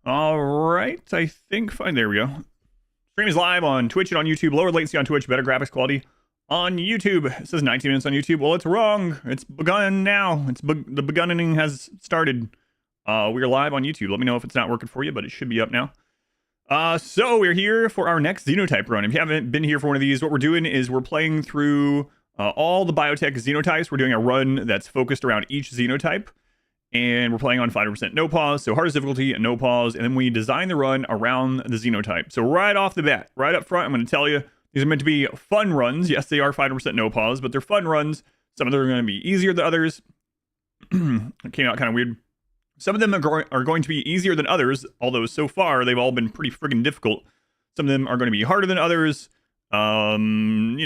All right, I think fine. There we go. Stream is live on Twitch and on YouTube. Lower latency on Twitch, better graphics quality on YouTube. It says 19 minutes on YouTube. Well, it's wrong. It's begun now. The begunning has started. We are live on YouTube. Let me know if it's not working for you, but it should be up now. So we're here for our next Xenotype run. If you haven't been here for one of these, what we're doing is we're playing through all the Biotech Xenotypes. We're doing a run that's focused around each Xenotype. And we're playing on 5% no pause, so hardest difficulty and no pause, and then we design the run around the Xenotype. So right off the bat, right up front, I'm going to tell you, these are meant to be fun runs. Yes, they are 5% no pause, but they're fun runs. Some of them are going to be easier than others. It came out kind of weird. Some of them are going to be easier than others, although so far they've all been pretty friggin' difficult. Some of them are going to be harder than others. You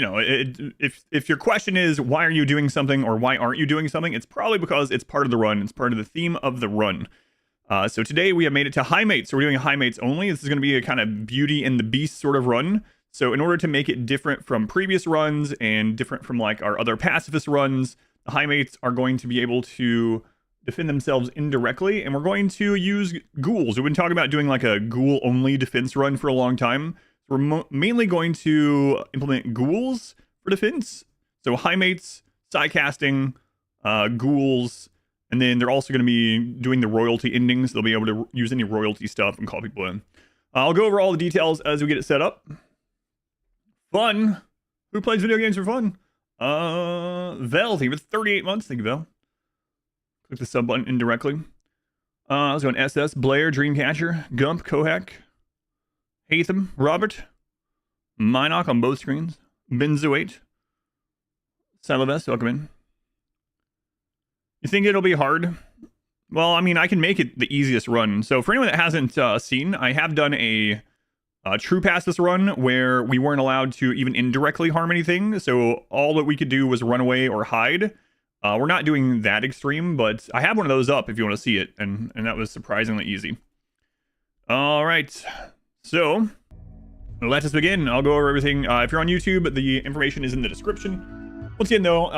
know, if your question is why are you doing something or why aren't you doing something, it's probably because it's part of the run. It's part of the theme of the run. So today we have made it to Highmates. So we're doing Highmates only. This is going to be a kind of Beauty and the Beast sort of run. So in order to make it different from previous runs and different from like our other pacifist runs, the Highmates are going to be able to defend themselves indirectly, and we're going to use ghouls. We've been talking about doing like a ghoul only defense run for a long time. We're mainly going to implement ghouls for defense. So Highmates, Psycasting, ghouls, and then they're also going to be doing the royalty endings. They'll be able to use any royalty stuff and call people in. I'll go over all the details as we get it set up. Fun. Who plays video games for fun? Vel, thank you for 38 months. Thank you, Vel. Click the sub button indirectly. I was going SS, Blair, Dreamcatcher, Gump, Kohak, Hatham, Robert, Minoc on both screens, Benzo8, Salavest, welcome in. You think it'll be hard? Well, I mean, I can make it the easiest run. So for anyone that hasn't seen, I have done a true pacifist run where we weren't allowed to even indirectly harm anything. So all that we could do was run away or hide. We're not doing that extreme, but I have one of those up if you want to see it. And that was surprisingly easy. All right. So, let us begin. I'll go over everything. If you're on YouTube, the information is in the description. Once again, though,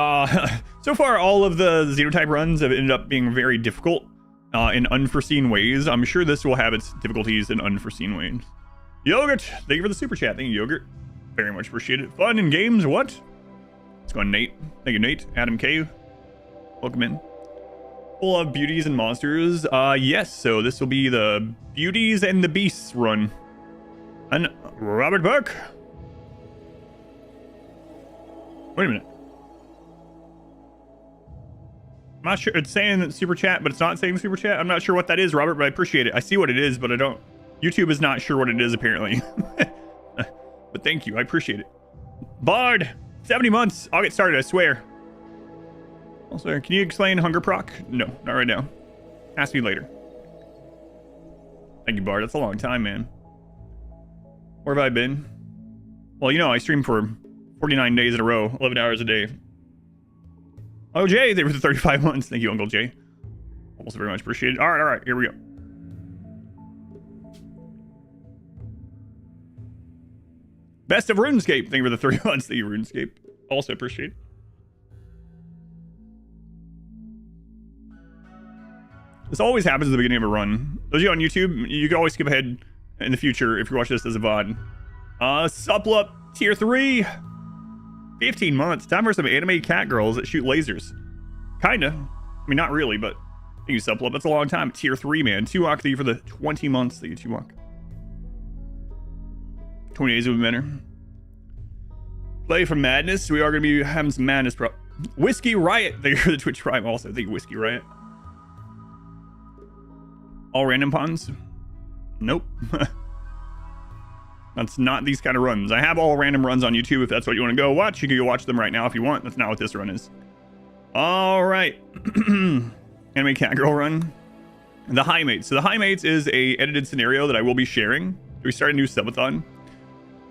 so far all of the Xenotype runs have ended up being very difficult in unforeseen ways. I'm sure this will have its difficulties in unforeseen ways. Yogurt, thank you for the super chat. Thank you, Yogurt. Very much appreciate it. Fun in games, what? Let's go on Nate. Thank you, Nate. Adam K. Welcome in. Full of beauties and monsters. Yes, so this will be the Beauties and the Beasts run. And Robert Burke. Wait a minute. I'm not sure. It's saying super chat, but it's not saying super chat. I'm not sure what that is, Robert, but I appreciate it. I see what it is, but I don't. YouTube is not sure what it is, apparently. But thank you. I appreciate it. Bard, 70 months. I'll get started, I swear. Also, can you explain hunger proc? No, not right now. Ask me later. Thank you, Bard. That's a long time, man. Where have I been? Well, you know, I stream for 49 days in a row, 11 hours a day. Oh, Jay, they were the 35 months. Thank you, Uncle Jay. Also very much appreciated. All right, here we go. Best of RuneScape. Thank you for the 30 months. Thank you, RuneScape. Also appreciate it. This always happens at the beginning of a run. Those of you on YouTube, you can always skip ahead in the future if you watch this as a VOD. Suplup, tier 3. 15 months. Time for some anime cat girls that shoot lasers. Kinda. I mean, not really, but thank you, Suplup. That's a long time. Tier 3, man. Tuok, thank you for the 20 months. Thank you, Tuok. 20 days of better. Play for madness. We are going to be having some madness. Whiskey Riot. Thank you for the Twitch Prime also. Thank you, Whiskey Riot. All random puns? Nope. That's not these kind of runs. I have all random runs on YouTube. If that's what you want to go watch, you can go watch them right now if you want. That's not what this run is. All right. Anime cat girl run. The Highmates. So the Highmates is a edited scenario that I will be sharing. We start a new subathon.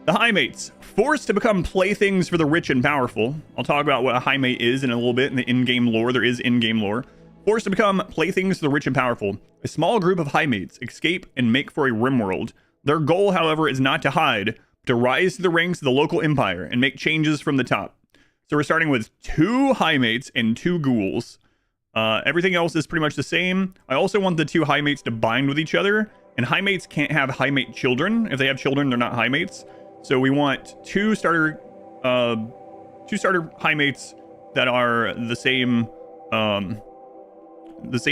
The Highmates. Forced to become playthings for the rich and powerful. I'll talk about what a Highmate is in a little bit in the in-game lore. There is in-game lore. Forced to become playthings for the rich and powerful. A small group of Highmates escape and make for a RimWorld. Their goal, however, is not to hide, but to rise to the ranks of the local empire and make changes from the top. So we're starting with 2 Highmates and 2 ghouls. Everything else is pretty much the same. I also want the 2 Highmates to bind with each other And Highmates can't have Highmate children. If they have children, they're not Highmates. So we want two starter Highmates that are the same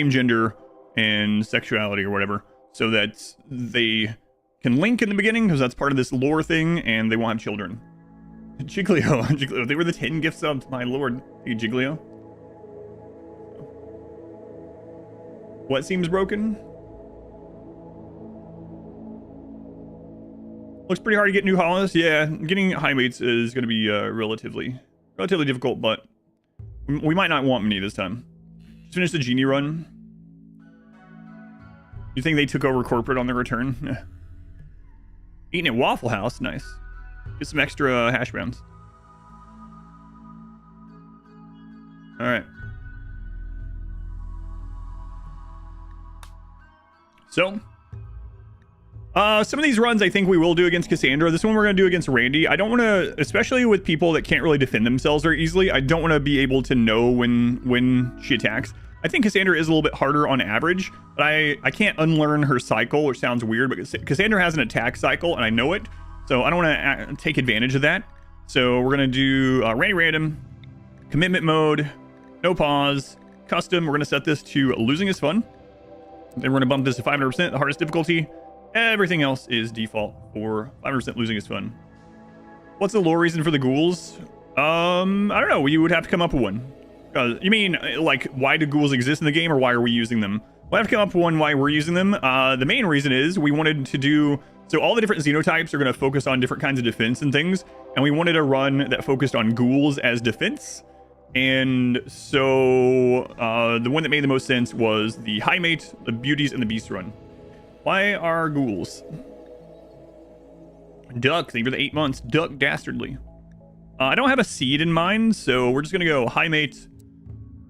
gender and sexuality or whatever, so that they can link in the beginning, because that's part of this lore thing, and they won't have children. Jigglyo, they were the 10 gift subs, my lord. Hey, Jigglyo. What seems broken? Looks pretty hard to get new colonists. Yeah, getting Highmates is going to be relatively difficult, but we might not want many this time. Just finished the genie run. You think they took over corporate on their return? Eating at Waffle House, nice. Get some extra hash browns. All right. So, some of these runs I think we will do against Cassandra. This one we're going to do against Randy. I don't want to, especially with people that can't really defend themselves very easily, I don't want to be able to know when she attacks. I think Cassandra is a little bit harder on average, but I can't unlearn her cycle, which sounds weird, but Cassandra has an attack cycle, and I know it, so I don't want to take advantage of that. So we're going to do Randy Random, Commitment Mode, No Pause, Custom. We're going to set this to Losing is Fun. Then we're going to bump this to 500%, the hardest difficulty. Everything else is default for 500% Losing is Fun. What's the lore reason for the ghouls? I don't know. You would have to come up with one. You mean, like, why do ghouls exist in the game, or why are we using them? We'll have to come up with one why we're using them. The main reason is we wanted to do... So all the different xenotypes are going to focus on different kinds of defense and things, and we wanted a run that focused on ghouls as defense. And so the one that made the most sense was the Highmate, the Beauties, and the Beast run. Why are ghouls? Duck, thank you for the 8 months. Duck Dastardly. I don't have a seed in mind, so we're just going to go Highmate,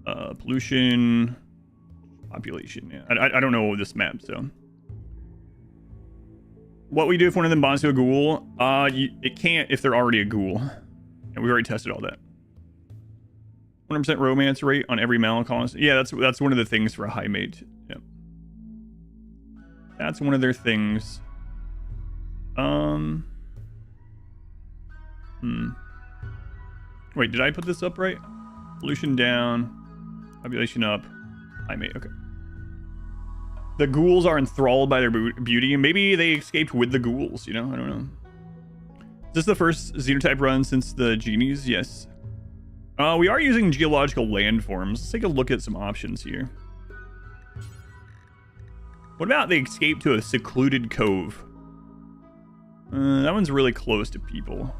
pollution, population. Yeah, I don't know this map, so. What we do if one of them bonds to a ghoul? It can't if they're already a ghoul. And we've already tested all that. 100% romance rate on every male colonist. Yeah, that's one of the things for a Highmate. Yep. That's one of their things. Wait, did I put this up right? Pollution down, population up, Highmate. Okay. The ghouls are enthralled by their beauty, and maybe they escaped with the ghouls, you know? I don't know. Is this the first Xenotype run since the genies? Yes. We are using Geological Landforms. Let's take a look at some options here. What about they escape to a secluded cove? That one's really close to people.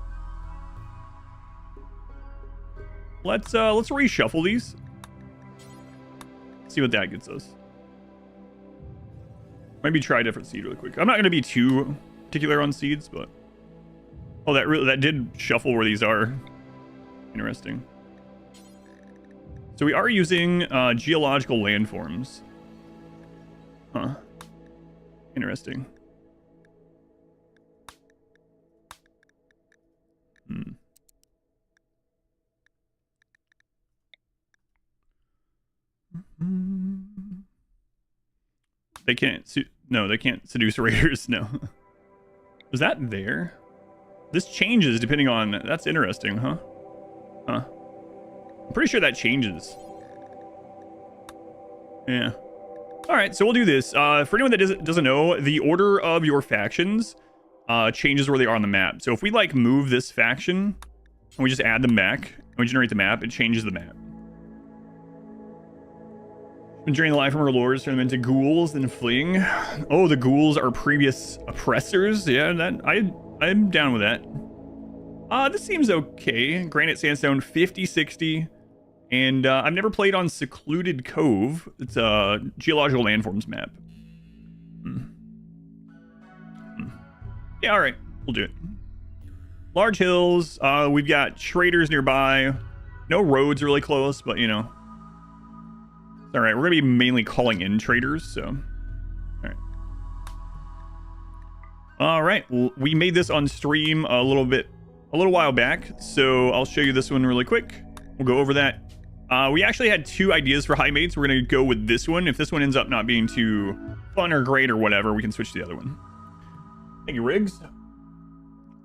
Let's reshuffle these. See what that gets us. Maybe try a different seed really quick. I'm not going to be too particular on seeds, but oh, that did shuffle where these are. Interesting. So we are using Geological Landforms. Huh. Interesting. They can't no, they can't seduce raiders. No. Was that there? This changes depending on... That's interesting, huh? Huh. I'm pretty sure that changes. Yeah. Alright, so we'll do this. For anyone that doesn't know, the order of your factions changes where they are on the map. So if we, like, move this faction, and we just add them back, and we generate the map, it changes the map. Drain the life from our lords, turn them into ghouls, then fleeing. Oh, the ghouls are previous oppressors. Yeah, I'm down with that. This seems okay. Granite Sandstone, 50-60. And I've never played on Secluded Cove. It's a Geological Landforms map. Yeah, all right. We'll do it. Large hills. We've got traders nearby. No roads really close, but, you know. All right, we're going to be mainly calling in traders, so. All right, well, we made this on stream a little while back, so I'll show you this one really quick. We'll go over that. We actually had 2 ideas for Highmates. We're going to go with this one. If this one ends up not being too fun or great or whatever, we can switch to the other one. Thank you, Riggs.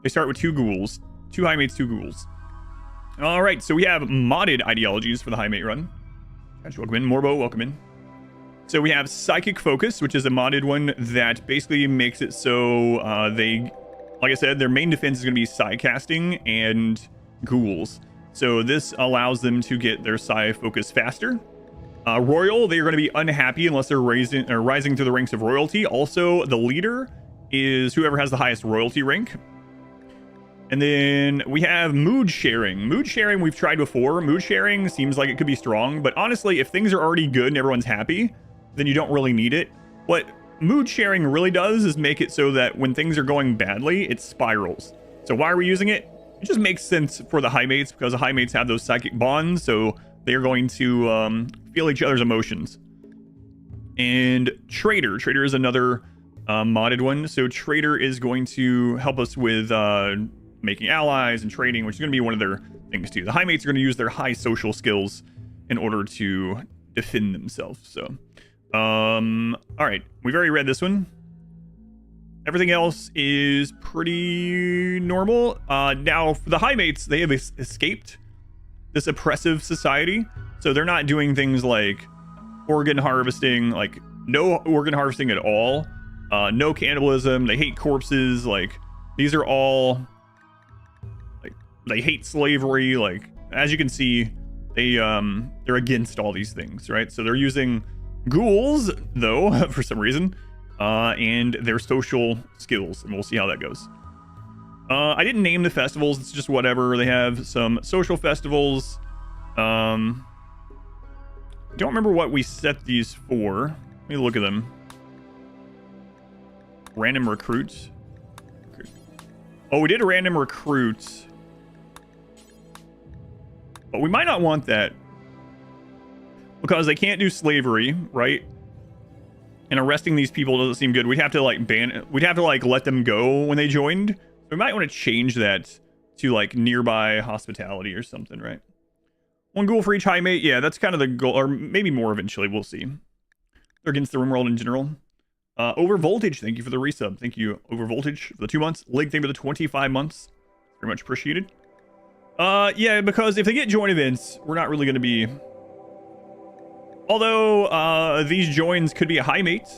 They start with 2 ghouls. 2 Highmates, 2 ghouls. All right, so we have modded ideologies for the Highmate run. Welcome in. Morbo, welcome in. So we have Psyfocus, which is a modded one that basically makes it so they, like I said, their main defense is going to be Psy casting and ghouls. So this allows them to get their Psyfocus faster. Royal, they are going to be unhappy unless they're rising through the ranks of royalty. Also, the leader is whoever has the highest royalty rank. And then we have mood sharing. Mood sharing we've tried before. Mood sharing seems like it could be strong, but honestly, if things are already good and everyone's happy, then you don't really need it. What mood sharing really does is make it so that when things are going badly, it spirals. So why are we using it? It just makes sense for the Highmates because the Highmates have those psychic bonds, so they're going to feel each other's emotions. And Trader is another modded one. So Trader is going to help us with making allies and trading, which is going to be one of their things too. The Highmates are going to use their high social skills in order to defend themselves. So, all right, we've already read this one. Everything else is pretty normal. Now, for the Highmates, they have escaped this oppressive society. So they're not doing things like organ harvesting, like no organ harvesting at all. No cannibalism. They hate corpses. Like, these are all... They hate slavery. Like, as you can see, they're against all these things, right? So they're using ghouls, though, for some reason, and their social skills, and we'll see how that goes. I didn't name the festivals. It's just whatever. They have some social festivals. Don't remember what we set these for. Let me look at them. Random recruits. Oh, we did a random recruit. But we might not want that because they can't do slavery, right? And arresting these people doesn't seem good. We'd have to like let them go when they joined. We might want to change that to like nearby hospitality or something, right? 1 ghoul for each Highmate. Yeah, that's kind of the goal, or maybe more eventually. We'll see. They're against the RimWorld in general. Overvoltage, thank you for the resub. Thank you, Overvoltage, for the 2 months. Lig, thank you for the 25 months. Very much appreciated. Yeah, because if they get join events, we're not really going to be... Although, these joins could be a Highmate,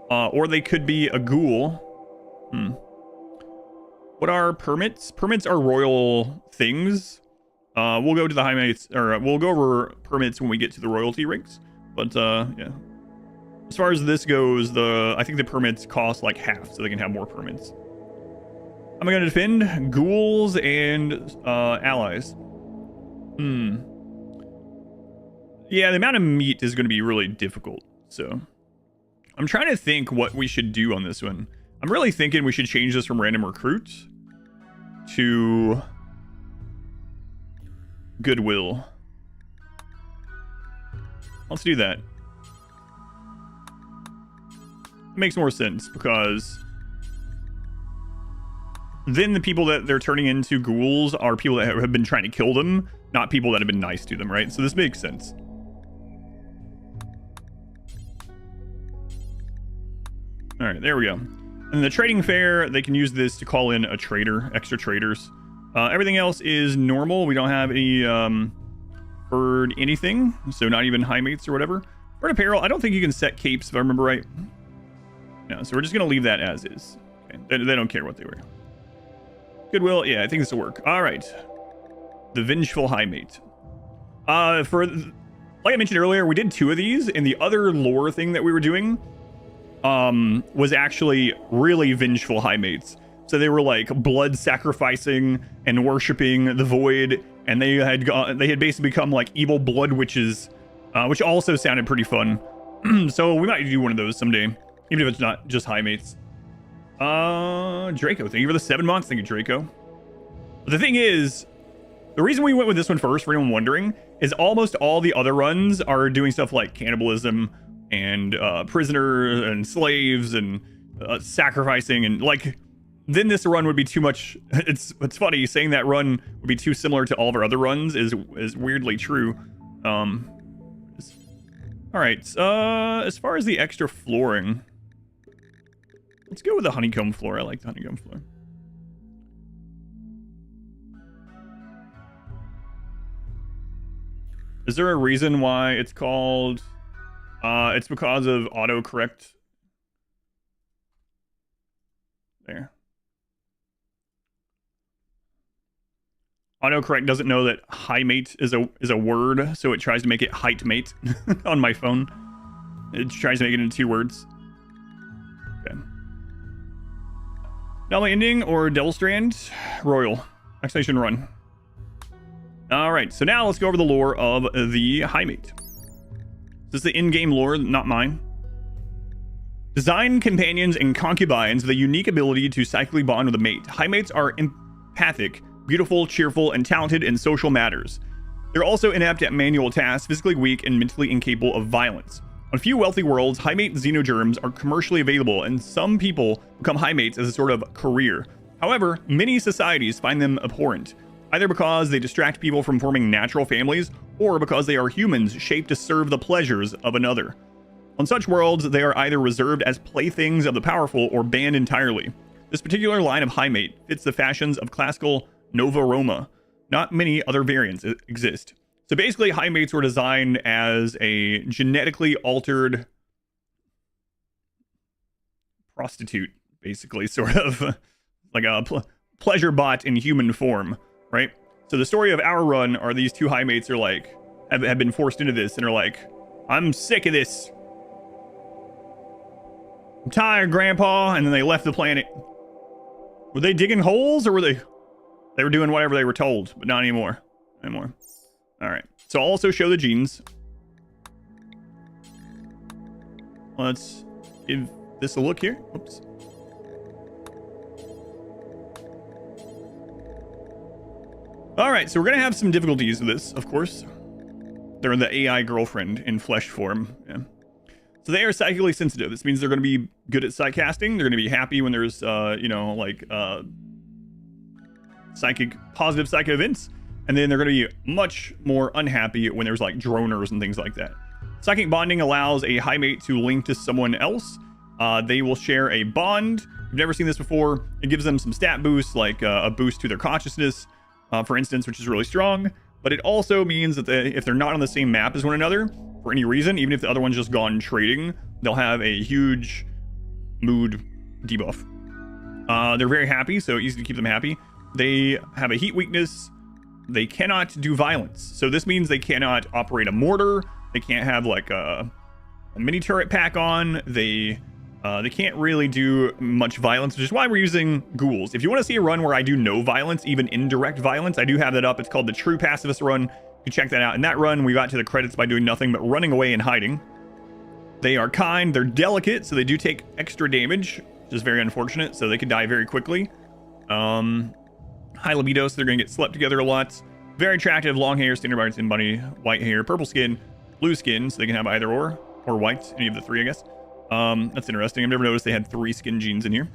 or they could be a ghoul. What are permits? Permits are royal things. We'll go to the Highmates, or we'll go over permits when we get to the royalty ranks. But, yeah. As far as this goes, I think the permits cost like half, so they can have more permits. Am I going to defend ghouls and allies? Yeah, the amount of meat is going to be really difficult. So I'm trying to think what we should do on this one. I'm really thinking we should change this from random recruits to goodwill. Let's do that. It makes more sense because then the people that they're turning into ghouls are people that have been trying to kill them, not people that have been nice to them, right? So this makes sense. All right, there we go. And the trading fair, they can use this to call in a trader, extra traders. Everything else is normal. We don't have any bird anything, so not even Highmates or whatever. Bird apparel, I don't think you can set capes if I remember right. No, so we're just gonna leave that as is. Okay. They don't care what they wear. Goodwill, yeah, I think this will work. All right, the Vengeful Highmate. Like I mentioned earlier, we did 2 of these, and the other lore thing that we were doing was actually really vengeful Highmates. So they were like blood sacrificing and worshiping the void, and they had basically become like evil blood witches, which also sounded pretty fun. So we might do one of those someday, even if it's not just Highmates. Draco, thank you for the 7 months. Thank you, Draco. But the thing is, the reason we went with this one first, for anyone wondering, is almost all the other runs are doing stuff like cannibalism and prisoners and slaves and sacrificing, and like then this run would be too much. It's funny saying that run would be too similar to all of our other runs is weirdly true. All right. As far as the extra flooring, let's go with the honeycomb floor. I like the honeycomb floor. Is there a reason why it's called... it's because of autocorrect. There. Autocorrect doesn't know that Highmate is a word, so it tries to make it Highmate on my phone. It tries to make it into 2 words. Okay. Anomaly Ending or Devil Strand? Royal. Exclamation run. Alright, so now let's go over the lore of the Highmate. This is the in-game lore, not mine. Design companions and concubines with a unique ability to psychically bond with a mate. Highmates are empathic, beautiful, cheerful, and talented in social matters. They're also inept at manual tasks, physically weak, and mentally incapable of violence. On few wealthy worlds, Highmate xenogerms are commercially available, and some people become Highmates as a sort of career. However, many societies find them abhorrent, either because they distract people from forming natural families, or because they are humans shaped to serve the pleasures of another. On such worlds, they are either reserved as playthings of the powerful or banned entirely. This particular line of Highmate fits the fashions of classical Nova Roma. Not many other variants exist. So basically, Highmates were designed as a genetically altered prostitute, basically, sort of like a pleasure bot in human form, right? So the story of our run are these 2 Highmates are like, have been forced into this and are like, I'm sick of this. I'm tired, Grandpa. And then they left the planet. Were they digging holes, or were they were doing whatever they were told, but not anymore. All right. So I'll also show the genes. Let's give this a look here. Oops. All right. So we're going to have some difficulties with this, of course. They're the AI girlfriend in flesh form. Yeah. So they are psychically sensitive. This means they're going to be good at psych casting. They're going to be happy when there's, positive psychic events. And then they're going to be much more unhappy when there's like droners and things like that. Psychic bonding allows a Highmate to link to someone else. They will share a bond. If you've never seen this before, it gives them some stat boosts, like a boost to their consciousness, for instance, which is really strong. But it also means that if they're not on the same map as one another, for any reason, even if the other one's just gone trading, they'll have a huge mood debuff. They're very happy, so easy to keep them happy. They have a heat weakness. They cannot do violence. So this means they cannot operate a mortar. They can't have like a mini turret pack on. They can't really do much violence, which is why we're using ghouls. If you want to see a run where I do no violence, even indirect violence, I do have that up. It's called the True Pacifist run. You can check that out. In that run, we got to the credits by doing nothing but running away and hiding. They are kind. They're delicate, so they do take extra damage, which is very unfortunate. So they can die very quickly. High libido, so they're going to get slept together a lot. Very attractive, long hair, standard body, thin body, white hair, purple skin, blue skin, so they can have either or white, any of the 3, I guess. That's interesting. I've never noticed they had 3 skin genes in here.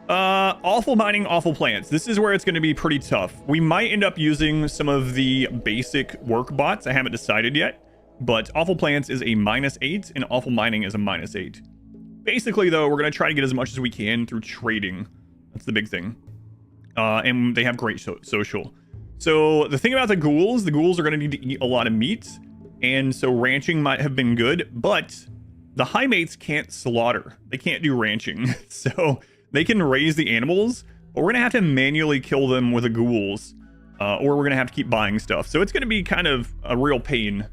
Awful mining, awful plants. This is where it's going to be pretty tough. We might end up using some of the basic work bots. I haven't decided yet, but awful plants is a -8 and awful mining is a -8. Basically, though, we're going to try to get as much as we can through trading. That's the big thing. And they have great social. So the thing about the ghouls are going to need to eat a lot of meat. And so ranching might have been good, but the Highmates can't slaughter. They can't do ranching. So they can raise the animals, but we're going to have to manually kill them with the ghouls. Or we're going to have to keep buying stuff. So it's going to be kind of a real pain,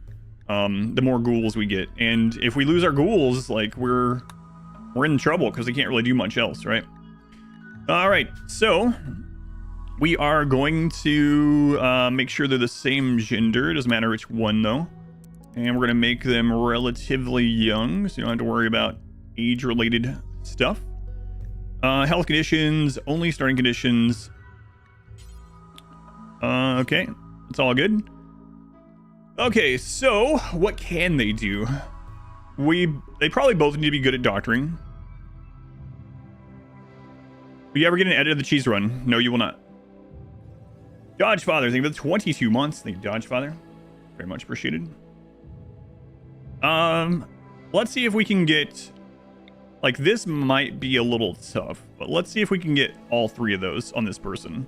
the more ghouls we get. And if we lose our ghouls, like we're in trouble because they can't really do much else, right? All right, so we are going to make sure they're the same gender. It doesn't matter which one, though. And we're going to make them relatively young, so you don't have to worry about age-related stuff. Health conditions, only starting conditions. Okay, it's all good. Okay, so what can they do? They probably both need to be good at doctoring. Will you ever get an edit of the cheese run? No, you will not. Dodge Father, thank you for the 22 months. Thank you, Dodge Father. Very much appreciated. Let's see if we can get, like, this might be a little tough, but let's see if we can get all 3 of those on this person.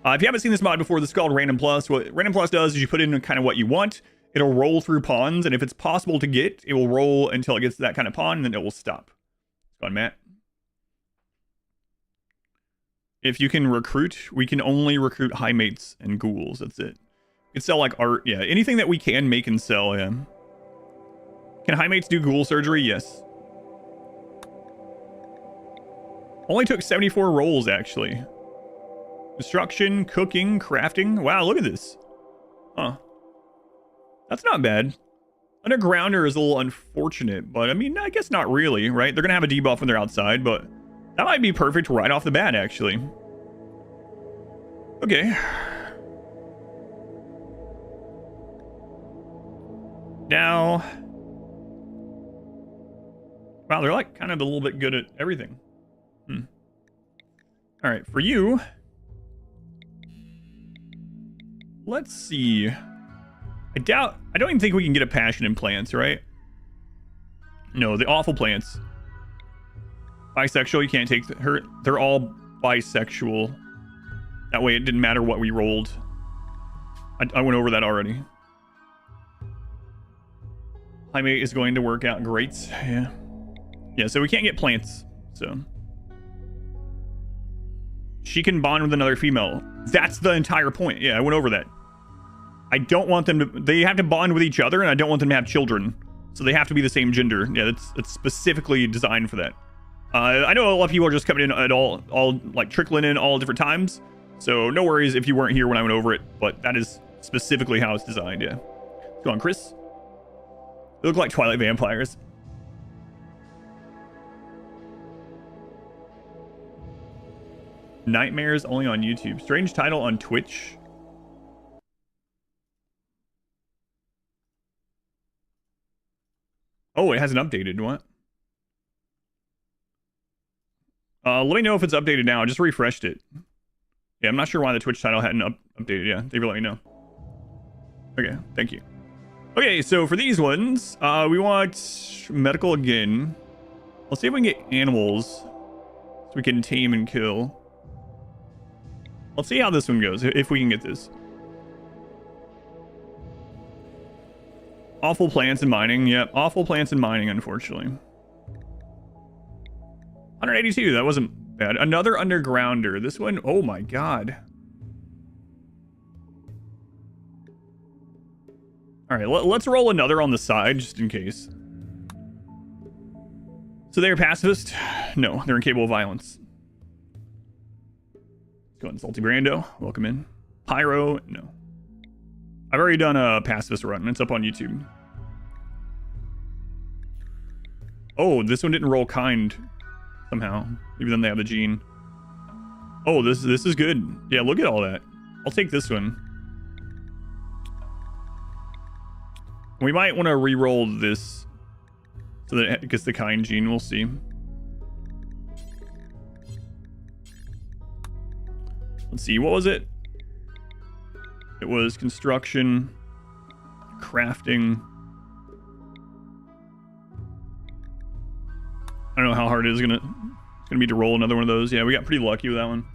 If you haven't seen this mod before, this is called Random Plus. What Random Plus does is you put in kind of what you want. It'll roll through pawns, and if it's possible to get, it will roll until it gets to that kind of pawn, and then it will stop. Go on, Matt. If you can recruit, we can only recruit Highmates and ghouls. That's it. We can sell, like, art. Yeah, anything that we can make and sell, yeah. Can Highmates do ghoul surgery? Yes. Only took 74 rolls, actually. Construction, cooking, crafting. Wow, look at this. Huh. That's not bad. Undergrounder is a little unfortunate, but I mean, I guess not really, right? They're going to have a debuff when they're outside, but that might be perfect right off the bat, actually. Okay. Now... wow, they're like kind of a little bit good at everything. All right, for you... let's see. I don't even think we can get a passion in plants, right? No, the awful plants. Bisexual, you can't take her. They're all bisexual. That way it didn't matter what we rolled. I went over that already. Highmate is going to work out great. Yeah. Yeah, so we can't get plants. So. She can bond with another female. That's the entire point. Yeah, I went over that. I don't want them to... they have to bond with each other, and I don't want them to have children. So they have to be the same gender. Yeah, it's specifically designed for that. I know a lot of people are just coming in at all like trickling in all different times. So no worries if you weren't here when I went over it, but that is specifically how it's designed, yeah. Go on, Chris. They look like Twilight vampires. Nightmares only on YouTube. Strange title on Twitch. Oh, it hasn't updated. What? Let me know if it's updated now. I just refreshed it. Yeah, I'm not sure why the Twitch title hadn't updated. Yeah, they will let me know. Okay, thank you. Okay, so for these ones, we want medical again. Let's see if we can get animals so we can tame and kill. Let's see how this one goes, if we can get this. Awful plants and mining. Yep, awful plants and mining, unfortunately. 182, that wasn't bad. Another undergrounder. This one, oh my god. All right, let's roll another on the side, just in case. So they're pacifist? No, they're incapable of violence. Let's go on, Salty Brando. Welcome in. Pyro, no. I've already done a pacifist run. It's up on YouTube. Oh, this one didn't roll kind somehow, even though they have the gene. Oh, this is good. Yeah, look at all that. I'll take this one. We might want to re-roll this so that it gets the kind gene. We'll see. Let's see. What was it? It was construction, crafting. I don't know how hard it is it's gonna be to roll another one of those. Yeah, we got pretty lucky with that one.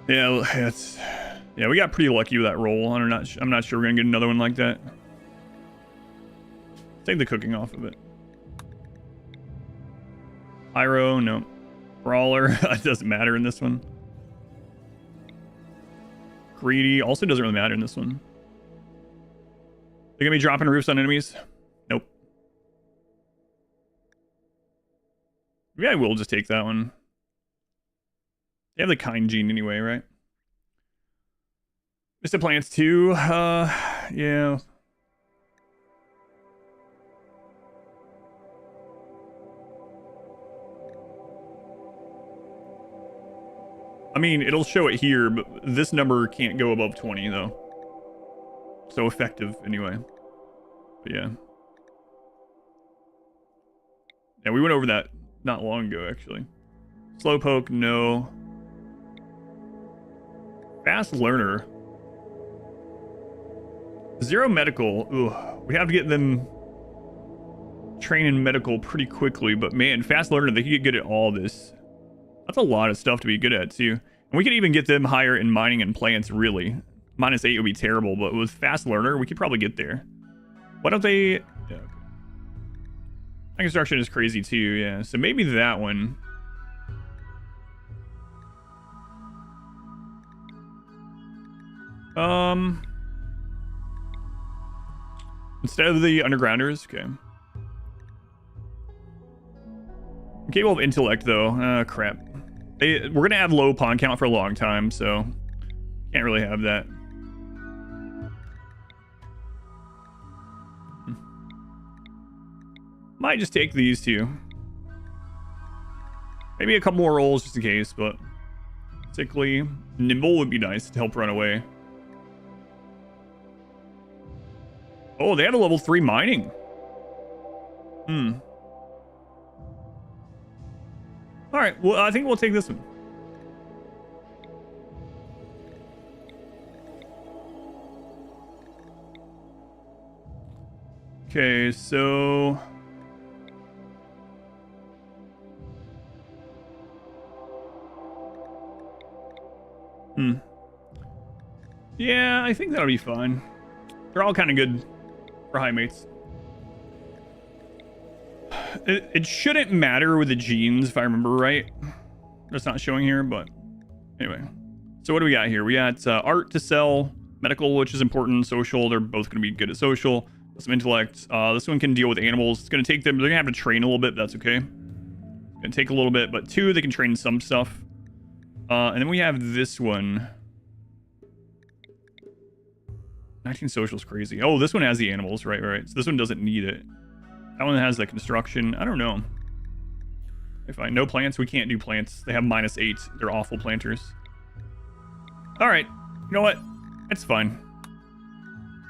Yeah, we got pretty lucky with that roll. I'm not sure we're gonna get another one like that. Take the cooking off of it. Pyro, no. Brawler, it doesn't matter in this one. Greedy also doesn't really matter in this one. They're gonna be dropping roofs on enemies. Nope. Maybe I will just take that one. They have the kind gene anyway, right? Mr. Plants too. Yeah. I mean, it'll show it here, but this number can't go above 20, though. So effective, anyway. But yeah. Yeah, we went over that not long ago, actually. Slowpoke, no. Fast learner. Zero medical. Ooh, we have to get them train in medical pretty quickly, but man, fast learner, they can get good at all this. That's a lot of stuff to be good at too. And we could even get them higher in mining and plants, really. -8 would be terrible, but with fast learner, we could probably get there. Why don't they... Yeah, okay. Construction is crazy too, yeah. So maybe that one. Instead of the undergrounders, okay. I'm capable of intellect though. Crap. We're gonna have low pawn count for a long time, so can't really have that. Might just take these two. Maybe a couple more rolls just in case, but particularly nimble would be nice to help run away. Oh, they have a level 3 mining. All right, well, I think we'll take this one. Okay, so... Yeah, I think that'll be fine. They're all kind of good for Highmates. It shouldn't matter with the genes, if I remember right. That's not showing here, but anyway. So what do we got here? We got art to sell, medical, which is important, social. They're both going to be good at social. Some intellect. This one can deal with animals. It's going to take them. They're going to have to train a little bit. But that's okay. It's going to take a little bit, but 2, they can train some stuff. And then we have this one. 19 social is crazy. Oh, this one has the animals, right? So this one doesn't need it. That one has the construction. I don't know. If I no plants, we can't do plants. They have -8. They're awful planters. All right. You know what? It's fine.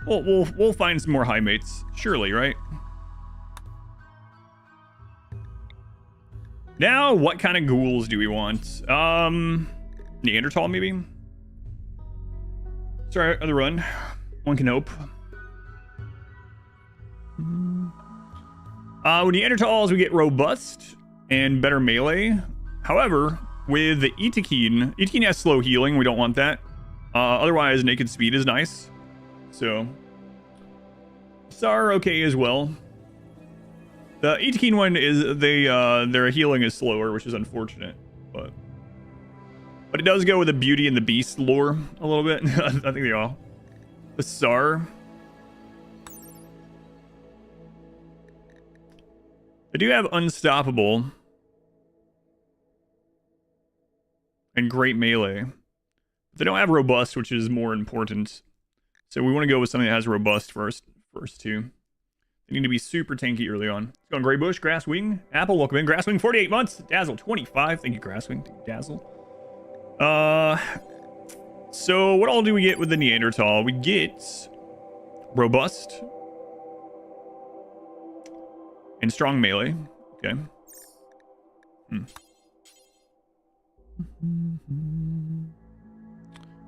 We'll find some more Highmates, surely, right? Now, what kind of ghouls do we want? Neanderthal, maybe? Sorry, other run. One can hope. With Neanderthals, we get robust and better melee. However, with the Itakine has slow healing. We don't want that. Otherwise, naked speed is nice. So, Sar okay as well. The Itakine one is their healing is slower, which is unfortunate, but it does go with the Beauty and the Beast lore a little bit. I think they all. The Sar. They do have Unstoppable and Great Melee. They don't have Robust, which is more important. So we want to go with something that has Robust first too. They need to be super tanky early on. Let's go on Grey Bush, Grasswing, Apple, welcome in. Grasswing, 48 months. Dazzle, 25. Thank you, Grasswing. Thank you, Dazzle. So what all do we get with the Neanderthal? We get Robust and Strong Melee. Okay.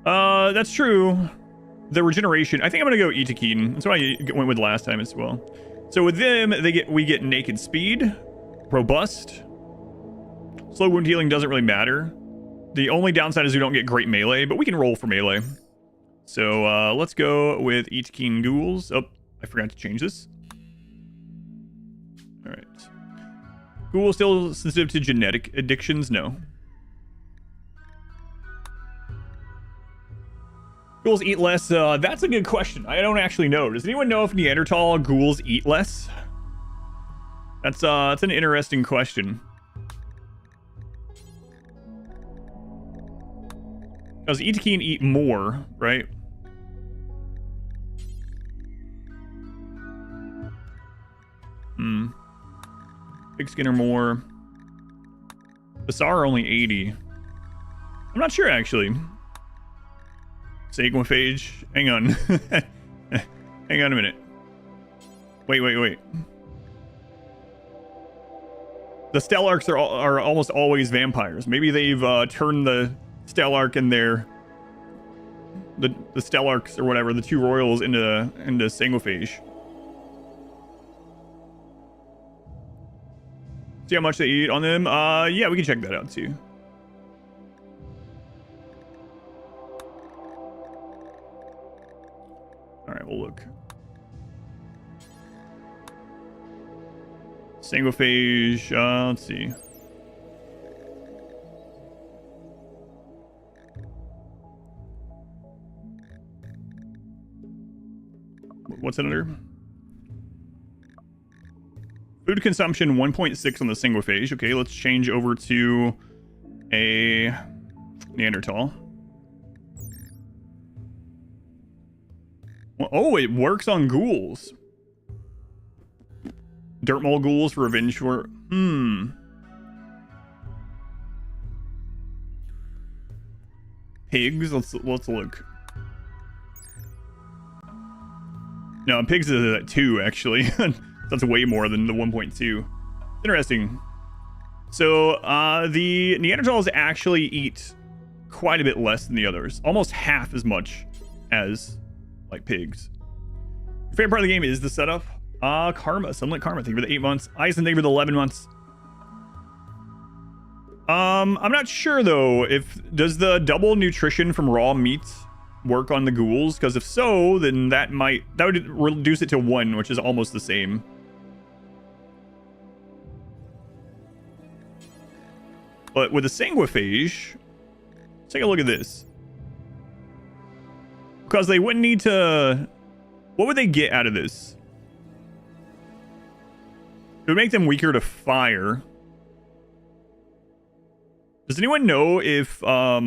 That's true. The regeneration. I think I'm gonna go Itakine. That's what I went with last time as well. So with them, we get naked speed, robust. Slow wound healing doesn't really matter. The only downside is we don't get great melee, but we can roll for melee. So let's go with Itakine ghouls. Oh, I forgot to change this. All right. Ghoul still sensitive to genetic addictions? No. Ghouls eat less. That's a good question. I don't actually know. Does anyone know if Neanderthal ghouls eat less? That's an interesting question. Does Itakine eat more, right? Big skin or more. Basar are only 80. I'm not sure actually. Saguophage. Hang on. Hang on a minute. Wait. The Stellarks are almost always vampires. Maybe they've turned the Stellark and the Stellarks or whatever, the two royals into Saguophage. See how much they eat on them. Yeah, we can check that out too. All right, we'll look. Single phage. Let's see. What's it under? Food consumption 1.6 on the single phage. Okay, let's change over to a Neanderthal. Well, oh, it works on ghouls. Dirt mole ghouls, revenge for... Pigs, let's look. No, pigs is at 2, actually. That's way more than the 1.2. Interesting. So, the Neanderthals actually eat quite a bit less than the others. Almost half as much as, like, pigs. Your favorite part of the game is the setup. Karma. Sunlit Karma. Thank you for the 8 months. Ison, thank you for the 11 months. I'm not sure, though, does the double nutrition from raw meat work on the ghouls? Because if so, then that would reduce it to 1, which is almost the same. But with a sanguiphage, let's take a look at this. Because they wouldn't need to... What would they get out of this? It would make them weaker to fire. Does anyone know if... I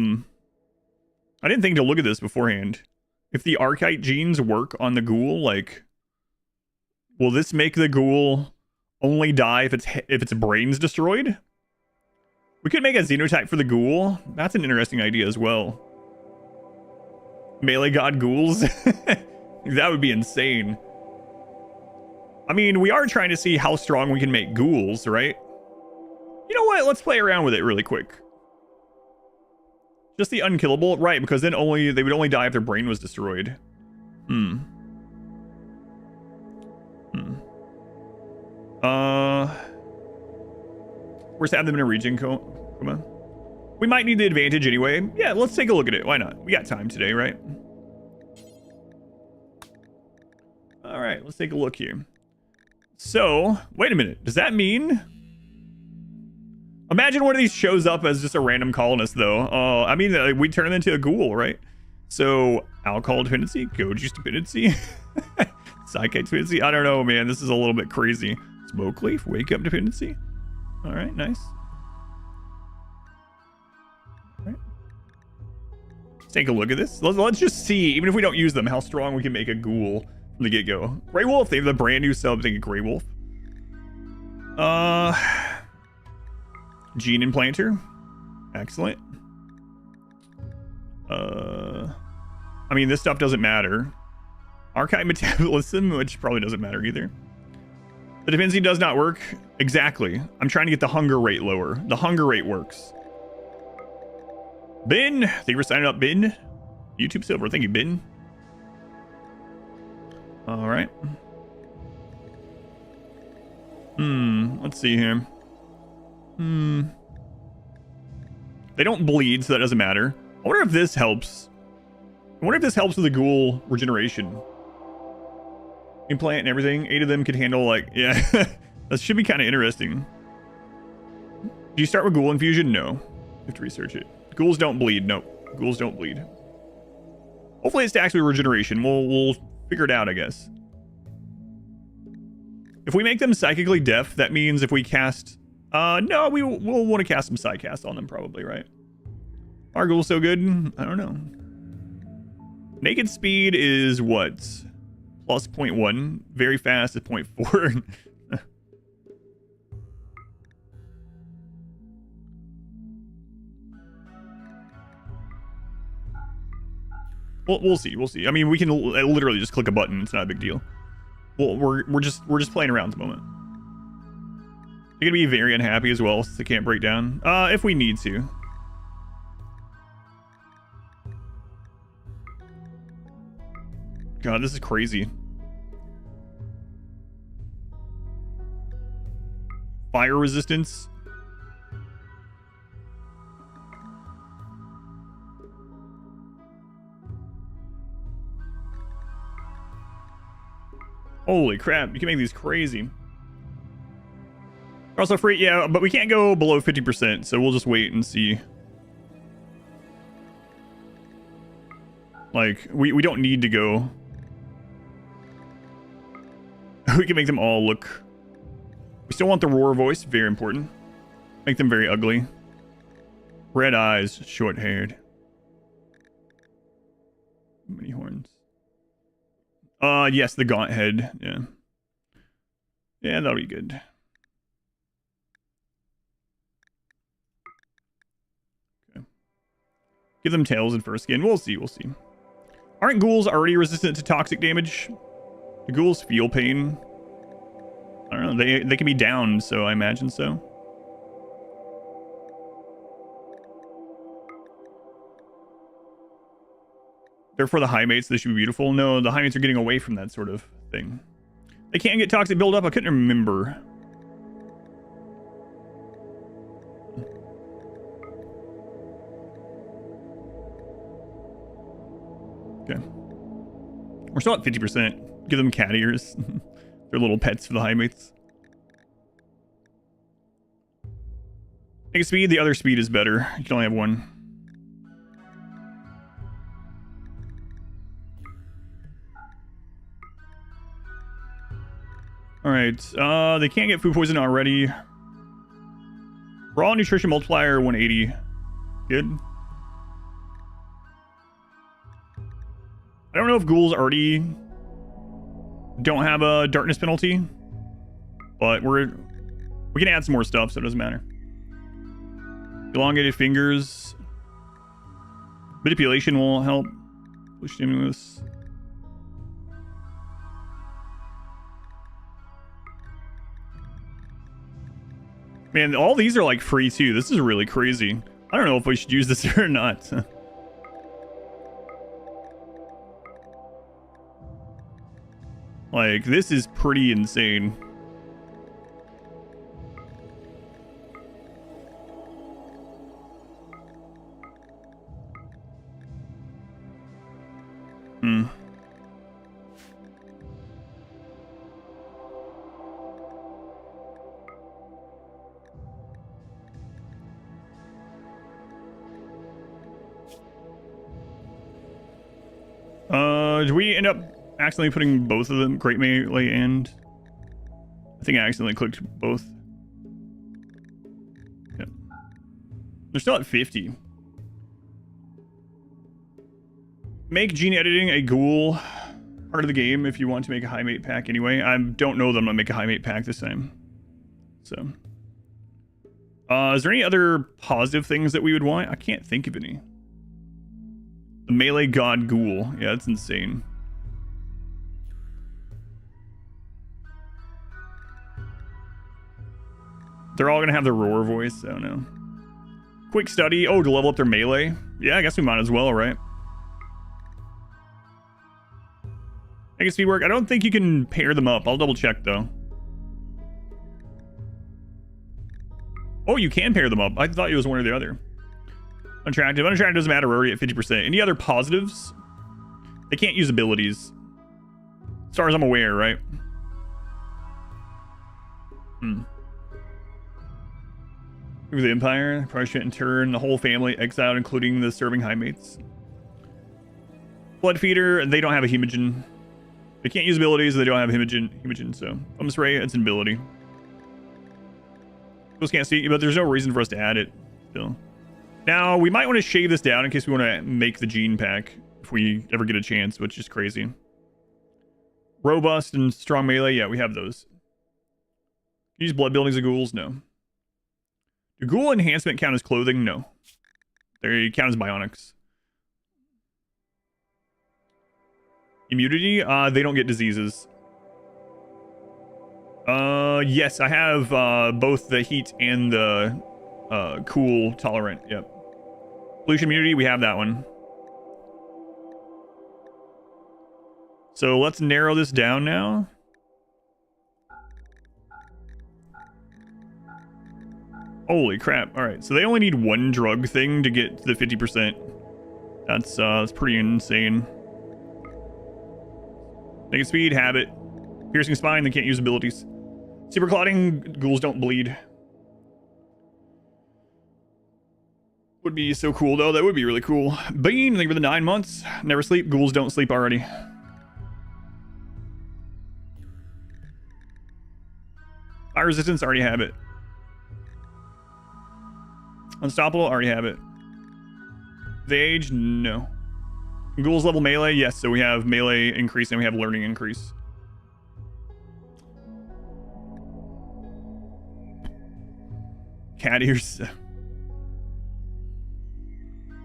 didn't think to look at this beforehand. If the archetype genes work on the ghoul, like... Will this make the ghoul only die if its brain's destroyed? We could make a xenotype for the ghoul. That's an interesting idea as well. Melee god ghouls? That would be insane. I mean, we are trying to see how strong we can make ghouls, right? You know what? Let's play around with it really quick. Just the unkillable? Right, because then they would only die if their brain was destroyed. Where's have them in a region, Kuma? We might need the advantage anyway. Yeah, let's take a look at it. Why not? We got time today, right? All right, let's take a look here. So, wait a minute. Does that mean... Imagine one of these shows up as just a random colonist, though. I mean, we turn it into a ghoul, right? So, alcohol dependency, Goji's dependency, psychic dependency. I don't know, man. This is a little bit crazy. Smoke leaf, wake up dependency. All right, nice. All right. Let's take a look at this. Let's just see, even if we don't use them, how strong we can make a ghoul from the get-go. Grey Wolf, they have the brand new sub thing, Grey Wolf. Gene implanter. Excellent. I mean, this stuff doesn't matter. Archive metabolism, which probably doesn't matter either. The dependency does not work. Exactly. I'm trying to get the hunger rate lower. The hunger rate works. Ben, thank you for signing up, Ben. YouTube Silver, thank you, Ben. All right. Let's see here. They don't bleed, so that doesn't matter. I wonder if this helps. I wonder if this helps with the ghoul regeneration. Implant and everything. 8 of them could handle, like, yeah. That should be kind of interesting. Do you start with ghoul infusion? No. You have to research it. Ghouls don't bleed. No. Ghouls don't bleed. Hopefully it's actually regeneration. We'll figure it out, I guess. If we make them psychically deaf, that means if we cast... no, we'll want to cast some Psycast on them, probably, right? Are ghouls so good? I don't know. Naked speed is what? Plus 0.1. Very fast is 0.4. We'll see. We'll see. I mean, we can literally just click a button. It's not a big deal. Well, we're just playing around at the moment. They're gonna be very unhappy as well since they can't break down. If we need to. God, this is crazy. fire resistance. Holy crap, you can make these crazy. They're also free, yeah, but we can't go below 50%, so we'll just wait and see. Like, we don't need to go. We can make them all look... We still want the roar voice, very important. Make them very ugly. Red eyes, short-haired. Many horns. Yes, the gaunt head, yeah. Yeah, that'll be good. Okay. Give them tails and fur skin. We'll see, we'll see. Aren't ghouls already resistant to toxic damage? Do ghouls feel pain? I don't know. They can be downed, so I imagine so. Therefore, the Highmates, they should be beautiful. No, the Highmates are getting away from that sort of thing. They can't get toxic buildup. I couldn't remember. Okay. We're still at 50%. Give them cat ears. They're little pets for the Highmates. Take a speed. The other speed is better. You can only have one. Alright. They can't get food poison already. Raw nutrition multiplier 180. Good. I don't know if ghouls already don't have a darkness penalty, but we can add some more stuff, so it doesn't matter. Elongated fingers. Manipulation will help. Push stimulus. Man, all these are like free too. This is really crazy. I don't know if we should use this or not. Like, this is pretty insane. Did we end up accidentally putting both of them, Great Melee and... I think I accidentally clicked both. Yep. They're still at 50. Make gene editing a ghoul part of the game if you want to make a Highmate pack anyway. I don't know that I'm going to make a Highmate pack this time. So. Is there any other positive things that we would want? I can't think of any. The melee god ghoul. Yeah, that's insane. They're all gonna have the roar voice. I don't know. Quick study. Oh, to level up their melee. Yeah, I guess we might as well, right? I guess speed work. I don't think you can pair them up. I'll double check though. Oh, you can pair them up. I thought it was one or the other. Unattractive. Unattractive doesn't matter. We're already at 50%. Any other positives? They can't use abilities. As far as I'm aware, right? The Empire. Probably shouldn't turn the whole family exiled, including the serving Highmates. Blood Feeder. They don't have a Hemogen. They can't use abilities. They don't have Hemogen. So, Thumbs Ray, it's an ability. Those can't see it, but there's no reason for us to add it still. Now, we might want to shave this down in case we want to make the gene pack if we ever get a chance, which is crazy. Robust and strong melee. Yeah, we have those. Use blood buildings of ghouls? No. Do ghoul enhancement count as clothing? No. They count as bionics. Immunity? They don't get diseases. Yes, I have both the heat and the cool tolerant. Yep. Pollution immunity, we have that one. So let's narrow this down now. Holy crap. All right, so they only need one drug thing to get to the 50%. That's pretty insane. Naked speed, habit. Piercing spine, they can't use abilities. Super clotting, ghouls don't bleed. Would be so cool though, that would be really cool. Bean, thank you for the 9 months. Never sleep, ghouls don't sleep already. Fire resistance, already have it. Unstoppable, already have it. The age, no. Ghouls level melee, yes, so we have melee increase and we have learning increase. Cat ears.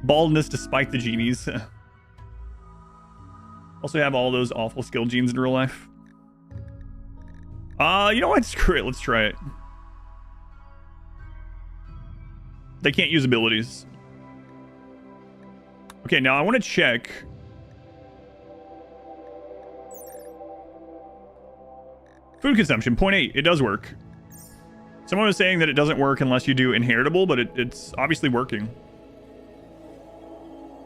Baldness despite the genies. Also have all those awful skill genes in real life. You know what? Screw it. Let's try it. They can't use abilities. Okay, now I want to check. Food consumption, 0.8. It does work. Someone was saying that it doesn't work unless you do inheritable, but it's obviously working.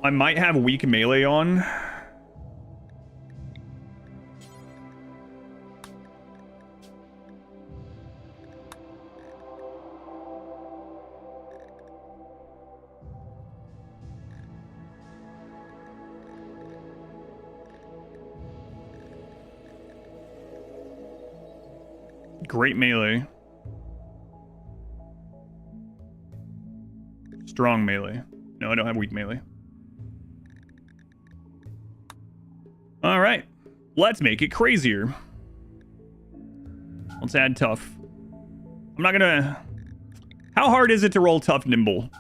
I might have weak melee on. Great melee. Strong melee. No, I don't have weak melee. All right, let's make it crazier. Let's add tough. I'm not gonna... How hard is it to roll tough nimble?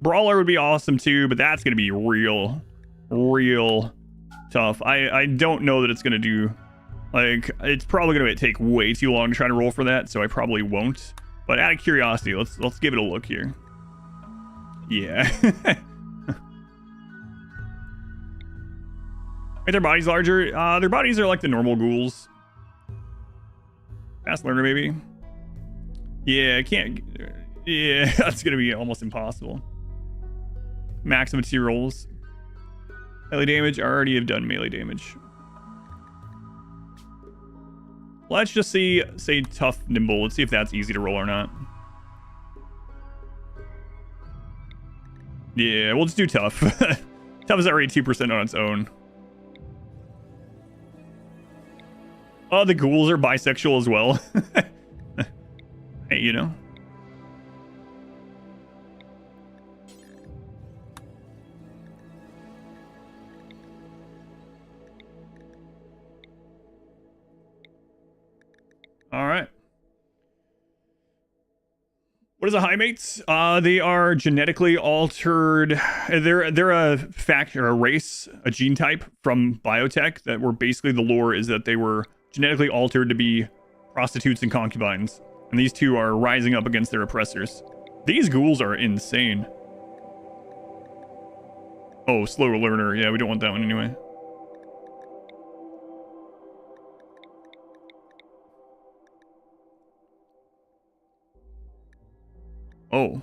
Brawler would be awesome too, but that's gonna be real tough. I don't know that it's gonna do... Like, it's probably gonna take way too long to try to roll for that, so I probably won't. But out of curiosity, let's give it a look here. Yeah. Are their bodies larger? Their bodies are like the normal ghouls. Fast learner, maybe. Yeah, I can't. Yeah, that's gonna be almost impossible. Max materials. Melee damage. I already have done melee damage. Let's just say tough nimble. Let's see if that's easy to roll or not. Yeah, we'll just do tough. Tough is already 2% on its own. Oh, the ghouls are bisexual as well. Hey, you know. All right. What is a Highmates? They are genetically altered. They're a fact or a race, a gene type from Biotech that were basically, the lore is that they were genetically altered to be prostitutes and concubines. And these two are rising up against their oppressors. These ghouls are insane. Oh, slow learner. Yeah, we don't want that one anyway. Oh.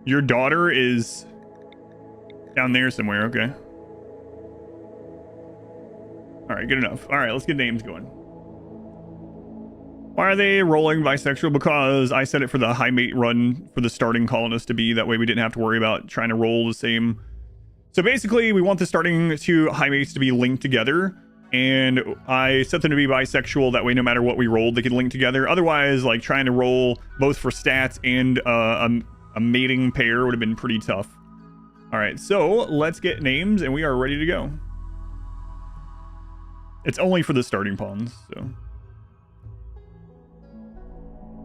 Your daughter is down there somewhere. Okay. All right, good enough. All right, let's get names going. Why are they rolling bisexual? Because I set it for the Highmate run for the starting colonists to be. That way we didn't have to worry about trying to roll the same. So basically, we want the starting two Highmates to be linked together. And I set them to be bisexual. That way, no matter what we rolled, they can link together. Otherwise, like trying to roll both for stats and a mating pair would have been pretty tough. All right, so let's get names and we are ready to go. It's only for the starting pawns, so.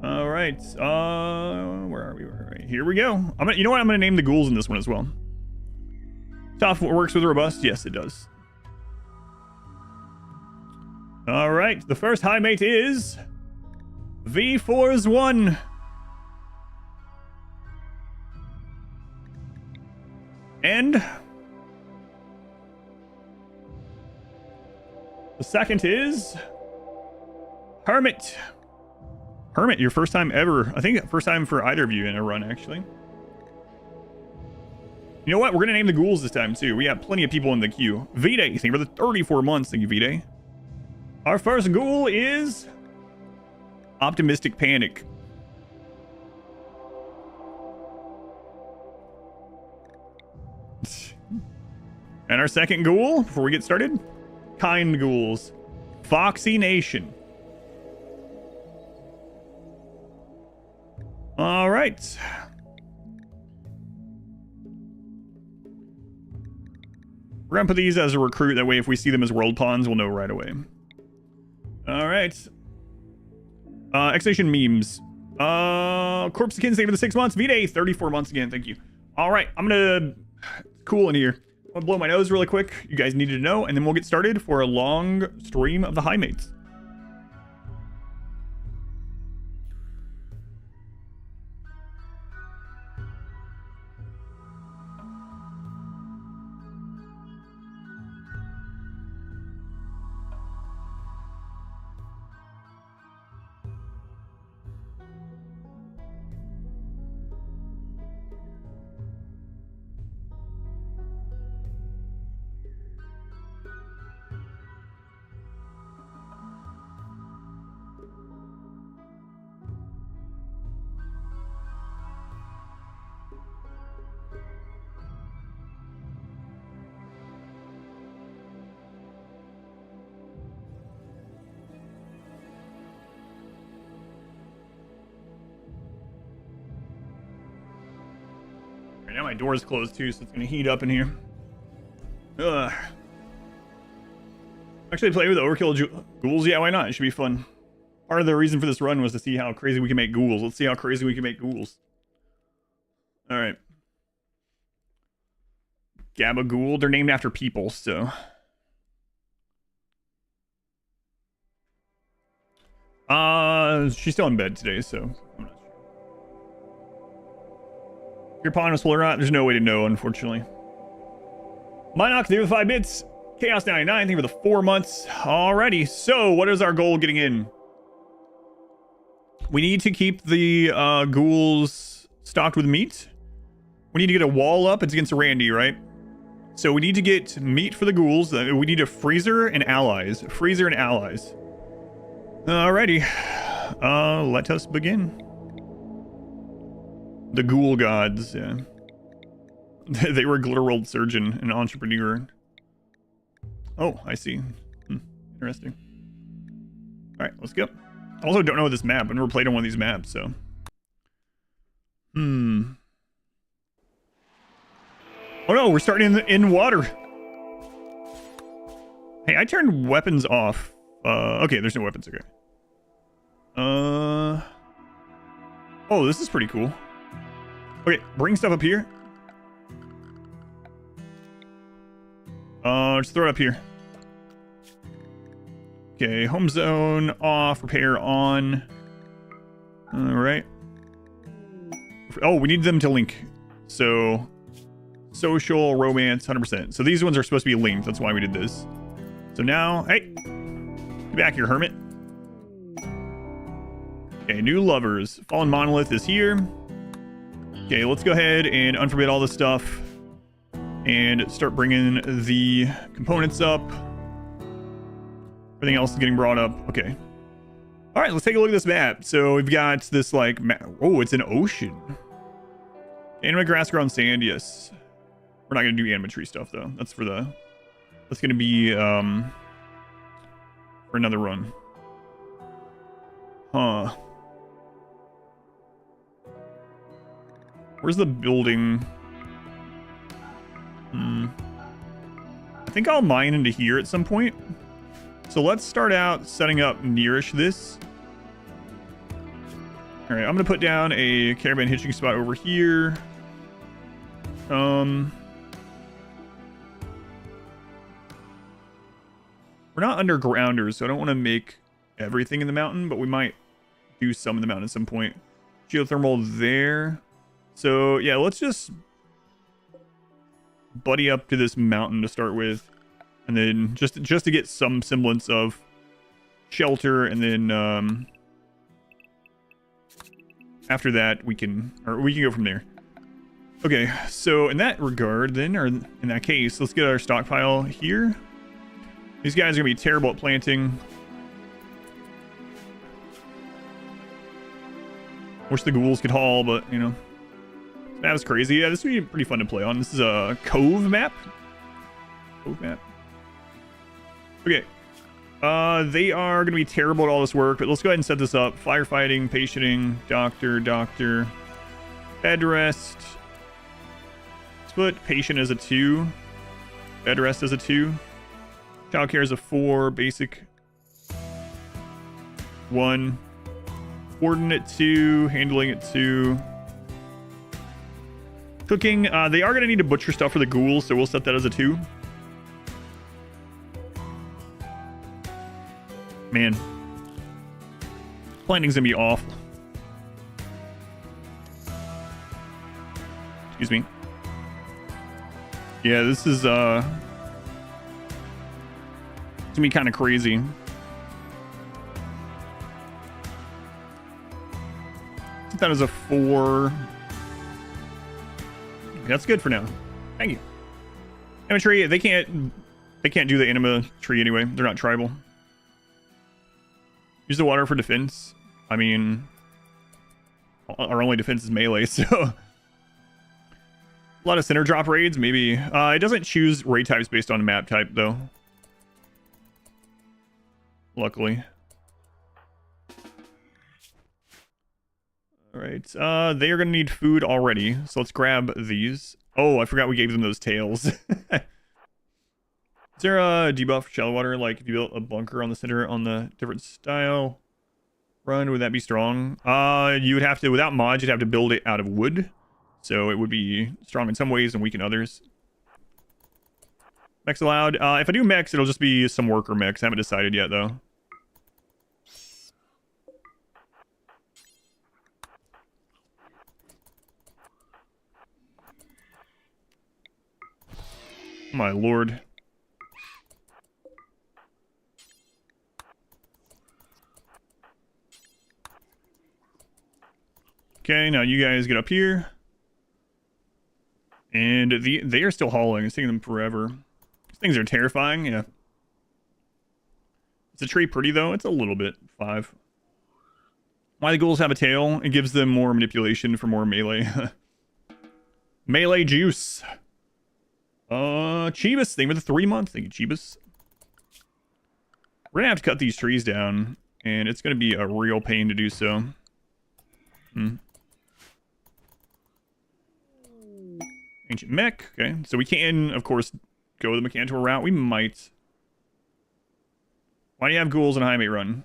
All right, where are we? Here we go. You know what? I'm gonna name the ghouls in this one as well. Tough works with robust. Yes, it does. All right, the first Highmate is V4's 1. And the second is Hermit. Hermit, your first time ever. I think first time for either of you in a run, actually. You know what? We're going to name the ghouls this time, too. We have plenty of people in the queue. V-Day, thank you for the 34 months. Thank you, V-Day. Our first ghoul is Optimistic Panic. And our second ghoul, before we get started, Kind Ghouls. Foxy Nation. All right. We're going to put these as a recruit. That way, if we see them as world pawns, we'll know right away. All right. Extinction memes. Corpse Kins, thank you for the 6 months. V-Day, 34 months again. Thank you. All right. I'm going to cool in here. I'm going to blow my nose really quick. You guys needed to know. And then we'll get started for a long stream of the Highmates. Now my door is closed too, so it's gonna heat up in here. Ugh. Actually, play with overkill ghouls? Yeah, why not? It should be fun. Part of the reason for this run was to see how crazy we can make ghouls. Let's see how crazy we can make ghouls. All right. Gabba Ghoul. They're named after people, so. She's still in bed today, so I'm not sure. If you're pawnless or not, there's no way to know, unfortunately. Minox, thank you for the 5 bits. Chaos 99, thank you for the 4 months. Alrighty, so what is our goal getting in? We need to keep the ghouls stocked with meat. We need to get a wall up. It's against Randy, right? So we need to get meat for the ghouls. We need a freezer and allies. Freezer and allies. Alrighty. Let us begin. The ghoul gods, yeah. They were a glitter world surgeon and entrepreneur. Oh, I see. Interesting. Alright, let's go. I also don't know this map. I've never played on one of these maps, so. Oh no, we're starting in water. Hey, I turned weapons off. Okay, there's no weapons, okay. Oh, this is pretty cool. Okay, bring stuff up here. Just throw it up here. Okay, home zone off, repair on. Alright. Oh, we need them to link. So, social, romance, 100%. So these ones are supposed to be linked. That's why we did this. So now, hey, get back here, hermit. Okay, new lovers. Fallen Monolith is here. Okay, let's go ahead and unforbid all this stuff and start bringing the components up. Everything else is getting brought up. Okay. All right, let's take a look at this map. So we've got this like map. Oh, it's an ocean. Anima grass ground sand. Yes. We're not gonna do anima tree stuff though. That's for the. That's gonna be for another run. Huh. Where's the building? I think I'll mine into here at some point. So let's start out setting up nearish this. All right, I'm gonna put down a caravan hitching spot over here. We're not undergrounders, so I don't want to make everything in the mountain, but we might do some in the mountain at some point. Geothermal there. So yeah, let's just buddy up to this mountain to start with, and then just to get some semblance of shelter, and then after that, we can go from there. Okay, so in that regard, then, or in that case, let's get our stockpile here. These guys are gonna be terrible at planting. Wish the ghouls could haul, but you know, that was crazy. Yeah, this would be pretty fun to play on. This is a cove map. Cove map. Okay. They are gonna be terrible at all this work, but let's go ahead and set this up. Firefighting, patienting, doctor, bed rest. Let's put patient as a 2, bed rest as a 2, childcare as a 4, basic 1, coordinate 2, handling at 2. Cooking, they are gonna need to butcher stuff for the ghouls, so we'll set that as a 2. Man, planting's gonna be awful. Excuse me. Yeah, this is it's gonna be kind of crazy. Set that as a 4. That's good for now. Thank you. Anima tree, they can't do the anima tree anyway. They're not tribal. Use the water for defense. I mean, our only defense is melee, so a lot of center drop raids, maybe. It doesn't choose raid types based on map type, though. Luckily. All right. They are going to need food already, so let's grab these. Oh, I forgot we gave them those tails. Is there a debuff for shallow water? Like if you built a bunker on the center on the different style run, would that be strong? You would have to, without mods, you'd have to build it out of wood. So it would be strong in some ways and weak in others. Mechs allowed. If I do mechs, it'll just be some worker mechs. I haven't decided yet, though. My lord. Okay, now you guys get up here. And they are still hauling. It's taking them forever. These things are terrifying, yeah. Is the tree pretty, though? It's a little bit. 5. Why the ghouls have a tail? It gives them more manipulation for more melee. Melee juice. Chibis, thank you for the 3-month. Thank you, Chibis. We're gonna have to cut these trees down, and it's gonna be a real pain to do so. Ancient mech. Okay, so we can, of course, go the mechanical route. We might. Why do you have ghouls in a Highmate run?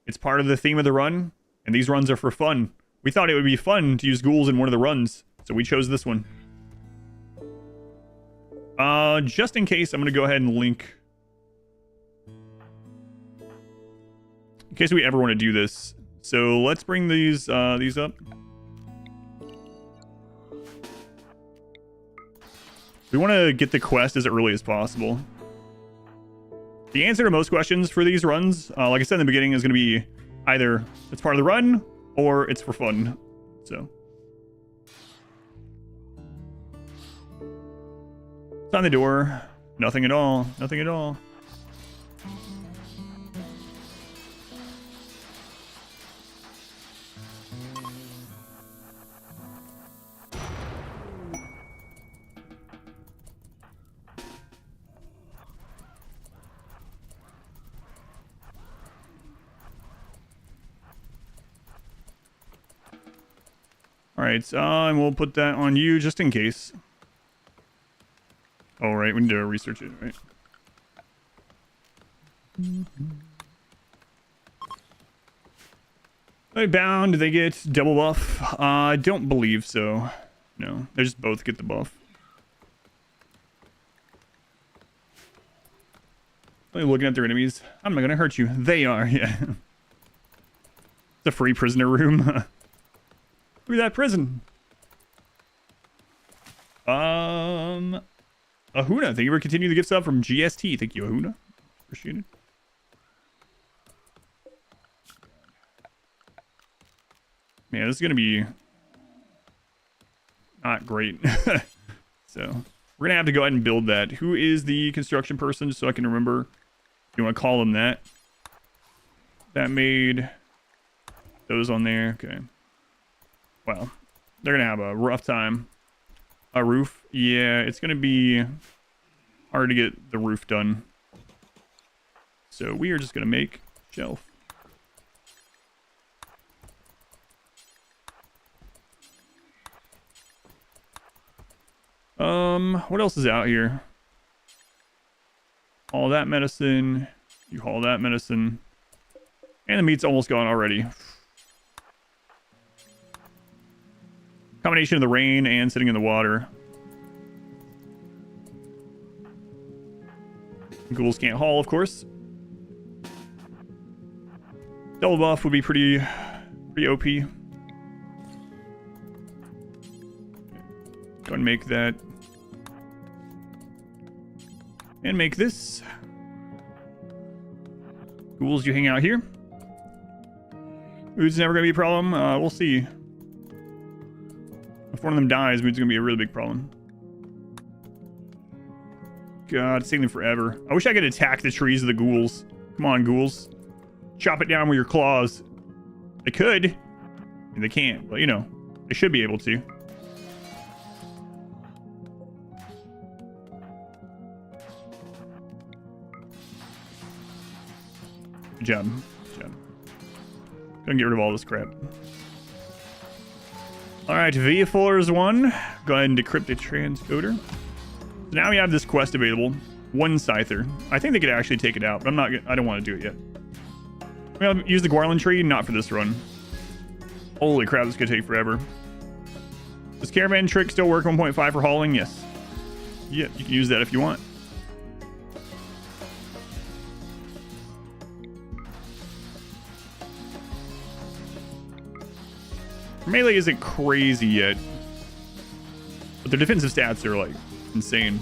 It's part of the theme of the run, and these runs are for fun. We thought it would be fun to use ghouls in one of the runs, so we chose this one. Just in case, I'm gonna go ahead and link. In case we ever want to do this. So let's bring these up. We want to get the quest as early as possible. The answer to most questions for these runs, like I said in the beginning, is going to be either it's part of the run or it's for fun. So it's on the door. Nothing at all. Nothing at all. Alright, and we'll put that on you just in case. Oh, right, we need to research it, right? Are they bound? Do they get double buff? I don't believe so. No, they just both get the buff. Are they looking at their enemies? I'm not gonna hurt you. They are, yeah. It's a free prisoner room. Look at that prison. Ahuna, thank you for continuing the gift sub from GST. Thank you, Ahuna. Appreciate it. Man, this is going to be not great. So we're going to have to go ahead and build that. Who is the construction person, just so I can remember? You want to call them that? That made those on there. Okay. Well, they're going to have a rough time. A roof? Yeah, it's going to be hard to get the roof done. So we are just going to make shelf. What else is out here? All that medicine. You haul that medicine. And the meat's almost gone already. Combination of the rain and sitting in the water. Ghouls can't haul, of course. Double buff would be pretty OP. Go and make that. And make this. Ghouls, you hang out here. Food's never going to be a problem. We'll see. If one of them dies, food's going to be a really big problem. God, it's taking them forever. I wish I could attack the trees of the ghouls. Come on, ghouls. Chop it down with your claws. They could. And they can't, but you know, they should be able to. Good job. Good job. Gonna get rid of all this crap. Alright, VFOR's one. Go ahead and decrypt the transcoder. So now we have this quest available. One Scyther. I think they could actually take it out, but I don't want to do it yet. We're gonna use the Garland tree, not for this run. Holy crap, this could take forever. Does caravan trick still work 1.5 for hauling? Yes. Yeah, you can use that if you want. Melee isn't crazy yet, but their defensive stats are like insane.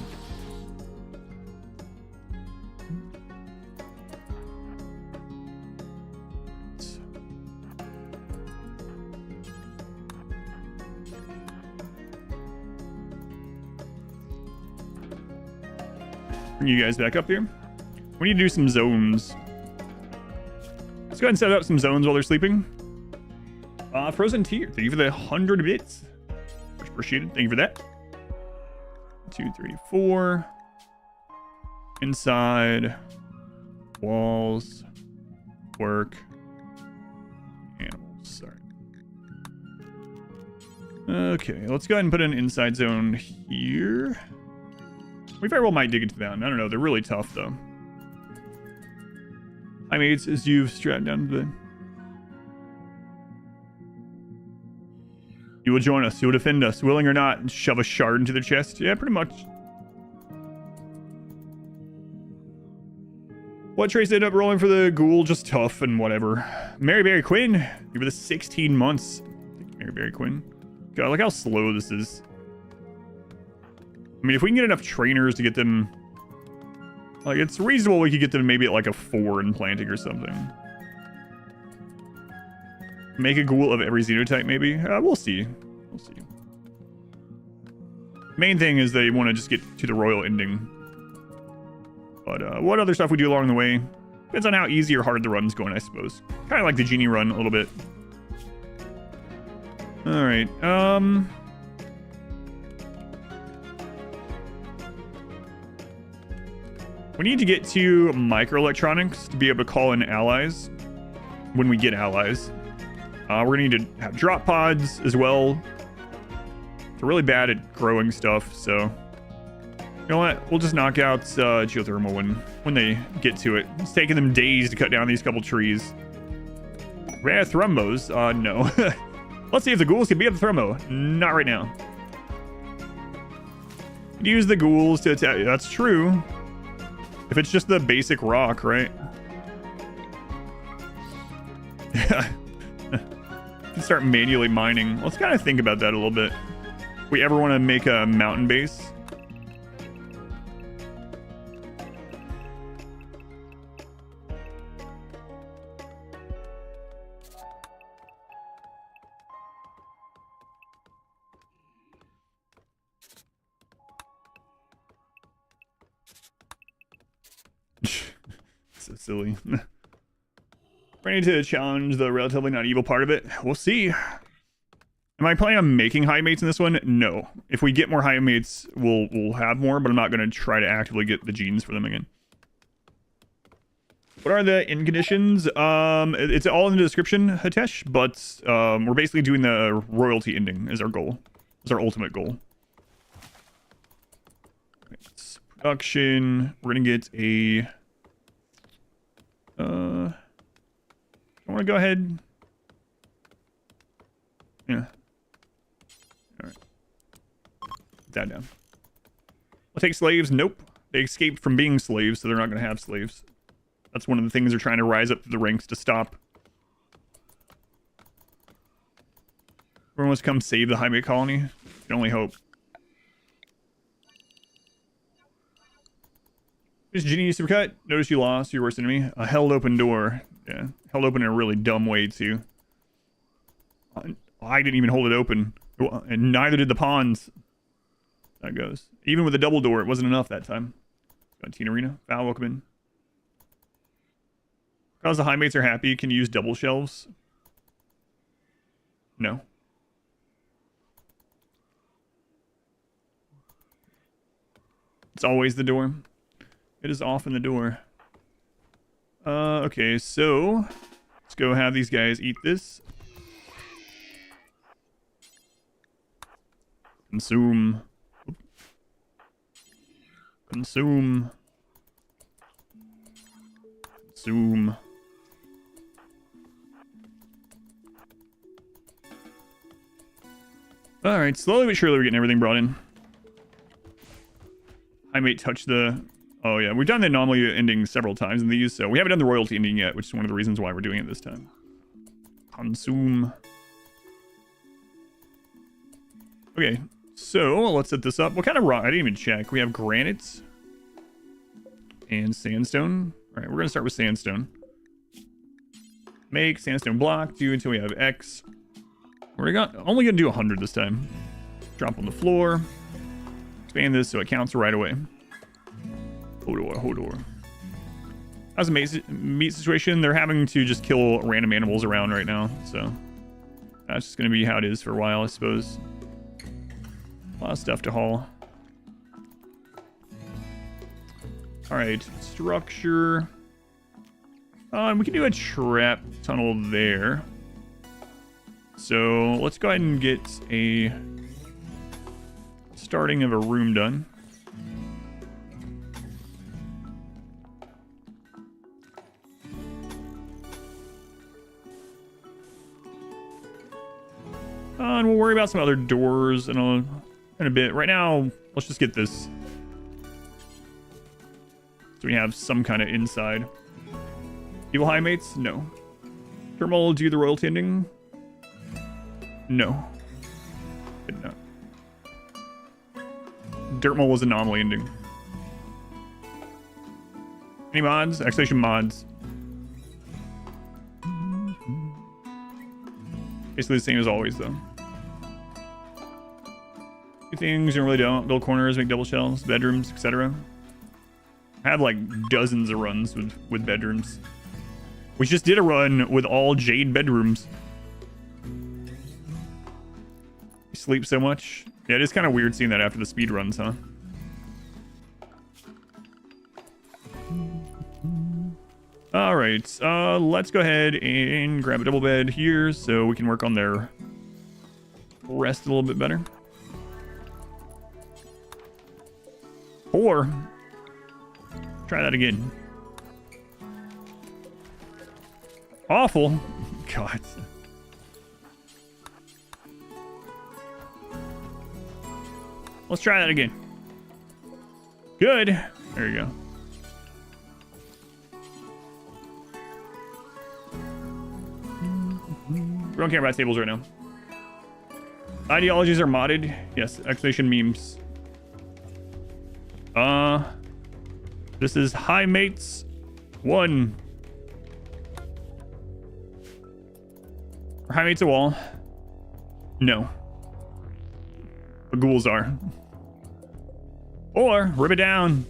Bring you guys back up here. We need to do some zones. Let's go ahead and set up some zones while they're sleeping. Frozen tier. Thank you for the 100 bits. Much appreciated. Thank you for that. 2, 3, 4. Inside. Walls. Work. Animals. Sorry. Okay, let's go ahead and put an inside zone here. We very well might dig into that. I don't know. They're really tough, though. Highmates, as you've strapped down to the... You will join us. You will defend us, willing or not, and shove a shard into their chest. Yeah, pretty much. What trace ended up rolling for the ghoul? Just tough and whatever. Mary Berry Quinn. Give the 16 months. Mary Berry Quinn. God, look how slow this is. I mean, if we can get enough trainers to get them... Like, it's reasonable we could get them maybe at like a 4 in planting or something. Make a ghoul of every Xenotype, maybe? We'll see. We'll see. Main thing is they want to just get to the royal ending. But what other stuff we do along the way? Depends on how easy or hard the run's going, I suppose. Kind of like the genie run a little bit. Alright, we need to get to microelectronics to be able to call in allies when we get allies. We're going to need to have drop pods as well. They're really bad at growing stuff, so... You know what? We'll just knock out geothermal when they get to it. It's taking them days to cut down these couple trees. Rare thrumbos? No. Let's see if the ghouls can beat up the thrumbo. Not right now. Use the ghouls to attack. That's true. If it's just the basic rock, right? Yeah. Start manually mining. Let's kind of think about that a little bit. If we ever want to make a mountain base. so silly. Ready to challenge the relatively not evil part of it? We'll see. Am I planning on making Highmates in this one? No. If we get more Highmates, we'll have more, but I'm not going to try to actively get the genes for them again. What are the end conditions? It's all in the description, Hitesh, but we're basically doing the royalty ending as our goal. As our ultimate goal. It's production. We're going to get a... I want to go ahead... Yeah. Alright. Put that down. We'll take slaves. Nope. They escaped from being slaves, so they're not going to have slaves. That's one of the things they're trying to rise up through the ranks to stop. Everyone wants to come save the Highmate colony. Can only hope. This Ginny supercut. Notice you lost your worst enemy. A held open door. Yeah. Held open in a really dumb way, too. I didn't even hold it open. And neither did the pawns. That goes. Even with the double door, it wasn't enough that time. Got Teen Arena. Val, welcome in. Because the Highmates are happy, you can use double shelves. No. It's always the door. It is often the door. Okay, so let's go have these guys eat this. Consume. Consume. Consume. Alright, slowly but surely we're getting everything brought in. I may touch the... Oh yeah, we've done the anomaly ending several times in these, so we haven't done the royalty ending yet, which is one of the reasons why we're doing it this time. Consume. Okay, so let's set this up. What kind of rock? I didn't even check. We have granites and sandstone. Alright, we're going to start with sandstone. Make sandstone block, do until we have X. We're only going to do 100 this time. Drop on the floor. Expand this so it counts right away. Hodor. How's the meat situation? They're having to just kill random animals around right now, so that's just going to be how it is for a while, I suppose. A lot of stuff to haul. Alright, structure. We can do a trap tunnel there. So let's go ahead and get a starting of a room done. And we'll worry about some other doors in a bit. Right now, let's just get this. So we have some kind of inside. Evil Highmates? No. Thermal do the royalty ending? No. Did not. Dirtmal was anomaly ending. Any mods? Exclamation mods. Basically the same as always, though. Two things you really don't. Build corners, make double shelves, bedrooms, etc. I have like dozens of runs with bedrooms. We just did a run with all jade bedrooms. You sleep so much. Yeah, it is kind of weird seeing that after the speed runs, huh? Alright, let's go ahead and grab a double bed here so we can work on their rest a little bit better. Or, try that again. Awful. God. Let's try that again. Good. There you go. We don't care about tables right now. Ideologies are modded. Yes, exclamation memes. This is Highmates 1. Are Highmates a wall? No. The ghouls are. Or rip it down.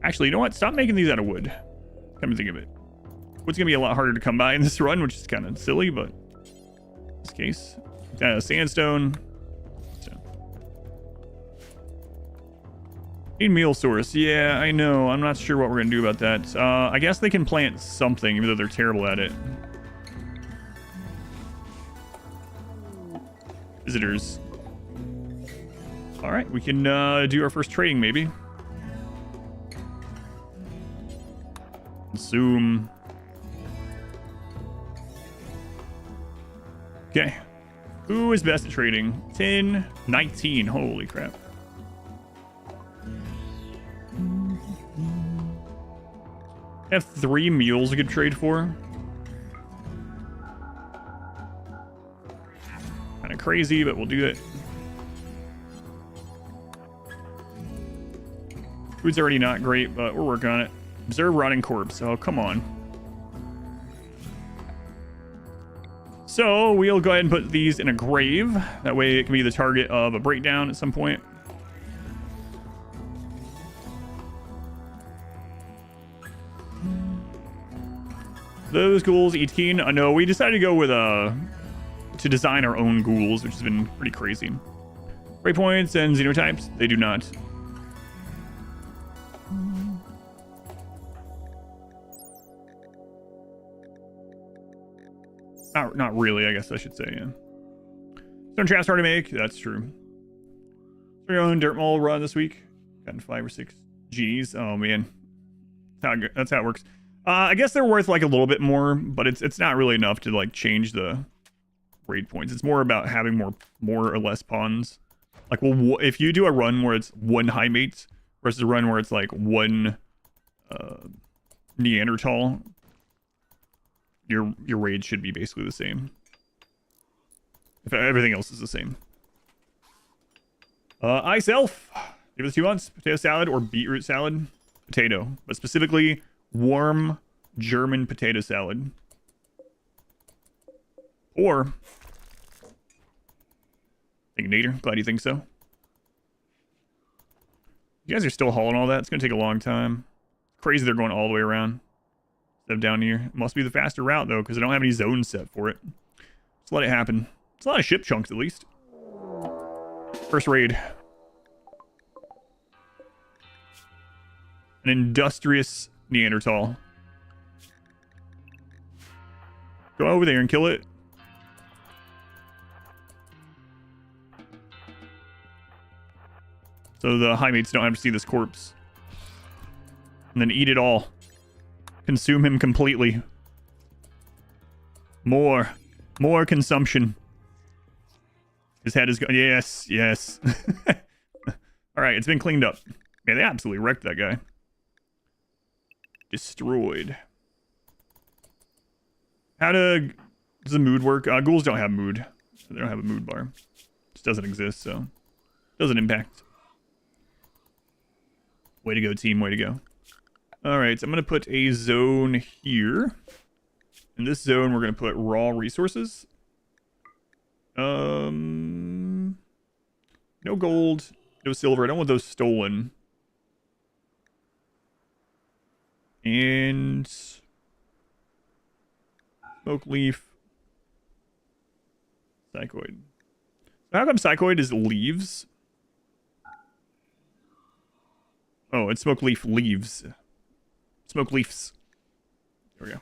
Actually, you know what? Stop making these out of wood. Come to think of it. Wood's gonna be a lot harder to come by in this run, which is kind of silly, but in this case, sandstone. So. Need meal source. Yeah, I know. I'm not sure what we're gonna do about that. I guess they can plant something, even though they're terrible at it. Visitors. All right, we can do our first trading, maybe. Zoom. Okay. Who is best at trading? 10, 19. Holy crap. I have 3 mules we could trade for. Kind of crazy, but we'll do it. Food's already not great, but we're working on it. Observe rotting corpse. Oh, come on. So we'll go ahead and put these in a grave. That way it can be the target of a breakdown at some point. Those ghouls, 18. No, we decided to go with to design our own ghouls, which has been pretty crazy. Breakpoints and xenotypes, they do not. Not really, I guess I should say, yeah. Stone traps hard to make, that's true. So your own dirt mole run this week. Gotten 5 or 6 G's. Oh man. That's how it works. I guess they're worth like a little bit more, but it's not really enough to like change the raid points. It's more about having more or less pawns. Like, well, if you do a run where it's 1 Highmates versus a run where it's like 1 Neanderthal, your raid should be basically the same. If everything else is the same. Ice Elf. Give us 2 months. Potato salad or beetroot salad? Potato. But specifically, warm German potato salad. Or... Think Nader. Glad you think so. You guys are still hauling all that. It's going to take a long time. Crazy they're going all the way around. Down here. It must be the faster route though, because I don't have any zones set for it. Just let it happen. It's a lot of ship chunks at least. First raid. An industrious Neanderthal. Go over there and kill it. So the Highmates don't have to see this corpse. And then eat it all. Consume him completely. More consumption. His head is gone. Yes. All right, it's been cleaned up. Man, they absolutely wrecked that guy. Destroyed. Does the mood work? Ghouls don't have mood. So they don't have a mood bar. It just doesn't exist, so doesn't impact. Way to go, team. Way to go. Alright, so I'm going to put a zone here. In this zone, we're going to put raw resources. No gold, no silver. I don't want those stolen. And... Smoke leaf. Psychoid. So how come psychoid is leaves? Oh, it's smoke leaf leaves. Smoke leaves. There we go.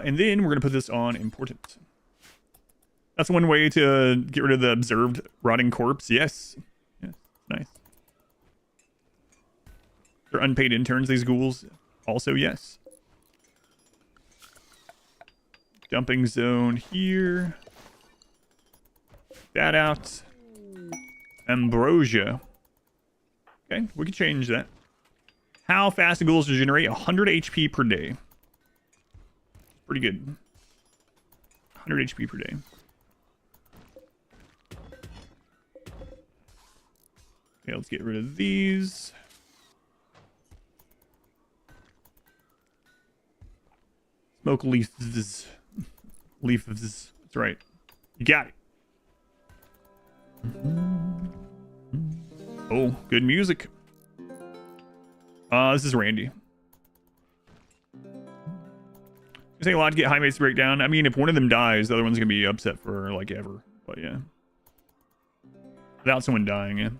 And then we're going to put this on important. That's one way to get rid of the observed rotting corpse. Yes. Yes. Nice. They're unpaid interns, these ghouls. Also, yes. Dumping zone here. That out. Ambrosia. Okay, we can change that. How fast do ghouls regenerate? 100 HP per day. Pretty good. 100 HP per day. Okay, let's get rid of these. Smoke leaves. Leaves. That's right. You got it. Oh, good music. This is Randy. It's taking a lot to get Highmates to break down. I mean, if one of them dies, the other one's gonna be upset for like ever. But yeah, without someone dying, yeah.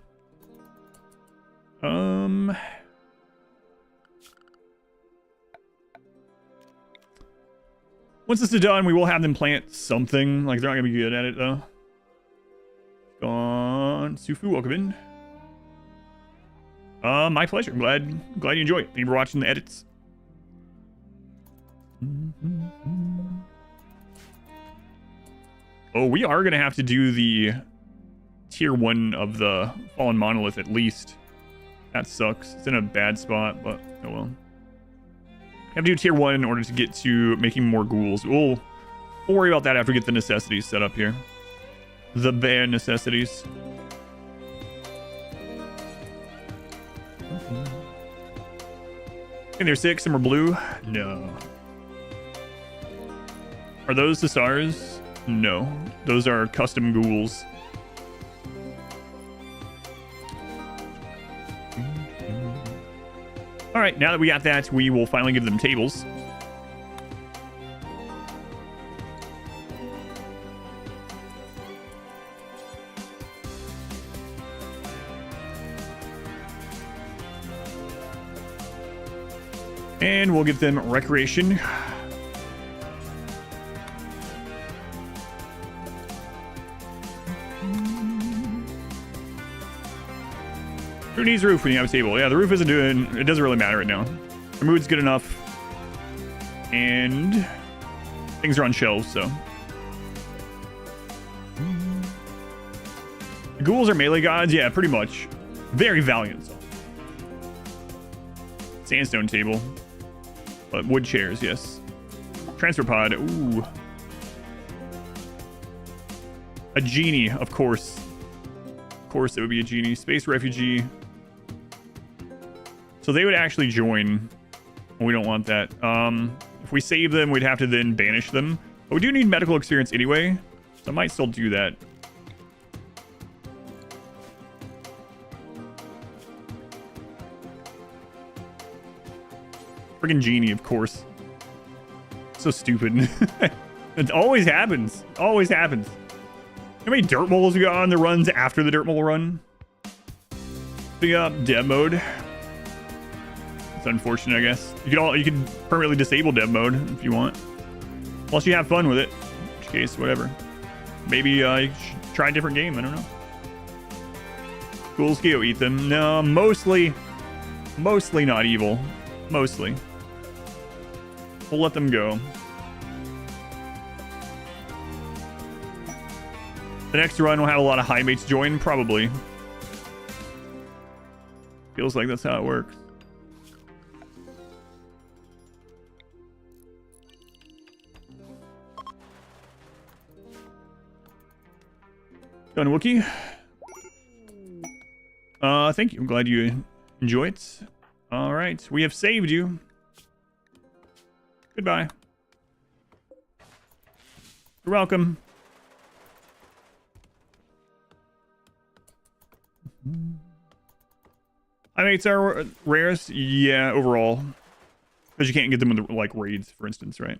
Once this is done, we will have them plant something. Like, they're not gonna be good at it though. Gone. Sufu, welcome in. My pleasure. Glad you enjoy it. Thank you for watching the edits. Oh, we are gonna have to do the tier 1 of the Fallen Monolith at least. That sucks. It's in a bad spot, but oh well. Have to do tier 1 in order to get to making more ghouls. We'll worry about that after we get the necessities set up here. The bare necessities. And there's 6, some are blue. No. Are those the stars? No. Those are custom ghouls. Alright, now that we got that, we will finally give them tables. And we'll give them recreation. Who needs roof when you have a table? Yeah, the roof isn't doing... It doesn't really matter right now. The mood's good enough. And... things are on shelves, so... The ghouls are melee gods? Yeah, pretty much. Very valiant. Sandstone table. But wood chairs, yes. Transfer pod. Ooh. A genie, of course. Of course it would be a genie. Space refugee. So they would actually join. We don't want that. If we save them, we'd have to then banish them. But we do need medical experience anyway. So I might still do that. Friggin' genie, of course. So stupid. It always happens. Always happens. How many dirt moles we got on the runs after the dirt mole run? Big up dev mode. It's unfortunate, I guess. You can permanently disable dev mode if you want. Unless you have fun with it. In which case, whatever. Maybe you should try a different game. I don't know. Ghouls go eat them. No, mostly not evil. Mostly. We'll let them go. The next run will have a lot of Highmates join, probably. Feels like that's how it works. Done, Wookie. Thank you. I'm glad you enjoy it. All right, we have saved you. Goodbye. You're welcome. Highmates are rarest, yeah, overall, because you can't get them in the like raids, for instance, right?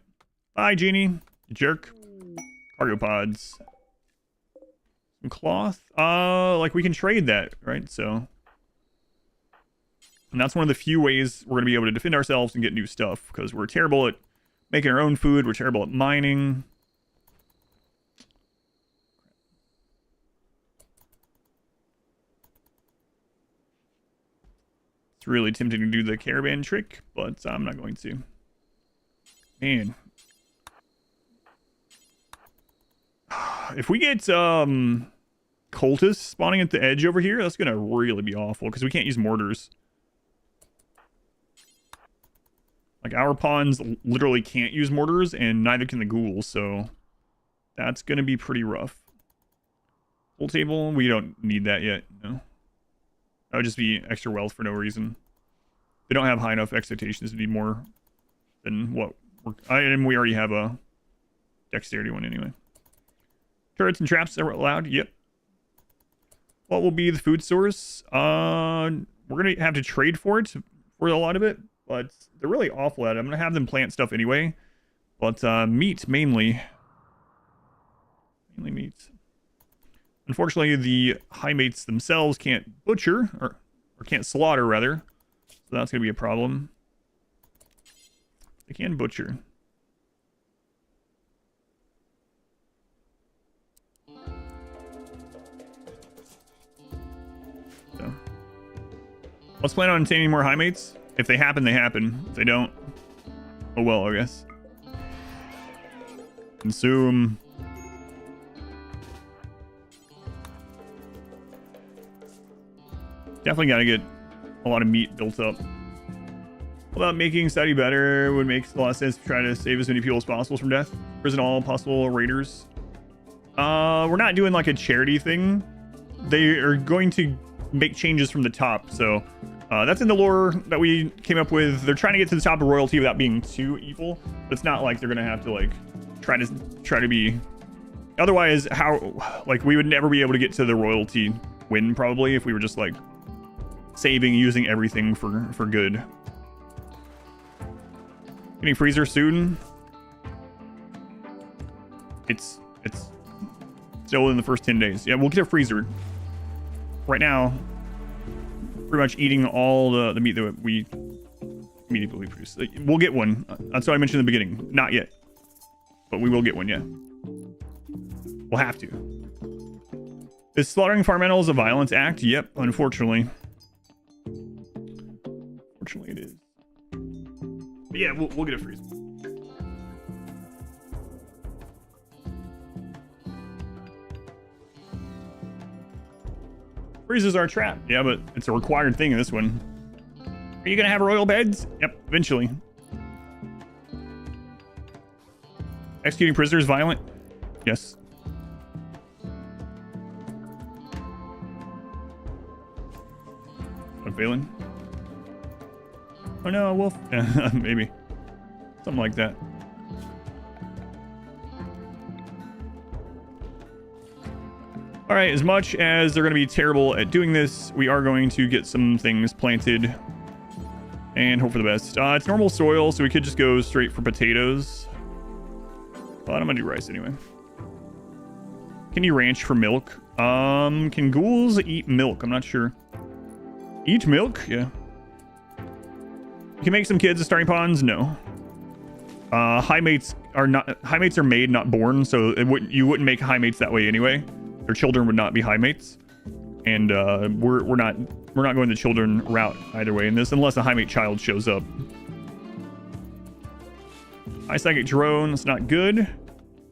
Bye, genie. You jerk. Cargo pods. Some cloth. Like we can trade that, right? So. And that's one of the few ways we're going to be able to defend ourselves and get new stuff. Because we're terrible at making our own food. We're terrible at mining. It's really tempting to do the caravan trick. But I'm not going to. Man. If we get cultists spawning at the edge over here, that's going to really be awful. Because we can't use mortars. Like, our pawns literally can't use mortars, and neither can the ghouls, so that's going to be pretty rough. Full table, we don't need that yet, no. That would just be extra wealth for no reason. They don't have high enough expectations to be more than what and we already have a dexterity one anyway. Turrets and traps are allowed, yep. What will be the food source? We're going to have to trade for it for a lot of it, but they're really awful at it. I'm gonna have them plant stuff anyway, but meat mainly meat. Unfortunately, the Highmates themselves can't butcher or can't slaughter rather, so that's gonna be a problem. They can butcher. So let's plan on obtaining more Highmates. If they happen, they happen. If they don't, oh well, I guess. Consume. Definitely gotta get a lot of meat built up. About making society better would make a lot of sense to try to save as many people as possible from death. Prison all possible raiders. We're not doing like a charity thing. They are going to make changes from the top, so that's in the lore that we came up with. They're trying to get to the top of royalty without being too evil. But it's not like they're gonna have to like try to be. Otherwise, how like we would never be able to get to the royalty win probably if we were just like saving, using everything for good. Getting freezer soon. It's still in the first 10 days. Yeah, we'll get a freezer. Right now, pretty much eating all the meat that we immediately produce. We'll get one. That's what I mentioned in the beginning. Not yet, but we will get one. Yeah, we'll have to. Is slaughtering farm animals a violence act? Yep, unfortunately. Unfortunately, it is. But yeah, we'll get a freezer. Freezers are a trap. Yeah, but it's a required thing in this one. Are you gonna have royal beds? Yep, eventually. Executing prisoners violent? Yes. I'm failing. Oh no, a wolf. Maybe. Something like that. All right, as much as they're going to be terrible at doing this, we are going to get some things planted and hope for the best. It's normal soil, so we could just go straight for potatoes. But I'm going to do rice anyway. Can you ranch for milk? Can ghouls eat milk? I'm not sure. Eat milk? Yeah. You can make some kids as starting pawns? No. Highmates are made, not born, so you wouldn't make Highmates that way anyway. Their children would not be Highmates, and we're not going the children route either way in this, unless a Highmate child shows up. High psychic drone, it's not good.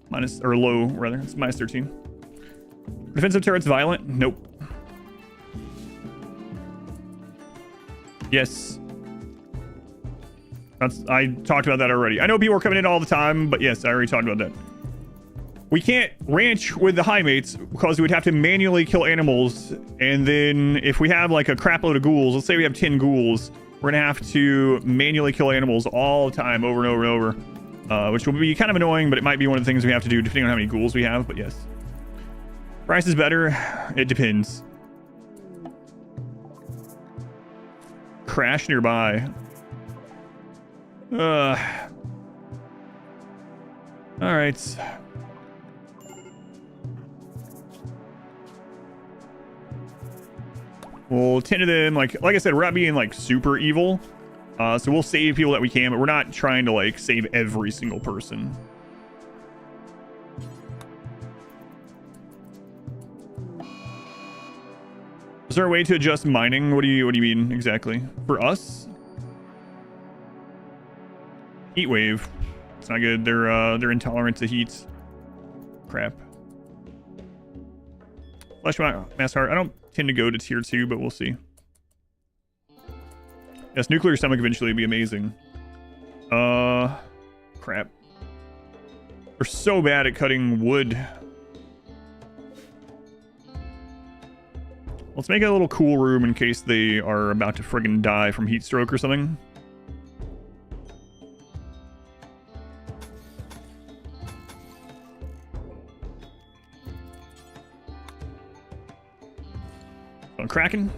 Minus, or low rather, it's minus 13. Defensive turrets violent? Nope. Yes. I talked about that already. I know people are coming in all the time, but yes, I already talked about that. We can't ranch with the Highmates because we would have to manually kill animals, and then if we have like a crap load of ghouls, let's say we have 10 ghouls, we're gonna have to manually kill animals all the time over and over and over, which will be kind of annoying, but it might be one of the things we have to do depending on how many ghouls we have. But yes, price is better. It depends. Crash nearby. All right. We'll tend to them, like I said, we're not being like super evil, so we'll save people that we can, but we're not trying to like save every single person. Is there a way to adjust mining? What do you mean exactly? For us? Heat wave. It's not good. They're intolerant to heat. Crap. Flesh mass heart. I don't tend to go to tier 2, but we'll see. Yes, nuclear stomach eventually would be amazing. Crap. They're so bad at cutting wood. Let's make a little cool room in case they are about to friggin' die from heat stroke or something. Kraken.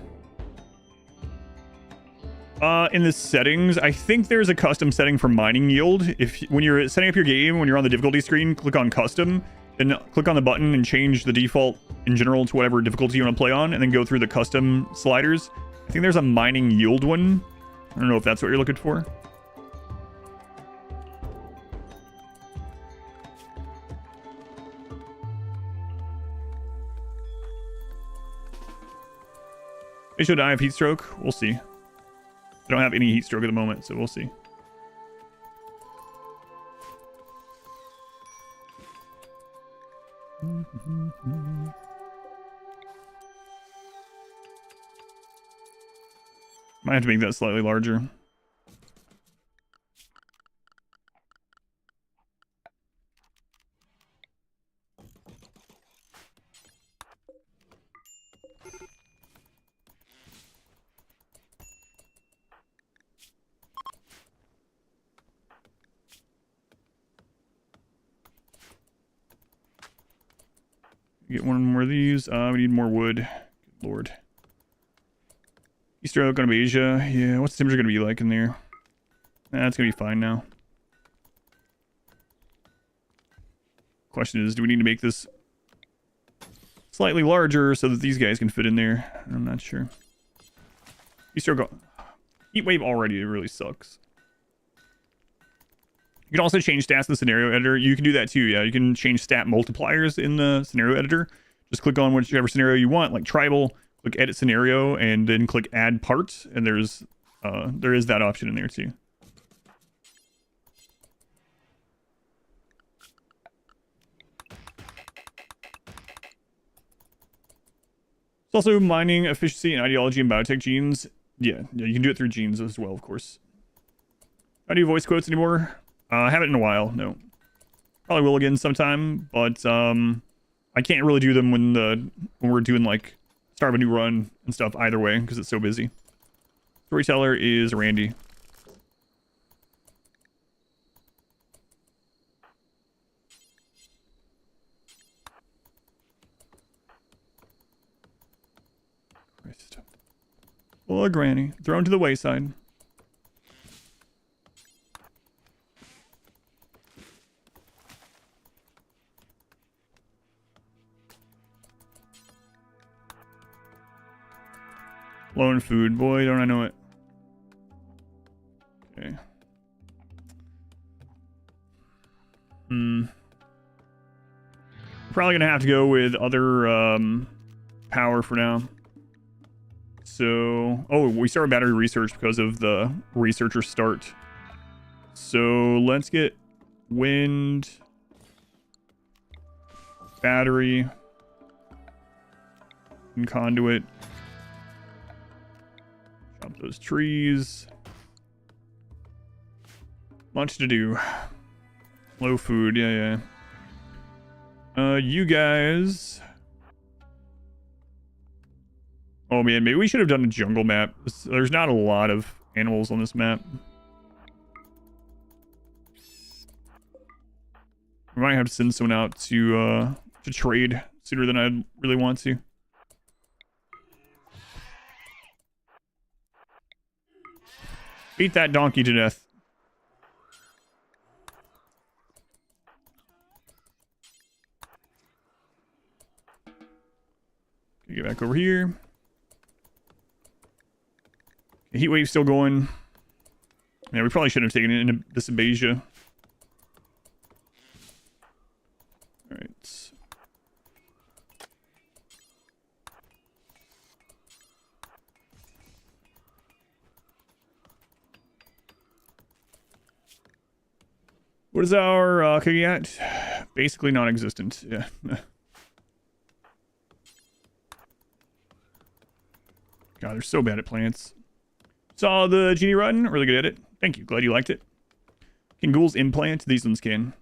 In the settings, I think there's a custom setting for mining yield. When you're setting up your game, when you're on the difficulty screen, click on custom, and click on the button and change the default in general to whatever difficulty you want to play on, and then go through the custom sliders. I think there's a mining yield one. I don't know if that's what you're looking for. They should die of heat stroke. We'll see. I don't have any heat stroke at the moment, so we'll see. Might have to make that slightly larger. Get one more of these. We need more wood. Good lord. Easter oak, gonna be Asia. Yeah, what's the temperature gonna be like in there? That's gonna be fine now. Question is, do we need to make this slightly larger so that these guys can fit in there? I'm not sure. Easter oak. Heat wave already really sucks. You can also change stats in the scenario editor. You can do that too, yeah. You can change stat multipliers in the scenario editor. Just click on whichever scenario you want, like tribal, click edit scenario, and then click add parts, and there is that option in there too. It's also mining efficiency and ideology and biotech genes. Yeah, you can do it through genes as well, of course. I do voice quotes anymore. I haven't in a while, no. Probably will again sometime, but I can't really do them when we're doing like start of a new run and stuff either way because it's so busy. Storyteller is Randy. Christ. Oh, granny. Thrown to the wayside. Low in food. Boy, don't I know it. Okay. Probably gonna have to go with other power for now. So, oh, we started battery research because of the researcher start. So let's get wind, battery, and conduit. Chop those trees. Much to do. Low food, yeah. You guys. Oh man, maybe we should have done a jungle map. There's not a lot of animals on this map. We might have to send someone out to trade sooner than I'd really want to. Beat that donkey to death. Get back over here. Okay, heat wave still going. Yeah, we probably shouldn't have taken it into this Abasia. Alright. What is our cookie at? Basically non-existent. Yeah. God, they're so bad at plants. Saw the genie run. Really good at it. Thank you. Glad you liked it. Can ghouls implant? These ones can.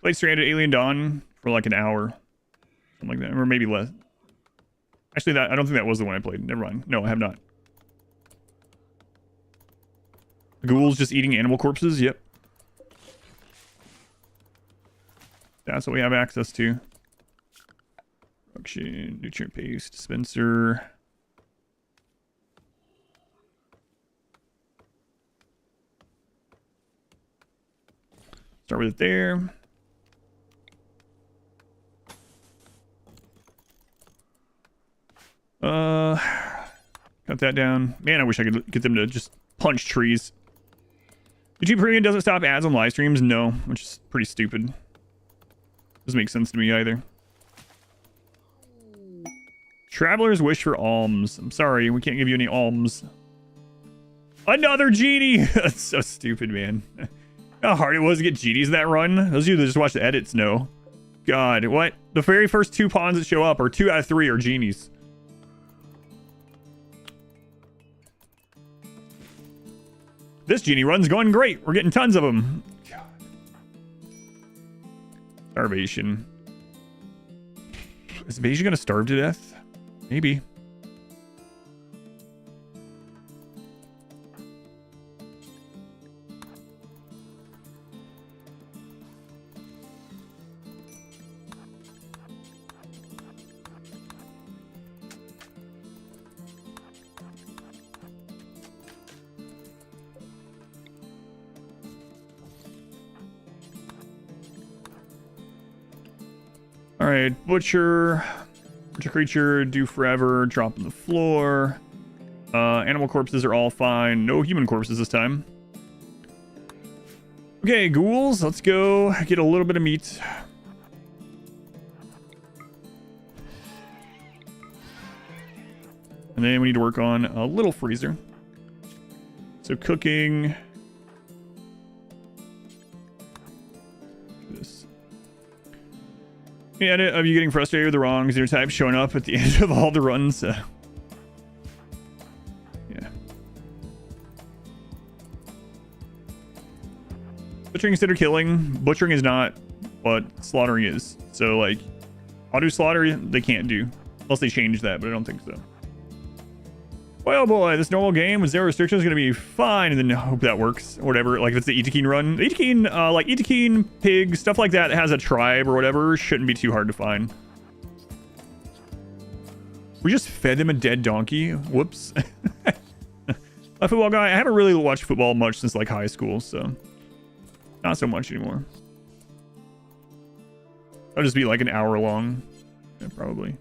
Played Stranded Alien Dawn for like an hour. Something like that. Or maybe less. Actually, I don't think that was the one I played. Never mind. No, I have not. Ghouls just eating animal corpses? Yep. That's what we have access to. Production, nutrient paste, dispenser. Start with it there. Cut that down. Man, I wish I could get them to just punch trees. YouTube Premium doesn't stop ads on live streams? No, which is pretty stupid. Doesn't make sense to me either. Travelers wish for alms. I'm sorry, we can't give you any alms. Another genie! That's so stupid, man. How hard it was to get genies in that run. Those of you that just watch the edits know. God, what? The very first 2 pawns that show up, or 2 out of 3 are genies. This genie run's going great. We're getting tons of them. God. Starvation. Is Vasia gonna starve to death? Maybe. All right, butcher creature, do forever, drop on the floor. Animal corpses are all fine. No human corpses this time. Okay, ghouls, let's go get a little bit of meat. And then we need to work on a little freezer. So cooking. Yeah, of you getting frustrated with the wrong xenotype showing up at the end of all the runs. Yeah. Butchering instead of killing. Butchering is not what slaughtering is. So, like, auto slaughter, they can't do. Unless they change that, but I don't think so. Well, boy, this normal game with 0 restrictions is going to be fine, and then I hope that works. Or whatever, like if it's the Itakeen run. Itakeen, like Itakeen, pig, stuff like that has a tribe or whatever, shouldn't be too hard to find. We just fed him a dead donkey. Whoops. A football guy, I haven't really watched football much since like high school, so not so much anymore. That'll just be like an hour long. Yeah, probably.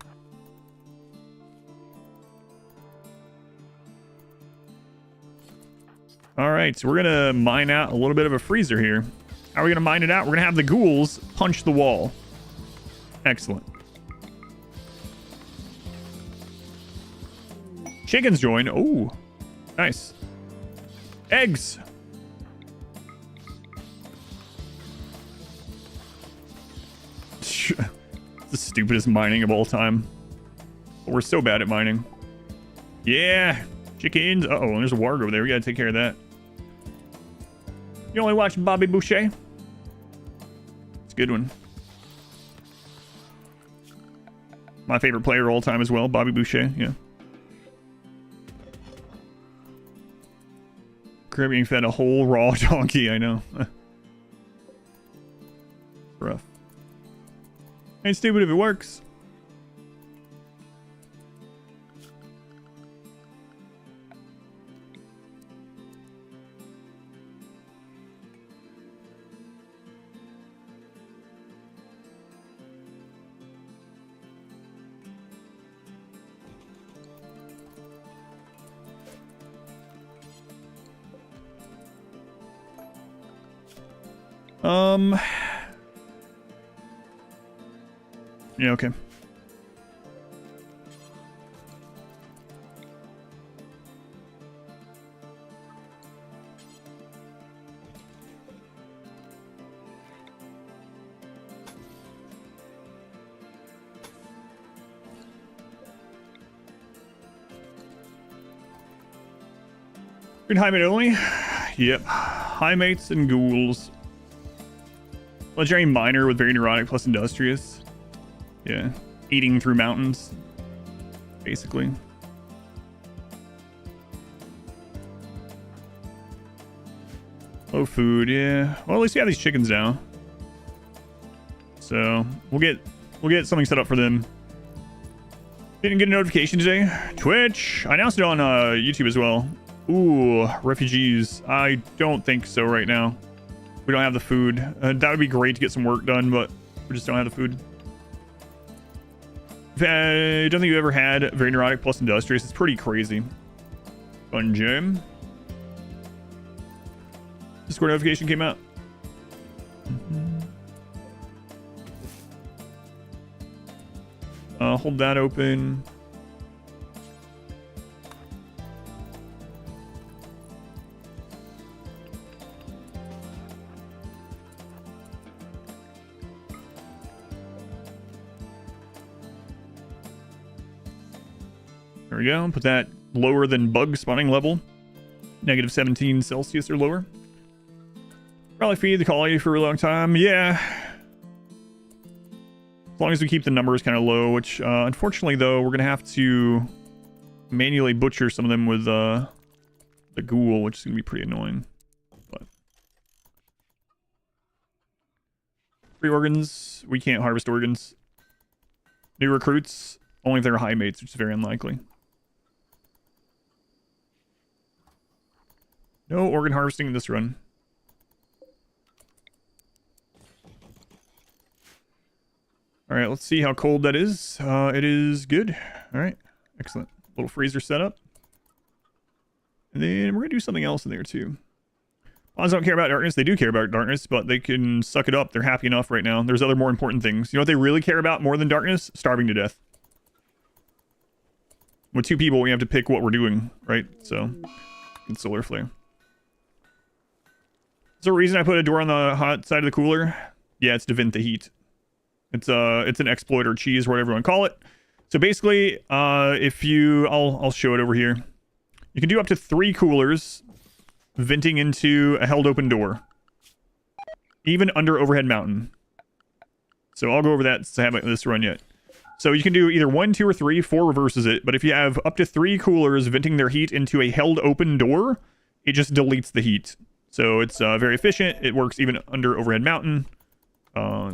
All right, so we're gonna mine out a little bit of a freezer here. How are we gonna mine it out? We're gonna have the ghouls punch the wall. Excellent. Chickens join. Oh, nice. Eggs. The stupidest mining of all time. But we're so bad at mining. Yeah, chickens. Uh-oh, there's a warg over there. We gotta take care of that. You only watch Bobby Boucher? It's a good one. My favorite player of all time as well, Bobby Boucher, yeah. Crab being fed a whole raw donkey, I know. Rough. Ain't stupid if it works. Yeah, okay. In Highmate only? Yep. Highmates and ghouls. Legendary miner with very neurotic plus industrious. Yeah. Eating through mountains. Basically. Low food, yeah. Well, at least we have these chickens now. So we'll get something set up for them. Didn't get a notification today. Twitch. I announced it on YouTube as well. Ooh, refugees. I don't think so right now. We don't have the food. That would be great to get some work done, but we just don't have the food. I don't think you ever had very neurotic plus industrious. It's pretty crazy. Fun gem. Discord notification came out. Hold that open. There we go. Put that lower than bug spawning level. Negative 17 Celsius or lower. Probably feed the colony for a long time. Yeah. As long as we keep the numbers kind of low, which unfortunately, though, we're going to have to manually butcher some of them with the ghoul, which is going to be pretty annoying. But free organs. We can't harvest organs. New recruits. Only if they're Highmates, which is very unlikely. No organ harvesting in this run. All right, let's see how cold that is. It is good. All right, excellent. Little freezer setup. And then we're gonna do something else in there too. Pawns don't care about darkness. They do care about darkness, but they can suck it up. They're happy enough right now. There's other more important things. You know what they really care about more than darkness? Starving to death. With 2 people, we have to pick what we're doing, right? So, it's solar flare. Is there a reason I put a door on the hot side of the cooler? Yeah, it's to vent the heat. It's an exploit or cheese, whatever you want to call it. So basically, if you, I'll show it over here. You can do up to 3 coolers venting into a held open door, even under overhead mountain. So I'll go over that since I haven't this run yet. So you can do either 1, 2, or 3. 4 reverses it. But if you have up to 3 coolers venting their heat into a held open door, it just deletes the heat. So it's very efficient. It works even under overhead mountain.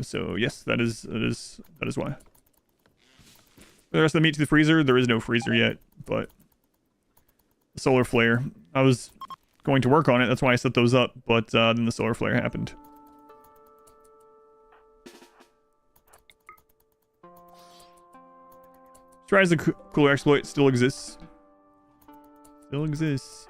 So yes, that is why. The rest of the meat to the freezer. There is no freezer yet, but the solar flare. I was going to work on it. That's why I set those up, but then the solar flare happened. Tries the cooler exploit still exists. Still exists.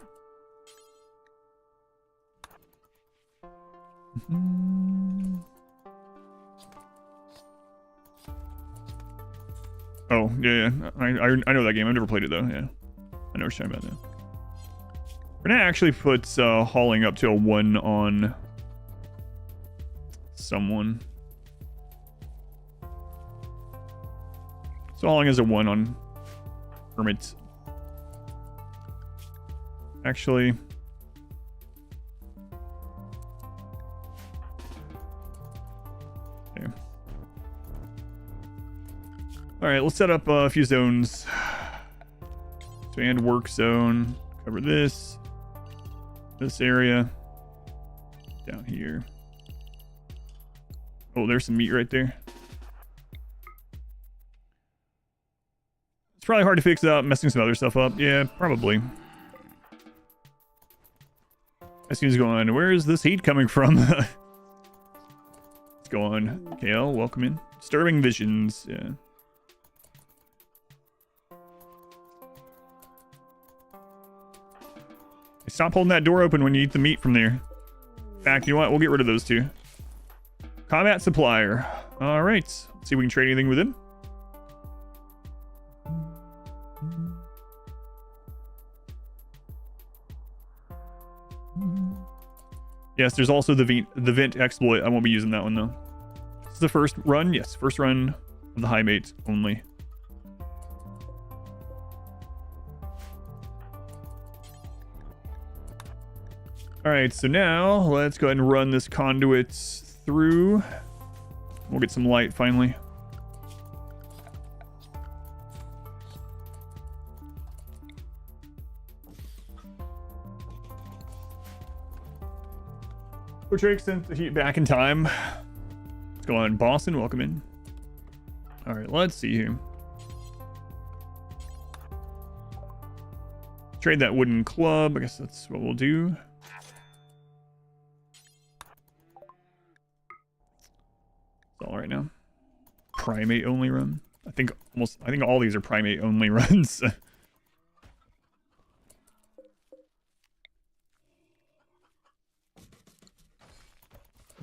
Oh, yeah. I know that game. I've never played it, though. Yeah. I know what you're talking about now. We're going to actually put hauling up to a 1 on someone. So hauling is a 1 on Hermit. Actually... Okay. Alright, let's set up a few zones. So, and work zone. Cover this. This area. Down here. Oh, there's some meat right there. It's probably hard to fix up, messing some other stuff up. Yeah, probably. SQ's going, where is this heat coming from? It's going. KL, welcome in. Disturbing visions, yeah. Stop holding that door open when you eat the meat from there. In fact, you know what? We'll get rid of those 2. Combat supplier. Alright. Let's see if we can trade anything with him. Yes, there's also the vent exploit. I won't be using that one, though. This is the first run. Yes, first run of the Highmates only. Alright, so now let's go ahead and run this conduit through. We'll get some light finally. Portray sent the heat back in time. Let's go on. Boston, welcome in. Alright, let's see here. Trade that wooden club. I guess that's what we'll do. That's all right now. Primate only run. I think all these are primate only runs.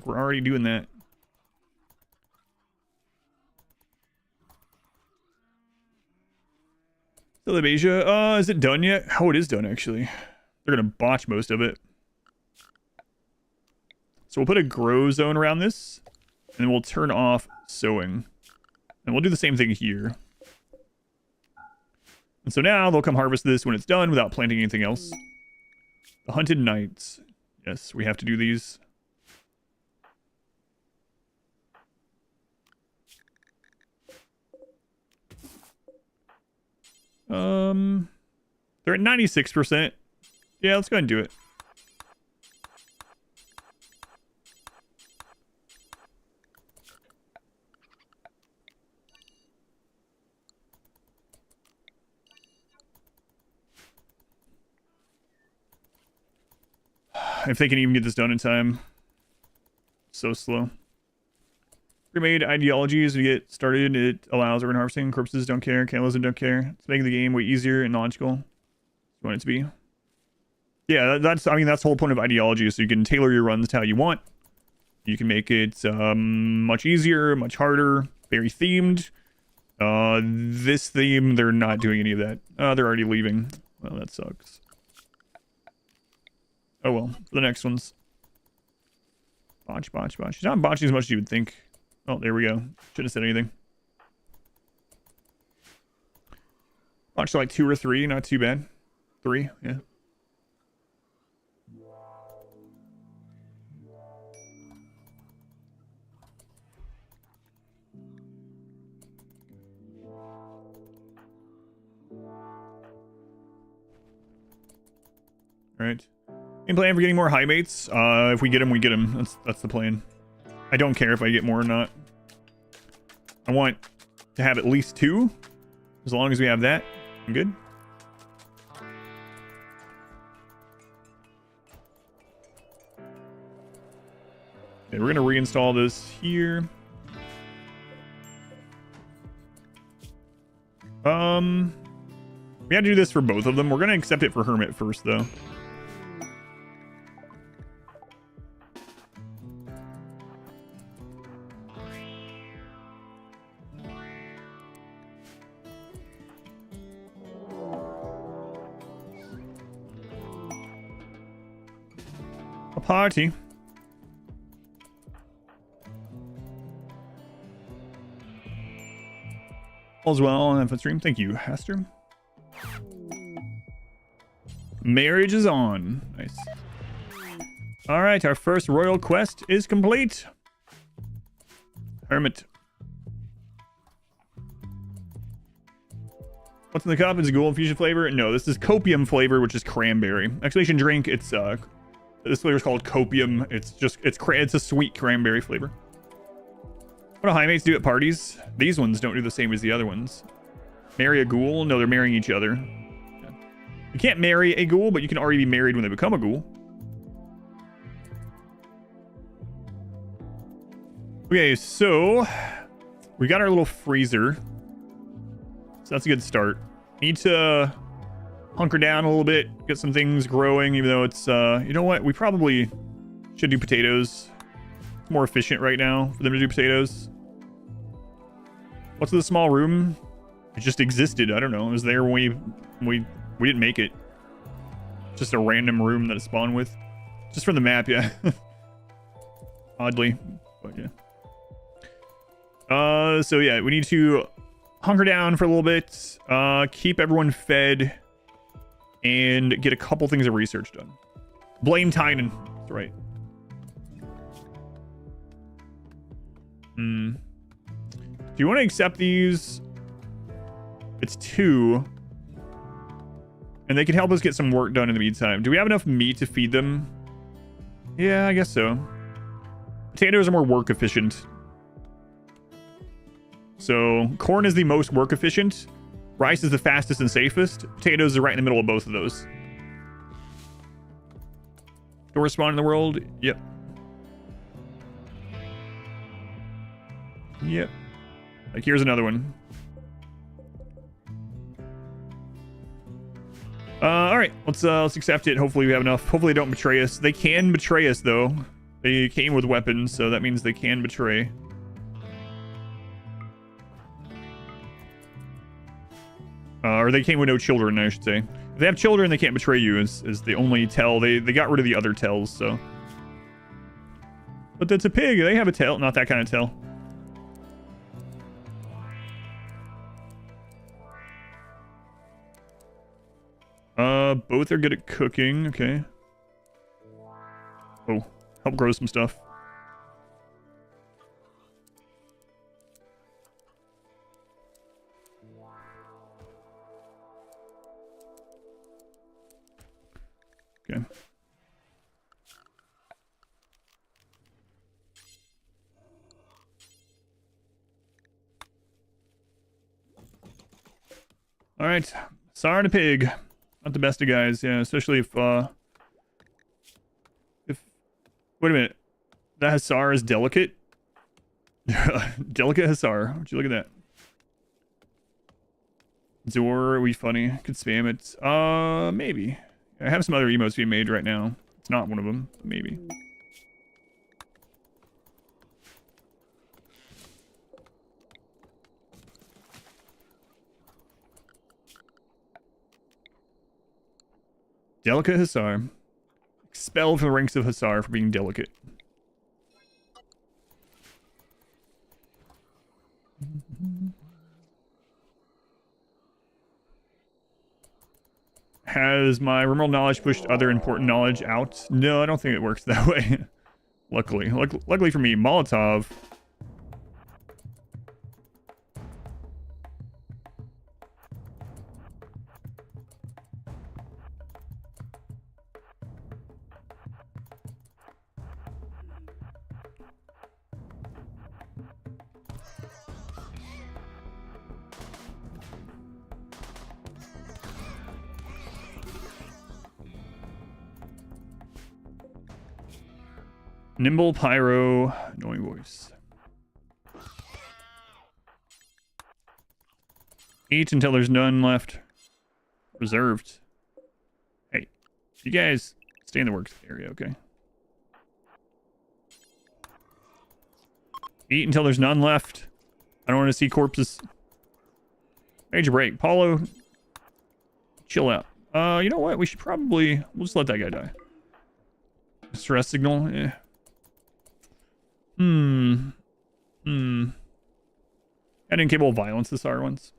We're already doing that. Asia. Is it done yet? Oh, it is done actually. They're gonna botch most of it. So we'll put a grow zone around this, and then we'll turn off sowing. And we'll do the same thing here. And so now they'll come harvest this when it's done without planting anything else. The Hunted Knights. Yes, we have to do these. They're at 96%. Yeah, let's go ahead and do it. If they can even get this done in time. So slow. Remade ideologies to get started. It allows urban harvesting. Corpses don't care. Cannibalism don't care. It's making the game way easier and logical. You want it to be. Yeah, that's the whole point of ideology, so you can tailor your runs to how you want. You can make it much easier, much harder, very themed. This theme, they're not doing any of that. They're already leaving. Well, that sucks. Oh well, for the next ones. Botch. It's not botching as much as you would think. Oh, there we go. Shouldn't have said anything. Botched like 2 or 3, not too bad. 3, yeah. Alright. Any plan for getting more Highmates? If we get them, we get them. That's the plan. I don't care if I get more or not. I want to have at least 2. As long as we have that, I'm good. Okay, we're gonna reinstall this here. We had to do this for both of them. We're gonna accept it for Hermit first, though. A party. All's well on that stream. Thank you, Hester. Marriage is on. Nice. All right, our first royal quest is complete. Hermit. What's in the cup? Is it gold fusion flavor? No, this is copium flavor, which is cranberry. Exclamation drink. It's this flavor is called copium. It's a sweet cranberry flavor. What do Highmates do at parties? These ones don't do the same as the other ones. Marry a ghoul? No, they're marrying each other. Yeah. You can't marry a ghoul, but you can already be married when they become a ghoul. Okay, so we got our little freezer. So that's a good start. Need to hunker down a little bit, get some things growing, even though it's, you know what? We probably should do potatoes. It's more efficient right now for them to do potatoes. What's in the small room? It just existed. I don't know. It was there when we didn't make it. Just a random room that it spawned with. Just from the map, yeah. Oddly, but yeah. So yeah, we need to hunker down for a little bit, keep everyone fed, and get a couple things of research done. Blame Tynan. That's right. Do you want to accept these? It's 2. And they can help us get some work done in the meantime. Do we have enough meat to feed them? Yeah, I guess so. Potatoes are more work efficient. So corn is the most work efficient. Rice is the fastest and safest. Potatoes are right in the middle of both of those. Door spawn in the world? Yep. Yep. Like, here's another one. All right, let's accept it. Hopefully we have enough. Hopefully they don't betray us. They can betray us though. They came with weapons, so that means they can betray. Or they came with no children, I should say. If they have children, they can't betray you. Is the only tell. They got rid of the other tells, so. But that's a pig. They have a tail, not that kind of tail. Both are good at cooking. Okay. Oh, help grow some stuff. Okay. All right. Sorry to pig. Not the best of guys, yeah, especially if wait a minute. That Hussar is delicate? Delicate Hussar. Would you look at that? Zor, are we funny? Could spam it. Maybe. I have some other emotes being made right now. It's not one of them. Maybe. Delicate Hussar. Expelled from the ranks of Hussar for being delicate. Has my RimWorld knowledge pushed other important knowledge out? No, I don't think it works that way. Luckily. Luckily for me, Molotov. Nimble Pyro, annoying voice. Eat until there's none left. Reserved. Hey, you guys stay in the works area, okay? Eat until there's none left. I don't want to see corpses. Major break. Paulo, chill out. You know what? We should probably... We'll just let that guy die. Stress signal? Eh. And incapable of violence, the SAR ones.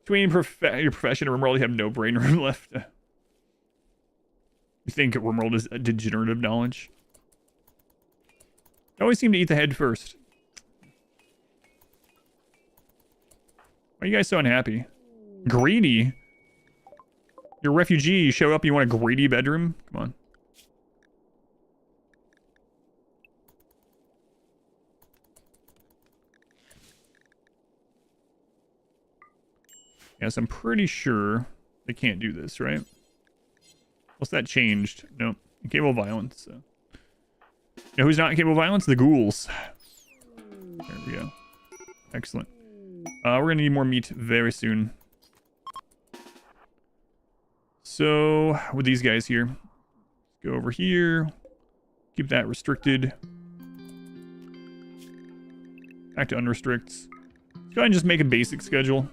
Between your profession and RimWorld, you have no brain room left. You think RimWorld is a degenerative knowledge? You always seem to eat the head first. Why are you guys so unhappy? Greedy? You're a refugee, you show up, you want a greedy bedroom? Come on. Yes, I'm pretty sure they can't do this, right? What's that changed? Nope. Incapable of violence. So. You know who's not incapable of violence? The ghouls. There we go. Excellent. We're gonna need more meat very soon. So, with these guys here. Let's go over here. Keep that restricted. Back to unrestricts. Let's go ahead and just make a basic schedule.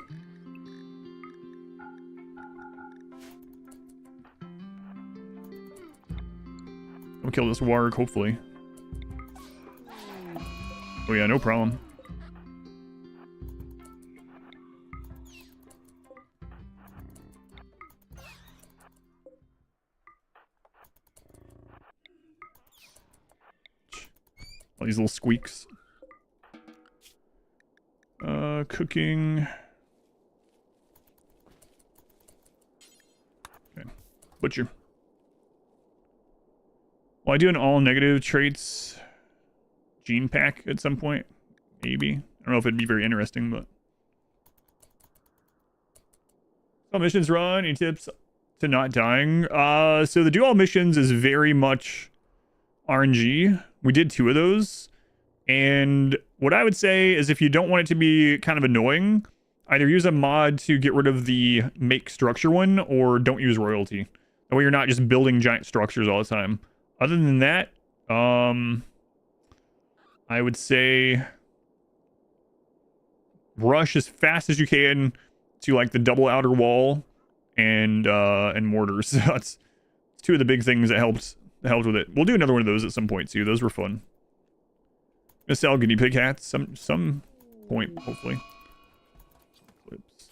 We'll kill this warg, hopefully. Oh yeah, no problem. All these little squeaks. Cooking. Okay. Butcher. Will I do an all negative traits gene pack at some point? Maybe. I don't know if it'd be very interesting, but. All missions run. Any tips to not dying? So the do all missions is very much RNG. We did 2 of those. And what I would say is if you don't want it to be kind of annoying, either use a mod to get rid of the make structure one, or don't use royalty. That way you're not just building giant structures all the time. Other than that, I would say rush as fast as you can to like the double outer wall and mortars. That's two of the big things that helped with it. We'll do another one of those at some point too. Those were fun. Gonna sell guinea pig hats some point, hopefully. Clips.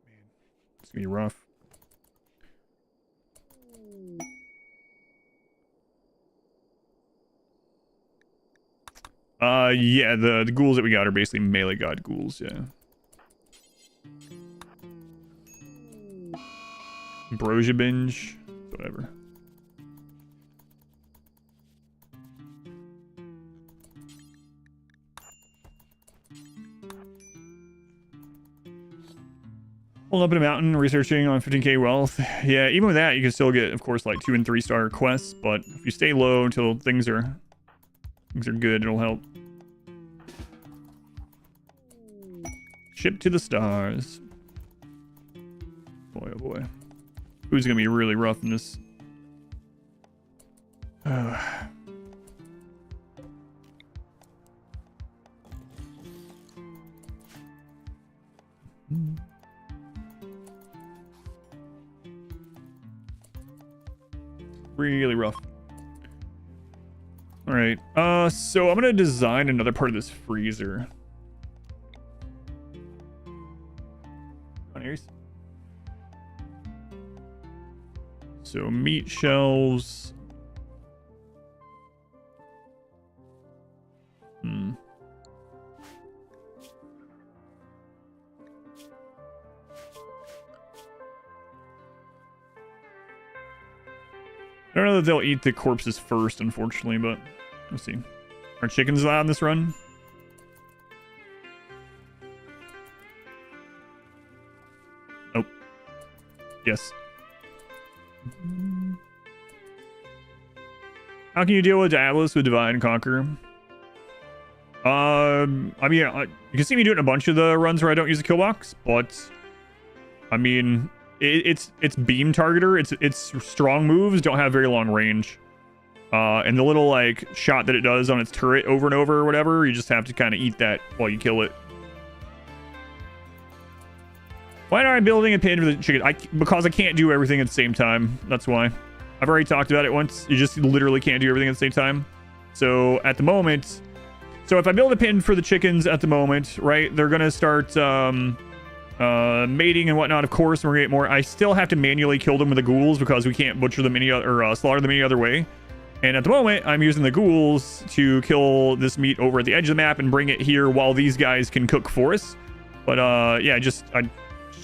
Man, it's gonna be rough. Yeah, the ghouls that we got are basically melee god ghouls, yeah. Ambrosia binge, whatever. Holding up in a mountain, researching on 15k wealth. Yeah, even with that, you can still get, of course, like 2 and 3 star quests, but if you stay low until things are good, it'll help. Ship to the stars. Boy, oh boy. Who's gonna be really rough in this? Really rough. All right. So I'm gonna design another part of this freezer. On Aries. So meat shelves. I don't know that they'll eat the corpses first, unfortunately, but we'll see. Are chickens allowed in this run? Nope. Yes. How can you deal with Diabolus with Divide and Conquer? I mean, you can see me doing a bunch of the runs where I don't use a kill box, but I mean, it's beam targeter. Its strong moves don't have very long range, and the little like shot that it does on its turret over and over or whatever, you just have to kind of eat that while you kill it. Why am I building a pin for the chicken? Because I can't do everything at the same time. That's why. I've already talked about it once. You just literally can't do everything at the same time. So at the moment, so if I build a pin for the chickens at the moment, right, they're gonna start mating and whatnot, of course, and we're gonna get more. I still have to manually kill them with the ghouls because we can't butcher them any other or slaughter them any other way. And at the moment, I'm using the ghouls to kill this meat over at the edge of the map and bring it here while these guys can cook for us. But yeah, I just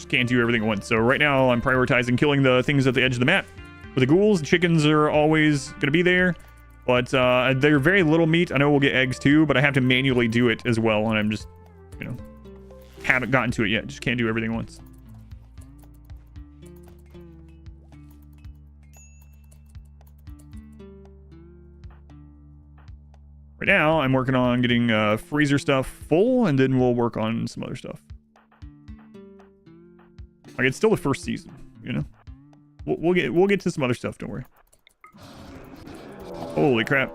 can't do everything at once. So right now, I'm prioritizing killing the things at the edge of the map. With the ghouls, the chickens are always gonna be there, but they're very little meat. I know we'll get eggs too, but I have to manually do it as well, and I'm just, you know, haven't gotten to it yet. Just can't do everything once. Right now, I'm working on getting freezer stuff full, and then we'll work on some other stuff. Like, it's still the first season, you know. We'll get to some other stuff. Don't worry. Holy crap!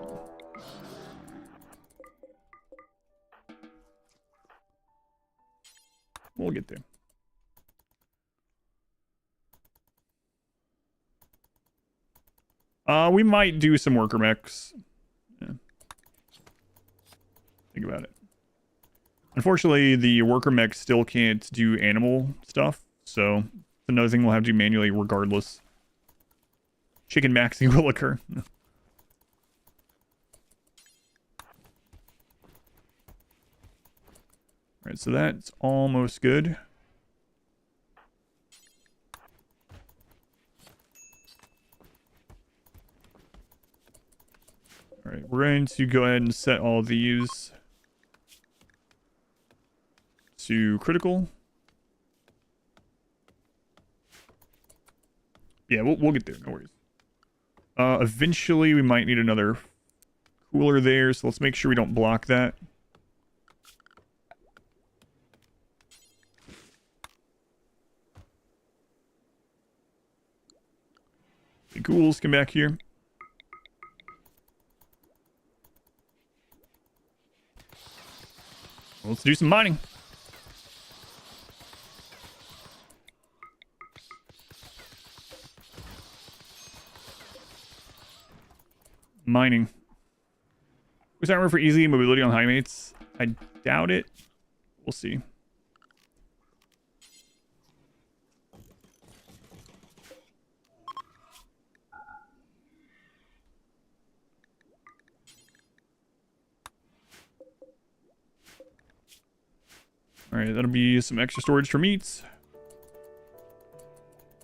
We'll get there. We might do some worker mechs. Yeah. Think about it. Unfortunately, the worker mech still can't do animal stuff, so it's another thing we'll have to do manually regardless. Chicken maxing will occur. Alright, so that's almost good. Alright, we're going to go ahead and set all these to critical. Yeah, we'll get there, no worries. Eventually we might need another cooler there, so let's make sure we don't block that. The ghouls come back here. Let's do some mining. Mining. Was that remember for easy mobility on Highmates? I doubt it. We'll see. Alright, that'll be some extra storage for meats.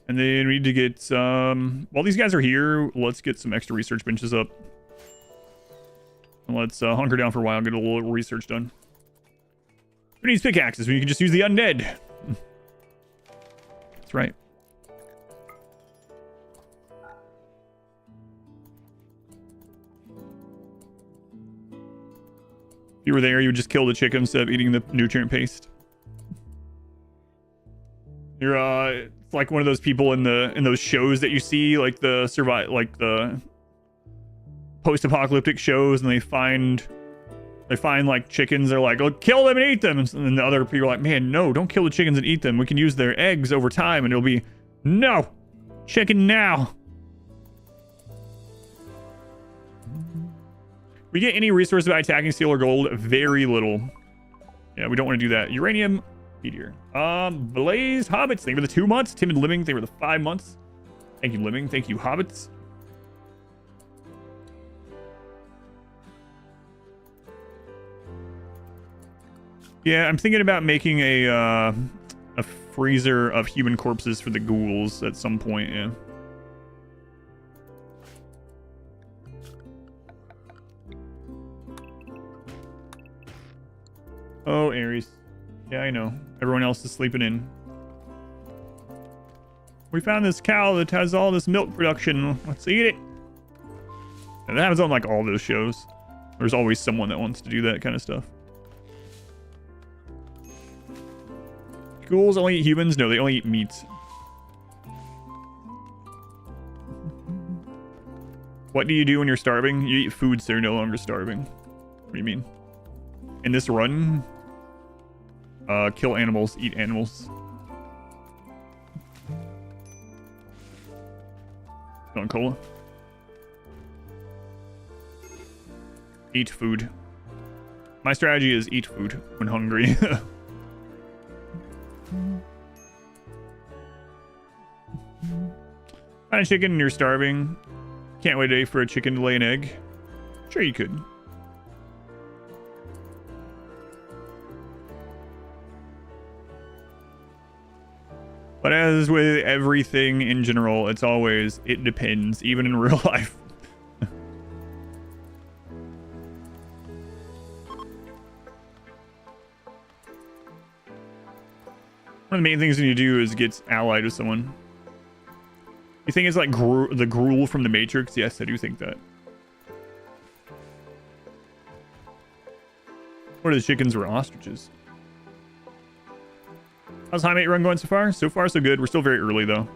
And then we need to get while these guys are here, let's get some extra research benches up. And let's hunker down for a while, get a little research done. Who needs pickaxes when you can just use the undead? That's right. If you were there, you would just kill the chicken instead of eating the nutrient paste. You're it's like one of those people in those shows that you see, like the post-apocalyptic shows, and they find like chickens. They're like, oh, kill them and eat them. And then the other people are like, man, no, don't kill the chickens and eat them. We can use their eggs over time, and it'll be, no, chicken now. We get any resource by attacking steel or gold? Very little. Yeah, we don't want to do that. Uranium, meteor. Blaze, hobbits. Thank you for the 2 months. Timid Living, thank you for the 5 months. Thank you, Living. Thank you, hobbits. Yeah, I'm thinking about making a freezer of human corpses for the ghouls at some point, yeah. Oh, Aries. Yeah, I know. Everyone else is sleeping in. We found this cow that has all this milk production. Let's eat it. And that happens on like all those shows. There's always someone that wants to do that kind of stuff. Ghouls only eat humans? No, they only eat meat. What do you do when you're starving? You eat food so you're no longer starving. What do you mean? In this run, kill animals, eat animals. Don Cola. Eat food. My strategy is eat food when hungry. Find a chicken and you're starving. Can't wait a day for a chicken to lay an egg. Sure you could. But as with everything in general, it's always, it depends, even in real life. One of the main things you need to do is get allied with someone. You think it's like the gruel from the Matrix? Yes, I do think that. What are the chickens or ostriches? How's Highmate run going so far? So far, so good. We're still very early, though.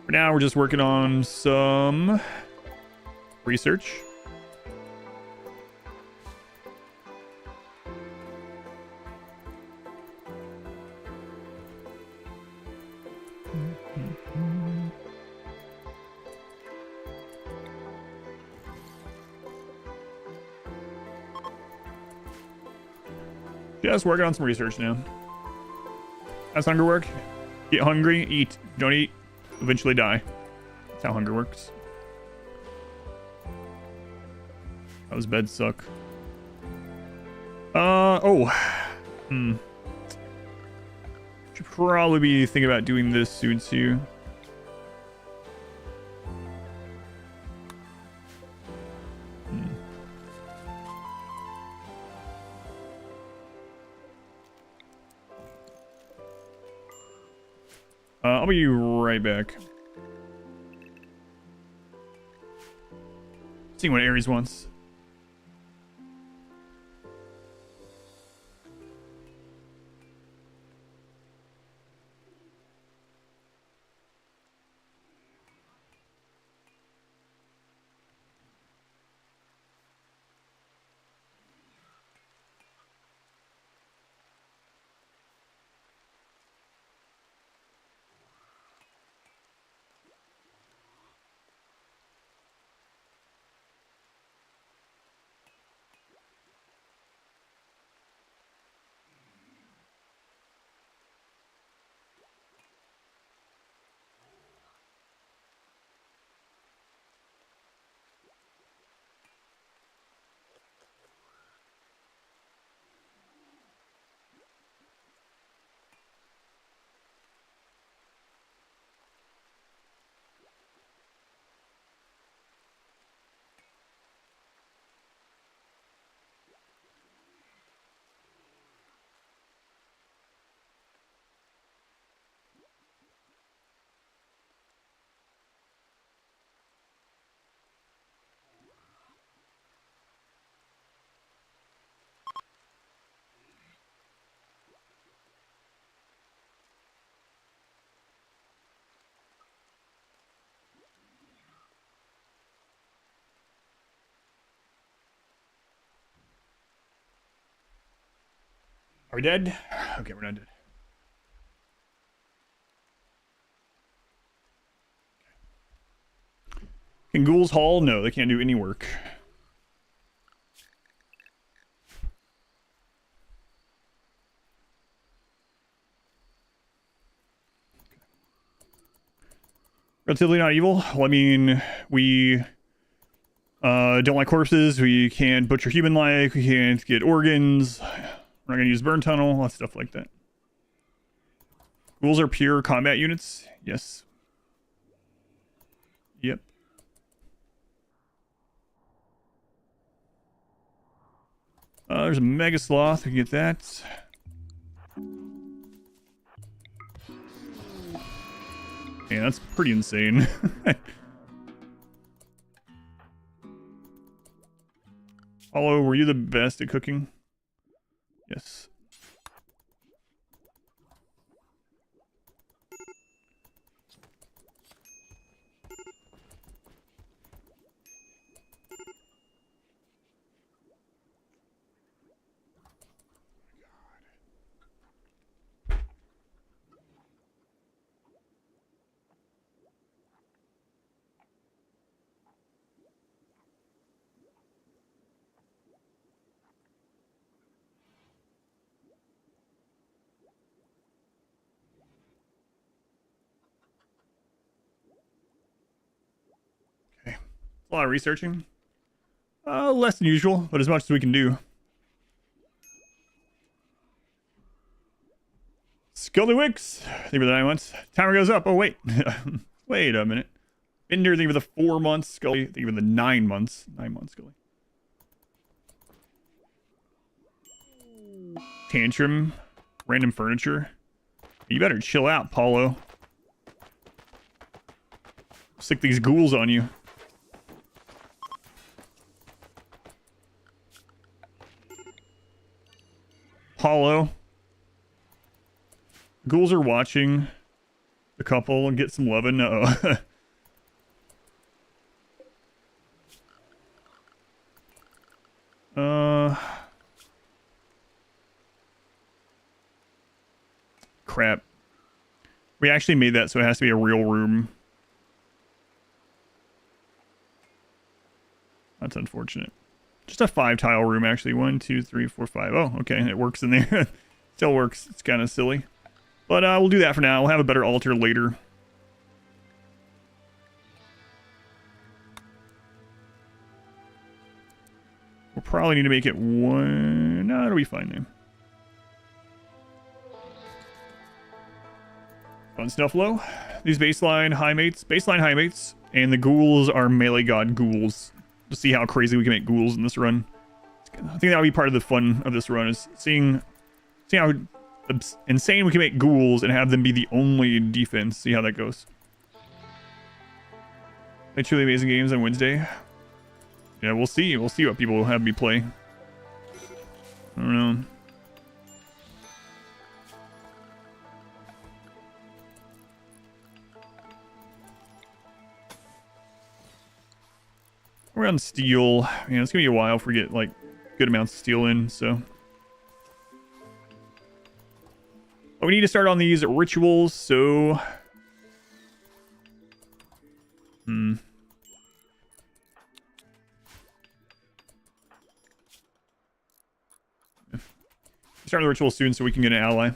For now, we're just working on some research. Just working on some research now. How's hunger work? Get hungry, eat. Don't eat, eventually die. That's how hunger works. Those beds suck. Should probably be thinking about doing this soon too. I'll be right back. Seeing what Ares wants. Are we dead? Okay, we're not dead. Can ghouls haul? No, they can't do any work. Relatively not evil. Well, I mean, we don't like corpses. We can't butcher human-like. We can't get organs. We're not going to use burn tunnel. Lots of stuff like that. Ghouls are pure combat units. Yes. Yep. There's a mega sloth. We can get that. Yeah, that's pretty insane. Hollow, were you the best at cooking? Yes. A lot of researching. Less than usual, but as much as we can do. Scully Wicks, thank you for the 9 months. Timer goes up. Oh, wait. Wait a minute. Bender, thank you for the 4 months. Scully, thank you for the 9 months. 9 months, Scully. Tantrum. Random furniture. You better chill out, Paulo. Stick these ghouls on you. Paulo. Ghouls are watching the couple and get some loving. Uh-oh. Crap. We actually made that so it has to be a real room. That's unfortunate. Just a 5-tile room, actually. 1, 2, 3, 4, 5. Oh, okay. It works in there. Still works. It's kind of silly. But we'll do that for now. We'll have a better altar later. We'll probably need to make it 1. No, it'll be fine then. Fun stuff, low. These baseline Highmates, and the ghouls are melee god ghouls. To see how crazy we can make ghouls in this run. I think that would be part of the fun of this run, is seeing how insane we can make ghouls and have them be the only defense. See how that goes. Play truly amazing games on Wednesday. Yeah, we'll see. We'll see what people will have me play. I don't know. We're on steel. You know, it's gonna be a while if we get like good amounts of steel in, so. But we need to start on these rituals, so. Start the ritual soon so we can get an ally.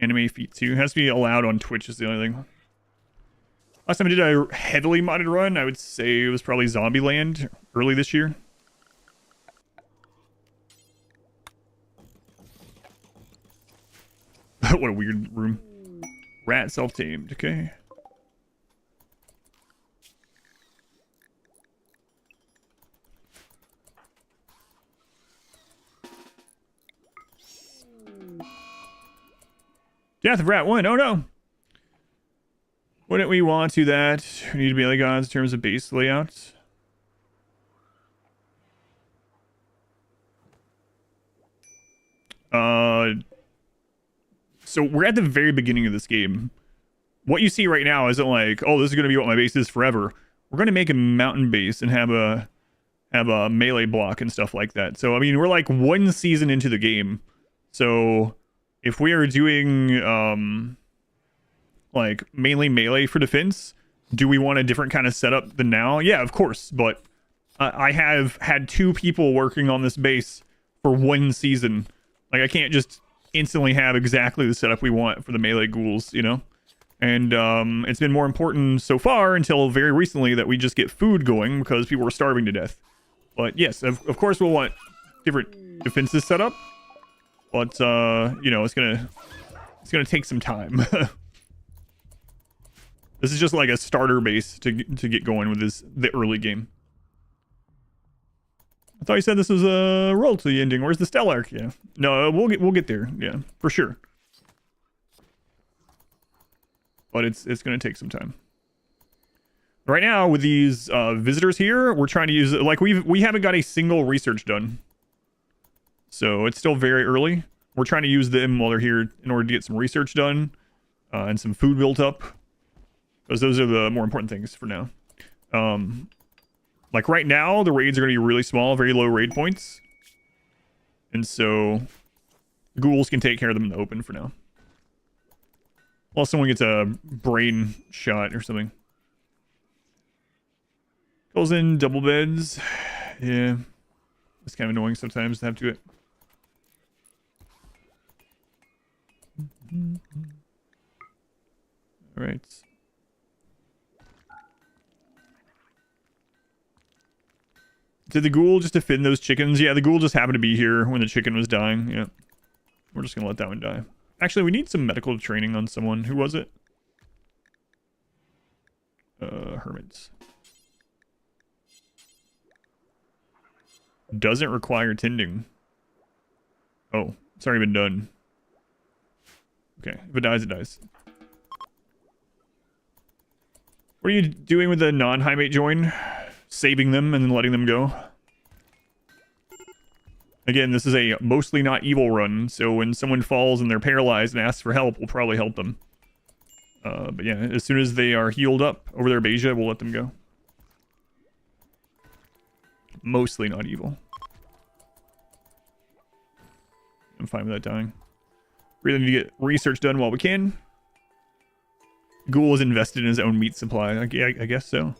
Anime feat 2. Has to be allowed on Twitch is the only thing. Last time I did a heavily modded run, I would say it was probably Zombieland early this year. What a weird room. Rat self-tamed, okay. Death of Rat 1, oh no! Wouldn't we want to that? We need to be like gods in terms of base layouts. So we're at the very beginning of this game. What you see right now isn't like, oh, this is going to be what my base is forever. We're going to make a mountain base and have a melee block and stuff like that. So, I mean, we're like one season into the game. So if we are doing, like mainly melee for defense, do we want a different kind of setup than now? Yeah, of course. But I have had 2 people working on this base for 1 season. Like, I can't just instantly have exactly the setup we want for the melee ghouls, you know? And it's been more important so far until very recently that we just get food going because people were starving to death. But yes, of course we'll want different defenses set up. But you know, it's gonna take some time. This is just like a starter base to get going with the early game. I thought you said this was a royalty ending. Where's the Stellarch? Yeah. No, we'll get there. Yeah, for sure. But it's going to take some time. Right now with these visitors here, we're trying to use it like we haven't got a single research done. So it's still very early. We're trying to use them while they're here in order to get some research done and some food built up. Because those are the more important things for now. Like right now, the raids are going to be really small, very low raid points. And so ghouls can take care of them in the open for now. Unless someone gets a brain shot or something. Goes in double beds. Yeah. It's kind of annoying sometimes to have to do it. Alright. Did the ghoul just defend those chickens? Yeah, the ghoul just happened to be here when the chicken was dying. Yeah. We're just gonna let that one die. Actually, we need some medical training on someone. Who was it? Hermits. Doesn't require tending. Oh, it's already been done. Okay, if it dies, it dies. What are you doing with the non-Highmate join? Saving them and then letting them go? Again, this is a mostly not evil run, so when someone falls and they're paralyzed and asks for help, we'll probably help them. But yeah, as soon as they are healed up over their Beja, we'll let them go. Mostly not evil. I'm fine with that dying. Really need to get research done while we can. Ghoul is invested in his own meat supply. I guess so.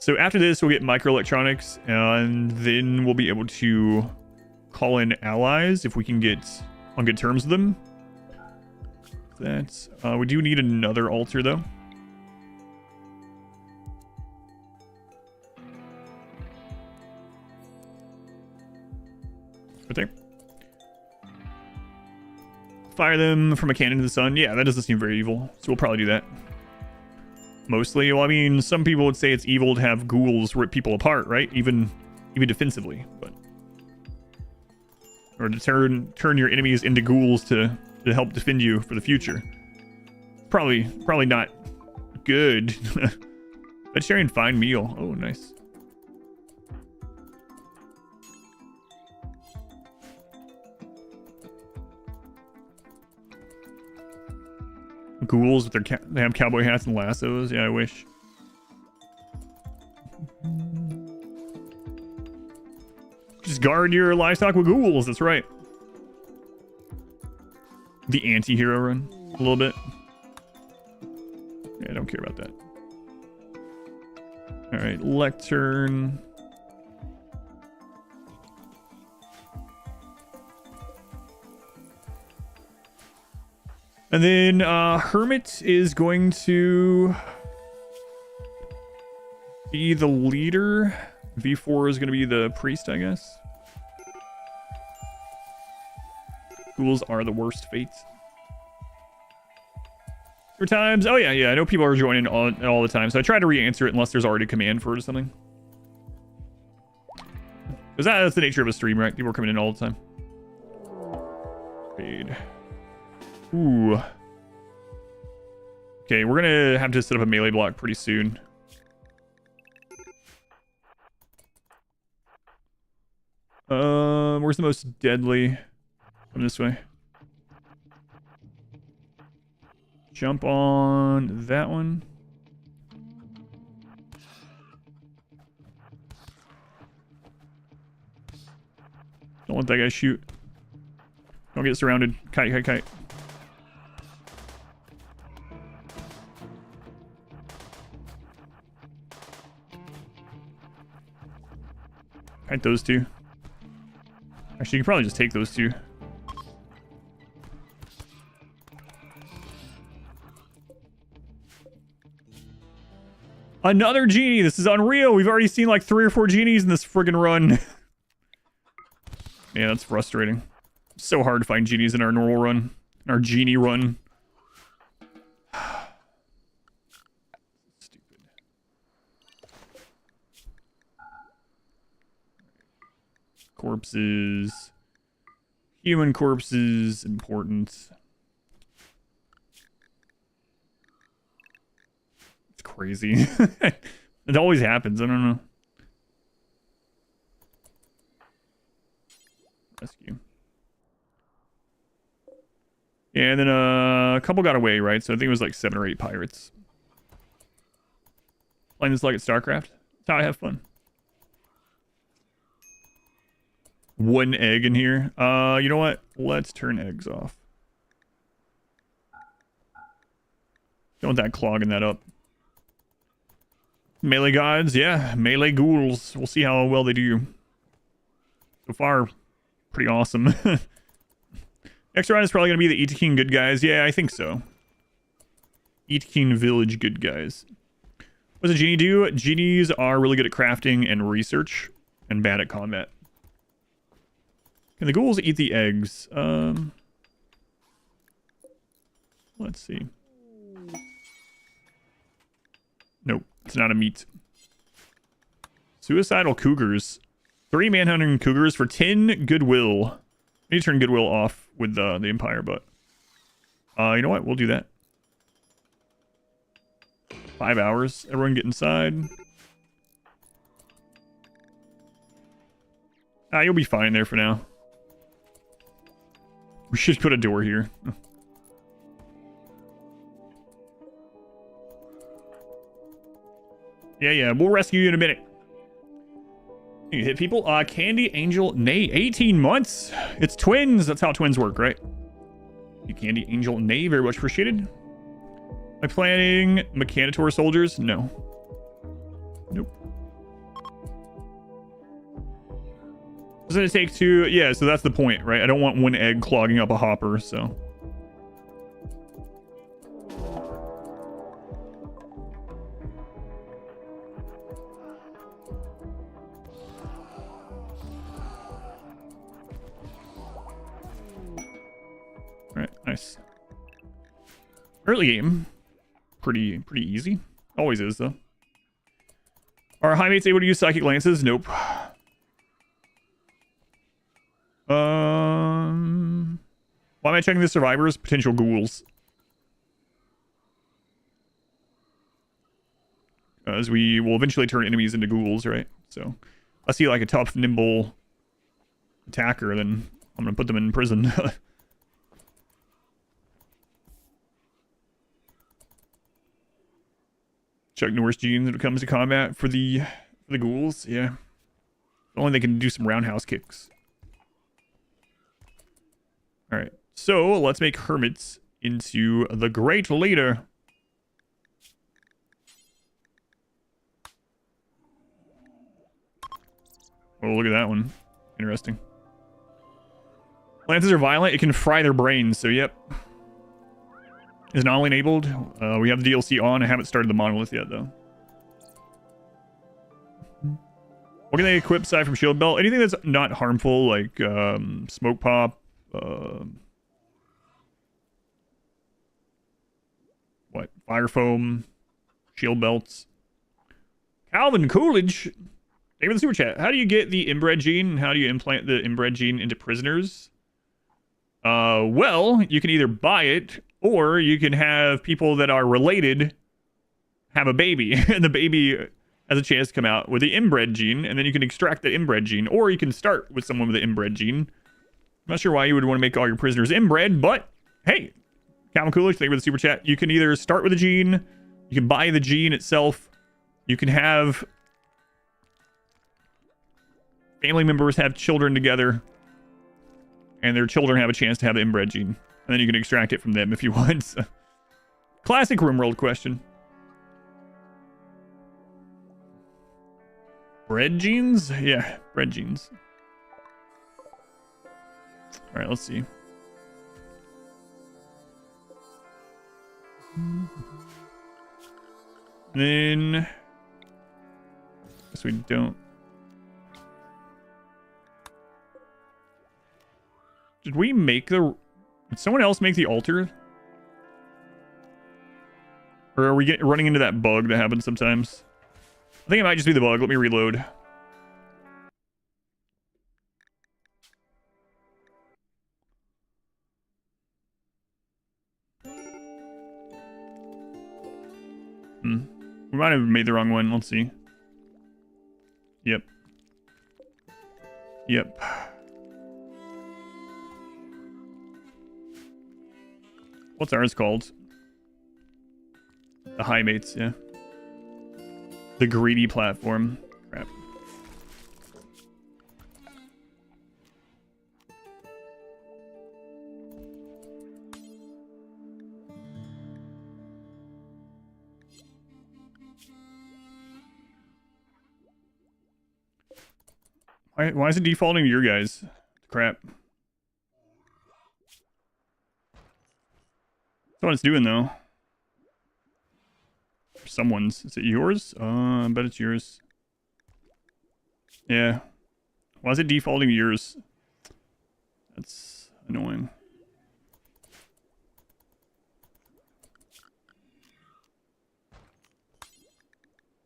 So after this, we'll get microelectronics, and then we'll be able to call in allies if we can get on good terms with them. That's we do need another altar though. Right there. Fire them from a cannon to the sun. Yeah, that doesn't seem very evil, so we'll probably do that. Mostly, well, I mean, some people would say it's evil to have ghouls rip people apart, right? Even defensively, but or to turn your enemies into ghouls to help defend you for the future. Probably not good. Vegetarian fine meal. Oh, nice. Ghouls with their they have cowboy hats and lassos. Yeah, I wish. Just guard your livestock with ghouls. That's right. The anti-hero run a little bit. Yeah, I don't care about that. All right, lectern. And then Hermit is going to be the leader. V4 is going to be the priest, I guess. Ghouls are the worst fates. Your times. Oh, yeah. I know people are joining all the time, so I try to re-answer it unless there's already a command for it or something. Because that's the nature of a stream, right? People are coming in all the time. Fade. Ooh. Okay, we're gonna have to set up a melee block pretty soon. Where's the most deadly? Come this way. Jump on that one. Don't let that guy shoot. Don't get surrounded. Kite. Kite those two. Actually, you can probably just take those two. Another genie! This is unreal! We've already seen like 3 or 4 genies in this friggin' run. Yeah, that's frustrating. So hard to find genies in our normal run. In our genie run. Stupid. Corpses. Human corpses. Important. It's crazy. It always happens. I don't know. Rescue. Yeah, and then a couple got away, right? So I think it was like 7 or 8 pirates. Playing this like at StarCraft. That's how I have fun. 1 egg in here. You know what? Let's turn eggs off. Don't want that clogging that up. Melee gods, yeah. Melee ghouls. We'll see how well they do. So far, pretty awesome. Next round is probably going to be the Itakin good guys. Yeah, I think so. Itakin village good guys. What does a genie do? Genies are really good at crafting and research and bad at combat. Can the ghouls eat the eggs? Let's see. Nope, it's not a meat. Suicidal cougars. 3 manhunting cougars for 10 goodwill. I need to turn goodwill off with the Empire, but you know what? We'll do that. 5 hours. Everyone get inside. You'll be fine there for now. We should put a door here. Yeah, we'll rescue you in a minute. You hit people. Candy Angel Nay, 18 months. It's twins. That's how twins work, right? You Candy Angel Nay, very much appreciated. Am I planning Mechanitor soldiers? No. Nope. What's it take to... Yeah, so that's the point, right? I don't want 1 egg clogging up a hopper, so... Alright, nice. Early game. Pretty easy. Always is, though. Are Highmates able to use Psychic Lances? Nope. Why am I checking the survivors? Potential ghouls. as we will eventually turn enemies into ghouls, right? So I see like a tough, nimble attacker, then I'm gonna put them in prison. Chuck Norris genes when it comes to combat for the ghouls, yeah. Only they can do some roundhouse kicks. Alright, so let's make hermits into the Great Leader. Oh, look at that one. Interesting. Lances are violent. It can fry their brains, so yep. Is not only enabled. We have the DLC on. I haven't started the monolith yet, though. What can they equip aside from shield belt? Anything that's not harmful, like smoke pop. What? Fire foam. Shield belts. Calvin Coolidge. Thank you for the super chat. How do you get the inbred gene? How do you implant the inbred gene into prisoners? Well, you can either buy it, or you can have people that are related have a baby, and the baby has a chance to come out with the inbred gene, and then you can extract the inbred gene, or you can start with someone with the inbred gene. I'm not sure why you would want to make all your prisoners inbred, but hey, Calvin Coolidge, thank you for the super chat. You can either start with a gene, you can buy the gene itself, you can have family members have children together, and their children have a chance to have the inbred gene. And then you can extract it from them if you want. So. Classic RimWorld question. Bred genes? Yeah, bred genes. Alright, let's see. Then... guess we don't. Did we make the... Did someone else make the altar? Or are we running into that bug that happens sometimes? I think it might just be the bug. Let me reload. We might have made the wrong one. Let's see. Yep. Yep. What's ours called? The Highmates, yeah. The greedy platform. Crap. Why is it defaulting to your guys? Crap. That's what it's doing, though. Someone's. Is it yours? I bet it's yours. Yeah. Why is it defaulting to yours? That's annoying.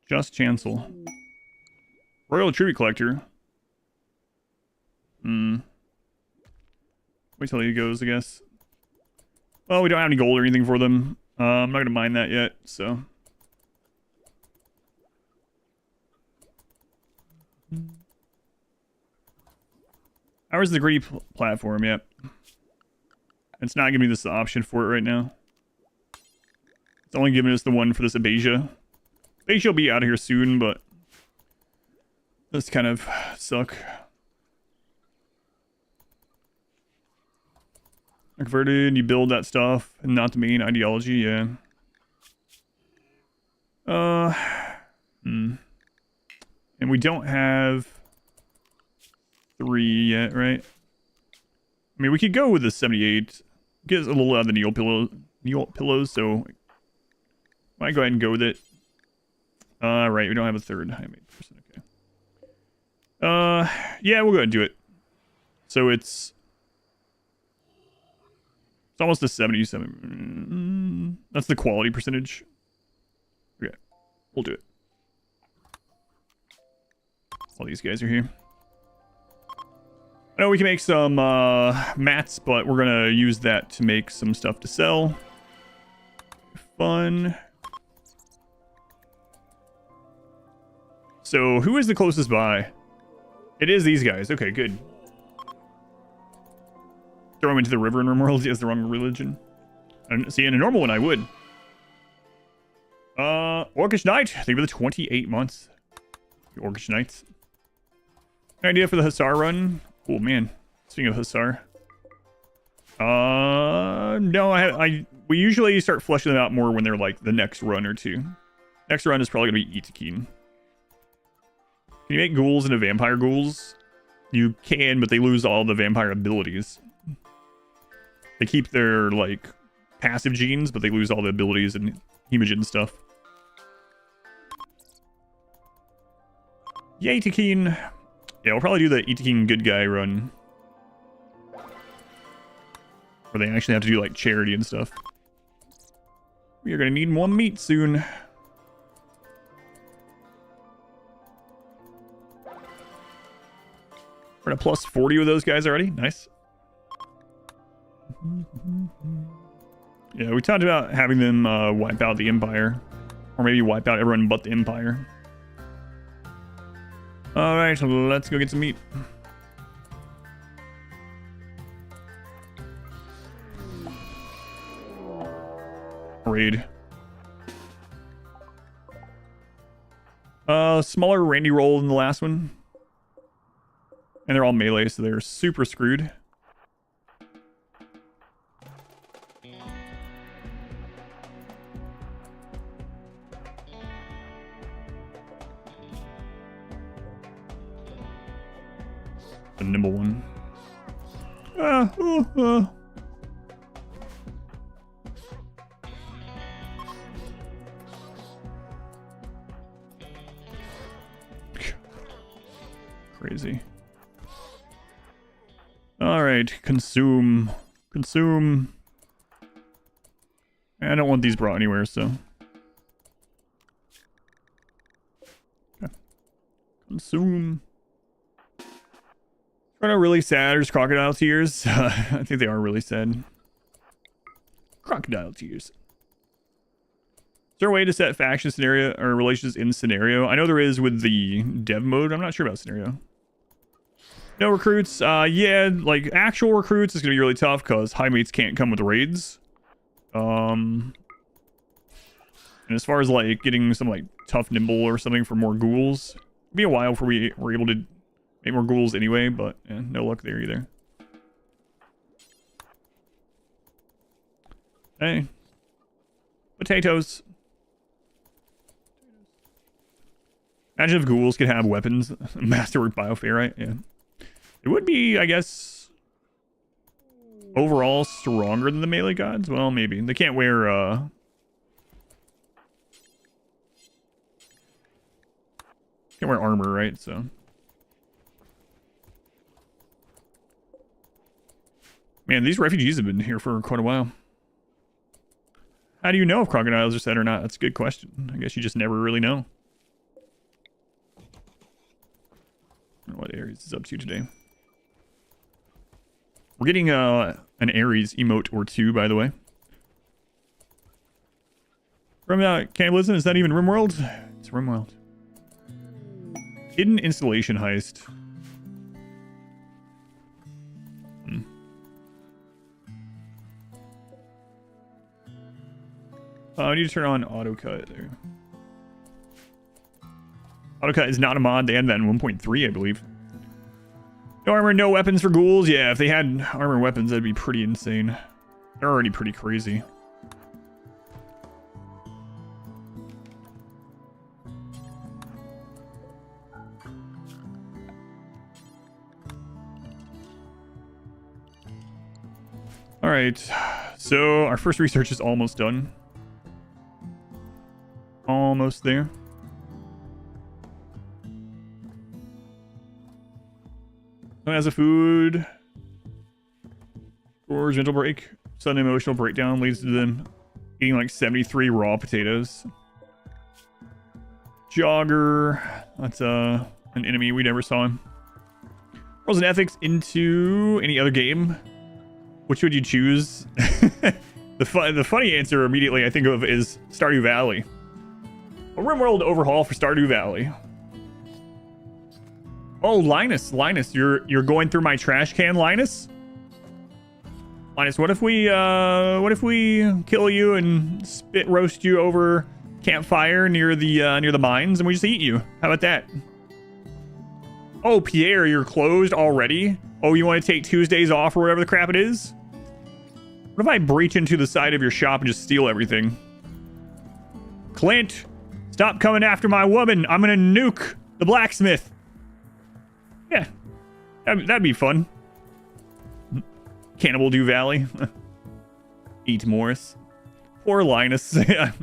Just Chancel. Royal Tribute Collector. Wait till he goes, I guess. Well, we don't have any gold or anything for them. I'm not going to mine that yet, so... Ours is the greedy platform, yep. It's not giving me this option for it right now. It's only giving us the one for this Abasia. Abasia will be out of here soon, but... this kind of suck. Converted, you build that stuff, and not the main ideology, yeah. And we don't have 3 yet, right? I mean, we could go with the 78. Get a little out of the Neil pillows, so might go ahead and go with it. Right, we don't have a third Highmate person, okay. Yeah, we'll go ahead and do it. So it's almost a 77. That's the quality percentage. Okay, we'll do it. All these guys are here. I know we can make some mats, but we're gonna use that to make some stuff to sell. Fun. So who is the closest by? It is these guys. Okay, good. Throw him into the river in RimWorld. He has the wrong religion. And see, in a normal one, I would. Orcish Knight. Thank you for the 28 months. The Orcish Knights. An idea for the Hussar run? Oh, man. Speaking of Hussar. No, we usually start fleshing them out more when they're like the next run or two. Next run is probably going to be Itakeen. Can you make ghouls into vampire ghouls? You can, but they lose all the vampire abilities. They keep their, like, passive genes, but they lose all the abilities and hemogen stuff. Yay, Itakeen. Yeah, we'll probably do the Itakeen good guy run. Where they actually have to do, like, charity and stuff. We are going to need more meat soon. We're at a plus 40 with those guys already. Nice. Yeah, we talked about having them wipe out the Empire. Or maybe wipe out everyone but the Empire. Alright, let's go get some meat. Raid. Smaller Randy roll than the last one. And they're all melee, so they're super screwed. The nimble one. Crazy. Alright, consume. Consume. I don't want these brought anywhere, so. Okay. Consume. Are not really sad, or just crocodile tears? I think they are really sad. Crocodile tears. Is there a way to set faction scenario or relations in scenario? I know there is with the dev mode. I'm not sure about scenario. No recruits. Yeah, like actual recruits is gonna be really tough because Highmates can't come with raids. And as far as like getting some like tough nimble or something for more ghouls, it'll be a while before we were able to make more ghouls anyway. But yeah, no luck there either. Hey, potatoes. Imagine if ghouls could have weapons. Masterwork bioferrite, yeah. It would be, I guess, overall stronger than the melee gods. Well, maybe. They can't wear, can't wear armor, right? So. Man, these refugees have been here for quite a while. How do you know if crocodiles are sad or not? That's a good question. I guess you just never really know. I don't know what Ares is up to today. We're getting an Ares emote or two, by the way. From cannibalism, is that even RimWorld? It's RimWorld. Hidden installation heist. I need to turn on autocut there. Autocut is not a mod. They had that in 1.3, I believe. No armor, no weapons for ghouls. Yeah, if they had armor weapons, that'd be pretty insane. They're already pretty crazy. Alright, so our first research is almost done. Almost there. As a food, or mental break, sudden emotional breakdown leads to them eating like 73 raw potatoes. Jogger, that's an enemy, we never saw him. Roles and ethics into any other game. Which would you choose? The funny answer immediately I think of is Stardew Valley. A RimWorld overhaul for Stardew Valley. Oh, Linus, you're going through my trash can, Linus? Linus, what if we kill you and spit roast you over campfire near the mines and we just eat you? How about that? Oh, Pierre, you're closed already? Oh, you want to take Tuesdays off or whatever the crap it is? What if I breach into the side of your shop and just steal everything? Clint, stop coming after my woman. I'm gonna nuke the blacksmith. Yeah, that'd be fun. Cannibal Dew Valley. Eat Morris. Poor Linus. Poor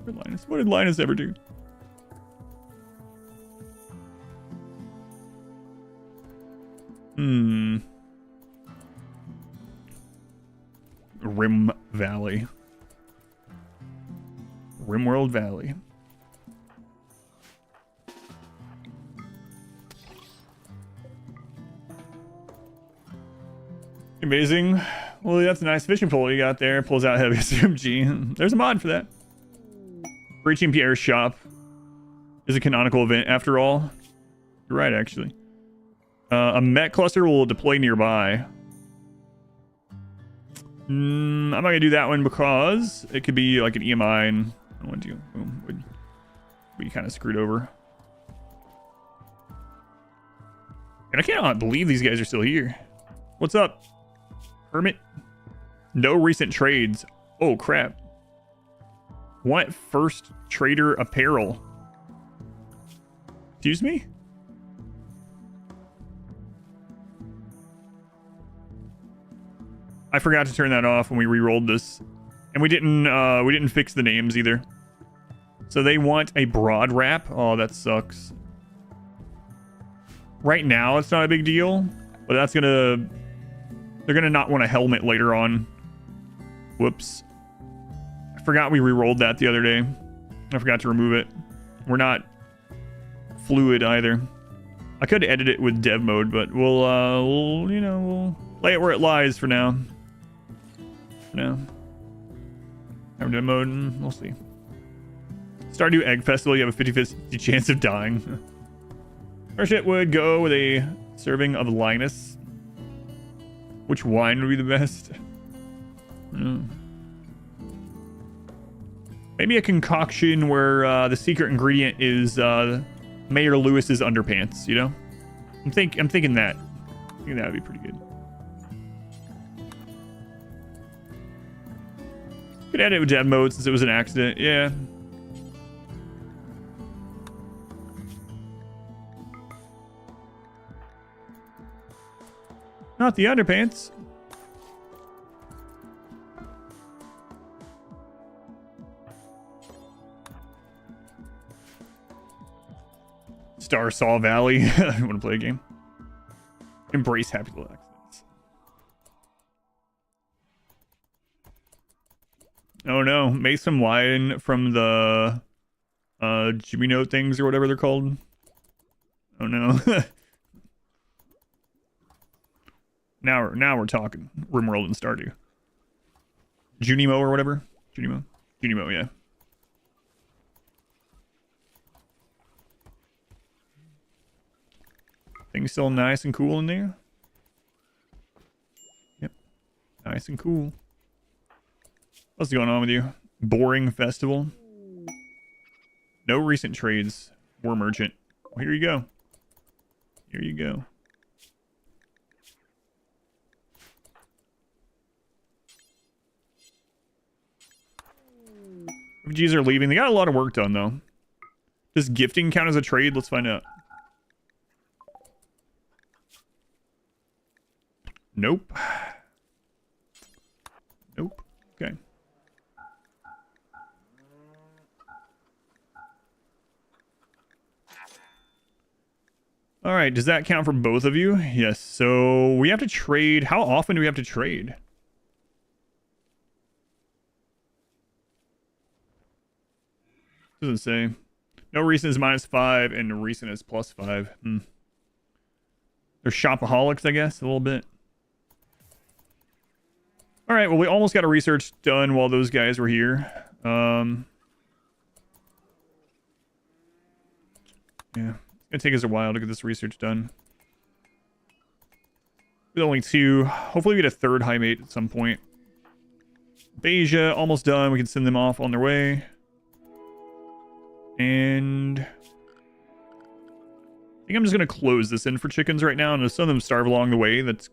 Linus. What did Linus ever do? Rim Valley. RimWorld Valley. Amazing. Well, that's a nice fishing pole you got there. Pulls out heavy SMG. There's a mod for that. Breaching Pierre's shop is a canonical event after all. You're right, actually. A mech cluster will deploy nearby. I'm not gonna do that one because it could be like an EMI and I don't want to. Boom, would be kind of screwed over. And I cannot believe these guys are still here. What's up, Hermit? No recent trades. Oh crap. What first trader apparel? Excuse me? I forgot to turn that off when we re-rolled this. And we didn't fix the names either. So they want a broad wrap. Oh, that sucks. Right now it's not a big deal, but they're gonna not want a helmet later on. Whoops. I forgot we re-rolled that the other day. I forgot to remove it. We're not fluid either. I could edit it with dev mode, but we'll lay it where it lies for now. Have dev mode, and we'll see. Stardew Egg Festival, you have a 50-50 chance of dying. First it would go with a serving of Linus. Which wine would be the best? Maybe a concoction where the secret ingredient is Mayor Lewis's underpants, you know? I'm thinking that. I think that would be pretty good. Could edit with dev mode since it was an accident. Yeah. Not the underpants. Starsaw Valley. I want to play a game. Embrace happy little accidents. Oh no, make some wine from the Jimmy Note things or whatever they're called. Oh no. Now we're talking. RimWorld and Stardew. Junimo or whatever. Junimo, yeah. Things still nice and cool in there. Yep. Nice and cool. What's going on with you? Boring festival. No recent trades. War merchant. Well, here you go. Here you go. Refugees are leaving. They got a lot of work done, though. Does gifting count as a trade? Let's find out. Nope. Nope. Okay. All right. Does that count for both of you? Yes. So we have to trade. How often do we have to trade? Doesn't say. No recent is -5 and recent is +5. They're shopaholics, I guess, a little bit. All right, well, we almost got a research done while those guys were here. Yeah, It's gonna take us a while to get this research done. With only 2. Hopefully we get a 3rd Highmate at some point. Beja, almost done. We can send them off on their way. And I think I'm just going to close this in for chickens right now and just let them starve along the way. That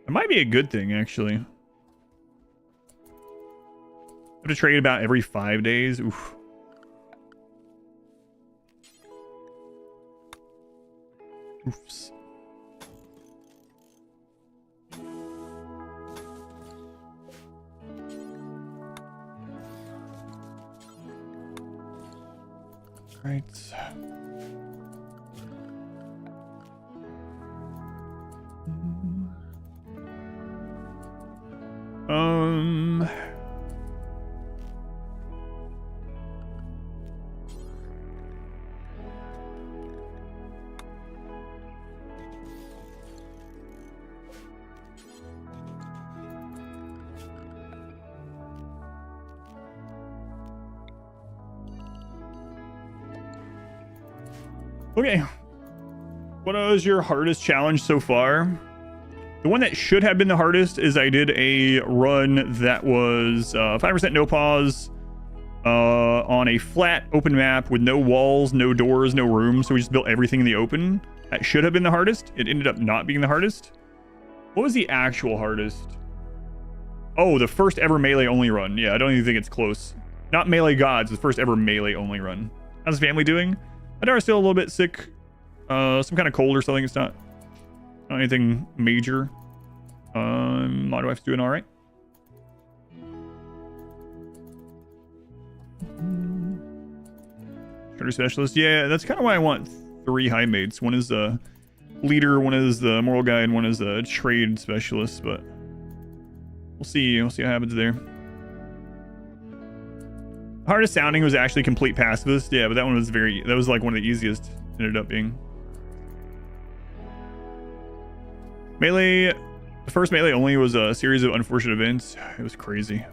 might be a good thing, actually. I have to trade about every 5 days. Oof. Oofs. Right. Okay. What was your hardest challenge so far? The one that should have been the hardest is I did a run that was 5% no pause on a flat open map with no walls, no doors, no rooms. So we just built everything in the open. That should have been the hardest. It ended up not being the hardest. What was the actual hardest? Oh, the first ever melee only run. Yeah, I don't even think it's close. Not Melee Gods, the first ever melee only run. How's the family doing? Adara's still a little bit sick. Some kind of cold or something. It's not anything major. My wife's doing all right. Trader specialist. Yeah, that's kind of why I want 3 Highmates. One is the leader, one is the moral guy, and one is the trade specialist. But we'll see. We'll see what happens there. Hardest sounding was actually complete pacifist. Yeah, but that one was that was like one of the easiest. Ended up being melee. The first melee only was a series of unfortunate events. It was crazy.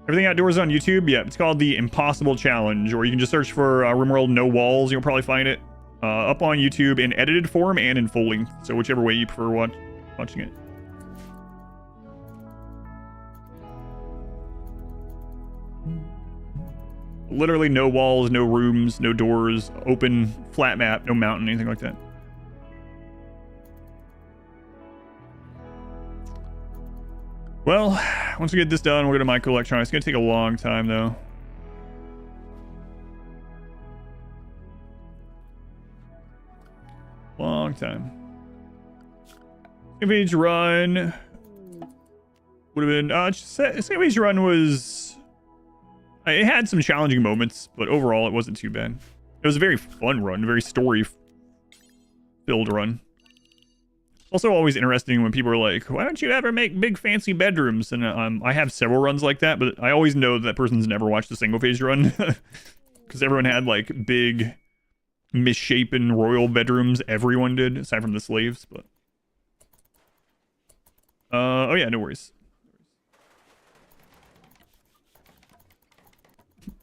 Everything outdoors on YouTube. Yeah, it's called the Impossible Challenge, or you can just search for RimWorld No Walls. You'll probably find it up on YouTube in edited form and in full length. So whichever way you prefer watching it. Literally no walls, no rooms, no doors, open, flat map, no mountain, anything like that. Well, once we get this done, we'll go to microelectronics. It's going to take a long time, though. Long time. Scavenge run would have been... Scavenge run was... It had some challenging moments, but overall it wasn't too bad. It was a very fun run, a very story-filled run. Also always interesting when people are like, why don't you ever make big fancy bedrooms? And I have several runs like that, but I always know that person's never watched a single phase run. Because everyone had like big, misshapen royal bedrooms. Everyone did, aside from the slaves, but... oh yeah, no worries.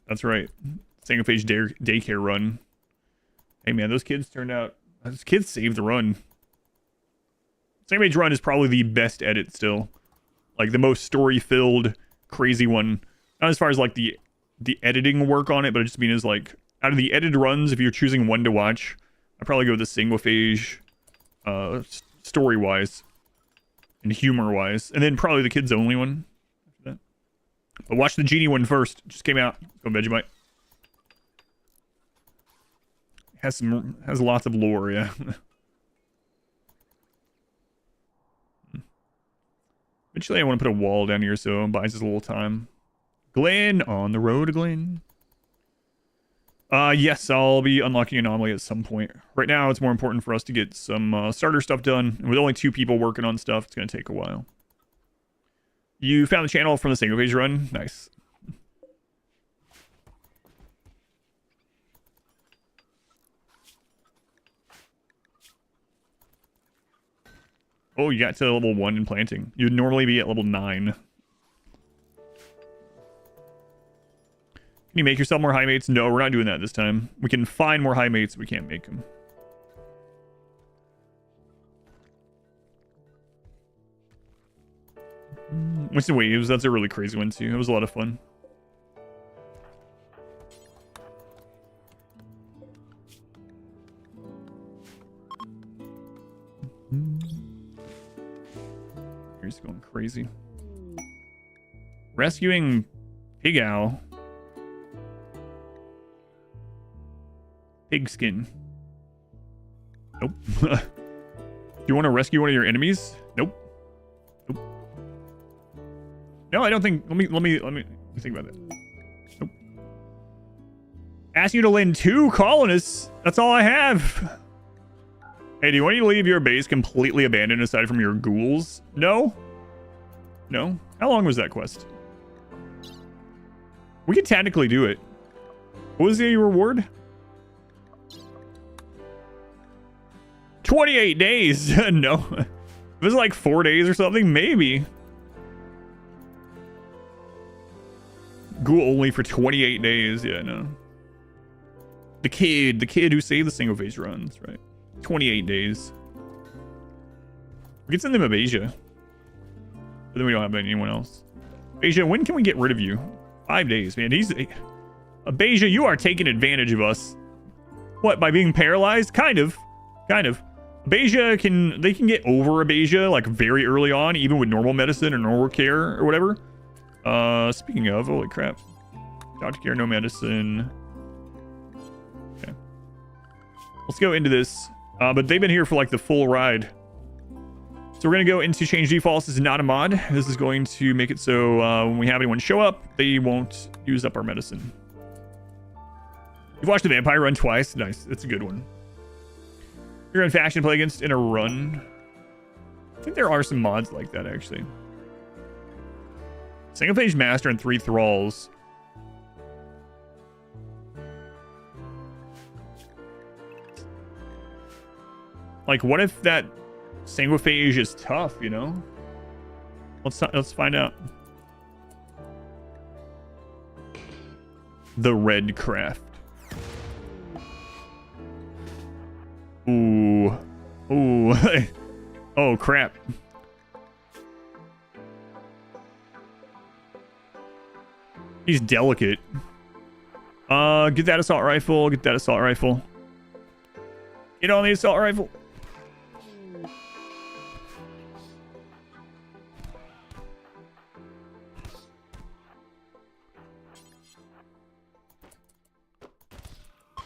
That's right. Single page daycare run. Hey man, those kids saved the run. Single page run is probably the best edit still. Like the most story filled, crazy one. Not as far as like the editing work on it, but it just means like out of the edited runs, if you're choosing one to watch, I'd probably go with the single phase story wise and humor wise. And then probably the kids only one. But watch the genie one first. It just came out. Go Vegemite. Has lots of lore, yeah. Eventually I want to put a wall down here so it buys us a little time. Glenn, on the road to Glenn. Yes, I'll be unlocking Anomaly at some point. Right now it's more important for us to get some starter stuff done. And with only 2 people working on stuff, it's going to take a while. You found the channel from the single page run? Nice. Oh, you got to level 1 in planting. You'd normally be at level 9. Can you make yourself more Highmates? No, we're not doing that this time. We can find more Highmates, we can't make them. Winston Waves, that's a really crazy one too. It was a lot of fun. Here's going crazy. Rescuing Pig Owl. Pigskin. Nope. Do you want to rescue one of your enemies? Nope. Nope. No, I don't think. Let me think about that. Nope. Ask you to lend 2 colonists. That's all I have. Hey, do you want you to leave your base completely abandoned aside from your ghouls? No. No. How long was that quest? We could technically do it. What was the reward? 28 days. No. It was like 4 days or something. Maybe. Ghoul only for 28 days. Yeah, no. The kid who saved the single phase runs, right? 28 days. We can send them Abasia. But then we don't have anyone else. Abasia, when can we get rid of you? 5 days, man. Abasia, you are taking advantage of us. What, by being paralyzed? Kind of. Abasia they can get over Abasia like very early on, even with normal medicine or normal care or whatever. Speaking of, holy crap. Doctor care, no medicine. Okay. Let's go into this. But they've been here for like the full ride. So we're going to go into change defaults. This is not a mod. This is going to make it so when we have anyone show up, they won't use up our medicine. You've watched the vampire run twice. Nice. That's a good one. You're in faction to play against in a run. I think there are some mods like that, actually. Single page master and 3 thralls. Like, what if that single phage is tough, you know? Let's find out. The red craft. Ooh. Ooh. Oh, crap. He's delicate. Get that assault rifle. Get that assault rifle. Get on the assault rifle.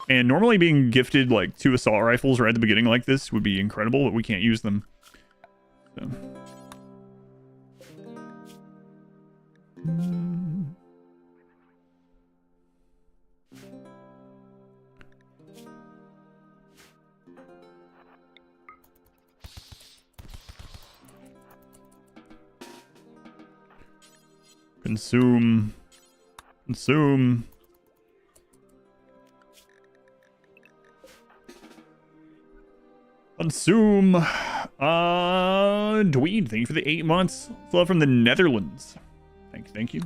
And normally being gifted like 2 assault rifles right at the beginning like this would be incredible, but we can't use them. So. Consume. Consume. Consume. Dweed, thank you for the 8 months. Love from the Netherlands. Thank you.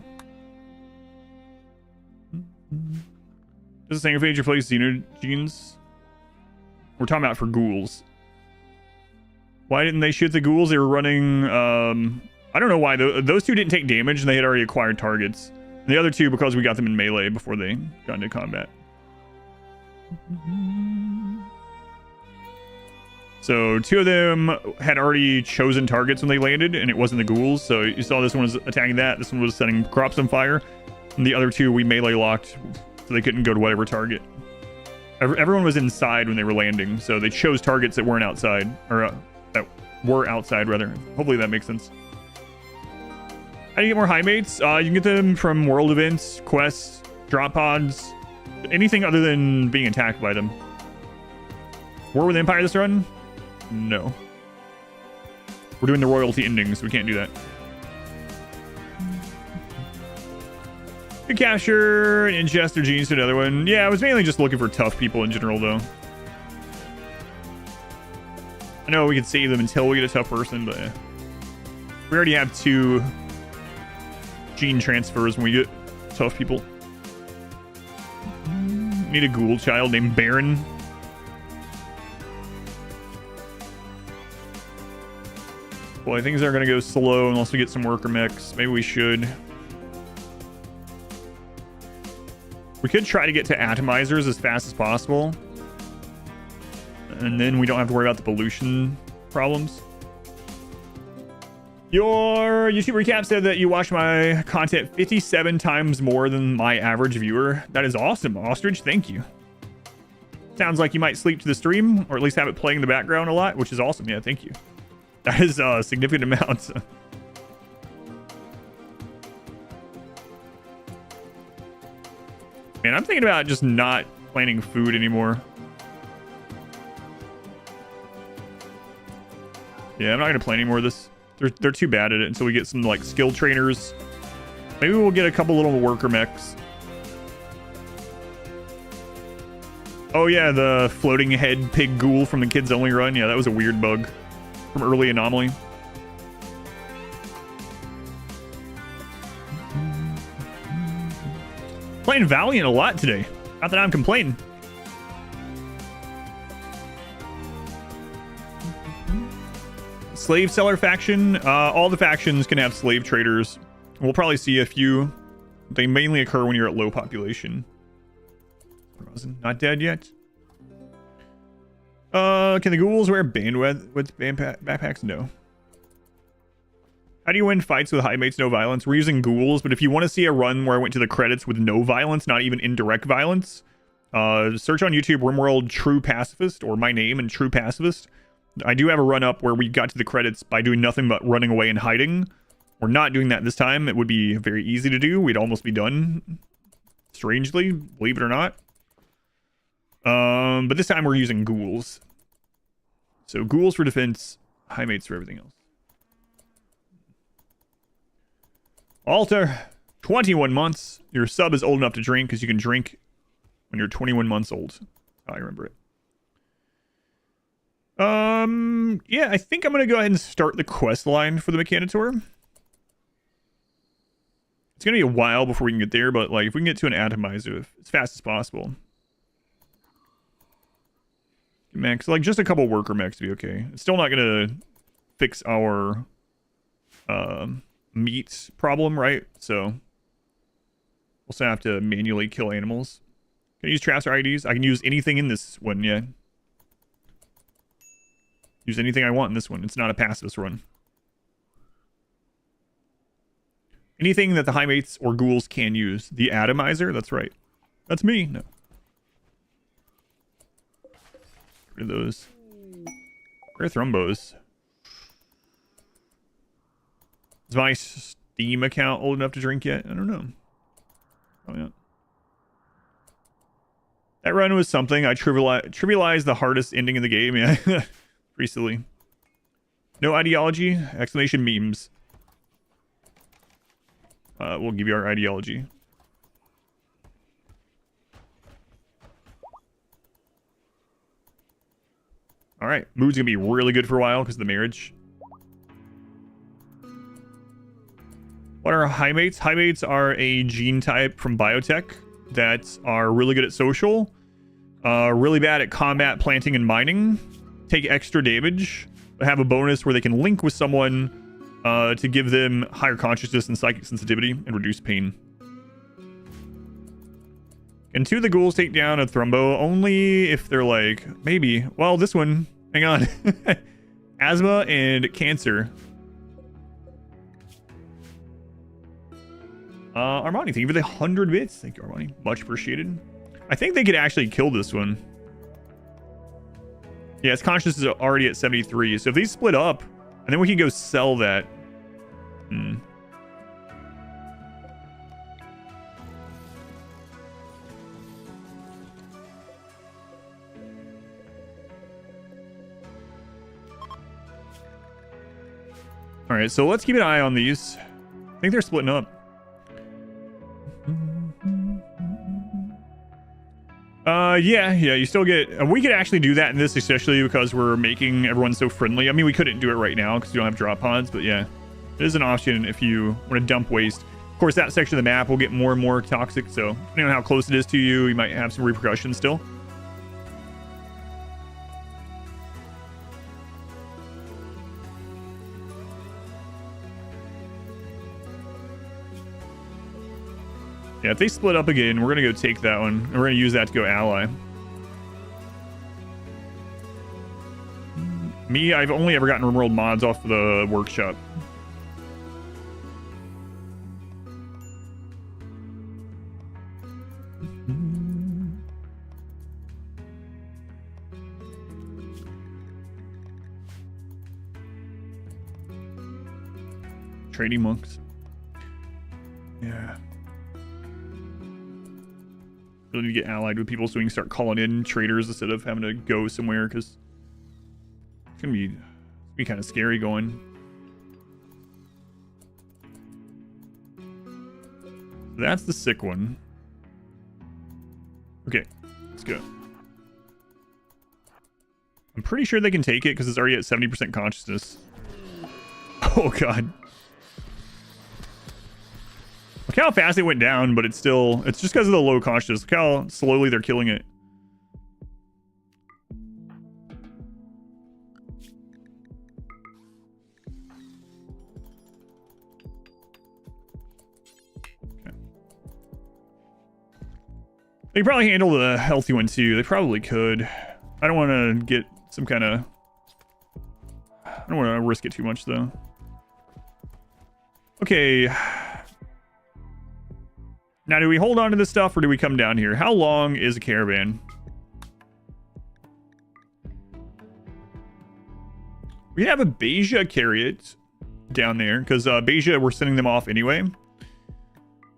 Does the single phage replace xenogenes? We're talking about for ghouls. Why didn't they shoot the ghouls? They were running, I don't know why. Those 2 didn't take damage and they had already acquired targets. And the other 2 because we got them in melee before they got into combat. So 2 of them had already chosen targets when they landed, and it wasn't the ghouls. So you saw this one was attacking that. This one was setting crops on fire. And the other 2 we melee locked, so they couldn't go to whatever target. Everyone was inside when they were landing, so they chose targets that weren't outside, or that were outside rather. Hopefully that makes sense. How do you get more Highmates? You can get them from world events, quests, drop pods, anything other than being attacked by them. War with Empire this run? No. We're doing the royalty ending, so we can't do that. Could capture and ingest their genes to another one. Yeah, I was mainly just looking for tough people in general, though. I know we could save them until we get a tough person, but we already have 2 gene transfers when we get tough people. Need a ghoul child named Baron. Boy, things are going to go slow unless we get some worker mix. Maybe we should. We could try to get to atomizers as fast as possible. And then we don't have to worry about the pollution problems. Your YouTube recap said that you watch my content 57 times more than my average viewer. That is awesome, Ostrich. Thank you. Sounds like you might sleep to the stream, or at least have it playing in the background a lot, which is awesome. Yeah, thank you. That is a significant amount. Man, I'm thinking about just not planting food anymore. Yeah, I'm not going to plant any more of this. They're too bad at it until we get some like skill trainers. Maybe we'll get a couple little worker mechs. Oh yeah, the floating head pig ghoul from the Kids Only run. Yeah, that was a weird bug from early Anomaly. Playing Valiant a lot today. Not that I'm complaining. Slave seller faction. All the factions can have slave traders. We'll probably see a few. They mainly occur when you're at low population. Not dead yet. Can the ghouls wear bandwidth with backpacks? No. How do you win fights with Highmates no violence? We're using ghouls, but if you want to see a run where I went to the credits with no violence, not even indirect violence, search on YouTube RimWorld True Pacifist, or my name and True Pacifist. I do have a run up where we got to the credits by doing nothing but running away and hiding. We're not doing that this time. It would be very easy to do. We'd almost be done. Strangely, believe it or not. But this time we're using ghouls. So ghouls for defense, Highmates for everything else. Alter, 21 months. Your sub is old enough to drink because you can drink when you're 21 months old. I remember it. Yeah, I think I'm going to go ahead and start the quest line for the Mechanitor. It's going to be a while before we can get there, but like if we can get to an atomizer as fast as possible. Mechs, like just a couple worker mechs to be okay. It's still not going to fix our meat problem, right? So we'll still have to manually kill animals. Can I use traps or IDs? I can use anything in this one, yeah. Use anything I want in this one. It's not a pacifist run. Anything that the Highmates or ghouls can use. The atomizer? That's right. That's me. No. Get rid of those. Where are thrombos? Is my Steam account old enough to drink yet? I don't know. Probably not. That run was something. I trivialized the hardest ending in the game. Yeah. Pretty silly. No ideology. Exclamation memes. We'll give you our ideology. All right. Mood's going to be really good for a while because of the marriage. What are Highmates? Highmates are a gene type from Biotech that are really good at social, really bad at combat, planting, and mining, take extra damage, but have a bonus where they can link with someone to give them higher consciousness and psychic sensitivity and reduce pain. Can two of the ghouls take down a thrombo? Only if they're like, maybe. Well, this one, hang on. Asthma and cancer. Armani, thank you for the 100 bits. Thank you, Armani. Much appreciated. I think they could actually kill this one. Yeah, its consciousness is already at 73. So if these split up, and then we can go sell that. All right, so let's keep an eye on these. I think they're splitting up. Yeah, you still get... we could actually do that in this, especially because we're making everyone so friendly. I mean, we couldn't do it right now because we don't have drop pods, but yeah. It is an option if you want to dump waste. course, that section of the map will get more and more toxic, so depending on how close it is to you, you might have some repercussions still. Yeah, if they split up again, we're going to go take that one, and we're going to use that to go ally. Me, I've only ever gotten RimWorld mods off the workshop. Trading monks. Yeah. Really need to get allied with people so we can start calling in traders instead of having to go somewhere, because it's gonna be kind of scary going. That's the sick one. Okay, let's go. I'm pretty sure they can take it because it's already at 70% consciousness. Oh god. Look how fast it went down, but it's just because of the low consciousness. Look how slowly they're killing it. Okay. They can probably handle the healthy one too. They probably could. I don't want to get some kind of... I don't want to risk it too much though. Okay. Now, do we hold on to this stuff or do we come down here? How long is a caravan? We have a Beja carriot down there because Beja, we're sending them off anyway.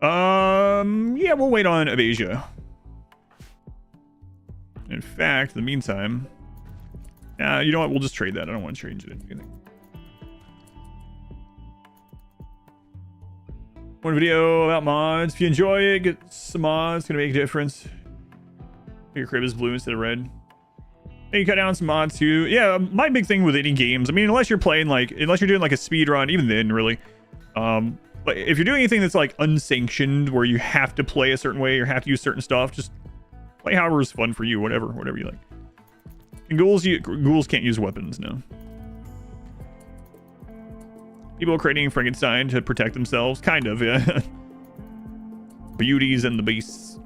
Yeah, we'll wait on a Beja. In fact, in the meantime, you know what? We'll just trade that. I don't want to change it into anything. One video about mods. If you enjoy it, get some mods. It's gonna make a difference. Your crib is blue instead of red. And you cut down some mods too. Yeah, my big thing with any games, I mean, unless you're playing unless you're doing like a speed run, even then, really. But if you're doing anything that's like unsanctioned, where you have to play a certain way or have to use certain stuff, just play however is fun for you, whatever you like. And ghouls can't use weapons, no. People are creating Frankenstein to protect themselves. Kind of, yeah. Beauties and the beasts.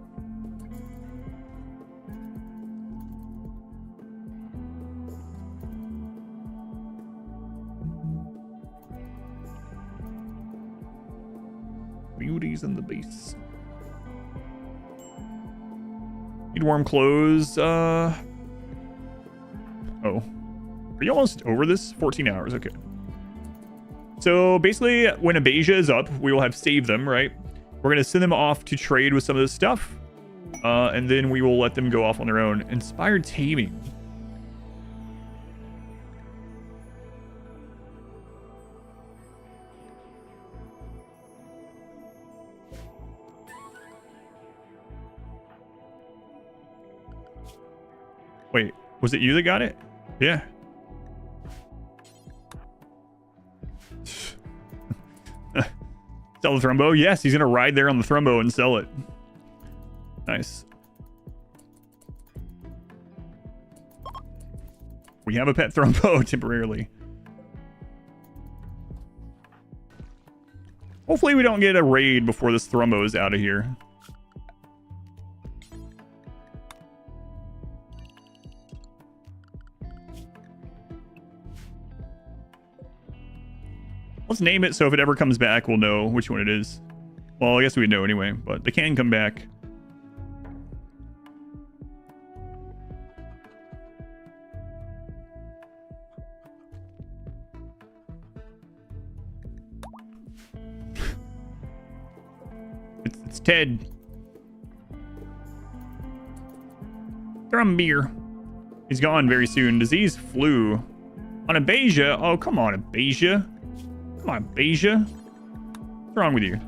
Beauties and the beasts. Need warm clothes. Oh. Are you almost over this? 14 hours, okay. So basically, when a Beja is up, we will have saved them, right? We're going to send them off to trade with some of this stuff. And then we will let them go off on their own. Inspired taming. Wait, was it you that got it? Yeah. Sell the Thrumbo? Yes, he's gonna ride there on the Thrumbo and sell it. Nice. We have a pet Thrumbo temporarily. Hopefully we don't get a raid before this Thrumbo is out of here. Let's name it so if it ever comes back, we'll know which one it is. Well, I guess we know anyway, but they can come back. It's Ted. Beer. He's gone very soon. Disease flu. On a Beja? Oh, come on, a Beja. Come on, Beja. What's wrong with you?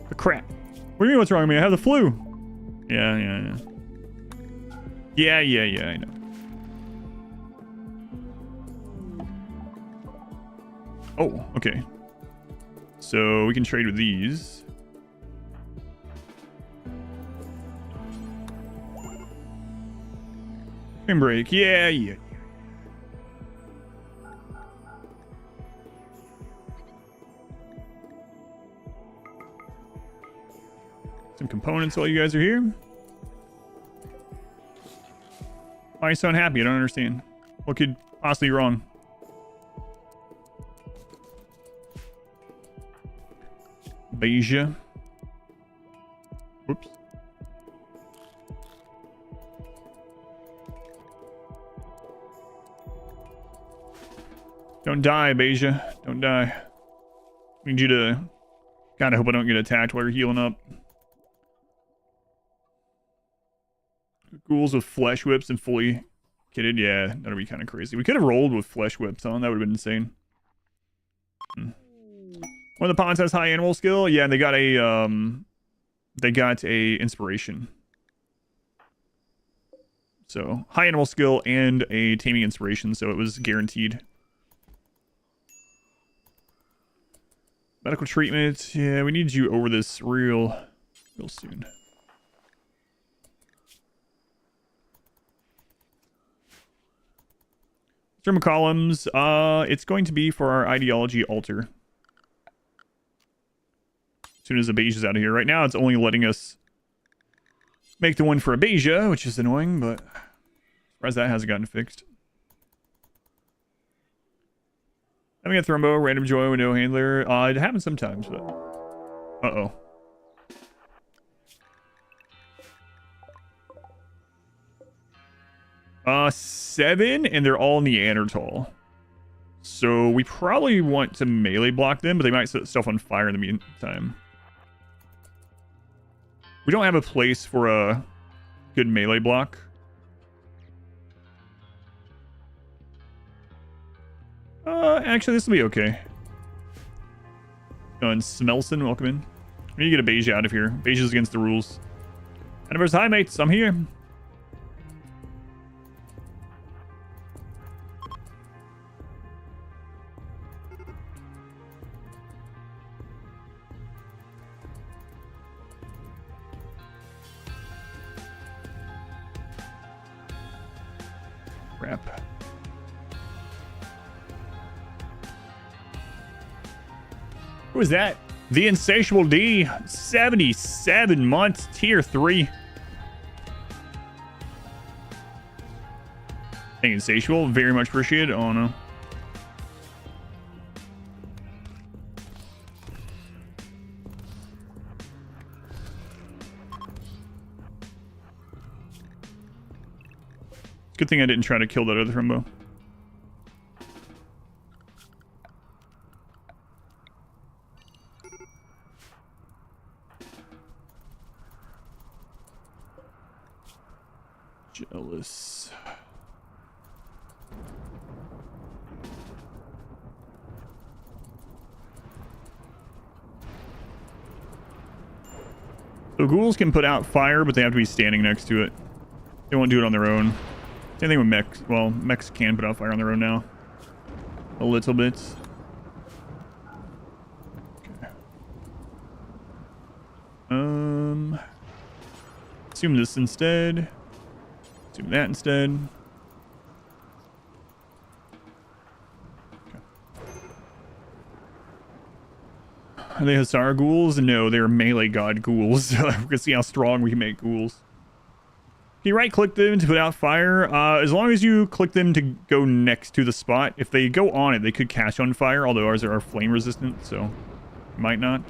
The crap. What do you mean what's wrong with me? I have the flu. Yeah, I know. Oh, okay. So we can trade with these. Frame break. Yeah. Some components while you guys are here. Why are you so unhappy? I don't understand. What could possibly be wrong? Beige. Whoops. Don't die, Beige. Don't die. Need you to... God, I hope I don't get attacked while you're healing up. Ghouls with flesh whips and fully kitted. Yeah, that'd be kind of crazy. We could have rolled with flesh whips on. That would have been insane. One of the pawns has high animal skill. Yeah, they got a inspiration. So high animal skill and a taming inspiration. So it was guaranteed. Medical treatment. Yeah, we need you over this real soon. Thermal columns. It's going to be for our ideology altar. As soon as the beige is out of here. Right now, it's only letting us make the one for a beige, which is annoying, but surprised that hasn't gotten fixed. Having a thrombo, random joy, window handler. It happens sometimes, but uh-oh. 7, and they're all Neanderthal. So we probably want to melee block them, but they might set stuff on fire in the meantime. We don't have a place for a good melee block. Actually, this will be okay. And Smelson, welcome in. We need to get a beige out of here. Beige is against the rules. And versus Highmates, I'm here. Crap. Who is that? The Insatiable D, 77 months, tier 3. Thank you, Insatiable. Very much appreciated. Oh no. Good thing I didn't try to kill that other Thrombo. Jealous. So ghouls can put out fire, but they have to be standing next to it. They won't do it on their own. Same thing with mechs. Well, mechs can put out fire on their own now. A little bit. Okay. Assume this instead. Assume that instead. Okay. Are they Hussar ghouls? No, they're melee god ghouls. We're gonna see how strong we can make ghouls. Can you right-click them to put out fire? As long as you click them to go next to the spot. If they go on it, they could catch on fire, although ours are flame resistant, so might not.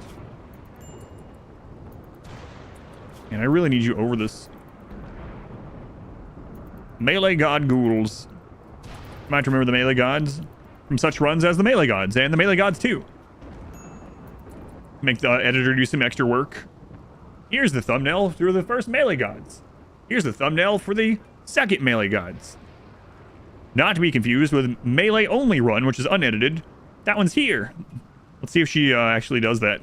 And I really need you over this. Melee god ghouls. You might remember the melee gods from such runs as the melee gods, and the melee gods too. Make the editor do some extra work. Here's the thumbnail through the first melee gods. Here's the thumbnail for the second melee gods. Not to be confused with melee only run, which is unedited. That one's here. Let's see if she actually does that.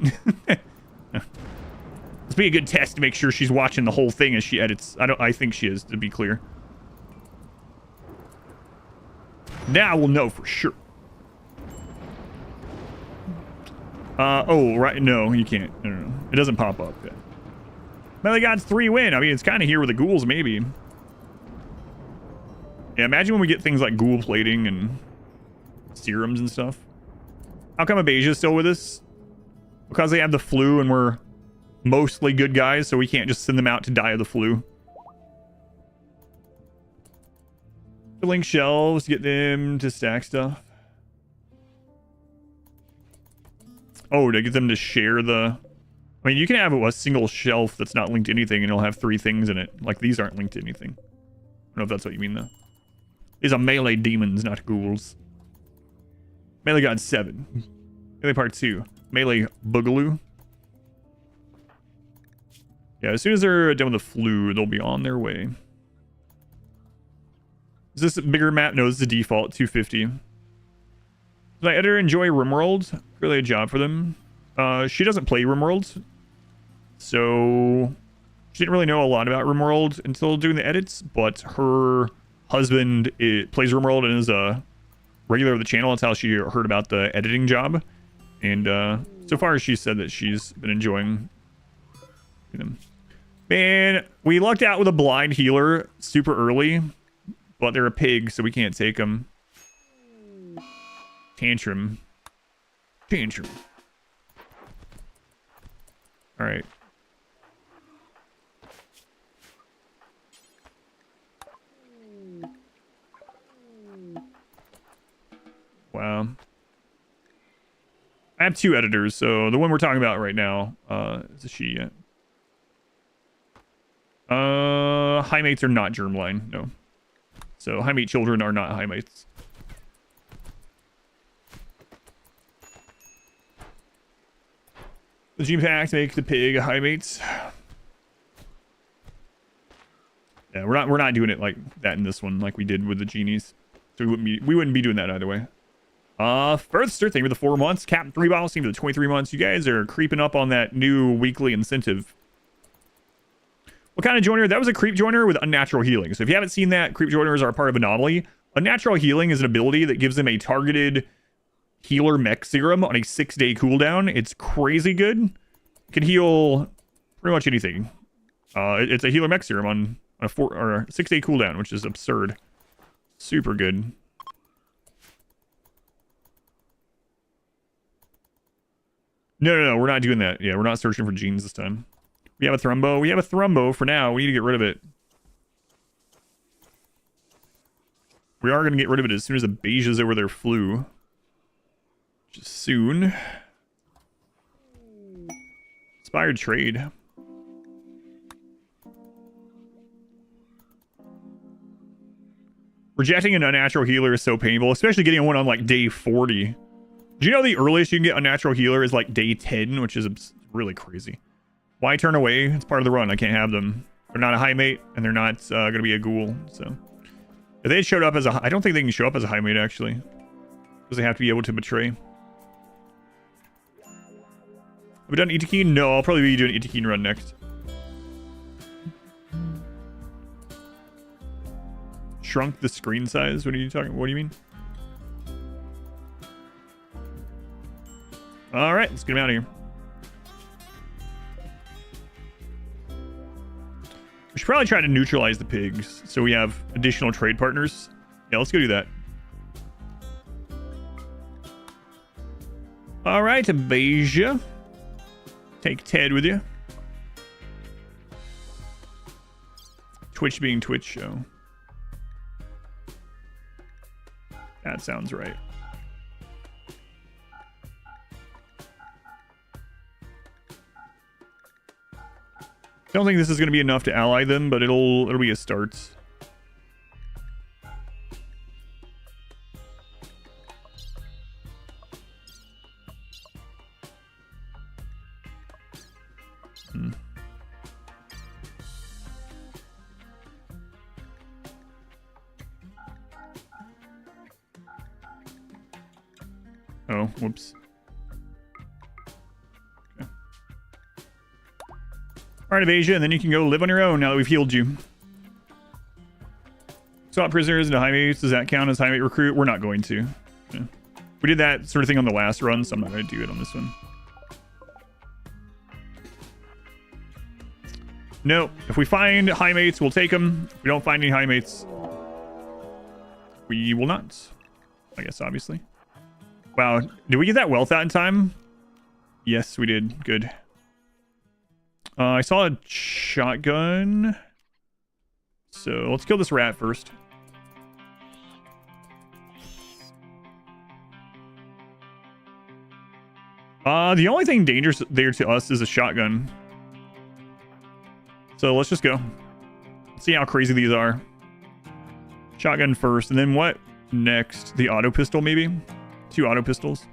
Let's be a good test to make sure she's watching the whole thing as she edits. I think she is, to be clear. Now we'll know for sure. Oh, right. No, you can't. No. It doesn't pop up. Yeah. Melee Gods 3 win. I mean, it's kind of here with the ghouls, maybe. Yeah, imagine when we get things like ghoul plating and serums and stuff. How come Abasia's still with us? Because they have the flu and we're mostly good guys, so we can't just send them out to die of the flu. Filling shelves, get them to stack stuff. Oh, to get them to share the... I mean, you can have a single shelf that's not linked to anything and it'll have 3 things in it. Like, these aren't linked to anything. I don't know if that's what you mean, though. These are melee demons, not ghouls. Melee God 7. Melee Part 2. Melee Boogaloo. Yeah, as soon as they're done with the flu, they'll be on their way. Is this a bigger map? No, this is the default, 250. Does my editor enjoy RimWorld? Really a job for them. She doesn't play RimWorld, so she didn't really know a lot about RimWorld until doing the edits, but her husband plays RimWorld and is a regular of the channel. That's how she heard about the editing job. And so far, she said that she's been enjoying them. Man, we lucked out with a blind healer super early, but they're a pig, so we can't take them. Tantrum. All right. Wow. I have 2 editors, so the one we're talking about right now is a she. Highmates are not germline, no. So Highmate children are not Highmates. The gene pack make the pig a Highmates. Yeah, we're not doing it like that in this one, like we did with the genies. So we wouldn't be doing that either way. Furthster, thank you for the 4 months. Captain 3 Bottles, thank you for the 23 months. You guys are creeping up on that new weekly incentive. What kind of joiner? That was a creep joiner with unnatural healing. So if you haven't seen that, creep joiners are a part of Anomaly. Unnatural healing is an ability that gives them a targeted healer mech serum on a 6-day cooldown. It's crazy good. It can heal pretty much anything. It's a healer mech serum on a 6-day cooldown, which is absurd. Super good. No, we're not doing that. Yeah, we're not searching for genes this time. We have a Thrumbo. We have a Thrumbo for now. We need to get rid of it. We are going to get rid of it as soon as the Beiges over their flu. Which is soon. Inspired trade. Rejecting an unnatural healer is so painful, especially getting one on like day 40. Do you know the earliest you can get unnatural healer is like day 10, which is really crazy. Why turn away? It's part of the run. I can't have them. They're not a Highmate, and they're not going to be a ghoul. So if they showed up as a... I don't think they can show up as a Highmate, actually. Because they have to be able to betray. Have we done Itakeen? No, I'll probably be doing Itakeen run next. Shrunk the screen size? What are you talking... What do you mean? Alright, let's get him out of here. We should probably try to neutralize the pigs so we have additional trade partners. Yeah, let's go do that. Alright, Abasia. Take Ted with you. Twitch being Twitch show. That sounds right. I don't think this is going to be enough to ally them, but it'll be a start. Oh, whoops. Alright, Abasia, and then you can go live on your own now that we've healed you. Swap prisoners into Highmates. Does that count as Highmate recruit? We're not going to. Yeah. We did that sort of thing on the last run, so I'm not going to do it on this one. No, if we find Highmates, we'll take them. If we don't find any Highmates, we will not. I guess, obviously. Wow, did we get that wealth out in time? Yes, we did. Good. I saw a shotgun. So let's kill this rat first. The only thing dangerous there to us is a shotgun. So let's just go. Let's see how crazy these are. Shotgun first, and then what next? The auto pistol, maybe? 2 auto pistols.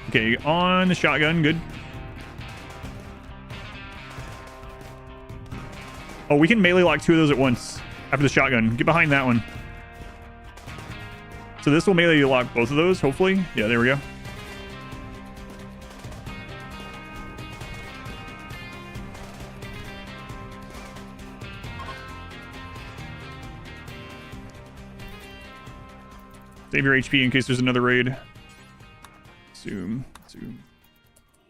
Okay, on the shotgun, good. Oh, we can melee lock 2 of those at once after the shotgun. Get behind that one. So this will melee lock both of those, hopefully. Yeah, there we go. Save your HP in case there's another raid. Zoom.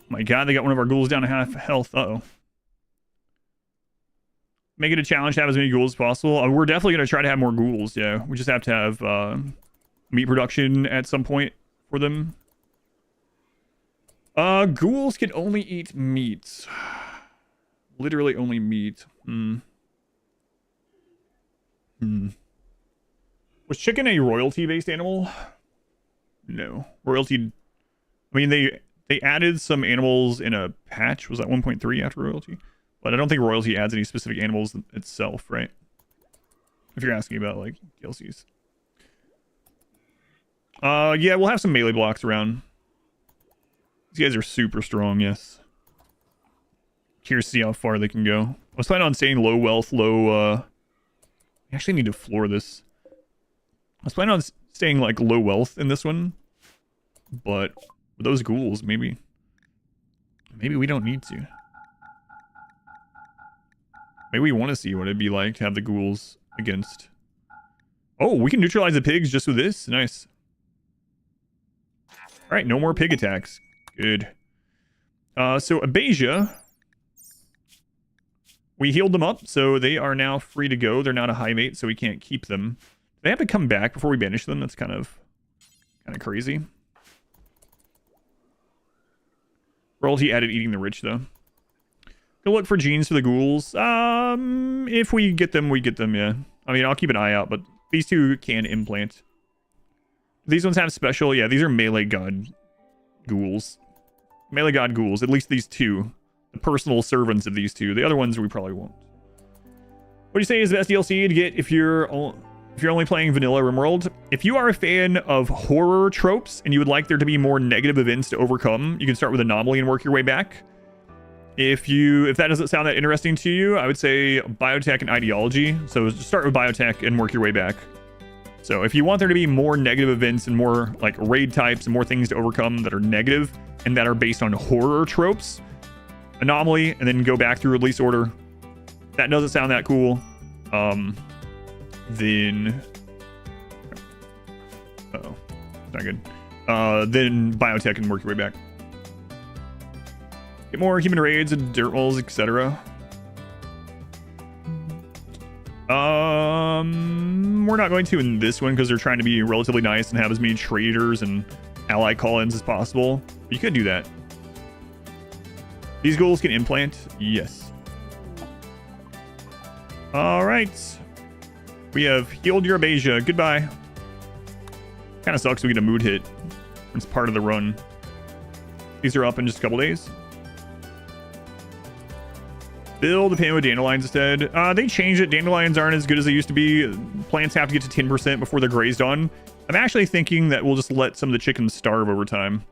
My god, they got one of our ghouls down to half health. Uh-oh. Make it a challenge to have as many ghouls as possible. We're definitely going to try to have more ghouls, yeah. We just have to have meat production at some point for them. Ghouls can only eat meat. Literally only meat. Was chicken a royalty-based animal? No. Royalty... I mean, they added some animals in a patch. Was that 1.3 after royalty? But I don't think royalty adds any specific animals itself, right? If you're asking about, like, DLCs. Yeah, we'll have some melee blocks around. These guys are super strong, yes. Curious to see how far they can go. I was planning on staying low wealth, low, I actually need to floor this. I was planning on staying, like, low wealth in this one. But with those ghouls, maybe we don't need to. Maybe we want to see what it'd be like to have the ghouls against... Oh, we can neutralize the pigs just with this? Nice. Alright, no more pig attacks. Good. So, Abasia. We healed them up, so they are now free to go. They're not a Highmate, so we can't keep them. They have to come back before we banish them. That's kind of crazy. Royalty added eating the rich, though. Go look for genes for the ghouls. If we get them, we get them, yeah. I mean, I'll keep an eye out, but these 2 can implant. These ones have special, yeah, these are melee god ghouls. Melee god ghouls, at least these 2. The personal servants of these 2. The other ones we probably won't. What do you say is the best DLC to get if you're only playing vanilla RimWorld? If you are a fan of horror tropes and you would like there to be more negative events to overcome, you can start with Anomaly and work your way back. If that doesn't sound that interesting to you, I would say Biotech and Ideology. So just start with Biotech and work your way back. So if you want there to be more negative events and more like raid types and more things to overcome that are negative and that are based on horror tropes, Anomaly, and then go back through release order. That doesn't sound that cool. Then... Uh-oh. Not good. Then Biotech and work your way back. Get more human raids and dirt walls, etc. We're not going to in this one because they're trying to be relatively nice and have as many traders and ally call-ins as possible. But you could do that. These ghouls can implant? Yes. Alright. We have healed your Abasia. Goodbye. Kind of sucks we get a mood hit. It's part of the run. These are up in just a couple days. Fill the pan with dandelions instead. They changed it. Dandelions aren't as good as they used to be. Plants have to get to 10% before they're grazed on. I'm actually thinking that we'll just let some of the chickens starve over time.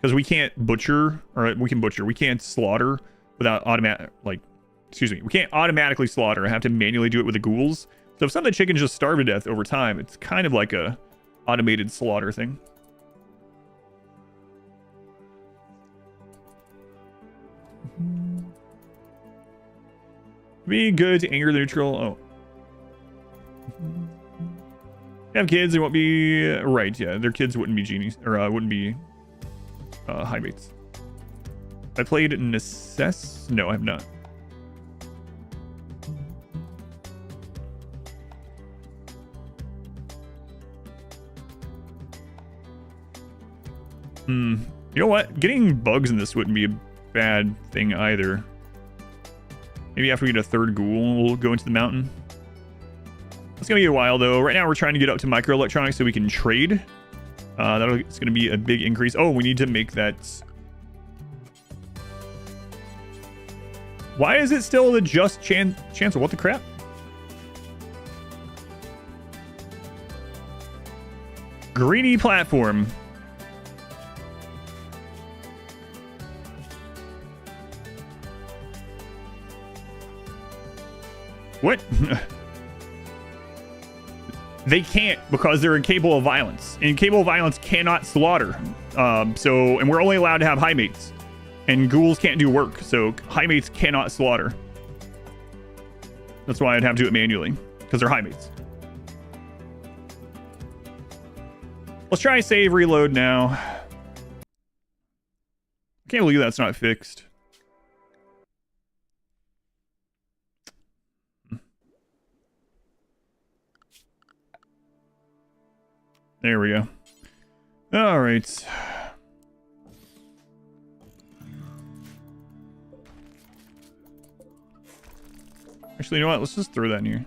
Because we can't butcher, or we can butcher. We can't slaughter without we can't automatically slaughter. I have to manually do it with the ghouls. So if some of the chickens just starve to death over time, it's kind of like a automated slaughter thing. Be good to anger the neutral. Oh. Have kids, they won't be right. Yeah, their kids wouldn't be genies or wouldn't be Highmates. I played Necess. No, I have not. You know what? Getting bugs in this wouldn't be a bad thing either. Maybe after we get a third ghoul, we'll go into the mountain. It's gonna be a while though. Right now we're trying to get up to microelectronics so we can trade. It's gonna be a big increase. Oh, we need to make that. Why is it still the just chancellor? What the crap? Greedy platform. What? They can't because they're incapable of violence. Incapable of violence cannot slaughter. And we're only allowed to have Highmates. And ghouls can't do work, so Highmates cannot slaughter. That's why I'd have to do it manually, because they're Highmates. Let's try save reload now. I can't believe that's not fixed. There we go. All right. Actually, you know what? Let's just throw that in here.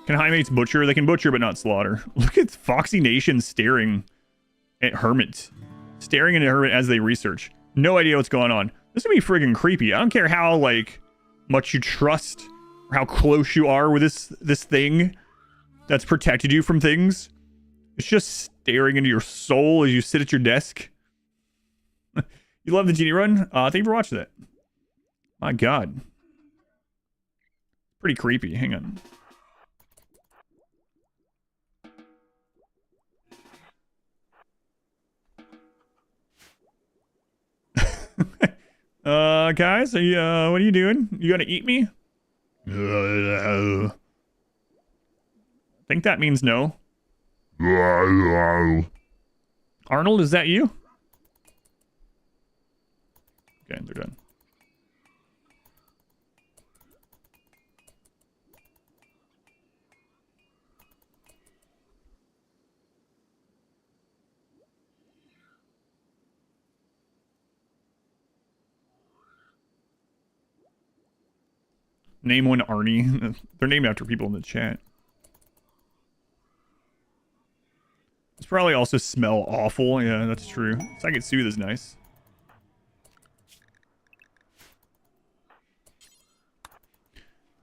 Can Highmates butcher? They can butcher, but not slaughter. Look at Foxy Nation staring at Hermit. Staring at Hermit as they research. No idea what's going on. This would be friggin' creepy. I don't care how, like, much you trust or how close you are with this thing that's protected you from things. It's just staring into your soul as you sit at your desk. You love the genie run? Thank you for watching that. My God. Pretty creepy. Hang on. Guys, are you, what are you doing? You gonna eat me? I think that means no. Arnold, is that you? Okay, they're done. Name one Arnie. They're named after people in the chat. It's probably also smell awful. Yeah, that's true. Second Soothe is nice.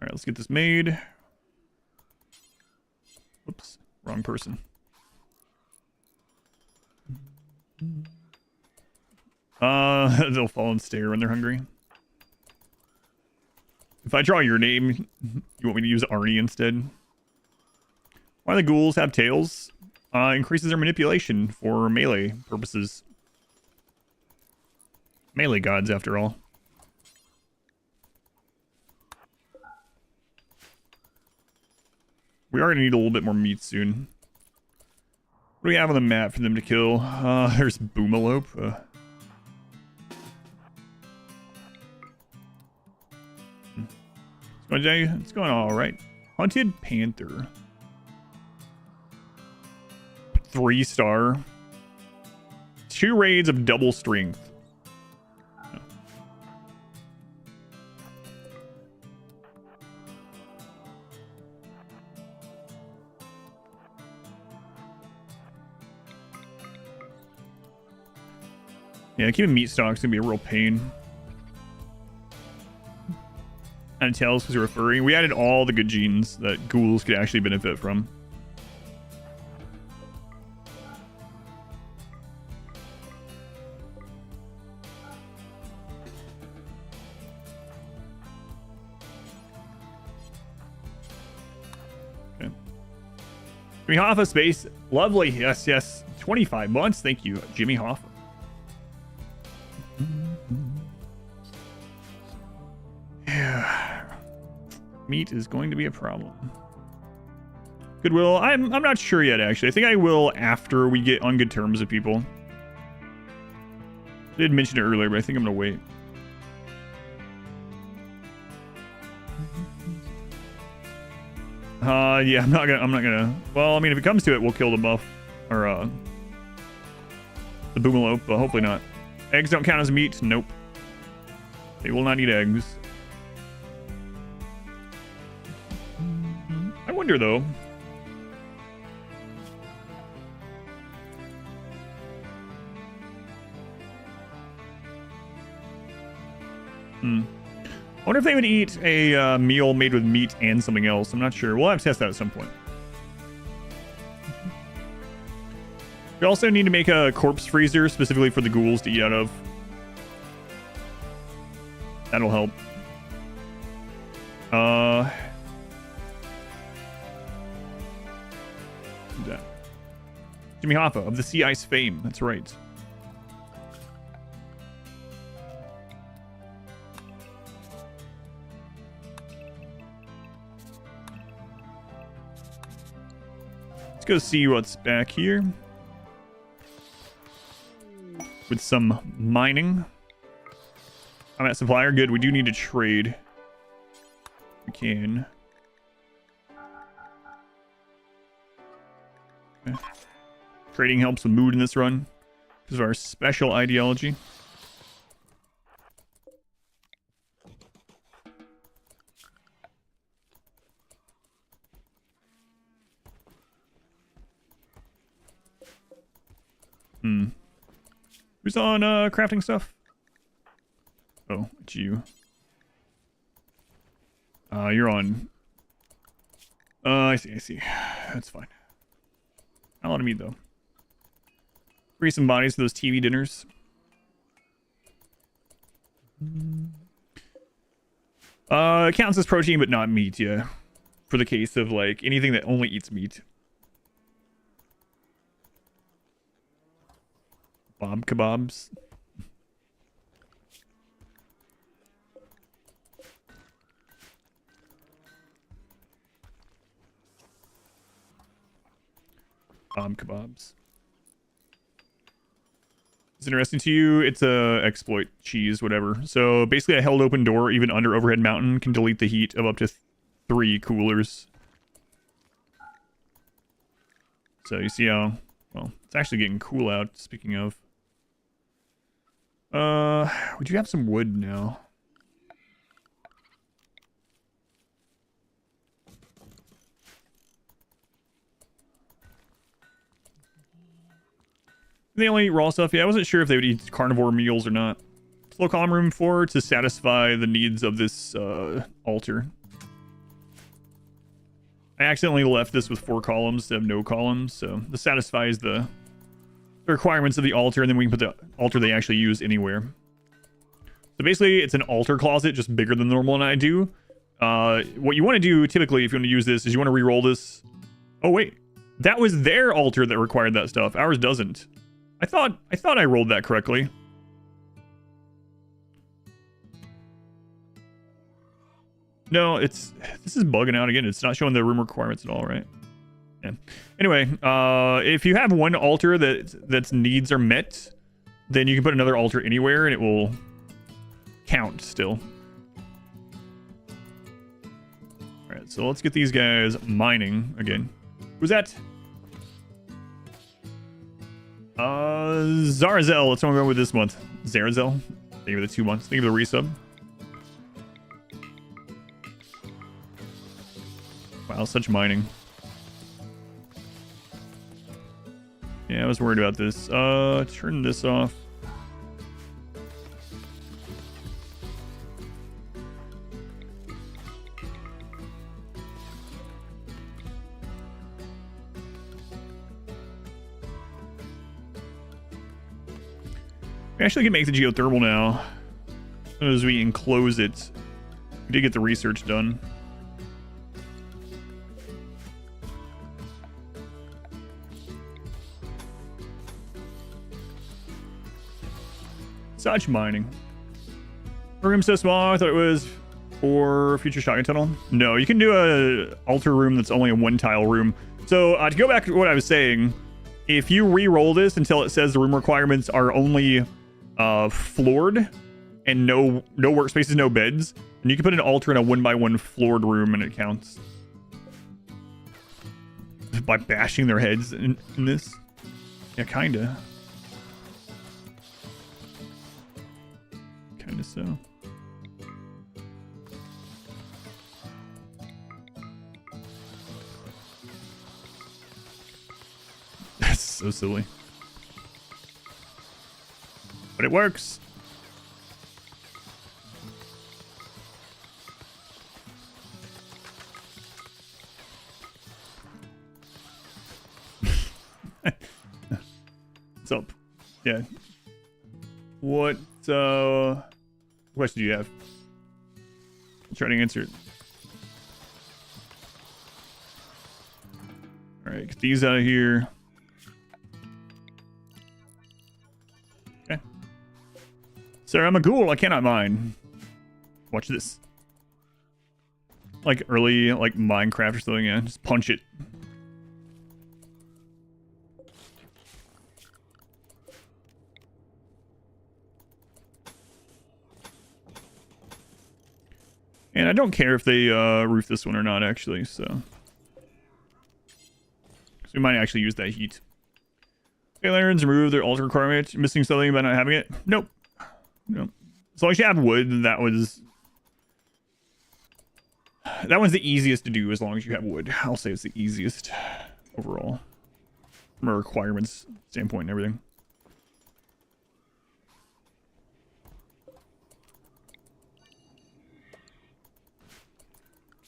Alright, let's get this made. Whoops, wrong person. They'll fall and stare when they're hungry. If I draw your name, you want me to use Arnie instead? Why do the ghouls have tails? Increases their manipulation for melee purposes. Melee gods, after all. We are going to need a little bit more meat soon. What do we have on the map for them to kill? There's Boomalope. It's going all right. Hunted Panther. 3-star. 2 raids of double strength. Oh. Yeah, keeping meat stocks gonna be a real pain. And tails because we're furry. We added all the good genes that ghouls could actually benefit from. Okay. Jimmy Hoffa space. Lovely. Yes, yes. 25 months. Thank you, Jimmy Hoffa. Meat is going to be a problem. Goodwill, I'm not sure yet, actually. I think I will after we get on good terms with people. I did mention it earlier, but I think I'm gonna wait. Yeah, I'm not gonna. Well, I mean, if it comes to it, we'll kill the buff or the boomalope, but hopefully not. Eggs don't count as meat. Nope. They will not eat eggs. I wonder though. I wonder if they would eat a meal made with meat and something else. I'm not sure. We'll have to test that at some point. We also need to make a corpse freezer specifically for the ghouls to eat out of. That'll help. Who's that? Jimmy Hoffa of the Sea Ice fame. That's right. Let's go see what's back here. With some mining. I'm at supplier. Good. We do need to trade. We can. Okay. Trading helps with mood in this run because of our special ideology. Who's on crafting stuff? Oh, it's you. You're on. I see. That's fine. Not a lot of meat though. Free some bodies for those TV dinners. It counts as protein, but not meat, yeah. For the case of like anything that only eats meat. Bob kebabs. Bob kebabs. It's interesting to you. It's a exploit cheese, whatever. So basically a held open door, even under overhead mountain, can delete the heat of up to 3 coolers. So you see how, well, it's actually getting cool out, speaking of. Would you have some wood now? They only eat raw stuff? Yeah, I wasn't sure if they would eat carnivore meals or not. Slow column room 4 to satisfy the needs of this altar. I accidentally left this with 4 columns instead of no columns, so this satisfies the requirements of the altar, and then we can put the altar they actually use anywhere. So basically, it's an altar closet, just bigger than normal, and I do. What you want to do, typically, if you want to use this, is you want to re-roll this. Oh, wait. That was their altar that required that stuff. Ours doesn't. I thought I rolled that correctly. No, this is bugging out again. It's not showing the room requirements at all, right? Yeah. Anyway, if you have one altar that's needs are met, then you can put another altar anywhere and it will count still. All right, so let's get these guys mining again. Who's that? Zarazel. Let's go with this month. Zarazel. Thank you for the 2 months. Thank you for the resub. Wow, such mining. Yeah, I was worried about this. Turn this off. We actually can make the geothermal now. As soon as we enclose it. We did get the research done. Such mining. The room's so small, I thought it was or future shotgun tunnel? No, you can do a altar room that's only a 1-tile room. So to go back to what I was saying, if you re-roll this until it says the room requirements are only floored and no workspaces, no beds, and you can put an altar in a 1x1 floored room and it counts. By bashing their heads in this? Yeah, kinda. Kinda so. That's so silly. But it works. What's up? Yeah. What question do you have? I'll try to answer it. Alright, get these out of here. Okay. Sir, I'm a ghoul, I cannot mine. Watch this. Like early, like Minecraft or something, yeah. Just punch it. And I don't care if they roof this one or not, actually, so. We might actually use that heat. Okay, lanterns remove their altar requirement. You're missing something by not having it? Nope. Nope. As long as you have wood, that one's the easiest to do as long as you have wood. I'll say it's the easiest overall. From a requirements standpoint and everything.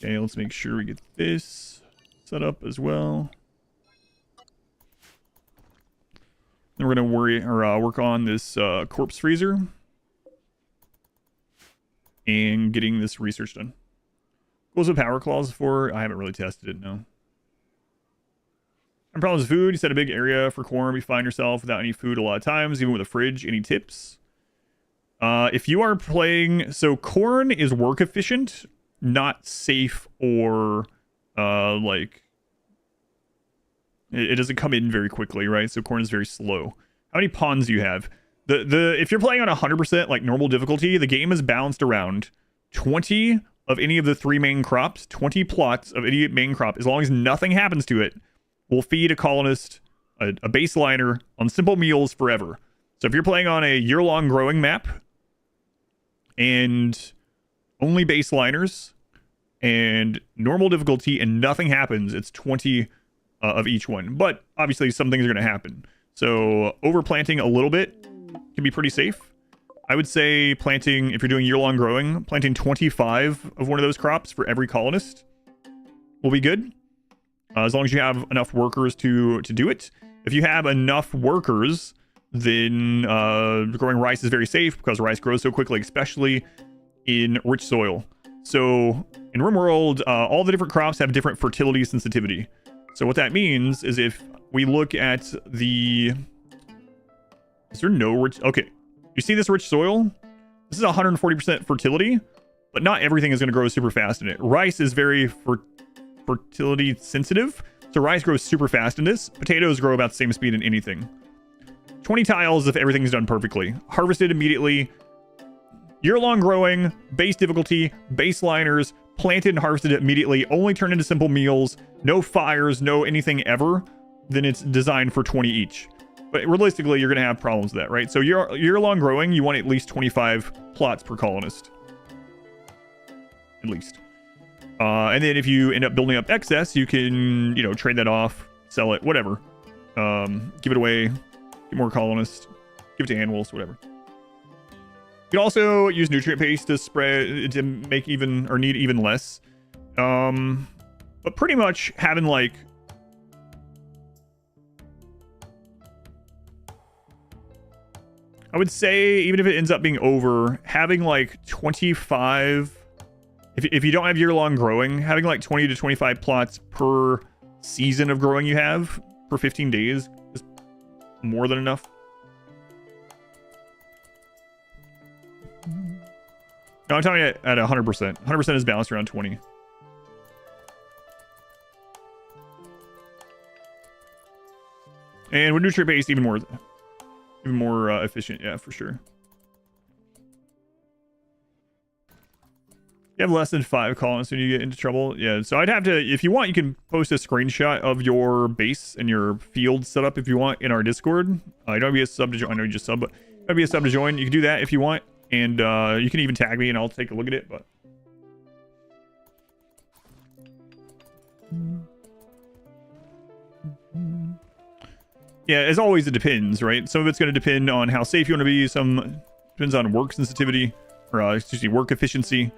Okay, let's make sure we get this set up as well. Then we're gonna work on this corpse freezer and getting this research done. What was the power clause for? I haven't really tested it, no. And problems with food. You set a big area for corn. You find yourself without any food a lot of times, even with a fridge. Any tips? If you are playing, so corn is work efficient, not safe or like it doesn't come in very quickly, right? So corn is very slow. How many pawns do you have? If you're playing on 100% like normal difficulty, the game is balanced around 20 of any of the 3 main crops, 20 plots of any main crop, as long as nothing happens to it, will feed a colonist a baseliner on simple meals forever. So if you're playing on a year-long growing map and only baseliners and normal difficulty and nothing happens, it's 20 of each one. But obviously some things are going to happen. So overplanting a little bit can be pretty safe. I would say planting, if you're doing year-long growing, planting 25 of one of those crops for every colonist will be good. As long as you have enough workers to do it. If you have enough workers, then growing rice is very safe because rice grows so quickly, especially in rich soil. So in RimWorld, all the different crops have different fertility sensitivity. So what that means is if we look at the... Is there no rich... Okay. You see this rich soil? This is 140% fertility, but not everything is going to grow super fast in it. Rice is very fertility sensitive. So rice grows super fast in this. Potatoes grow about the same speed in anything. 20 tiles if everything's done perfectly. Harvested immediately. Year-long growing, base difficulty, baseliners, planted and harvested immediately, only turn into simple meals, no fires, no anything ever, then it's designed for 20 each. But realistically, you're going to have problems with that, right? So year-long growing, you want at least 25 plots per colonist. At least. And then if you end up building up excess, you can, you know, trade that off, sell it, whatever. Give it away, get more colonists, give it to animals, whatever. You can also use nutrient paste to spread, to make even, or need even less. But pretty much having like... I would say, even if it ends up being over, having like 25... If you don't have year-long growing, having like 20 to 25 plots per season of growing you have, per 15 days, is more than enough. No, I'm talking at 100%. 100% is balanced around 20. And with nutrient based, even more efficient. Yeah, for sure. You have less than 5 colonists when you get into trouble. Yeah, so I'd have to, if you want, you can post a screenshot of your base and your field setup if you want in our Discord. You don't have to be a sub to join. I know you just sub, but you don't have to be a sub to join. You can do that if you want. And you can even tag me and I'll take a look at it. But yeah, as always, it depends, right? Some of it's going to depend on how safe you want to be. Some depends on work sensitivity or excuse me, work efficiency.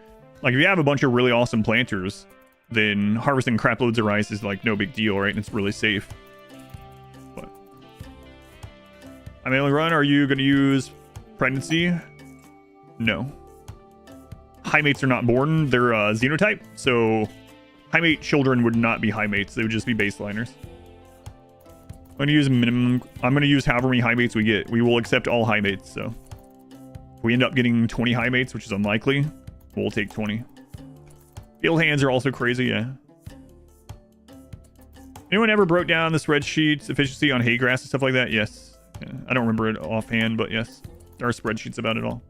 Like if you have a bunch of really awesome planters, then harvesting crap loads of rice is like no big deal, right? And it's really safe. But I mean, run. Are you going to use pregnancy? No. Highmates are not born. They're Xenotype. So Highmate children would not be Highmates. They would just be baseliners. I'm going to use minimum. I'm going to use however many Highmates we get. We will accept all Highmates. So if we end up getting 20 Highmates, which is unlikely, we'll take 20. Field hands are also crazy, yeah. Anyone ever broke down the spreadsheets efficiency on hay grass and stuff like that? Yes. Yeah. I don't remember it offhand, but yes. There are spreadsheets about it all.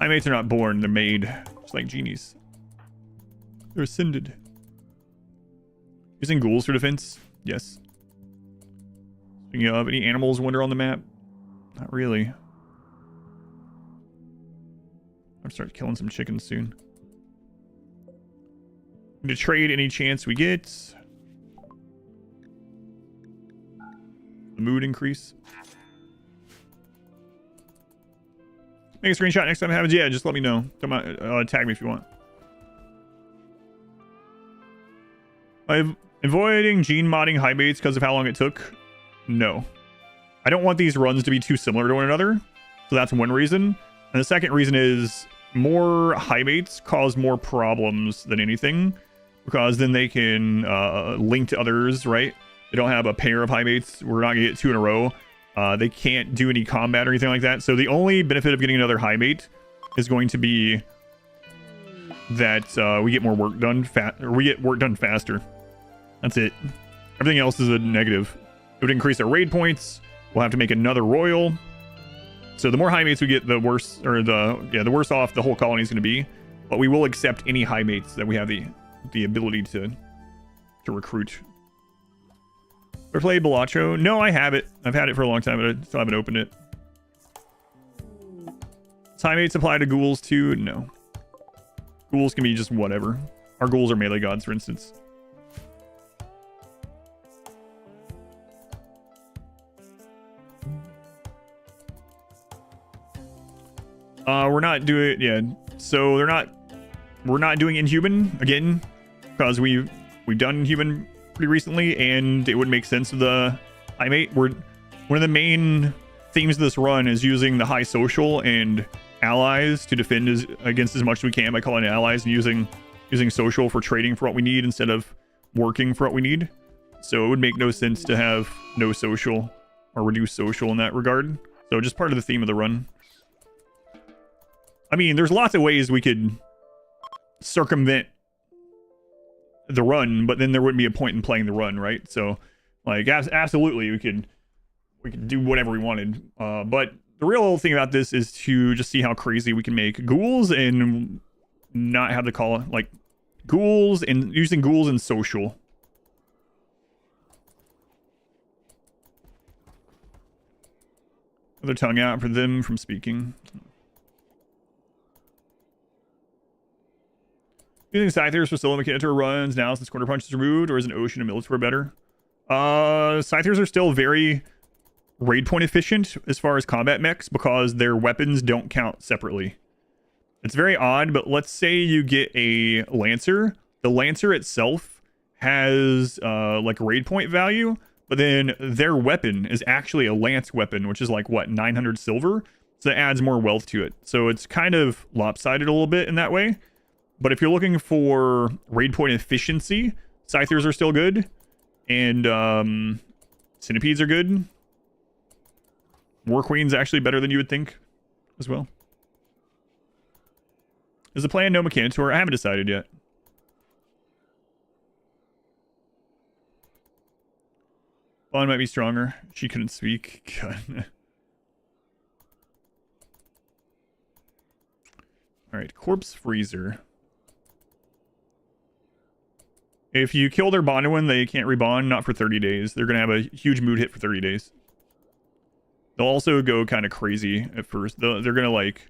Highmates are not born, they're made. Just like genies. They're ascended. Using ghouls for defense? Yes. Speaking of, any animals wander on the map? Not really. I'm gonna start killing some chickens soon. To trade any chance we get. The mood increase. Make a screenshot next time it happens. Yeah, just let me know. Tag me if you want. I'm avoiding gene modding Highmates because of how long it took. No. I don't want these runs to be too similar to one another. So that's one reason. And the second reason is more Highmates cause more problems than anything. Because then they can link to others, right? They don't have a pair of Highmates. We're not going to get 2 in a row. They can't do any combat or anything like that. So the only benefit of getting another Highmate is going to be that we get more work done we get work done faster. That's it. Everything else is a negative. It would increase our raid points. We'll have to make another royal. So the more Highmates we get, the worse, or the worse off the whole colony is going to be. But we will accept any Highmates that we have the ability to recruit. Ever played Balacho? No, I have it. I've had it for a long time, but I still haven't opened it. Does Highmates apply to ghouls too? No. Ghouls can be just whatever. Our ghouls are melee gods, for instance. We're not doing, yeah. So we're not doing Inhuman again, because we've done Inhuman pretty recently, and it would make sense of the Highmate. One of the main themes of this run is using the high social and allies to defend against as much as we can by calling allies and using social for trading for what we need instead of working for what we need. So it would make no sense to have no social or reduce social in that regard. So just part of the theme of the run. I mean, there's lots of ways we could circumvent the run, but then there wouldn't be a point in playing the run, right? So, like, absolutely, we could do whatever we wanted. But the real thing about this is to just see how crazy we can make ghouls and not have to call it, like, ghouls and using ghouls and social. Put their tongue out for them from speaking. Using Scythers for still Mechanitor runs now since Quarter Punch is removed, or is an Ocean and Militator better? Scythers are still very raid point efficient as far as combat mechs because their weapons don't count separately. It's very odd, but let's say you get a Lancer. The Lancer itself has like raid point value, but then their weapon is actually a lance weapon, which is like, what, 900 silver? So that adds more wealth to it. So it's kind of lopsided a little bit in that way. But if you're looking for raid point efficiency, Scythers are still good. And Centipedes are good. War Queen's actually better than you would think as well. Is the plan no Mechanitor? I haven't decided yet. Vaughn might be stronger. She couldn't speak. God. Alright, Corpse Freezer. If you kill their bonded one, they can't rebond, not for 30 days. They're going to have a huge mood hit for 30 days. They'll also go kind of crazy at first. They're going to like...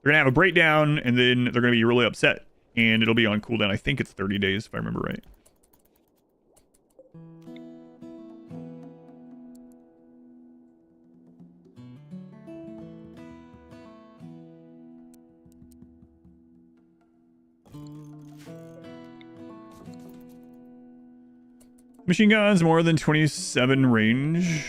They're going to have a breakdown, and then they're going to be really upset. And it'll be on cooldown. I think it's 30 days, if I remember right. Machine guns, more than 27 range.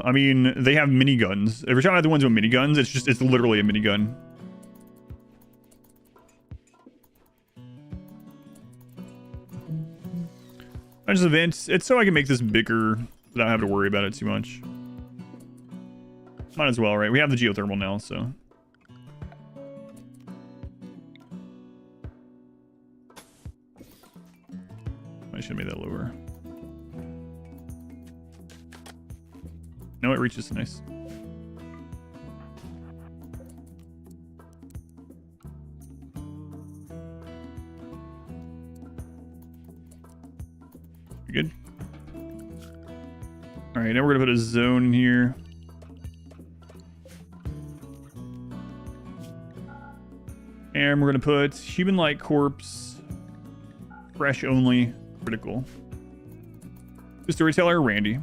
I mean, they have miniguns. Every time I have the ones with miniguns, it's literally a minigun. Dungeons events, it's so I can make this bigger without having to worry about it too much. Might as well, right? We have the geothermal now, so. I should have made that lower. No, it reaches. Nice. You good? All right, now we're gonna put a zone in here. And we're gonna put human-like corpse, fresh only, critical. The storyteller, Randy.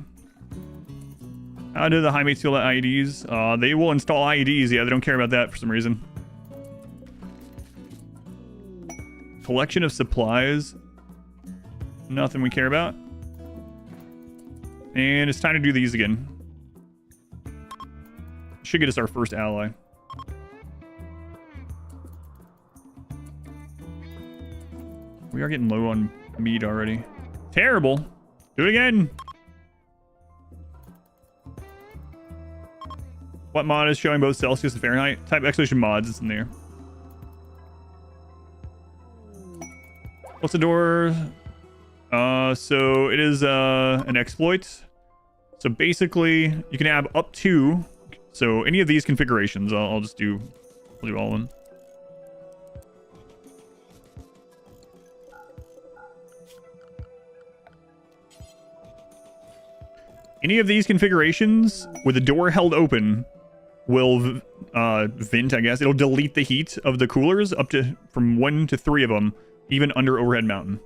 How do the Highmates feel about IEDs? They will install IEDs. Yeah, they don't care about that for some reason. Collection of supplies. Nothing we care about. And it's time to do these again. Should get us our first ally. We are getting low on meat already. Terrible. Do it again. What mod is showing both Celsius and Fahrenheit? Type exclamation mods. It's in there. What's the door? So it is an exploit. So basically, you can have up to. So any of these configurations, I'll just do. I'll do all of them. Any of these configurations with the door held open will vent, I guess. It'll delete the heat of the coolers up to from 1 to 3 of them, even under overhead mountain.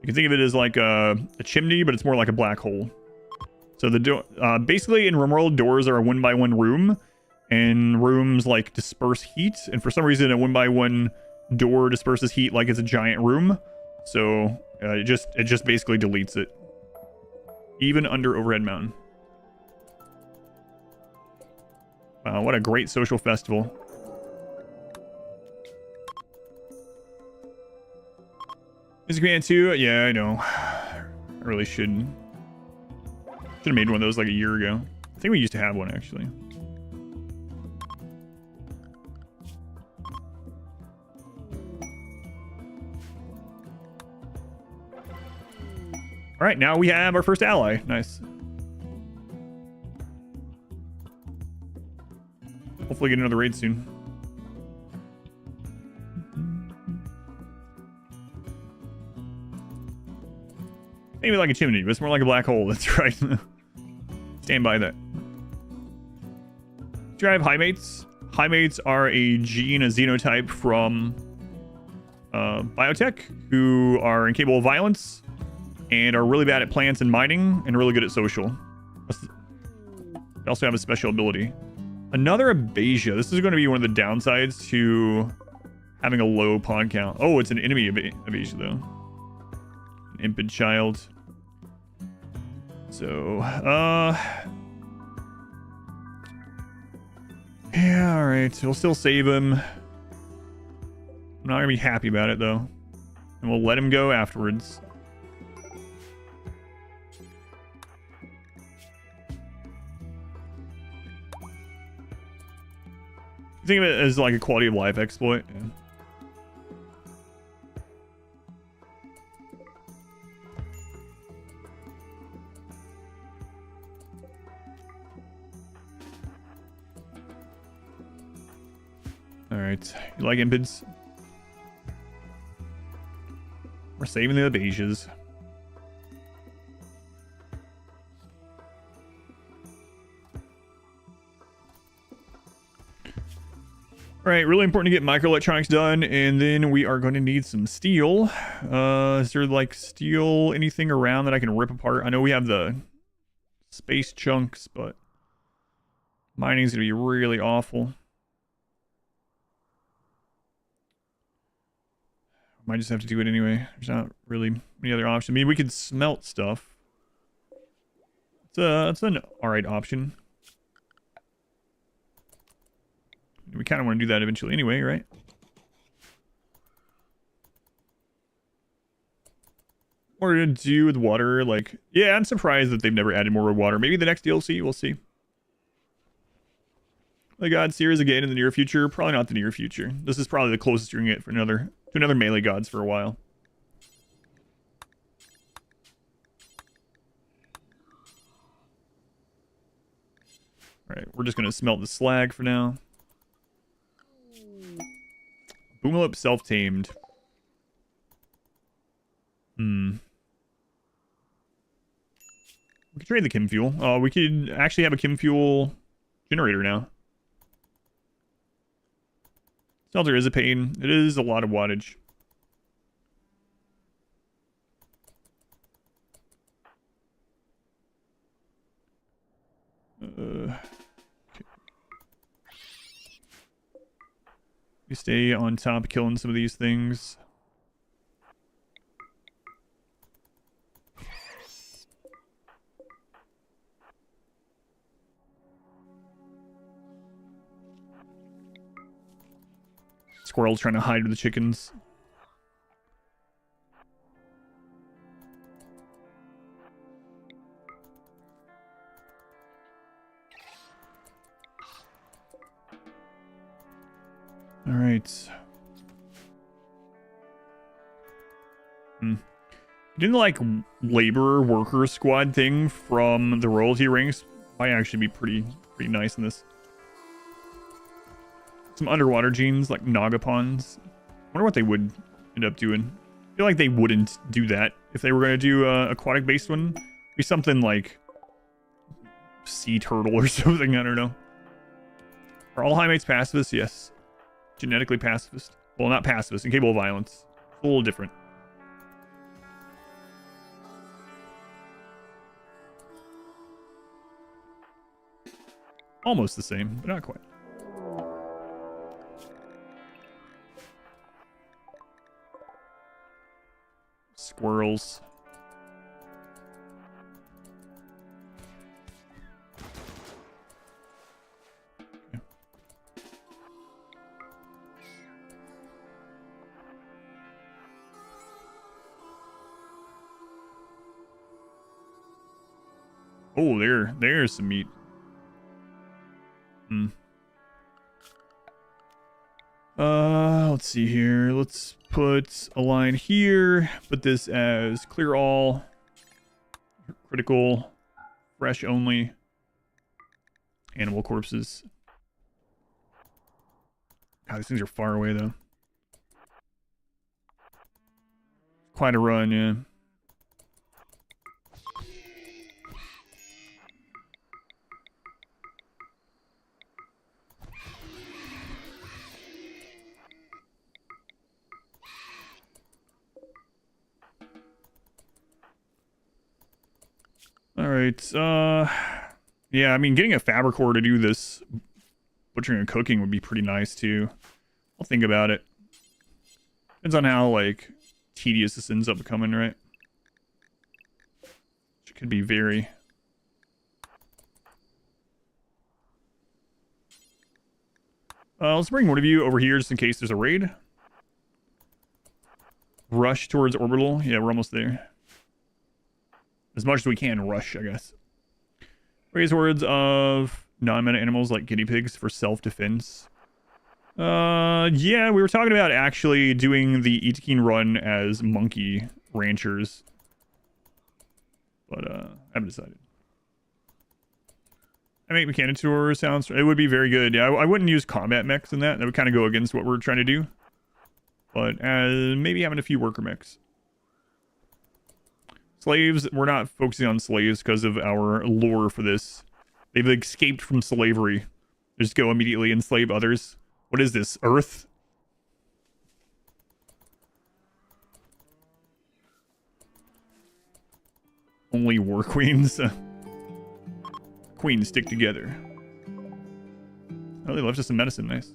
You can think of it as like a chimney, but it's more like a black hole. So the door, basically in RimWorld, doors are a 1x1 room, and rooms like disperse heat. And for some reason, a 1x1 door disperses heat like it's a giant room. So it just basically deletes it, even under overhead mountain. Wow, what a great social festival. Is Command 2? Yeah, I know. I really shouldn't. Should have made one of those like a year ago. I think we used to have one, actually. All right, now we have our first ally. Nice. Hopefully get another raid soon. Maybe like a chimney, but it's more like a black hole. That's right. Stand by that. Do you have Highmates? Highmates are a gene, a xenotype from Biotech, who are incapable of violence and are really bad at plants and mining and really good at social. They also have a special ability. Another Abasia. This is going to be one of the downsides to having a low pawn count. Oh, it's an enemy Abasia, though. An impid child. So, yeah, alright. We'll still save him. I'm not going to be happy about it, though. And we'll let him go afterwards. Think of it as like a quality of life exploit. Yeah. Alright, you like impids? We're saving the beiges. Alright, really important to get microelectronics done, and then we are going to need some steel. Is there like steel, anything around that I can rip apart? I know we have the space chunks, but mining's going to be really awful. Might just have to do it anyway. There's not really any other option. I mean, we could smelt stuff. It's an alright option. We kind of want to do that eventually anyway, right? Or to do with water, like... Yeah, I'm surprised that they've never added more water. Maybe the next DLC, we'll see. The God Seers again in the near future. Probably not the near future. This is probably the closest you're gonna get for another melee gods for a while. Alright, we're just gonna smelt the slag for now. Boomlip self-tamed. We could trade the chem fuel. We could actually have a chem fuel generator now. Smelter is a pain. It is a lot of wattage. Okay. We stay on top of killing some of these things. Squirrel's trying to hide with the chickens. All right. Didn't like labor worker squad thing from the royalty ranks might actually be pretty nice in this. Some underwater genes like Nagapons. I wonder what they would end up doing. I feel like they wouldn't do that if they were going to do a aquatic based one. It'd be something like sea turtle or something. I don't know. Are all Highmates pacifists? Yes. Genetically pacifist. Well, not pacifist. Incapable of violence. A little different. Almost the same, but not quite. Squirrels. Okay. Oh, there's some meat. Let's see here. Let's put a line here. Put this as clear all, critical, fresh only, animal corpses. God, these things are far away though. Quite a run, yeah. Alright, yeah, I mean, getting a Fabricor to do this butchering and cooking would be pretty nice, too. I'll think about it. Depends on how, like, tedious this ends up becoming, right? Which could be very... let's bring one of you over here just in case there's a raid. Rush towards orbital. Yeah, we're almost there. As much as we can rush, I guess. Raise hordes of non-meta animals like guinea pigs for self-defense. Yeah, we were talking about actually doing the Itakeen run as monkey ranchers. But, I haven't decided. I make Mechanitor sounds... It would be very good. Yeah, I wouldn't use combat mechs in that. That would kind of go against what we're trying to do. But, maybe having a few worker mechs. Slaves, we're not focusing on slaves because of our lore for this. They've escaped from slavery. They just go immediately enslave others. What is this? Earth? Only war queens. Queens stick together. Oh, they left us some medicine. Nice.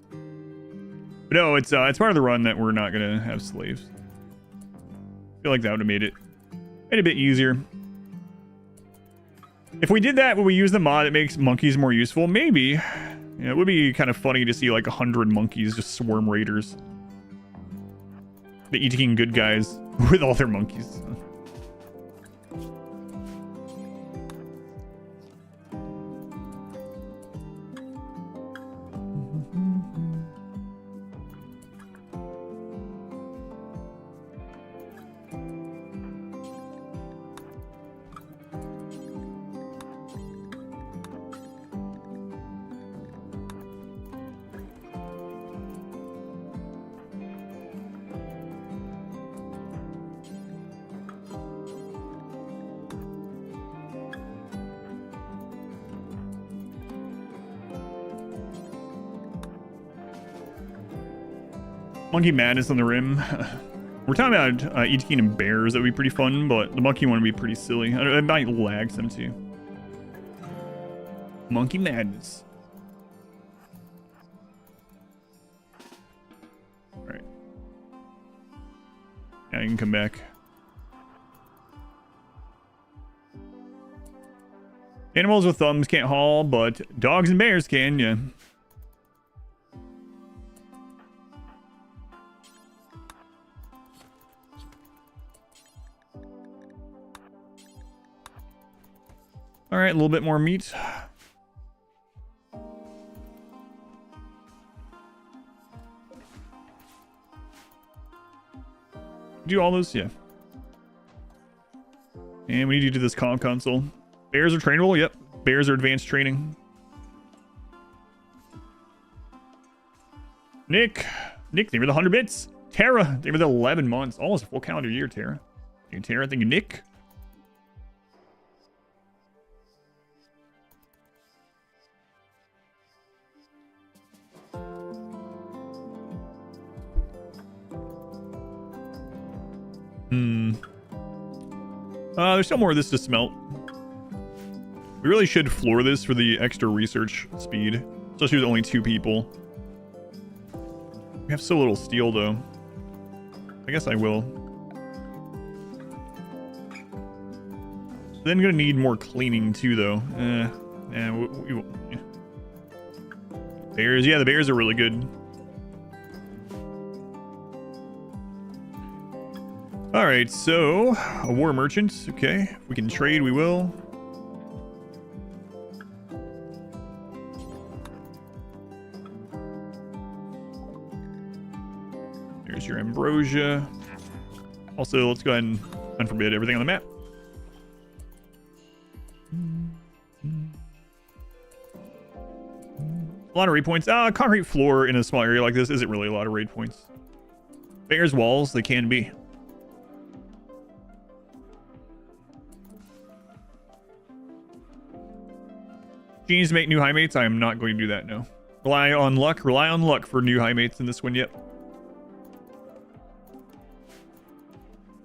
But no, it's part of the run that we're not gonna have slaves. I feel like that would have made it a bit easier. If we did that, would we use the mod that makes monkeys more useful? Maybe. Yeah, it would be kind of funny to see like 100 monkeys just swarm raiders. The Itakeen good guys with all their monkeys. Monkey Madness on the Rim. We're talking about Itakeen and bears. That would be pretty fun, but the monkey one would be pretty silly. It might lag some too. Monkey Madness. Alright. Now you can come back. Animals with thumbs can't haul, but dogs and bears can, yeah. All right, a little bit more meat. Do all those? Yeah. And we need to do this comm console. Bears are trainable? Yep. Bears are advanced training. Nick, thank you for the 100 bits. Tara, thank you for the 11 months. Almost a full calendar year, Tara. Thank you, Tara. Thank you, Nick. There's still more of this to smelt. We really should floor this for the extra research speed, especially with only 2 people. We have so little steel, though. I guess I will. Then gonna need more cleaning, too, though. Yeah. Bears, yeah, the bears are really good. Alright, so, a war merchant, okay. If we can trade, we will. There's your ambrosia. Also, let's go ahead and unforbid everything on the map. A lot of raid points. Concrete floor in a small area like this isn't really a lot of raid points. Bears walls, they can be. Genes to make new Highmates? I am not going to do that, no. Rely on luck for new Highmates in this one, yep.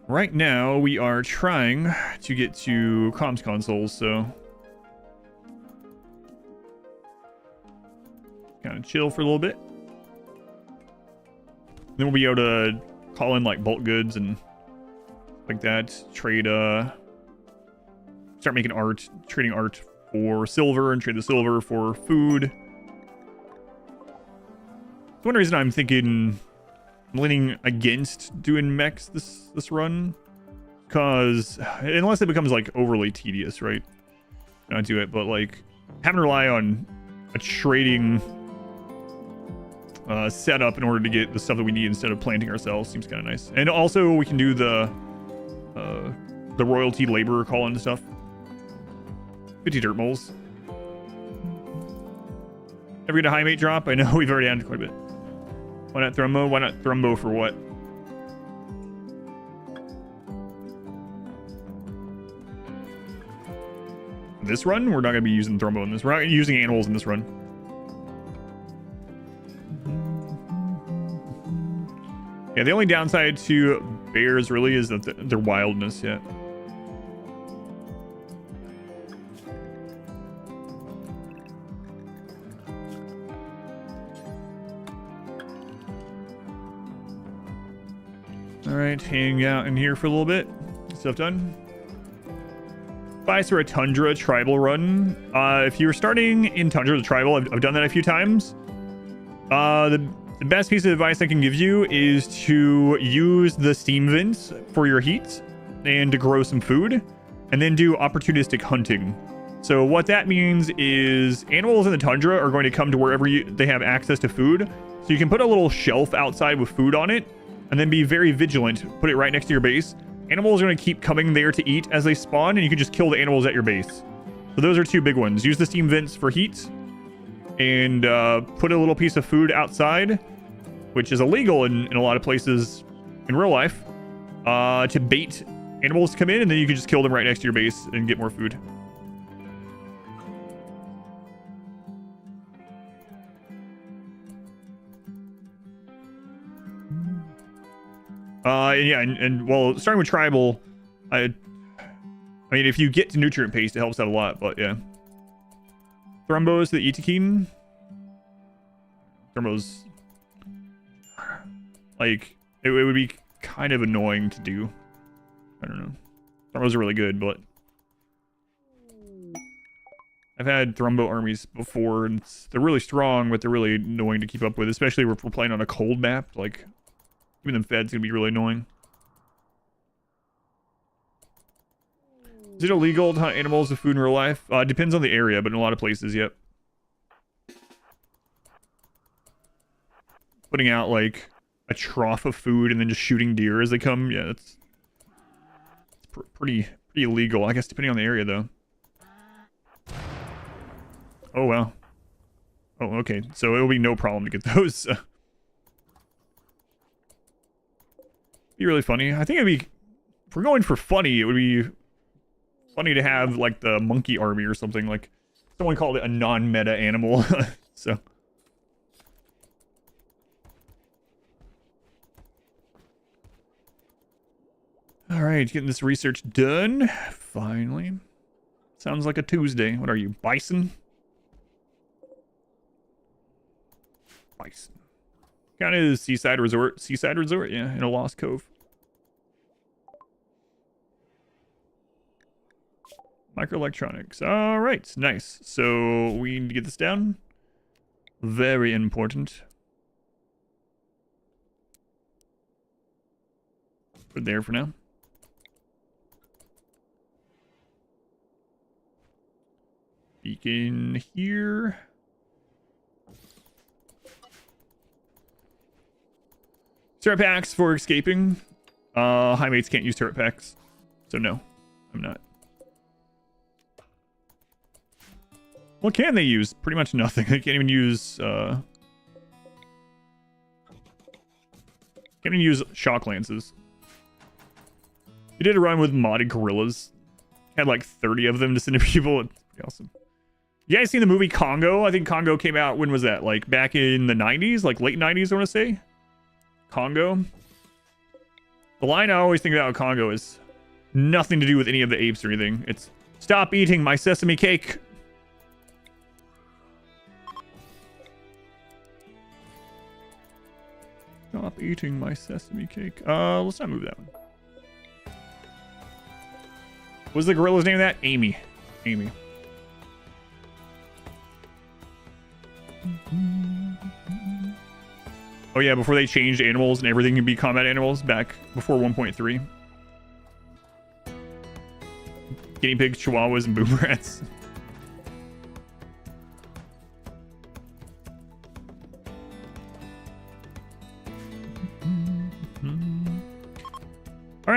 Right now, we are trying to get to comms consoles, so... kind of chill for a little bit. Then we'll be able to call in, like, bulk goods and like that. Trade, start making art, trading art for silver and trade the silver for food. So one reason I'm thinking I'm leaning against doing mechs this run, because unless it becomes like overly tedious, right? Not do it, but like having to rely on a trading set up in order to get the stuff that we need instead of planting ourselves. Seems kind of nice. And also we can do the royalty laborer call and stuff. 50 dirt moles. Ever get a Highmate drop? I know we've already had quite a bit. Why not Thrumbo? Why not Thrumbo for what? This run, we're not going to be using Thrumbo in this. We're not using animals in this run. Yeah, the only downside to bears really is that their wildness. Yeah. All right, hang out in here for a little bit. Stuff done. Advice for a Tundra tribal run. If you're starting in Tundra the tribal, I've done that a few times. The best piece of advice I can give you is to use the steam vents for your heat and to grow some food, and then do opportunistic hunting. So what that means is animals in the tundra are going to come to wherever they have access to food. So you can put a little shelf outside with food on it, and then be very vigilant. Put it right next to your base. Animals are going to keep coming there to eat as they spawn, and you can just kill the animals at your base. So those are two big ones. Use the steam vents for heat, and put a little piece of food outside, which is illegal in a lot of places in real life, to bait animals to come in, and then you can just kill them right next to your base and get more food. Yeah, and well, starting with tribal, I mean, if you get to nutrient paste, it helps out a lot, but yeah. Thrumbos the Itakine. Thrumbos, like, it would be kind of annoying to do. I don't know. Thrumbos are really good, but I've had Thrumbo armies before, and they're really strong, but they're really annoying to keep up with, especially if we're playing on a cold map. Like, even them fed's gonna be really annoying. Is it illegal to hunt animals with food in real life? Depends on the area, but in a lot of places, yep. Putting out, like, a trough of food and then just shooting deer as they come, yeah, it's pretty illegal, I guess, depending on the area, though. Oh, wow. Oh, okay. So it'll be no problem to get those. Be really funny. I think it'd be, if we're going for funny, it would be funny to have, like, the monkey army or something. Like, someone called it a non-meta animal. So. Alright, getting this research done. Finally. Sounds like a Tuesday. What are you, bison? Bison. Kind of seaside resort. Seaside resort, yeah, in a lost cove. Microelectronics. Alright, nice. So we need to get this down. Very important. Put it there for now. Beacon here. Turret packs for escaping. Highmates can't use turret packs. So no, I'm not. What can they use? Pretty much nothing. They can't even use can't even use shock lances. We did a run with modded gorillas. Had like 30 of them to send to people. It's pretty awesome. You guys seen the movie Congo? I think Congo came out, when was that? Like back in the 90s? Like late 90s, I want to say? Congo. The line I always think about with Congo is nothing to do with any of the apes or anything. It's, stop eating my sesame cake. Stop eating my sesame cake. Let's not move that one. What was the gorilla's name of that? Amy. Amy. Oh yeah, before they changed animals and everything can be combat animals back before 1.3. Guinea pigs, chihuahuas, and boom rats.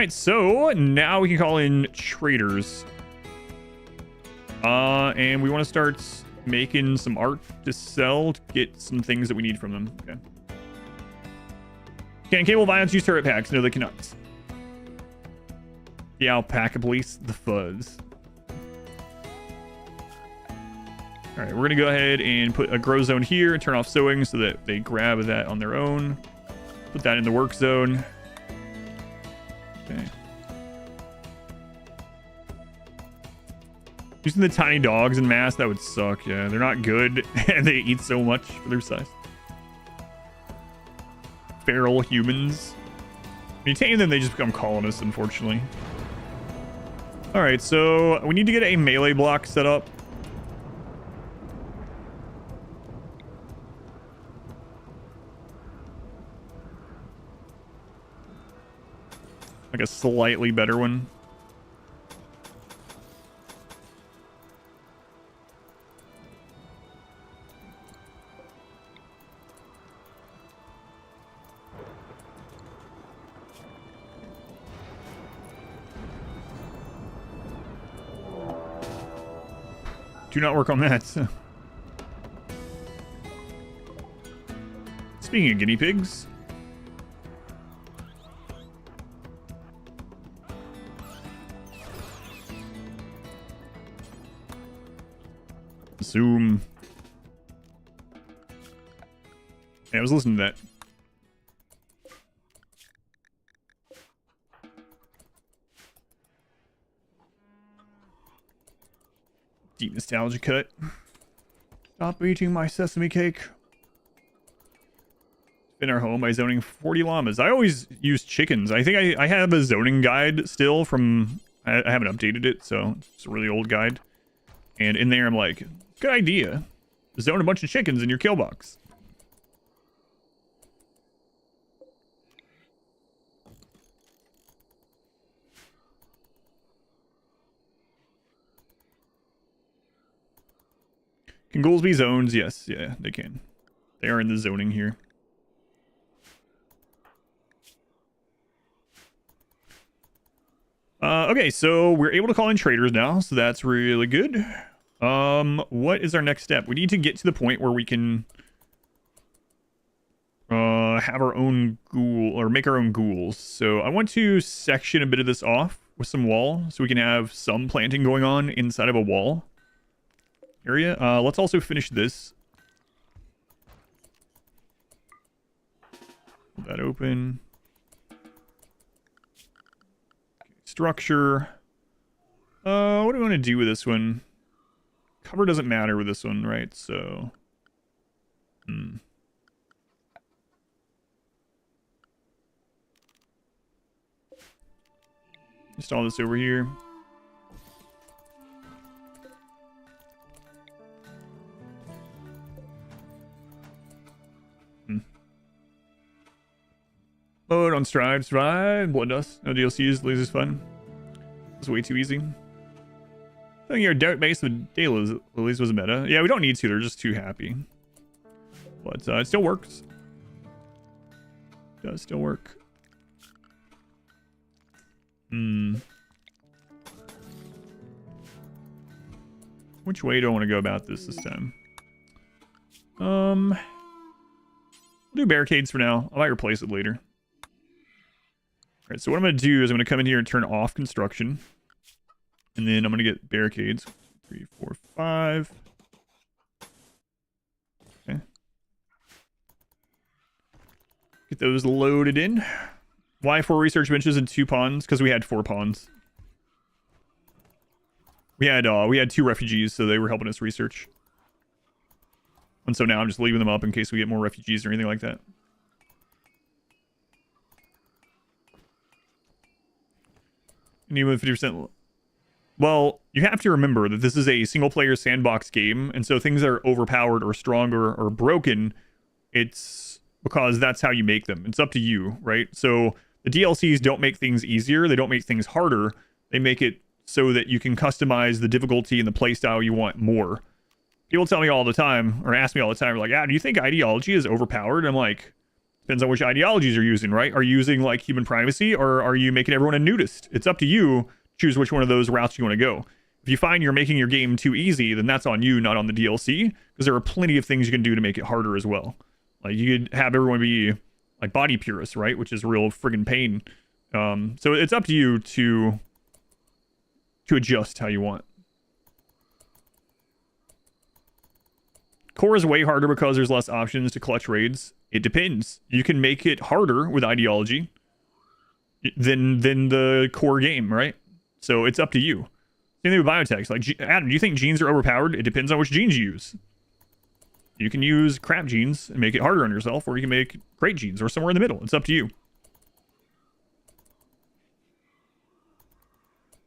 right, so now we can call in traders. And we want to start making some art to sell to get some things that we need from them. Okay. Can cable violence use turret packs? No, they cannot. The alpaca police, the fuzz. All right, we're gonna go ahead and put a grow zone here and turn off sowing so that they grab that on their own. Put that in the work zone. Okay. Using the tiny dogs in mass, that would suck. Yeah, they're not good and they eat so much for their size. Feral humans. When you tame them, they just become colonists, unfortunately. All right, so we need to get a melee block set up. Like a slightly better one. Do not work on that. Speaking of guinea pigs. Zoom. Yeah, I was listening to that. Deep nostalgia cut. Stop eating my sesame cake. In our home by zoning 40 llamas. I always use chickens. I think I have a zoning guide still from... I haven't updated it, so it's a really old guide. And in there I'm like, good idea. Zone a bunch of chickens in your kill box. Can ghouls be zones? Yes, yeah, they can. They are in the zoning here. Okay, so we're able to call in traders now, so that's really good. What is our next step? We need to get to the point where we can have our own ghoul, or make our own ghouls. So I want to section a bit of this off with some wall, so we can have some planting going on inside of a wall area. Let's also finish this. Hold that open. Structure. What do we want to do with this one? Cover doesn't matter with this one, right? So, install this over here. Mode on Strive, Survive, Bloodlust. No DLCs, lasers fun. It's way too easy. I think your Dart base with Daylilies was a meta. Yeah, we don't need to, they're just too happy. But it still works. It does still work. Which way do I want to go about this time? We'll do barricades for now. I might replace it later. Alright, so what I'm going to do is I'm going to come in here and turn off construction. And then I'm going to get barricades. 3, 4, 5. Okay. Get those loaded in. Why 4 research benches and 2 ponds? Because we had 4 ponds. We had 2 refugees, so they were helping us research. And so now I'm just leaving them up in case we get more refugees or anything like that. Need with 50%. Well, you have to remember that this is a single-player sandbox game, and so things that are overpowered or stronger or broken, it's because that's how you make them. It's up to you, right? So the DLCs don't make things easier. They don't make things harder. They make it so that you can customize the difficulty and the playstyle you want more. People tell me all the time, or ask me all the time, like, do you think ideology is overpowered? I'm like, Depends on which ideologies you're using, right? Are you using like human primacy, or are you making everyone a nudist? It's up to you. Choose which one of those routes you want to go. If you find you're making your game too easy, then that's on you, not on the DLC, because there are plenty of things you can do to make it harder as well. Like you could have everyone be like body purists, right? Which is real friggin' pain. So it's up to you to adjust how you want. Core is way harder because there's less options to clutch raids. It depends. You can make it harder with ideology than the core game, right? So it's up to you. Same thing with biotechs. Like, Adam, do you think genes are overpowered? It depends on which genes you use. You can use crap genes and make it harder on yourself, or you can make great genes, or somewhere in the middle. It's up to you.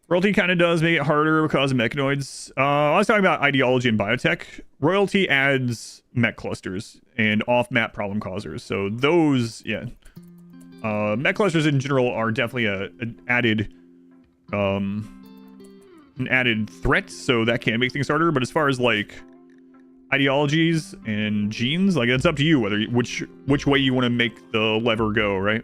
Royalty kind of does make it harder because of mechanoids. I was talking about ideology and biotech. Royalty adds mech clusters and off-map problem causers. So those, yeah. Mech clusters in general are definitely an added threat, so that can make things harder. But as far as like ideologies and genes, like it's up to you whether which way you want to make the lever go, right?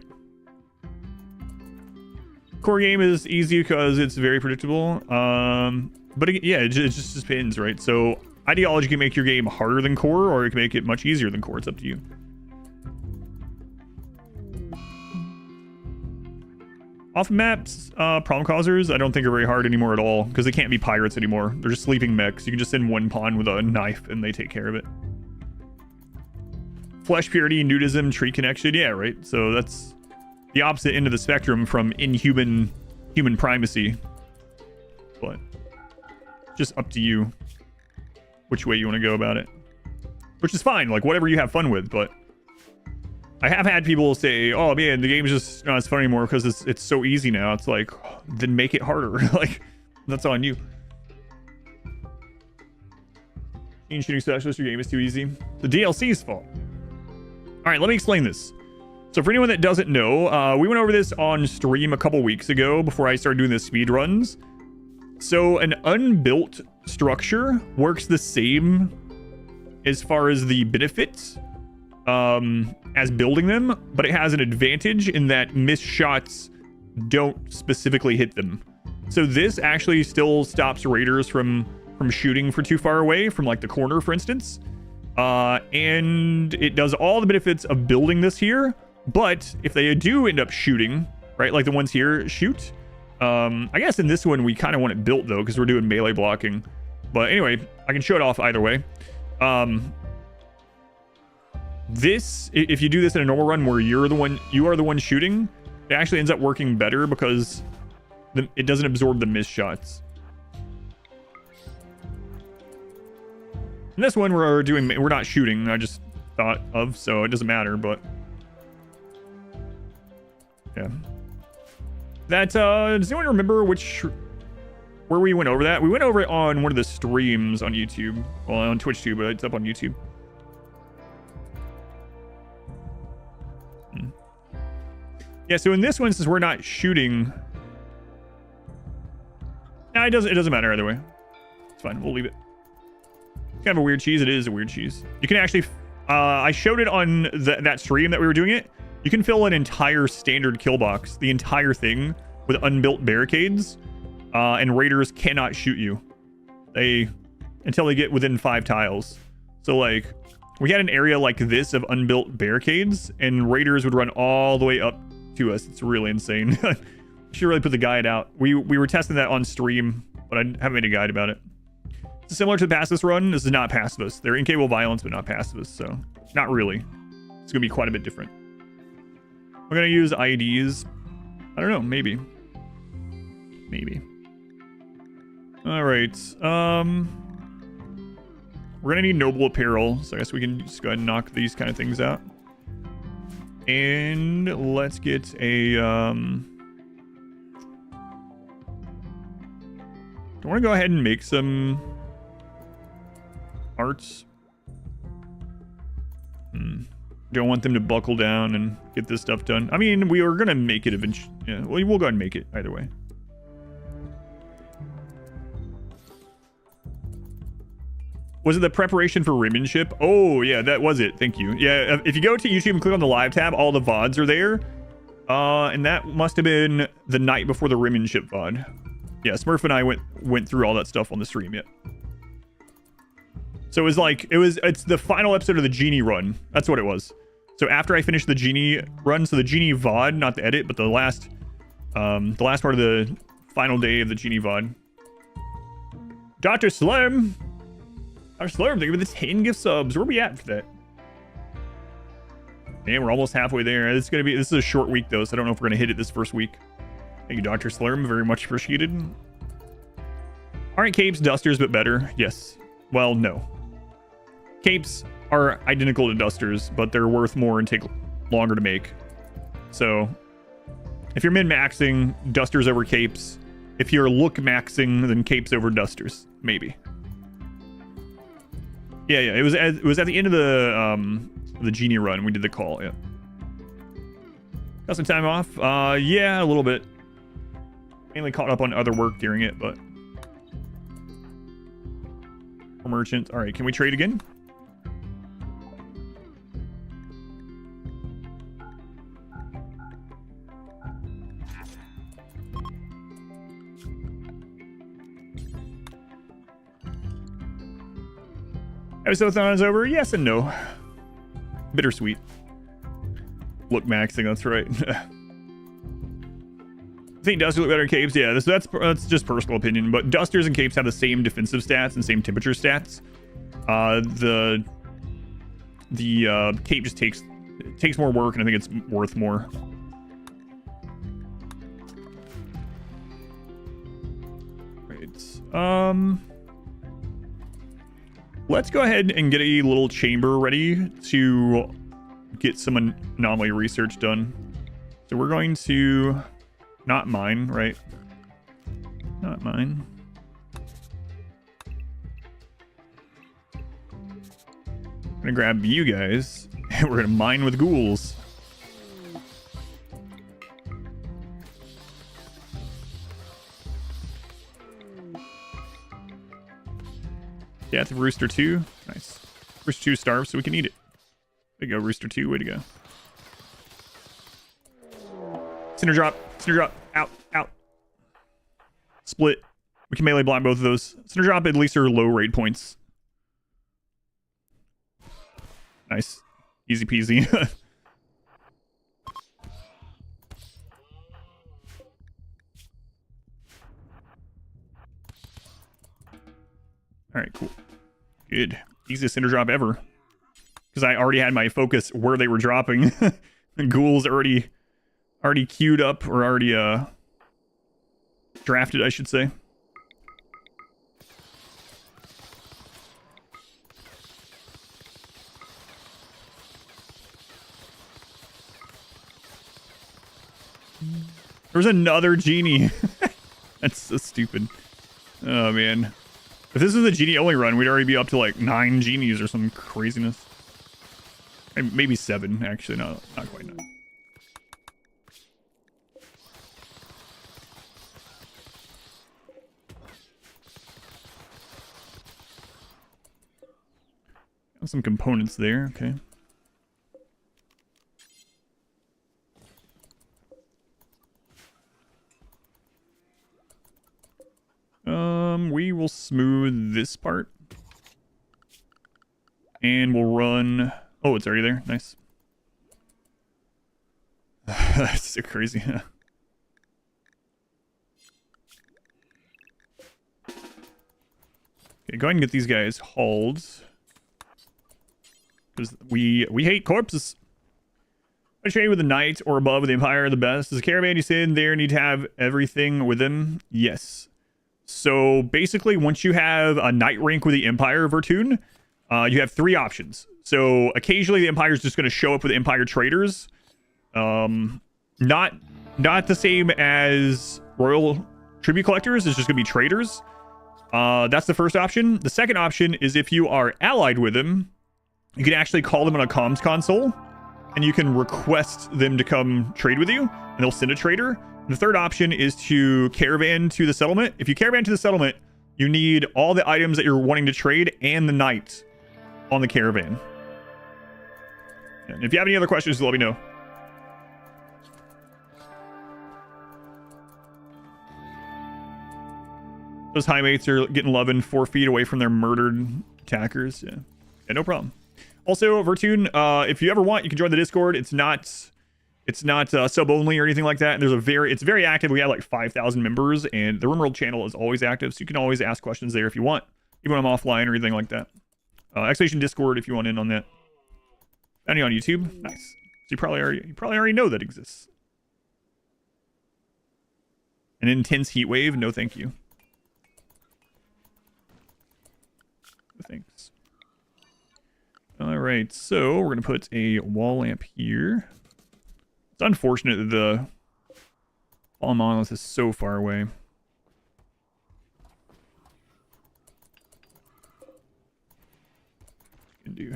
Core game is easy because it's very predictable. But it just depends, right? So ideology can make your game harder than core, or it can make it much easier than core. It's up to you. Off maps, problem causers, I don't think are very hard anymore at all, because they can't be pirates anymore. They're just sleeping mechs. You can just send one pawn with a knife and they take care of it. Flesh purity, nudism, tree connection, yeah, right? So that's the opposite end of the spectrum from inhuman human primacy. But just up to you which way you want to go about it. Which is fine, like whatever you have fun with, but I have had people say, oh man, the game's just not as fun anymore because it's so easy now. It's like, then make it harder. Like, that's on you. Gene shooting specialist, your game is too easy. The DLC's fault. Alright, let me explain this. So for anyone that doesn't know, we went over this on stream a couple weeks ago before I started doing the speed runs. So an unbuilt structure works the same as far as the benefits as building them, but it has an advantage in that missed shots don't specifically hit them. So this actually still stops raiders from shooting for too far away from like the corner, for instance. And it does all the benefits of building this here. But if they do end up shooting, right, like the ones here shoot, I guess in this one we kind of want it built though, because we're doing melee blocking. But anyway, I can show it off either way. This, if you do this in a normal run where you are the one shooting, it actually ends up working better because it doesn't absorb the missed shots. In this one we're not shooting, I just thought of, so it doesn't matter, but yeah. That, does anyone remember where we went over that? We went over it on one of the streams on YouTube. Well, on Twitch too, but it's up on YouTube. Yeah, so in this one, since we're not shooting... Nah, it doesn't matter either way. It's fine, we'll leave it. It's kind of a weird cheese. It is a weird cheese. You can actually... I showed it on that stream that we were doing it. You can fill an entire standard kill box, the entire thing, with unbuilt barricades, and raiders cannot shoot you. Until they get within 5 tiles. So like, we had an area like this of unbuilt barricades, and raiders would run all the way up to us. It's really insane. Should really put the guide out. We were testing that on stream, but I haven't made a guide about it. It's similar to the pacifist run. This is not pacifist. They're incapable of violence, but not pacifist, so not really. It's gonna be quite a bit different. I'm gonna use IEDs. I don't know, maybe. All right. We're gonna need noble apparel, so I guess we can just go ahead and knock these kind of things out. And let's get a I want to go ahead and make some arts. Don't want them to buckle down and get this stuff done. I mean, we are gonna make it eventually. Yeah, we'll go ahead and make it either way. Was it the preparation for Rimmanship? Oh, yeah, that was it. Thank you. Yeah, if you go to YouTube and click on the live tab, all the VODs are there. And that must have been the night before the Rimmanship VOD. Yeah, Smurf and I went through all that stuff on the stream, yeah. So it was like, it's the final episode of the Genie run. That's what it was. So after I finished the Genie run, so the Genie VOD, not the edit, but the last part of the final day of the Genie VOD. Dr. Slurm! Dr. Slurm, thank you for the 10 gift subs. Where are we at for that? Man, we're almost halfway there. This is a short week though, so I don't know if we're gonna hit it this first week. Thank you, Dr. Slurm. Very much appreciated. Aren't capes dusters but better? Yes. Well, no. Capes are identical to dusters, but they're worth more and take longer to make. So, if you're min-maxing, dusters over capes. If you're look-maxing, then capes over dusters. Maybe. Yeah. It was at the end of the Genie run we did the call. Yeah. Got some time off. Yeah, a little bit. Mainly caught up on other work during it, but merchant. All right, can we trade again? Episode-thon is over. Yes and no. Bittersweet. Look maxing, that's right. I think dusters look better than capes. Yeah, that's just personal opinion, but dusters and capes have the same defensive stats and same temperature stats. The cape just takes more work, and I think it's worth more. Right. Let's go ahead and get a little chamber ready to get some anomaly research done. So we're going to not mine, right? Not mine. I'm gonna grab you guys and we're gonna mine with ghouls. Death of Rooster 2. Nice. Rooster 2 starved, so we can eat it. There you go, Rooster 2. Way to go. Cinder drop. Out. Split. We can melee blind both of those. Cinder drop at least are low raid points. Nice. Easy peasy. Alright, cool. Good. Easiest cinder drop ever. Because I already had my focus where they were dropping. The ghouls already queued up, or already drafted, I should say. There's another genie. That's so stupid. Oh man. If this was a genie only run, we'd already be up to like 9 genies or some craziness. Maybe 7, actually. No, not quite 9. Got some components there, okay. We will smooth this part. And we'll run... Oh, it's already there. Nice. That's so crazy. Okay, go ahead and get these guys hauled. Because we hate corpses. I trade with the knight or above with the empire the best. Does a caravan you sit in there need to have everything with them? Yes. So basically, once you have a knight rank with the Empire Vertun, you have 3 options. So occasionally the Empire is just going to show up with Empire traders. Not the same as Royal Tribute Collectors. It's just going to be traders. That's the first option. The second option is if you are allied with them, you can actually call them on a comms console, and you can request them to come trade with you, and they'll send a trader. The third option is to caravan to the settlement. If you caravan to the settlement, you need all the items that you're wanting to trade and the knight on the caravan. And if you have any other questions, let me know. Those Highmates are getting loving 4 feet away from their murdered attackers. Yeah, no problem. Also, Vertune, if you ever want, you can join the Discord. It's not sub only or anything like that. And it's very active. We have like 5,000 members, and the RimWorld channel is always active, so you can always ask questions there if you want, even when I'm offline or anything like that. Exclamation Discord if you want in on that. Any on YouTube, nice. So you probably already know that exists. An intense heat wave? No, thank you. Thanks. All right, so we're gonna put a wall lamp here. It's unfortunate that the fallen monolith is so far away. Can do.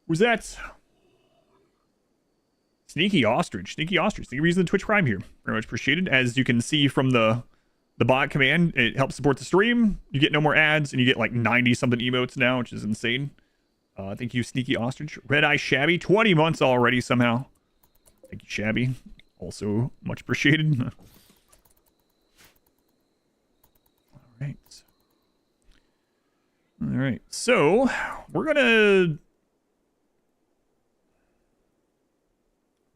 Who's that? Sneaky ostrich. Sneaky ostrich. Thank you for using the Twitch Prime here. Very much appreciated. As you can see from the bot command, it helps support the stream. You get no more ads, and you get like 90 something emotes now, which is insane. Thank you, Sneaky Ostrich. Red Eye Shabby, 20 months already somehow. Thank you, Shabby. Also much appreciated. All right. All right. So we're gonna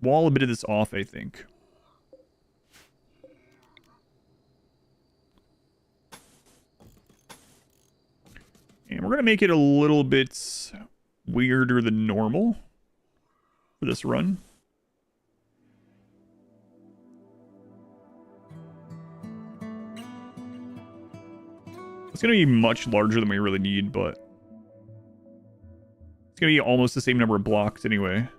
wall a bit of this off, I think. And we're going to make it a little bit weirder than normal for this run. It's going to be much larger than we really need, but it's going to be almost the same number of blocks anyway.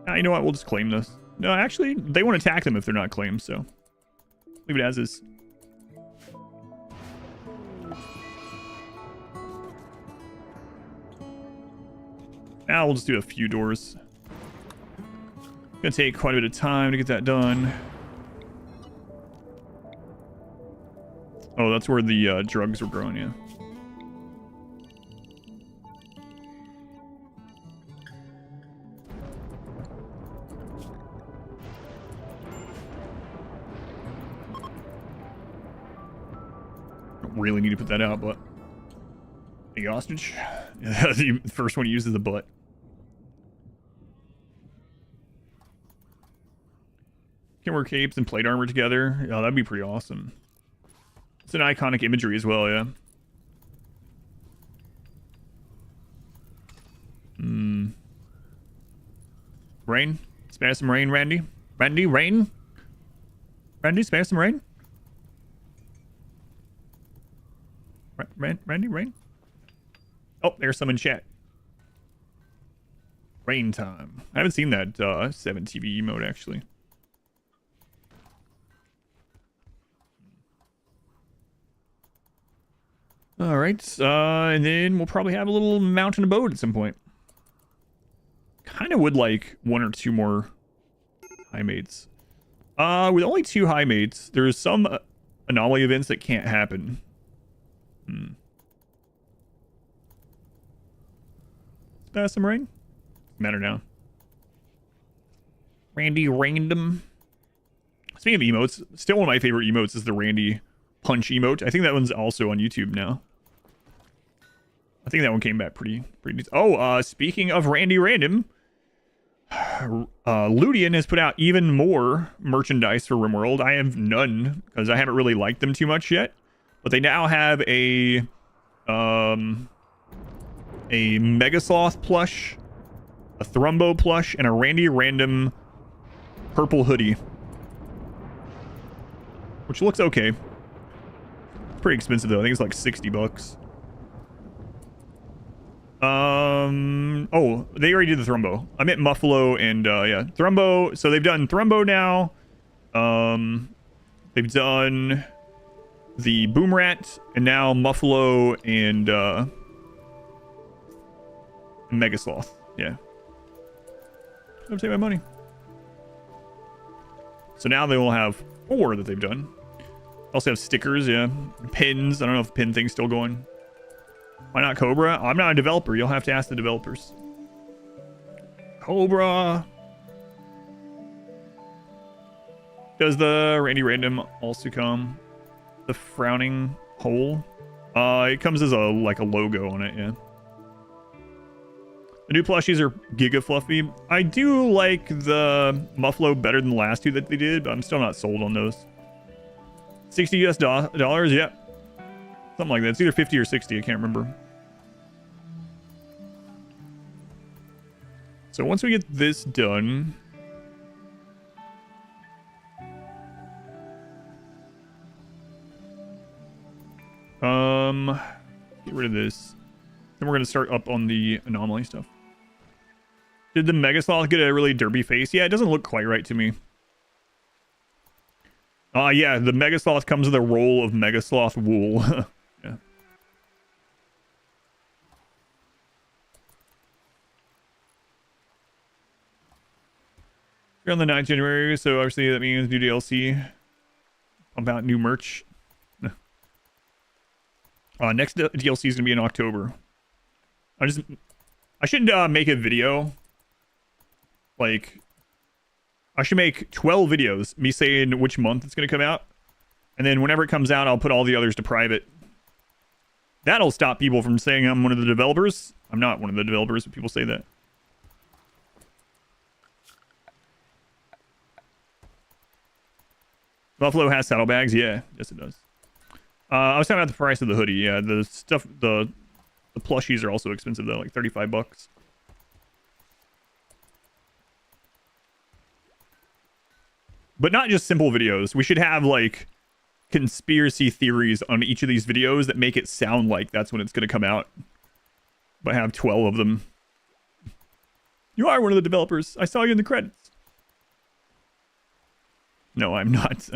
You know what? We'll just claim this. No, actually, they won't attack them if they're not claimed, so leave it as is. Now we'll just do a few doors. It's gonna take quite a bit of time to get that done. Oh, that's where the drugs were growing, yeah. Really need to put that out, but the ostrich. The first one uses the butt. Can wear capes and plate armor together. Yeah, that'd be pretty awesome. It's an iconic imagery as well, yeah. Rain? Spare some rain, Randy? Randy, rain? Randy, spare some rain? Randy, rain? Oh, there's some in chat. Rain time. I haven't seen that 7 TV emote, actually. All right, and then we'll probably have a little mountain abode at some point. Kind of would like 1 or 2 more Highmates. With only 2 Highmates, there's some anomaly events that can't happen. Pass some rain? Matter now. Randy Random. Speaking of emotes, still one of my favorite emotes is the Randy Punch emote. I think that one's also on YouTube now. I think that one came back pretty decent. Oh, speaking of Randy Random, Ludian has put out even more merchandise for RimWorld. I have none because I haven't really liked them too much yet. But they now have a Megasloth plush, a Thrumbo plush, and a Randy Random purple hoodie, which looks okay. It's pretty expensive though. I think it's like $60. Oh, they already did the Thrumbo. I meant Muffalo and yeah, Thrumbo. So they've done Thrumbo now. They've done the Boom Rat, and now Muffalo and Megasloth. Yeah. Don't take my money. So now they will have 4 that they've done. Also have stickers, yeah. Pins. I don't know if the pin thing's still going. Why not Cobra? I'm not a developer. You'll have to ask the developers. Cobra. Does the Randy Random also come? The frowning hole? It comes as a logo on it, yeah. The new plushies are giga fluffy. I do like the Muffalo better than the last 2 that they did, but I'm still not sold on those. $60 US, yeah. Something like that. It's either 50 or 60, I can't remember. So once we get this done, get rid of this. Then we're gonna start up on the anomaly stuff. Did the Megasloth get a really derpy face? Yeah, it doesn't look quite right to me. Yeah, the Megasloth comes with a roll of Megasloth wool. Yeah. We're on the 9th of January, so obviously that means new DLC. Pump out new merch. Next DLC is gonna be in October. I should make a video. Like, I should make 12 videos, me saying which month it's gonna come out, and then whenever it comes out, I'll put all the others to private. That'll stop people from saying I'm one of the developers. I'm not one of the developers, but people say that. Buffalo has saddlebags, yeah, yes it does. I was talking about the price of the hoodie. Yeah, the stuff, the plushies are also expensive though, like $35. But not just simple videos. We should have like conspiracy theories on each of these videos that make it sound like that's when it's going to come out. But have 12 of them. You are one of the developers. I saw you in the credits. No, I'm not.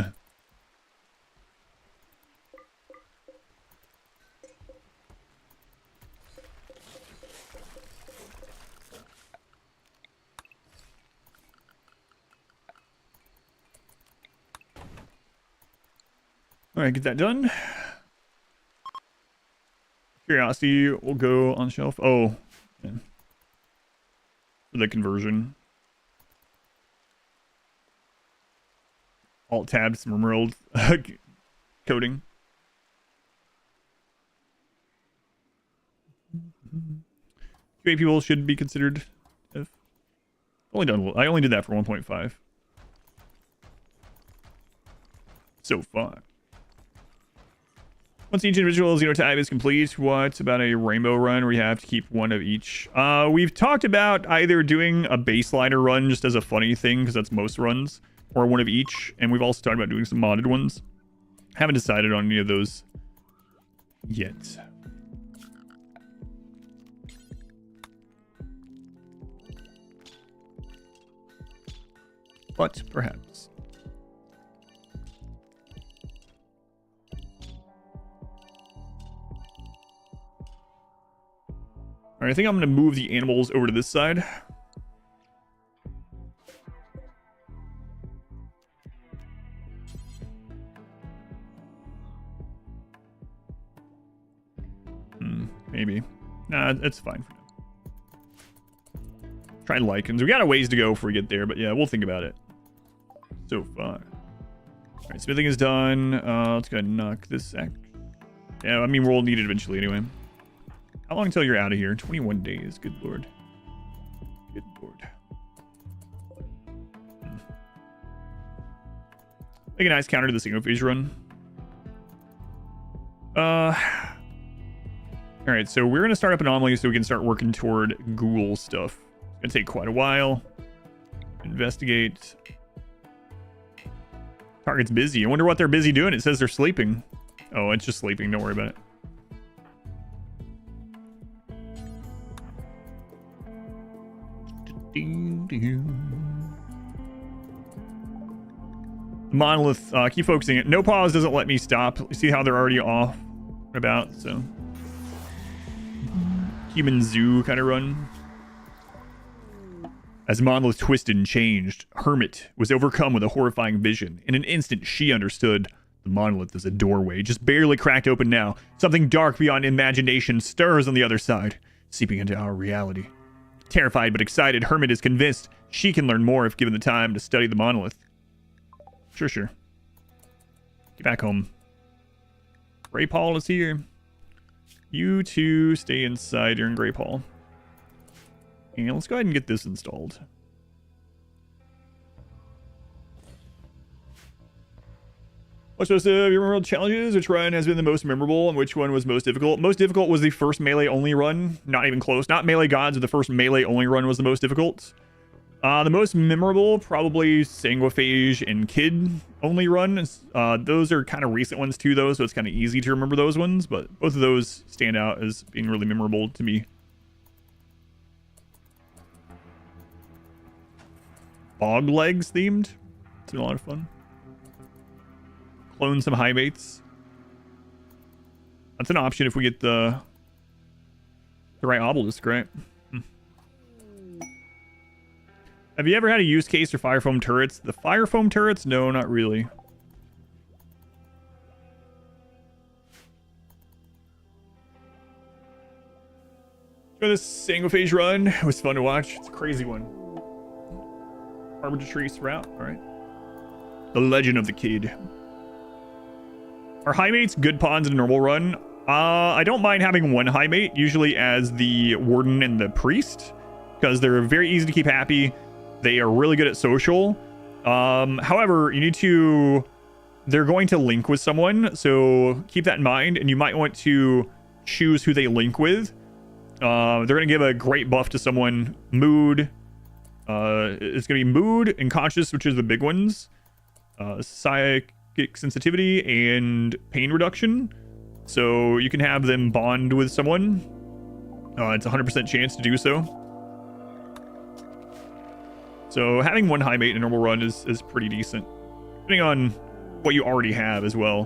Alright, get that done. Curiosity will go on the shelf. Oh, yeah. For the conversion. Alt-tab some RimWorld coding. QA people should be considered. If I only did that for 1.5 so far. Once each individual Xenotype is complete, what about a rainbow run where you have to keep one of each? We've talked about either doing a baseliner run just as a funny thing, because that's most runs, or one of each, and we've also talked about doing some modded ones. Haven't decided on any of those yet. But perhaps. Alright, I think I'm going to move the animals over to this side. Maybe. Nah, it's fine for now. Try lichens. We got a ways to go before we get there, but yeah, we'll think about it. So far. Alright, smithing is done. Let's go ahead and knock this sack. Yeah, I mean, we'll need it eventually anyway. How long until you're out of here? 21 days. Good lord. Good lord. Make a nice counter to the single phase run. Alright, so we're going to start up anomalies so we can start working toward ghoul stuff. It's going to take quite a while. Investigate. Target's busy. I wonder what they're busy doing. It says they're sleeping. Oh, it's just sleeping. Don't worry about it. The monolith, keep focusing it. No pause doesn't let me stop. You see how they're already off about, so human zoo kind of run. As Monolith twisted and changed, Hermit was overcome with a horrifying vision. In an instant, she understood. The monolith is a doorway, just barely cracked open now. Something dark beyond imagination stirs on the other side, seeping into our reality. Terrified but excited, Hermit is convinced she can learn more if given the time to study the monolith. Sure. Get back home. Great Paul is here. You two stay inside during Great Paul. And let's go ahead and get this installed. What's most of your RimWorld challenges? Which run has been the most memorable and which one was most difficult? Most difficult was the first melee only run. Not even close. Not melee gods, but the first melee only run was the most difficult. The most memorable, probably Sanguiphage and Kid only run. Those are kind of recent ones too, though, so it's kind of easy to remember those ones, but both of those stand out as being really memorable to me. Bog legs themed. It's been a lot of fun. Clone some Highmates. That's an option if we get the right obelisk, right? Have you ever had a use case for fire foam turrets? The fire foam turrets? No, not really. Go this Sanguiphage run. It was fun to watch. It's a crazy one. Arbitrary route. All right. The Legend of the Kid. Are Highmates good pawns in a normal run? I don't mind having one Highmate, usually as the Warden and the Priest, because they're very easy to keep happy. They are really good at social. However, you need to... They're going to link with someone, so keep that in mind, and you might want to choose who they link with. They're going to give a great buff to someone. Mood. It's going to be Mood and Conscious, which is the big ones. Psychic sensitivity and pain reduction. So you can have them bond with someone. It's a 100% chance to do so. So having one Highmate in a normal run is pretty decent. Depending on what you already have as well.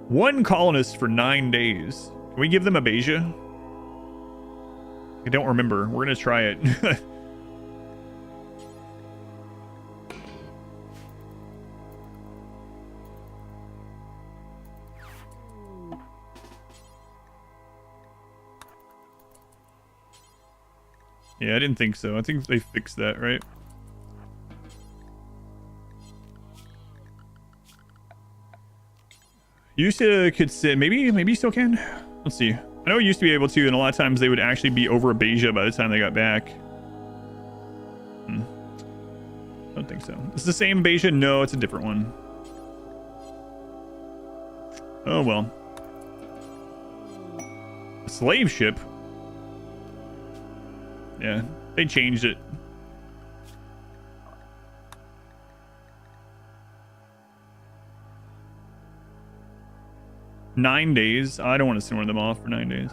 One Colonist for 9 days. Can we give them a Beja? I don't remember. We're going to try it. Yeah, I didn't think so. I think they fixed that, right? Used to could sit. Maybe you still can. Let's see. I know it used to be able to, and a lot of times they would actually be over a Beja by the time they got back. I don't think so. It's the same Beja? No, it's a different one. Oh well. A slave ship? Yeah, they changed it. Nine days. I don't want to send one of them off for 9 days.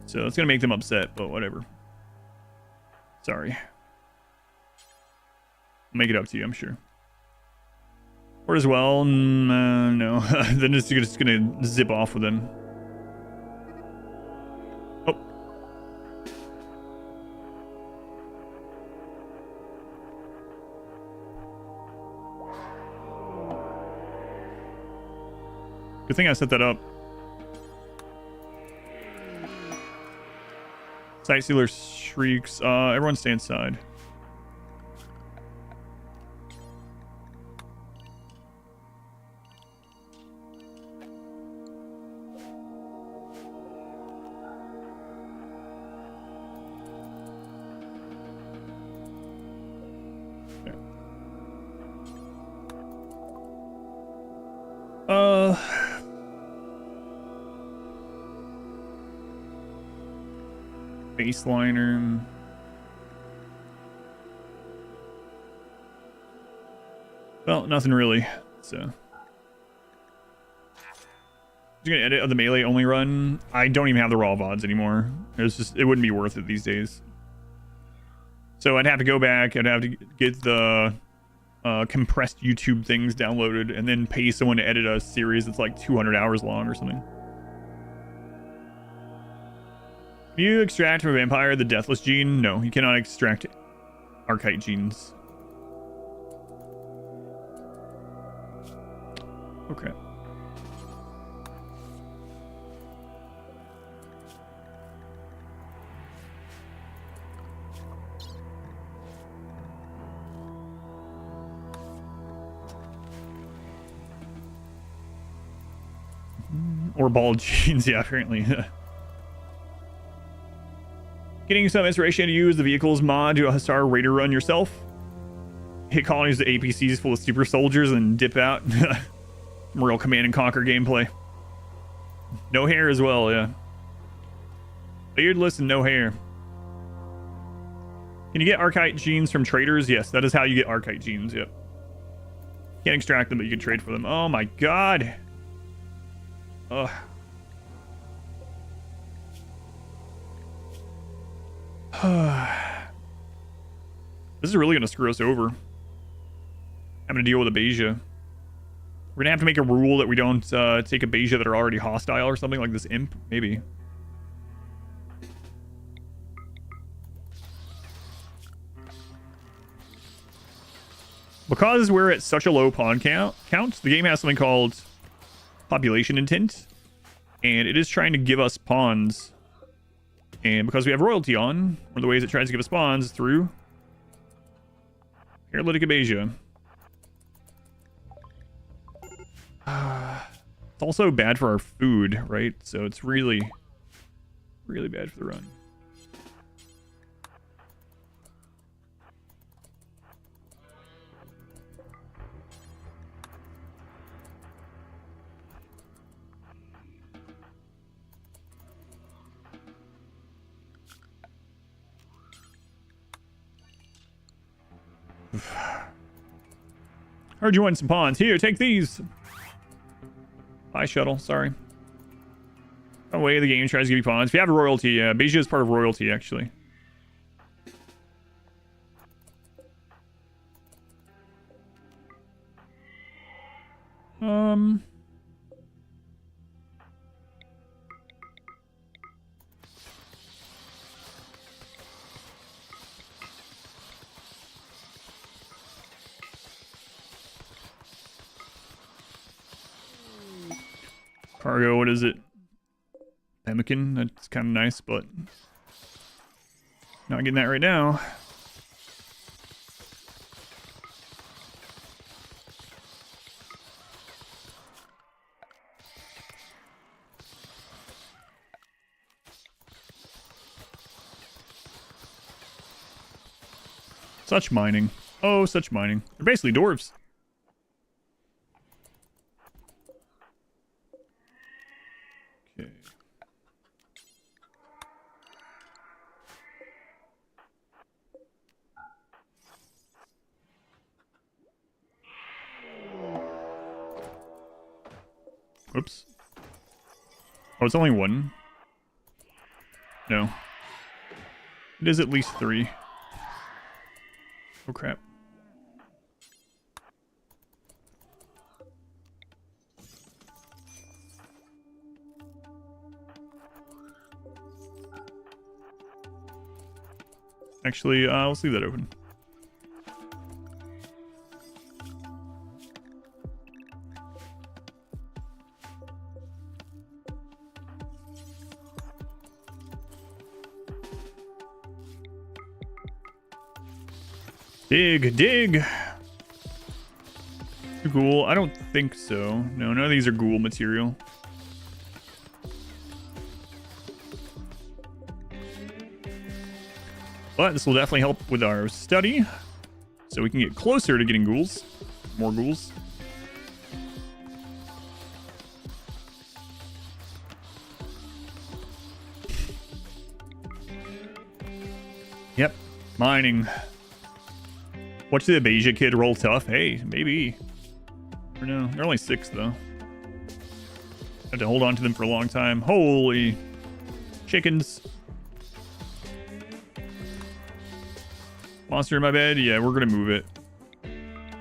So it's going to make them upset, but whatever. Sorry. I'll make it up to you, I'm sure. Or as well, no. Then it's just going to zip off with them. Oh. Good thing I set that up. Sightseer shrieks. Everyone stay inside. Baseliner. Well, nothing really. So, just gonna edit of the melee only run. I don't even have the raw VODs anymore. It wouldn't be worth it these days. So I'd have to go back. I'd have to get the compressed YouTube things downloaded, and then pay someone to edit a series that's like 200 hours long or something. You extract from a vampire the deathless gene? No, you cannot extract archite genes. Okay. Or ball genes, yeah, apparently. Getting some inspiration to use the vehicles mod to a Hussar Raider run yourself. Hit colonies of APCs full of super soldiers and dip out. Real Command and Conquer gameplay. No hair as well, yeah. Beardless and no hair. Can you get archite genes from traders? Yes, that is how you get archite genes, yep. Can't extract them, but you can trade for them. Oh my god. Ugh. This is really going to screw us over. Having to deal with a Beja. We're going to have to make a rule that we don't take a Beja that are already hostile or something like this imp. Maybe. Because we're at such a low pawn count, the game has something called population intent. And it is trying to give us pawns. And because we have royalty on, one of the ways it tries to give us pawns is through Paralytic Abasia. It's also bad for our food, right? So it's really, really bad for the run. Heard you want some pawns. Here, take these. Bye, shuttle. Sorry. No way the game tries to give you pawns. If you have a royalty, Beja is part of royalty, actually. Cargo, what is it? Pemmican, that's kind of nice, but not getting that right now. Such mining. Oh, such mining. They're basically dwarves. Okay. Oops. Oh, it's only one? No. It is at least 3. Oh crap. Actually, let's leave that open. Dig, dig. Ghoul? I don't think so. No, none of these are ghoul material. But this will definitely help with our study. So we can get closer to getting ghouls. More ghouls. Yep. Mining. Watch the Abasia kid roll tough. Hey, maybe. Or no, they're only 6 though. Have to hold on to them for a long time. Holy chickens. Monster in my bed? Yeah, we're gonna move it.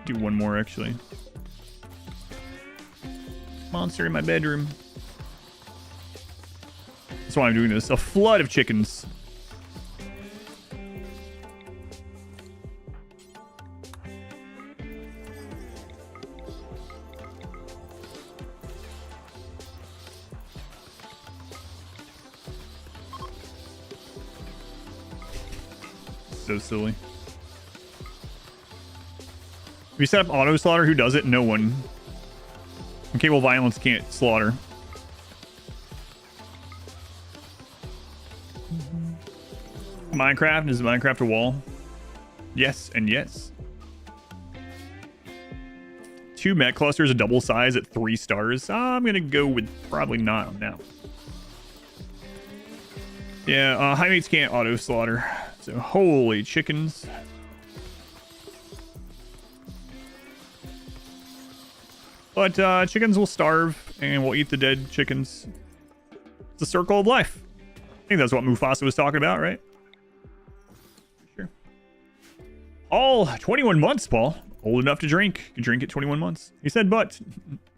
Do one more actually. Monster in my bedroom. That's why I'm doing this. A flood of chickens. So silly. If you set up auto slaughter, who does it? No one. Incapable violence can't slaughter. Minecraft, is Minecraft a wall? Yes and yes. 2 mech clusters, a double size at 3 stars. I'm gonna go with probably not on that one. Yeah, Highmates can't auto slaughter. So holy chickens. But chickens will starve and we'll eat the dead chickens. It's a circle of life. I think that's what Mufasa was talking about, right? Sure. All 21 months, Paul. Old enough to drink. You can drink at 21 months. He said butt.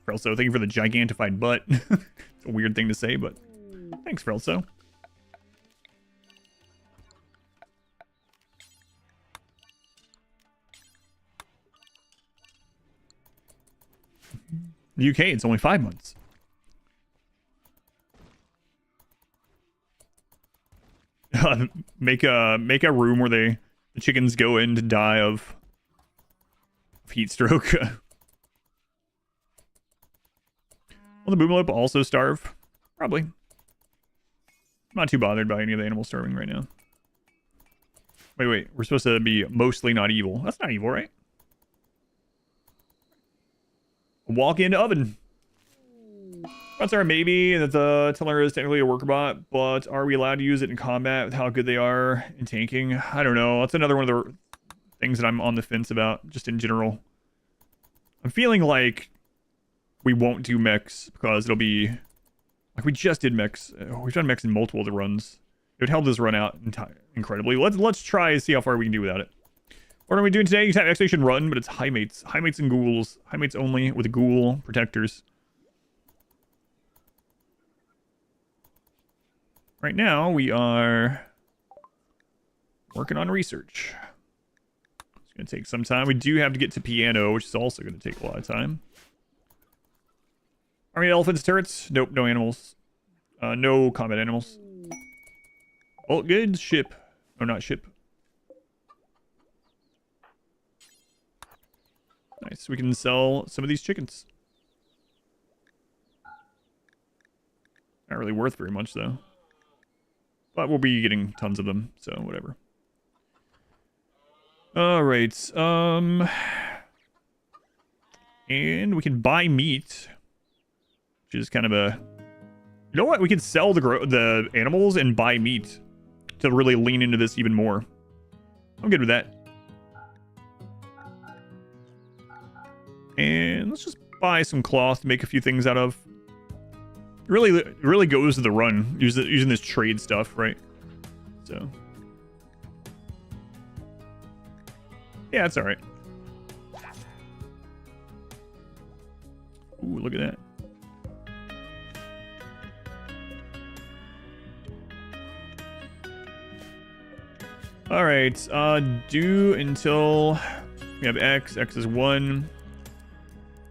Frelso, thank you for the gigantified butt. It's a weird thing to say, but thanks, Frelso. The UK, it's only 5 months. Make a room where the chickens go in to die of heat stroke. Will the Boomalop also starve? Probably. I'm not too bothered by any of the animals starving right now. Wait, we're supposed to be mostly not evil. That's not evil, right? Walk-in oven. Bots are a maybe that the Teller is technically a worker bot, but are we allowed to use it in combat with how good they are in tanking? I don't know. That's another one of the things that I'm on the fence about, just in general. I'm feeling like we won't do mechs because it'll be like we just did mechs. We've done mechs in multiple of the runs. It would help this run out incredibly. Let's try and see how far we can do without it. What are we doing today? You type exclamation run, but it's Highmates. Highmates and ghouls. Highmates only with ghoul protectors. Right now, we are working on research. It's going to take some time. We do have to get to piano, which is also going to take a lot of time. Army elephants, turrets? Nope, no animals. No combat animals. Bulk goods, ship. Oh, not ship. Nice, we can sell some of these chickens. Not really worth very much, though. But we'll be getting tons of them, so whatever. Alright, and we can buy meat. Which is kind of a... You know what? We can sell the animals and buy meat to really lean into this even more. I'm good with that. And let's just buy some cloth to make a few things out of. It really goes to the run using this trade stuff, right? So yeah, it's all right. Ooh, look at that. All right, do until we have X. X is 1.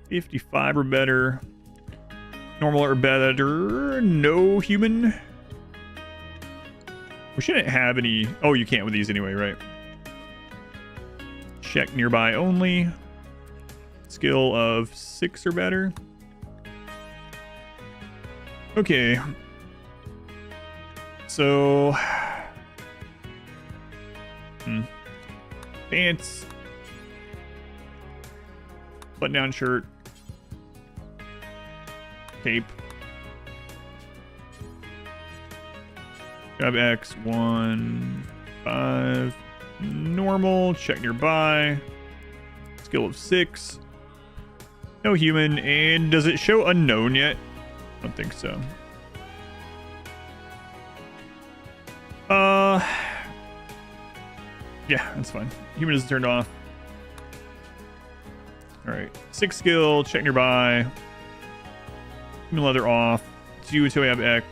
55 or better. Normal or better. No human. We shouldn't have any... Oh, you can't with these anyway, right? Check nearby only. Skill of 6 or better. Okay. So... Pants. Button-down shirt. Cape. Grab X, 1, 5. Normal. Check nearby. Skill of 6. No human. And does it show unknown yet? I don't think so. Yeah, that's fine. Human is turned off. Alright. 6 skill. Check nearby. Human leather off. 2 until we have X.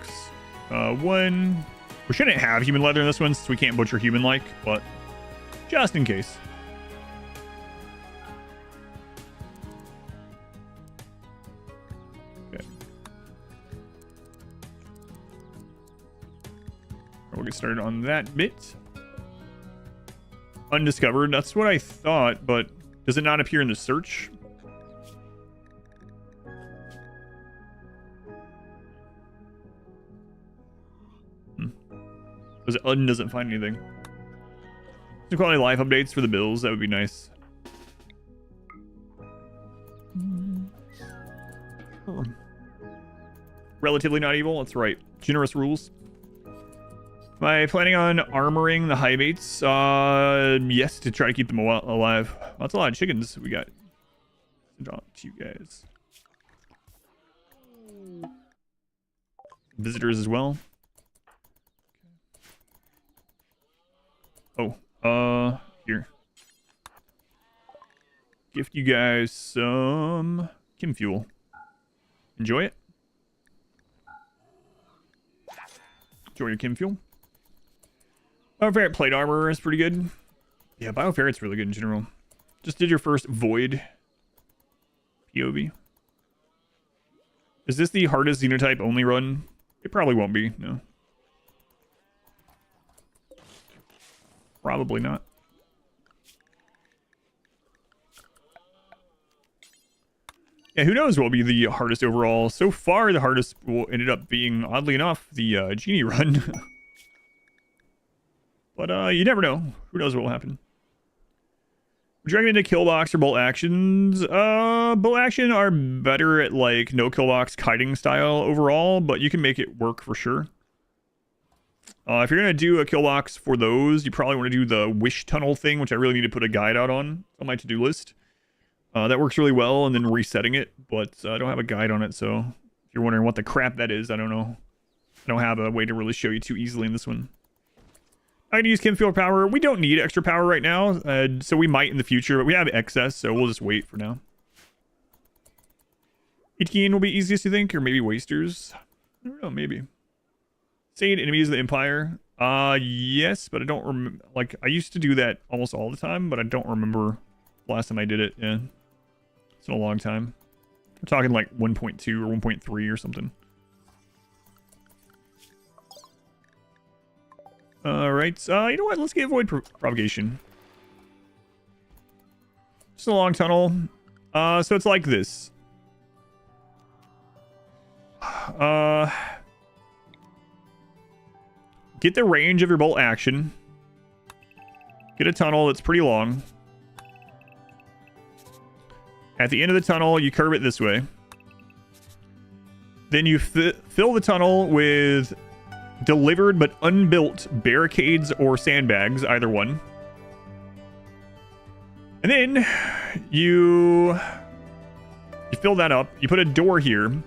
One. We shouldn't have human leather in this one since we can't butcher human-like, but just in case. Okay. We'll get started on that bit. Undiscovered. That's what I thought, but does it not appear in the search? Because UN doesn't find anything. Some quality life updates for the bills. That would be nice. Relatively not evil. That's right. Generous rules. Am I planning on armoring the Highmates? Yes, to try to keep them alive. That's a lot of chickens we got. Drop to you guys. Visitors as well. Oh, here. Gift you guys some chem fuel. Enjoy it. Enjoy your chem fuel. Bioferret plate armor is pretty good. Yeah, Bioferret's really good in general. Just did your first Void POV. Is this the hardest Xenotype only run? It probably won't be, no. Probably not. Yeah, who knows what will be the hardest overall. So far, the hardest will ended up being, oddly enough, the Genie run. But you never know. Who knows what will happen. Would you recommend a kill box or bolt actions? Bolt action are better at like no kill box kiting style overall, but you can make it work for sure. If you're gonna do a kill box for those, you probably want to do the wish tunnel thing, which I really need to put a guide out on my to-do list. That works really well, and then resetting it, but I don't have a guide on it, so if you're wondering what the crap that is, I don't know. I don't have a way to really show you too easily in this one. I can use chem fuel power. We don't need extra power right now, so we might in the future, but we have excess, so we'll just wait for now. Itkin will be easiest, you think, or maybe wasters? I don't know, maybe. Saying enemies of the Empire. Yes, but I don't remember. Like, I used to do that almost all the time, but I don't remember the last time I did it. Yeah. It's been a long time. We're talking like 1.2 or 1.3 or something. Alright, you know what? Let's get void propagation. Just a long tunnel. So it's like this. Get the range of your bolt action. Get a tunnel that's pretty long. At the end of the tunnel, you curve it this way. Then you fill the tunnel with delivered but unbuilt barricades or sandbags, either one. And then you fill that up. You put a door here. And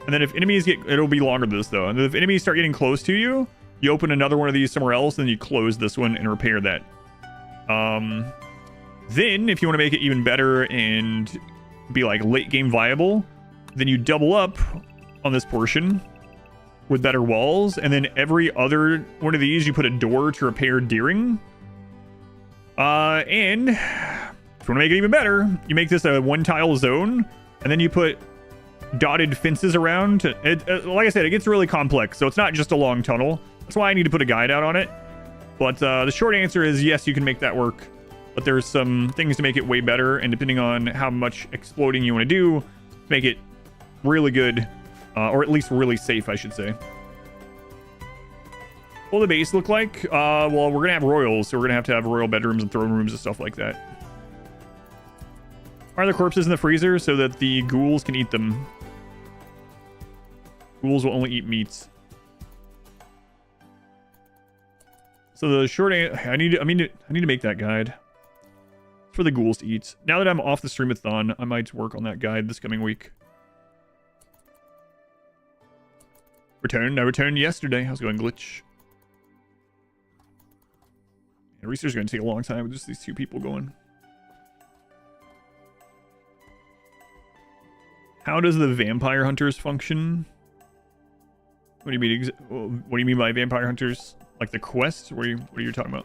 then if enemies get... It'll be longer than this, though. And if enemies start getting close to you, you open another one of these somewhere else, and then you close this one and repair that. Then, if you want to make it even better and be like late game viable, then you double up on this portion with better walls, and then every other one of these you put a door to repair during. And if you want to make it even better, you make this a one tile zone, and then you put dotted fences around. Like I said, it gets really complex, so it's not just a long tunnel. That's why I need to put a guide out on it. But the short answer is yes, you can make that work. But there's some things to make it way better, and depending on how much exploding you want to do, make it really good, or at least really safe, I should say. What will the base look like? Well, we're gonna have royals, so we're gonna have royal bedrooms and throne rooms and stuff like that. Are the corpses in the freezer so that the ghouls can eat them? Ghouls will only eat meats. So the short answer, I need to make that guide for the ghouls to eat. Now that I'm off the streamathon, I might work on that guide this coming week. I returned yesterday. How's it going, Glitch? Yeah, research is going to take a long time with just these two people going. How does the vampire hunters function? What do you mean? What do you mean by vampire hunters? Like the quest? What are you talking about?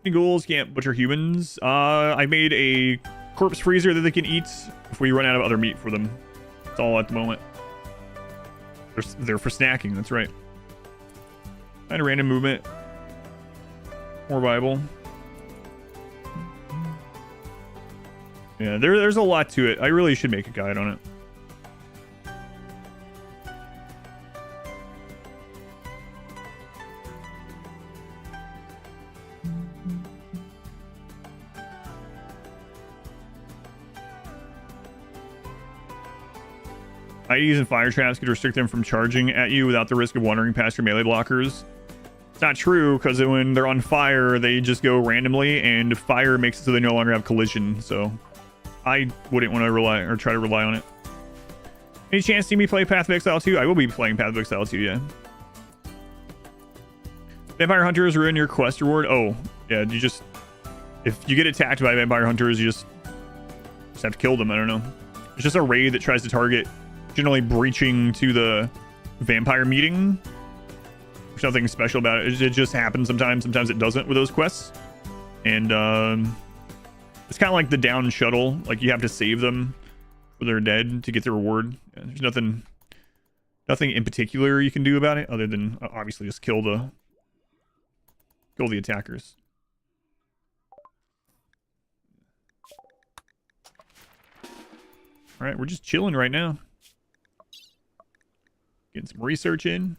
Ghouls can't butcher humans. I made a corpse freezer that they can eat if we run out of other meat for them. That's all at the moment. They're for snacking. That's right. Kind of random movement. More viable. Yeah, there's a lot to it. I really should make a guide on it. IEDs and fire traps could restrict them from charging at you without the risk of wandering past your melee blockers. It's not true, because when they're on fire, they just go randomly, and fire makes it so they no longer have collision, so I wouldn't want to try to rely on it. Any chance to see me play Path of Exile 2? I will be playing Path of Exile 2, yeah. Vampire Hunters ruin your quest reward? Oh, yeah, if you get attacked by Vampire Hunters, you just have to kill them, I don't know. It's just a raid that tries to target generally breaching to the vampire meeting. There's nothing special about it. It just happens sometimes. Sometimes it doesn't with those quests. And it's kind of like the down shuttle. Like you have to save them when they're dead to get the reward. Yeah, there's nothing in particular you can do about it other than obviously just kill the attackers. All right, we're just chilling right now. Getting some research in.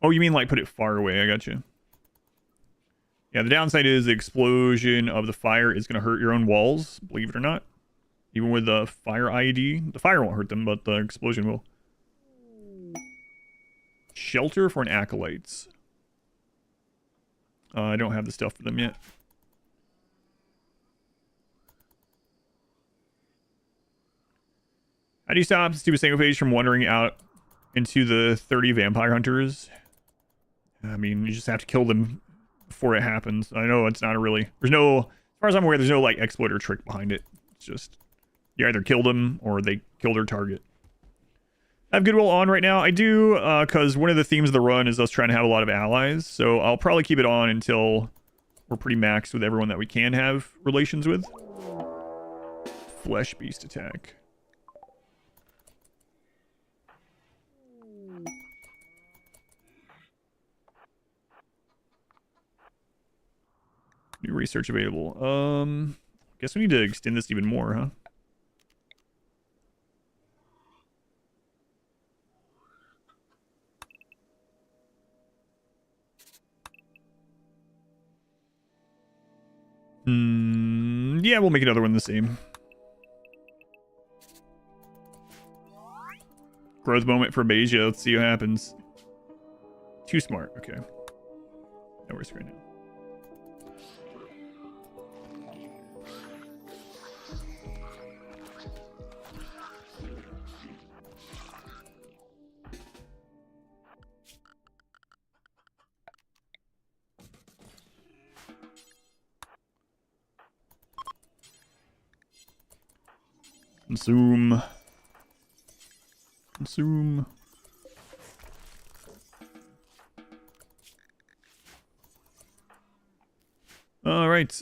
Oh, you mean like put it far away? I got you. Yeah, the downside is the explosion of the fire is going to hurt your own walls, believe it or not. Even with the fire IED. The fire won't hurt them, but the explosion will. Shelter for an acolytes. I don't have the stuff for them yet. How do you stop stupid single page from wandering out into the 30 vampire hunters? I mean, you just have to kill them before it happens. I know it's not a really... There's no... As far as I'm aware, there's no, like, exploit or trick behind it. It's just... You either kill them or they kill their target. I have Goodwill on right now. I do, because one of the themes of the run is us trying to have a lot of allies. So I'll probably keep it on until we're pretty maxed with everyone that we can have relations with. Flesh beast attack. New research available. Guess we need to extend this even more, huh? Yeah, we'll make another one the same. Growth moment for Beja. Let's see what happens. Too smart. Okay. No risk right now. Consume. Consume. All right.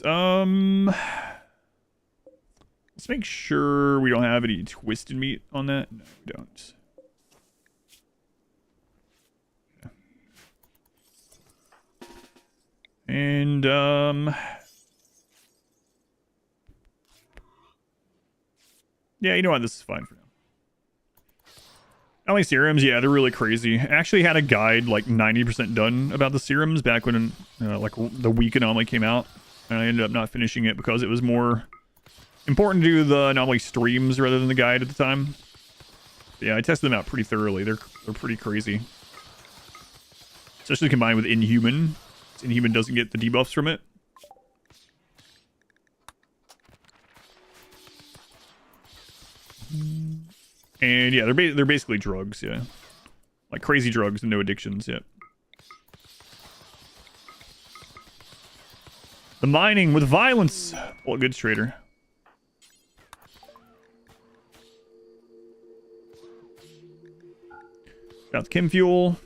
Let's make sure we don't have any twisted meat on that. No, we don't. Okay. And yeah, you know what? This is fine for now. Only serums, yeah, they're really crazy. I actually had a guide like 90% done about the serums back when like the week anomaly came out, and I ended up not finishing it because it was more important to do the anomaly streams rather than the guide at the time. But yeah, I tested them out pretty thoroughly. They're pretty crazy, especially combined with Inhuman. Inhuman doesn't get the debuffs from it. And yeah, they're basically drugs, yeah. Like crazy drugs and no addictions, yeah. The mining with violence. Well, goods trader. Got the chem fuel.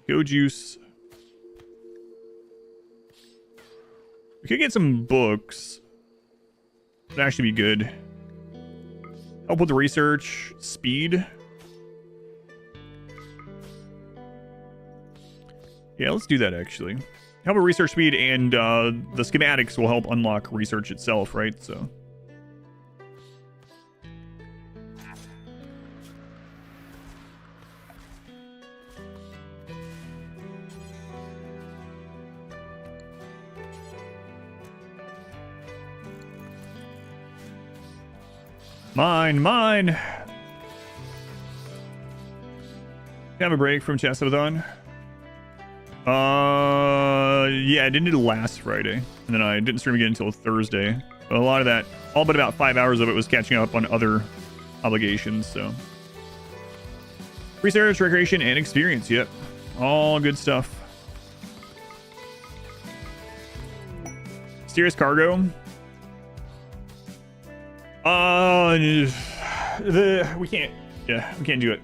Go juice. We could get some books. That'd actually be good. Help with the research. Speed. Yeah, let's do that actually. Help with research speed, and the schematics will help unlock research itself, right? So. Mine. Have a break from Chesapeake. Yeah, I didn't do it last Friday, and then I didn't stream again until Thursday. But a lot of that, all but about 5 hours of it, was catching up on other obligations. So, research, recreation, and experience. Yep, all good stuff. Mysterious cargo. We can't. Yeah, we can't do it.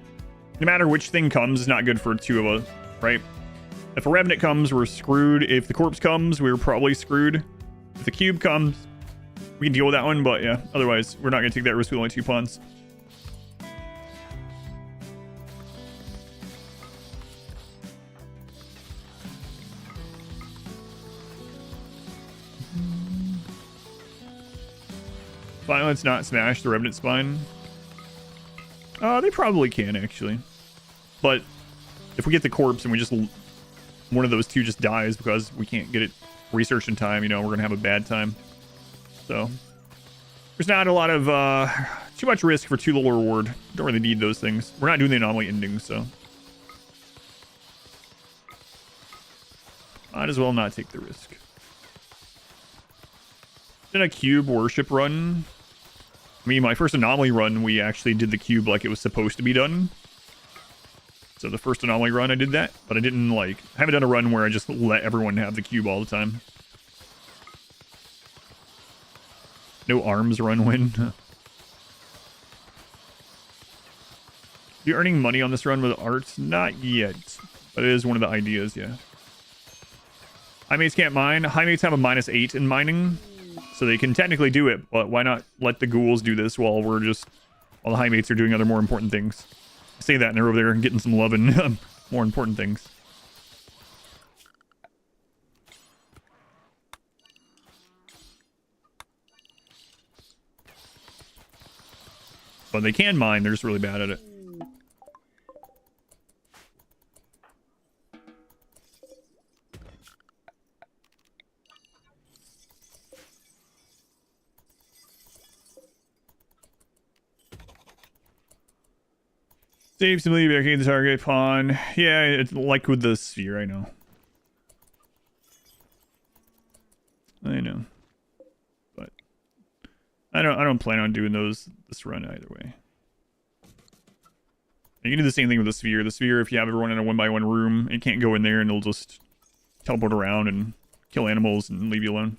No matter which thing comes, it's not good for two of us, right? If a Revenant comes, we're screwed. If the corpse comes, we're probably screwed. If the cube comes, we can deal with that one, but yeah, otherwise, we're not going to take that risk with only 2 pawns. Violence not smash the Revenant spine. They probably can, actually. But if we get the corpse and we just... one of those two just dies because we can't get it researched in time, you know, we're going to have a bad time. So, there's not a lot of... too much risk for too little reward. Don't really need those things. We're not doing the anomaly endings, so... might as well not take the risk. Did a cube worship run. I mean, my first anomaly run, we actually did the cube like it was supposed to be done. So the first anomaly run, I did that, but I didn't I haven't done a run where I just let everyone have the cube all the time. No arms run win. You earning money on this run with art? Not yet, but it is one of the ideas, yeah. Highmates can't mine. Highmates have a -8 in mining. So they can technically do it, but why not let the ghouls do this while the Highmates are doing other more important things? I say that and they're over there getting some love and more important things. But they can mine, they're just really bad at it. Save simply barricade the target pawn. Yeah, it's like with the sphere, I know. But I don't plan on doing this run either way. You can do the same thing with the sphere. The sphere, if you have everyone in a 1x1 room, it can't go in there and it'll just teleport around and kill animals and leave you alone.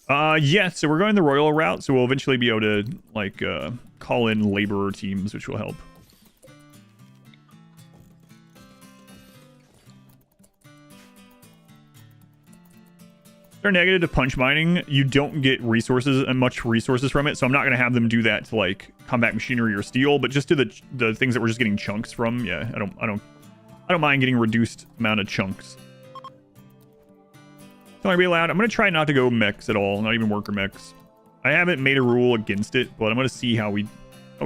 Yeah, so we're going the royal route, so we'll eventually be able to, call in laborer teams, which will help. They're negative to punch mining. You don't get resources and much resources from it, so I'm not going to have them do that to, combat machinery or steel, but just to the things that we're just getting chunks from. Yeah, I don't mind getting reduced amount of chunks. It's not gonna be allowed. I'm gonna try not to go mechs at all, not even worker mechs. I haven't made a rule against it, but I'm gonna see how we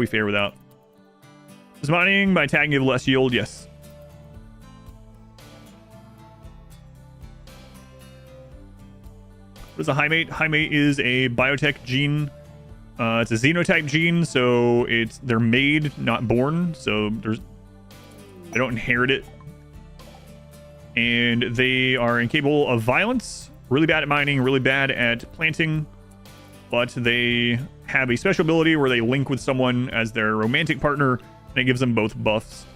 fare without. Does mining by tagging give less yield? Yes. What is a Highmate? Highmate is a Biotech gene. It's a Xenotype gene, so they're made, not born. So they don't inherit it. And they are incapable of violence, really bad at mining, really bad at planting, but they have a special ability where they link with someone as their romantic partner, and it gives them both buffs.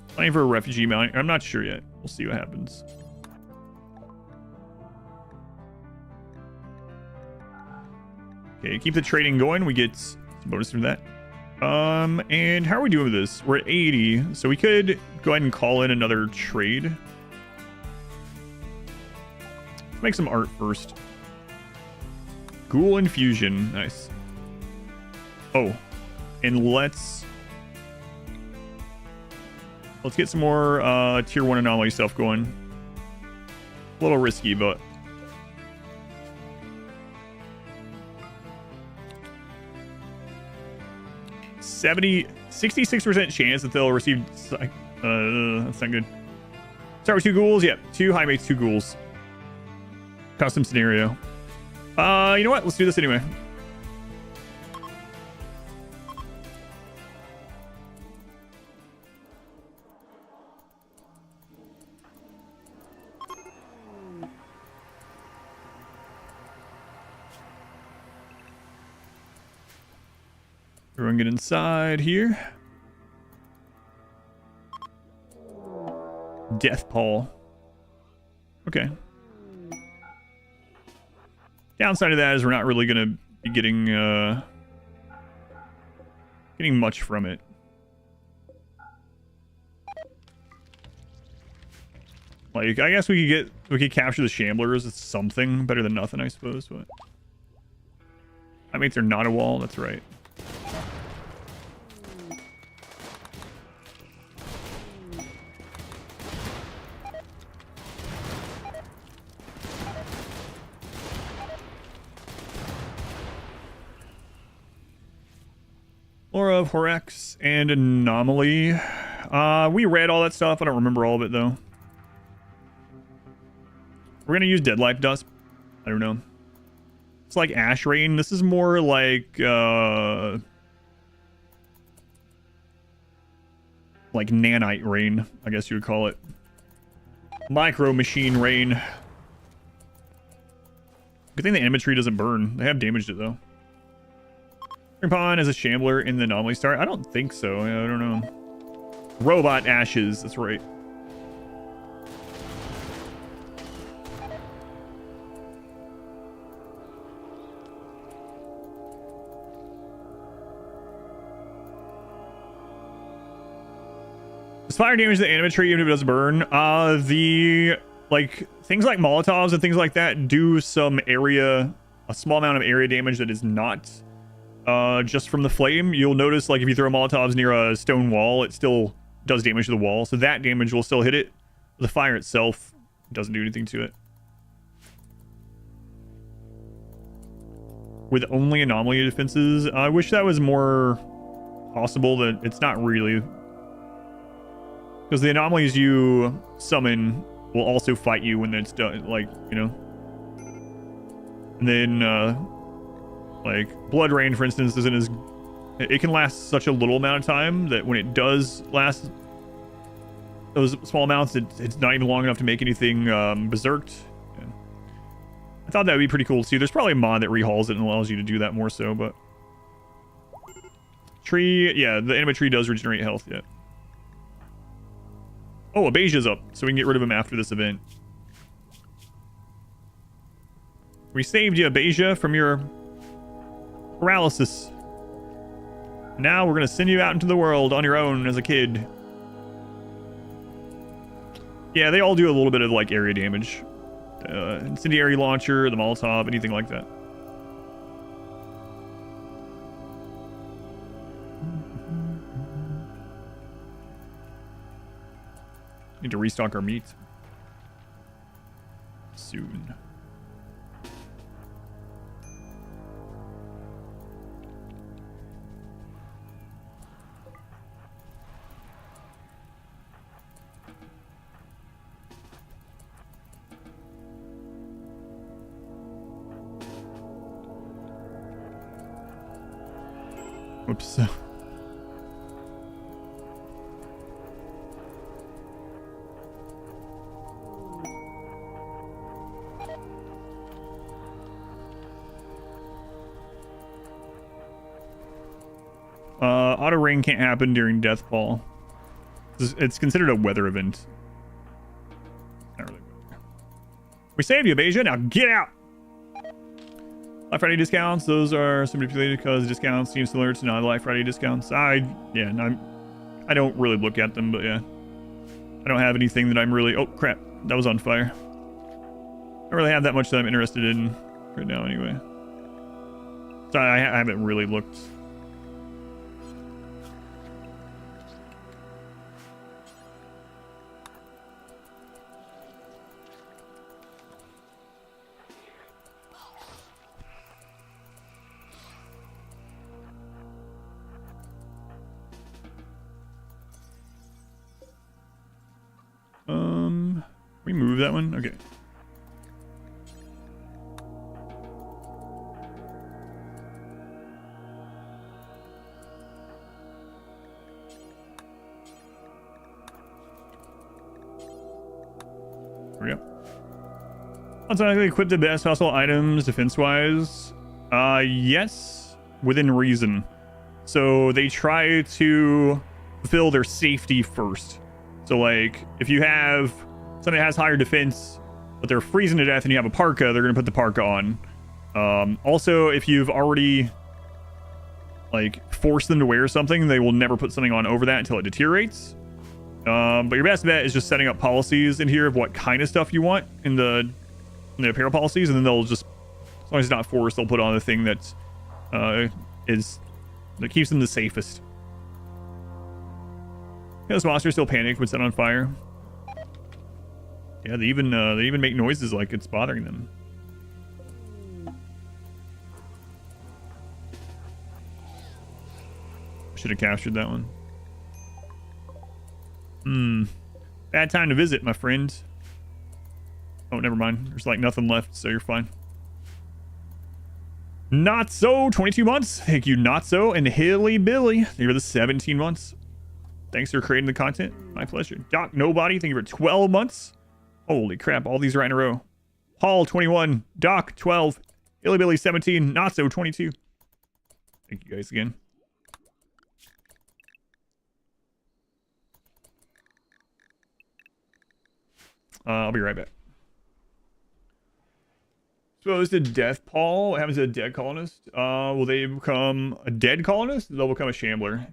Planning for a refugee mine. I'm not sure yet. We'll see what happens. Okay, keep the trading going. We get some bonus from that. And how are we doing with this? We're at 80, so we could go ahead and call in another trade. Let's make some art first. Ghoul infusion, nice. Oh, and let's get some more tier 1 anomaly stuff going. A little risky, but 66% chance that they'll receive. That's not good. Start with 2 ghouls. Yep, 2 Highmates, 2 ghouls. Custom scenario. You know what? Let's do this anyway. Everyone get inside here. Death Paul. Okay. Downside of that is we're not really going to be getting much from it. Like, I guess we could capture the Shamblers. It's something better than nothing, I suppose. But that makes there not a wall. That's right. Laura of Horax and Anomaly. We read all that stuff. I don't remember all of it, though. We're going to use Deadlife Dust. I don't know. It's like Ash Rain. This is more like Nanite Rain, I guess you would call it. Micro Machine Rain. Good thing the Animatry doesn't burn. They have damaged it, though. Pawn as a Shambler in the Anomaly Star? I don't think so. I don't know. Robot Ashes. That's right. Does fire damage the Animatry even if it doesn't burn? Things like Molotovs and things like that do some area, a small amount of area damage that is not just from the flame. You'll notice, like, if you throw Molotovs near a stone wall, it still does damage to the wall. So that damage will still hit it. The fire itself doesn't do anything to it. With only anomaly defenses, I wish that was more possible. That it's not really, because the anomalies you summon will also fight you when it's done. Like, you know, and then like Blood Rain, for instance, isn't as... It can last such a little amount of time that when it does last those small amounts, it's not even long enough to make anything berserked. Yeah. I thought that would be pretty cool to see. There's probably a mod that rehauls it and allows you to do that more so, but... Tree... Yeah, the Animatry does regenerate health, yeah. Oh, Abasia's up, so we can get rid of him after this event. We saved you, Abasia, from your... paralysis. Now we're gonna send you out into the world on your own as a kid. Yeah, they all do a little bit of like area damage. Incendiary launcher, the Molotov, anything like that. Need to restock our meat soon. Oops. Auto rain can't happen during Deathfall. It's considered a weather event. Not really. We saved you, Abasia. Now get out. Black Friday discounts, those are so manipulated because discounts seem similar to non-Black Friday discounts. I don't really look at them, but yeah. I don't have anything that I'm really... Oh, crap. That was on fire. I don't really have that much that I'm interested in right now anyway. So I haven't really looked. We move that one? Okay. There we go. Automatically equip the best possible items defense-wise. Yes, within reason. So they try to fulfill their safety first. So like, if you have something that has higher defense, but they're freezing to death and you have a parka, they're going to put the parka on. Also, if you've already like forced them to wear something, they will never put something on over that until it deteriorates. But your best bet is just setting up policies in here of what kind of stuff you want in the apparel policies, and then they'll just, as long as it's not forced, they'll put on the thing that keeps them the safest. Yeah, those monsters still panic when set on fire. Yeah, they even make noises like it's bothering them. Should have captured that one. Bad time to visit, my friend. Oh, never mind. There's like nothing left, so you're fine. Not so, 22 months. Thank you, Not So, and Hilly Billy. Thank you for the 17 months. Thanks for creating the content. My pleasure. Doc Nobody, thank you for 12 months. Holy crap, all these right in a row. Paul, 21. Doc, 12. Hilly Billy, 17. Not So, 22. Thank you guys again. I'll be right back. Exposed to death, Paul. What happens to a dead colonist? Will they become a dead colonist? They'll become a shambler.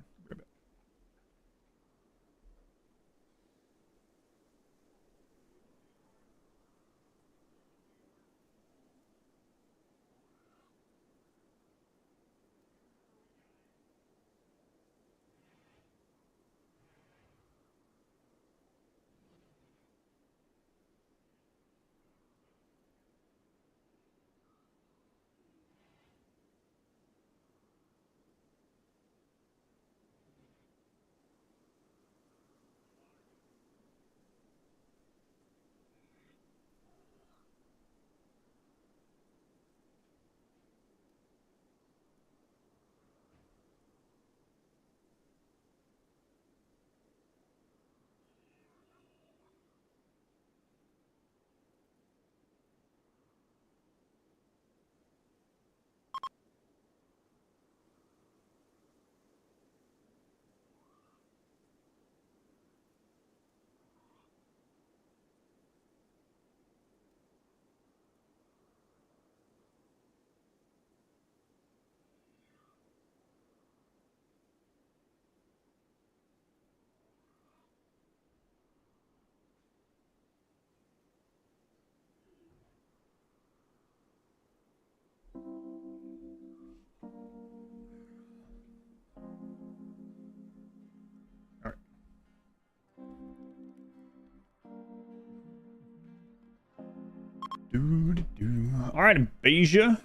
All right, Beja.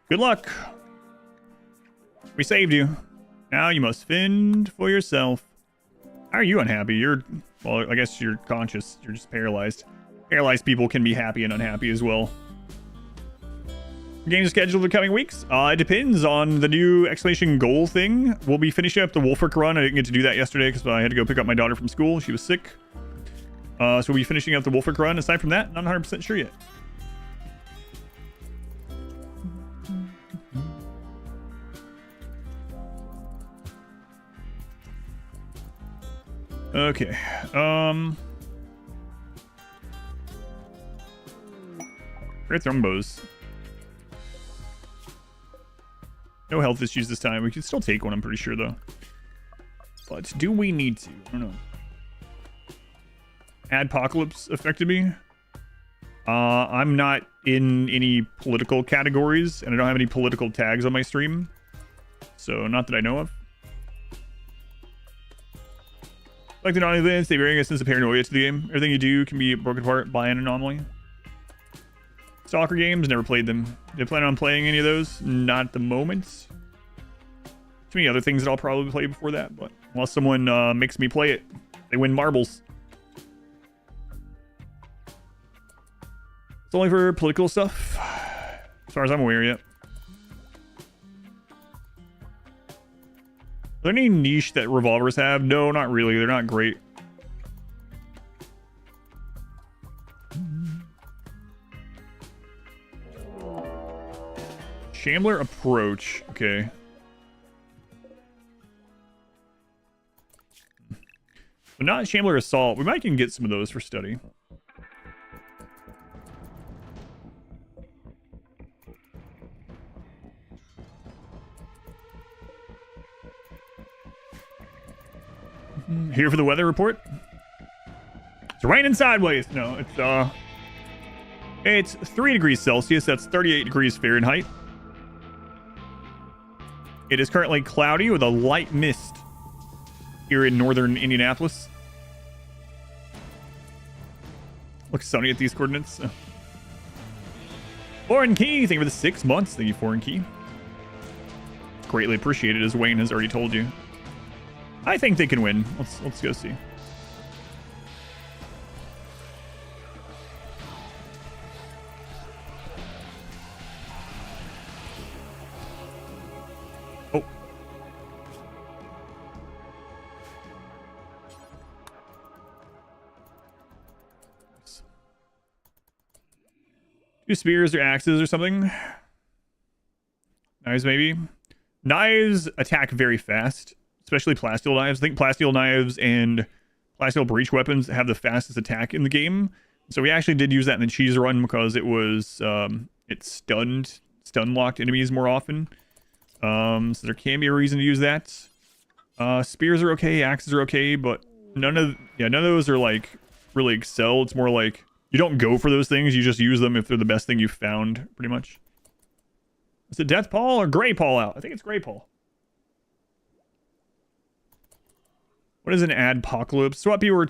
Good luck. We saved you. Now you must fend for yourself. How are you unhappy? Well, I guess you're conscious. You're just paralyzed. Paralyzed people can be happy and unhappy as well. Game scheduled for the coming weeks? It depends on the new exclamation goal thing. We'll be finishing up the Wolfric run. I didn't get to do that yesterday because I had to go pick up my daughter from school. She was sick. So we'll be finishing up the Wolfric run. Aside from that, not 100% sure yet. Okay. Great thrombos. No health issues this time. We can still take one, I'm pretty sure, though. But do we need to? I don't know. Adpocalypse affected me. I'm not in any political categories, and I don't have any political tags on my stream. So, not that I know of. Like the non events, they bring a sense of paranoia to the game. Everything you do can be broken apart by an anomaly. Soccer games, never played them. Do you plan on playing any of those? Not at the moment. Too many other things that I'll probably play before that, but unless someone makes me play it, they win marbles. It's only for political stuff, as far as I'm aware yet. Are there any niche that revolvers have? No, not really. They're not great. Shambler approach. Okay. But not Shambler assault. We might can get some of those for study. Here for the weather report. It's raining sideways. No, it's 3 degrees Celsius. That's 38 degrees Fahrenheit. It is currently cloudy with a light mist here in northern Indianapolis. Looks sunny at these coordinates. Foreign Key, thank you for the 6 months. Thank you, Foreign Key. Greatly appreciated, as Wayne has already told you. I think they can win. Let's go see. Oh. Two spears or axes or something. Knives, maybe. Knives attack very fast. Especially plasteel knives. I think plasteel knives and plasteel breach weapons have the fastest attack in the game. So we actually did use that in the cheese run because it was it stun locked enemies more often. So there can be a reason to use that. Spears are okay, axes are okay, but none of those are like really excel. It's more like you don't go for those things, you just use them if they're the best thing you've found, pretty much. Is it Death Paul or Gray Paul out? I think it's Gray Paul. What is an adpocalypse? So what people were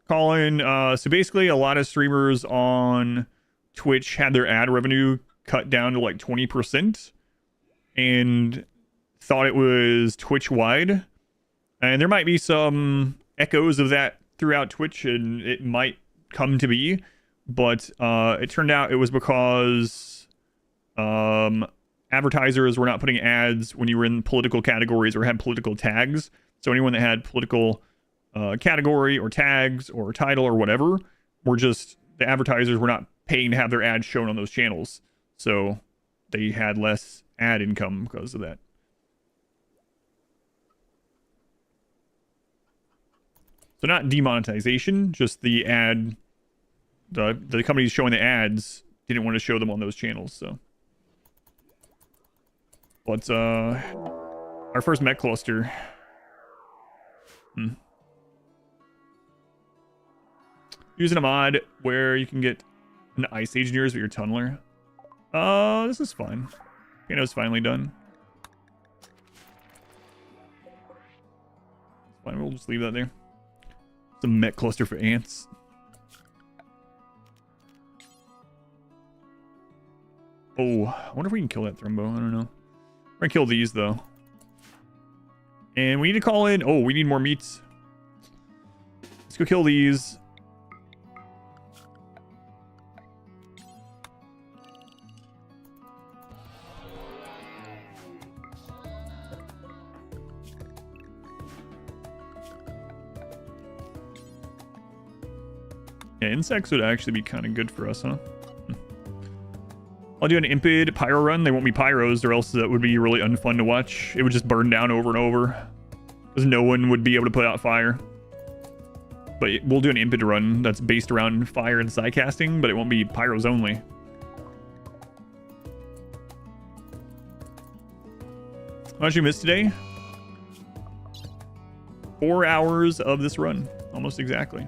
calling, so basically a lot of streamers on Twitch had their ad revenue cut down to like 20% and thought it was Twitch wide. And there might be some echoes of that throughout Twitch, and it might come to be, but it turned out it was because advertisers were not putting ads when you were in political categories or had political tags. So anyone that had political category or tags or title or whatever were just, the advertisers were not paying to have their ads shown on those channels. So they had less ad income because of that. So not demonetization, just the ad, the companies showing the ads didn't want to show them on those channels, so. But our first mech cluster. Using a mod where you can get an Ice Age nears with your tunneler. This is fine. You know, it's finally done. It's fine, we'll just leave that there. It's a mech cluster for ants. Oh, I wonder if we can kill that Thrumbo. I don't know. We're gonna kill these though. And we need to call in... Oh, we need more meats. Let's go kill these. Yeah, insects would actually be kind of good for us, huh? I'll do an Impid Pyro run. They won't be Pyros, or else that would be really unfun to watch. It would just burn down over and over, because no one would be able to put out fire. But we'll do an Impid run that's based around fire and Psycasting, but it won't be Pyros only. How much you missed today? 4 hours of this run. Almost exactly.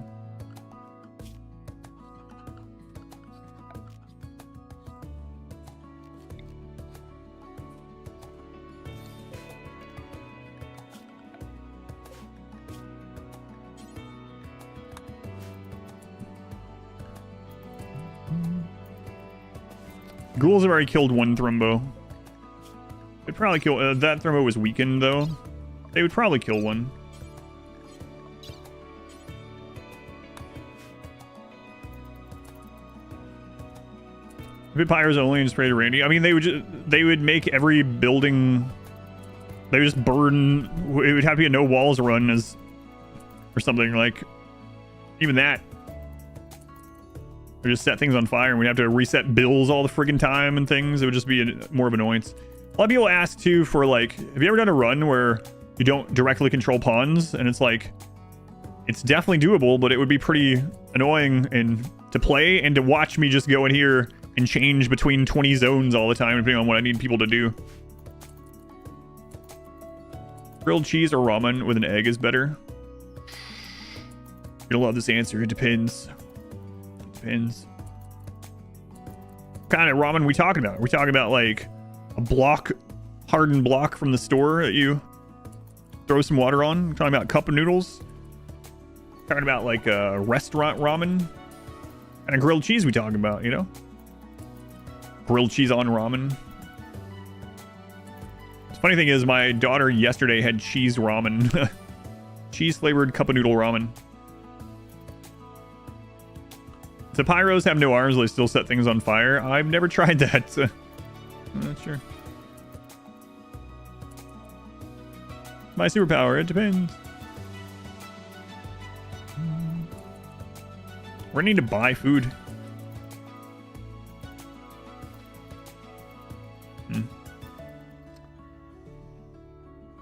Ghouls have already killed one Thrumbo. They'd probably kill... that Thrumbo was weakened, though. They would probably kill one. If it Pyros only and spray to Randy, I mean, they would make every building... They would just burn... It would have to be a no walls run as... Or something, like... Even that. Or just set things on fire and we'd have to reset bills all the friggin' time and things. It would just be more of an annoyance. A lot of people ask too for like, have you ever done a run where you don't directly control pawns? And it's like, it's definitely doable, but it would be pretty annoying and to play and to watch me just go in here and change between 20 zones all the time, depending on what I need people to do. Grilled cheese or ramen with an egg is better. You'll love this answer. It depends. Depends. What kind of ramen we talking about? Are we talking about like a block, hardened block from the store that you throw some water on? We're talking about a cup of noodles? Talking about like a restaurant ramen? And a grilled cheese we talking about, you know? Grilled cheese on ramen. The funny thing is my daughter yesterday had cheese ramen. Cheese flavored cup of noodle ramen. The Pyros have no arms, they still set things on fire. I've never tried that, so I'm not sure. My superpower, it depends. We're gonna need to buy food.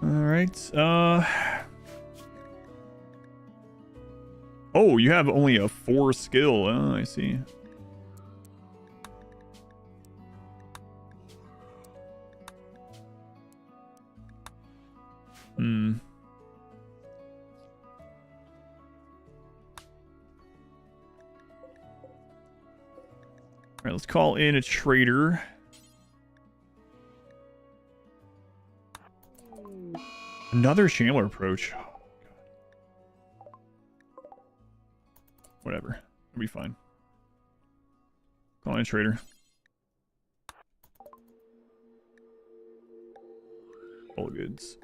Alright, oh, you have only a 4 skill. Oh, I see. Alright, let's call in a trader. Another Chandler approach. Whatever. It'll be fine. Call in a trader. All goods.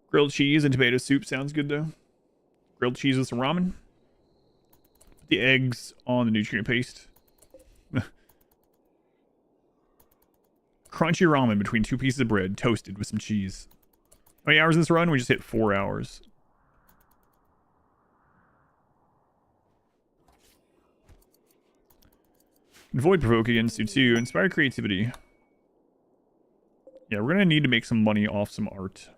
Grilled cheese and tomato soup sounds good though. Grilled cheese with some ramen. Put the eggs on the nutrient paste. Crunchy ramen between 2 pieces of bread, toasted with some cheese. How many hours in this run? We just hit 4 hours. Avoid provoke against you too. Inspire creativity. Yeah, we're gonna need to make some money off some art.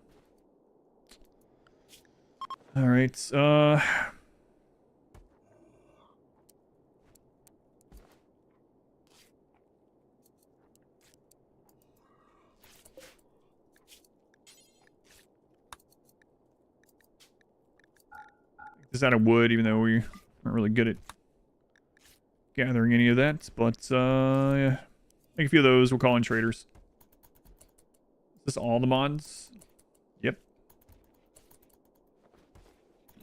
Alright, this out of wood, even though we aren't really good at gathering any of that. But, yeah. Make a few of those. We'll call in traders. Is this all the mods? Yep.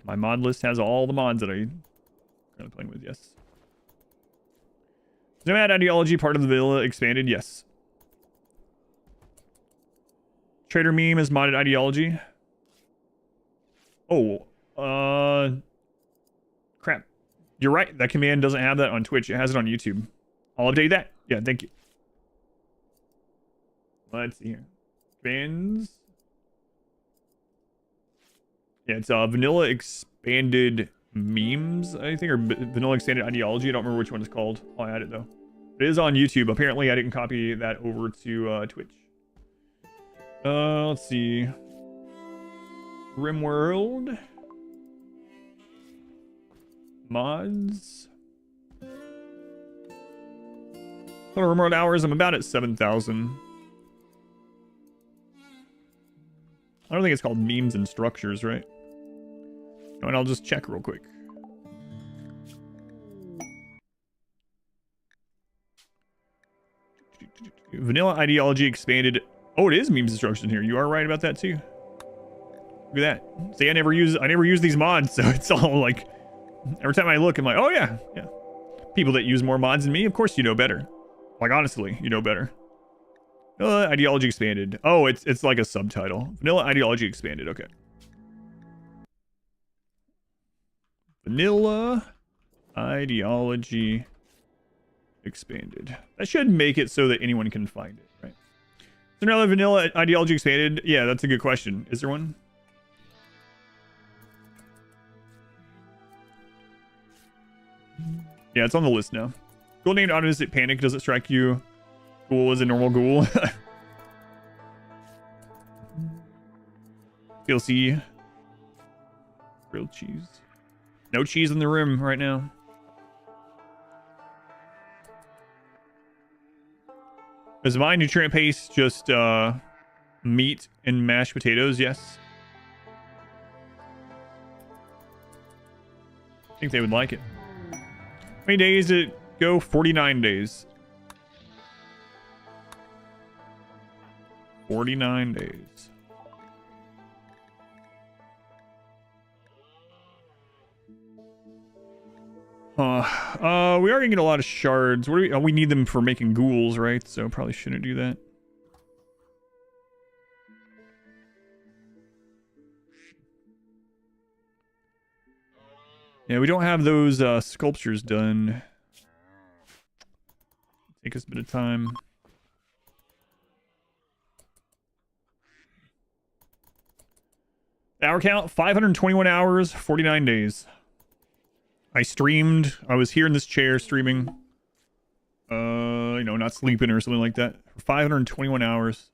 My mod list has all the mods that I'm currently playing with, yes. Nomad ideology part of the villa expanded? Yes. Trader meme is modded ideology. Oh, crap. You're right. That command doesn't have that on Twitch. It has it on YouTube. I'll update that. Yeah, thank you. Let's see here. Bands. Yeah, it's vanilla expanded memes, I think, or vanilla expanded ideology. I don't remember which one it's called. I'll add it though. It is on YouTube. Apparently, I didn't copy that over to Twitch. Let's see. RimWorld. Mods. Total RimWorld hours, I'm about at 7,000. I don't think it's called memes and structures, right? No, and I'll just check real quick. Vanilla ideology expanded. Oh, it is memes and structures in here. You are right about that too. Look at that. See, I never use these mods, so it's all like every time I look, I'm like, oh yeah. People that use more mods than me, of course you know better. Like honestly, you know better. Vanilla ideology expanded. Oh, it's like a subtitle. Vanilla ideology expanded. Okay. Vanilla ideology expanded. That should make it so that anyone can find it, right? So now vanilla ideology expanded. Yeah, that's a good question. Is there one? Yeah, it's on the list now. Ghoul named Automatic Panic. Does it strike you? Ghoul is a normal ghoul. DLC. Grilled cheese. No cheese in the room right now. Is my nutrient paste just meat and mashed potatoes? Yes. I think they would like it. How many days did it go? 49 days. 49 days. We are gonna get a lot of shards. What do we need them for making ghouls, right? So probably shouldn't do that. Yeah, we don't have those sculptures done. Take us a bit of time. Hour count, 521 hours, 49 days. I streamed. I was here in this chair streaming. You know, not sleeping or something like that. For 521 hours.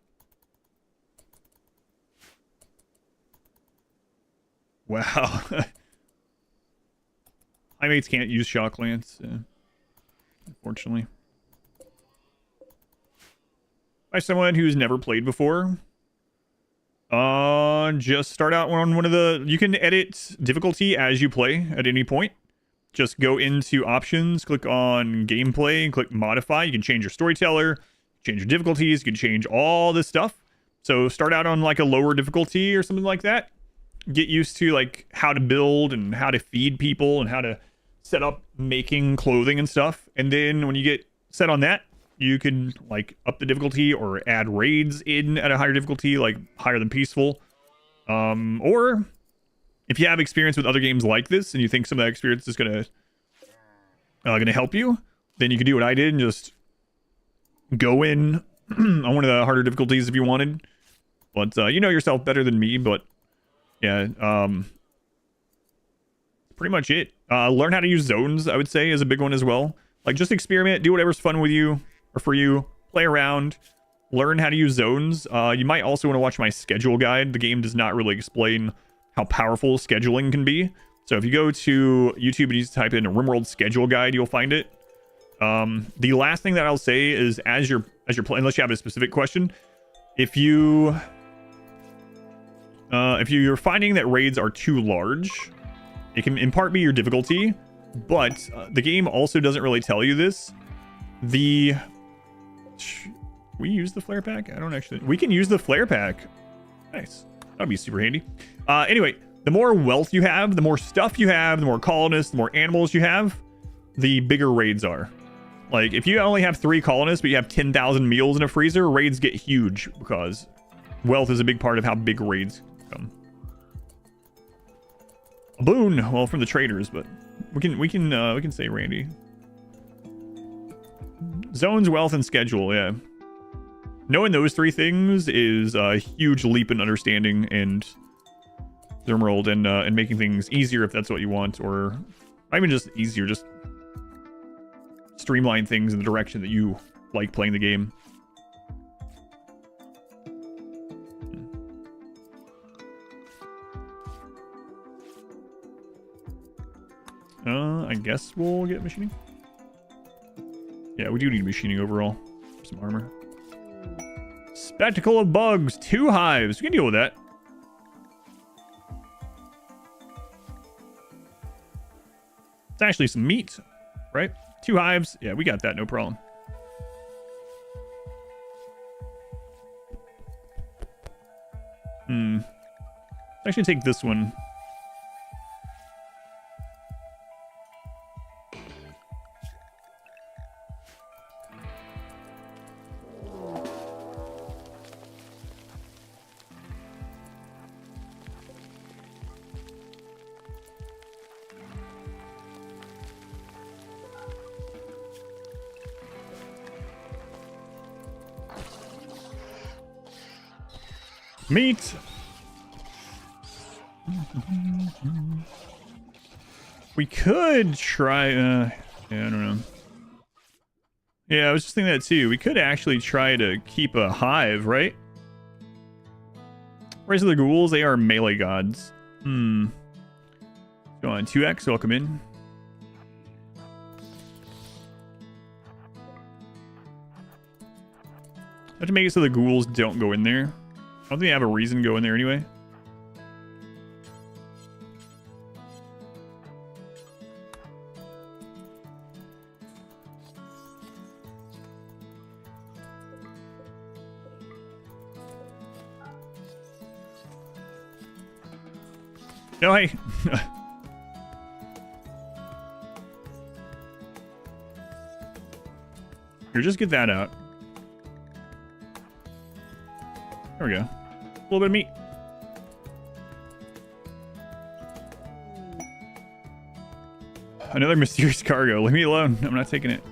Wow. Highmates can't use shock lance, unfortunately. By someone who's never played before. Just start out on one of the... You can edit difficulty as you play at any point. Just go into options, click on gameplay, and click modify. You can change your storyteller, change your difficulties, you can change all this stuff. So start out on like a lower difficulty or something like that. Get used to like how to build and how to feed people and how to set up making clothing and stuff. And then when you get set on that, you can like up the difficulty or add raids in at a higher difficulty, like higher than peaceful. Or if you have experience with other games like this and you think some of that experience is gonna help you, then you can do what I did and just go in on one of the harder difficulties if you wanted. But you know yourself better than me, but yeah, pretty much it. Learn how to use zones, I would say, is a big one as well. Like just experiment, do whatever's fun with you or for you, play around, learn how to use zones. You might also want to watch my schedule guide. The game does not really explain how powerful scheduling can be. So if you go to YouTube and you type in a RimWorld schedule guide, you'll find it. The last thing that I'll say is as you're playing, unless you have a specific question, if you're finding that raids are too large, it can in part be your difficulty, but the game also doesn't really tell you this. We use the flare pack? I don't actually. We can use the flare pack. Nice. That'd be super handy. Anyway, the more wealth you have, the more stuff you have, the more colonists, the more animals you have, the bigger raids are. Like, if you only have 3 colonists, but you have 10,000 meals in a freezer, raids get huge because wealth is a big part of how big raids come. A boon, well, from the traders, but we can say Randy. Zones, wealth, and schedule, yeah. Knowing those 3 things is a huge leap in understanding and RimWorld and making things easier if that's what you want, or not even just easier, just streamline things in the direction that you like playing the game. I guess we'll get machining. Yeah, we do need machining overall. Some armor. Spectacle of bugs. 2 hives. We can deal with that. It's actually some meat, right? 2 hives. Yeah, we got that. No problem. Let's actually take this one. Meat. We could try, yeah, I don't know. Yeah, I was just thinking that too. We could actually try to keep a hive, right? Rise of the Ghouls, they are melee gods. Go on, 2x, welcome in. I have to make it so the ghouls don't go in there. I don't think they have a reason to go in there anyway. No, hey. Here, just get that out. There we go. A little bit of meat. Another mysterious cargo. Leave me alone. I'm not taking it.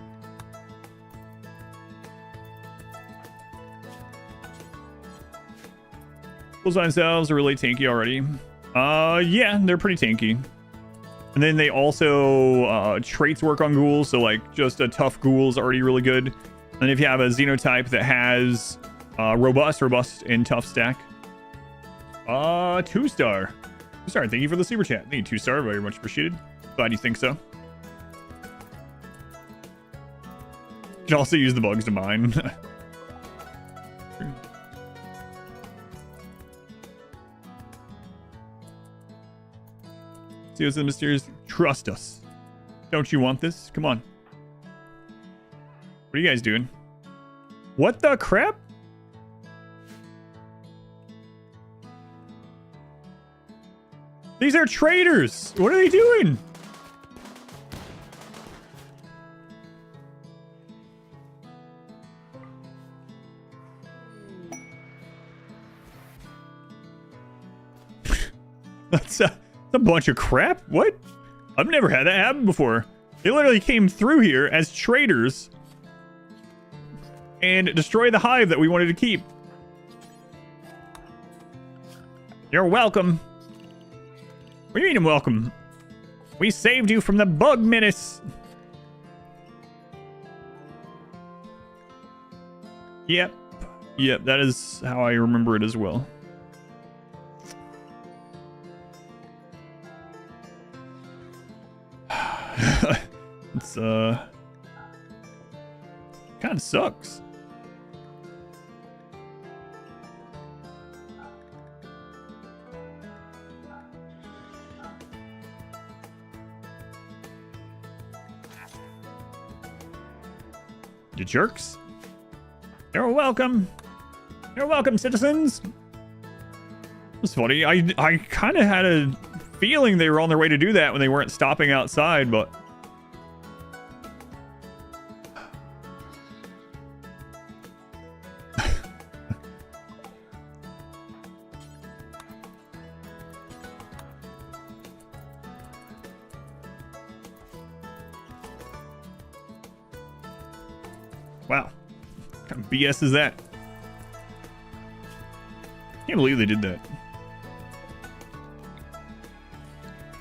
Ghouls by themselves are really tanky already. Yeah, they're pretty tanky. And then they also, traits work on ghouls, so like just a tough ghoul is already really good. And if you have a Xenotype that has robust and tough stack. 2-star. 2-star, thank you for the super chat. Thank you, 2-star, very much appreciated. Glad you think so. You can also use the bugs to mine. See what's in the mysterious? Trust us. Don't you want this? Come on. What are you guys doing? What the crap? These are traitors! What are they doing? That's a bunch of crap. What? I've never had that happen before. They literally came through here as traitors and destroyed the hive that we wanted to keep. You're welcome. What do you mean welcome? We saved you from the bug menace. Yep, that is how I remember it as well. It's kind of sucks. You jerks. You're welcome. You're welcome, citizens. It's funny. I kind of had a feeling they were on their way to do that when they weren't stopping outside, but wow. What kind of BS is that? Can't believe they did that.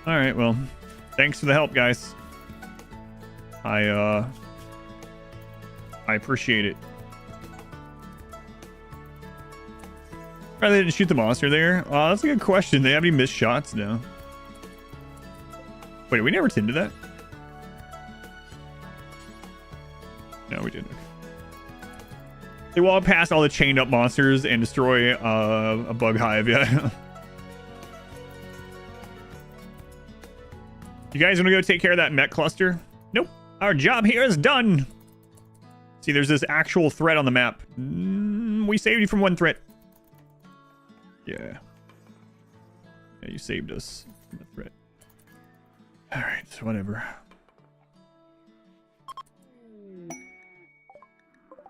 Alright, well, thanks for the help, guys. I appreciate it. Why they didn't shoot the monster there? That's a good question. They have any missed shots? No. Wait, we never tended that? No, did. Okay. They walk past all the chained up monsters and destroy a bug hive. Yeah. You guys want to go take care of that mech cluster? Nope. Our job here is done. See, there's this actual threat on the map. We saved you from one threat. Yeah. Yeah, you saved us from a threat. Alright, so whatever.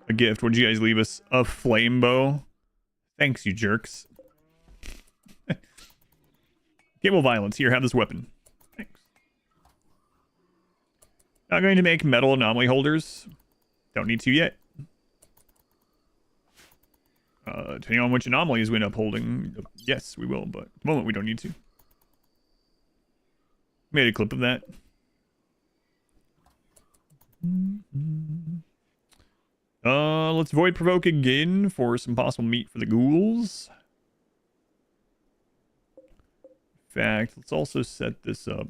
A gift. What did you guys leave us? A flame bow. Thanks, you jerks. Cable violence. Here, have this weapon. Thanks. Not going to make metal anomaly holders. Don't need to yet. Depending on which anomalies we end up holding, yes, we will, but at the moment we don't need to. Made a clip of that. Let's void provoke again for some possible meat for the ghouls. In fact, let's also set this up.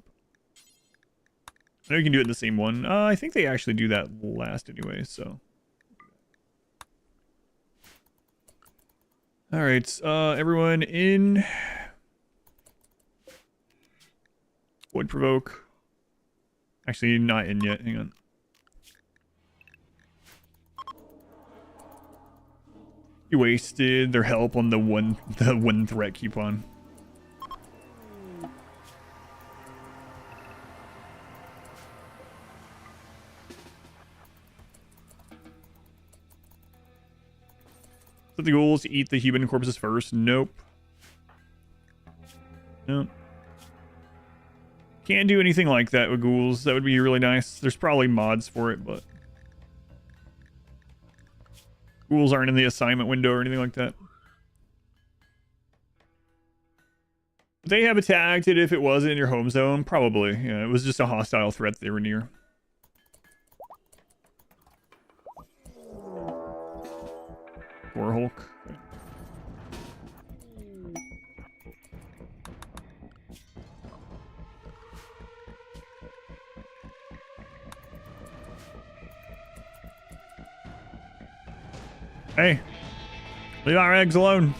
I know you can do it in the same one. I think they actually do that last anyway, so. Alright, everyone in. Void provoke. Actually, not in yet. Hang on. You wasted their help on the one threat coupon. Set the ghouls to eat the human corpses first. Nope. Nope. Can't do anything like that with ghouls. That would be really nice. There's probably mods for it, but ghouls aren't in the assignment window or anything like that. Would they have attacked it if it wasn't in your home zone? Probably. Yeah, it was just a hostile threat they were near. War Hulk. Hey, leave our eggs alone.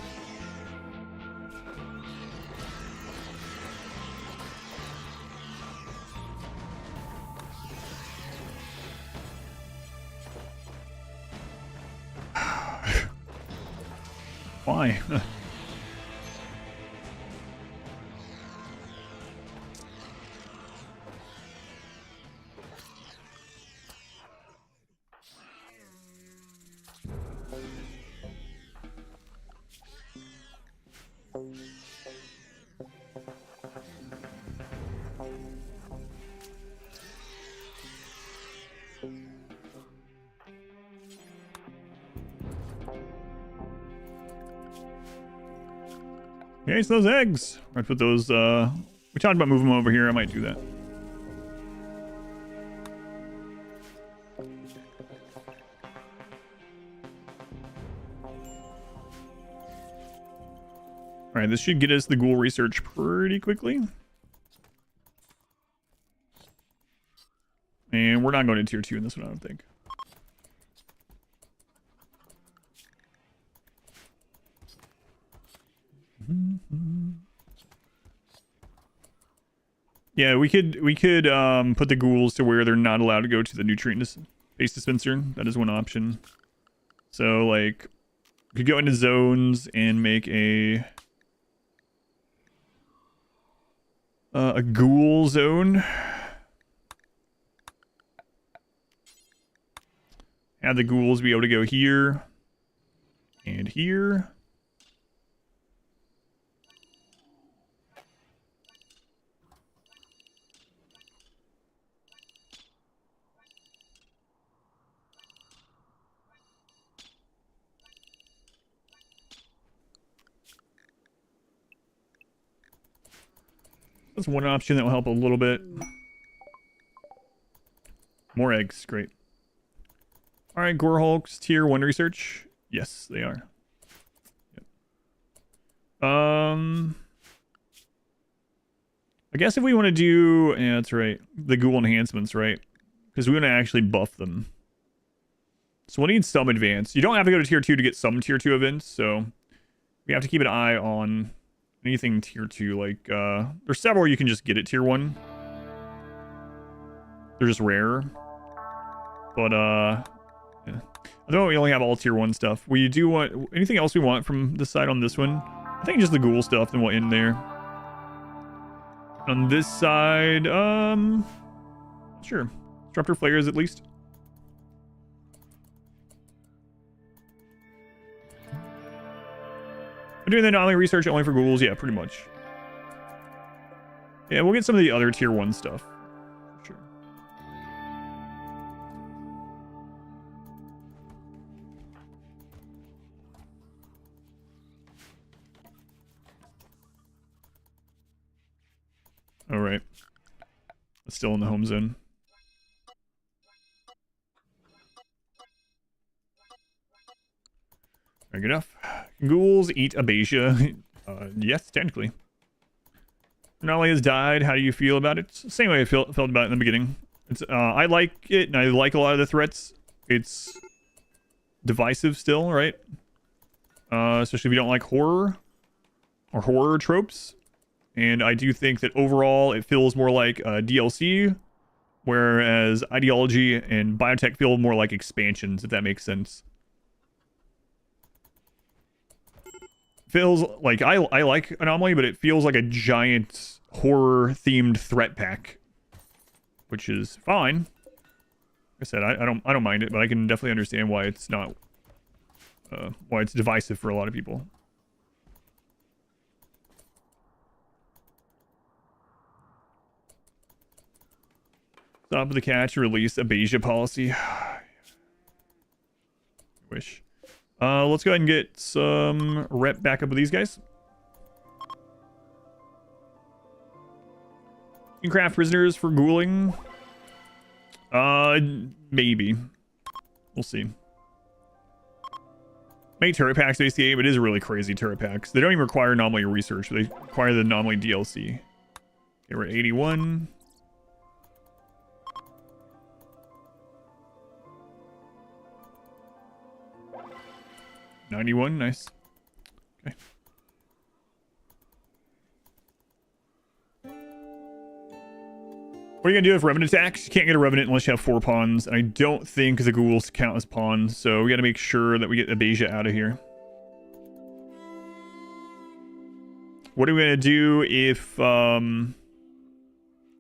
Why? Okay, so those eggs. I put those, we talked about moving them over here. I might do that. Alright, this should get us the ghoul research pretty quickly. And we're not going to tier 2 in this one, I don't think. Yeah, we could put the ghouls to where they're not allowed to go to the nutrient base dispenser. That is one option. So like we could go into zones and make a ghoul zone. Have the ghouls be able to go here and here. That's one option that will help a little bit. More eggs, great. All right, Gore Hulks, tier 1 research. Yes, they are. Yep. I guess if we want to do, yeah, that's right, the ghoul enhancements, right? Because we want to actually buff them. So we'll need some advance. You don't have to go to tier 2 to get some tier 2 events, so we have to keep an eye on anything tier 2. Like, there's several you can just get at tier 1. They're just rare. But, yeah. I know we only have all tier 1 stuff. We do want... Anything else we want from this side on this one? I think just the ghoul stuff, then we'll end there. On this side, sure. Disruptor flares, at least. We're doing the anomaly research only for ghouls? Yeah, pretty much. Yeah, we'll get some of the other tier 1 stuff. Sure. All right. It's still in the home zone. Good enough. Ghouls eat abasia. Yes, technically. Anomaly has died. How do you feel about it? Same way I felt about it in the beginning. It's I like it, and I like a lot of the threats. It's divisive still, right? Especially if you don't like horror or horror tropes. And I do think that overall it feels more like DLC, whereas ideology and biotech feel more like expansions, if that makes sense. Feels like I like Anomaly, but it feels like a giant horror themed threat pack, which is fine. Like I said, I don't mind it, but I can definitely understand why it's not why it's divisive for a lot of people. Stop the catch, release abasia policy. Wish. Let's go ahead and get some rep back up with these guys. You can craft prisoners for ghouling. Maybe. We'll see. Make turret packs base the game. It is really crazy turret packs. They don't even require anomaly research. They require the anomaly DLC. Okay, we're at 81. $91, nice. Okay. What are you gonna do with Revenant attacks? You can't get a Revenant unless you have 4 pawns. And I don't think the ghouls count as pawns, so we gotta make sure that we get abasia out of here. What are we gonna do if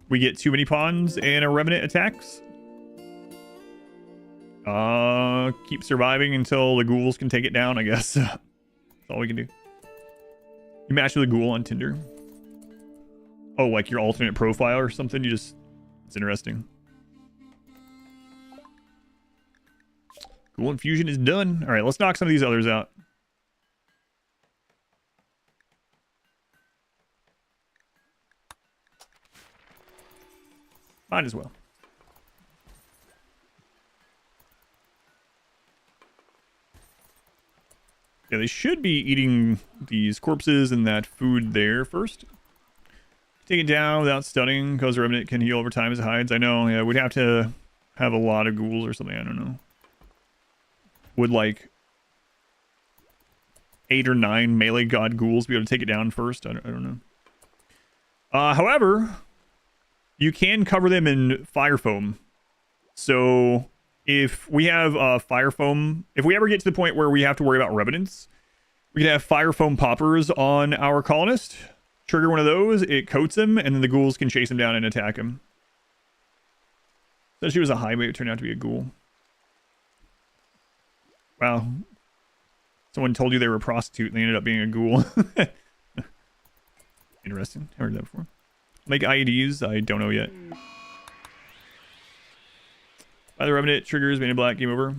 we get too many pawns and a Revenant attacks? Keep surviving until the ghouls can take it down, I guess. That's all we can do. You match with a ghoul on Tinder. Oh, like your alternate profile or something? You just... It's interesting. Ghoul infusion is done. Alright, let's knock some of these others out. Might as well. Yeah, they should be eating these corpses and that food there first. Take it down without stunning, because Remnant can heal over time as it hides. I know, yeah, we'd have to have a lot of ghouls or something, I don't know. Would like 8 or 9 melee god ghouls be able to take it down first? I don't know. However, you can cover them in fire foam. So if we have fire foam, if we ever get to the point where we have to worry about revenants, we can have fire foam poppers on our colonist. Trigger one of those, it coats him, and then the ghouls can chase him down and attack him. So she was a Highmate, it turned out to be a ghoul. Wow. Someone told you they were a prostitute and they ended up being a ghoul. Interesting. I've heard that before. Make IEDs? I don't know yet. By the Revenant, triggers, Bane Black, game over.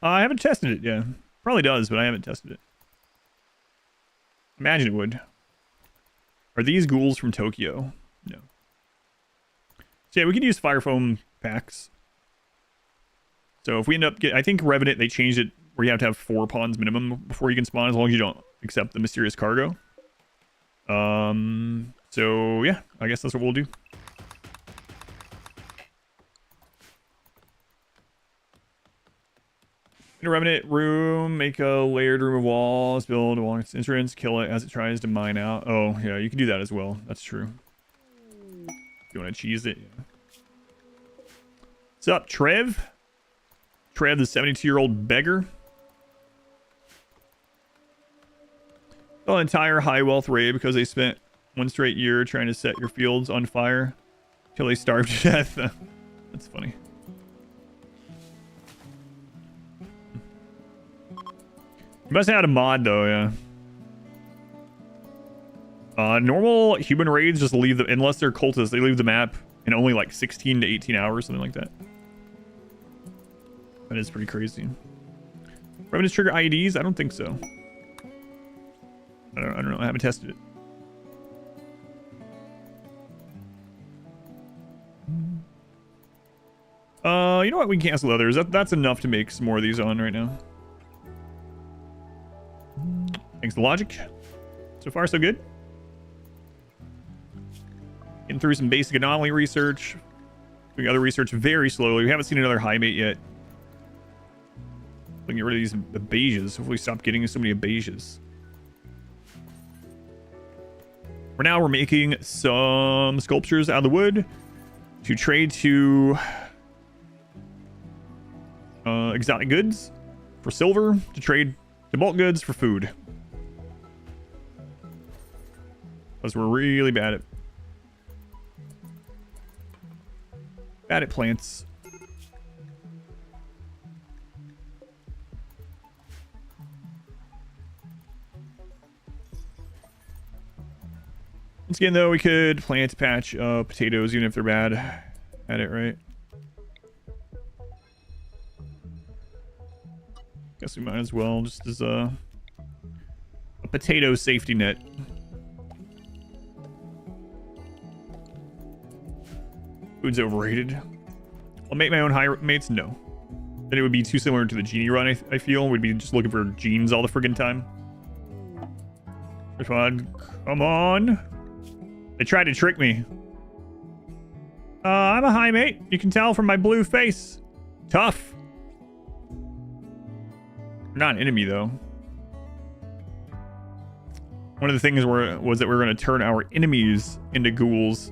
I haven't tested it, yeah. Probably does, but I haven't tested it. Imagine it would. Are these ghouls from Tokyo? No. So yeah, we can use fire foam packs. So if we end up getting... I think Revenant, they changed it where you have to have 4 pawns minimum before you can spawn, as long as you don't accept the mysterious cargo. So yeah, I guess that's what we'll do. In a remnant room, make a layered room of walls, build along its entrance, kill it as it tries to mine out. Oh, yeah, you can do that as well. That's true. You want to cheese it? Yeah. What's up, Trev? Trev, the 72-year-old beggar. The entire high wealth raid because they spent one straight year trying to set your fields on fire till they starved to death. That's funny. You must have had a mod though, yeah. Normal human raids just leave the, unless they're cultists, they leave the map in only like 16 to 18 hours, something like that. That is pretty crazy. Remnants trigger IEDs? I don't think so. I don't know. I haven't tested it. You know what? We can cancel others. That's enough to make some more of these on right now. Thanks to logic. So far, so good. Getting through some basic anomaly research. Doing other research very slowly. We haven't seen another Highmate yet. We can get rid of these beiges. Hopefully stop getting so many beiges. For now, we're making some sculptures out of the wood to trade to exotic goods for silver, to trade to bulk goods for food. Because we're really bad at plants. Once again, though, we could plant a patch of potatoes, even if they're bad at it, right? Guess we might as well, just as a potato safety net. Food's overrated. I'll make my own Highmates? No. Then it would be too similar to the genie run, I feel. We'd be just looking for genes all the friggin' time. Come on. They tried to trick me. I'm a Highmate. You can tell from my blue face. Tough. You're not an enemy, though. One of the things was that we were going to turn our enemies into ghouls.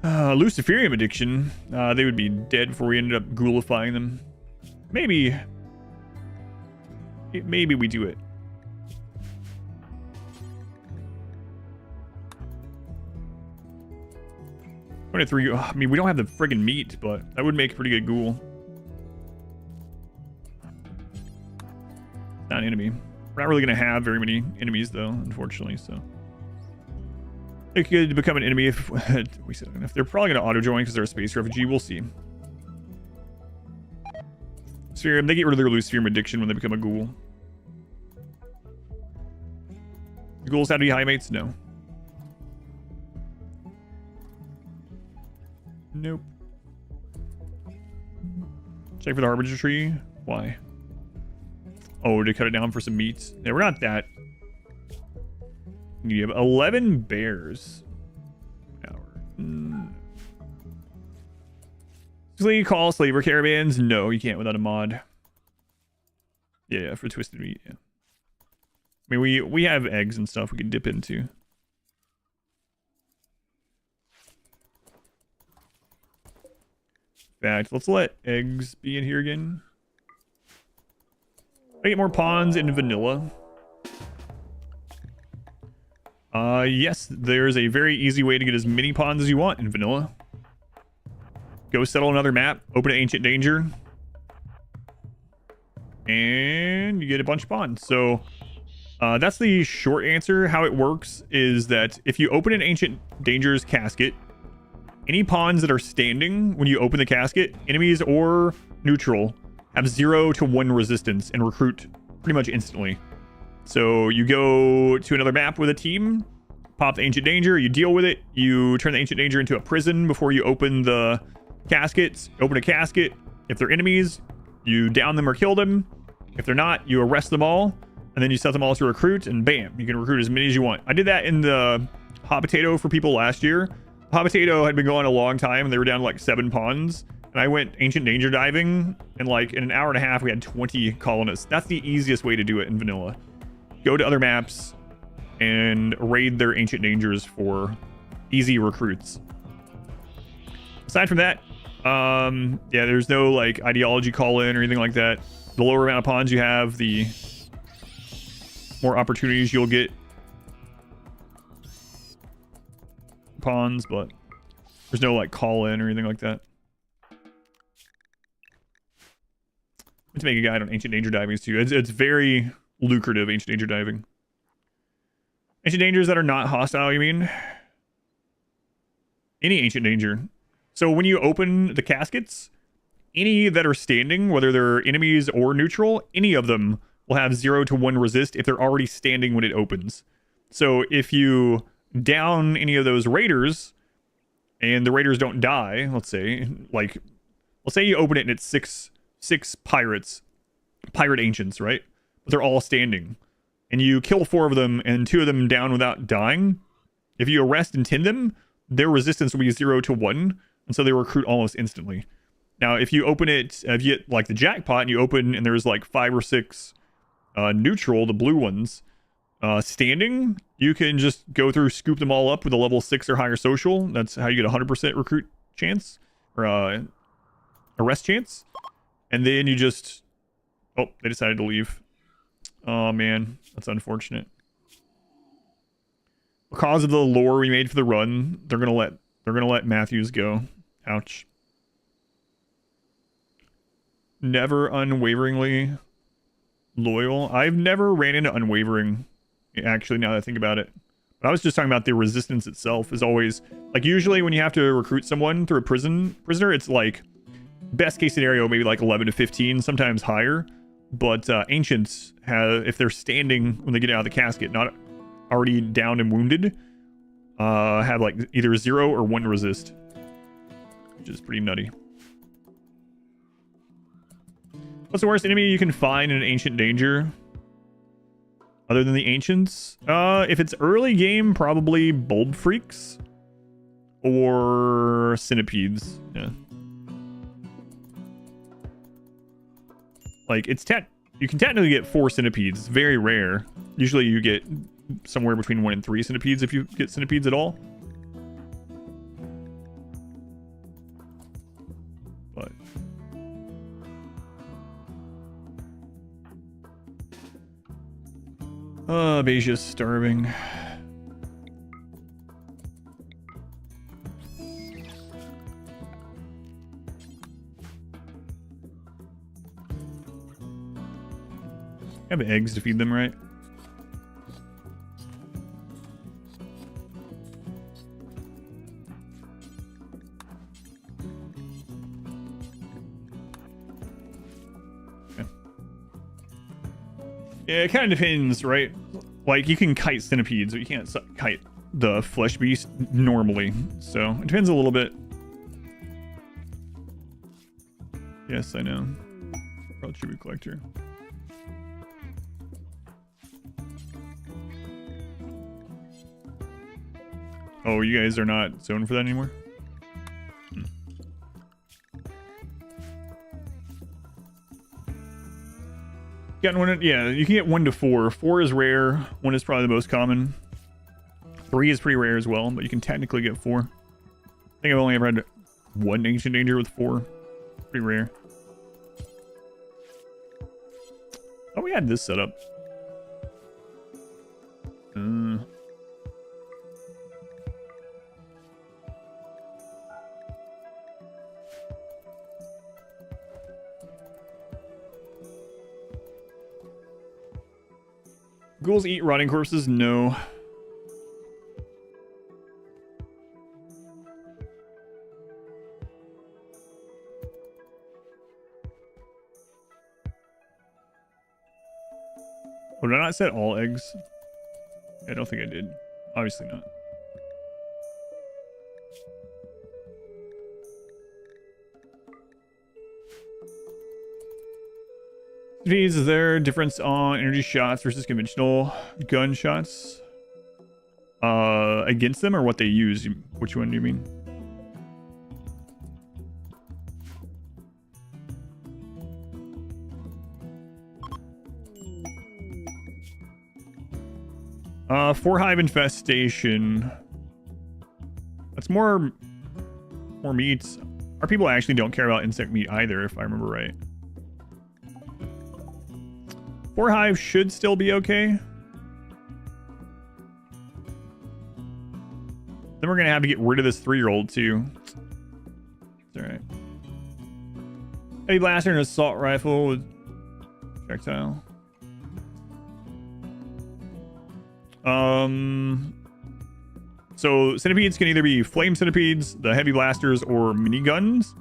Luciferium addiction. They would be dead before we ended up ghoulifying them. Maybe we do it. 23. I mean, we don't have the friggin' meat, but that would make a pretty good ghoul. Not an enemy. We're not really going to have very many enemies, though, unfortunately, so. It could become an enemy if they're probably going to auto-join because they're a space refugee. We'll see. Sphere, they get rid of their Luciferium addiction when they become a ghoul. The ghouls have to be Highmates? No. Nope. Check for the Harbinger tree. Why? Oh, to cut it down for some meat. Yeah, we're not that. You have 11 bears. Call slaver caravans? No, you can't without a mod. Yeah, for twisted meat. Yeah. I mean, we have eggs and stuff we can dip into. In fact, let's let eggs be in here again. I get more pawns in vanilla. Yes, there's a very easy way to get as many pawns as you want in vanilla. Go settle another map, open an ancient danger, and you get a bunch of pawns. So that's the short answer. How it works is that if you open an ancient danger's casket, any pawns that are standing when you open the casket, enemies or neutral, have 0 to 1 resistance and recruit pretty much instantly. So you go to another map with a team, pop the ancient danger, you deal with it, you turn the ancient danger into a prison before you open the caskets. Open a casket. If they're enemies, you down them or kill them. If they're not, you arrest them all, and then you set them all to recruit, and bam, you can recruit as many as you want. I did that in the hot potato for people last year. Hot potato had been going a long time, and they were down to like 7 pawns. And And I went ancient danger diving, and like in an hour and a half, we had 20 colonists. That's the easiest way to do it in vanilla. Go to other maps and raid their ancient dangers for easy recruits. Aside from that, yeah, there's no like ideology call in or anything like that. The lower amount of pawns you have, the more opportunities you'll get pawns, but there's no like call in or anything like that. Let's make a guide on ancient danger diving too. It's very lucrative, ancient danger diving. Ancient dangers that are not hostile, you mean? Any ancient danger. So when you open the caskets, any that are standing, whether they're enemies or neutral, any of them will have 0 to 1 resist if they're already standing when it opens. So if you down any of those raiders and the raiders don't die, let's say you open it and it's six pirate ancients, right? But they're all standing. And you kill 4 of them and 2 of them down without dying. If you arrest and tin them, their resistance will be 0 to 1. And so they recruit almost instantly. Now, if you open it, if you get like the jackpot and you open and there's like 5 or 6 neutral, the blue ones, standing, you can just go through, scoop them all up with a level 6 or higher social. That's how you get a 100% recruit chance or arrest chance. And then you just, oh, they decided to leave. Oh man, that's unfortunate. Because of the lore we made for the run, they're gonna let Matthews go. Ouch. Never unwaveringly loyal. I've never ran into unwavering, actually, now that I think about it. But I was just talking about the resistance itself is always, like, usually when you have to recruit someone through a prisoner, it's like, best case scenario, maybe like 11 to 15, sometimes higher. But ancients have, if they're standing when they get out of the casket, not already down and wounded, have like either 0 or 1 resist, which is pretty nutty. What's the worst enemy you can find in an ancient danger other than the ancients? If it's early game, probably bulb freaks or centipedes. Yeah. Like, you can technically get 4 centipedes. It's very rare. Usually you get somewhere between 1 and 3 centipedes if you get centipedes at all. But Basia's starving. Have eggs to feed them, right? Okay. Yeah, it kind of depends, right? Like, you can kite centipedes, but you can't kite the flesh beast normally. So, it depends a little bit. Yes, I know. Probably tribute collector. Oh, you guys are not zoned for that anymore? Gotten one, yeah, you can get 1 to 4. 4 is rare. 1 is probably the most common. 3 is pretty rare as well, but you can technically get 4. I think I've only ever had 1 ancient danger with 4. Pretty rare. Oh, we had this set up. Ghouls eat rotting corpses? No. Oh, did I not set all eggs? I don't think I did. Obviously not. Is there a difference on energy shots versus conventional gun shots? Against them, or what they use? Which one do you mean? 4 hive infestation. That's more meats. Our people actually don't care about insect meat either, if I remember right. 4 hive should still be okay. Then we're gonna have to get rid of this 3-year-old too. It's alright. Heavy blaster and assault rifle with projectile. So centipedes can either be flame centipedes, the heavy blasters, or miniguns.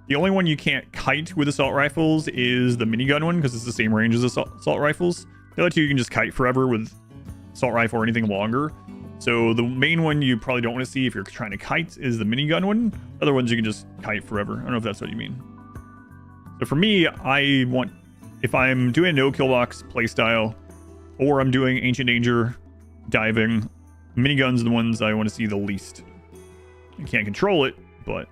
The only one you can't kite with assault rifles is the minigun one, because it's the same range as assault rifles. The other two you can just kite forever with assault rifle or anything longer. So the main one you probably don't want to see if you're trying to kite is the minigun one. Other ones you can just kite forever. I don't know if that's what you mean. So for me, I want, if I'm doing a no kill box playstyle, or I'm doing Ancient Danger diving, miniguns are the ones I want to see the least. I can't control it, but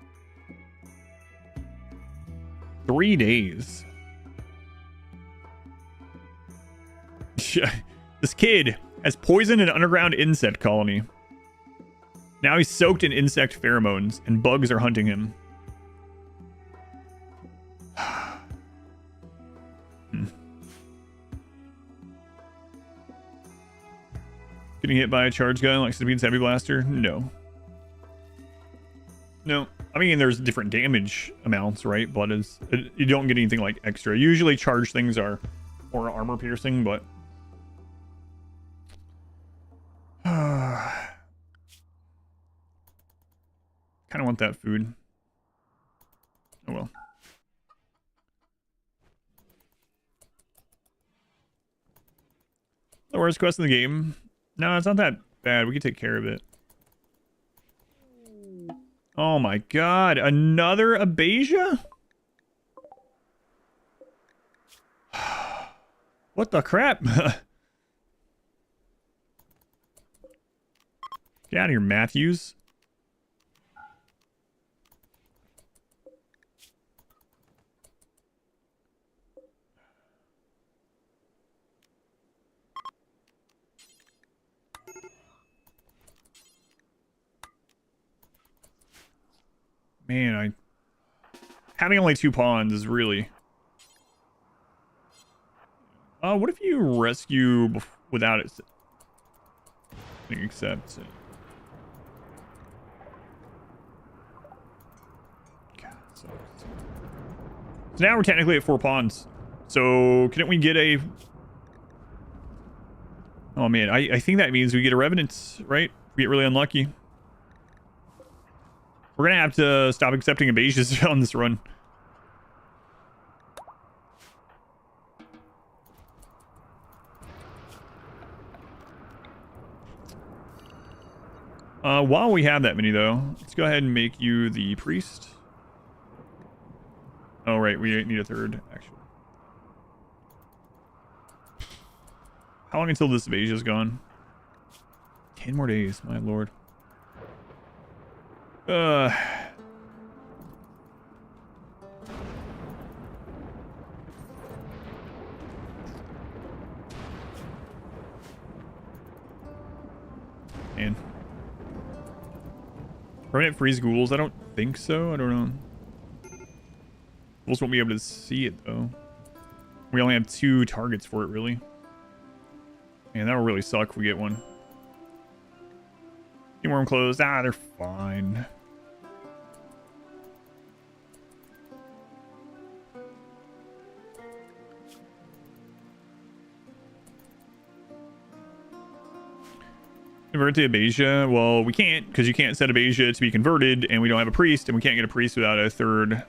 3 days. This kid has poisoned an underground insect colony. Now he's soaked in insect pheromones, and bugs are hunting him. Getting hit by a charge gun like Centipede's Heavy Blaster? No. No. I mean, there's different damage amounts, right? But you don't get anything like extra. Usually charge things are more armor piercing, but... kind of want that food. Oh well. The worst quest in the game. No, it's not that bad. We can take care of it. Oh my god. Another Abasia? What the crap? Get out of here, Matthews. Man, having only 2 pawns is really... what if you rescue without it? Except... God, so now we're technically at 4 pawns. So, couldn't we get a... Oh man, I think that means we get a Revenant, right? We get really unlucky. We're gonna have to stop accepting Abasias on this run. While we have that many, though, let's go ahead and make you the priest. Oh, right, we need a 3rd, actually. How long until this Abasia's gone? 10 more days, my lord. Man. Permanent freeze ghouls? I don't think so. I don't know. Ghouls won't be able to see it, though. We only have 2 targets for it, really. Man, that will really suck if we get one. Worm closed. Ah, they're fine. Convert to Abasia. Well, we can't, because you can't set Abasia to be converted, and we don't have a priest, and we can't get a priest without a 3rd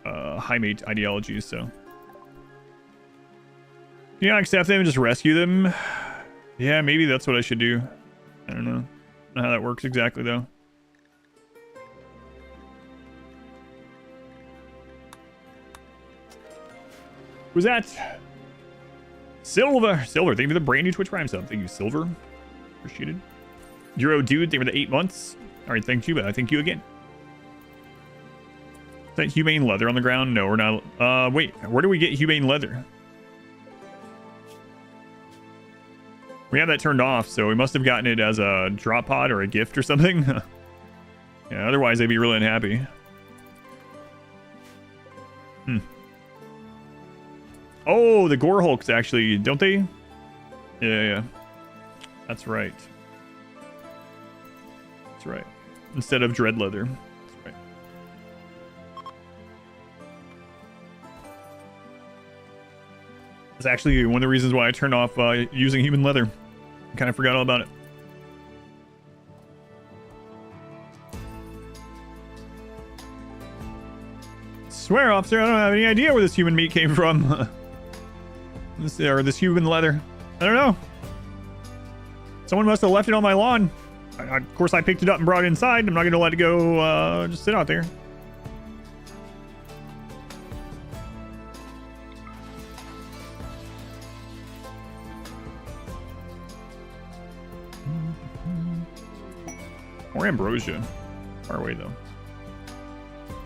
Highmate ideology, so. Can you not accept them and just rescue them? Yeah, maybe that's what I should do. I don't know. I don't know how that works exactly, though. Who's that? Silver! Silver, thank you for the brand new Twitch Prime sub. Thank you, Silver. Appreciated. Euro Dude, thank you for the 8 months. Alright, thank you, but I thank you again. Is that humane leather on the ground? No, we're not. Wait, where do we get humane leather? We have that turned off, so we must have gotten it as a drop pod or a gift or something. Yeah, otherwise they'd be really unhappy. Oh, the Gore Hulks actually, don't they? Yeah. That's right. That's right. Instead of Dread Leather. That's right. That's actually one of the reasons why I turned off using human leather. I kind of forgot all about it. Swear, officer, I don't have any idea where this human meat came from. This human leather. I don't know. Someone must have left it on my lawn. Of course, I picked it up and brought it inside. I'm not going to let it go just sit out there. More ambrosia. Far away, though.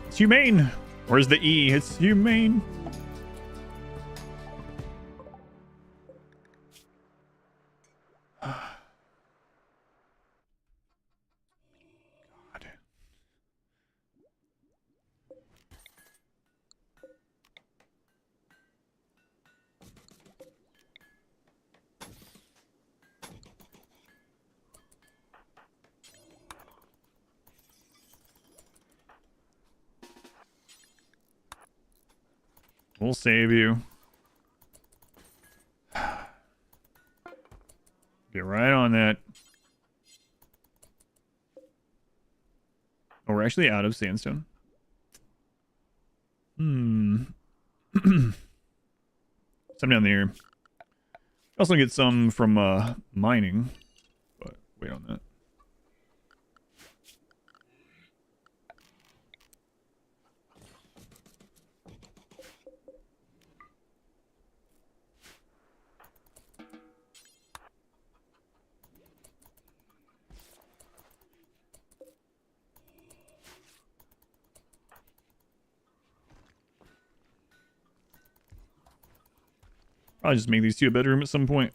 It's humane. Where's the E? It's humane. God. We'll save you. Get right on that. Oh, we're actually out of sandstone. Some down there. Also get some from mining, but wait on that. I'll just make these two a bedroom at some point.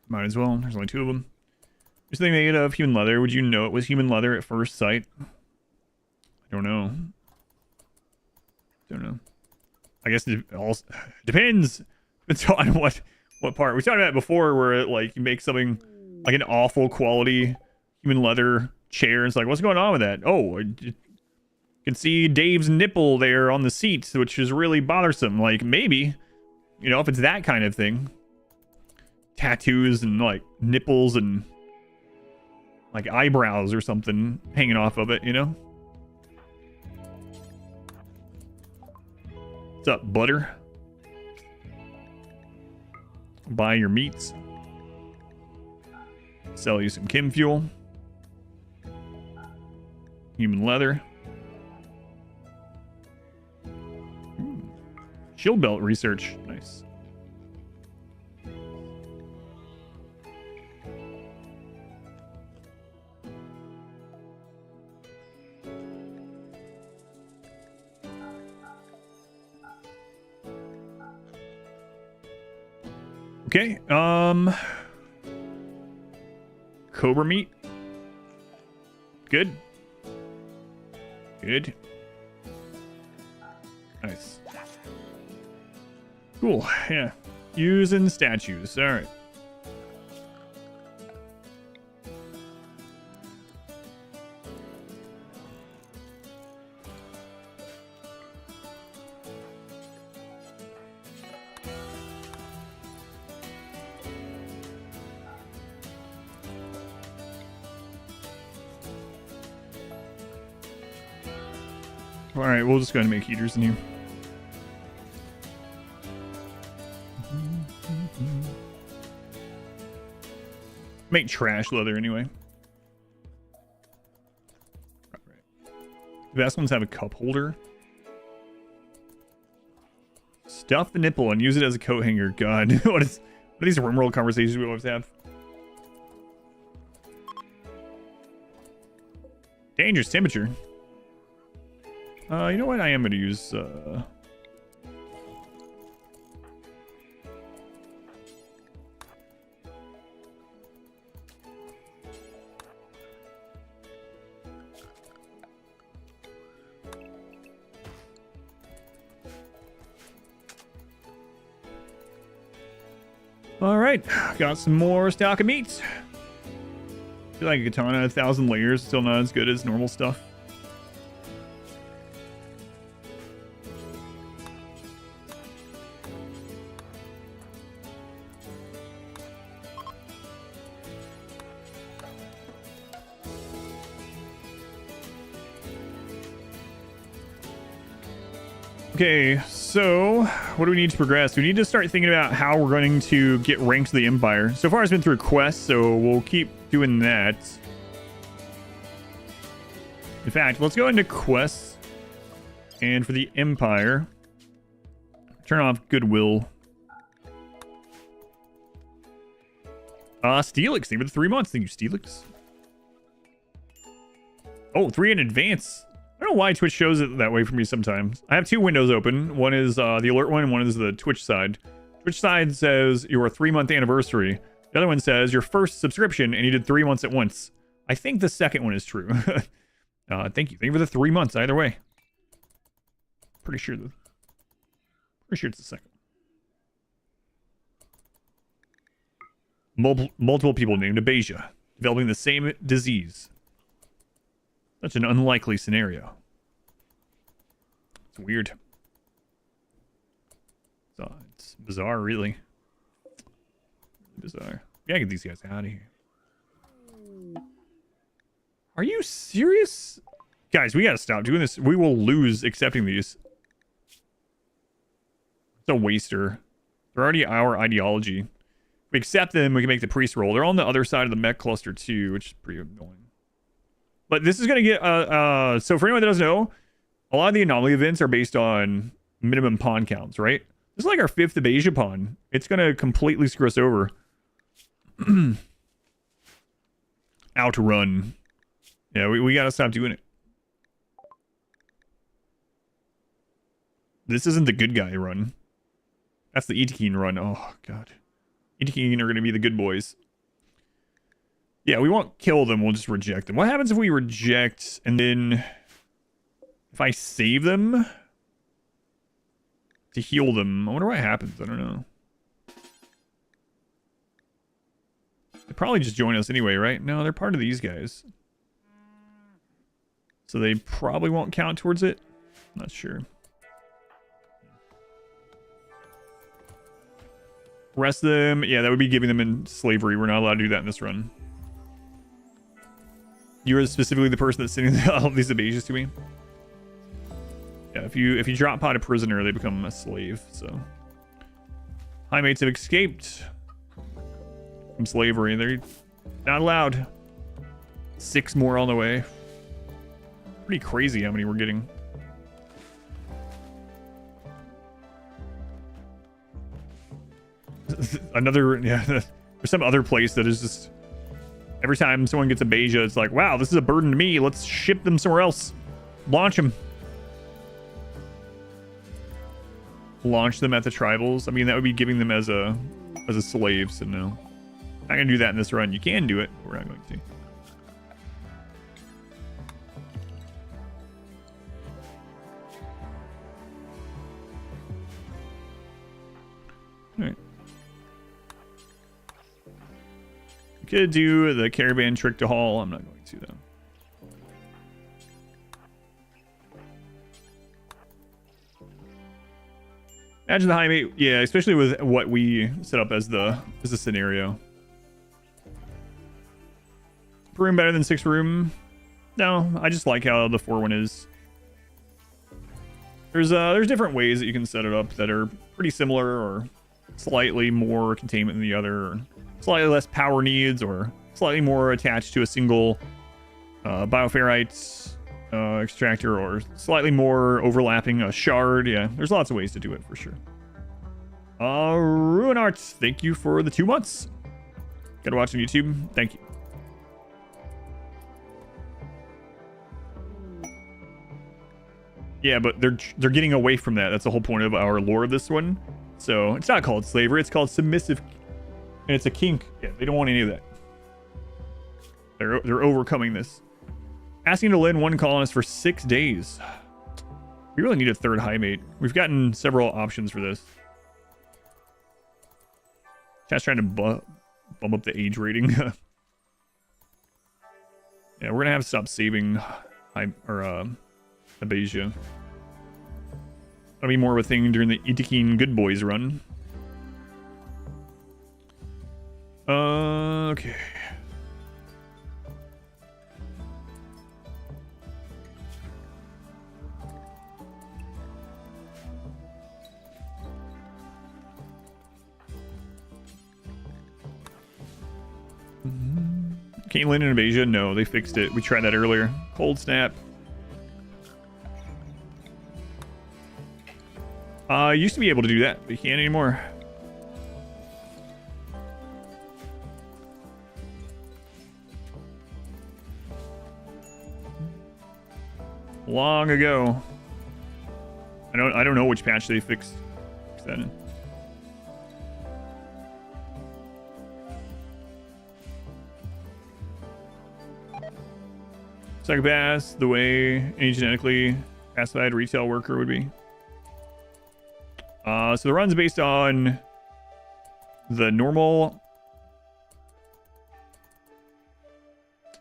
Might as well. There's only two of them. Is they made of human leather? Would you know it was human leather at first sight? I don't know. I guess it all depends. It's on what part. We talked about it before, where it, like, you make something like an awful quality human leather chair. It's like, what's going on with that? Oh, you can see Dave's nipple there on the seat, which is really bothersome. Like, maybe, you know, if it's that kind of thing, tattoos and like nipples and like eyebrows or something hanging off of it, you know. What's up, butter? Buy your meats. Sell you some chem fuel. Human leather. Shield belt research. Nice. Okay, cobra meat. Good. Nice. Cool, yeah. Using statues, alright. Alright, we'll just go ahead and make heaters in here. Make trash leather anyway. Right. The best ones have a cup holder. Stuff the nipple and use it as a coat hanger. God, what are these RimWorld conversations we always have? Dangerous temperature. You know what? I am going to use... All right, got some more stock of meat. I feel like a katana, 1,000 layers, still not as good as normal stuff. Okay, so what do we need to progress? We need to start thinking about how we're going to get ranked to the Empire. So far it's been through quests, so we'll keep doing that. In fact, let's go into quests. And for the Empire, turn off Goodwill. Steelix, thank you for the 3 months. Thank you, Steelix. Oh, 3 in advance. I don't know why Twitch shows it that way for me sometimes. I have 2 windows open. One is the alert one, and one is the Twitch side. Twitch side says your 3-month anniversary. The other one says your first subscription, and you did 3 months at once. I think the second one is true. Thank you. Thank you for the 3 months, either way. Pretty sure it's the second. Multiple people named Abasia, developing the same disease. Such an unlikely scenario. It's weird. So it's bizarre, really. Bizarre. We gotta get these guys out of here. Are you serious? Guys, we gotta stop doing this. We will lose accepting these. It's a waster. They're already our ideology. If we accept them, we can make the priest roll. They're on the other side of the mech cluster too, which is pretty annoying. But this is going to get, so for anyone that doesn't know, a lot of the anomaly events are based on minimum pawn counts, right? This is like our 5th Abasia pawn. It's going to completely screw us over. Outrun. Yeah, we got to stop doing it. This isn't the good guy run. That's the Itikeen run. Oh, God. Itikeen are going to be the good boys. Yeah, we won't kill them, we'll just reject them. What happens if we reject and then if I save them to heal them? I wonder what happens. I don't know. They probably just join us anyway, right? No, they're part of these guys. So they probably won't count towards it. I'm not sure. Rest them. Yeah, that would be giving them in slavery. We're not allowed to do that in this run. You're specifically the person that's sending all of these Abasias to me. Yeah, if you drop pot a prisoner, they become a slave. So, Highmates have escaped from slavery. They're not allowed. 6 more on the way. Pretty crazy how many we're getting. Another, yeah. There's some other place that is just. Every time someone gets a Abasia, it's like, wow, this is a burden to me. Let's ship them somewhere else. Launch them. Launch them at the tribals. I mean, that would be giving them as a slave, so no. Not gonna do that in this run. You can do it, but we're not going to. Alright. Could do the caravan trick to haul. I'm not going to though. Imagine the Highmate, yeah, especially with what we set up as the scenario. Per room better than 6 room? No, I just like how the 4 one is. There's different ways that you can set it up that are pretty similar or slightly more containment than the other. Or slightly less power needs, or slightly more attached to a single bioferrite extractor, or slightly more overlapping a shard. Yeah, there's lots of ways to do it for sure. Ruin Arts, thank you for the 2 months. Gotta watch on YouTube. Thank you. Yeah, but they're getting away from that. That's the whole point of our lore of this one. So it's not called slavery. It's called submissive. And it's a kink. Yeah, they don't want any of that. They're overcoming this. Asking to lend 1 colonist for 6 days. We really need a 3rd Highmate. We've gotten several options for this. Chat's trying to bump up the age rating. Yeah, we're gonna have to stop saving Abasia. That'll be more of a thing during the Itakin Good Boys run. Okay. Caitlyn and Abasia? No, they fixed it. We tried that earlier. Cold snap. Used to be able to do that, but you can't anymore. Long ago. I don't know which patch they fixed that in. Psychopath, the way any genetically classified retail worker would be. So the run's based on the normal,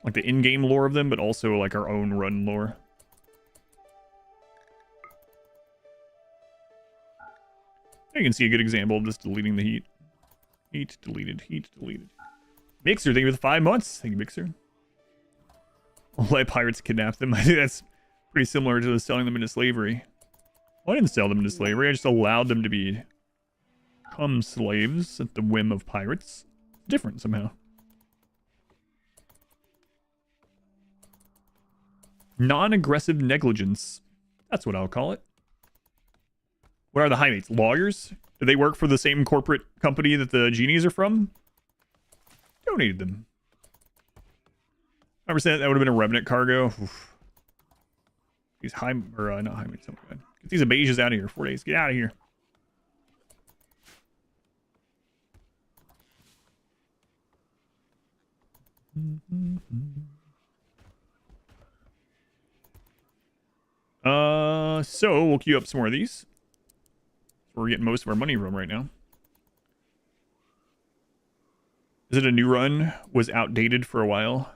like the in-game lore of them, but also like our own run lore. You can see a good example of this deleting the heat. Heat deleted, heat deleted. Mixer, thank you for the 5 months. Thank you, Mixer. Let pirates kidnap them. I think that's pretty similar to selling them into slavery. Well, I didn't sell them into slavery. I just allowed them to become slaves at the whim of pirates. Different somehow. Non-aggressive negligence. That's what I'll call it. What are the Highmates? Lawyers? Do they work for the same corporate company that the genies are from? Donated them. 100%, that would have been a Revenant cargo. Oof. These not Highmates. Oh my god. Get these Abasias out of here. 4 days. Get out of here. So we'll queue up some more of these. We're getting most of our money from right now. Is it a new run? Was outdated for a while. What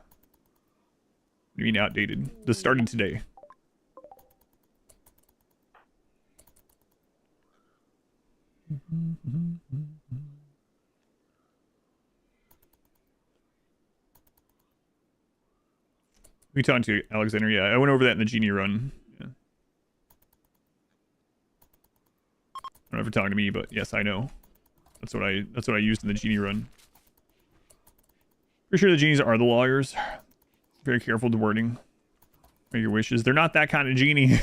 do you mean outdated? This started today. We talked to Alexander. Yeah, I went over that in the Genie run. Yeah. I don't know if you're talking to me, but yes, I know. That's what I used in the Genie run. Pretty sure the genies are the lawyers. Very careful with the wording. Make your wishes. They're not that kind of genie.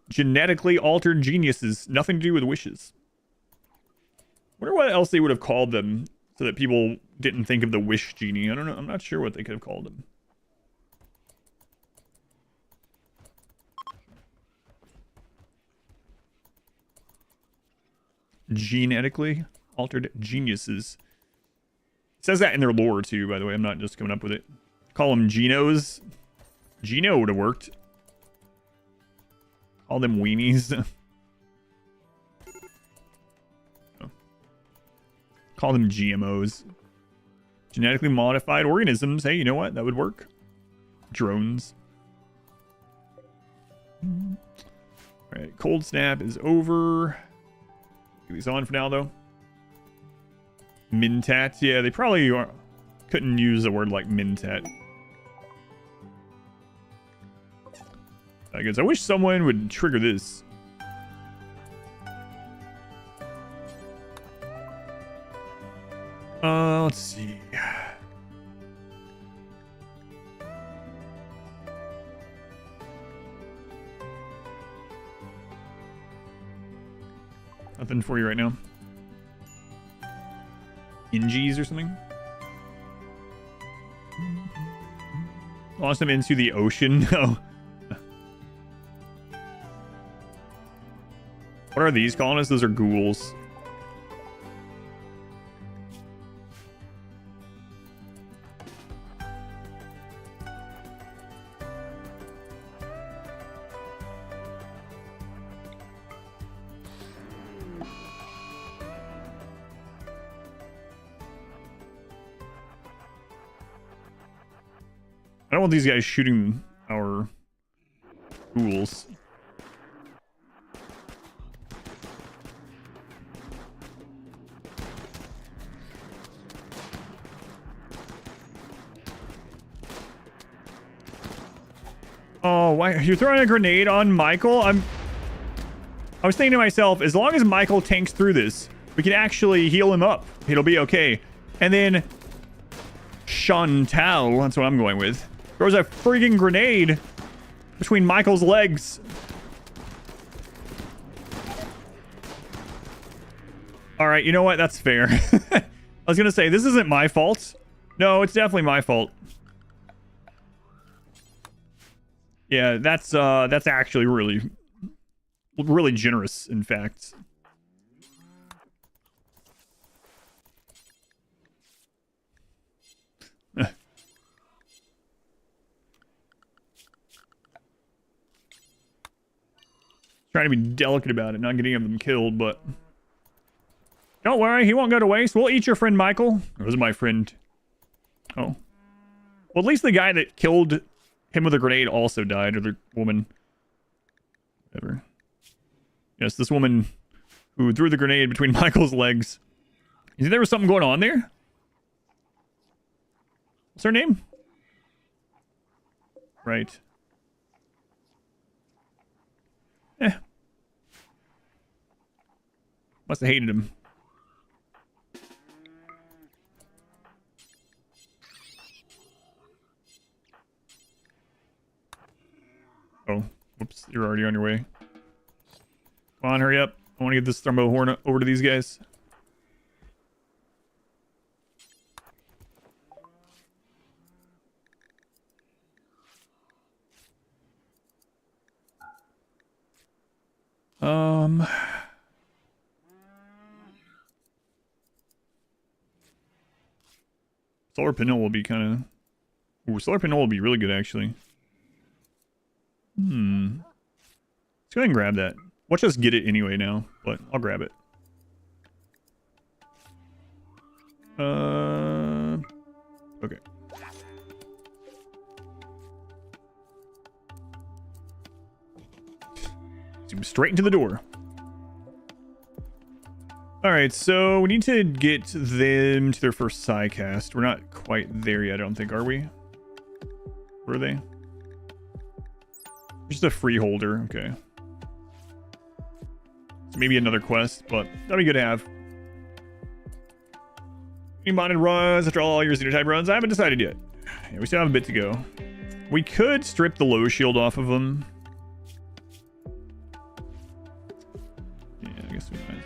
Genetically altered geniuses. Nothing to do with wishes. Wonder what else they would have called them so that people didn't think of the wish genie. I don't know. I'm not sure what they could have called them. Genetically altered geniuses. It says that in their lore too, by the way. I'm not just coming up with it. Call them Genos. Geno would have worked. Call them weenies. Oh. Call them GMOs. Genetically modified organisms. Hey, you know what? That would work. Drones. Alright, cold snap is over. Get these on for now, though. Mintat. Yeah, they probably couldn't use a word like Mintat. I guess I wish someone would trigger this. Let's see. Nothing for you right now. Ingies or something? Lost them into the ocean? No. What are these colonists? Those are ghouls. don't want these guys shooting our ghouls. Oh, why are you throwing a grenade on Michael? I was thinking to myself, as long as Michael tanks through this, we can actually heal him up. It'll be okay. And then Chantal, that's what I'm going with, throws a freaking grenade between Michael's legs. All right, you know what? That's fair. I was gonna say, this isn't my fault. No, it's definitely my fault. Yeah, that's actually really generous, in fact. Trying to be delicate about it, not getting them killed, but don't worry, he won't go to waste. We'll eat your friend Michael. It was my friend. Oh. Well, at least the guy that killed him with a grenade also died, or the woman. Whatever. Yes, this woman who threw the grenade between Michael's legs. You think there was something going on there? What's her name? Right. Must have hated him. Oh, whoops, you're already on your way. Come on, hurry up. I want to get this thrombo horn over to these guys. Solar panel will be kind of... Ooh, solar panel will be really good, actually. Let's go ahead and grab that. Watch us get it anyway now, but I'll grab it. Okay. Zoom straight into the door. Alright, so we need to get them to their first Psycast. We're not quite there yet, I don't think, are we? Were they? Just a freeholder, okay. So maybe another quest, but that'd be good to have. Any modded runs after all your Xenotype runs? I haven't decided yet. Yeah, we still have a bit to go. We could strip the low shield off of them. Yeah, I guess we might.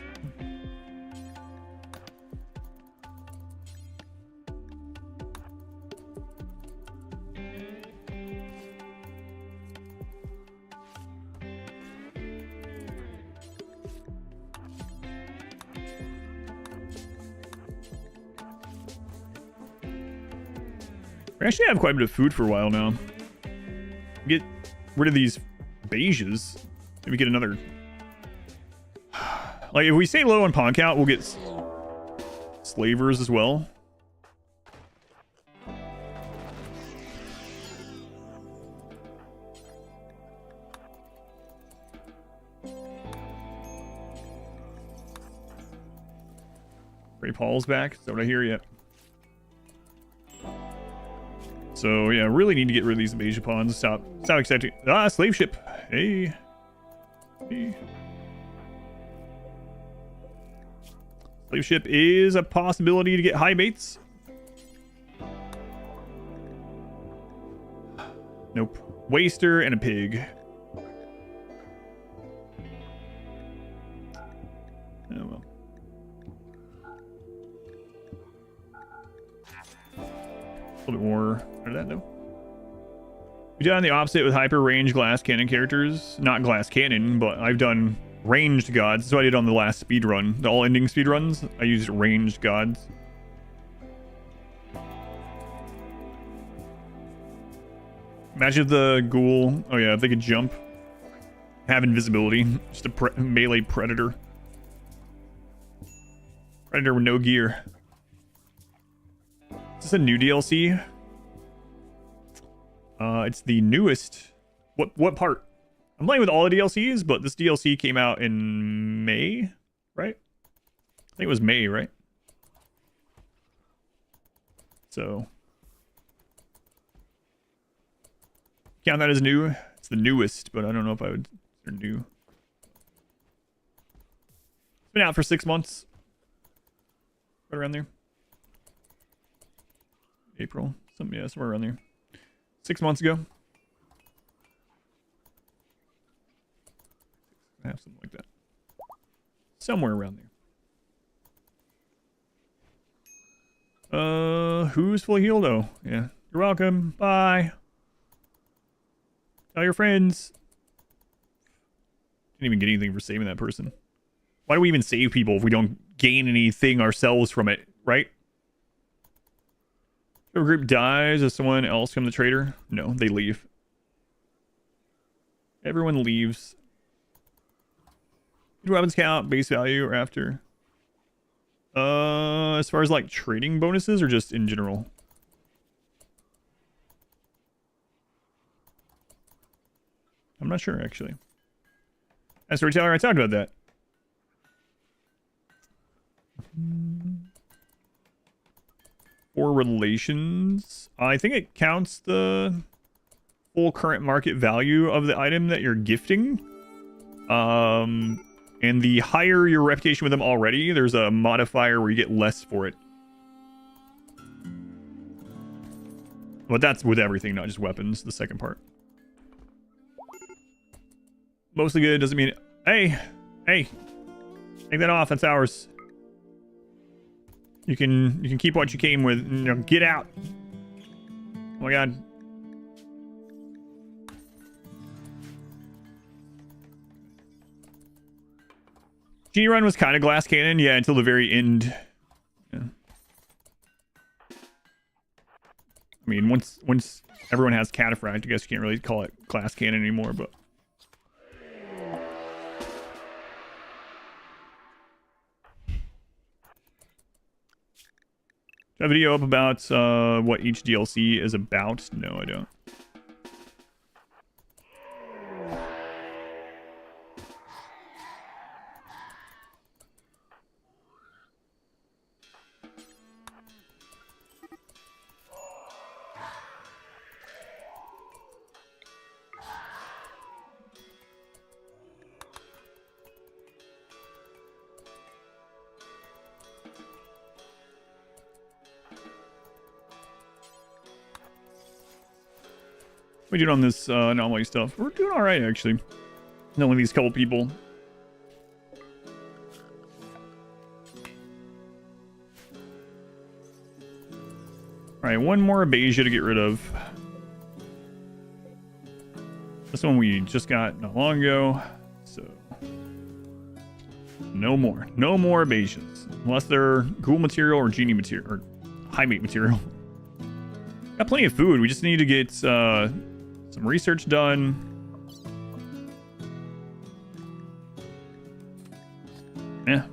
We actually have quite a bit of food for a while now. Get rid of these beiges. Maybe get another... Like, if we stay low on pawn count, we'll get slavers as well. Ray Paul's back. Is that what I hear yet? So yeah, really need to get rid of these Beige pawns. Stop accepting. Ah, slave ship. Hey. Hey. Slave ship is a possibility to get Highmates. Nope. Waster and a pig. Oh well. A little bit more out of that though. We done the opposite with hyper range glass cannon characters. Not glass cannon, but I've done ranged gods. That's what I did on the last speed run. The all ending speed runs. I used ranged gods. Imagine if the ghoul. Oh yeah, if they could jump, have invisibility. Just a melee predator. Predator with no gear. Is this a new DLC? It's the newest. What part? I'm playing with all the DLCs, but this DLC came out in May, right? I think it was May, right? So count that as new. It's the newest, but I don't know if I would consider new. It's been out for 6 months. Right around there. April. Yeah, somewhere around there. 6 months ago. I have something like that. Somewhere around there. Who's fully healed? Oh, yeah. You're welcome. Bye. Tell your friends. Didn't even get anything for saving that person. Why do we even save people if we don't gain anything ourselves from it, right? If a group dies, does someone else become the traitor? No, they leave. Everyone leaves. Do weapons count base value or after? As far as like trading bonuses or just in general? I'm not sure actually. As storyteller, I talked about that. Or relations. I think it counts the full current market value of the item that you're gifting. And the higher your reputation with them already, there's a modifier where you get less for it. But that's with everything, not just weapons, the second part. Mostly good doesn't mean... Hey! Hey! Take that off, that's ours. You can keep what you came with. You know, get out! Oh my god. Genie Run was kind of glass cannon, yeah, until the very end. Yeah. I mean, once everyone has cataphract, I guess you can't really call it glass cannon anymore, but... Do I have a video up about what each DLC is about? No, I don't. We doing on this anomaly stuff? We're doing all right, actually. Only these couple people. All right, one more Abasia to get rid of. This one we just got not long ago, so no more. No more Abasias, unless they're ghoul material or genie material or Highmate material. Got plenty of food. We just need to get some research done. Yeah.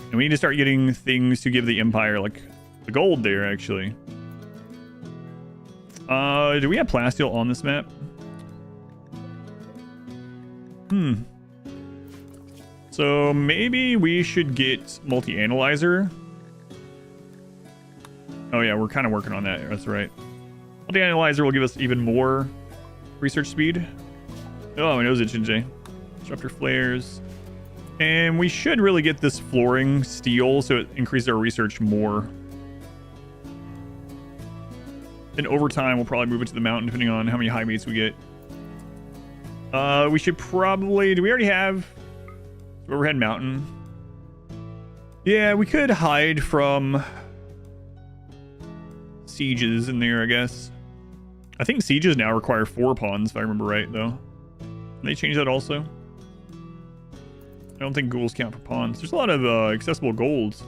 And we need to start getting things to give the Empire, like the gold there, actually. Do we have plasteel on this map? So maybe we should get multi-analyzer. Oh yeah, we're kind of working on that. That's right. Multi-analyzer will give us even more research speed. Oh, my nose itching, Jay. Disruptor flares. And we should really get this flooring steel so it increases our research more. And over time, we'll probably move it to the mountain depending on how many Highmates we get. We should probably... Do we already have Overhead Mountain? Yeah, we could hide from sieges in there, I guess. I think sieges now require 4 pawns, if I remember right, though. Can they change that also? I don't think ghouls count for pawns. There's a lot of accessible golds.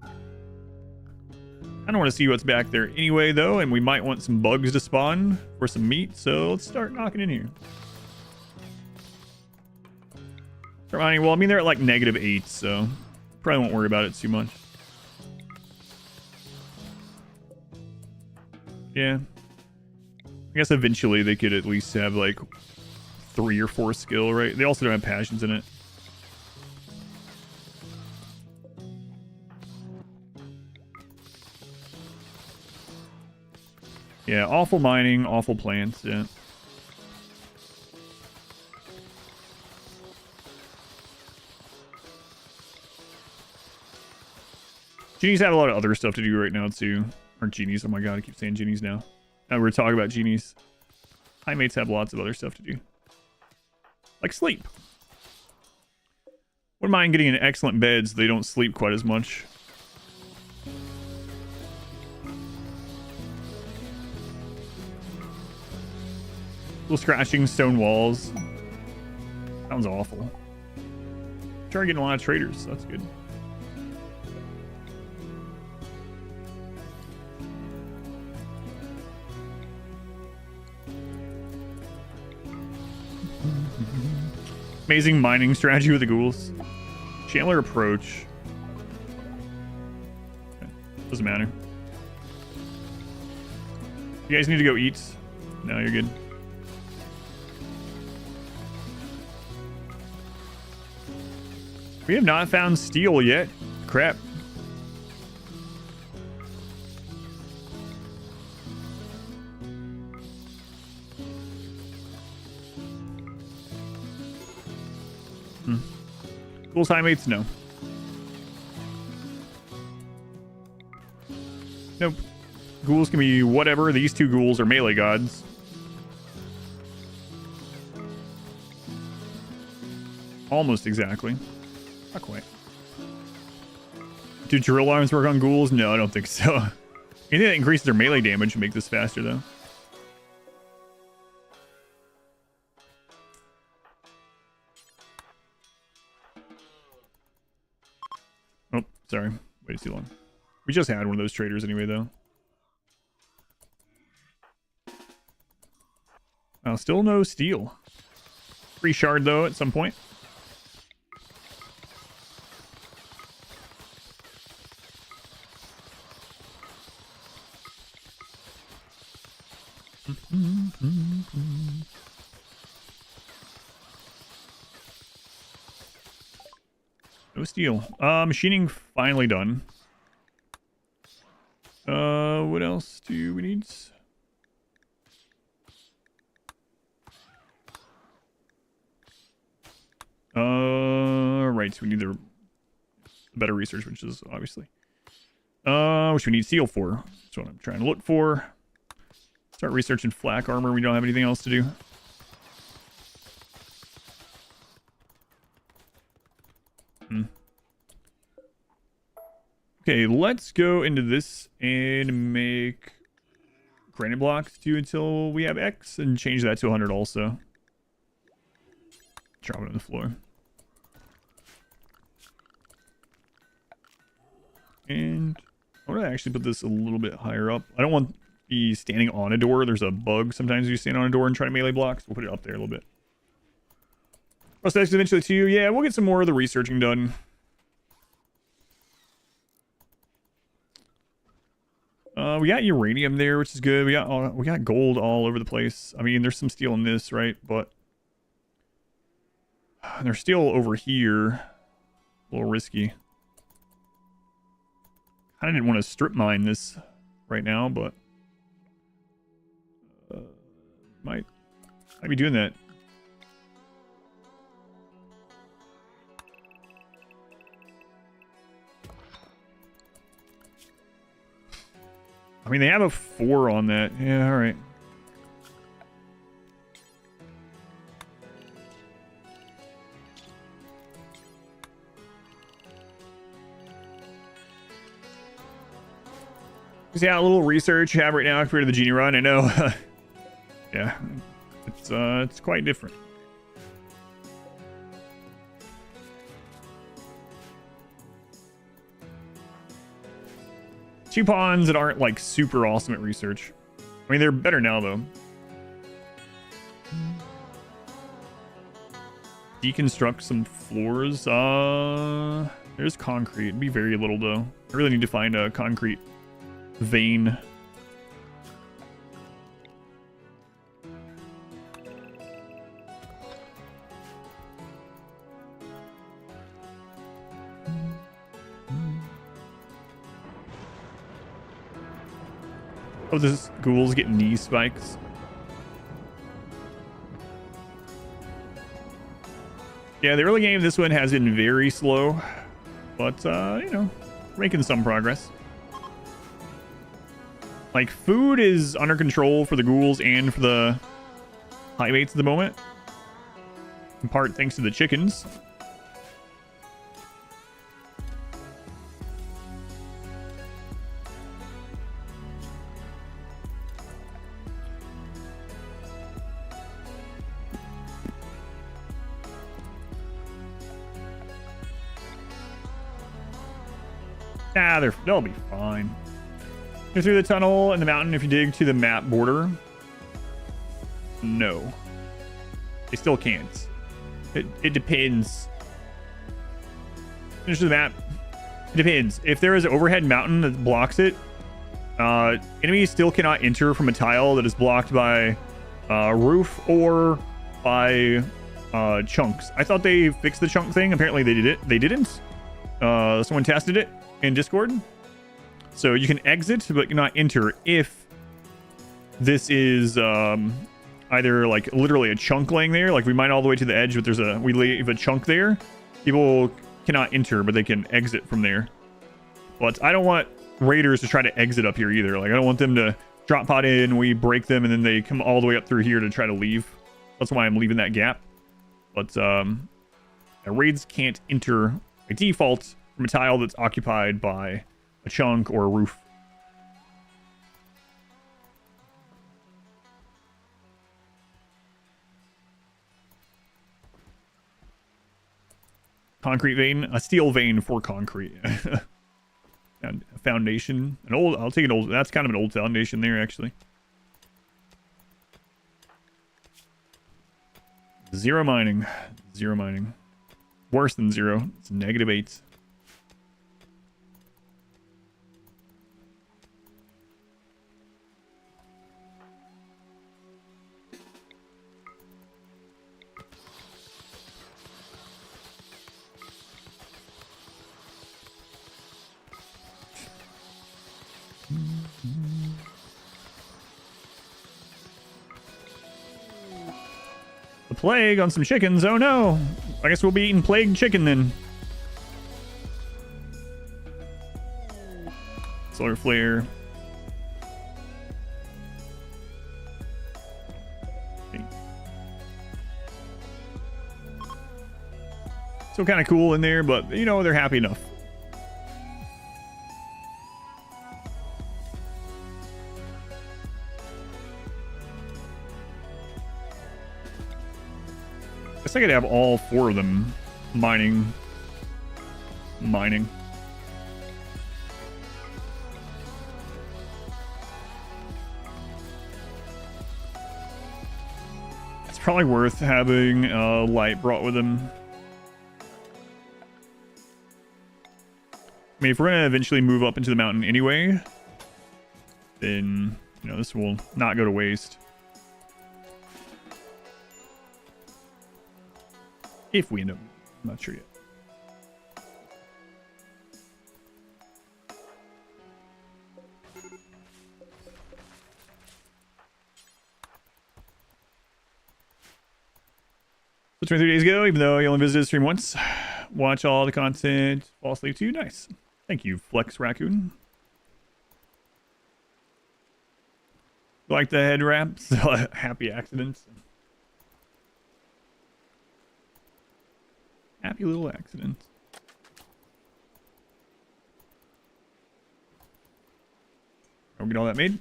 I don't want to see what's back there anyway, though, and we might want some bugs to spawn for some meat, so let's start knocking in here. Start mining. Well, I mean, they're at like -8, so probably won't worry about it too much. Yeah. guess eventually they could at least have like 3 or 4 skill, right? They also don't have passions in it. Yeah, awful mining, awful plants, yeah. Genies have a lot of other stuff to do right now, too. Or genies, oh my god, I keep saying genies now. Now we're talking about genies. Highmates have lots of other stuff to do. Like sleep. Wouldn't mind getting an excellent bed so they don't sleep quite as much. Little scratching stone walls. Sounds awful. Try getting a lot of traders, so that's good. Amazing mining strategy with the ghouls. Chandler approach. Okay. Doesn't matter. You guys need to go eat. No, you're good. We have not found steel yet. Crap. Ghouls, Highmates? No. Nope. Ghouls can be whatever. These 2 ghouls are melee gods. Almost exactly. Not quite. Do drill arms work on ghouls? No, I don't think so. Anything that increases their melee damage would make this faster, though. Oh, sorry. Waited too long. We just had one of those traders anyway, though. Still no steel. Free shard, though, at some point. No steel. Machining finally done. What else do we need? Right, so we need the better research, which is obviously. Which we need steel for. That's what I'm trying to look for. Start researching flak armor. We don't have anything else to do. Okay, let's go into this and make granite blocks too until we have X and change that to 100 also. Drop it on the floor. And I want to actually put this a little bit higher up. I don't want to be standing on a door. There's a bug sometimes you stand on a door and try to melee blocks. We'll put it up there a little bit. Prosthetics eventually too. Yeah, we'll get some more of the researching done. We got uranium there, which is good. We got gold all over the place. I mean, there's some steel in this, right? But there's steel over here. A little risky. I didn't want to strip mine this right now, but might be doing that. I mean, they have a 4 on that. Yeah, all right. Yeah, a little research you have right now compared to the Genie run. I know. Yeah, it's quite different. Two pawns that aren't like super awesome at research. I mean, they're better now though. Deconstruct some floors. There's concrete. It'd be very little though. I really need to find a concrete vein. Oh, this ghouls get knee spikes. Yeah, the early game, this one has been very slow, but, you know, making some progress. Like, food is under control for the ghouls and for the Highmates at the moment. In part thanks to the chickens. Ah, they'll be fine. Go through the tunnel and the mountain if you dig to the map border. No. They still can't. It depends. Finish the map. It depends. If there is an overhead mountain that blocks it, enemies still cannot enter from a tile that is blocked by roof or by chunks. I thought they fixed the chunk thing. Apparently they did it. They didn't. Someone tested it in Discord. So you can exit but not enter if this is either like literally a chunk laying there, like we mine all the way to the edge, but we leave a chunk there. People cannot enter, but they can exit from there. But I don't want raiders to try to exit up here either. Like I don't want them to drop pod in, we break them, and then they come all the way up through here to try to leave. That's why I'm leaving that gap. But raids can't enter by default from a tile that's occupied by a chunk or a roof. Concrete vein, a steel vein for concrete. And a foundation, I'll take an old, that's kind of an old foundation there actually. Zero mining. Worse than zero, it's -8. The plague on some chickens. Oh no. I guess we'll be eating plague chicken then. Solar flare. Okay. Still kind of cool in there, but you know, they're happy enough. I guess I could have all 4 of them mining. It's probably worth having a light brought with them. I mean, if we're going to eventually move up into the mountain anyway, then, you know, this will not go to waste. If we end up, I'm not sure yet. So 23 days ago, even though you only visited the stream once, watch all the content, fall asleep too. Nice. Thank you, Flex Raccoon. Like the head wraps, happy accidents. Happy little accident. I'll get all that made.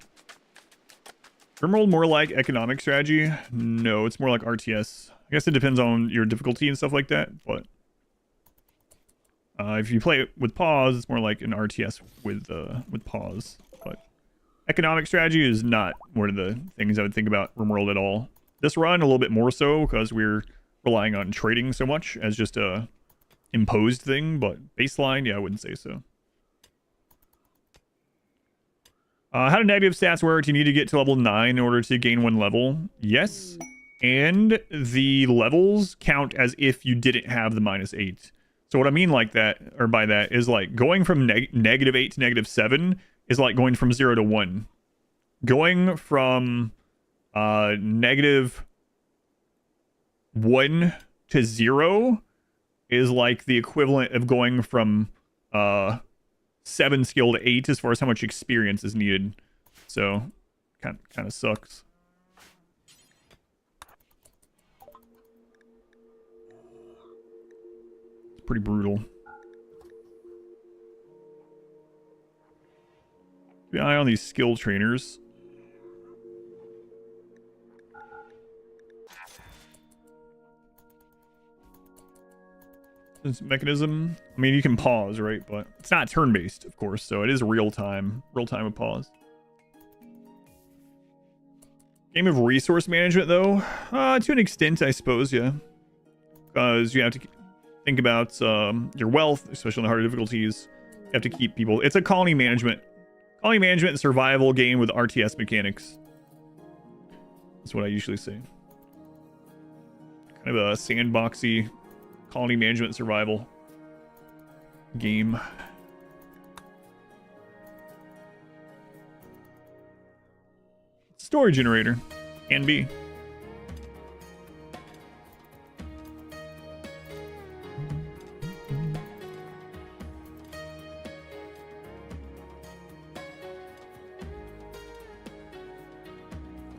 RimWorld more like economic strategy? No, it's more like RTS. I guess it depends on your difficulty and stuff like that, but if you play it with pause, it's more like an RTS with pause. But economic strategy is not one of the things I would think about RimWorld at all. This run a little bit more so because we're relying on trading so much as just a imposed thing, but baseline, yeah, I wouldn't say so. How do negative stats work? Do you need to get to level 9 in order to gain 1 level? Yes. And the levels count as if you didn't have the -8. So what I mean like that, or by that, is like going from -8 to -7 is like going from 0 to 1. going from -1 to 0 is like the equivalent of going from 7 skill to 8 as far as how much experience is needed. So kind of sucks. It's pretty brutal. Keep an eye on these skill trainers. This mechanism, I mean, you can pause, right? But it's not turn-based, of course, so it is real-time with pause. Game of resource management, though, to an extent, I suppose, yeah. Because you have to think about your wealth, especially in the harder difficulties. You have to keep people. It's a colony management and survival game with RTS mechanics. That's what I usually say. Kind of a sandboxy colony management survival game. Story generator can be.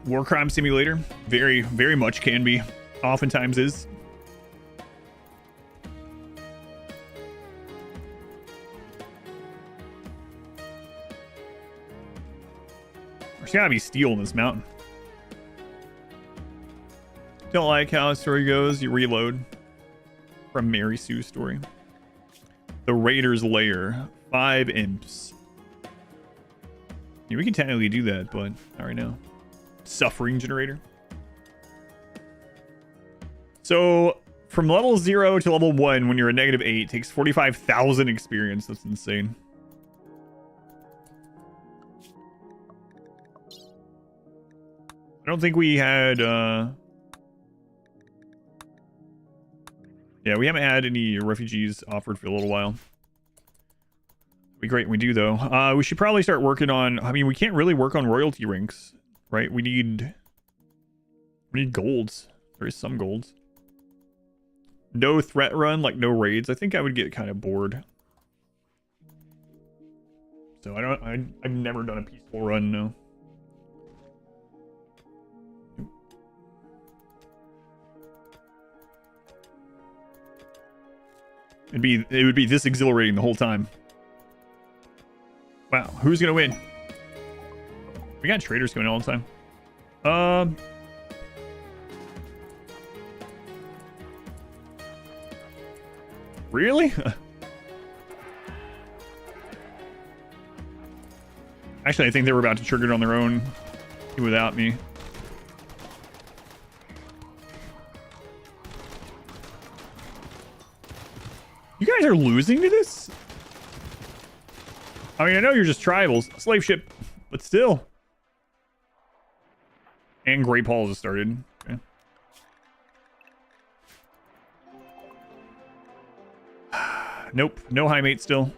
War crime simulator, very, very much can be. Oftentimes is. There's gotta be steel in this mountain. Don't like how the story goes. You reload. From Mary Sue story. The Raider's Lair. 5 imps. Yeah, we can technically do that, but not right now. Suffering generator. So from level 0 to level 1 when you're a -8 takes 45,000 experience. That's insane. I don't think we had yeah, we haven't had any refugees offered for a little while. It'd be great when we do, though. We should probably start working on, I mean, we can't really work on royalty ranks, right? We need golds. There is some golds. No threat run, like no raids. I think I would get kind of bored. So I've never done a peaceful run, no. It would be this exhilarating the whole time. Wow, who's gonna win? We got traders going all the time. Really? Actually, I think they were about to trigger it on their own without me. You guys are losing to this? I mean, I know you're just tribals. Slave ship, but still. And Great Halls has started. Okay. Nope, no Highmate still.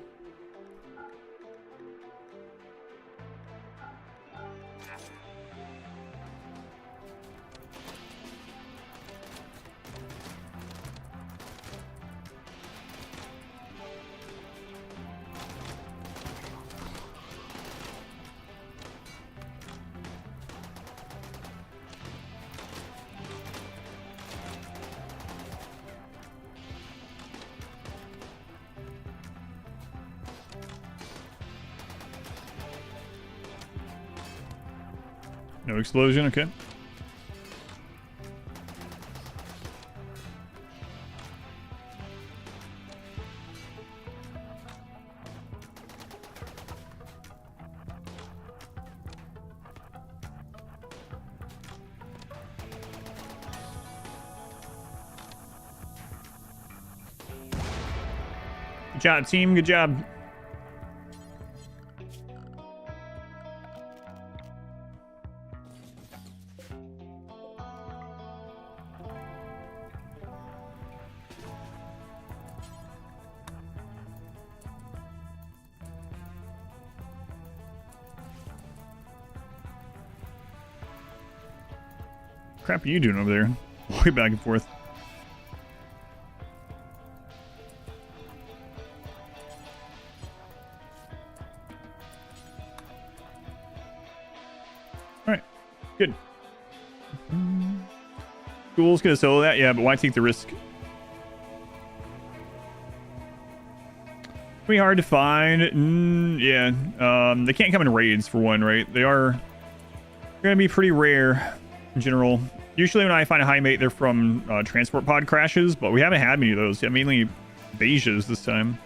No explosion, okay. Good job, team. Good job. crap are you doing over there? Way back and forth. Alright, good. School's gonna solo that, yeah, but why take the risk? Pretty hard to find. Yeah, they can't come in raids for one, right? They're gonna be pretty rare in general. Usually when I find a Highmate, they're from transport pod crashes, but we haven't had many of those. Yeah, mainly Beiges this time.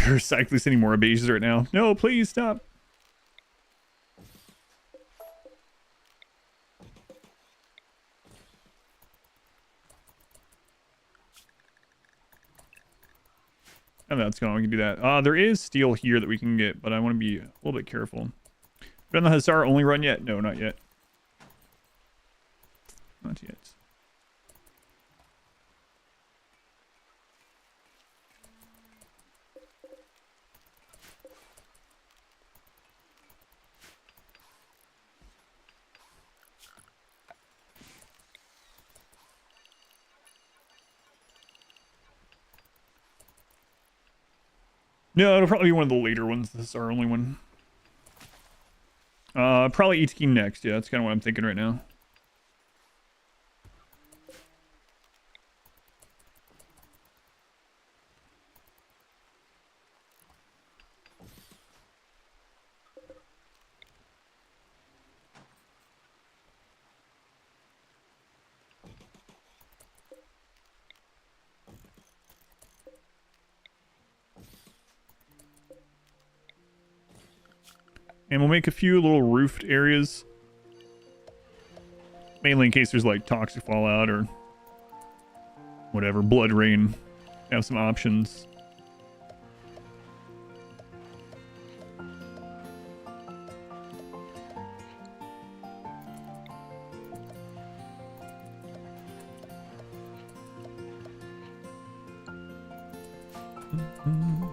You're cycling sending more Beiges right now. No, please stop. Oh, that's going on. We can do that. There is steel here that we can get, but I want to be a little bit careful. Been on the Hussar only run yet? No, not yet. Not yet. No, it'll probably be one of the later ones. This is our only one. Probably ETK next. Yeah, that's kind of what I'm thinking right now. And we'll make a few little roofed areas. Mainly in case there's like toxic fallout or whatever. Blood rain. Have some options.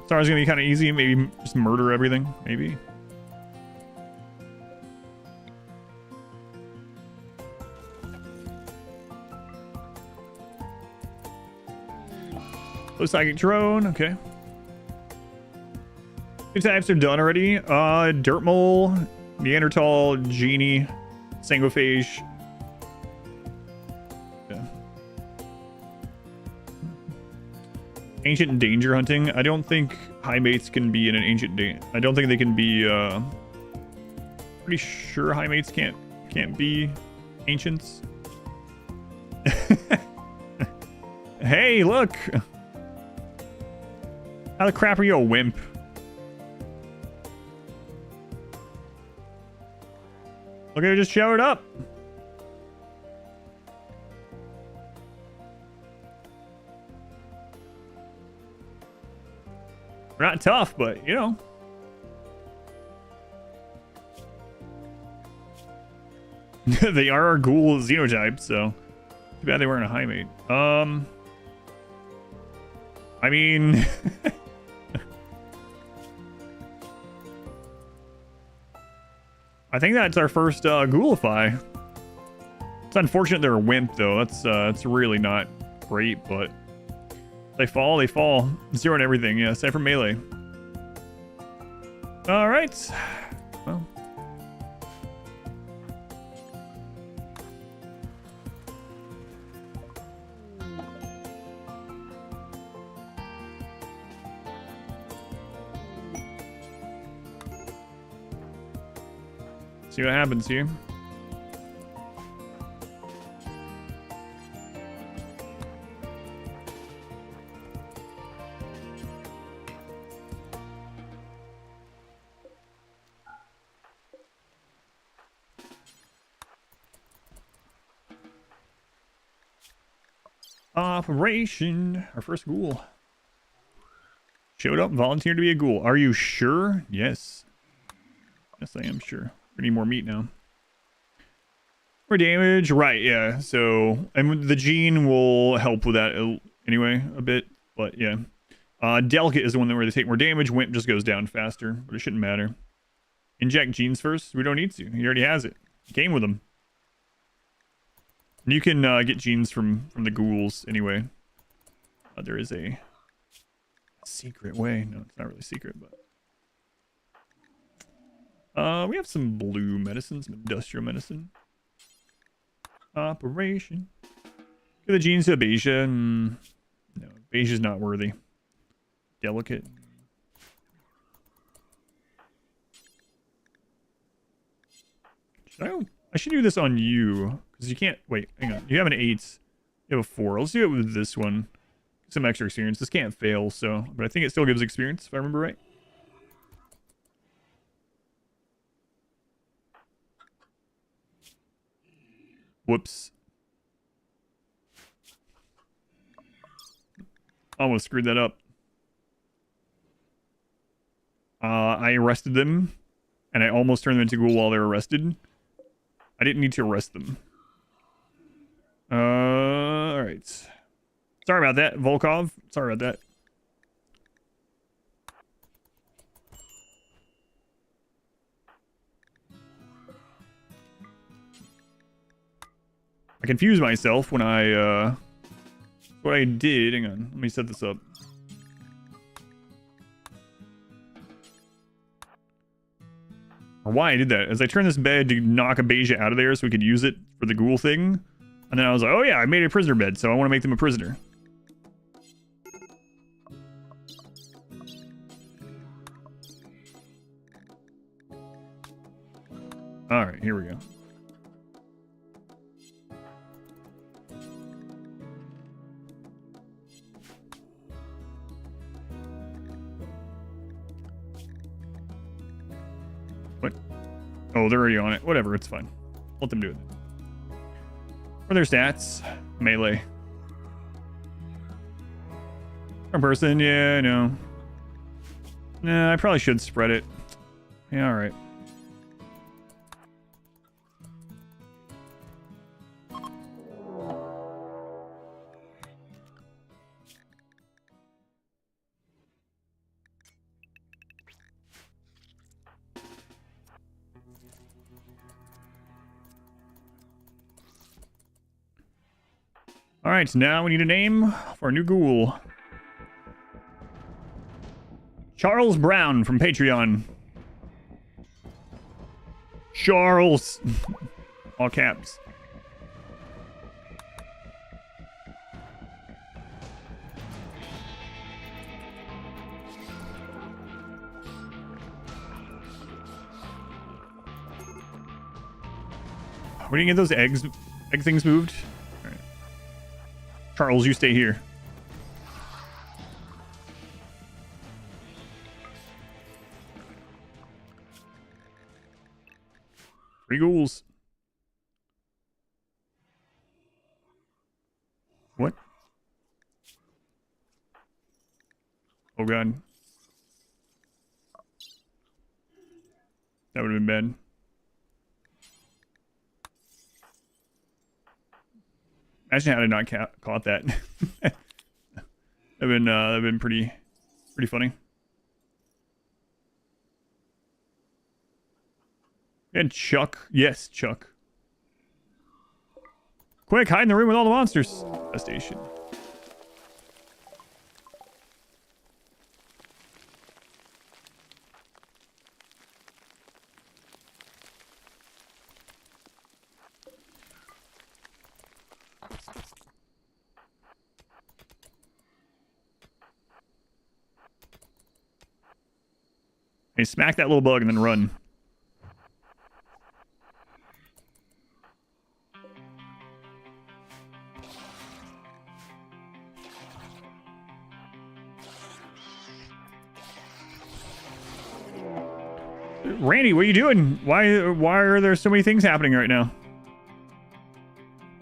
Sorry, it's gonna be kind of easy. Maybe just murder everything. Maybe. Psychic drone, okay. Two types are done already. Dirt mole, Neanderthal, genie, sanguiphage. Yeah. Ancient and danger hunting. I don't think Highmates can be in an ancient danger. I don't think they can be. Pretty sure Highmates can't be ancients. Hey, look. How the crap are you a wimp? Look, I just showered up. We're not tough, but you know. They are our ghoul xenotypes, so too bad they weren't a Highmate. I mean. I think that's our first ghoulify. It's unfortunate they're a wimp, though. That's really not great, but they fall, they fall. Zero and everything, yeah, aside from melee. All right. Well. See what happens here. Operation. Our first ghoul. Showed up and volunteered to be a ghoul. Are you sure? Yes. Yes, I am sure. We need more meat now. For damage, right, yeah. So, and the gene will help with that anyway, a bit. But, yeah. Delicate is the one where they take more damage. Wimp just goes down faster, but it shouldn't matter. Inject genes first. We don't need to. He already has it. He came with him. You can get genes from the ghouls anyway. There is a secret way. No, it's not really secret, but we have some blue medicine, some industrial medicine. Operation. Give the genes to Beja. No, Beja's not worthy. Delicate. I should do this on you because you can't wait. Hang on, you have an 8. You have a 4. Let's do it with this one. Some extra experience. This can't fail, so but I think it still gives experience if I remember right. Whoops. Almost screwed that up. I arrested them, and I almost turned them into ghoul while they were arrested. I didn't need to arrest them. Alright. Sorry about that, Volkov. Sorry about that. I confused myself when I, what I did. Hang on, let me set this up. Or why I did that is I turned this bed to knock a Beja out of there so we could use it for the ghoul thing. And then I was like, oh yeah, I made a prisoner bed, so I want to make them a prisoner. Alright, here we go. What? Oh, they're already on it. Whatever, it's fine. Let them do it. What are their stats? Melee. One person, yeah, no. Nah, I probably should spread it. Yeah, alright. Alright, now we need a name for a new ghoul. Charles Brown from Patreon. Charles! All caps. We didn't get those egg things moved. Charles, you stay here. Three ghouls. What? Oh god. That would have been bad. Imagine had I not caught that. That'd been pretty funny. And Chuck, yes, Chuck. Quick, hide in the room with all the monsters. Station. Hey, smack that little bug and then run. Randy, what are you doing? Why are there so many things happening right now?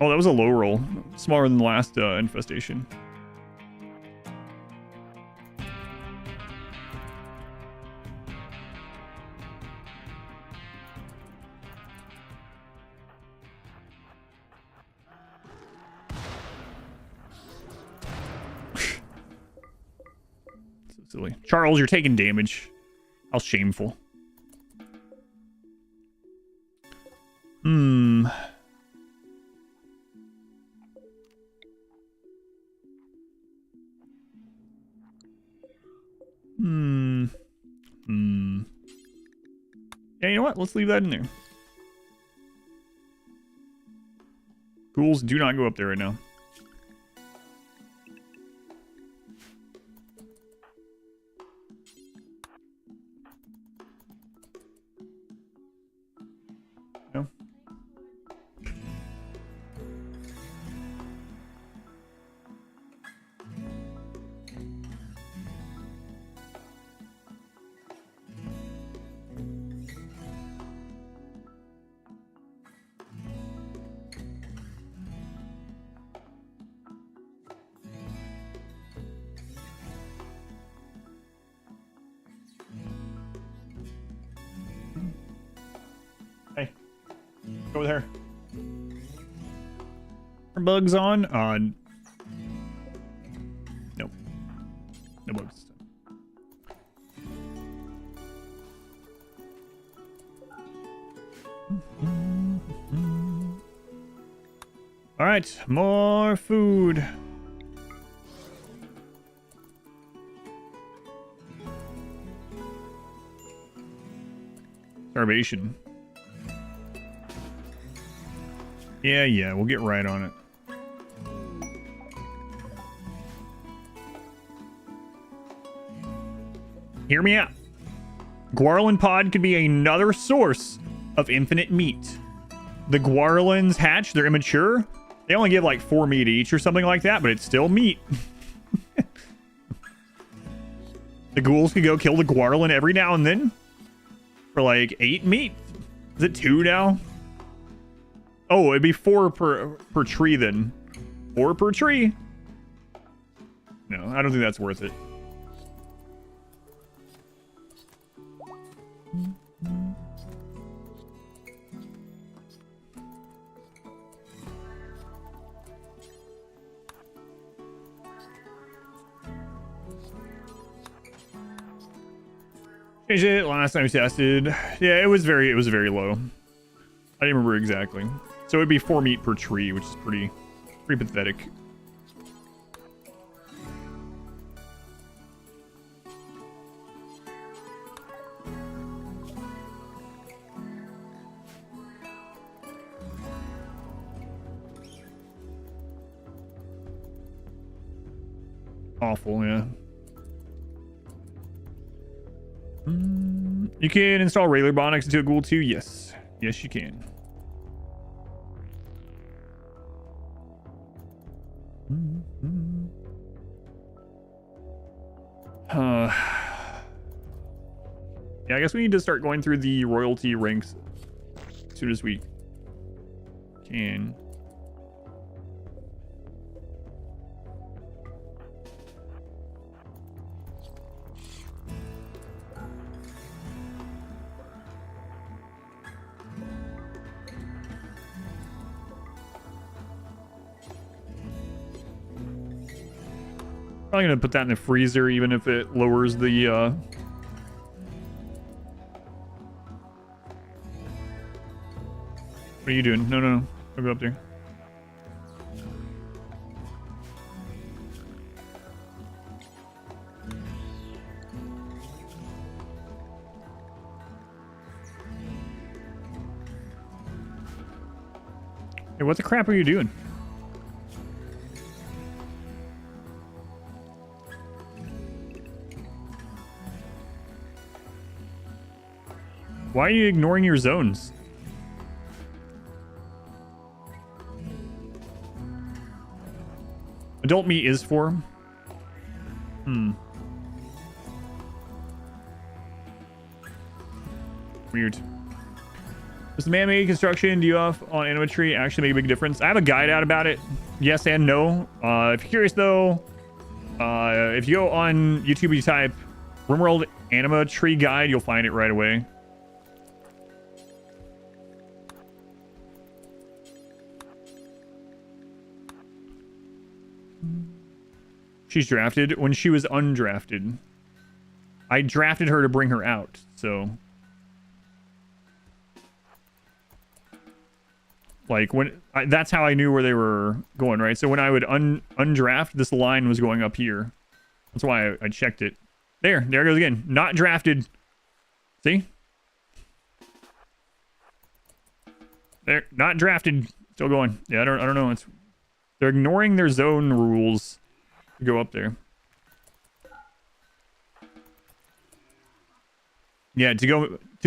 Oh, that was a low roll. Smaller than the last infestation. So silly. Charles, you're taking damage. How shameful. Hmm. Yeah, you know what? Let's leave that in there. Ghouls do not go up there right now. No. Hey, go with her. Are bugs on? Nope. No bugs. All right, more food. Starvation. Yeah, we'll get right on it. Hear me out. Guarlin pod could be another source of infinite meat. The Guarlins hatch, they're immature. They only give like 4 meat each or something like that, but it's still meat. The ghouls could go kill the Guarlin every now and then for like 8 meat. Is it 2 now? Oh, it'd be 4 per tree then. 4 per tree. No, I don't think that's worth it. Changed it last time we tested. Yeah, it was very low. I didn't remember exactly. So it'd be 4 meat per tree, which is pretty pathetic. Awful, yeah. You can install regular Bonics into a ghoul too? Yes. Yes, you can. Yeah, I guess we need to start going through the royalty ranks as soon as we can. Probably gonna put that in the freezer, even if it lowers the What are you doing? No. I'll go up there. Hey, what the crap are you doing? Why are you ignoring your zones? Adult meat is 4. Weird. Does man-made construction do off on Animatry actually make a big difference? I have a guide out about it. Yes and no. If you're curious though, if you go on YouTube, you type RimWorld Animatry Guide, you'll find it right away. She's drafted when she was undrafted. I drafted her to bring her out, so like that's how I knew where they were going, right? So when I would undraft, this line was going up here. That's why I checked it. There it goes again. Not drafted. See? There, not drafted. Still going. Yeah, I don't know. They're ignoring their zone rules to go up there. Yeah, to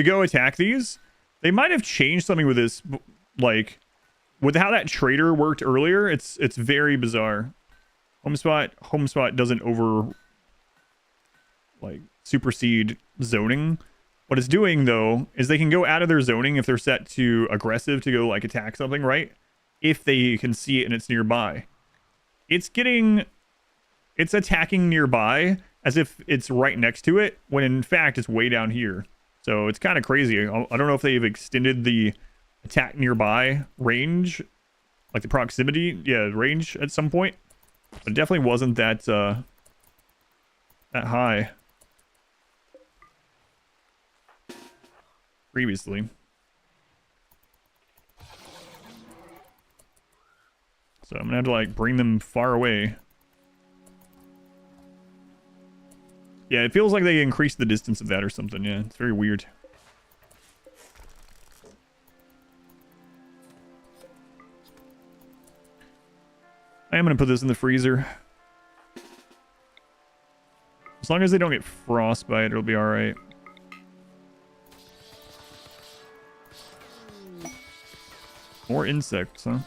go attack these, they might have changed something with this, like with how that trader worked earlier. It's very bizarre. Home spot doesn't supersede zoning. What it's doing though is they can go out of their zoning if they're set to aggressive to go like attack something, right? If they can see it and it's nearby. It's attacking nearby as if it's right next to it, when in fact it's way down here. So it's kind of crazy. I don't know if they've extended the attack nearby range, like the proximity, range at some point. But it definitely wasn't that high previously. So I'm gonna have to like bring them far away. Yeah, it feels like they increased the distance of that or something. Yeah, it's very weird. I am going to put this in the freezer. As long as they don't get frostbite, it'll be alright. More insects, huh?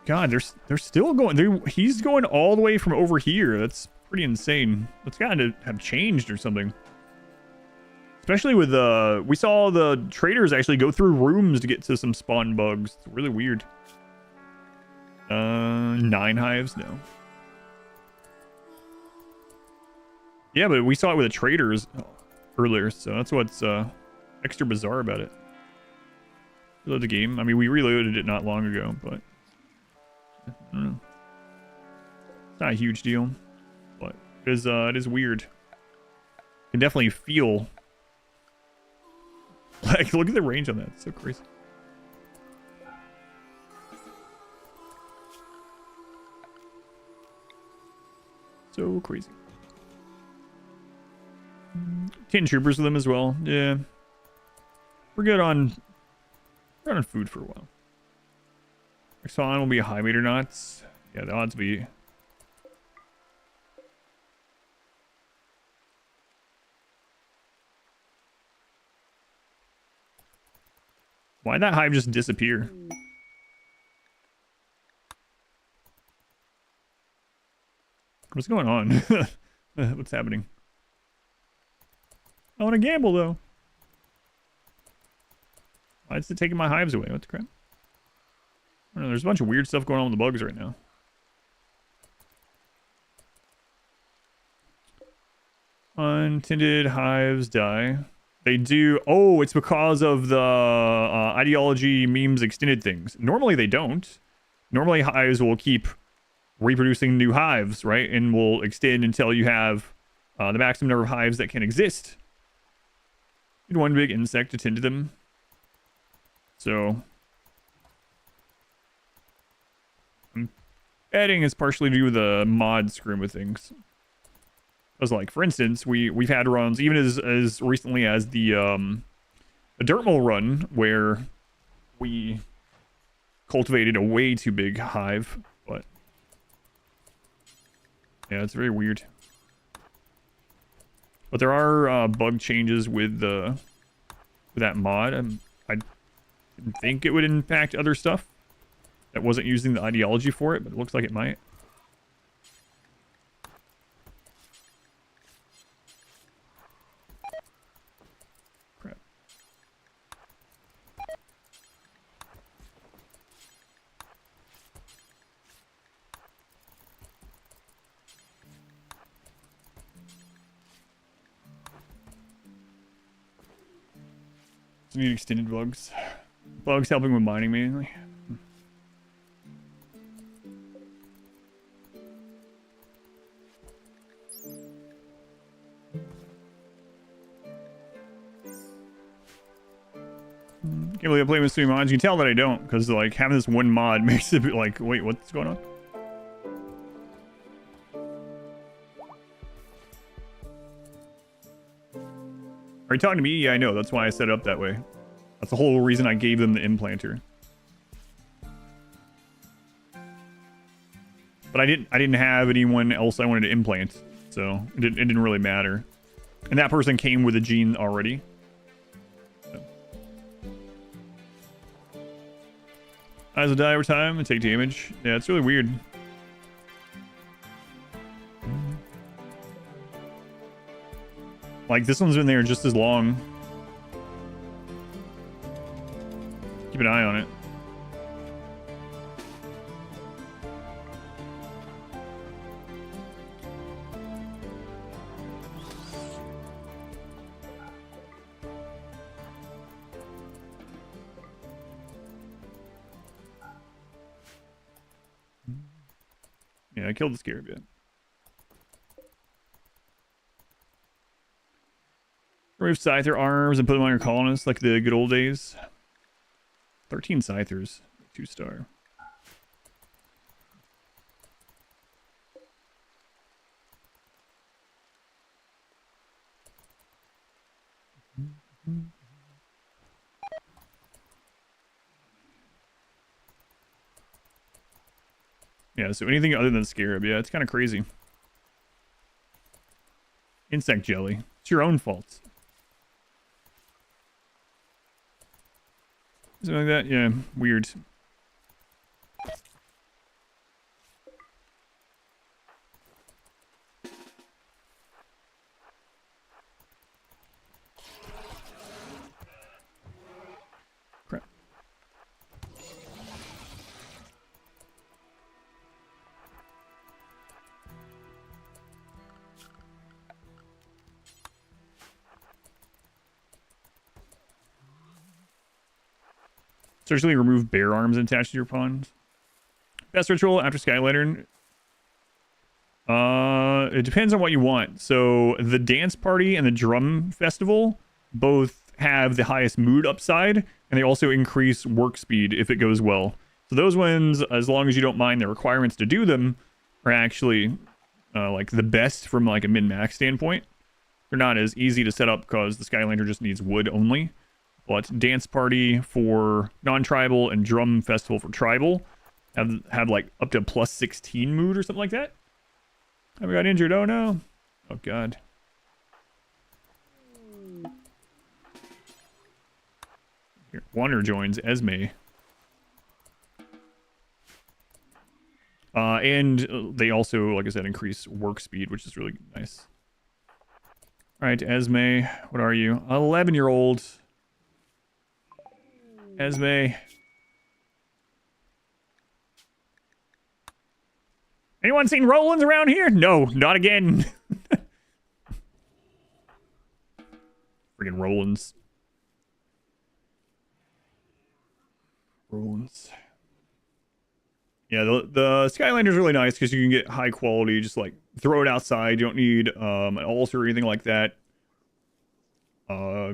God, they're still going. He's going all the way from over here. That's pretty insane. That's got to have changed or something. Especially with we saw the traders actually go through rooms to get to some spawn bugs. It's really weird. 9 hives, no. Yeah, but we saw it with the traders earlier, so that's what's extra bizarre about it. Reload the game. I mean, we reloaded it not long ago, but I don't know. It's not a huge deal, but it is weird. You can definitely feel. Like, look at the range on that. It's so crazy. So crazy. 10 troopers with them as well. Yeah. We're good on food for a while. Next on will be a Highmate or not. Yeah, the odds be. Why'd that hive just disappear? What's going on? What's happening? I want to gamble though. Why is it taking my hives away? What the crap? I don't know, there's a bunch of weird stuff going on with the bugs right now. Untended hives die. They do. Oh, it's because of the ideology memes extended things. Normally they don't. Normally hives will keep reproducing new hives, right? And will extend until you have the maximum number of hives that can exist. You need one big insect to tend to them. So I'm betting it's partially due to the mod screwing with things. Because, like, for instance, we've had runs even as recently as the Dirtmill run where we cultivated a way too big hive, but yeah, it's very weird. But there are bug changes with that mod. I didn't think it would impact other stuff. that wasn't using the ideology for it, but it looks like it might. Crap. Need extended bugs. Bugs helping with mining mainly. Can't believe I play with 3 mods. You can tell that I don't, because like having this one mod makes it like, wait, what's going on? Are you talking to me? Yeah, I know. That's why I set it up that way. That's the whole reason I gave them the implanter. But I didn't have anyone else I wanted to implant, so it didn't really matter. And that person came with a gene already. So. Eyes will die over time and take damage. Yeah, it's really weird. Like, this one's been there just as long. Keep an eye on it. Yeah, I killed the scarab, yeah. Remove Scyther arms and put them on your colonists like the good old days. 13 Scythers, 2-star. Yeah, so anything other than scarab, yeah, it's kind of crazy. Insect jelly. It's your own fault. Something like that? Yeah, weird. Crap. Surgically remove bear arms attached to your pawn. Best ritual after Sky Lantern. It depends on what you want. So the dance party and the drum festival both have the highest mood upside, and they also increase work speed if it goes well. So those ones, as long as you don't mind the requirements to do them, are actually like the best from like a min-max standpoint. They're not as easy to set up because the Sky Lantern just needs wood only. But Dance Party for non-tribal and Drum Festival for tribal have like up to plus 16 mood or something like that. I got injured. Oh no. Oh god. Here, Wander joins Esme. And they also, like I said, increase work speed, which is really nice. All right, Esme, what are you? 11-year-old. Esme. Anyone seen Rollins around here? No, not again. Friggin' Rollins. Rollins. Yeah, the Skylander's really nice because you can get high quality, just like throw it outside. You don't need an altar or anything like that.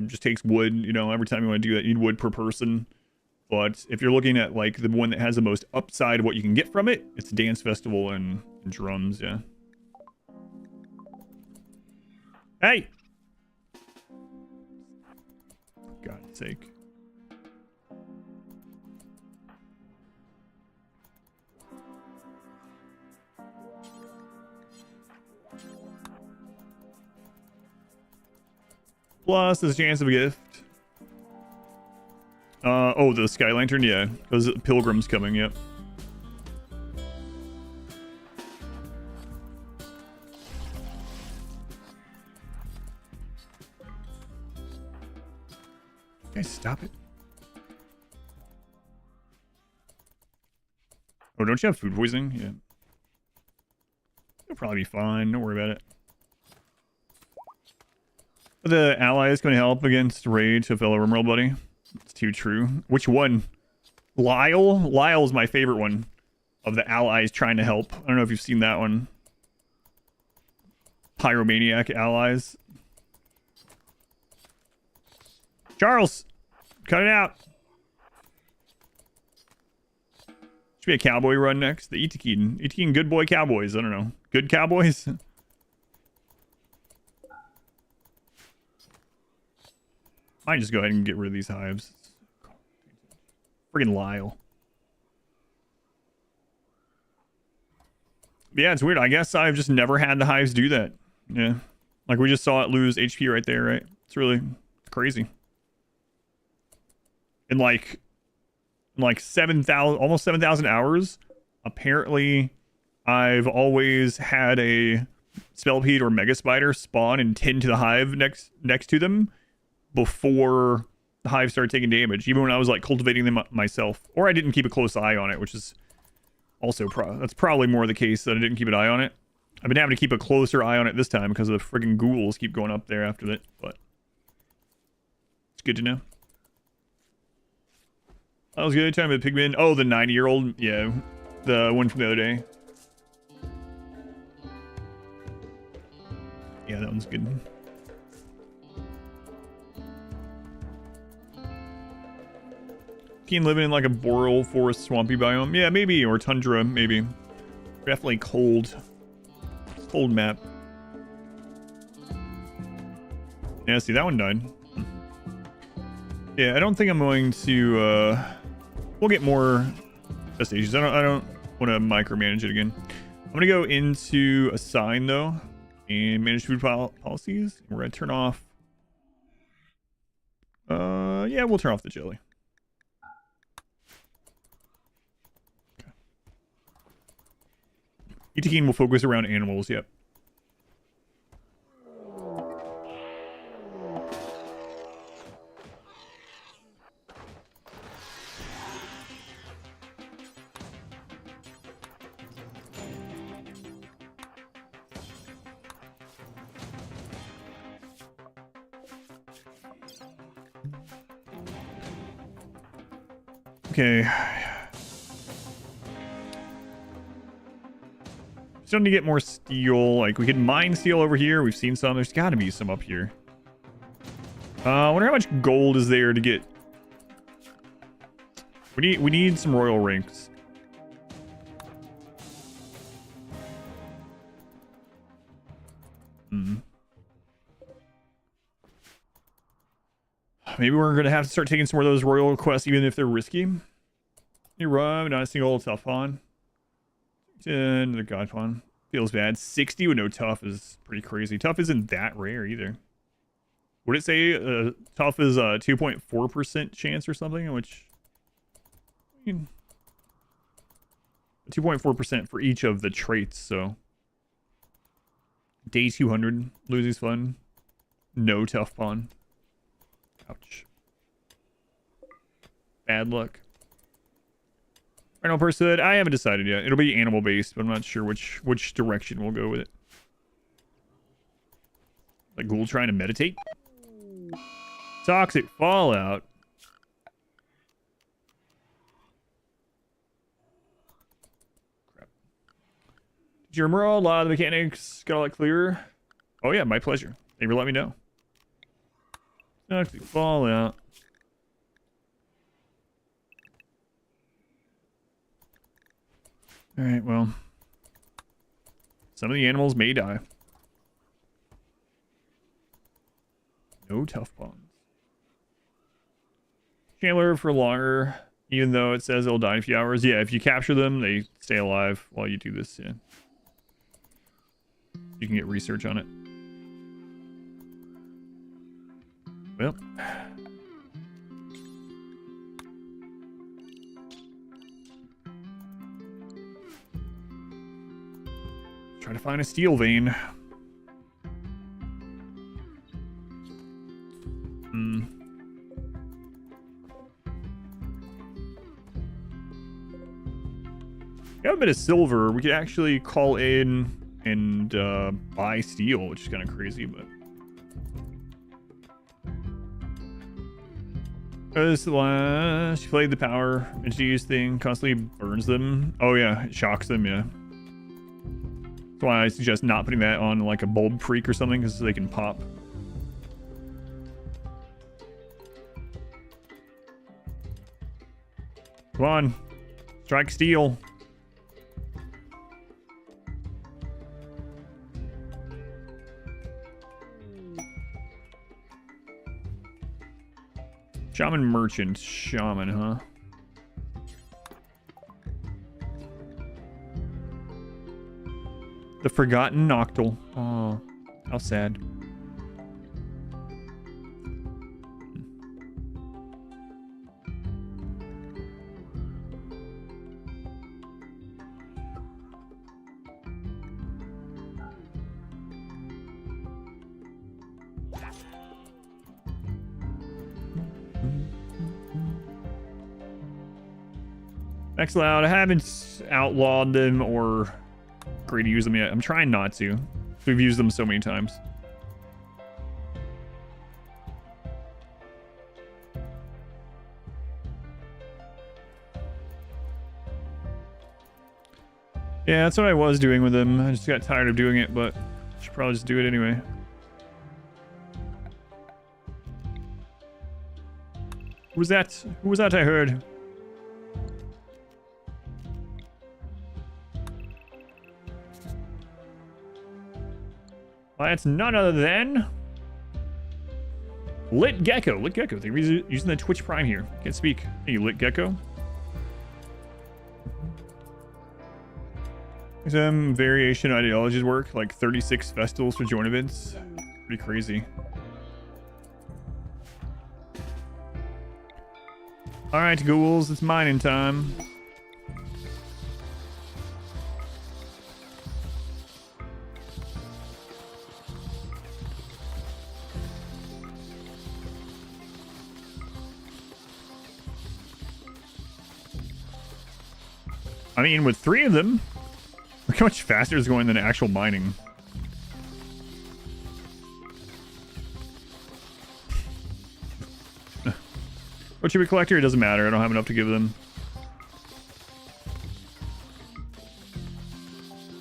Just takes wood, you know, every time you want to do that, you need wood per person. But if you're looking at like the one that has the most upside of what you can get from it, it's Dance Festival and drums, yeah. Hey! For God's sake. Plus, there's a chance of a gift. Oh, the Sky Lantern, yeah. Because Pilgrim's coming, yep. Guys, stop it. Oh, don't you have food poisoning? Yeah. You'll probably be fine. Don't worry about it. Are the allies going to help against raid to fellow RimWorld buddy? It's too true. Which one? Lyle? Lyle's my favorite one of the allies trying to help. I don't know if you've seen that one. Pyromaniac allies. Charles! Cut it out! Should be a cowboy run next. The Itakean good boy cowboys. I don't know. Good cowboys? Might just go ahead and get rid of these hives. Friggin' Lyle. Yeah, it's weird. I guess I've just never had the hives do that. Yeah. Like we just saw it lose HP right there, right? It's really crazy. In like 7,000, almost 7,000 hours, apparently I've always had a Spellpede or Mega Spider spawn and tend to the hive next to them before the hive started taking damage, even when I was like cultivating them myself. Or I didn't keep a close eye on it, which is also that's probably more the case that I didn't keep an eye on it. I've been having to keep a closer eye on it this time because the friggin' ghouls keep going up there after that, but it's good to know. That was good. Time with Pigman. Oh, the 90-year-old. Yeah, the one from the other day. Yeah, that one's good. Keen living in like a boreal forest swampy biome. Yeah, maybe. Or tundra, maybe. Definitely cold. Cold map. Yeah, see, that one died. Yeah, I don't think I'm going to, we'll get more stations. I don't want to micromanage it again. I'm going to go into assign, though, and manage food policies. We're going to turn off, yeah, we'll turn off the jelly. Okay. Itakean will focus around animals, yep. Okay. Still need to get more steel. Like, we could mine steel over here. We've seen some. There's got to be some up here. I wonder how much gold is there to get. We need some royal ranks. Maybe we're going to have to start taking some more of those royal quests, even if they're risky. You run, not a single tough pawn. Another god pawn. Feels bad. 60 with no tough is pretty crazy. Tough isn't that rare either. Would it say tough is a 2.4% chance or something? Which, I mean, 2.4% for each of the traits, so. Day 200, losing's fun. No tough pawn. Ouch. Bad luck. Final person, I haven't decided yet. It'll be animal based, but I'm not sure which direction we'll go with it. Like ghoul trying to meditate. Toxic fallout. Crap. Did you remember a lot of the mechanics got a lot clearer? Oh yeah, my pleasure. Thank you for letting me know. Toxic fallout. Alright, well. Some of the animals may die. No tough pawns. Chandler for longer, even though it says they'll die in a few hours. Yeah, if you capture them, they stay alive while you do this, yeah. You can get research on it. Well. Try to find a steel vein. We have a bit of silver. We could actually call in and buy steel, which is kind of crazy, but. She played the power and she used thing, constantly burns them. Oh yeah, it shocks them, yeah. That's why I suggest not putting that on like a bulb freak or something, because they can pop. Come on. Strike steel. Shaman merchant. Shaman, huh? The forgotten Noctil. Oh, how sad. Xloud, I haven't outlawed them or agreed to use them yet. I'm trying not to. We've used them so many times. Yeah, that's what I was doing with them. I just got tired of doing it, but I should probably just do it anyway. Who was that? Who was that I heard? Well, it's none other than Lit Gecko. Lit Gecko. They're using the Twitch Prime here. Can't speak. Hey, Lit Gecko. Some variation ideologies work, like 36 festivals for joint events. Pretty crazy. Alright, ghouls, it's mining time. I mean, with 3 of them, look how much faster it's going than actual mining. What should we collect here? It doesn't matter. I don't have enough to give them.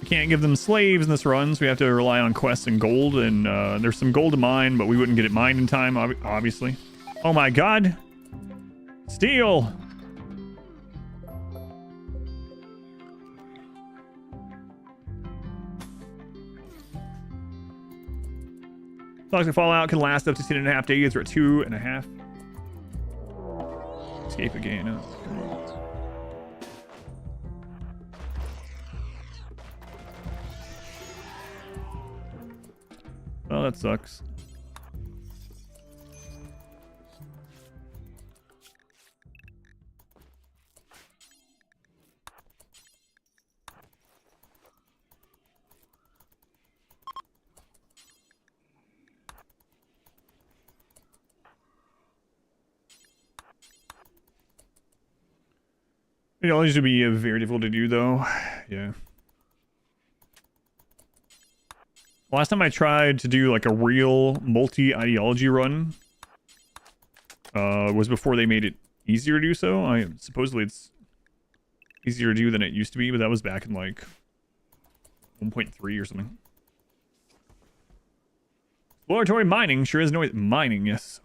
We can't give them slaves in this run, so we have to rely on quests and gold. And there's some gold to mine, but we wouldn't get it mined in time, obviously. Oh my god! Steel! Toxic Fallout can last up to 10.5 days. We're at 2.5. Escape again. Oh, well, that sucks. It always would be very difficult to do, though. Yeah. Last time I tried to do like a real multi-ideology run was before they made it easier to do so. Supposedly it's easier to do than it used to be, but that was back in like 1.3 or something. Exploratory mining sure is no mining, yes.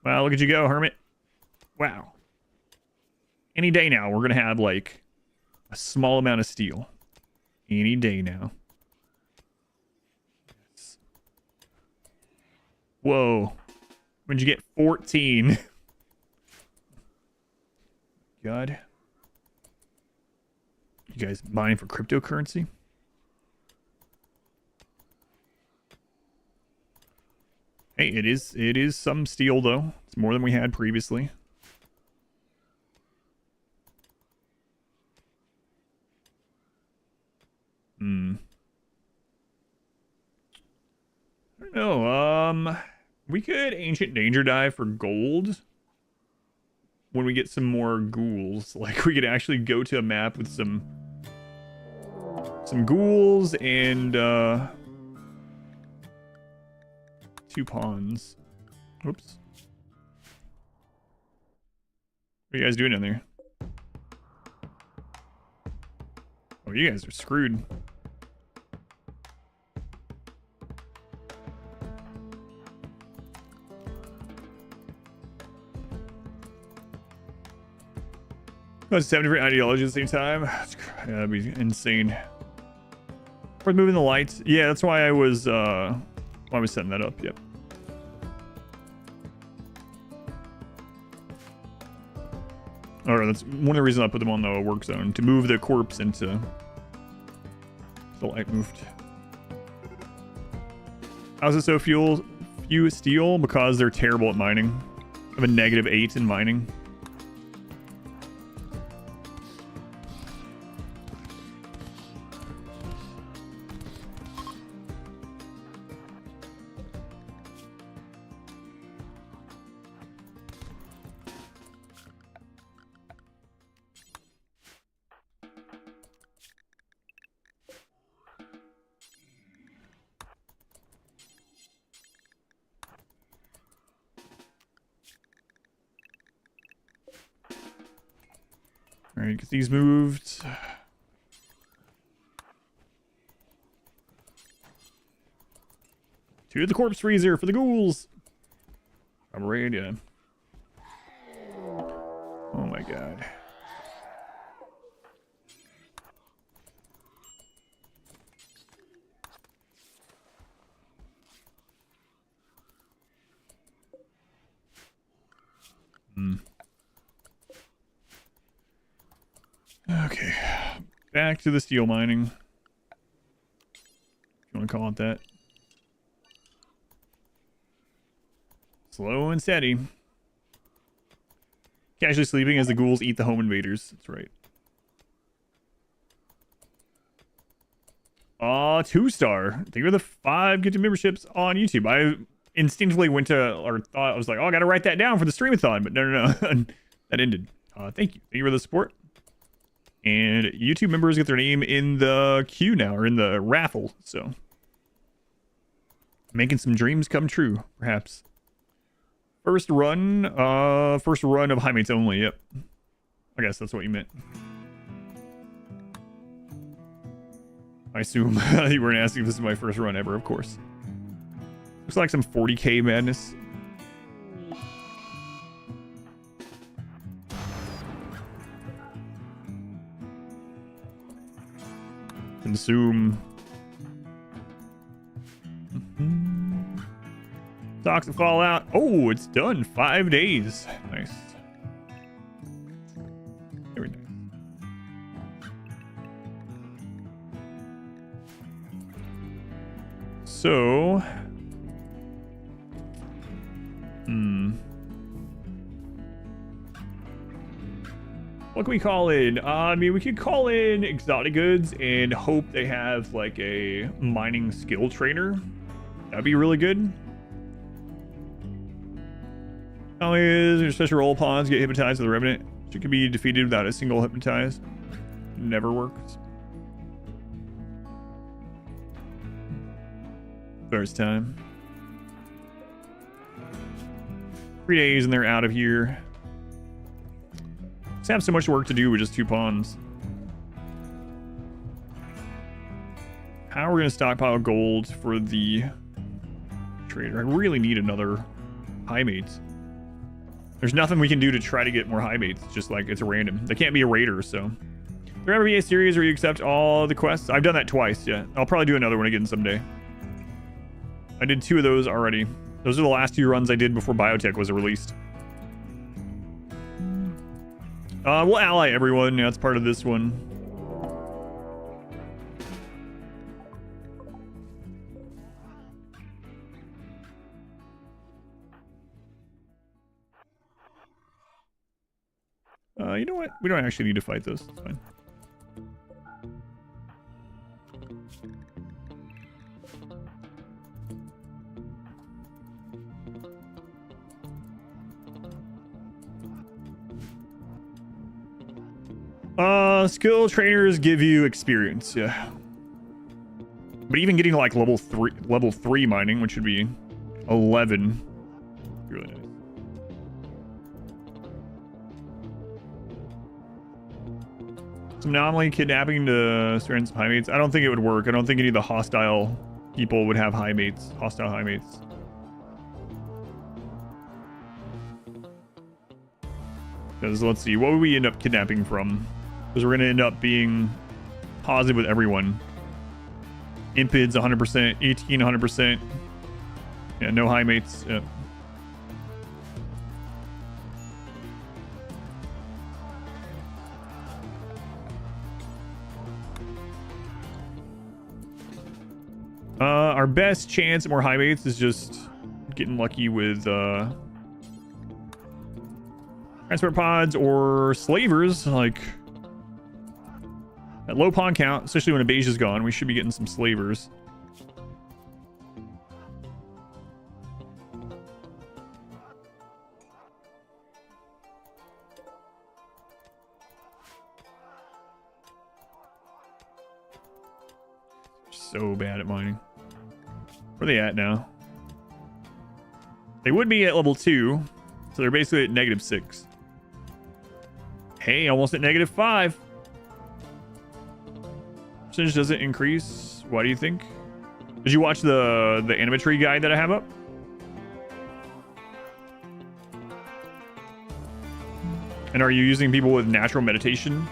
Wow, look at you go, Hermit. Wow. Any day now, we're going to have, like, a small amount of steel. Any day now. Whoa. When'd you get 14? God. You guys mining for cryptocurrency? Hey, it is some steel, though. It's more than we had previously. I don't know. We could Ancient Danger Dive for gold when we get some more ghouls. Like, we could actually go to a map with some ghouls and 2 pawns. Oops. What are you guys doing in there? Oh, you guys are screwed. Oh, 7 different ideologies at the same time. That'd be insane. We're moving the lights. Yeah, that's why I was setting that up. Yep. Or that's one of the reasons I put them on the work zone, to move the corpse into the light moved. How's it so few steel? Because they're terrible at mining. I have a -8 in mining. Alright, get these moved. To the corpse freezer for the ghouls. I'm ready. Yeah. Oh my god. Okay, back to the steel mining. If you want to call it that. Slow and steady. Casually sleeping as the ghouls eat the home invaders. That's right. 2-star. Thank you for the 5 gifted memberships on YouTube. I instinctively went to, or thought, I was like, oh, I gotta write that down for the streamathon, but no. That ended. Thank you. Thank you for the support. And YouTube members get their name in the queue now, or in the raffle, so. Making some dreams come true, perhaps. First run of Highmates only, yep. I guess that's what you meant. I assume you weren't asking if this is my first run ever, of course. Looks like some 40k madness. Consume. Toxic Fallout. Oh, it's done. 5 days. Nice. Very nice. So, what can we call in? I mean, we could call in exotic goods and hope they have like a mining skill trainer. That'd be really good. How is your special roll pawns get hypnotized with the Revenant? She can be defeated without a single hypnotize. Never works. First time. 3 days and they're out of here. Just have so much work to do with just 2 pawns. How are we going to stockpile gold for the trader? I really need another Highmates. There's nothing we can do to try to get more Highmates. Just like it's a random. They can't be a raider, so. There ever be a series where you accept all the quests? I've done that twice, yeah. I'll probably do another one again someday. I did 2 of those already. Those are the last 2 runs I did before Biotech was released. We'll ally everyone. Yeah, that's part of this one. You know what? We don't actually need to fight this. It's fine. Skill trainers give you experience, yeah. But even getting to like level 3 mining, which would be 11, really nice. Some anomaly kidnapping to certain Highmates. I don't think it would work. I don't think any of the hostile people would have Highmates, hostile Highmates. Because let's see, what would we end up kidnapping from? Because we're going to end up being positive with everyone. Impids 100%, 18 100%. Yeah, no Highmates. Yeah. Our best chance at more Highmates is just getting lucky with transport pods or slavers. Like at low pawn count, especially when Abasia's gone, we should be getting some slavers. So bad at mining. Where are they at now? They would be at level 2, so they're basically at -6. Hey, almost at -5. Percentage doesn't increase. Why do you think? Did you watch the animatry guide that I have up? And are you using people with natural meditation?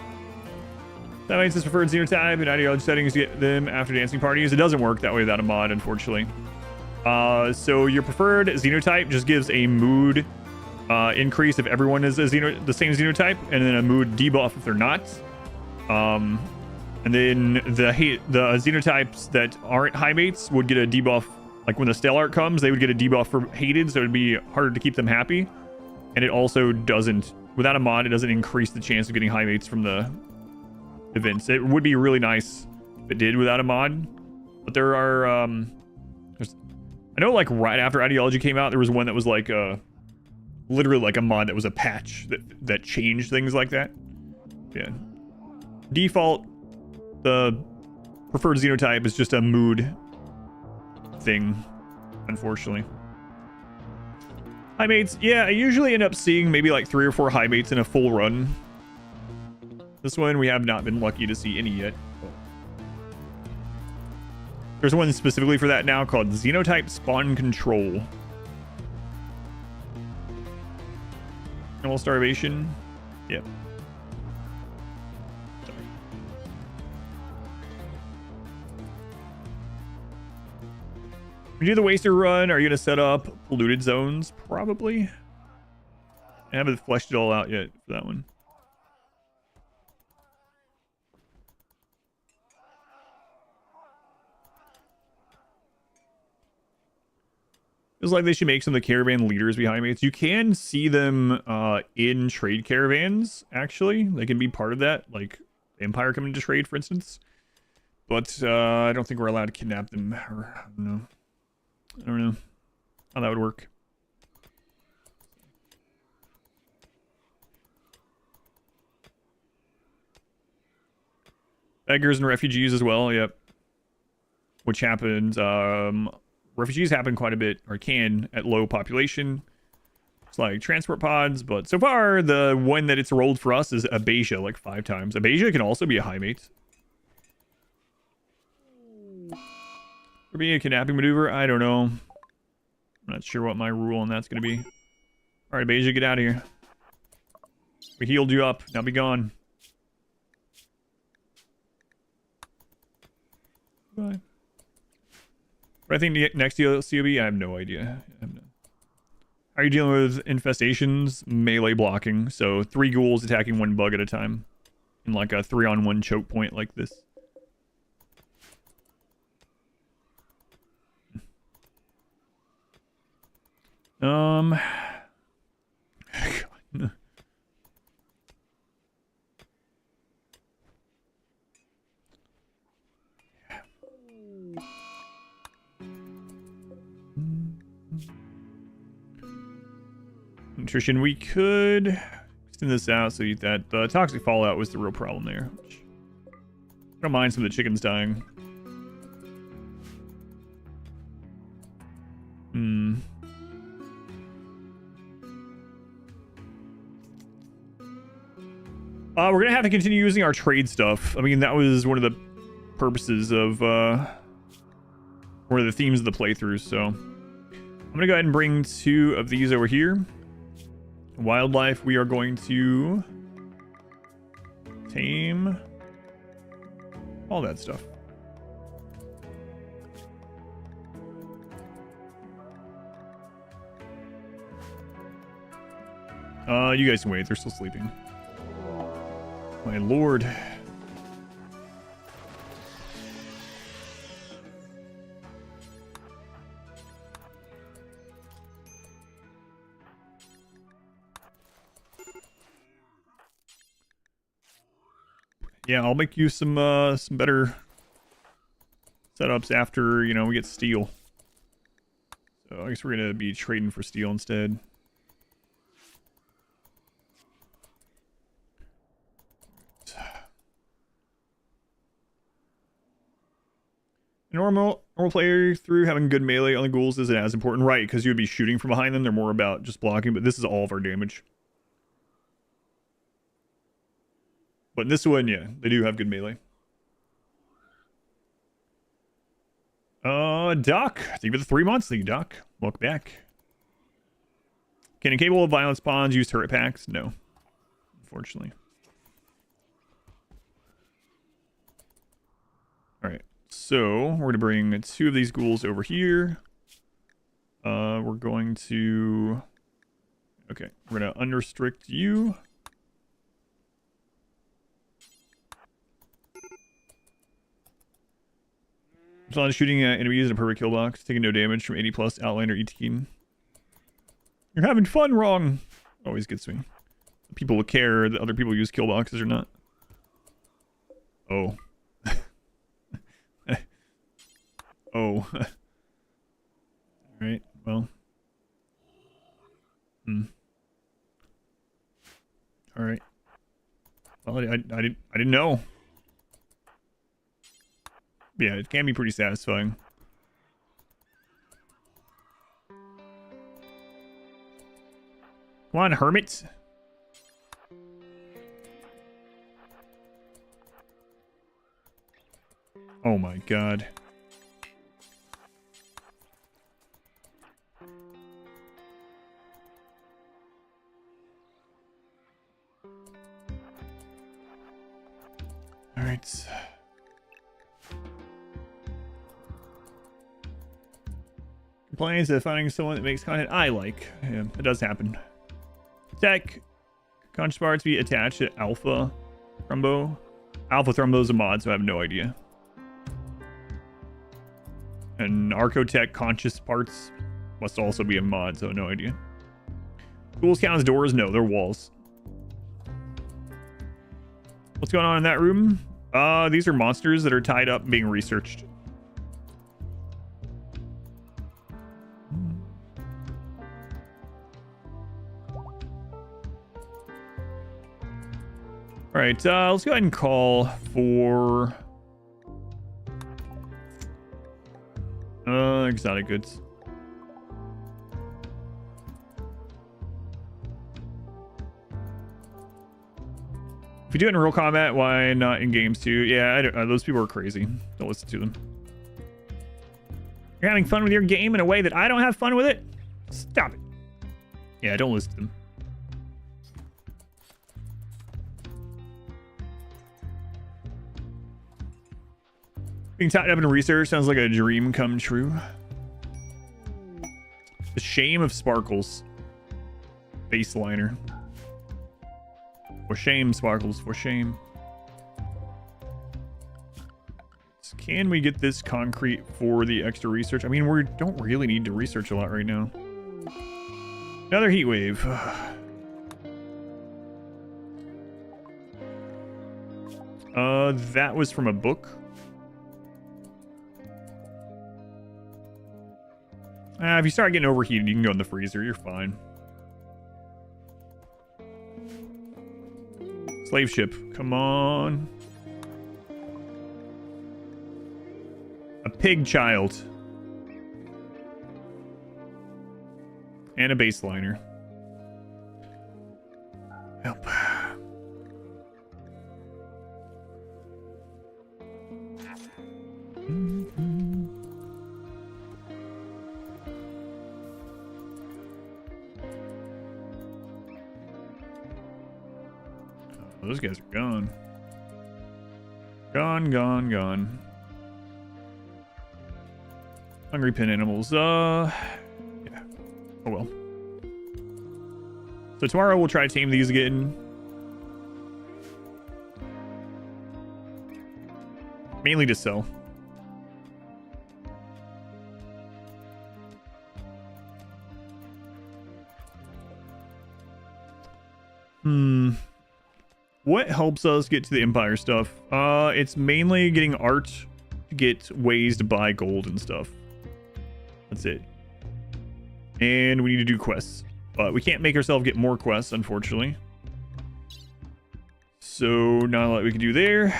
That makes this preferred Xenotype in ideology settings to get them after dancing parties. It doesn't work that way without a mod, unfortunately. So your preferred Xenotype just gives a mood increase if everyone is the same Xenotype, and then a mood debuff if they're not. And then the Xenotypes that aren't Highmates would get a debuff. Like when the Stale Art comes, they would get a debuff for hated, so it'd be harder to keep them happy. And it also doesn't, without a mod, it doesn't increase the chance of getting Highmates from the events. It would be really nice if it did without a mod, but there are I know like right after ideology came out, there was one that was like literally like a mod that was a patch that changed things like that. Yeah, default the preferred Xenotype is just a mood thing, unfortunately. Highmates, yeah, I usually end up seeing maybe like 3 or 4 Highmates in a full run. This one, we have not been lucky to see any yet. There's one specifically for that now called Xenotype Spawn Control. Animal starvation. Yep. Sorry. When you do the Waster run, are you going to set up polluted zones? Probably. I haven't fleshed it all out yet for that one. Feels like they should make some of the caravan leaders be Highmates. You can see them in trade caravans, actually. They can be part of that, like Empire coming to trade, for instance. But I don't think we're allowed to kidnap them. Or, I don't know how that would work. Beggars and refugees as well, yep. Which happens... refugees happen quite a bit, or can, at low population. It's like transport pods, but so far, the one that it's rolled for us is Abasia, like 5 times. Abasia can also be a Highmate. For being a kidnapping maneuver, I don't know. I'm not sure what my rule on that's going to be. Alright, Abasia, get out of here. We healed you up. Now be gone. Bye. But I think next DLC will be, I have no idea. How are you dealing with infestations? Melee blocking. So 3 ghouls attacking 1 bug at a time. In like a 3-on-1 choke point like this. Nutrition, we could extend this out so that the toxic fallout was the real problem there. I don't mind some of the chickens dying. We're gonna have to continue using our trade stuff. I mean, that was one of the purposes of one of the themes of the playthrough. So I'm gonna go ahead and bring 2 of these over here. Wildlife, we are going to tame all that stuff. You guys can wait. They're still sleeping. My lord. Yeah, I'll make you some better setups after, you know, we get steel. So I guess we're gonna be trading for steel instead. Normal player through having good melee on the ghouls isn't as important, right? Because you would be shooting from behind them. They're more about just blocking, but this is all of our damage. But in this one, yeah, they do have good melee. Doc, thank you for the 3 months. Thank you, Doc. Welcome back. Can incapable of violent spawns use turret packs? No, unfortunately. All right. So we're going to bring 2 of these ghouls over here. We're going to... Okay, we're going to unrestrict you. As long as shooting at enemies in a perfect kill box, taking no damage from 80 plus Outlander E-Team. You're having fun wrong. Always gets me. People will care that other people use kill boxes or not. Oh. Oh. Alright, well. Alright. Well, I didn't know. Yeah, it can be pretty satisfying. Come on, hermits. Oh my god. All right. Complains of finding someone that makes content I like. Yeah, it does happen. Tech. Conscious parts be attached to Alpha Thrumbo. Alpha Thrumbo is a mod, so I have no idea. And Archotech conscious parts must also be a mod, so no idea. Ghouls count as doors? No, they're walls. What's going on in that room? These are monsters that are tied up being researched. All right, let's go ahead and call for exotic goods. If you do it in real combat, why not in games too? Yeah, those people are crazy. Don't listen to them. You're having fun with your game in a way that I don't have fun with it? Stop it. Yeah, don't listen to them. Being tied up in research sounds like a dream come true. The shame of Sparkles. Baseliner. For shame, Sparkles, for shame. So can we get this concrete for the extra research? I mean, we don't really need to research a lot right now. Another heat wave. That was from a book. If you start getting overheated, you can go in the freezer. You're fine. Slave ship. Come on. A pig child. And a baseliner. Help. Oh, those guys are gone. Gone. Hungry pin animals. Yeah. Oh well. So tomorrow we'll try to tame these again. Mainly to sell. What helps us get to the Empire stuff? It's mainly getting art to get ways to buy gold and stuff. That's it. And we need to do quests. But we can't make ourselves get more quests, unfortunately. So, not a lot we can do there.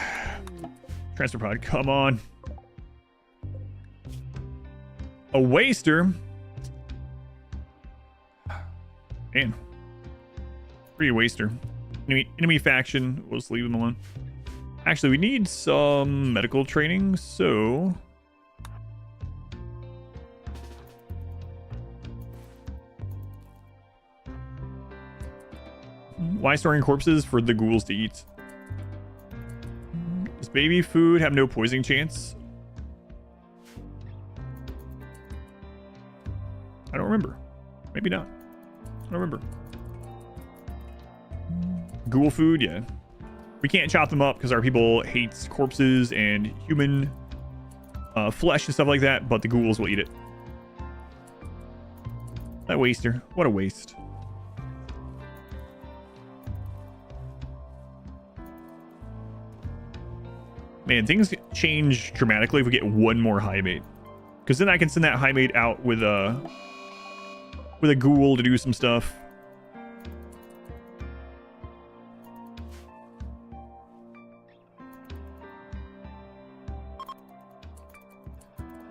Transfer pod, come on. A waster? Man. Pretty waster. Enemy faction. We'll just leave them alone. Actually, we need some medical training, so... Why storing corpses? For the ghouls to eat. Does baby food have no poisoning chance? I don't remember. Maybe not. I don't remember. Ghoul food, yeah. We can't chop them up because our people hates corpses and human flesh and stuff like that, but the ghouls will eat it. That waster. What a waste. Man, things change dramatically if we get one more Highmate. Because then I can send that Highmate out with a ghoul to do some stuff.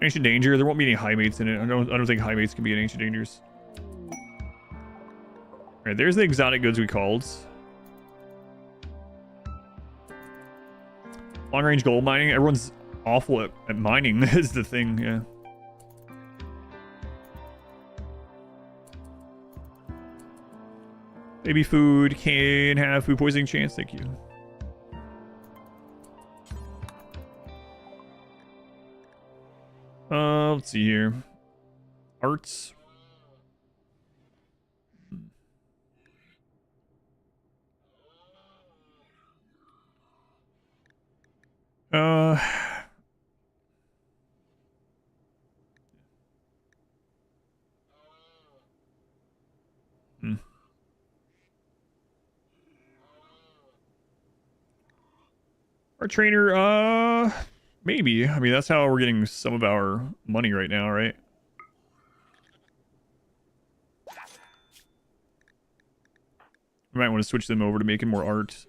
Ancient danger. There won't be any Highmates in it. I don't think Highmates can be in ancient dangers. Alright, there's the exotic goods we called. Long range gold mining. Everyone's awful at mining is the thing, yeah. Baby food can have food poisoning chance. Thank you. Let's see here. Arts. Our trainer, maybe. I mean, that's how we're getting some of our money right now, right? We might want to switch them over to making more art.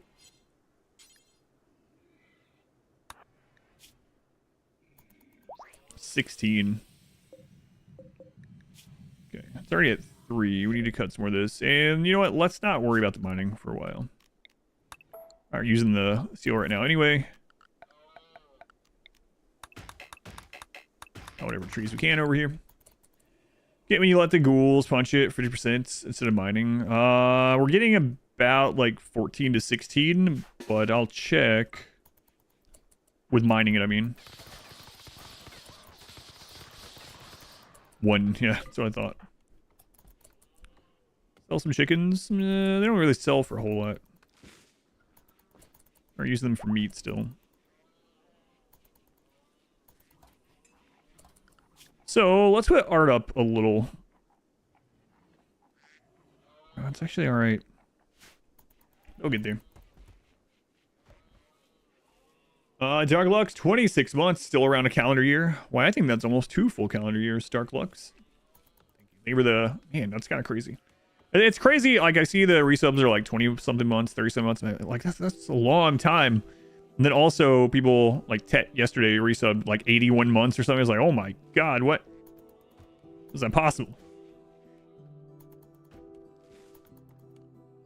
$16. Okay, it's already at 3. We need to cut some more of this. And you know what? Let's not worry about the mining for a while. Alright, using the seal right now anyway. Whatever trees we can over here. Get when you let the ghouls punch it 50% instead of mining. We're getting about like 14 to 16, but I'll check with mining it, I mean. 1, yeah, that's what I thought. Sell some chickens. They don't really sell for a whole lot. Or use them for meat still. So let's put art up a little. Oh, it's actually all right. We'll get there. Dark Lux, 26 months, still around a calendar year. Why, I think that's almost 2 full calendar years, Dark Lux. They were the... Man, that's kind of crazy. It's crazy. Like, I see the resubs are like 20 something months, 30 something months, and I'm like, that's a long time. And then also people like Tet yesterday resubbed like 81 months or something. I was like, oh my god, what? Is that possible?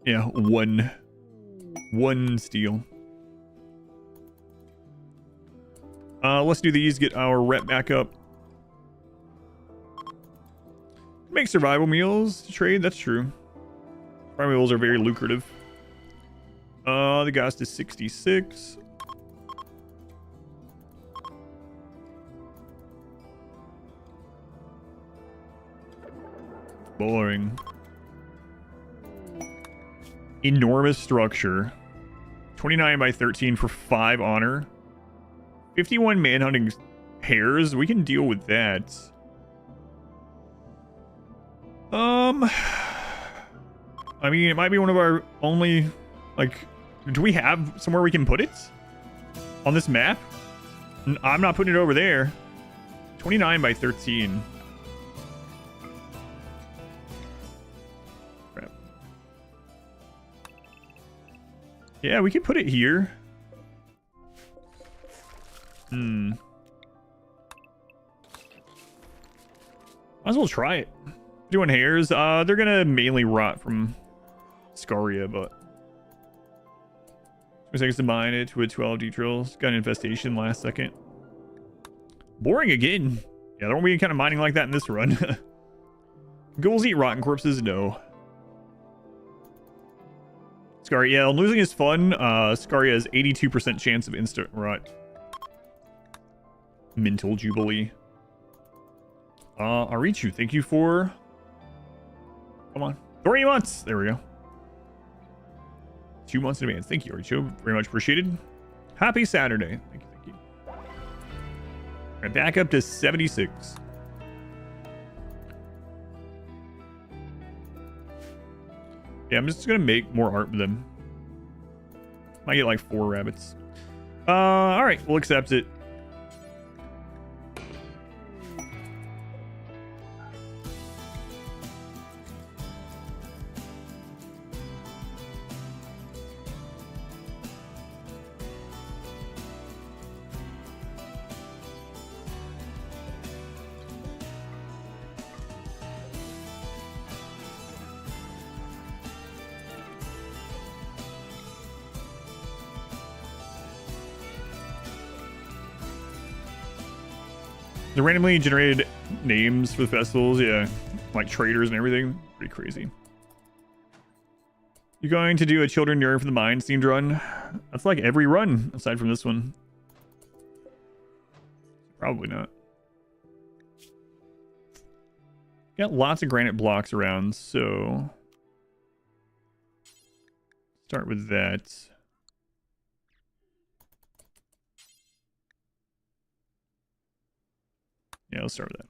Yeah, one steal. Let's do these, get our rep back up. Make survival meals to trade, that's true. Survival meals are very lucrative. The cost is 66. Boring. Enormous structure. 29 by 13 for 5 honor. 51 manhunting hairs. We can deal with that. I mean, it might be one of our only, like, do we have somewhere we can put it on this map? I'm not putting it over there. 29 by 13. Crap. Yeah, we can put it here. Might as well try it. Doing hairs. They're gonna mainly rot from Scaria, but 2 seconds to mine it with 12 D-trills. Got an infestation last second. Boring again. Yeah, there won't be kind of mining like that in this run. Ghouls eat rotten corpses? No. Scaria, yeah, losing is fun. Scaria has 82% chance of instant rot. Mental Jubilee. Arichu, thank you for... Come on. 3 months! There we go. 2 months in advance. Thank you, Arichu. Very much appreciated. Happy Saturday. Thank you, thank you. Alright, back up to 76. Yeah, I'm just gonna make more art with them. Might get like 4 rabbits. Alright, we'll accept it. The randomly generated names for the festivals, yeah, like traders and everything, pretty crazy. You going to do a Children Yearn for the Mines themed run? That's like every run aside from this one. Probably not. Got lots of granite blocks around, so start with that. Yeah, let's start with that.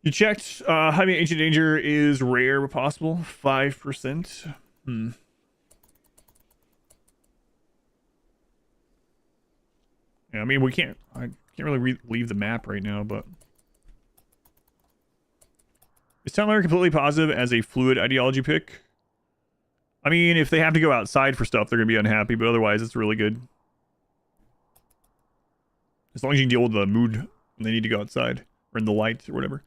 You checked. Highmate Ancient Danger is rare but possible. 5%. Yeah, I mean, I can't really leave the map right now, but... Is Tunneler completely positive as a fluid ideology pick? I mean, if they have to go outside for stuff, they're going to be unhappy, but otherwise, it's really good. As long as you can deal with the mood when they need to go outside or in the light or whatever.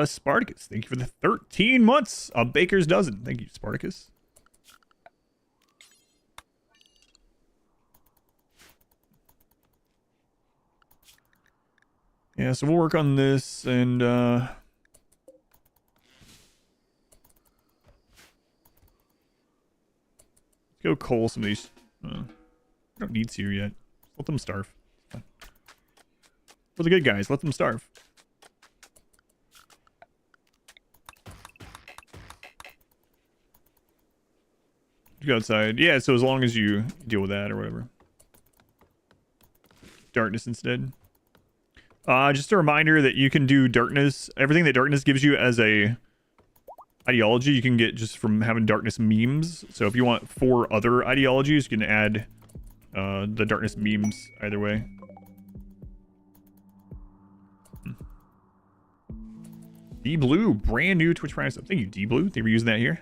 Spartacus, thank you for the 13 months. A baker's dozen. Thank you, Spartacus. Yeah, so we'll work on this and let's go coal some of these. I don't need to yet. Let them starve. For the good guys, let them starve. Go outside. Yeah, so as long as you deal with that or whatever. Darkness instead. Just a reminder that you can do darkness. Everything that darkness gives you as a ideology, you can get just from having darkness memes. So if you want 4 other ideologies, you can add the darkness memes either way. D-Blue, brand new Twitch Prime sub. Thank you, D-Blue. They were using that here.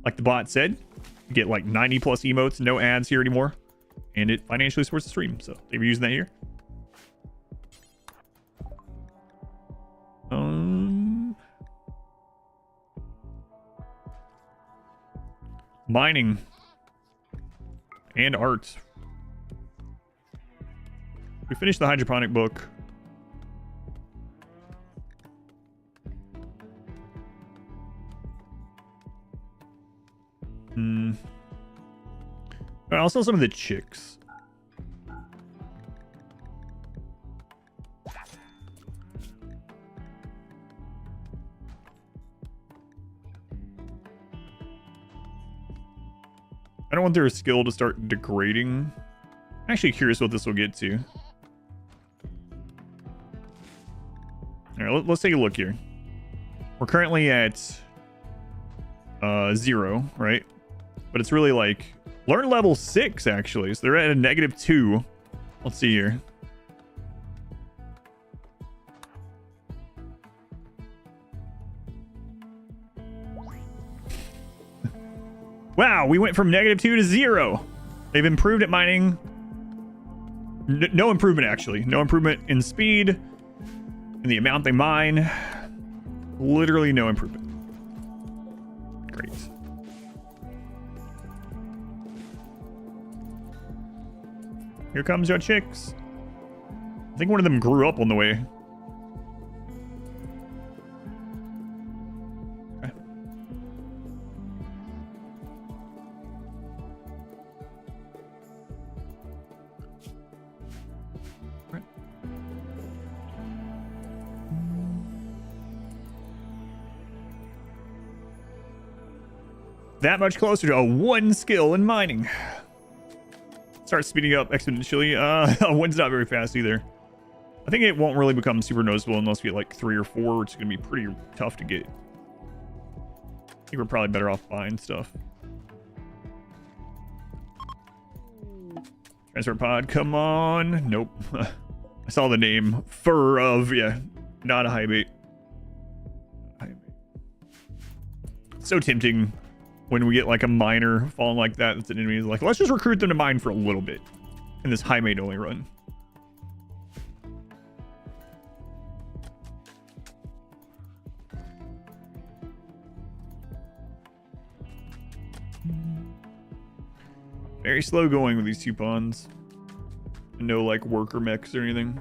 Like the bot said, you get like 90 plus emotes, no ads here anymore. And it financially supports the stream. So they were using that here. Mining. And art. We finished the hydroponic book. Also some of the chicks. I don't want their skill to start degrading. I'm actually curious what this will get to. Alright, let's take a look here. We're currently at 0, right? But it's really like learn level 6 actually. So they're at a -2. Let's see here. Wow, we went from -2 to 0. They've improved at mining. No improvement, actually. No improvement in speed, in the amount they mine. Literally no improvement. Great. Here comes your chicks. I think one of them grew up on the way. That much closer to a 1 skill in mining. Start speeding up exponentially. 1's not very fast either. I think it won't really become super noticeable unless we get like 3 or 4, which is going to be pretty tough to get. I think we're probably better off buying stuff. Transfer pod, come on. Nope. I saw the name. Fur of, yeah, not a Highmate. So tempting. When we get like a miner falling like that, that's an enemy. Like, let's just recruit them to mine for a little bit in this Highmate only run. Very slow going with these 2 pawns. No like worker mechs or anything.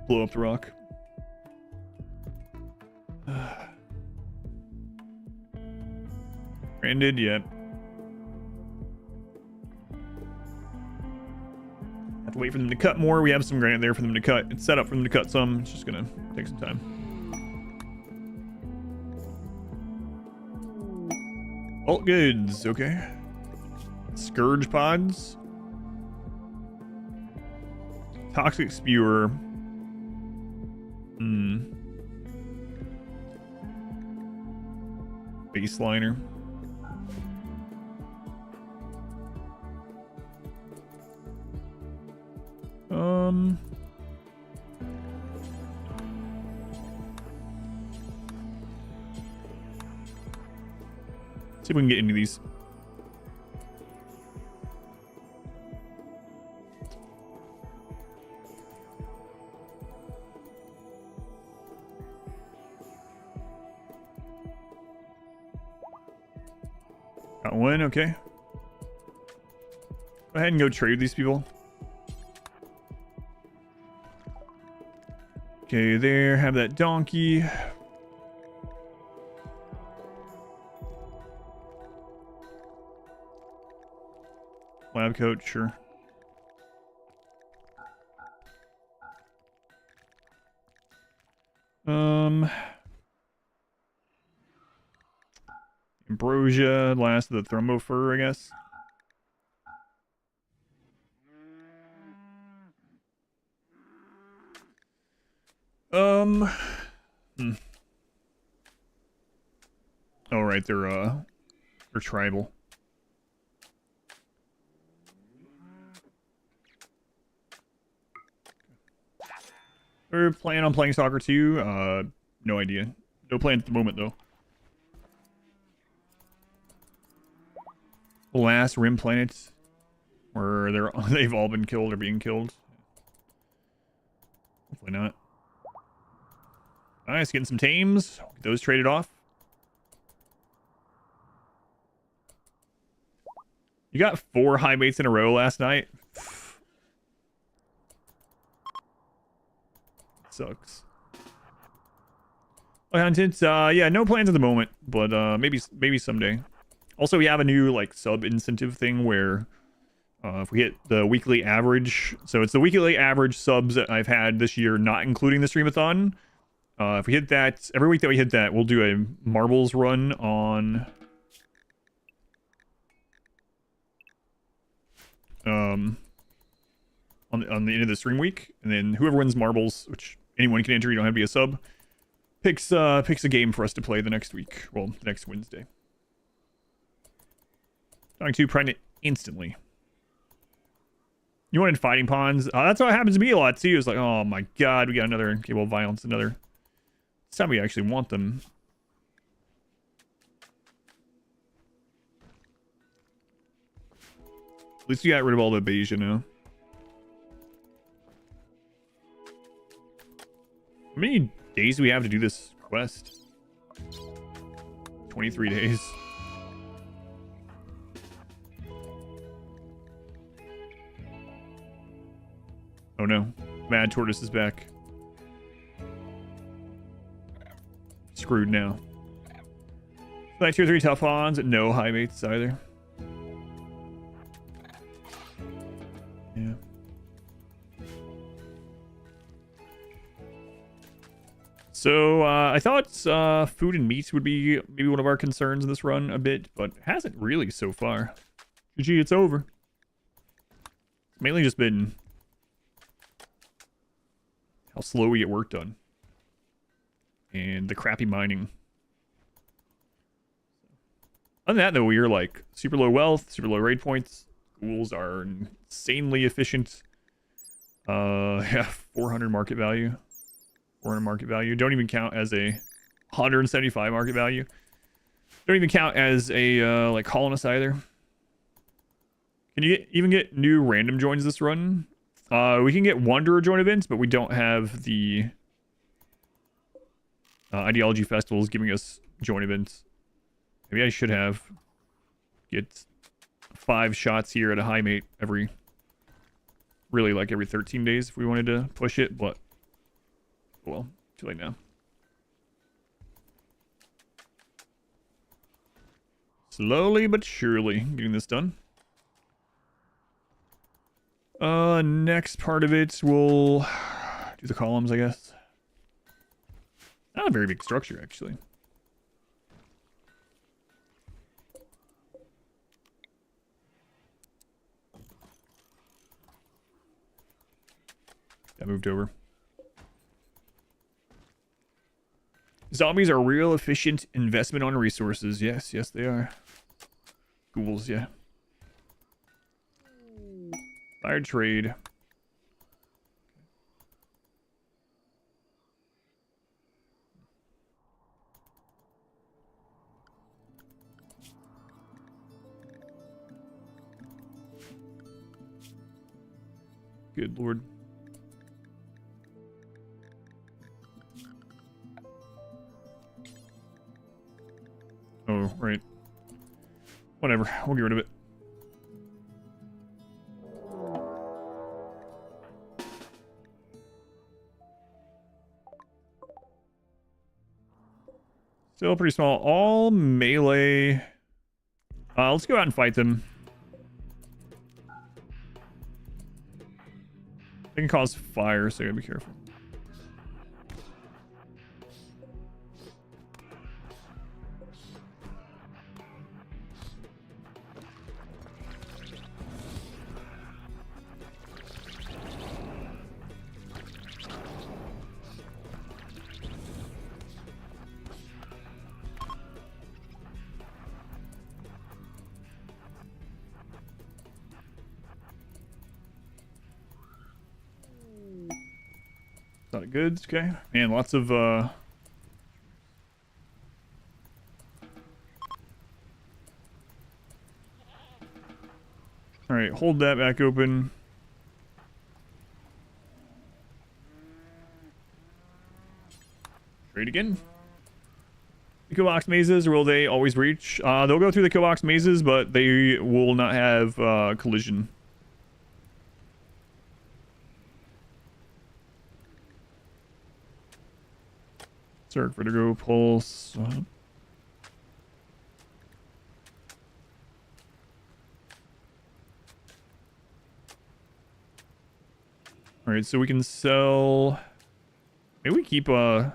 Blow up the rock. Branded yet. Have to wait for them to cut more. We have some granite there for them to cut. It's set up for them to cut some. It's just gonna take some time. Alt goods, okay. Scourge pods. Toxic spewer. Baseliner. See if we can get into these. Got one, okay. Go ahead and go trade these people. Okay, there, have that donkey. Lab coat, sure. Ambrosia, last of the Thrombophur, I guess. Oh, right, they're tribal. Ever plan on playing soccer too? No idea. No plan at the moment though. The last Rim planets where they've all been killed or being killed. Hopefully not. Nice, getting some tames. Get those traded off. You got 4 Highmates in a row last night. Sucks. Content, yeah, no plans at the moment, but maybe someday. Also, we have a new like sub incentive thing where if we hit the weekly average, so it's the weekly average subs that I've had this year, not including the streamathon. If we hit that, every week that we hit that, we'll do a marbles run on the end of the stream week, and then whoever wins marbles, which anyone can enter, you don't have to be a sub, picks a game for us to play the next week. Well, the next Wednesday. Talking to pregnant instantly. You wanted fighting ponds? That's what happens to me a lot too. It's like, oh my god, we got another cable violence, another. This time we actually want them. At least you got rid of all the Beige now. How many days do we have to do this quest? 23 days. Oh no. Mad Tortoise is back. Screwed now. Like 2 or 3 tough ons, no Highmates either. Yeah. So, I thought food and meat would be maybe one of our concerns in this run a bit, but it hasn't really so far. GG, it's over. It's mainly just been how slow we get work done. And the crappy mining. Other than that, though, we are like super low wealth, super low raid points. Schools are insanely efficient. Yeah, 400 market value. 400 market value. Don't even count as a 175 market value. Don't even count as a like colonist either. Can you even get new random joins this run? We can get Wanderer join events, but we don't have the ideology festivals giving us join events. Maybe I should have get 5 shots here at a Highmate every 13 days if we wanted to push it, but well, too late now. Slowly but surely getting this done. Next part of it, we'll do the columns, I guess. Not a very big structure, actually. That moved over. Zombies are real efficient investment on resources. Yes, yes, they are. Ghouls, yeah. Fire trade. Good lord. Oh, right. Whatever. We'll get rid of it. Still pretty small. All melee. Let's go out and fight them. They can cause fire, so you gotta be careful. of goods. Okay. And lots of all right, hold that back open. Trade again. The Killbox mazes, or will they always reach? They'll go through the Killbox mazes, but they will not have collision. Circ, Vertigo, Pulse. Alright, so we can sell... Maybe we keep some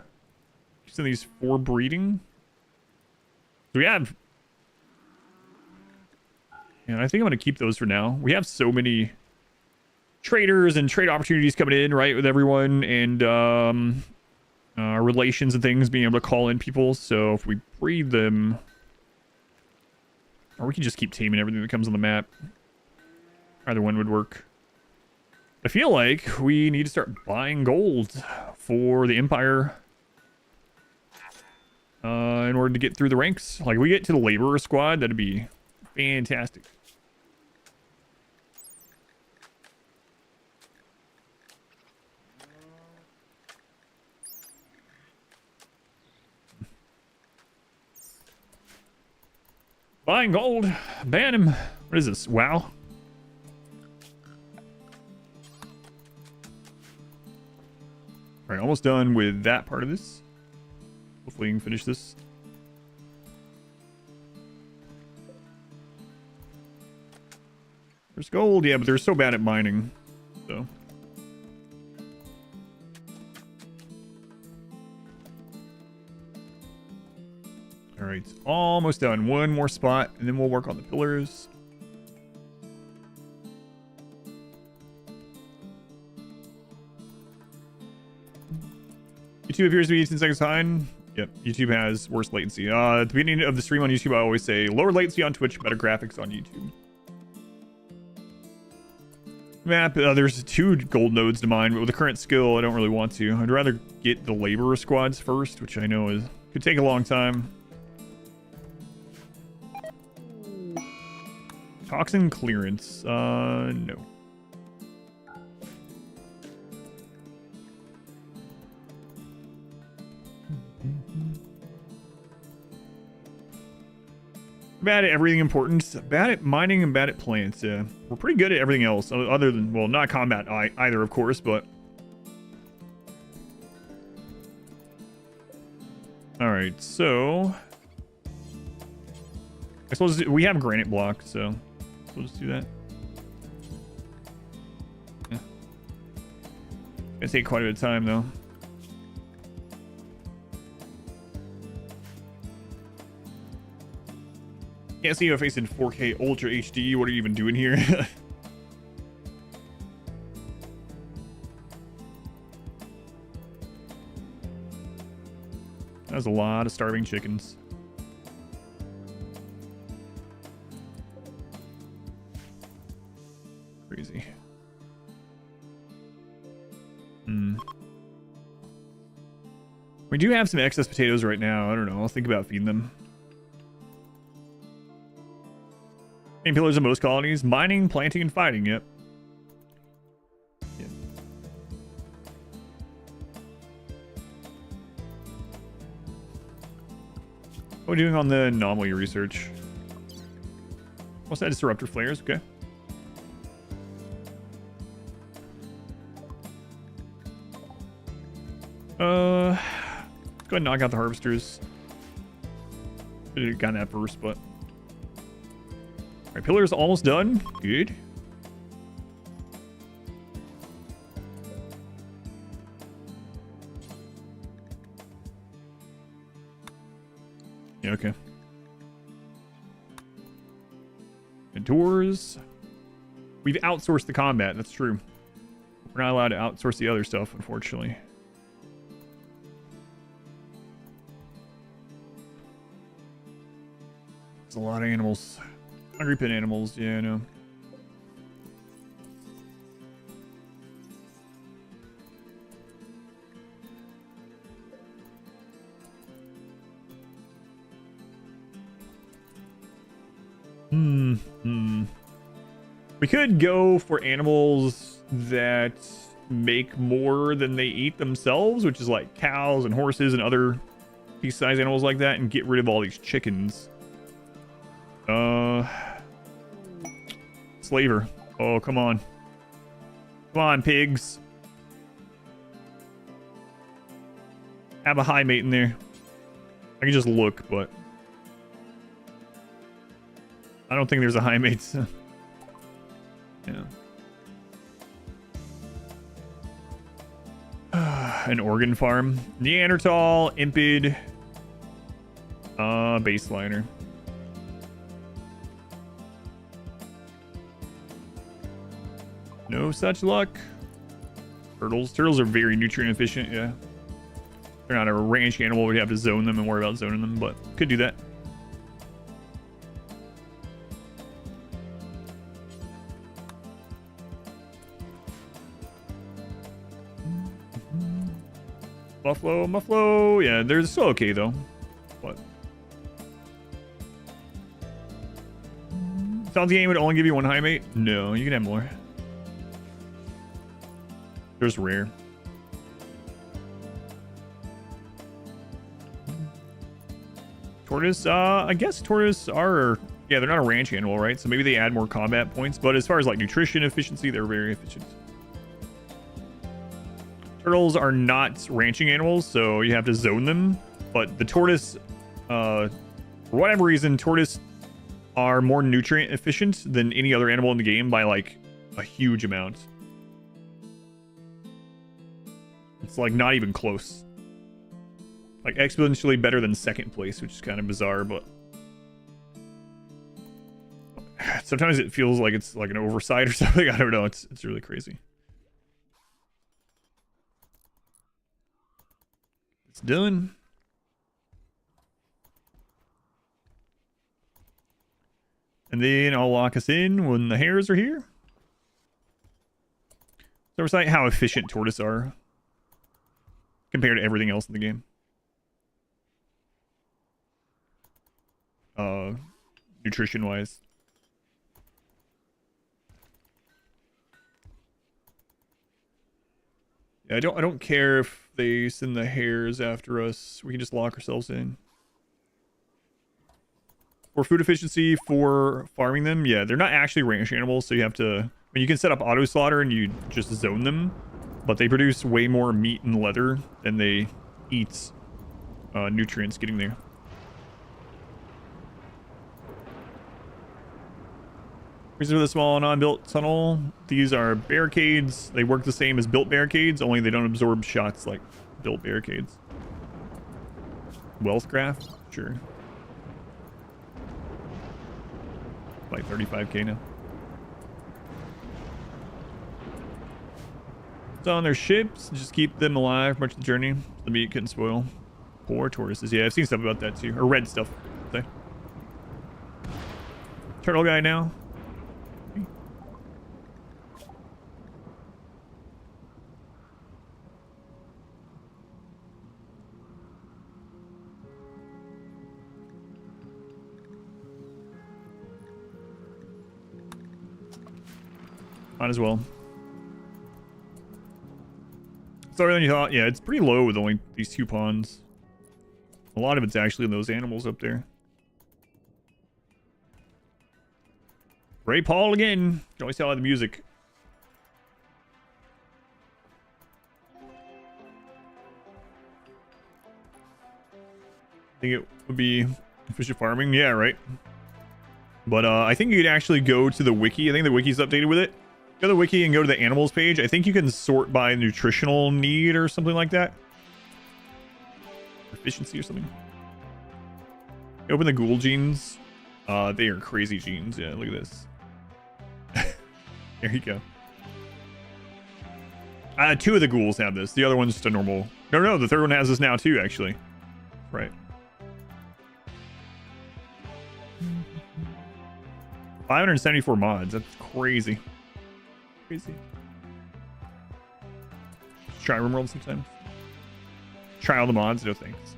of these for breeding. So we have... Yeah, I think I'm going to keep those for now. We have so many traders and trade opportunities coming in, right, with everyone, and relations and things, being able to call in people. So if we breed them... Or we can just keep taming everything that comes on the map. Either one would work. I feel like we need to start buying gold for the Empire in order to get through the ranks. Like, if we get to the laborer squad, that'd be fantastic. Buying gold. Ban him. What is this? WoW? All right, almost done with that part of this. Hopefully we can finish this. There's gold, yeah, but they're so bad at mining, so. All right, almost done. One more spot, and then we'll work on the pillars. YouTube appears to be 18 seconds behind. Yep, YouTube has worse latency. At the beginning of the stream on YouTube, I always say lower latency on Twitch, better graphics on YouTube. Map, there's 2 gold nodes to mine, but with the current skill, I don't really want to. I'd rather get the laborer squads first, which I know could take a long time. Toxin clearance, no. Bad at everything important. Bad at mining and bad at plants. Yeah, we're pretty good at everything else, other than, well, not combat either, of course, but. All right, so I suppose we have granite block, so we'll just do that. Yeah. It's gonna take quite a bit of time, though. Can't see your face in 4K Ultra HD. What are you even doing here? That was a lot of starving chickens. Crazy. We do have some excess potatoes right now. I don't know. I'll think about feeding them. Main pillars of most colonies: mining, planting, and fighting. Yep. What are we doing on the anomaly research? What's that? Disruptor flares. Okay. Let's go ahead and knock out the harvesters. Should have gotten that first, but. Alright, pillar's almost done. Good. Yeah, okay. And doors. We've outsourced the combat, that's true. We're not allowed to outsource the other stuff, unfortunately. There's a lot of animals. Hungry pit animals, yeah, I know. We could go for animals that make more than they eat themselves, which is like cows and horses and other decent-sized animals like that, and get rid of all these chickens. Slaver. Oh, come on. Come on, pigs. Have a Highmate in there. I can just look, but I don't think there's a Highmate. Yeah. An organ farm. Neanderthal, Impid, baseliner. No such luck. Turtles. Turtles are very nutrient efficient, yeah. They're not a ranch animal. We'd have to zone them and worry about zoning them, but could do that. Buffalo. Yeah, they're still okay though. But sounds the game would only give you one Highmate? No, you can have more. There's rare. Tortoise, I guess tortoise are, yeah, they're not a ranch animal, right? So maybe they add more combat points, but as far as like nutrition efficiency, they're very efficient. Turtles are not ranching animals, so you have to zone them. But the tortoise, for whatever reason, tortoise are more nutrient efficient than any other animal in the game by like a huge amount. It's like not even close. Like exponentially better than second place, which is kind of bizarre, but sometimes it feels like it's like an oversight or something. I don't know. It's really crazy. It's done. And then I'll lock us in when the hares are here. So it's like how efficient tortoise are compared to everything else in the game. Nutrition wise. Yeah, I don't care if they send the hares after us. We can just lock ourselves in. For food efficiency, for farming them, yeah, they're not actually ranch animals, so you have to, I mean, you can set up auto slaughter and you just zone them, but they produce way more meat and leather than they eat nutrients getting there. Reason for the small non-built tunnel. These are barricades. They work the same as built barricades, only they don't absorb shots like built barricades. Wealth graph? Sure. Like 35k now. So on their ships, just keep them alive for much of the journey. The meat couldn't spoil. Poor tortoises. Yeah, I've seen stuff about that too. Or red stuff. Say. Turtle guy now. Might as well. It's lower than you thought. Yeah, it's pretty low with only these two ponds. A lot of it's actually in those animals up there. Ray Paul again. You can always tell by the music. I think it would be efficient farming. Yeah, right. But I think you could actually go to the wiki. I think the wiki's updated with it. Go to the wiki and go to the animals page. I think you can sort by nutritional need or something like that. Efficiency or something. Open the ghoul genes. They are crazy genes. Yeah, look at this. There you go. Two of the ghouls have this. The other one's just a normal. No, the third one has this now too, actually. Right. 574 mods. That's crazy. Crazy. Let's try RimWorld sometime. Try all the mods. No thanks.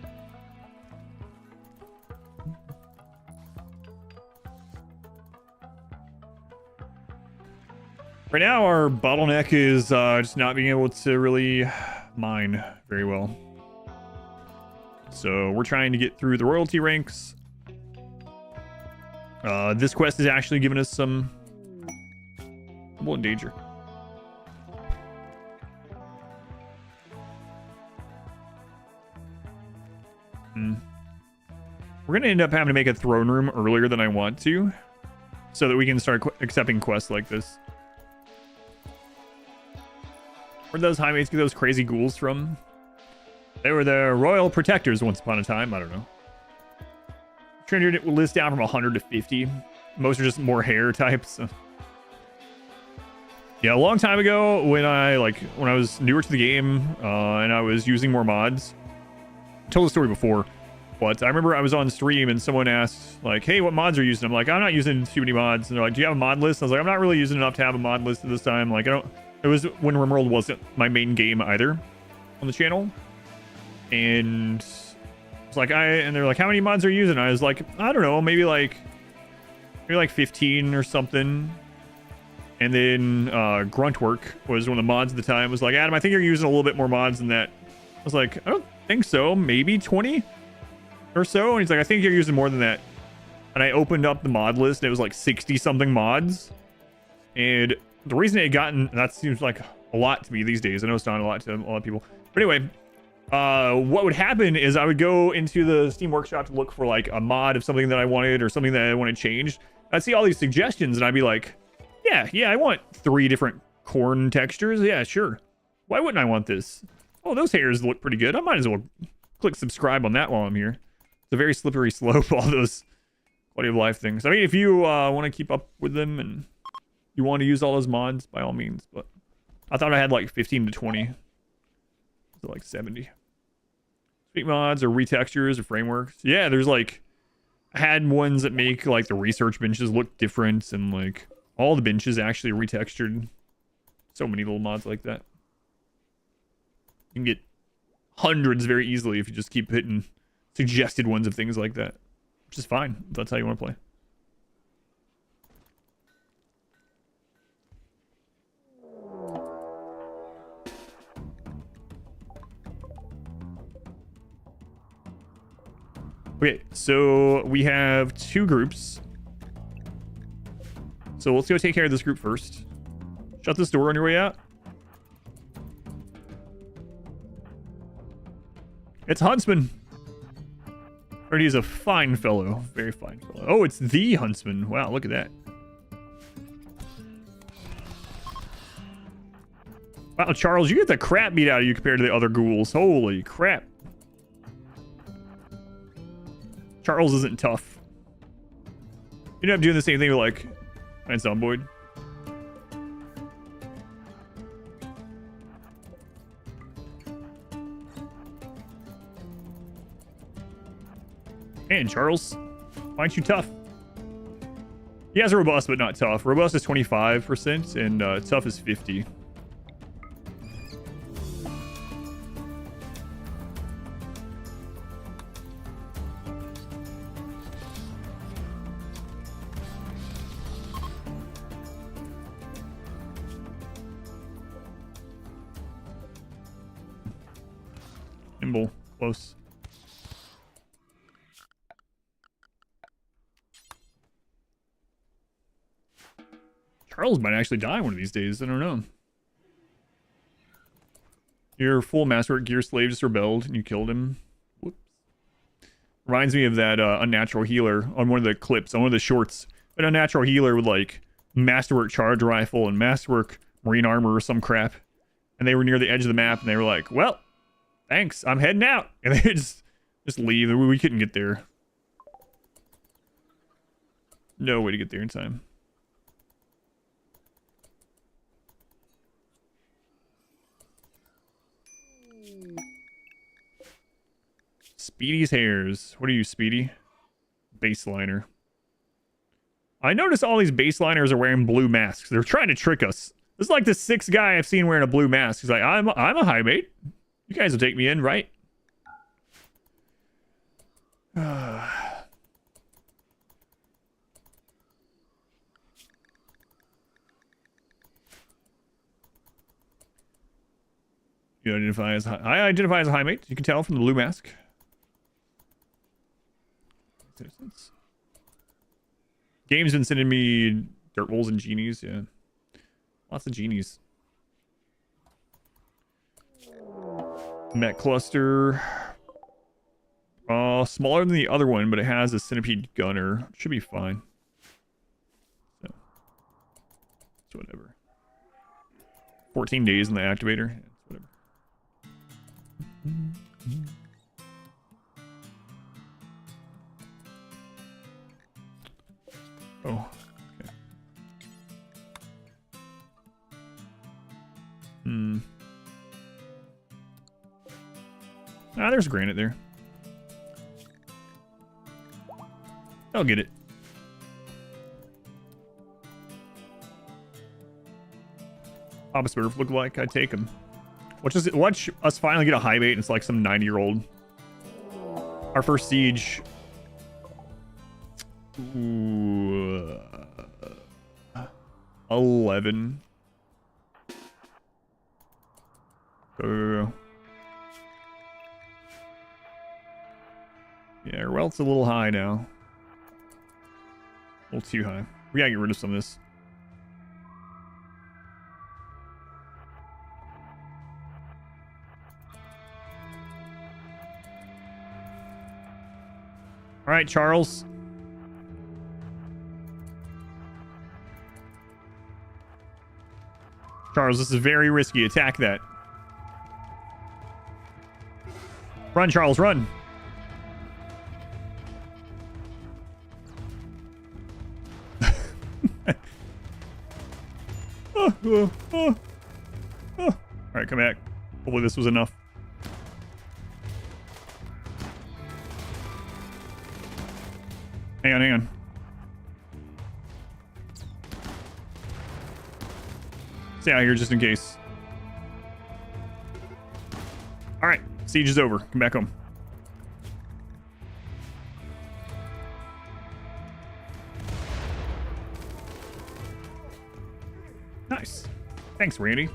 Right now, our bottleneck is just not being able to really mine very well. So we're trying to get through the royalty ranks. This quest is actually giving us some double in danger. We're gonna end up having to make a throne room earlier than I want to, so that we can start accepting quests like this. Where those Highmates get those crazy ghouls from? They were the royal protectors once upon a time. I don't know. Turned it list down from 100 to 50. Most are just more hair types. Yeah, a long time ago when I was newer to the game and I was using more mods. I told the story before, but I remember I was on stream and someone asked like, "Hey, what mods are you using?" I'm like, "I'm not using too many mods." And they're like, "Do you have a mod list?" I was like, "I'm not really using enough to have a mod list at this time." Like, I don't. It was when RimWorld wasn't my main game either on the channel, and it's like and they're like, "How many mods are you using?" I was like, "I don't know, maybe like 15 or something." And then Gruntwork was one of the mods at the time. Was like, "Adam, I think you're using a little bit more mods than that." I was like, "I don't think so. Maybe 20 or so." And he's like, "I think you're using more than that." And I opened up the mod list and it was like 60 something mods. And the reason it had gotten, that seems like a lot to me these days. I know it's not a lot to a lot of people. But anyway, what would happen is I would go into the Steam Workshop to look for like a mod of something that I wanted or something that I wanted changed. I'd see all these suggestions and I'd be like, yeah, I want 3 different corn textures. Yeah, sure. Why wouldn't I want this? Oh, those hairs look pretty good. I might as well click subscribe on that while I'm here. It's a very slippery slope, all those quality of life things. I mean, if you want to keep up with them and you want to use all those mods, by all means. But I thought I had like 15 to 20. So like 70. Speak mods or retextures or frameworks. Yeah, there's like, I had ones that make like the research benches look different and like all the benches actually retextured. So many little mods like that. You can get hundreds very easily if you just keep hitting suggested ones of things like that. Which is fine if that's how you want to play. Okay, so we have 2 groups. So let's go take care of this group first. Shut this door on your way out. It's Huntsman. Heard he's a fine fellow. Very fine fellow. Oh, it's the Huntsman. Wow, look at that. Wow, Charles, you get the crap beat out of you compared to the other ghouls. Holy crap. Charles isn't tough. You end up doing the same thing with like Lance Zomboid. Man, Charles, why aren't you tough? He has robust, but not tough. Robust is 25%, and tough is 50. Nimble, close. Charles might actually die one of these days. I don't know. Your full masterwork gear slave just rebelled and you killed him. Whoops. Reminds me of that unnatural healer on one of the clips, on one of the shorts. An unnatural healer with like masterwork charge rifle and masterwork marine armor or some crap. And they were near the edge of the map and they were like, well, thanks, I'm heading out. And they just leave. We couldn't get there. No way to get there in time. Speedy's hairs. What are you, Speedy? Baseliner. I noticed all these baseliners are wearing blue masks. They're trying to trick us. This is like the 6th guy I've seen wearing a blue mask. He's like, I'm a Highmate. You guys will take me in, right? You identify as I identify as a Highmate. You can tell from the blue mask. Citizens. Game's been sending me dirt rolls and genies. Yeah, lots of genies. Met cluster. Smaller than the other one, but it has a centipede gunner. Should be fine. So whatever. 14 days in the activator. Yeah, it's whatever. Oh, okay. Ah, there's granite there. I'll get it. Observe look like I take him. Watch us finally get a Highmate and it's like some 90-year-old. Our first siege. Ooh, 11. Go. Yeah, well, it's a little high now. A little too high. We gotta get rid of some of this. All right, Charles. Charles, this is very risky. Attack that. Run, Charles, run. All right, come back. Hopefully this was enough. Hang on. Stay out here just in case. All right, siege is over. Come back home. Nice. Thanks, Randy.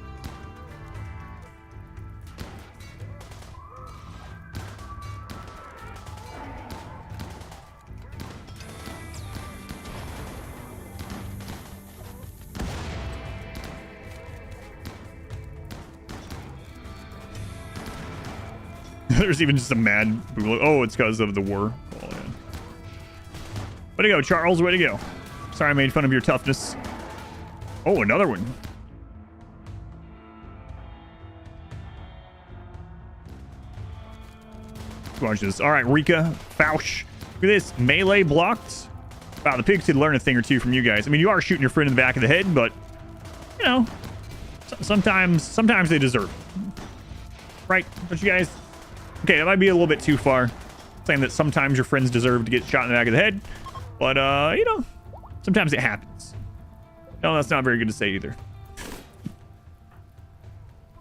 There's even just a mad boo. Oh, it's because of the war. Oh, yeah. Way to go, Charles. Way to go. Sorry I made fun of your toughness. Oh, another one. Let's watch this. All right, Rika, Fausch. Look at this. Melee blocked. Wow, the pigs could learn a thing or two from you guys. I mean, you are shooting your friend in the back of the head, but, you know, sometimes they deserve it. Right? Don't you guys? Okay, that might be a little bit too far. Saying that sometimes your friends deserve to get shot in the back of the head. But, you know, sometimes it happens. No, that's not very good to say either.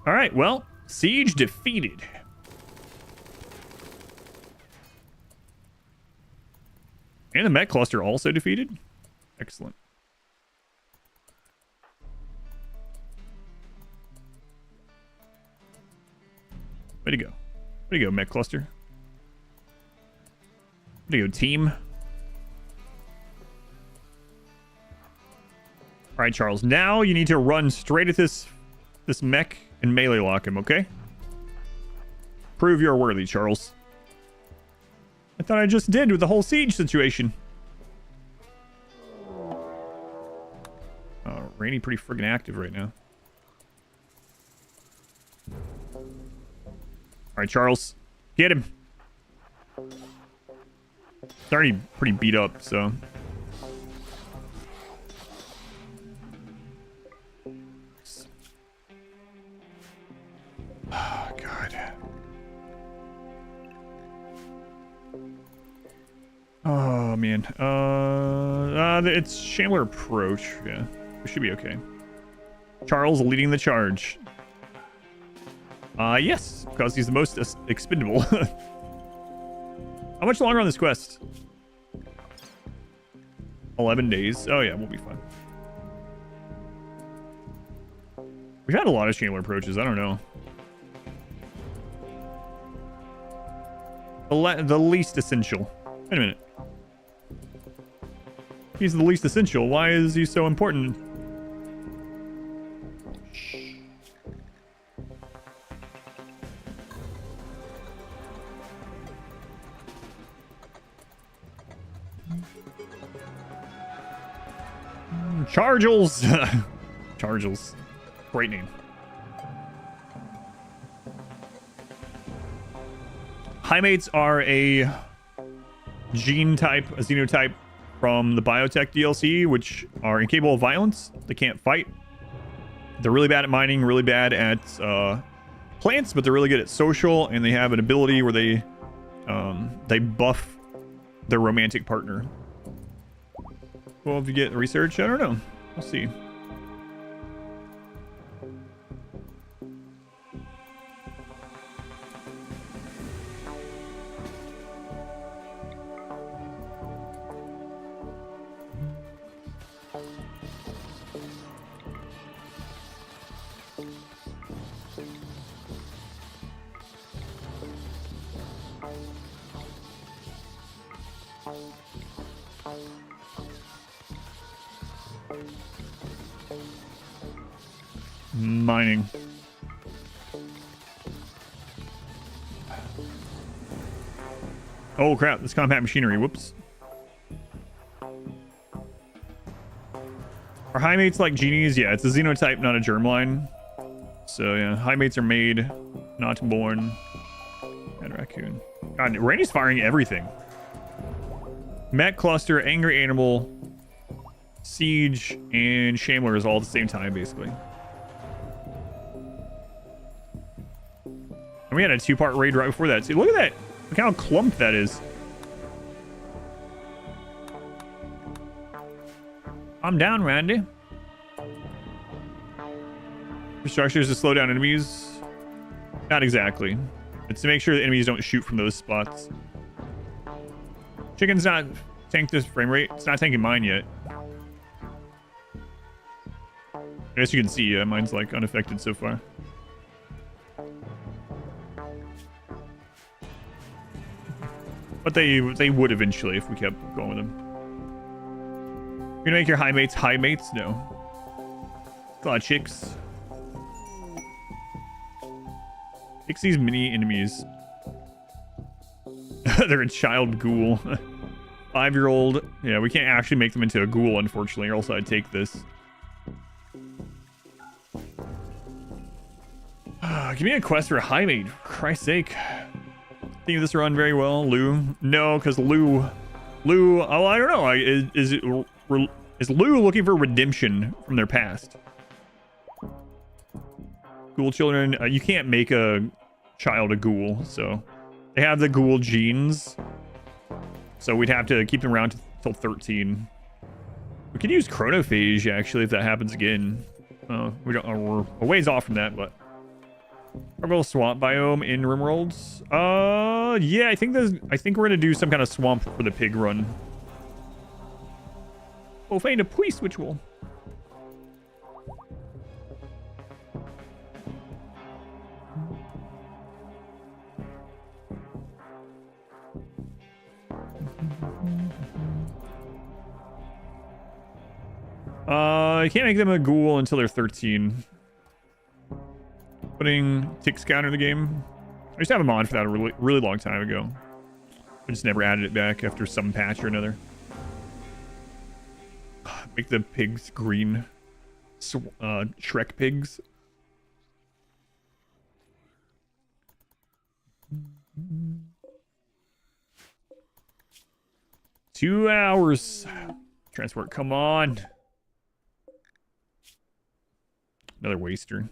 All right, well, siege defeated. And the mech cluster also defeated. Excellent. Way to go. Way to go, mech cluster. Way to go, team. All right, Charles. Now you need to run straight at this mech and melee lock him, okay? Prove you're worthy, Charles. I thought I just did with the whole siege situation. Oh, Rainy pretty friggin' active right now. All right, Charles. Get him. It's already pretty beat up, so... Oh, God. Oh, man. It's Chandler approach. Yeah, we should be okay. Charles leading the charge. Yes, because he's the most expendable. How much longer on this quest? 11 days. Oh, yeah, we'll be fine. We've had a lot of Chandler approaches. I don't know. The least essential. Wait a minute. He's the least essential. Why is he so important? Chargels! Chargels. Great name. Highmates are a gene type, a xenotype from the Biotech DLC, which are incapable of violence. They can't fight. They're really bad at mining, really bad at plants, but they're really good at social, and they have an ability where they buff their romantic partner. Well, if you get research, I don't know. We'll see. Mining. Oh crap, this compact machinery, whoops. Are Highmates like genies? Yeah, it's a xenotype, not a germline. So yeah, Highmates are made, not born. And raccoon. God, Randy's firing everything. Mech cluster, angry animal, siege, and shambler is all at the same time, basically. And we had a 2-part raid right before that. See, look at that. Look how clumped that is. I'm down, Randy. Structures to slow down enemies. Not exactly. It's to make sure the enemies don't shoot from those spots. Chicken's not tanked this frame rate. It's not tanking mine yet. I guess you can see mine's like unaffected so far. But they would eventually if we kept going with them. You're gonna make your Highmates Highmates? No. It's a lot of chicks. Fix these mini enemies. They're a child ghoul. 5-year-old. Yeah, we can't actually make them into a ghoul, unfortunately, or else I'd take this. Give me a quest for a Highmate, for Christ's sake. Think of this run very well, Lou. No, because Lou, oh, I don't know. Is Lou looking for redemption from their past? Ghoul children, you can't make a child a ghoul, so they have the ghoul genes. So we'd have to keep them around till 13. We could use chronophage actually if that happens again. We don't. We're a ways off from that, but. Our swamp biome in RimWorlds. Yeah, I think we're gonna do some kind of swamp for the pig run. Oh, find a police ritual. You can't make them a ghoul until they're 13. Putting tick scanner in the game. I used to have a mod for that a really long time ago. I just never added it back after some patch or another. Make the pigs green. Shrek pigs. Two hours. Transport, come on. Another waster.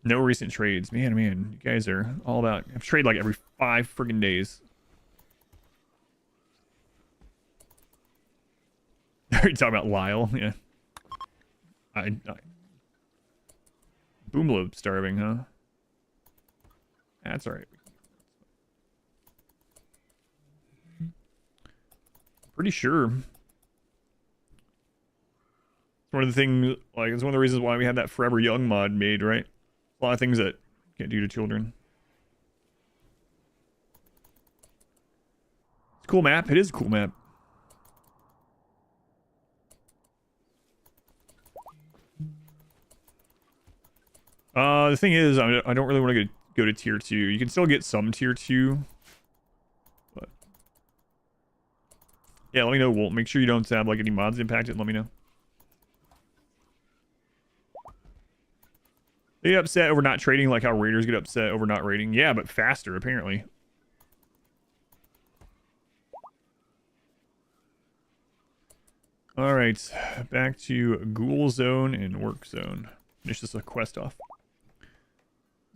No recent trades. Man, you guys are all about... I trade like every 5 friggin' days. Are you talking about Lyle? Yeah. Boomlobe starving, huh? That's alright. Pretty sure. It's one of the things... Like, it's one of the reasons why we had that Forever Young mod made, right? A lot of things that can't do to children. It's a cool map. It is a cool map. The thing is, I don't really want to go to tier 2. You can still get some tier 2. But yeah, let me know, Walt. Make sure you don't have like any mods impacted. Let me know. They get upset over not trading like how raiders get upset over not raiding. Yeah, but faster, apparently. Alright, back to Ghoul Zone and Work Zone. Finish this quest off.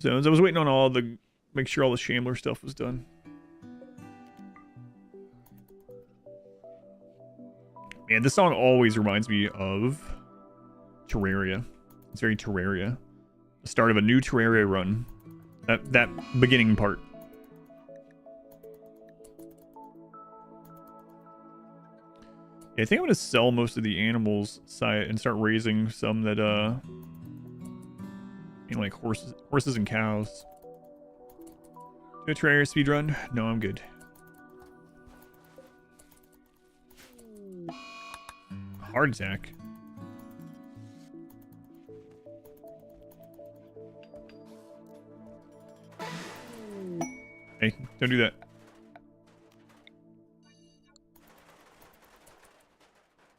Zones. I was waiting on all the... Make sure all the Shambler stuff was done. Man, this song always reminds me of Terraria. It's very Terraria. The start of a new Terraria run. That beginning part. Yeah, I think I'm gonna sell most of the animals side and start raising some that you know, like horses and cows. Do a Terraria speedrun? No, I'm good. Heart attack. Hey, don't do that.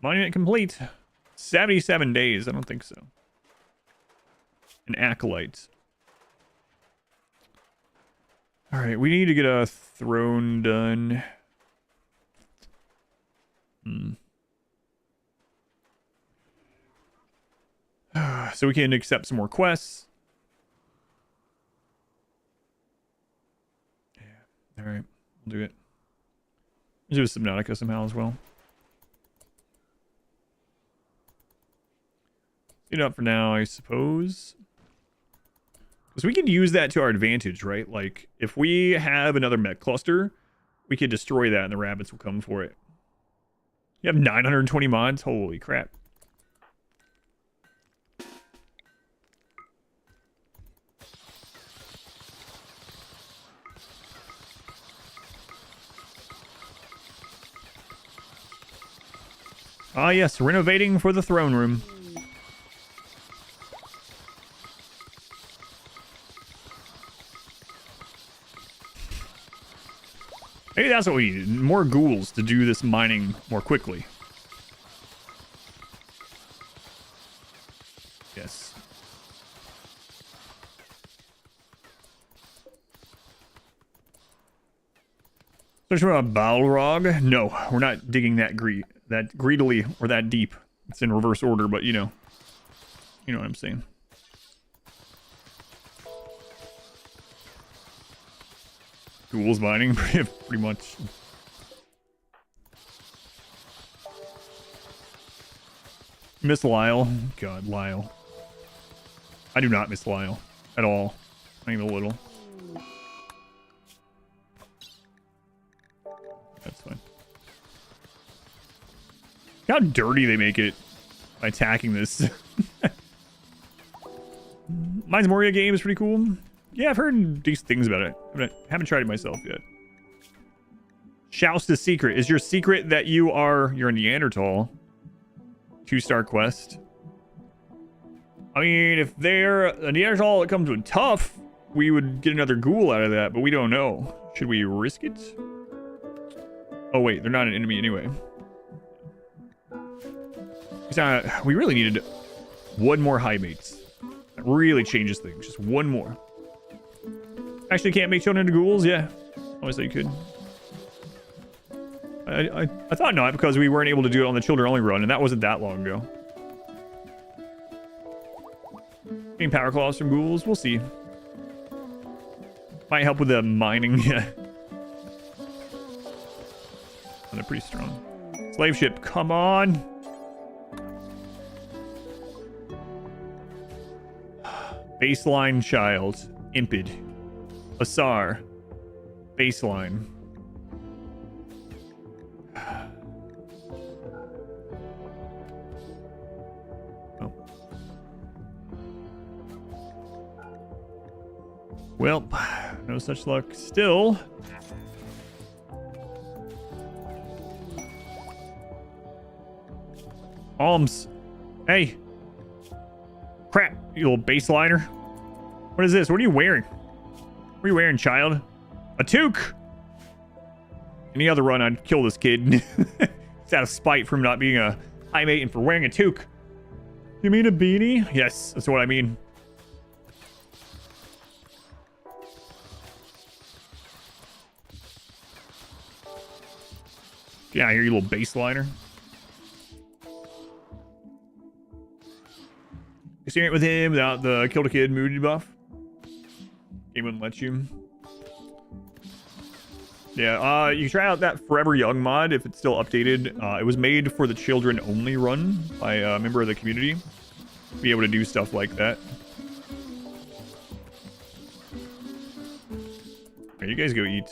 Monument complete. 77 days. I don't think so. An acolyte. Alright, we need to get a throne done. So we can accept some more quests. Yeah. Alright, we'll do it. Let's do a Subnautica somehow as well. It up for now, I suppose. Because we can use that to our advantage, right? Like, if we have another mech cluster, we could destroy that and the rabbits will come for it. You have 920 mods? Holy crap. Ah, yes, renovating for the throne room. Maybe that's what we need. More ghouls to do this mining more quickly. Yes. Search for a Balrog? No, we're not digging that greedily or that deep. It's in reverse order, but you know what I'm saying. Ghouls mining, pretty much. Miss Lyle. God, Lyle. I do not miss Lyle at all. Not even a little. That's fine. Look how dirty they make it by attacking this. Mine's Moria game is pretty cool. Yeah, I've heard decent things about it. I haven't tried it myself yet. Shousta's secret. Is your secret that you're a Neanderthal? 2-star quest. I mean, if they're a Neanderthal that comes with tough, we would get another ghoul out of that, but we don't know. Should we risk it? Oh wait, they're not an enemy anyway. We really needed one more Highmates. That really changes things. Just one more. Actually, can't make children into ghouls? Yeah. Obviously you could. I thought not, because we weren't able to do it on the children only run, and that wasn't that long ago. Getting power claws from ghouls? We'll see. Might help with the mining, yeah. Oh, they're pretty strong. Slave ship, come on! Baseline child. Impid. Asar. Baseline. Oh. Well, no such luck still. Alms. Hey. Crap, you little baseliner. What is this? What are you wearing? What are you wearing, child? A toque! Any other run, I'd kill this kid. It's out of spite for him not being a Highmate and for wearing a toque. You mean a beanie? Yes, that's what I mean. Get out of here, you little baseliner. You see it with him without the kill the kid mood buff? Game wouldn't let you. Yeah, you can try out that Forever Young mod if it's still updated. It was made for the children only run by a member of the community. Be able to do stuff like that. Okay, you guys go eat.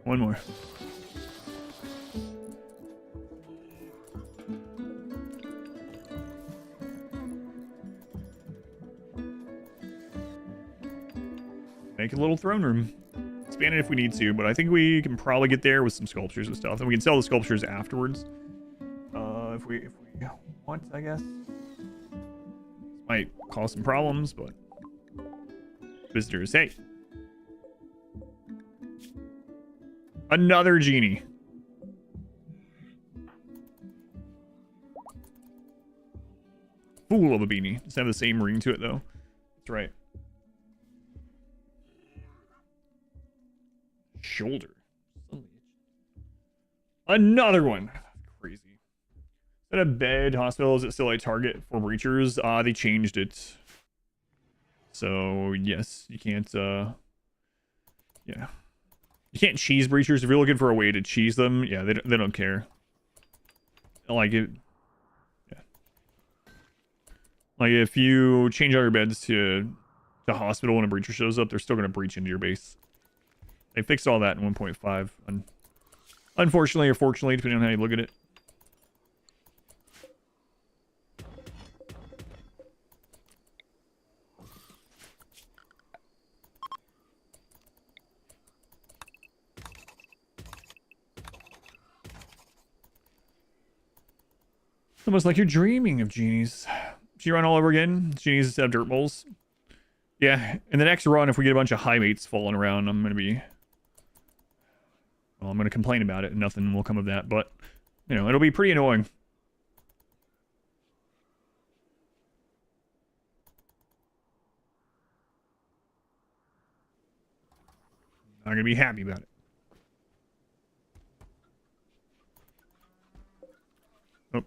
One more. Make a little throne room. Expand it if we need to, but I think we can probably get there with some sculptures and stuff. And we can sell the sculptures afterwards. If we want, I guess. Might cause some problems, but visitors, hey. Another genie. Fool of a beanie. Does have the same ring to it though. That's right. Shoulder. Another one. Crazy. Instead of bed, hospital, is it still a target for breachers? They changed it. So yes, you can't yeah. You can't cheese breachers. If you're looking for a way to cheese them, yeah, they don't care. Like it, yeah. Like if you change all your beds to hospital when a breacher shows up, they're still gonna breach into your base. They fixed all that in 1.5. Unfortunately or fortunately, depending on how you look at it. Almost like you're dreaming of genies. Should you run all over again? Genies instead of dirt moles. Yeah, in the next run, if we get a bunch of Highmates falling around, I'm gonna be... Well, I'm gonna complain about it and nothing will come of that, but, you know, it'll be pretty annoying. I'm gonna be happy about it. Oh.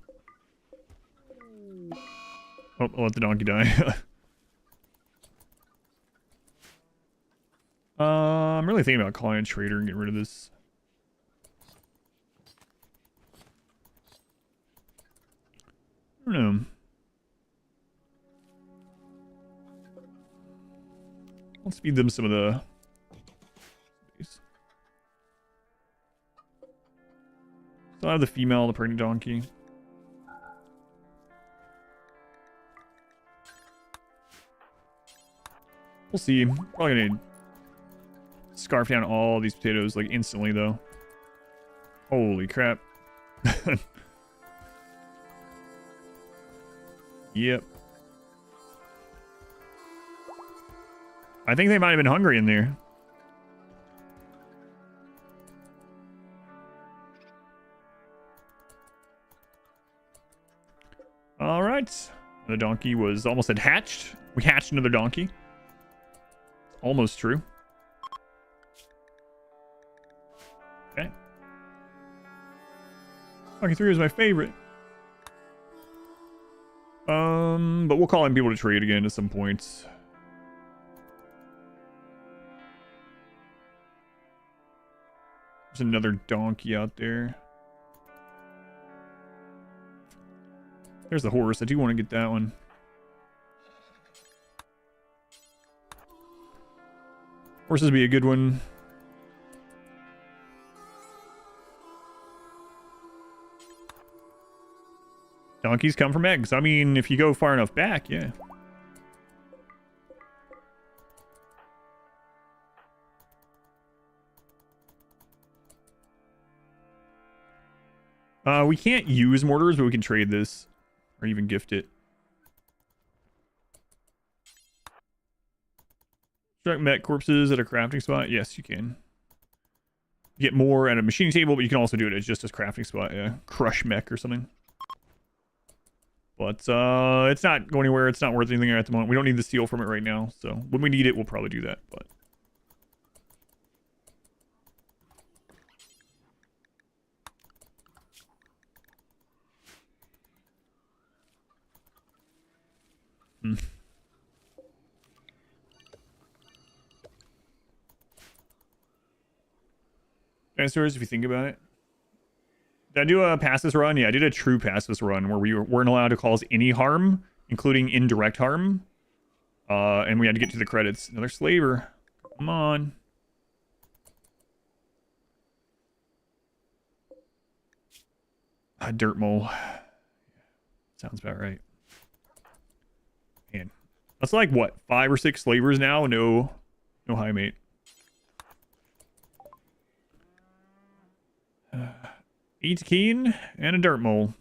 Oh, I'll let the donkey die. I'm really thinking about calling a trader and getting rid of this. I don't know. Let's feed them some of the space. So I have the female, the pregnant donkey. We'll see. Probably gonna scarf down all these potatoes like instantly though. Holy crap. Yep. I think they might have been hungry in there. All right. The donkey was almost hatched. We hatched another donkey. It's almost true. Okay. Donkey 3 is my favorite. But we'll call in people to trade again at some point. There's another donkey out there. There's the horse. I do want to get that one. Horses be a good one. Donkeys come from eggs. I mean, if you go far enough back, yeah. We can't use mortars, but we can trade this. Or even gift it. Extract mech corpses at a crafting spot? Yes, you can. Get more at a machining table, but you can also do it as just a crafting spot. Yeah, crush mech or something. But it's not going anywhere. It's not worth anything at the moment. We don't need the steel from it right now. So when we need it, we'll probably do that. But dinosaurs, if you think about it. Did I do a pacifist run? Yeah, I did a true pacifist run where we weren't allowed to cause any harm, including indirect harm. And we had to get to the credits. Another slaver. Come on. A dirt mole. Sounds about right. Man. That's like, what, 5 or 6 slavers now? No Highmate. Eats keen and a dirt mole.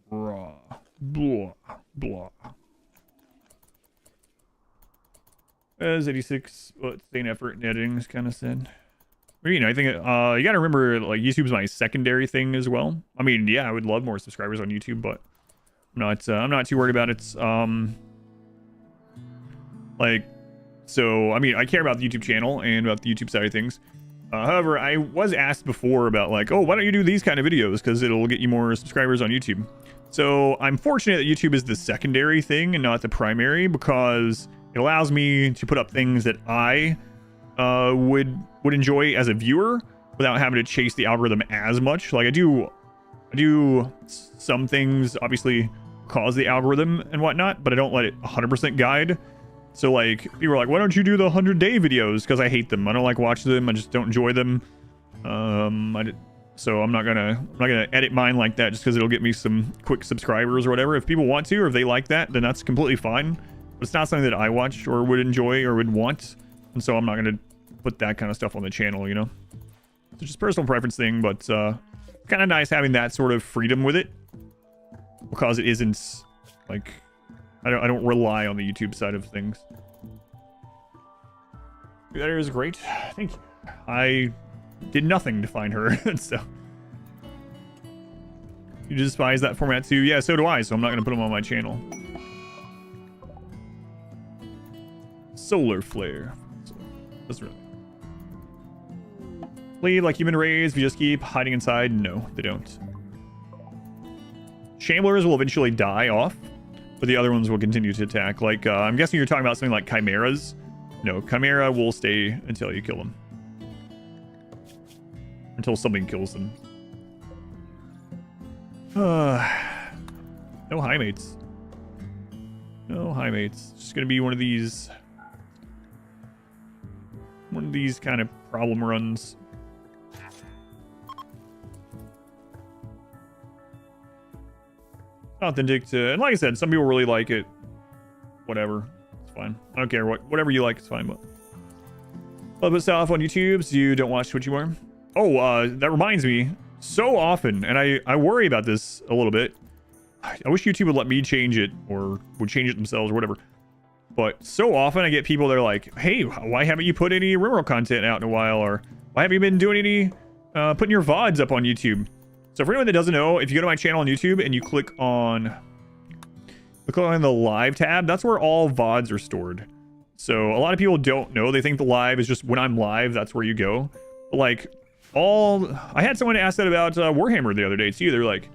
Blah, blah, blah. As 86, but staying effort in editing is kind of sad. You know, I think you gotta remember, like, YouTube's my secondary thing as well. I mean, yeah, I would love more subscribers on YouTube, but I'm not too worried about it. Like, so I mean, I care about the YouTube channel and about the YouTube side of things. However, I was asked before about, like, oh, why don't you do these kind of videos, because it'll get you more subscribers on YouTube. So I'm fortunate that YouTube is the secondary thing and not the primary, because it allows me to put up things that I would enjoy as a viewer without having to chase the algorithm as much. Like I do some things obviously cause the algorithm and whatnot, but I don't let it 100% guide. So like people are like, why don't you do the 100-day videos? Because I hate them. I don't like watching them. I just don't enjoy them. So I'm not gonna edit mine like that just because it'll get me some quick subscribers or whatever. If people want to, or if they like that, then that's completely fine. But it's not something that I watch or would enjoy or would want. And so I'm not gonna put that kind of stuff on the channel, you know. It's just a personal preference thing, but kind of nice having that sort of freedom with it, because it isn't like I don't rely on the YouTube side of things. That is great. Thank you. I did nothing to find her, so you despise that format too. Yeah, so do I. So I'm not gonna put them on my channel. Solar flare. So that's really. Bleed like human rays. If you just keep hiding inside, no, they don't. Shamblers will eventually die off, but the other ones will continue to attack. Like, I'm guessing you're talking about something like chimeras. No, chimera will stay until you kill them. Until something kills them. No Highmates. No Highmates. It's just gonna be one of these kind of problem runs. Authentic to, and like I said, some people really like it. Whatever, it's fine. I don't care whatever you like, it's fine. But a little bit south on YouTube, so you don't watch Twitch anymore. Oh, that reminds me. So often, and I worry about this a little bit. I wish YouTube would let me change it, or would change it themselves, or whatever. But so often I get people that are like, "Hey, why haven't you put any RimWorld content out in a while?" Or "Why haven't you been doing any putting your VODs up on YouTube?" So for anyone that doesn't know, if you go to my channel on YouTube and you click on the live tab, that's where all VODs are stored. So a lot of people don't know. They think the live is just when I'm live, that's where you go. But like I had someone ask that about Warhammer the other day too. They're like,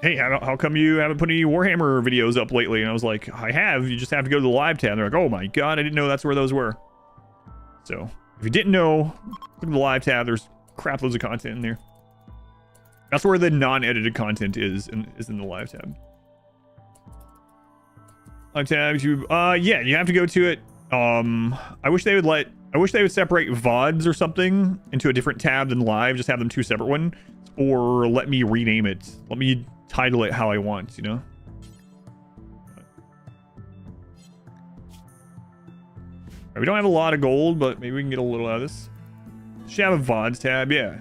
hey, how come you haven't put any Warhammer videos up lately? And I was like, I have. You just have to go to the live tab. And they're like, oh my god, I didn't know that's where those were. So if you didn't know, look at the live tab. There's crap loads of content in there. That's where the non-edited content is in the live tab. Live tab, YouTube. Yeah, you have to go to it. I wish they would separate VODs or something into a different tab than live. Just have them two separate ones, or let me rename it. Let me title it how I want, you know. Right, we don't have a lot of gold, but maybe we can get a little out of this. Should have a VODs tab, yeah.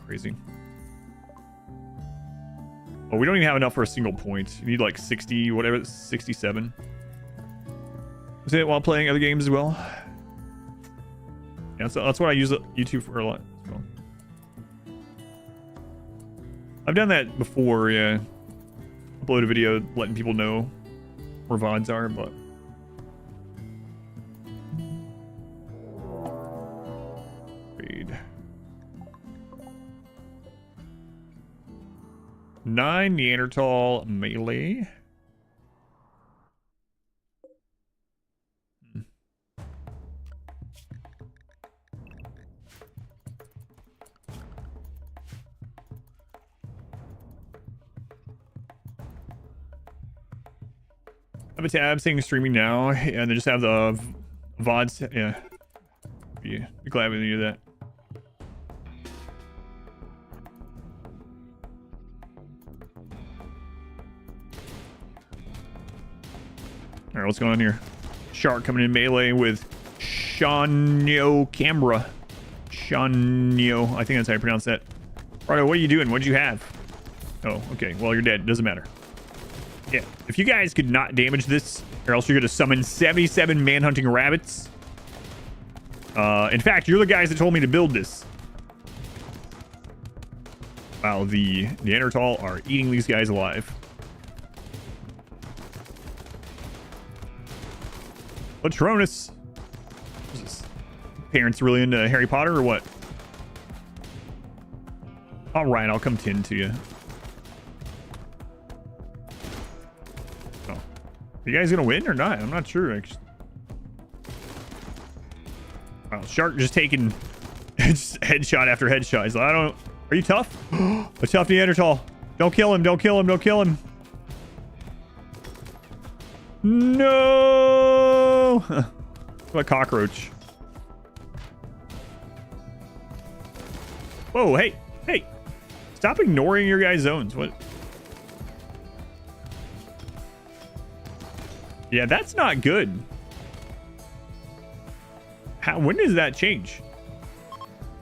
Crazy. Oh, we don't even have enough for a single point. You need like 60, whatever, 67. Is it while playing other games as well? Yeah, that's what I use YouTube for a lot as well. I've done that before, yeah. Upload a video letting people know where VODs are, but... Read. 9 Neanderthal melee. I have a tab saying streaming now, and they just have the VODs. Yeah. Be glad we do that. All right, what's going on here? Shark coming in melee with Shanyo Camera. Shanyo, I think that's how you pronounce that. Righto, what are you doing? What did you have? Oh, okay. Well, you're dead. Doesn't matter. Yeah, if you guys could not damage this, or else you're going to summon 77 man-hunting rabbits. In fact, you're the guys that told me to build this. Wow, the Neanderthal are eating these guys alive. Patronus. Is this parents really into Harry Potter or what? All right, I'll come tend to you. Oh, are you guys gonna win or not? I'm not sure. Actually. Wow, Shark just taking headshot after headshot. He's like, I don't. Are you tough? A tough Neanderthal. Don't kill him. Don't kill him. Don't kill him. No! What a cockroach. Whoa, hey, hey. Stop ignoring your guys' zones. What? Yeah, that's not good. When does that change?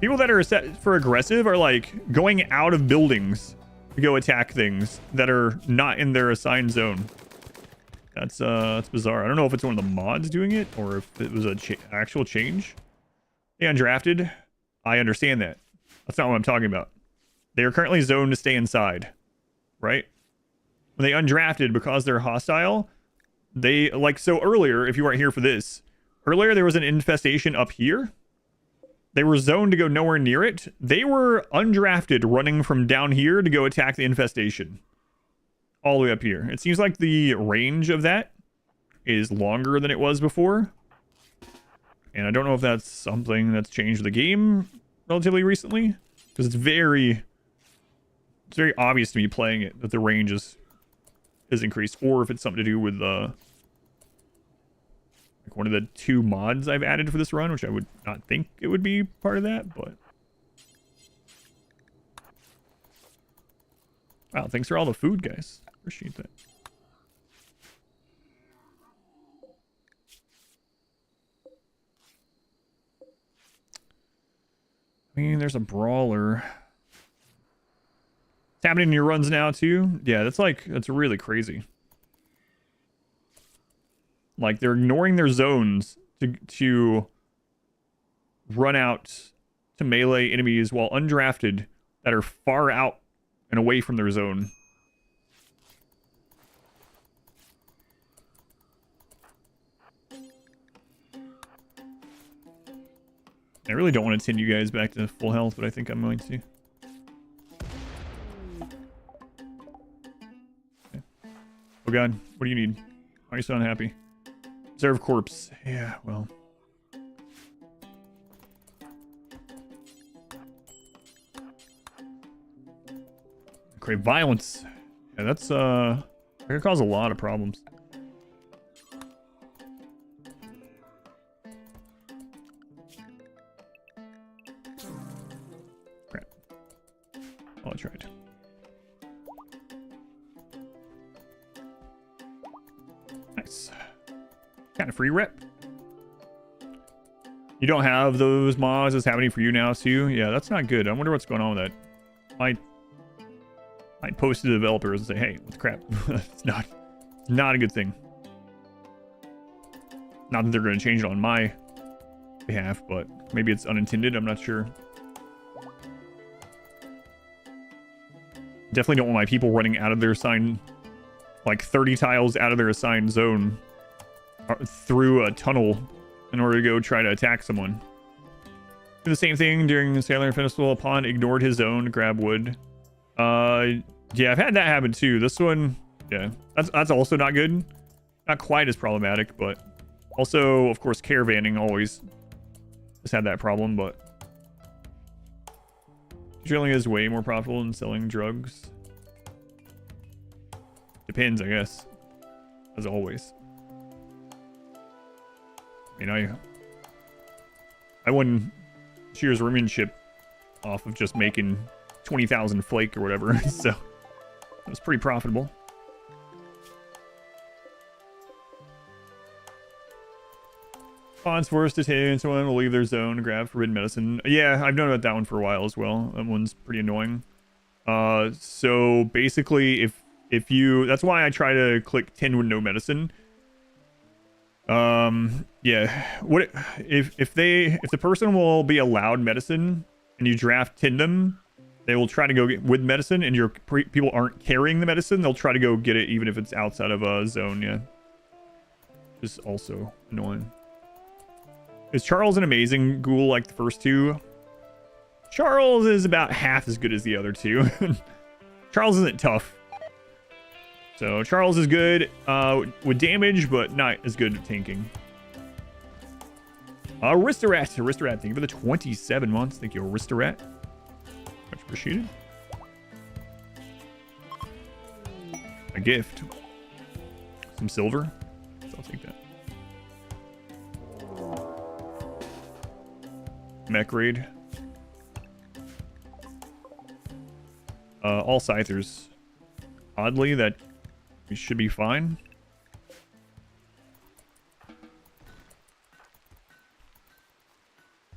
People that are set for aggressive are like going out of buildings to go attack things that are not in their assigned zone. That's bizarre. I don't know if it's one of the mods doing it or if it was a actual change. They undrafted. I understand that. That's not what I'm talking about. They are currently zoned to stay inside, right? When they undrafted, because they're hostile, they like, so earlier, if you weren't here for this, earlier there was an infestation up here. They were zoned to go nowhere near it. They were undrafted running from down here to go attack the infestation. All the way up here. It seems like the range of that is longer than it was before. And I don't know if that's something that's changed the game relatively recently. Because it's very obvious to me playing it that the range is increased. Or if it's something to do with like one of the 2 mods I've added for this run, which I would not think it would be part of that, but... Wow, thanks for all the food, guys. Appreciate that. I mean, there's a brawler. It's happening in your runs now, too? Yeah, that's really crazy. Like, they're ignoring their zones to run out to melee enemies while undrafted that are far out and away from their zone. I really don't want to send you guys back to full health, but I think I'm going to. God. What do you need? Why are you so unhappy? Reserve corpse. Yeah, well. Crave violence. Yeah, that's that could cause a lot of problems. Crap. Oh, I tried. Nice. Kind of free rep. You don't have those mods that's happening for you now, Sue? Yeah, that's not good. I wonder what's going on with that. I'd post to the developers and say, hey, what's crap? It's not a good thing. Not that they're going to change it on my behalf, but maybe it's unintended. I'm not sure. Definitely don't want my people running out of their assigned, like 30 tiles out of their assigned zone through a tunnel in order to go try to attack someone. Do the same thing during the Sailor Festival. A pawn ignored his zone to grab wood. Yeah, I've had that happen too. This one, yeah, that's also not good. Not quite as problematic, but also, of course, caravanning always has had that problem, but drilling is way more profitable than selling drugs. Depends, I guess, as always. I mean, I won Shear's Rimmanship off of just making 20,000 flake or whatever, so it was pretty profitable. Pawns forced to take someone will leave their zone to grab forbidden medicine. Yeah, I've known about that one for a while as well. That one's pretty annoying. So basically, if you, that's why I try to click 10 with no medicine. Yeah, what if the person will be allowed medicine and you draft 10 them, they will try to go get with medicine, and your people aren't carrying the medicine, they'll try to go get it even if it's outside of a zone. Yeah, just also annoying. Is Charles an amazing ghoul like the first two? Charles is about half as good as the other two. Charles isn't tough. So Charles is good with damage, but not as good at tanking. Aristorat, thank you for the 27 months. Thank you, Aristorat. Much appreciated. A gift. Some silver. So I'll take that. Mech raid. All scythers. Oddly, that we should be fine.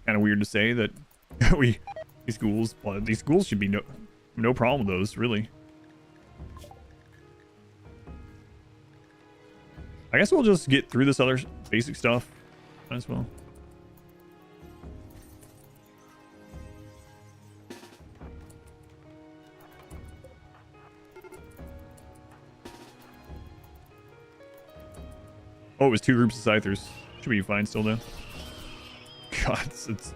Kind of weird to say that these ghouls should be no problem with those, really. I guess we'll just get through this other basic stuff as well. Oh, it was 2 groups of scythers. Should be fine still, though. God,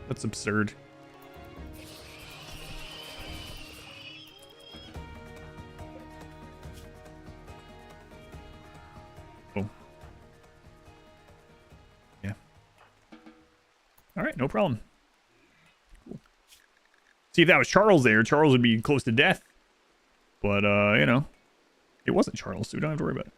that's absurd. Oh. Yeah. Alright, no problem. Cool. See, if that was Charles there, Charles would be close to death. But, you know, it wasn't Charles, so we don't have to worry about it.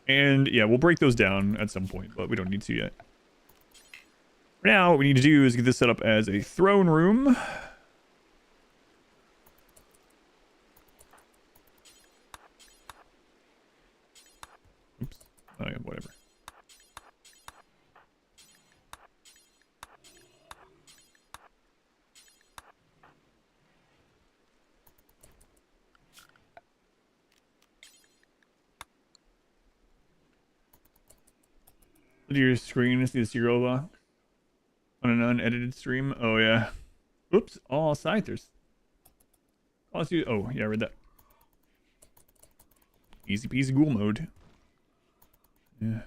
And yeah, we'll break those down at some point, but we don't need to yet. For now, what we need to do is get this set up as a throne room. Oops. Oh, yeah, whatever. Look at your screen, see the serial box on an unedited stream. Oh yeah. Oops, all scythers. Oh, yeah, I read that. Easy peasy ghoul mode. Yeah.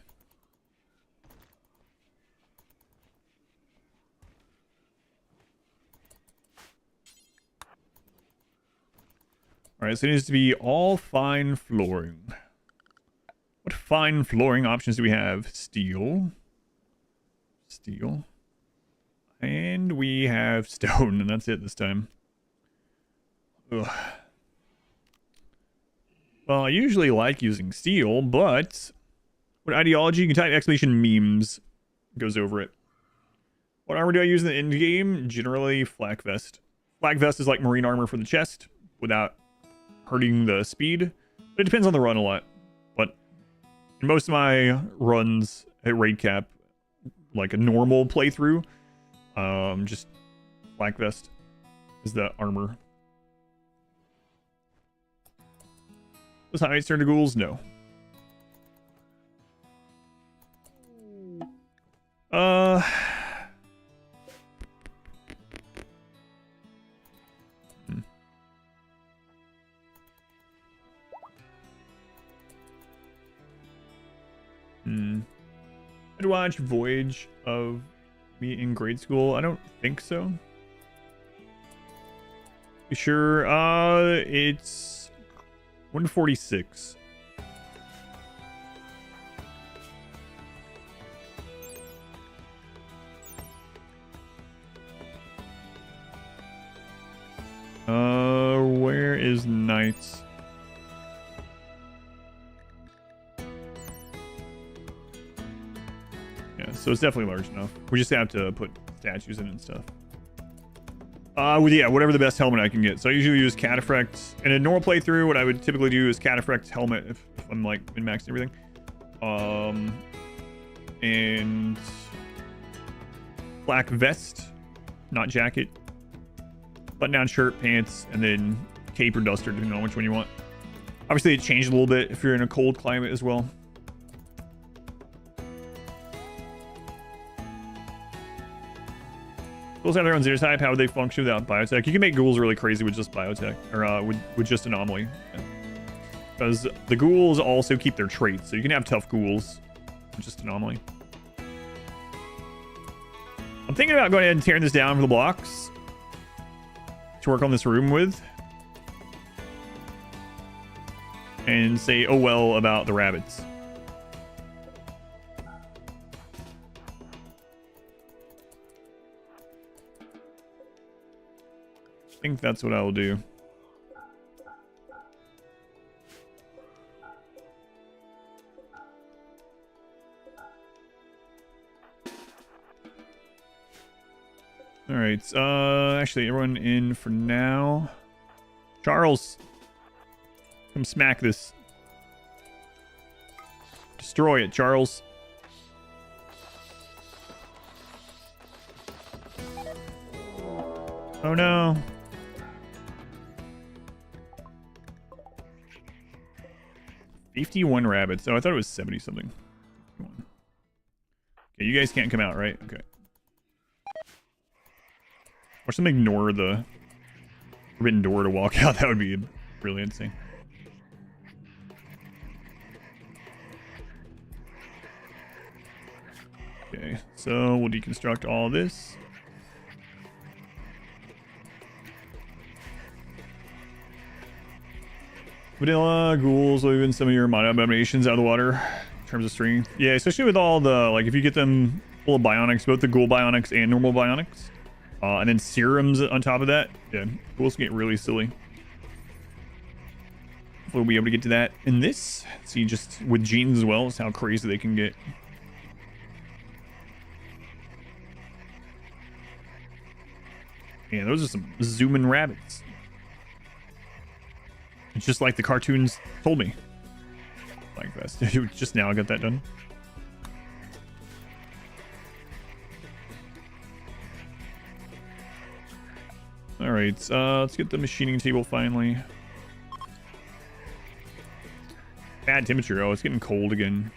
All right, so it needs to be all fine flooring. What fine flooring options do we have? Steel. Steel. And we have stone, and that's it this time. Ugh. Well, I usually like using steel, but what ideology? You can type exclamation memes. Goes over it. What armor do I use in the end game? Generally, flak vest. Flak vest is like marine armor for the chest without hurting the speed. But it depends on the run a lot. But in most of my runs at raid cap, like a normal playthrough, just flak vest is the armor. Does Highmates turn to ghouls? No. I'd watch Voyage of Me in grade school. I don't think so. You sure? It's 146. Where is Knights? Yeah, so it's definitely large enough. We just have to put statues in and stuff. Yeah, whatever the best helmet I can get. So I usually use Cataphract. In a normal playthrough, what I would typically do is Cataphract helmet if I'm like min-maxed and everything. And black vest, not jacket. Button-down shirt, pants, and then cape or duster, depending on which one you want. Obviously, it changed a little bit if you're in a cold climate as well. Ghouls have their own Xenotype. How would they function without Biotech? You can make ghouls really crazy with just Biotech, or with just Anomaly. Because the ghouls also keep their traits, so you can have tough ghouls with just Anomaly. I'm thinking about going ahead and tearing this down for the blocks to work on this room with. And say, oh well, about the rabbits. I think that's what I will do. All right. Actually, everyone in for now. Charles, come smack this. Destroy it, Charles. Oh no. $51 rabbits. Oh, I thought it was 70 something. Okay, you guys can't come out, right? Okay. Or something ignore the forbidden door to walk out. That would be really insane. Okay, so we'll deconstruct all this. Vanilla, ghouls, or even some of your mono abominations out of the water in terms of strength. Yeah, especially with all the, like, if you get them full of bionics, both the ghoul bionics and normal bionics, and then serums on top of that, yeah, ghouls can get really silly. We'll be able to get to that in this. See, just with genes as well, is how crazy they can get. Yeah, those are some zooming rabbits. It's just like the cartoons told me. Like this. Just now I got that done. Alright, let's get the machining table finally. Bad temperature. Oh, it's getting cold again.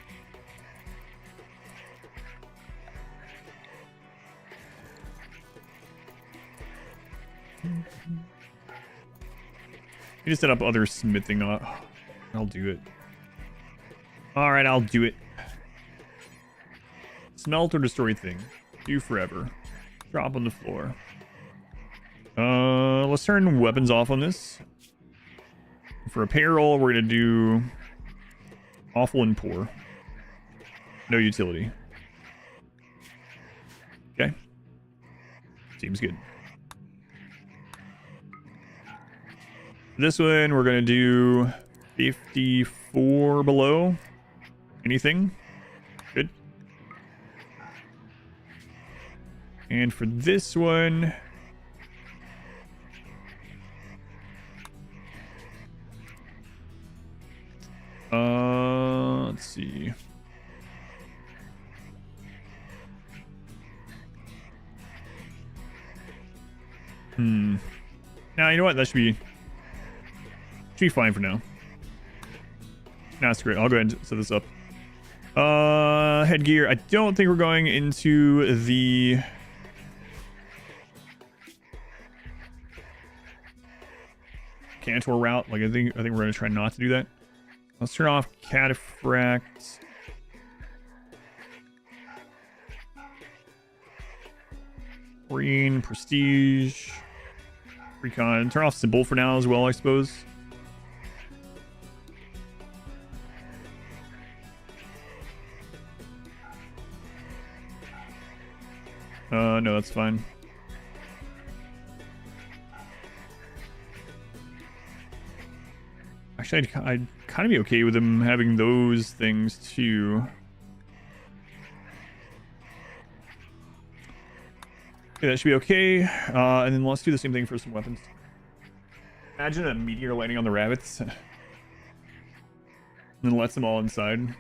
You just set up other smithing. I'll do it. Alright, I'll do it. Smelt or destroy thing. Do forever. Drop on the floor. Let's turn weapons off on this. For apparel, we're going to do awful and poor. No utility. Okay. Seems good. This one, we're going to do 54 below. Anything? Good. And for this one... let's see. Now, you know what? That should be fine for now. No, that's great. I'll go ahead and set this up. Headgear. I don't think we're going into the... Cantor route. Like, I think we're going to try not to do that. Let's turn off Cataphract. Green, Prestige, Recon. Turn off Symbol for now as well, I suppose. No, that's fine. Actually, I'd kind of be okay with them having those things too. Okay, that should be okay. And then let's do the same thing for some weapons. Imagine a meteor landing on the rabbits. And then lets them all inside.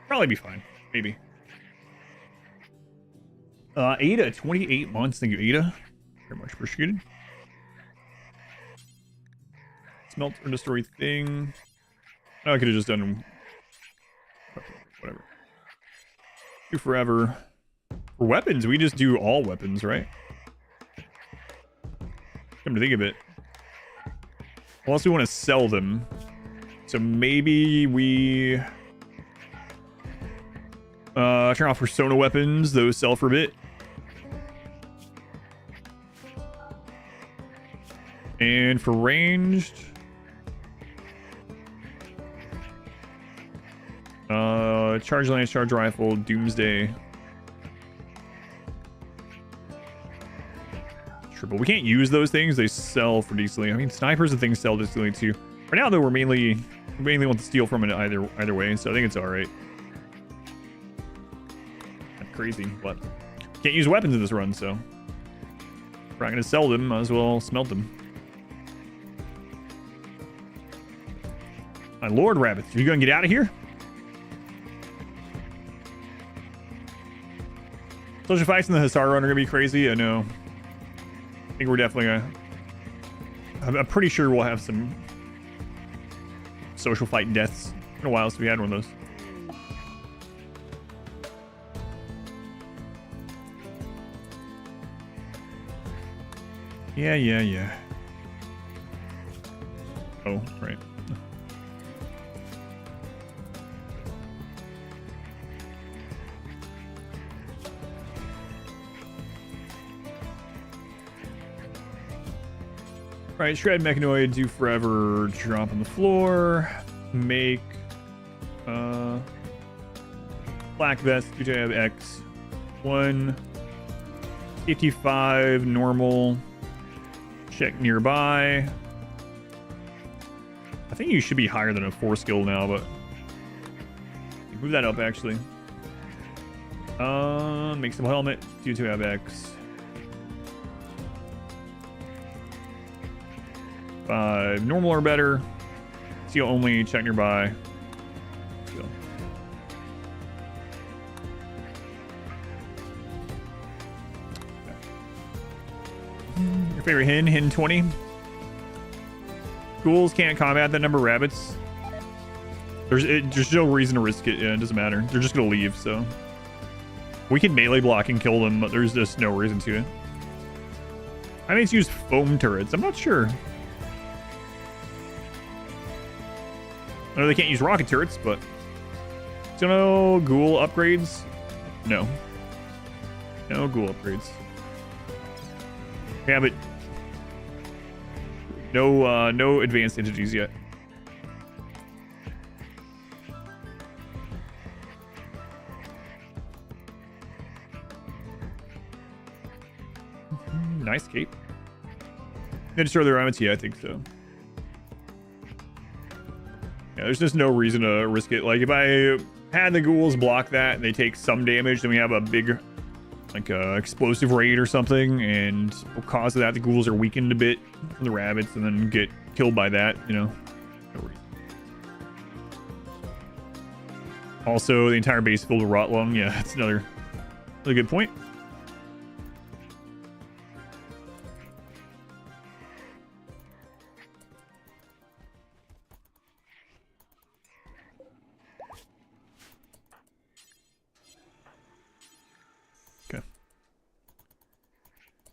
Probably be fine. Maybe. Ada, 28 months. Thank you, Ada. Very much appreciated. Smelt or destroy thing. Oh, I could have just done whatever. Do forever. For weapons, we just do all weapons, right? Come to think of it. Unless we want to sell them. So maybe we turn off persona weapons. Those sell for a bit. And for ranged, charge lance, charge rifle, doomsday. Sure, but we can't use those things. They sell for decently. I mean, snipers and things sell decently too. For now, though, we mainly want to steal from it either way, so I think it's all right. Not crazy, but can't use weapons in this run, so if we're not gonna sell them. Might as well smelt them. My lord, rabbits, are you gonna get out of here? Social fights in the Hussar run are gonna be crazy. I know. I think we're definitely gonna... I'm pretty sure we'll have some social fight deaths. It's been a while since we had one of those. Yeah. Oh, right. Right, shred mechanoid, do forever, drop on the floor, make black vest, do tab X, 155 normal, check nearby. I think you should be higher than a 4 skill now, but move that up actually. Make some helmet, do tab X. 5 normal or better. Seal only, check nearby. Seal. Your favorite hen 20. Ghouls can't combat that number of rabbits. There's no reason to risk it. Yeah, it doesn't matter. They're just gonna leave, so we can melee block and kill them, but there's just no reason to it. I need to use foam turrets. I'm not sure. I know they can't use rocket turrets, but... So no ghoul upgrades? No. No ghoul upgrades. Yeah, but... No advanced entities yet. Nice cape. They destroy their Highmates? Yeah, I think so. Yeah, there's just no reason to risk it. Like, if I had the ghouls block that and they take some damage, then we have a big, like, explosive raid or something, and because of that, the ghouls are weakened a bit from the rabbits and then get killed by that, you know. No reason. Also, the entire base filled with rot lung. Yeah, that's another really good point.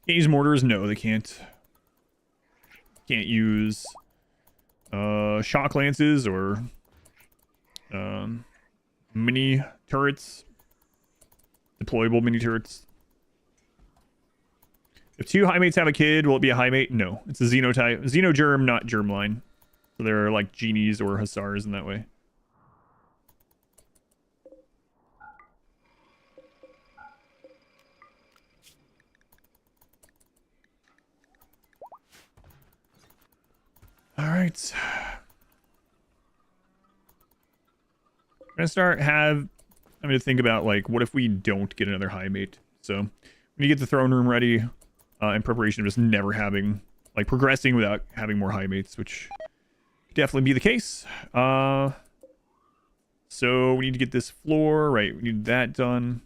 Can't use mortars? No, they can't. Can't use shock lances or mini turrets. Deployable mini turrets. If two Highmates have a kid, will it be a Highmate? No. It's a Xenotype. Xenogerm, not germline. So they're like genies or hussars in that way. All right. I'm gonna I'm gonna think about, like, what if we don't get another Highmate? So when you get the throne room ready, in preparation of just never having, like, progressing without having more Highmates, which could definitely be the case. So we need to get this floor right. We need that done.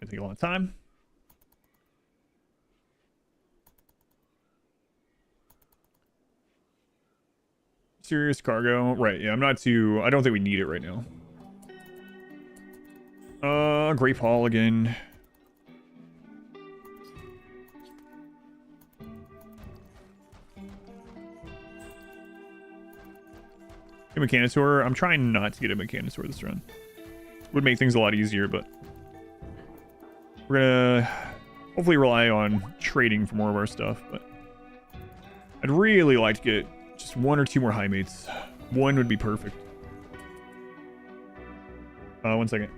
Gonna take a lot of time. Serious cargo. Right, yeah, I don't think we need it right now. Grape Hall again. A Mechanosaur. I'm trying not to get a Mechanosaur this run. Would make things a lot easier, but we're gonna hopefully rely on trading for more of our stuff, but I'd really like to get just one or two more Highmates. One would be perfect. 1 second.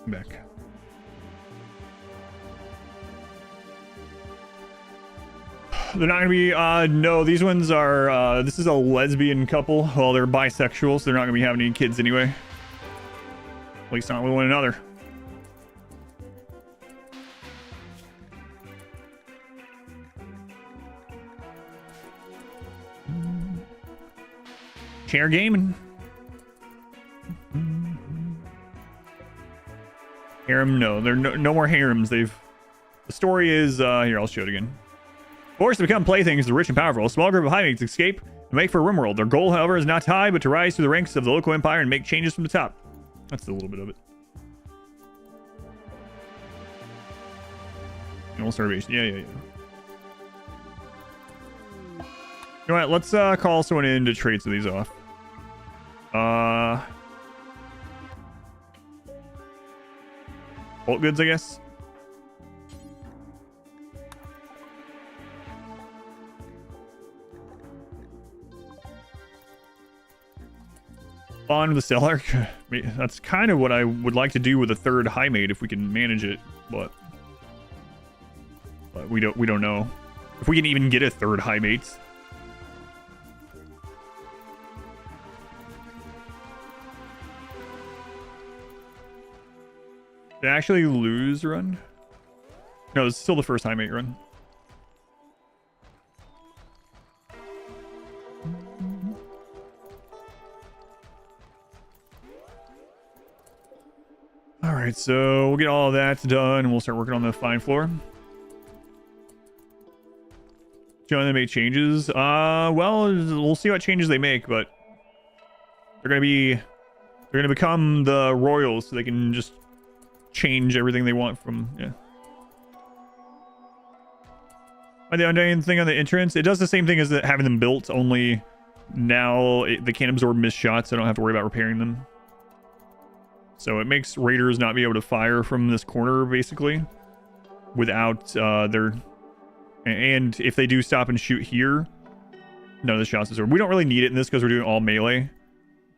Back. They're not gonna be no, these ones are this is a lesbian couple. Well, they're bisexual, so they're not gonna be having any kids anyway. At least not with one another. Chair gaming. Harem, no. There are no more harems. The story is, here, I'll show it again. Forced to become playthings, the rich and powerful, a small group of Highmates escape and make for RimWorld. Their goal, however, is not to hide, but to rise through the ranks of the local empire and make changes from the top. That's a little bit of it. Normal starvation. Yeah. You know what? Let's call someone in to trade some of these off. Bolt goods, I guess. On the seller. That's kind of what I would like to do with a third Highmate if we can manage it, but we don't know if we can even get a third Highmate. Did I actually lose run? No, it's still the first Highmate run. Alright, so we'll get all of that done and we'll start working on the fine floor. Showing them make changes. Well, we'll see what changes they make, but they're gonna become the royals, so they can just change everything they want from, yeah. By the undying thing on the entrance, it does the same thing as having them built, only now they can't absorb missed shots, so I don't have to worry about repairing them. So it makes raiders not be able to fire from this corner, basically, without their... And if they do stop and shoot here, none of the shots absorb. We don't really need it in this because we're doing all melee.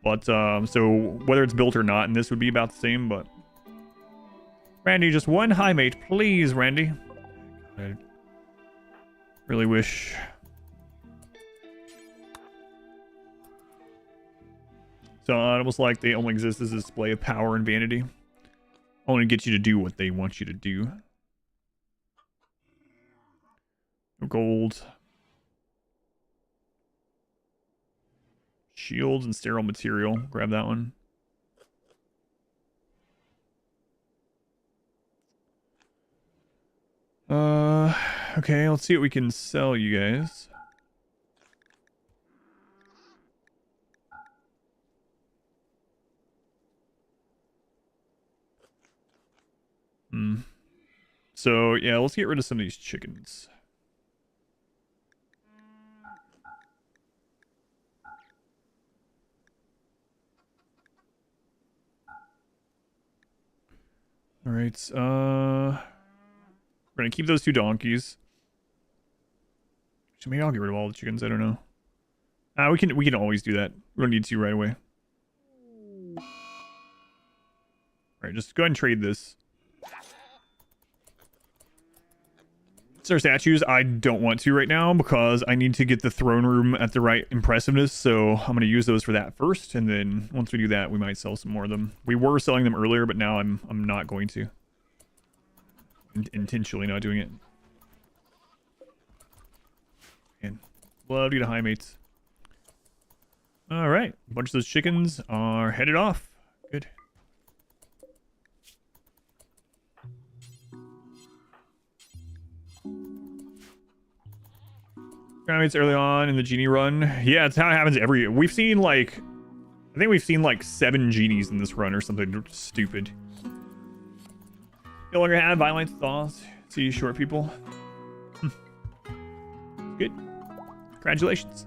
But, so whether it's built or not, and this would be about the same, but... Randy, just one Highmate, please, Randy. I really wish... So almost like they only exist as a display of power and vanity. Only get you to do what they want you to do. No gold. Shields and sterile material. Grab that one. Okay, let's see what we can sell you guys. So, yeah, let's get rid of some of these chickens. Alright, we're gonna keep those 2 donkeys. So maybe I'll get rid of all the chickens, I don't know. We can always do that. We don't need to right away. Alright, just go ahead and trade this. Our statues, I don't want to right now because I need to get the throne room at the right impressiveness, so I'm going to use those for that first, and then once we do that, we might sell some more of them. We were selling them earlier, but now I'm not going to. Intentionally not doing it. And love to get a Highmates. Alright, a bunch of those chickens are headed off. Good. It's early on in the genie run. Yeah, it's how it happens we've seen like, I think we've seen like 7 genies in this run or something stupid. No longer have violent thoughts. See short people. Good. Congratulations.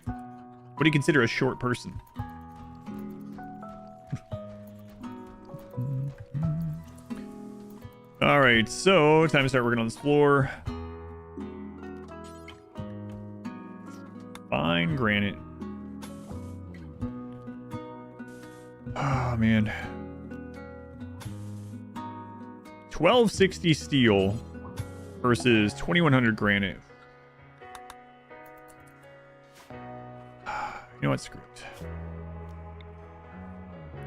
What do you consider a short person? Alright, so time to start working on this floor. Fine granite. Oh, man. 1260 steel versus 2100 granite. You know what? Screw it.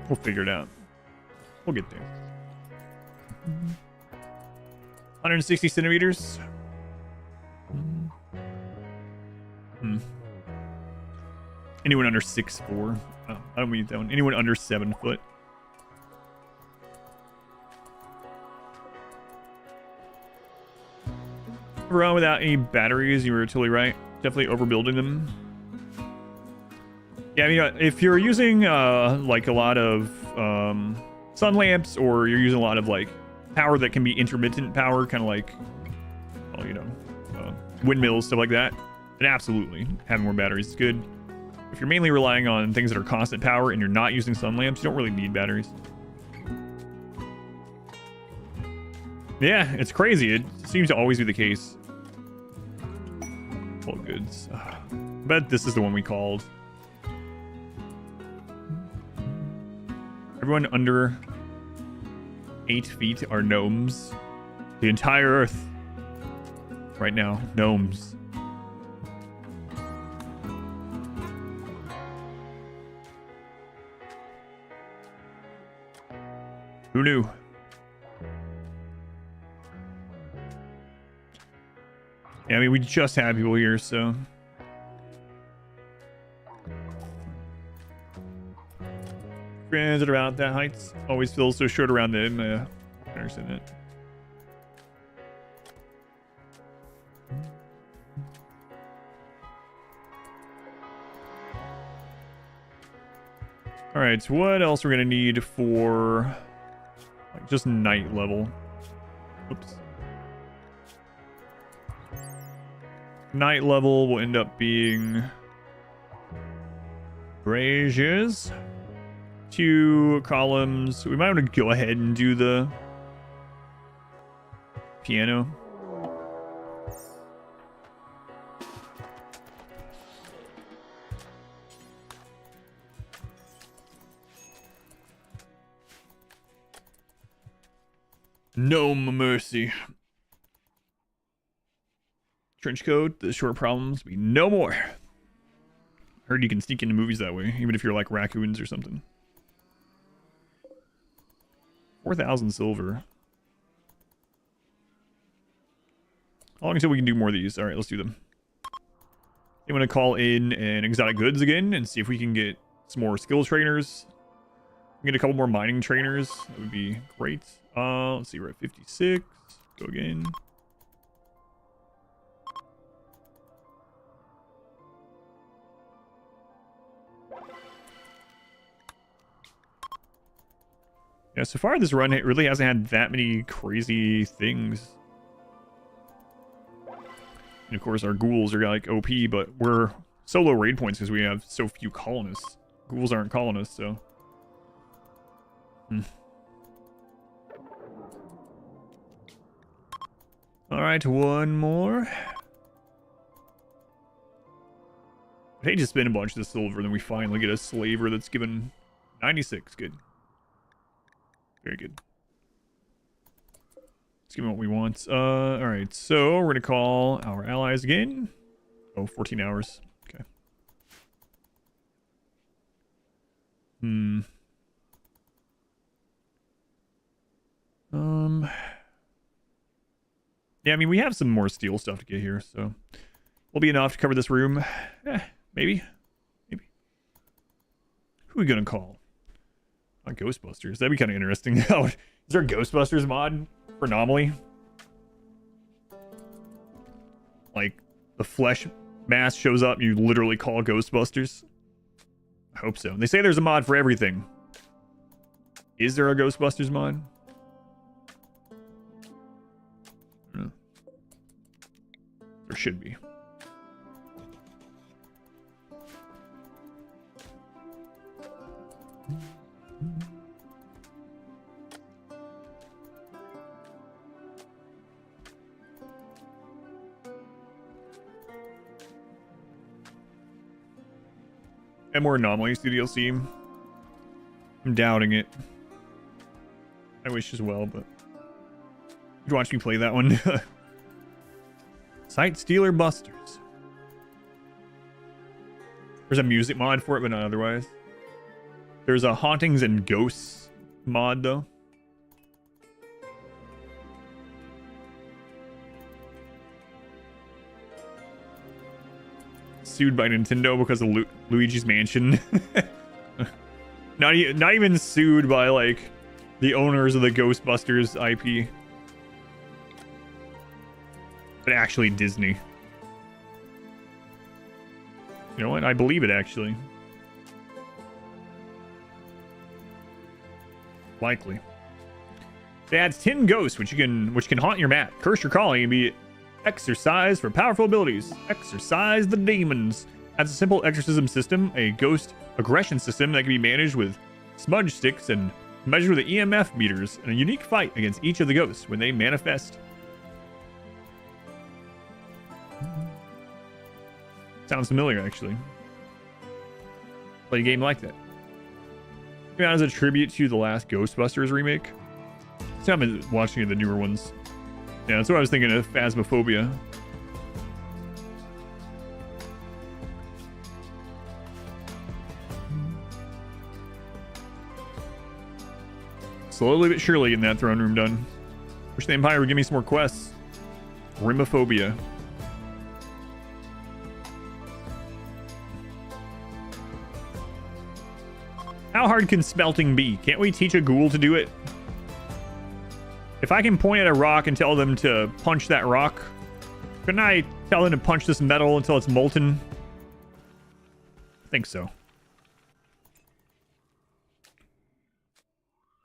We'll figure it out. We'll get there. 160 centimeters. Anyone under 6'4". Oh, I don't mean that one. Anyone under 7 foot. Run without any batteries, you were totally right. Definitely overbuilding them. Yeah, I mean, if you're using like a lot of sun lamps, or you're using a lot of like power that can be intermittent power, kind of like, well, you know, windmills, stuff like that, then absolutely having more batteries is good. If you're mainly relying on things that are constant power and you're not using sun lamps, you don't really need batteries. Yeah, it's crazy. It seems to always be the case. All goods. Bet this is the one we called. Everyone under 8 feet are gnomes. The entire Earth. Right now, gnomes. Who knew? Yeah, I mean, we just had people here, so... Friends at around that heights always feel so short around them. I understand that. Alright, so what else we're gonna need for like just night level? Oops. Night level will end up being braziers, 2 columns. We might want to go ahead and do the piano. No mercy. Trench coat, the short problems be no more. Heard you can sneak into movies that way, even if you're like raccoons or something. 4,000 silver. How long until we can do more of these? Alright, let's do them. I'm going to call in an exotic goods again and see if we can get some more skills trainers. Get a couple more mining trainers. That would be great. Let's see, we're at 56. Go again. Yeah, so far this run, it really hasn't had that many crazy things. And of course, our ghouls are like OP, but we're so low raid points because we have so few colonists. Ghouls aren't colonists, so... Alright, one more. I'd hate to spend a bunch of the silver, then we finally get a slaver that's given 96. Good. Very good. Let's give him what we want. Alright, so we're gonna call our allies again. Oh, 14 hours. Okay. Yeah, I mean, we have some more steel stuff to get here, so will be enough to cover this room. Maybe. Maybe. Who are we gonna call? Ghostbusters. That'd be kind of interesting. Is there a Ghostbusters mod for Anomaly? Like, the flesh mass shows up and you literally call Ghostbusters? I hope so. They say there's a mod for everything. Is there a Ghostbusters mod? I don't know. There should be. And more anomalies to DLC. I'm doubting it. I wish as well, but you'd watch me play that one. Sight Stealer Busters. There's a music mod for it, but not otherwise. There's a Hauntings and Ghosts mod, though. sued by Nintendo because of Luigi's Mansion. Not even sued by, like, the owners of the Ghostbusters IP. But actually Disney. You know what? I believe it, actually. Likely. It adds 10 ghosts, which can haunt your map, curse your colony, and be exercised for powerful abilities. Exercise the demons. Adds a simple exorcism system, a ghost aggression system that can be managed with smudge sticks and measure the EMF meters, and a unique fight against each of the ghosts when they manifest. Sounds familiar, actually. Play a game like that. Came out as a tribute to the last Ghostbusters remake. So I've been watching the newer ones. Yeah, that's what I was thinking of. Phasmophobia. Slowly but surely getting that throne room done. Wish the Empire would give me some more quests. Rimophobia. How hard can smelting be? Can't we teach a ghoul to do it? If I can point at a rock and tell them to punch that rock, couldn't I tell them to punch this metal until it's molten? I think so.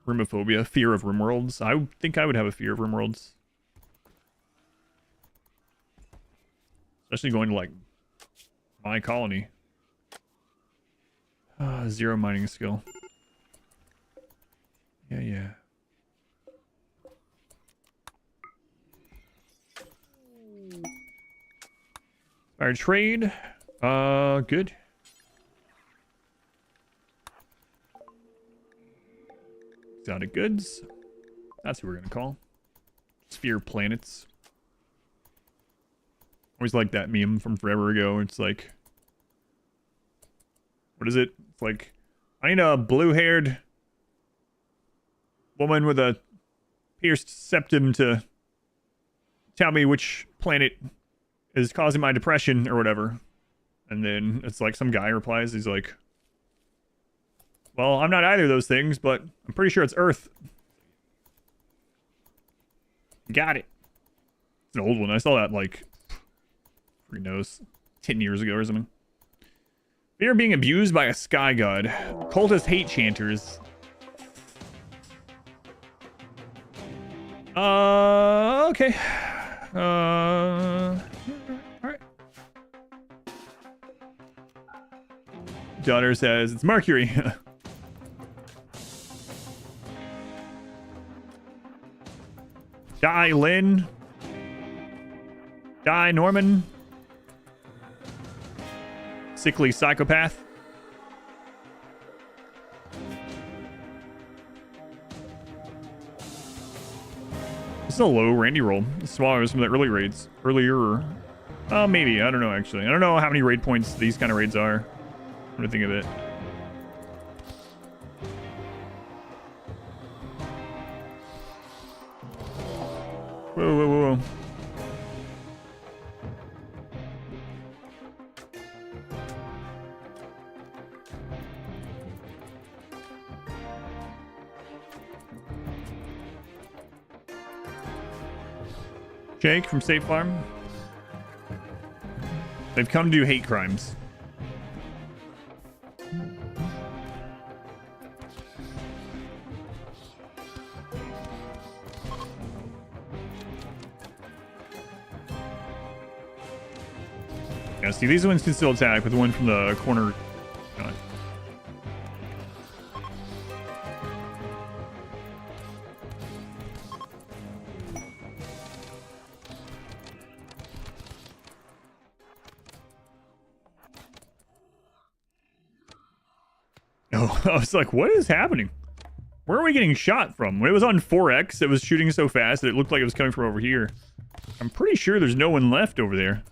Rimophobia, fear of RimWorlds. I think I would have a fear of RimWorlds. Especially going to, like, my colony. 0 mining skill. Yeah. Our trade. Good. Exotic goods. That's who we're gonna call. Sphere planets. Always like that meme from forever ago. It's like, what is it? It's like, I need a blue-haired woman with a pierced septum to tell me which planet is causing my depression or whatever. And then it's like some guy replies, he's like, well, I'm not either of those things, but I'm pretty sure it's Earth. Got it. It's an old one. I saw that, like, who knows, 10 years ago or something. Fear of being abused by a sky god. Cultist hate chanters. Okay. Alright. Daughter says, it's Mercury. Die, Lynn. Die, Norman. Sickly psychopath. This is a low Randy roll. Smaller than some of the early raids. Earlier. Maybe. I don't know, actually. I don't know how many raid points these kind of raids are. What do you think of it? Whoa. Jake from Safe Farm. They've come to do hate crimes. Yeah, see, these ones can still attack, but the one from the corner... I was like, what is happening? Where are we getting shot from? When it was on 4X, it was shooting so fast that it looked like it was coming from over here. I'm pretty sure there's no one left over there.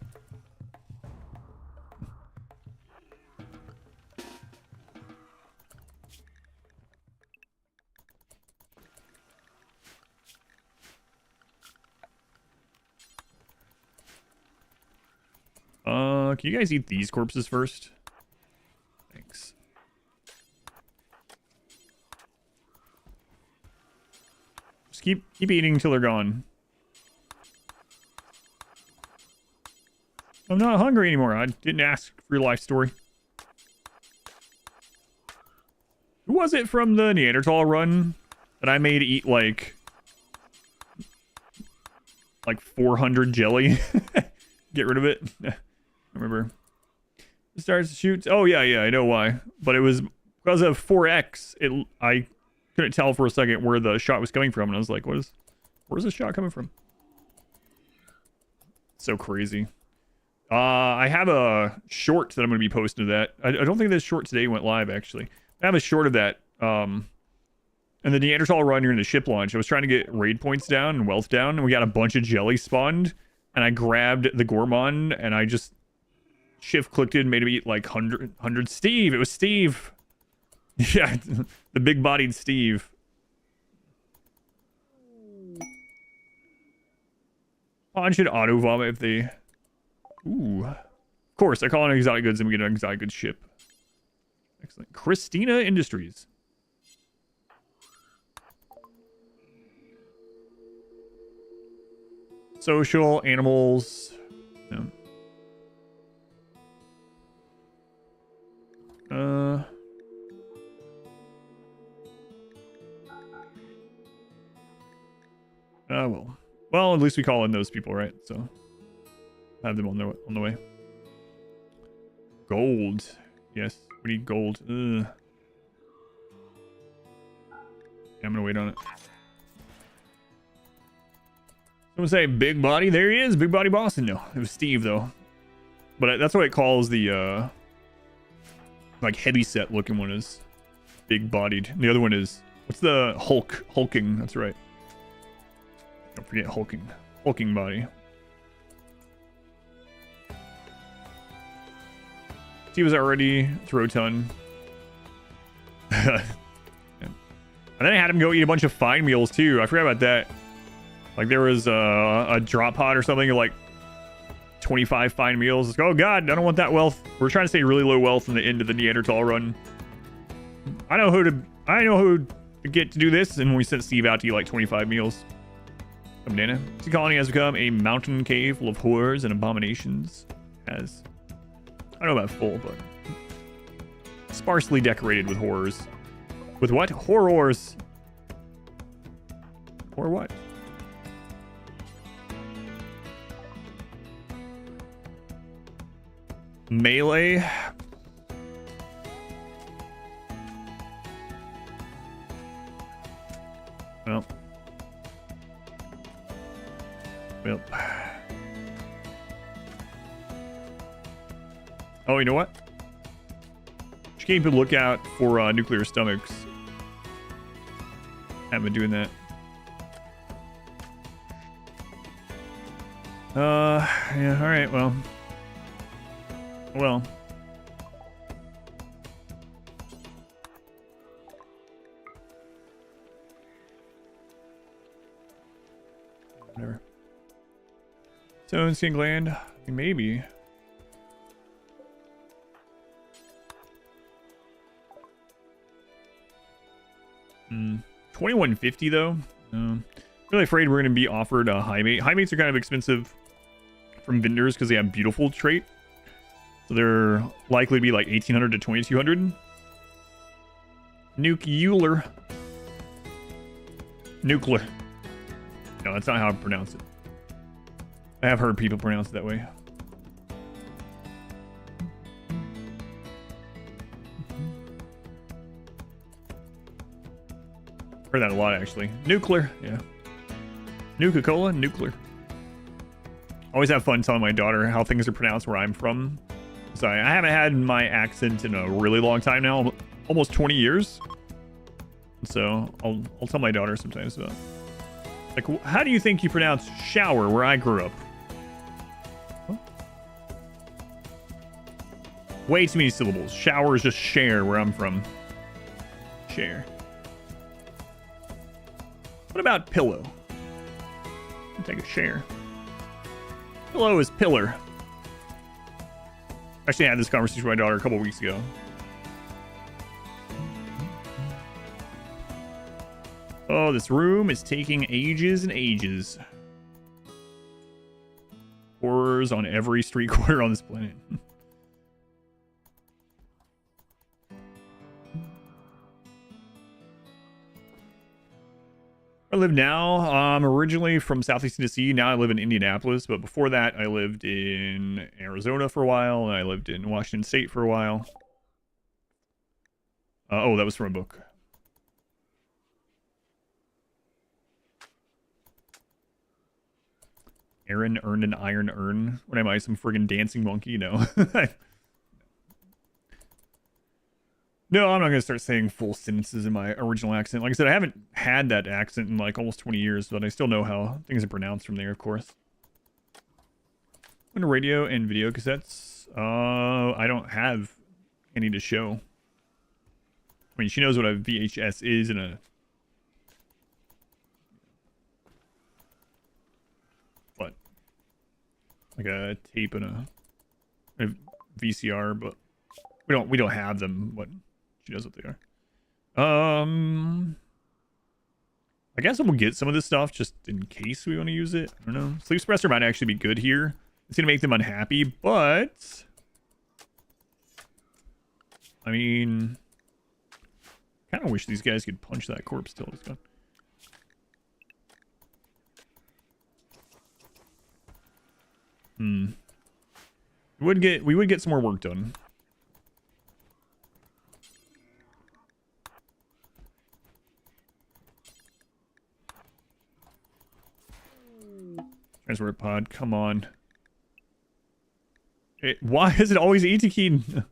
can you guys eat these corpses first? Thanks. Just keep eating until they're gone. I'm not hungry anymore. I didn't ask for your life story. Who was it from the Neanderthal run that I made eat like 400 jelly? Get rid of it. I remember. It starts to shoot. Oh yeah, I know why. But it was because of 4X. I couldn't tell for a second where the shot was coming from, and I was like, where's the shot coming from? So crazy. I have a short that I'm going to be posting to that. I don't think this short today went live, actually. I have a short of that. In the Neanderthal run during the ship launch, I was trying to get raid points down and wealth down, and we got a bunch of jelly spawned, and I grabbed the Gourmand, and I just shift-clicked it and made him eat like 100 Steve! It was Steve! Yeah, the big-bodied Steve. Pawn should auto-vomit if they... Ooh. Of course, I call it exotic goods and we get an exotic goods ship. Excellent. Christina Industries. Social, animals. Yeah. Well, at least we call in those people, right? So have them on the way. Gold. Yes, we need gold. Ugh. Yeah, I'm gonna wait on it. Someone say big body. There he is, big body Boston. No, it was Steve though. But that's what it calls the like heavy set looking one is big bodied. The other one is what's the hulking? That's right. Don't forget hulking body. He was already throw ton. Yeah. And then I had him go eat a bunch of fine meals too. I forgot about that. Like there was a drop pod or something like 25 fine meals. It's like, oh god, I don't want that wealth. We're trying to stay really low wealth in the end of the Neanderthal run. I know who to get to do this, and we sent Steve out to eat like 25 meals. Banana. The colony has become a mountain cave full of horrors and abominations. I don't know about full, but sparsely decorated with horrors. With what? Horrors. Or what? Melee. Well. Oh, you know what? Just keep a lookout for nuclear stomachs. Haven't been doing that. Yeah, alright, well. Whatever. Stone skin gland? Maybe. 2150 though. Really afraid we're going to be offered a Highmate. Highmates are kind of expensive from vendors because they have beautiful trait. So they're likely to be like 1800 to 2200. Nuclear. Nuclear. No, that's not how I pronounce it. I have heard people pronounce it that way. Heard that a lot, actually. Nuclear, yeah. Nuka-Cola, nuclear. Always have fun telling my daughter how things are pronounced where I'm from. Sorry, I haven't had my accent in a really long time now, almost 20 years. So I'll tell my daughter sometimes about, like, how do you think you pronounce shower where I grew up? Huh? Way too many syllables. Shower is just share where I'm from. Share. What about pillow? I'll take a share. Pillow is pillar. Actually, I had this conversation with my daughter a couple weeks ago. Oh, this room is taking ages and ages. Horrors on every street corner on this planet. I live now. I'm originally from Southeast Tennessee. Now I live in Indianapolis. But before that, I lived in Arizona for a while. And I lived in Washington State for a while. Oh, that was from a book. Aaron earned an iron urn. What am I, some friggin' dancing monkey? No. No, I'm not going to start saying full sentences in my original accent. Like I said, I haven't had that accent in like almost 20 years, but I still know how things are pronounced from there, of course. On radio and video cassettes, I don't have any to show. I mean, she knows what a VHS is and a... What? Like a tape and a VCR, but we don't have them. What? She knows what they are. I guess we'll get some of this stuff just in case we want to use it. I don't know. Sleep suppressor might actually be good here. It's gonna make them unhappy, but I mean, kind of wish these guys could punch that corpse till it's gone. We would get some more work done. Transport pod, come on. Why is it always Itakeen?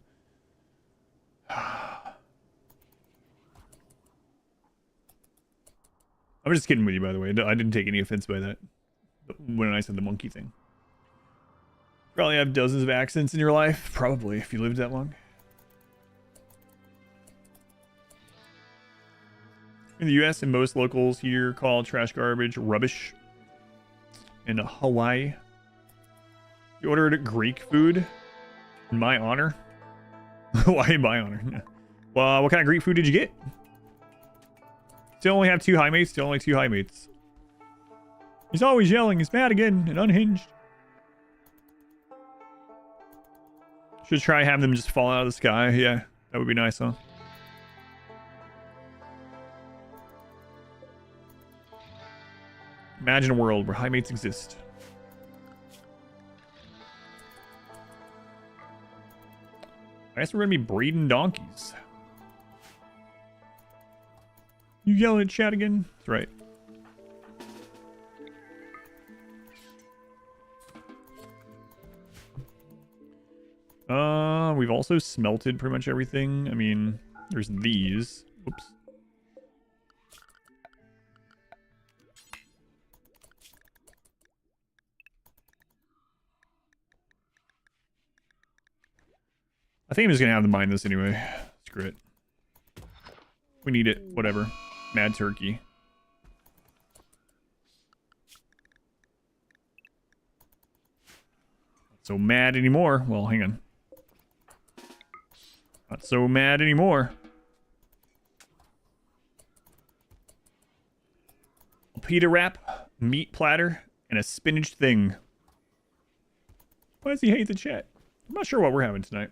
I'm just kidding with you, by the way. I didn't take any offense by that when I said the monkey thing. Probably have dozens of accents in your life. Probably, if you lived that long. In the US, and most locals here call trash garbage rubbish. In Hawaii, you ordered Greek food in my honor. Why in my honor? Well, what kind of Greek food did you get? Still only have 2 Highmates. Still only 2 Highmates. He's always yelling. He's mad again and unhinged. Should try having them just fall out of the sky. Yeah, that would be nice, huh? Imagine a world where Highmates exist. I guess we're going to be breeding donkeys. You yelling at chat again? That's right. We've also smelted pretty much everything. I mean, there's these. Whoops. I think I'm just gonna have to mine this anyway. Screw it. We need it. Whatever. Mad turkey. Not so mad anymore. Well, hang on. Not so mad anymore. A pita wrap, meat platter, and a spinach thing. Why does he hate the chat? I'm not sure what we're having tonight.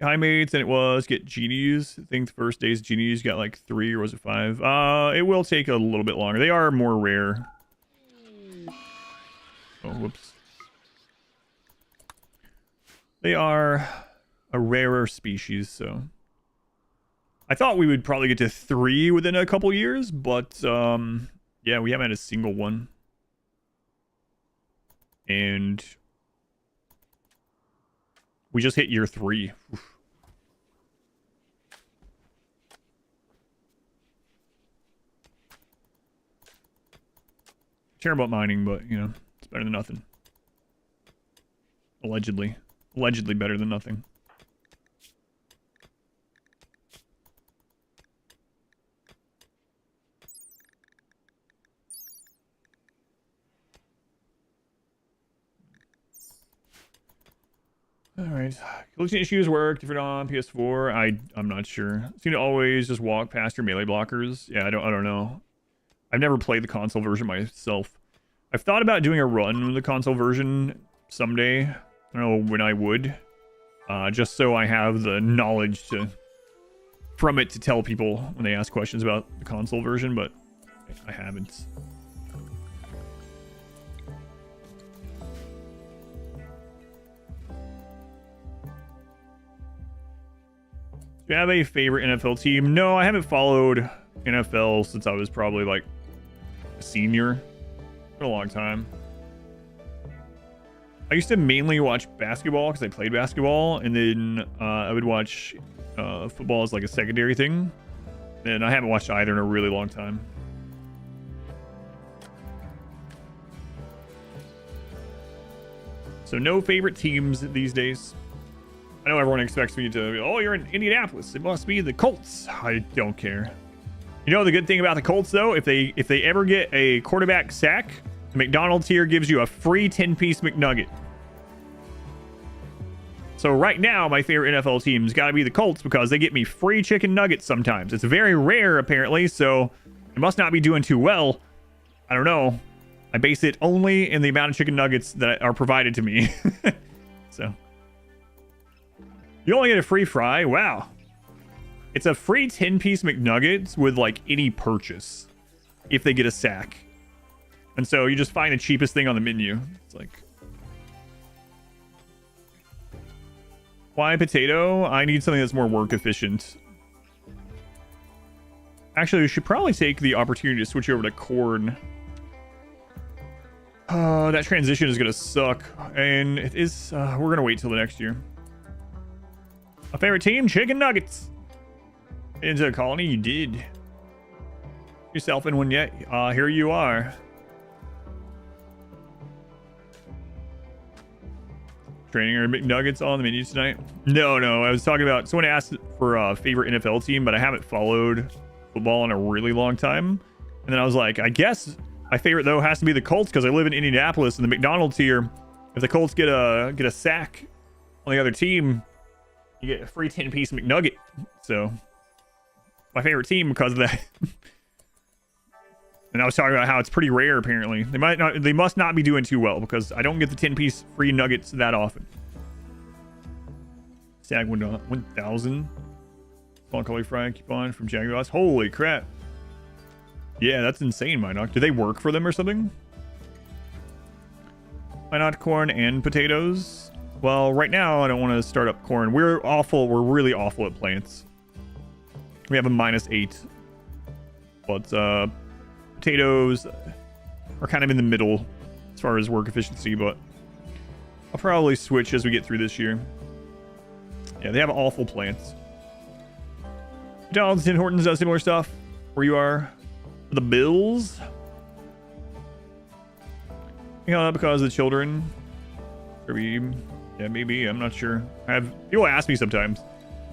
Highmates, and it was get genies. I think the first day's genies got like 3, or was it 5? It will take a little bit longer. They are more rare. Oh, whoops. They are a rarer species, so I thought we would probably get to 3 within a couple years, but yeah, we haven't had a single one. And we just hit year 3. Oof. Terrible at mining, but, you know, it's better than nothing. Allegedly. Allegedly better than nothing. All right. Collision issues work different on PS4. I'm not sure. Seem to always just walk past your melee blockers. Yeah, I don't know. I've never played the console version myself. I've thought about doing a run with the console version someday. I don't know when I would. Just so I have the knowledge from it to tell people when they ask questions about the console version, but I haven't. Do you have a favorite NFL team? No, I haven't followed NFL since I was probably like a senior for a long time. I used to mainly watch basketball because I played basketball, and then I would watch football as like a secondary thing. And I haven't watched either in a really long time. So no favorite teams these days. I know everyone expects me to, oh, you're in Indianapolis. It must be the Colts. I don't care. You know the good thing about the Colts, though? If they ever get a quarterback sack, the McDonald's here gives you a free 10-piece McNugget. So right now, my favorite NFL team's got to be the Colts because they get me free chicken nuggets sometimes. It's very rare, apparently, so it must not be doing too well. I don't know. I base it only in the amount of chicken nuggets that are provided to me. So... you only get a free fry? Wow. It's a free 10-piece McNuggets with, like, any purchase. If they get a sack. And so you just find the cheapest thing on the menu. It's like... why potato? I need something that's more work efficient. Actually, we should probably take the opportunity to switch over to corn. That transition is going to suck. And it is... we're going to wait till the next year. A favorite team? Chicken nuggets. Into a colony? You did. Yourself in one yet? Here you are. Training or McNuggets on the menu tonight? No. I was talking about... someone asked for a favorite NFL team, but I haven't followed football in a really long time. And then I was like, I guess my favorite, though, has to be the Colts because I live in Indianapolis, and the McDonald's here, if the Colts get a sack on the other team... you get a free 10-piece McNugget. So, my favorite team because of that. And I was talking about how it's pretty rare, apparently. They must not be doing too well because I don't get the 10-piece free nuggets that often. Stag 1000. Small color fry coupon from Jaguars. Holy crap. Yeah, that's insane, Minoc. Do they work for them or something? Why not corn and potatoes? Well, right now, I don't want to start up corn. We're really awful at plants. We have a -8. But, potatoes are kind of in the middle as far as work efficiency, but I'll probably switch as we get through this year. Yeah, they have awful plants. McDonald's, Tim Hortons does similar stuff where you are. The Bills. You know, because of the children. Yeah, maybe. I'm not sure. People ask me sometimes.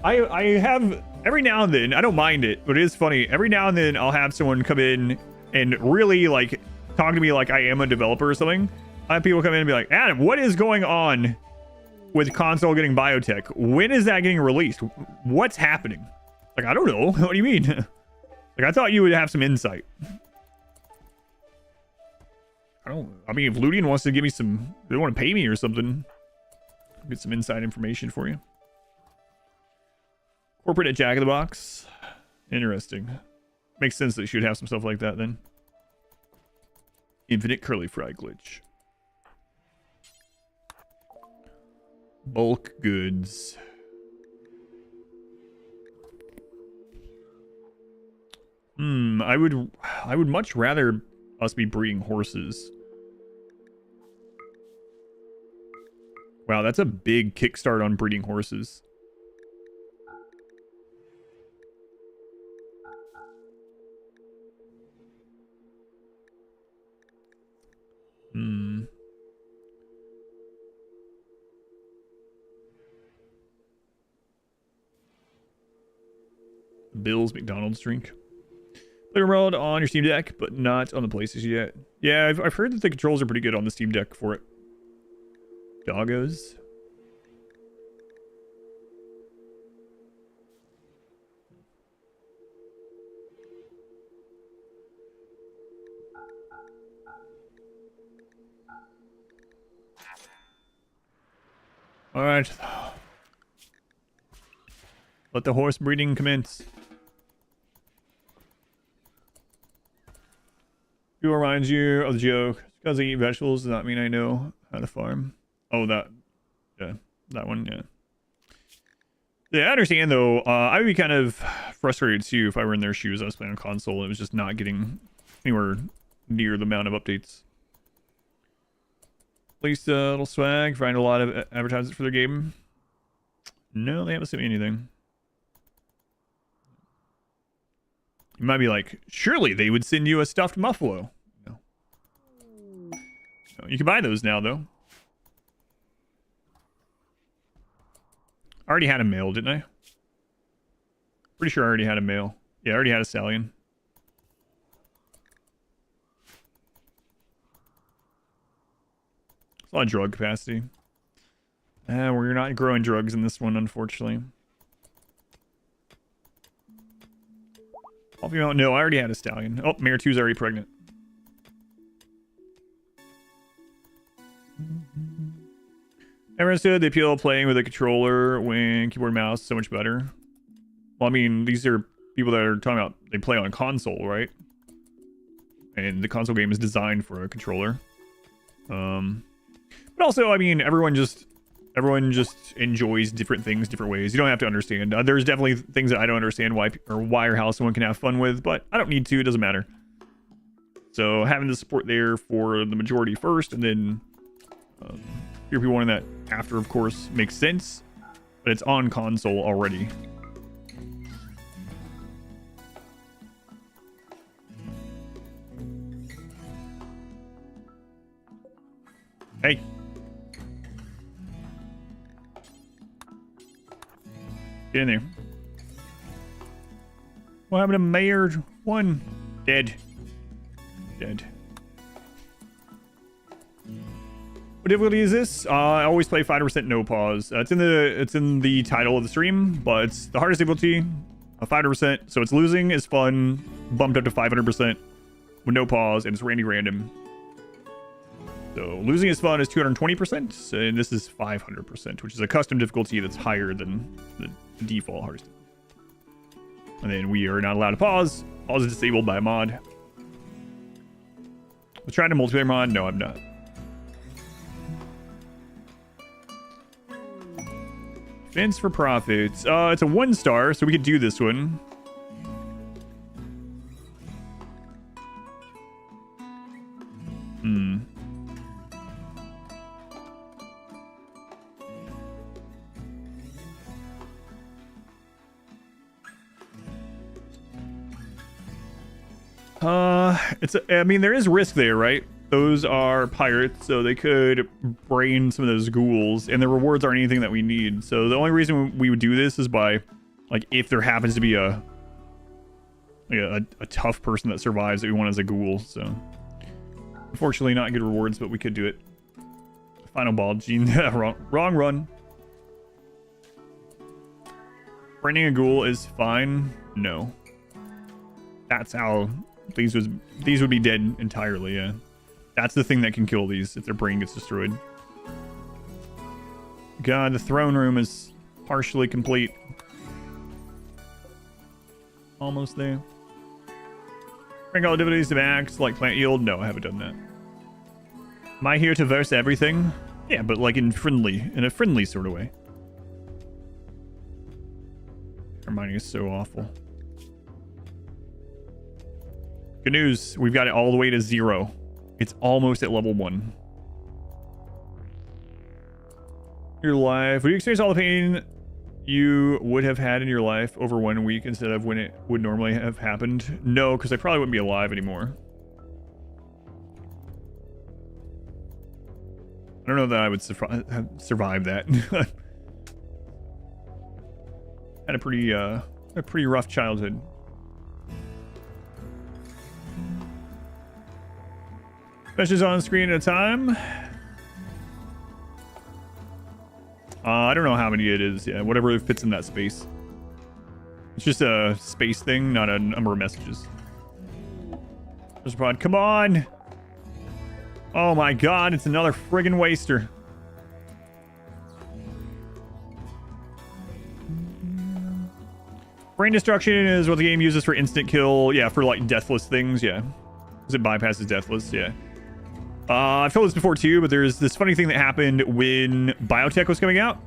I have every now and then. I don't mind it, but it is funny. Every now and then, I'll have someone come in and really like talk to me like I am a developer or something. I have people come in and be like, Adam, what is going on with console getting Biotech? When is that getting released? What's happening? Like, I don't know. What do you mean? Like, I thought you would have some insight. I mean, if Ludian wants to give me some, they want to pay me or something, I'll get some inside information for you. Corporate at Jack in the Box. Interesting. Makes sense that you should have some stuff like that then. Infinite curly fry glitch. Bulk goods. I would much rather us be breeding horses. Wow, that's a big kickstart on breeding horses. Bill's McDonald's drink. RimWorld on your Steam Deck, but not on the PlayStation yet. Yeah, I've heard that the controls are pretty good on the Steam Deck for it. Doggos. All right. Let the horse breeding commence. Who reminds you of the joke? Because I eat vegetables does not mean I know how to farm. Oh, that. Yeah, that one, yeah. Yeah, I understand, though. I would be kind of frustrated, too, if I were in their shoes. I was playing on console, and it was just not getting anywhere near the amount of updates. At least a little swag. Find a lot of advertisements for their game. No, they haven't sent me anything. You might be like, surely they would send you a stuffed buffalo. No. You can buy those now, though. I already had a male, didn't I? Pretty sure I already had a male. Yeah, I already had a stallion. It's a lot of drug capacity. We're not growing drugs in this one, unfortunately. No, I already had a stallion. Oh, Mare 2's already pregnant. Never understood the appeal of playing with a controller when keyboard and mouse is so much better. Well, I mean, these are people that are talking about they play on a console, right? And the console game is designed for a controller. But also, I mean, everyone just enjoys different things different ways. You don't have to understand. There's definitely things that I don't understand why or how someone can have fun with, but I don't need to. It doesn't matter. So having the support there for the majority first, and then hear people wanting that after, of course, makes sense. But it's on console already. Hey. Get in there. What happened to Mayor 1? Dead. Dead. What difficulty is this? I always play 5% no pause. It's in the title of the stream, but it's the hardest difficulty. 5%. So it's losing is fun, bumped up to 500% with no pause, and it's random. So losing is fun is 220%, and this is 500%, which is a custom difficulty that's higher than the default hardest. And then we are not allowed to pause. Pause is disabled by a mod. Was trying to multiplayer mod? No, I'm not. Fence for profits. It's a 1-star, so we could do this one. I mean, there is risk there, right? Those are pirates, so they could brain some of those ghouls, and the rewards aren't anything that we need. So the only reason we would do this is by, like, if there happens to be a tough person that survives that we want as a ghoul. So unfortunately, not good rewards, but we could do it. Final ball, Gene. wrong run. Braining a ghoul is fine. No. That's how these would be dead entirely. Yeah. That's the thing that can kill these if their brain gets destroyed. God, the throne room is partially complete. Almost there. Bring all divinities to max, like plant yield. No, I haven't done that. Am I here to verse everything? Yeah, but like in a friendly sort of way. Hermione is so awful. Good news, we've got it all the way to 0. It's almost at level 1. Your life. Would you experience all the pain you would have had in your life over 1 week instead of when it would normally have happened? No, because I probably wouldn't be alive anymore. I don't know that I would survive that. Had a pretty rough childhood. Meshes on screen at a time. I don't know how many it is. Yeah, whatever fits in that space. It's just a space thing, not a number of messages. There's a pod. Come on! Oh my god, it's another friggin' waster. Brain destruction is what the game uses for instant kill. Yeah, for like deathless things. Yeah, because it bypasses deathless. Yeah. I've told this before too, but there's this funny thing that happened when Biotech was coming out.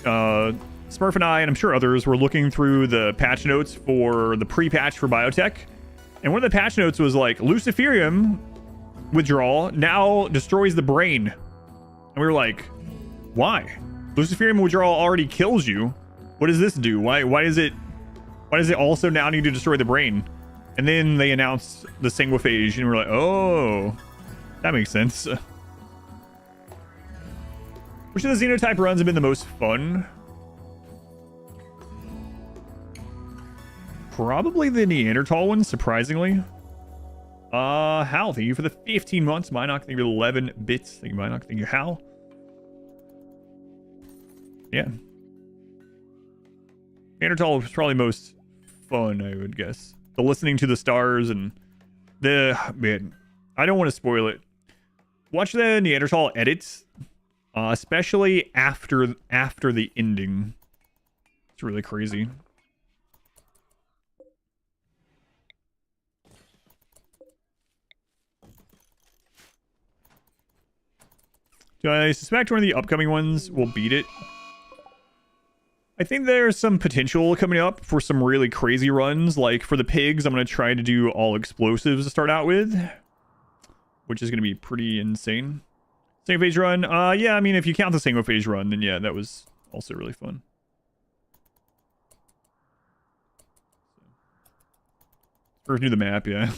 Smurf and I, and I'm sure others, were looking through the patch notes for the pre-patch for Biotech, and one of the patch notes was like, Luciferium withdrawal now destroys the brain. And we were like, why? Luciferium withdrawal already kills you. What does this do? Why does it also now need to destroy the brain? And then they announced the sanguiphage, and we're like, oh, that makes sense. Which of the Xenotype runs have been the most fun? Probably the Neanderthal one, surprisingly. Hal, thank you for the 15 months. Minoc, thank you for the 11 bits. Thank you, Minoc. Thank you, Hal. Yeah. Neanderthal was probably most fun, I would guess. The listening to the stars and the... Man, I don't want to spoil it. Watch the Neanderthal edits, especially after the ending. It's really crazy. Do I suspect one of the upcoming ones will beat it? I think there's some potential coming up for some really crazy runs. Like for the pigs, I'm going to try to do all explosives to start out with, which is going to be pretty insane. Single phase run. Yeah, I mean, if you count the single phase run, then yeah, that was also really fun. First do the map, yeah.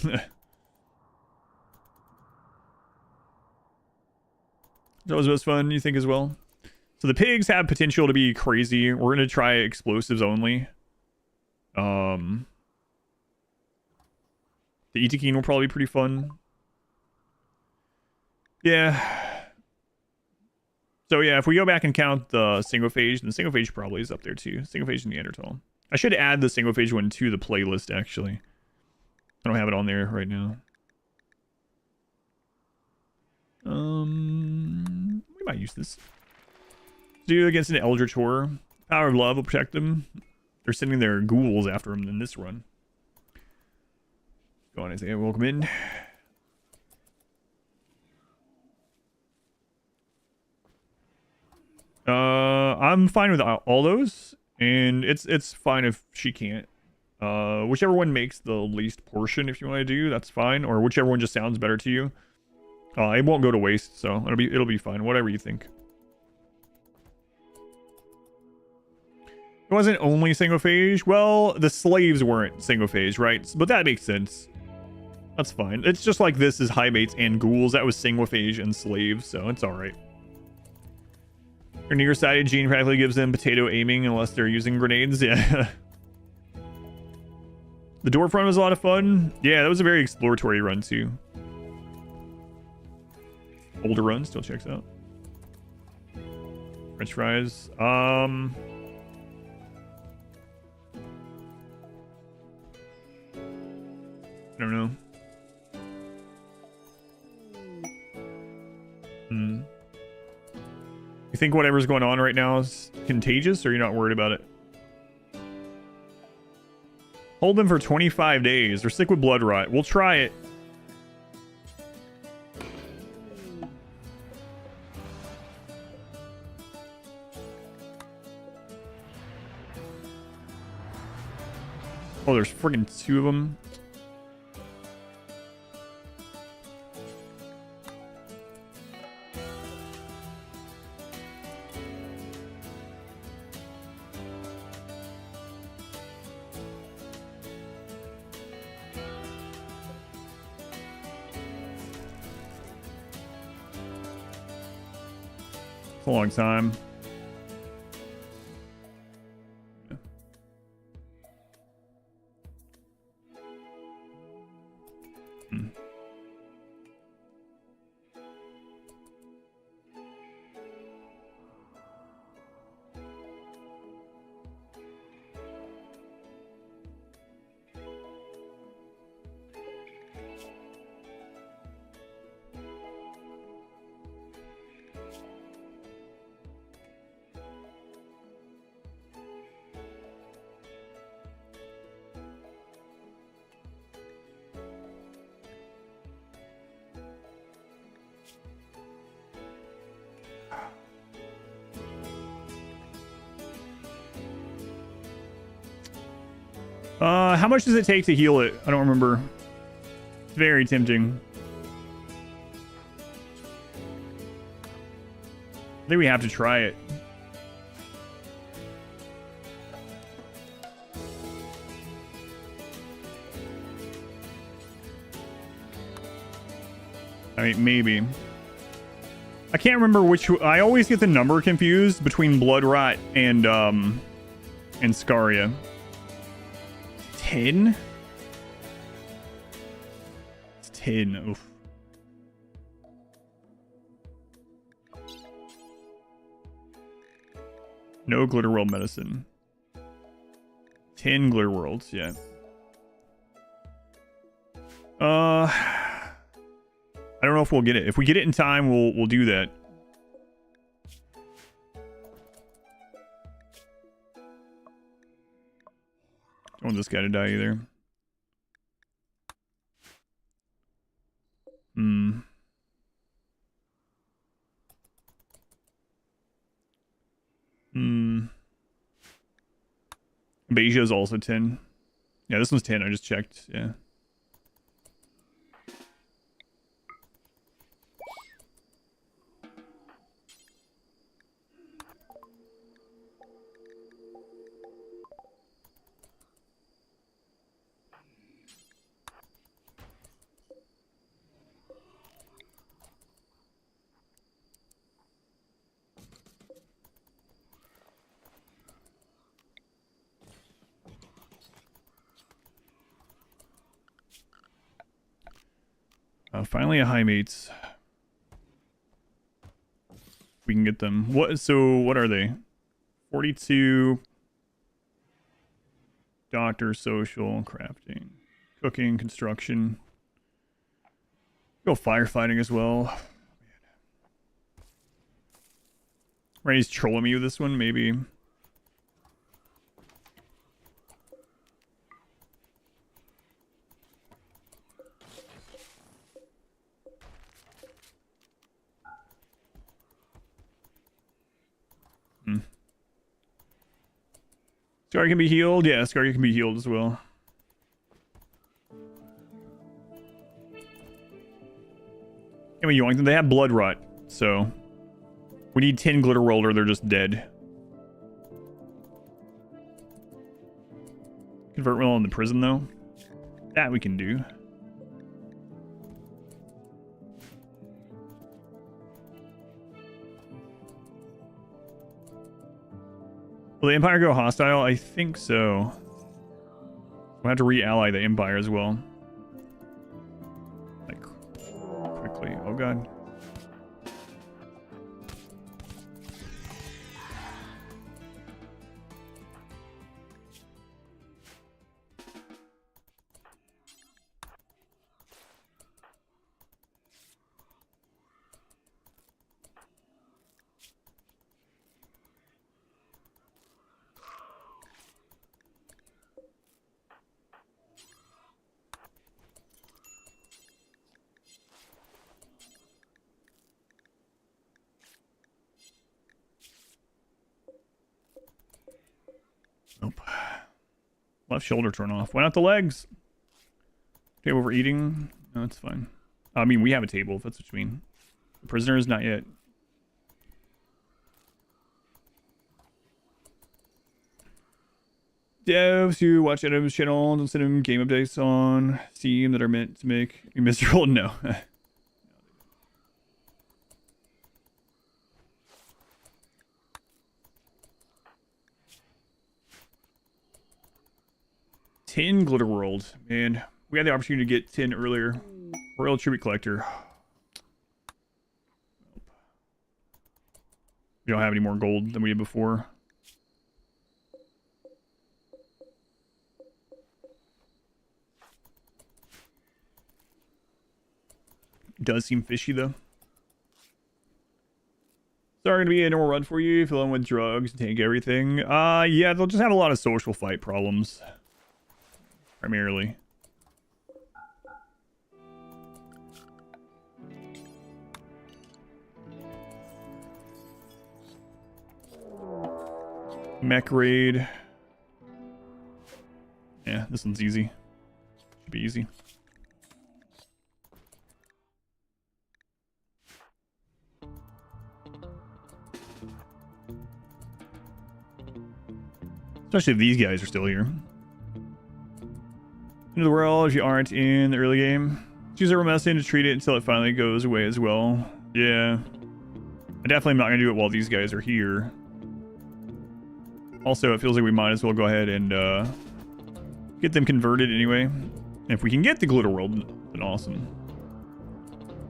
That was most fun, you think, as well? So the pigs have potential to be crazy. We're going to try explosives only. The Itakeen will probably be pretty fun. Yeah. So yeah, if we go back and count the single phase, then single phase probably is up there too. Single phase and Neanderthal. I should add the single phase one to the playlist, actually. I don't have it on there right now. We might use this. Do against an Eldritch Horror. Power of Love will protect them. They're sending their ghouls after them in this run. Go on, Isaiah. Welcome in. I'm fine with all those, and it's fine if she can't. Whichever one makes the least portion, if you want to do, that's fine, or whichever one just sounds better to you. It won't go to waste, so it'll be fine. Whatever you think. It wasn't only single phase. Well, the slaves weren't single phase, right? But that makes sense. That's fine. It's just like this is Highmates and ghouls. That was single phase and slaves, so it's all right. Your nearsighted gene practically gives them potato aiming unless they're using grenades. Yeah. The dwarf run was a lot of fun. Yeah, that was a very exploratory run too. Older run still checks out. French fries. I don't know. You think whatever's going on right now is contagious, or you're not worried about it? Hold them for 25 days. They're sick with blood rot. We'll try it. Oh, there's friggin' 2 of them. It's a long time. How much does it take to heal it? I don't remember. It's very tempting. I think we have to try it. I mean, maybe. I can't remember which. I always get the number confused between Blood Rot and Scaria. 10? It's 10. Oof. No Glitter World medicine. 10 Glitter Worlds, yeah. I don't know if we'll get it. If we get it in time, we'll do that. Don't want this guy to die either. Beja is also 10. Yeah, this one's 10. I just checked. Yeah. Finally a Highmates. We can get them. What are they? 42. Doctor, social, crafting, cooking, construction. Go firefighting as well. Ray's trolling me with this one, maybe. Scar can be healed? Yeah, Scar can be healed as well. Can we yoink them? They have blood rot, so we need 10 glitter rolled or they're just dead. Convert well in the prison though. That we can do. Will the Empire go hostile? I think so. We'll have to re-ally the Empire as well. Like, quickly. Oh god. Nope. Left shoulder torn off. Why not the legs? Okay, overeating? No, it's fine. I mean, we have a table, if that's what you mean. The prisoners, not yet. Devs who watch Adam's channel and send him game updates on Steam that are meant to make you miserable? No. 10 glitter world, man. We had the opportunity to get 10 earlier. Royal Tribute Collector. We don't have any more gold than we did before. Does seem fishy though. Sorry, gonna be a normal run for you. Fill in with drugs, take everything. Yeah, they'll just have a lot of social fight problems. Primarily. Mech raid. Yeah, this one's easy. Should be easy. Especially if these guys are still here. Into the world, if you aren't in the early game, choose a message to treat it until it finally goes away as well. Yeah. I definitely am not going to do it while these guys are here. Also, it feels like we might as well go ahead and get them converted anyway. And if we can get the glitter world, then awesome.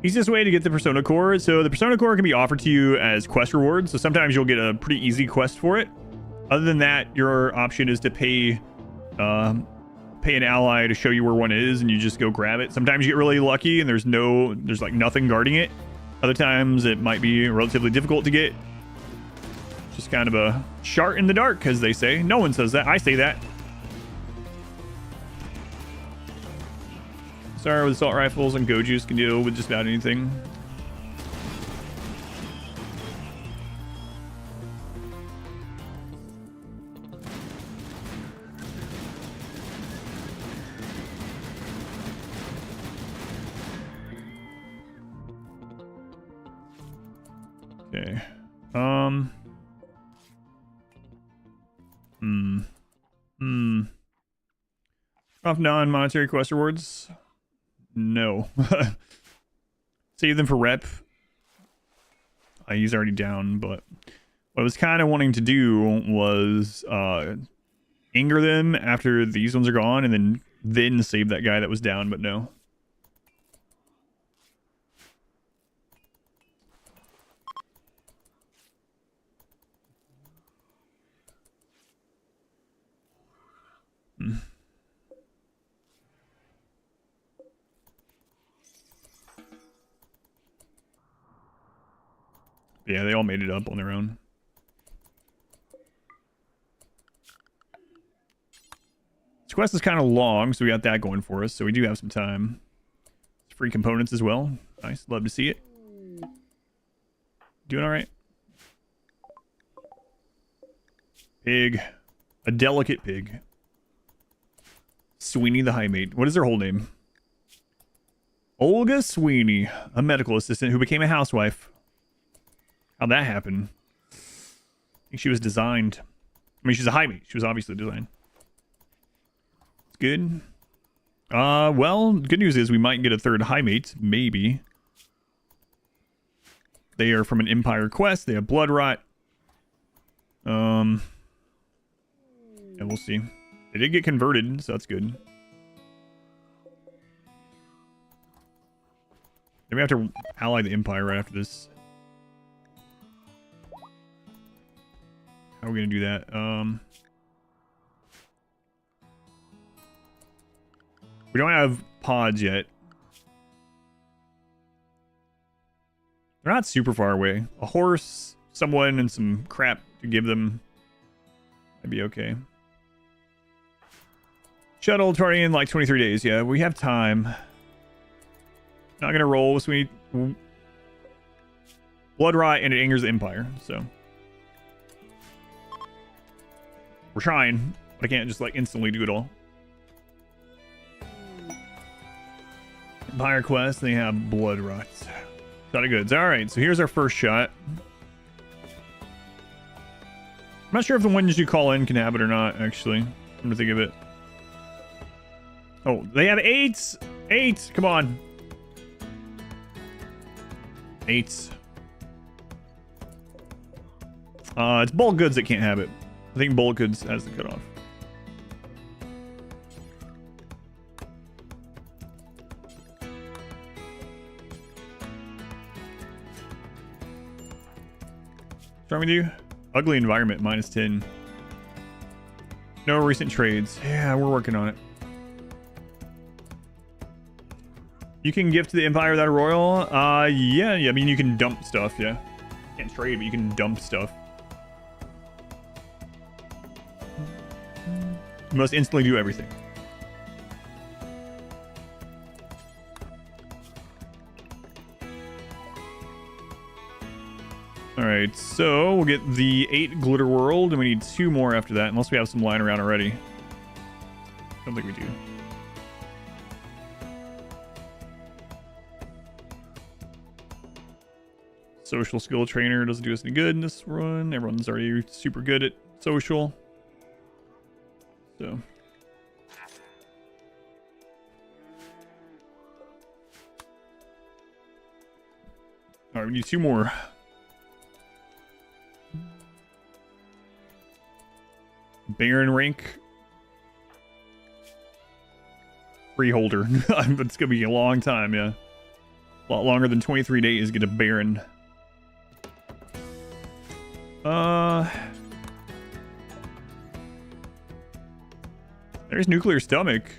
Easiest way to get the Persona Core. So the Persona Core can be offered to you as quest rewards. So sometimes you'll get a pretty easy quest for it. Other than that, your option is to pay an ally to show you where one is, and you just go grab it. Sometimes you get really lucky and there's like nothing guarding it. Other times it might be relatively difficult to get. Just kind of a shot in the dark, as they say. No one says that. I say that. Sorry, with assault rifles and Gojus can deal with just about anything. Okay. Off non-monetary quest rewards? No. Save them for rep. He's already down, but what I was kind of wanting to do was anger them after these ones are gone, and then save that guy that was down, but no. Yeah, they all made it up on their own. This quest is kind of long, so we got that going for us. So we do have some time. Free components as well. Nice. Love to see it. Doing all right. Pig. A delicate pig. Sweeney the Highmate. What is her whole name? Olga Sweeney, a medical assistant who became a housewife. How'd that happen? I think she was designed. I mean, she's a Highmate. She was obviously designed. It's good. Well, good news is we might get a third Highmate. Maybe. They are from an Empire quest. They have blood rot. Yeah, we'll see. They did get converted, so that's good. Then we have to ally the Empire right after this. How are we going to do that? We don't have pods yet. They're not super far away. A horse, someone, and some crap to give them. Might be okay. Shuttle starting in like 23 days. Yeah, we have time. Not gonna roll with sweet blood rot, and it angers the Empire. So we're trying, but I can't just like instantly do it all. Empire quest. They have blood rot. Not a goods. All right, so here's our first shot. I'm not sure if the ones you call in can have it or not. Actually, I'm gonna think of it. Oh, they have 8. 8. Come on. 8. It's bulk goods that can't have it. I think bulk goods has the cutoff. What's wrong with you? Ugly environment, -10. No recent trades. Yeah, we're working on it. You can gift to the Empire without a royal? Yeah, I mean, you can dump stuff, yeah. Can't trade, but you can dump stuff. You must instantly do everything. Alright, so we'll get the 8 glitter world, and we need 2 more after that, unless we have some lying around already. Don't think we do. Social skill trainer doesn't do us any good in this run. Everyone's already super good at social. So. Alright, we need 2 more. Baron rank. Freeholder. It's gonna be a long time, yeah. A lot longer than 23 days to get a Baron. There's nuclear stomach.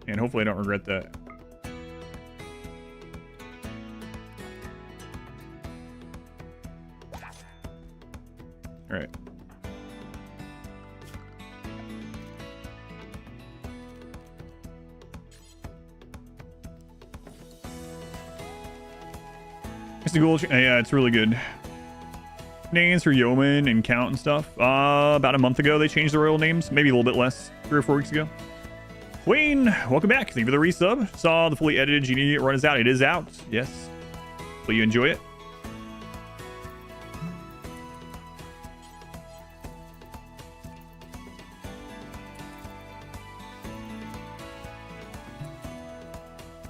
And hopefully I don't regret that. All right. It's the gold. Yeah, it's really good. Names for Yeoman and Count and stuff. About a month ago, they changed the royal names. Maybe a little bit less. 3 or 4 weeks ago. Queen, welcome back. Thank you for the resub. Saw the fully edited Genie run is out. It is out. Yes. Will you enjoy it?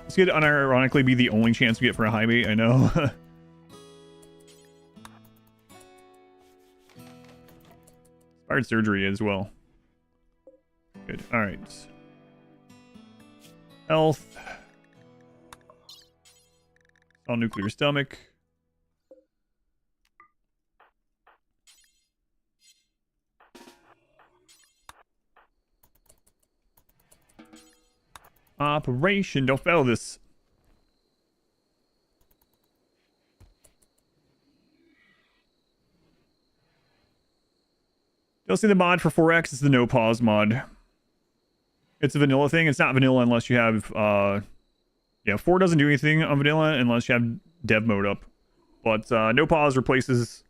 This could unironically be the only chance we get for a Highmate. I know. Inspired surgery as well. Good. All right. Health. All nuclear stomach. Operation. Don't fail this. You'll see the mod for 4X. It's the no pause mod. It's a vanilla thing. It's not vanilla unless you have, yeah, 4 doesn't do anything on vanilla unless you have dev mode up. But no pause replaces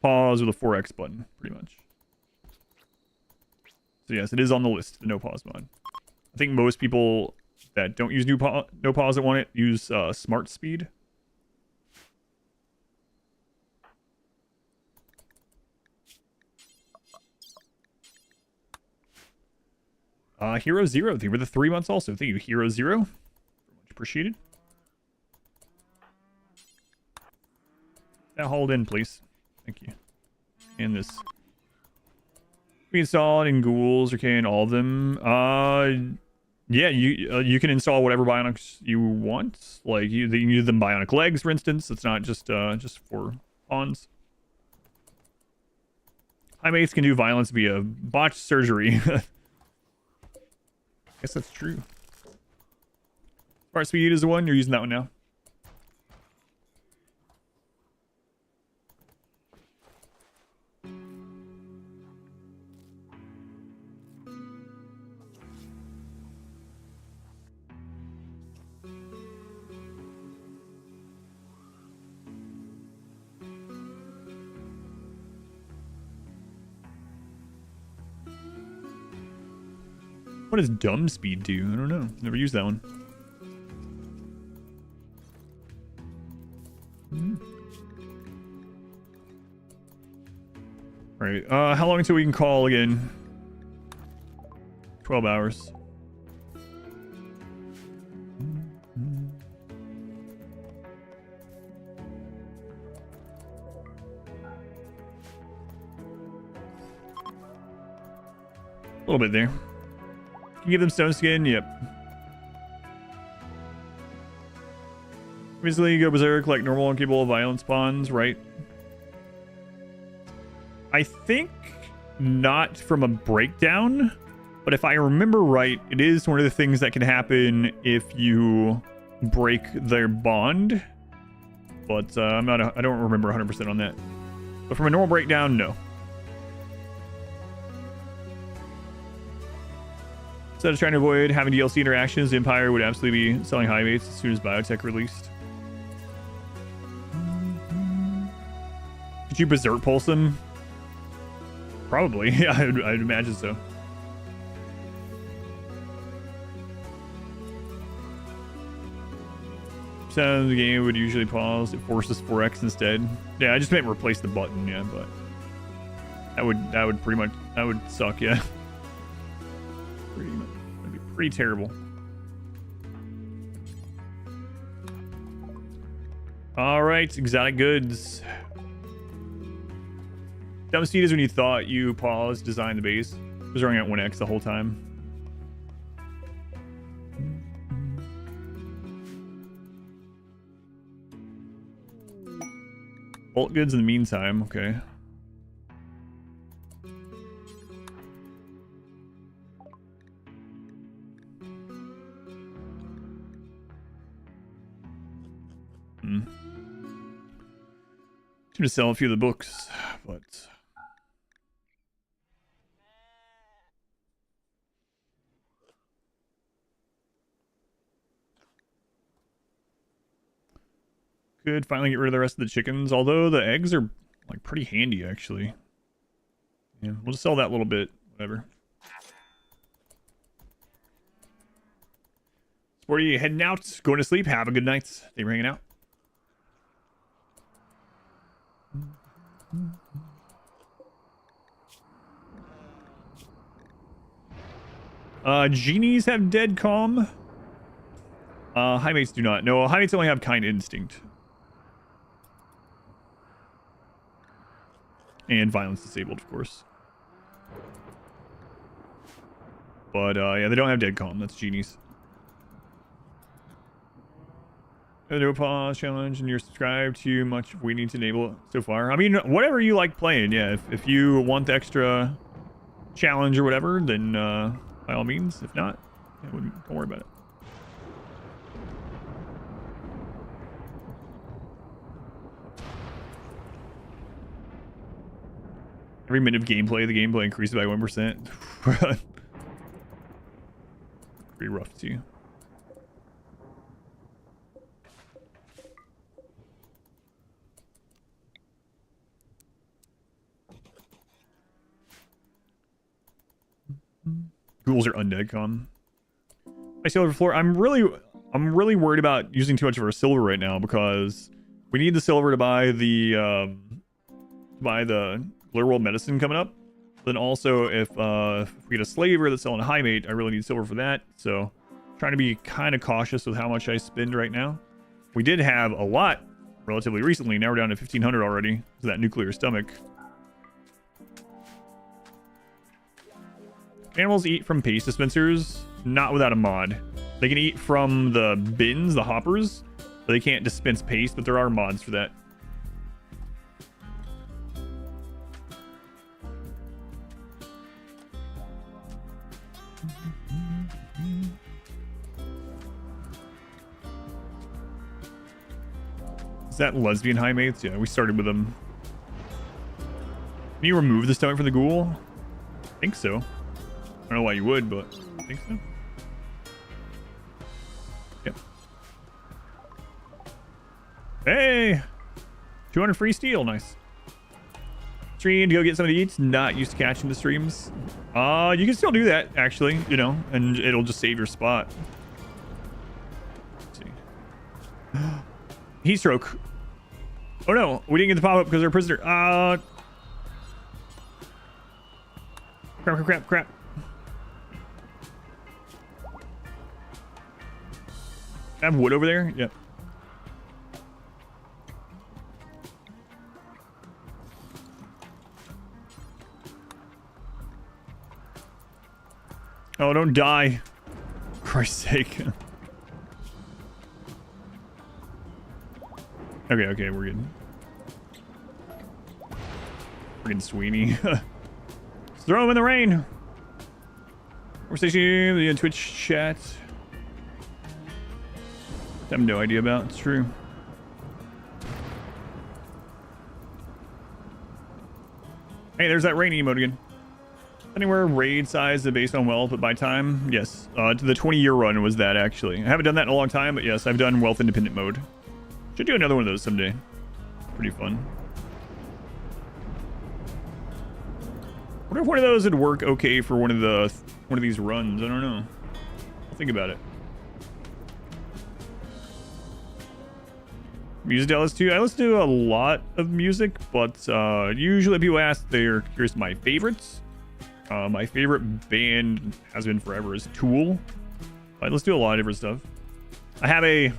pause with a 4X button, pretty much. So yes, it is on the list, the no pause mod. I think most people that don't use no pause that want it use smart speed. Hero Zero, thank you for the 3 months also. Thank you, Hero Zero. Much appreciated. That hauled in, please. Thank you. And this. We installed in ghouls, okay, in all of them. Yeah, you can install whatever bionics you want. Like you can use them bionic legs, for instance. It's not just for pawns. Highmates can do violence via botched surgery. Guess that's true. Smart speed is the one. You're using that one now. What does dumb speed do? I don't know. Never used that one. All right. How long until we can call again? 12 hours. A little bit there. Can you give them stone skin? Yep. Obviously, you go berserk like normal and capable of violence spawns, right? I think not from a breakdown, but if I remember right, it is one of the things that can happen if you break their bond. But I don't remember 100% on that. But from a normal breakdown, no. Instead of trying to avoid having DLC interactions, the Empire would absolutely be selling Highmates as soon as Biotech released. Did you berserk pulse him? Probably. Yeah, I'd imagine so. So the game would usually pause. It forces 4x instead. Yeah, I just meant replace the button. Yeah, but that would pretty much suck. Yeah, that'd be pretty terrible. All right, exotic goods. Dumb seed is when you thought you paused, designed the base. It was running at 1x the whole time. Bolt goods in the meantime, okay. To sell a few of the books, but could finally get rid of the rest of the chickens, although the eggs are like pretty handy actually. Yeah, we'll just sell that little bit, whatever. Sporty, heading out, going to sleep. Have a good night. Thank you for hanging out. Genies have dead calm. Highmates do not. No, Highmates only have kind instinct. And violence disabled, of course. But yeah, they don't have dead calm. That's genies. Do a pause challenge and you're subscribed to much we need to enable it so far. I mean, whatever you like playing, yeah. If you want the extra challenge or whatever, then by all means. If not, yeah, don't worry about it. Every minute of gameplay, the gameplay increases by 1%. Pretty rough to see. Ghouls are undead com. My silver floor. I'm really worried about using too much of our silver right now because we need the silver to buy the Clear World medicine coming up. Then also if we get a slaver that's selling a Highmate, I really need silver for that. So trying to be kind of cautious with how much I spend right now. We did have a lot relatively recently. Now we're down to 1,500 already. So that nuclear stomach. Animals eat from paste dispensers, not without a mod. They can eat from the bins, the hoppers, but they can't dispense paste, but there are mods for that. Is that lesbian Highmates? Yeah, we started with them. Can you remove the stomach from the ghoul? I think so. I don't know why you would, but I think so. Yep. Hey! 200 free steel, nice. Stream to go get somebody to eat. Not used to catching the streams. You can still do that, actually, you know, and it'll just save your spot. Let's see. Heat stroke. Oh no, we didn't get the pop-up because they're a prisoner. Crap. I have wood over there? Yep. Oh, don't die. For Christ's sake. Okay, we're good. Friggin' Sweeney. Let's throw him in the rain. We're stationing the Twitch chat. I have no idea about. It's true. Hey, there's that rain emote again. Anywhere raid size based on wealth, but by time, yes. The 20-year run was that actually. I haven't done that in a long time, but yes, I've done wealth independent mode. Should do another one of those someday. Pretty fun. wonder if one of those would work okay for one of these runs. I don't know. I'll think about it. Music to listen to. I listen to a lot of music, but usually people ask, they're curious my favorites. My favorite band has been forever is Tool. I listen to a lot of different stuff. I have a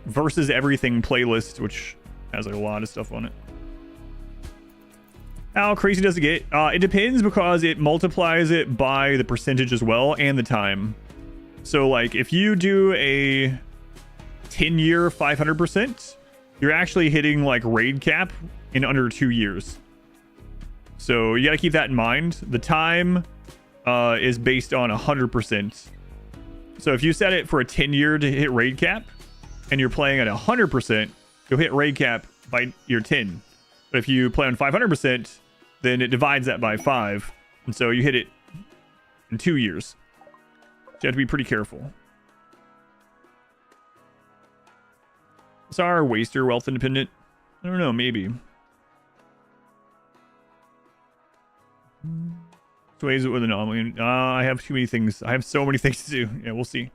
Versus Everything playlist, which has like a lot of stuff on it. How crazy does it get? It depends because it multiplies it by the percentage as well and the time. So like if you do a 10-year 500%, you're actually hitting like raid cap in under 2 years. So you got to keep that in mind. The time is based on 100%. So if you set it for a 10-year to hit raid cap and you're playing at 100%, you'll hit raid cap by year 10. But if you play on 500%, then it divides that by 5. And so you hit it in 2 years. So you have to be pretty careful. Is our Waster wealth independent? I don't know, maybe. Sways it with an anomaly. I have too many things. I have so many things to do. Yeah, we'll see.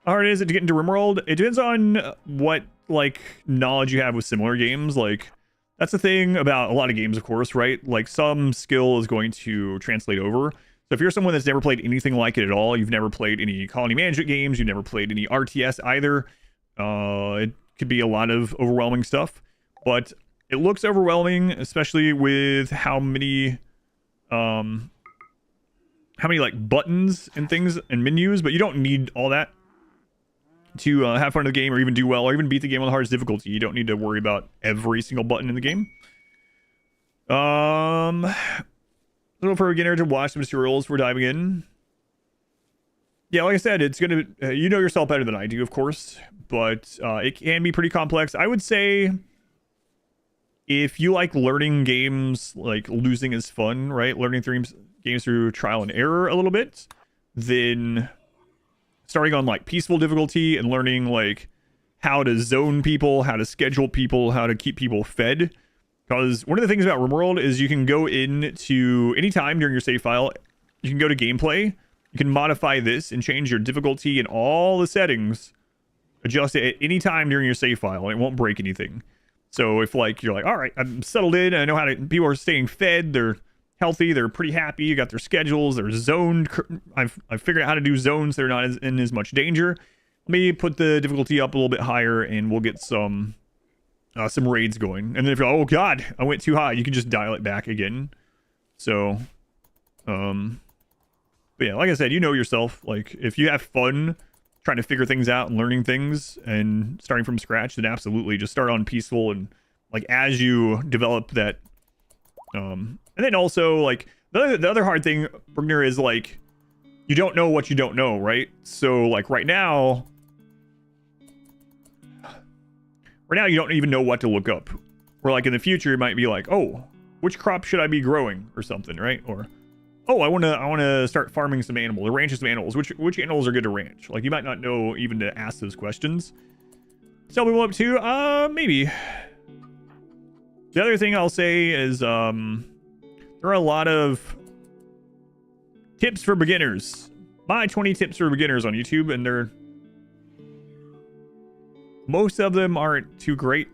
How hard is it to get into RimWorld? It depends on what like knowledge you have with similar games. Like that's the thing about a lot of games, of course, right? Like some skill is going to translate over. So if you're someone that's never played anything like it at all, you've never played any colony management games, you've never played any RTS either, it could be a lot of overwhelming stuff. But it looks overwhelming, especially with how many like buttons and things and menus, but you don't need all that to have fun in the game or even do well or even beat the game on the hardest difficulty. You don't need to worry about every single button in the game. A little for a beginner to watch some tutorials for diving in. Yeah, like I said, it's gonna you know yourself better than I do, of course, but it can be pretty complex. I would say if you like learning games, like losing is fun, right? Learning games through trial and error a little bit, then starting on like peaceful difficulty and learning like how to zone people, how to schedule people, how to keep people fed. Because one of the things about RimWorld is you can go into any time during your save file, you can go to gameplay, you can modify this and change your difficulty and all the settings, adjust it at any time during your save file, and it won't break anything. So if like you're like, all right, I'm settled in, I know how to, people are staying fed, they're healthy, they're pretty happy, you got their schedules, they're zoned, I've figured out how to do zones, they're not in as much danger. Let me put the difficulty up a little bit higher and we'll get some raids going. And then if you're like, oh god, I went too high, you can just dial it back again. So but yeah, like I said, you know yourself, like if you have fun trying to figure things out and learning things and starting from scratch, then absolutely just start on peaceful. And like as you develop that and then also like the other hard thing, Brugner, is like you don't know what you don't know, right? So like right now you don't even know what to look up. Or like in the future it might be like, oh, which crop should I be growing or something, right? Or oh, I want to start farming some animals or ranching some animals. Which animals are good to ranch? Like you might not know even to ask those questions. Tell me what up to maybe. The other thing I'll say is there are a lot of tips for beginners. My 20 tips for beginners on YouTube, and most of them aren't too great.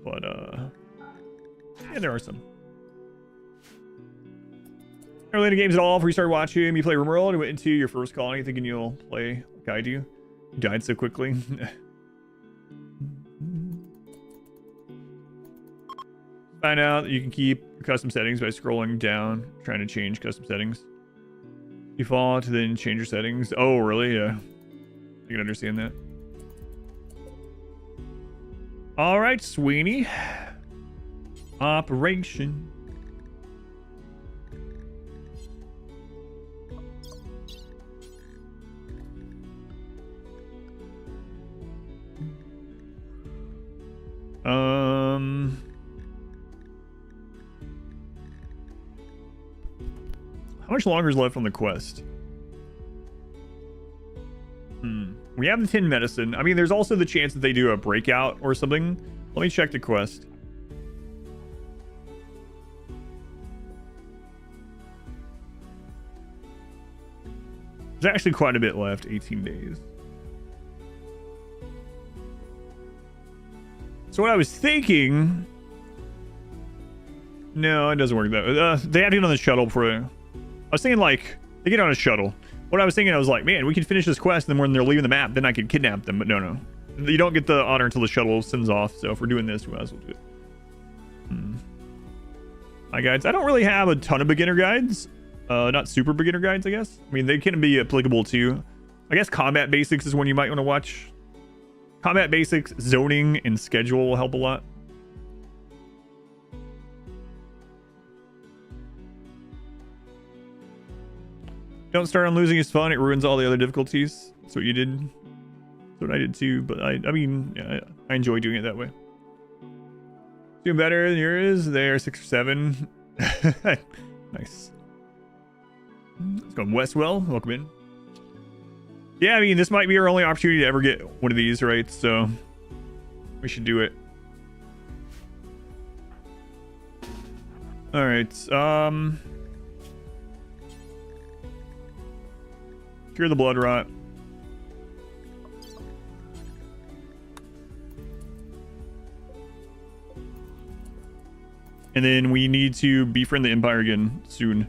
But yeah, there are some. Never played games at all before you started watching me play RimWorld and went into your first colony thinking you'll play like I do. You died so quickly. Find out that you can keep custom settings by scrolling down, trying to change custom settings. Default, then change your settings. Oh, really? Yeah. I can understand that. All right, Sweeney. Operation. How much longer is left on the quest? We have the 10 medicine. I mean, there's also the chance that they do a breakout or something. Let me check the quest. There's actually quite a bit left. 18 days. So what I was thinking... No, it doesn't work that way. They have to get on the shuttle before... I was thinking, like, they get on a shuttle. What I was thinking, I was like, man, we can finish this quest, and then when they're leaving the map, then I can kidnap them. But no. You don't get the honor until the shuttle sends off. So if we're doing this, we might as well do it. My guides. I don't really have a ton of beginner guides. Not super beginner guides, I guess. I mean, they can be applicable too. I guess combat basics is one you might want to watch. Combat basics, zoning, and schedule will help a lot. Don't start on losing is fun. It ruins all the other difficulties. That's what you did. That's what I did too. But I mean, yeah, I enjoy doing it that way. Doing better than yours. There, 6 or 7. Nice. Let's go Westwell. Welcome in. Yeah, I mean, this might be our only opportunity to ever get one of these, right? So we should do it. All right. Cure the blood rot. And then we need to befriend the Empire again soon.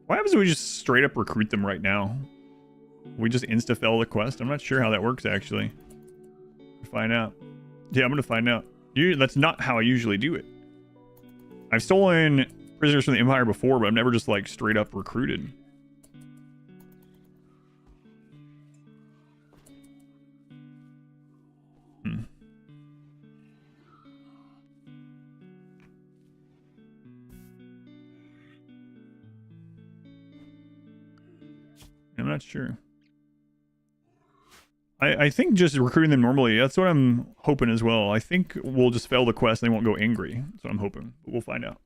What happens if we just straight up recruit them right now? We just insta-fail the quest? I'm not sure how that works, actually. Find out. Yeah, I'm gonna find out. That's not how I usually do it. I've stolen prisoners from the Empire before, but I've never just, like, straight up recruited. I'm not sure. I think just recruiting them normally, that's what I'm hoping as well. I think we'll just fail the quest and they won't go angry. That's what I'm hoping. But we'll find out.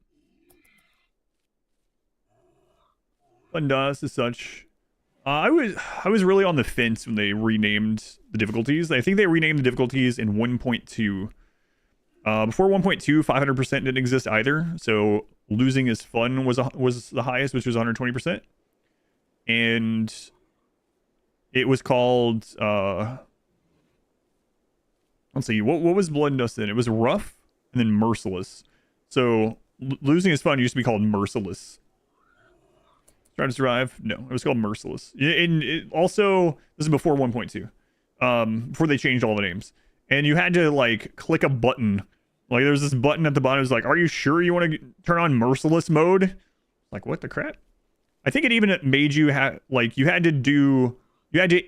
Fundas as such. I was really on the fence when they renamed the difficulties. I think they renamed the difficulties in 1.2. Before 1.2, 500% didn't exist either. So losing is fun was the highest, which was 120%. And it was called let's see, what was Blood and Dust then? It was rough and then merciless. So losing is fun used to be called merciless. Try to survive? No, it was called merciless. And it also, this is before 1.2. Before they changed all the names. And you had to like click a button. Like there's this button at the bottom. It was like, are you sure you want to turn on merciless mode? Like what the crap? I think it even made you have like you had to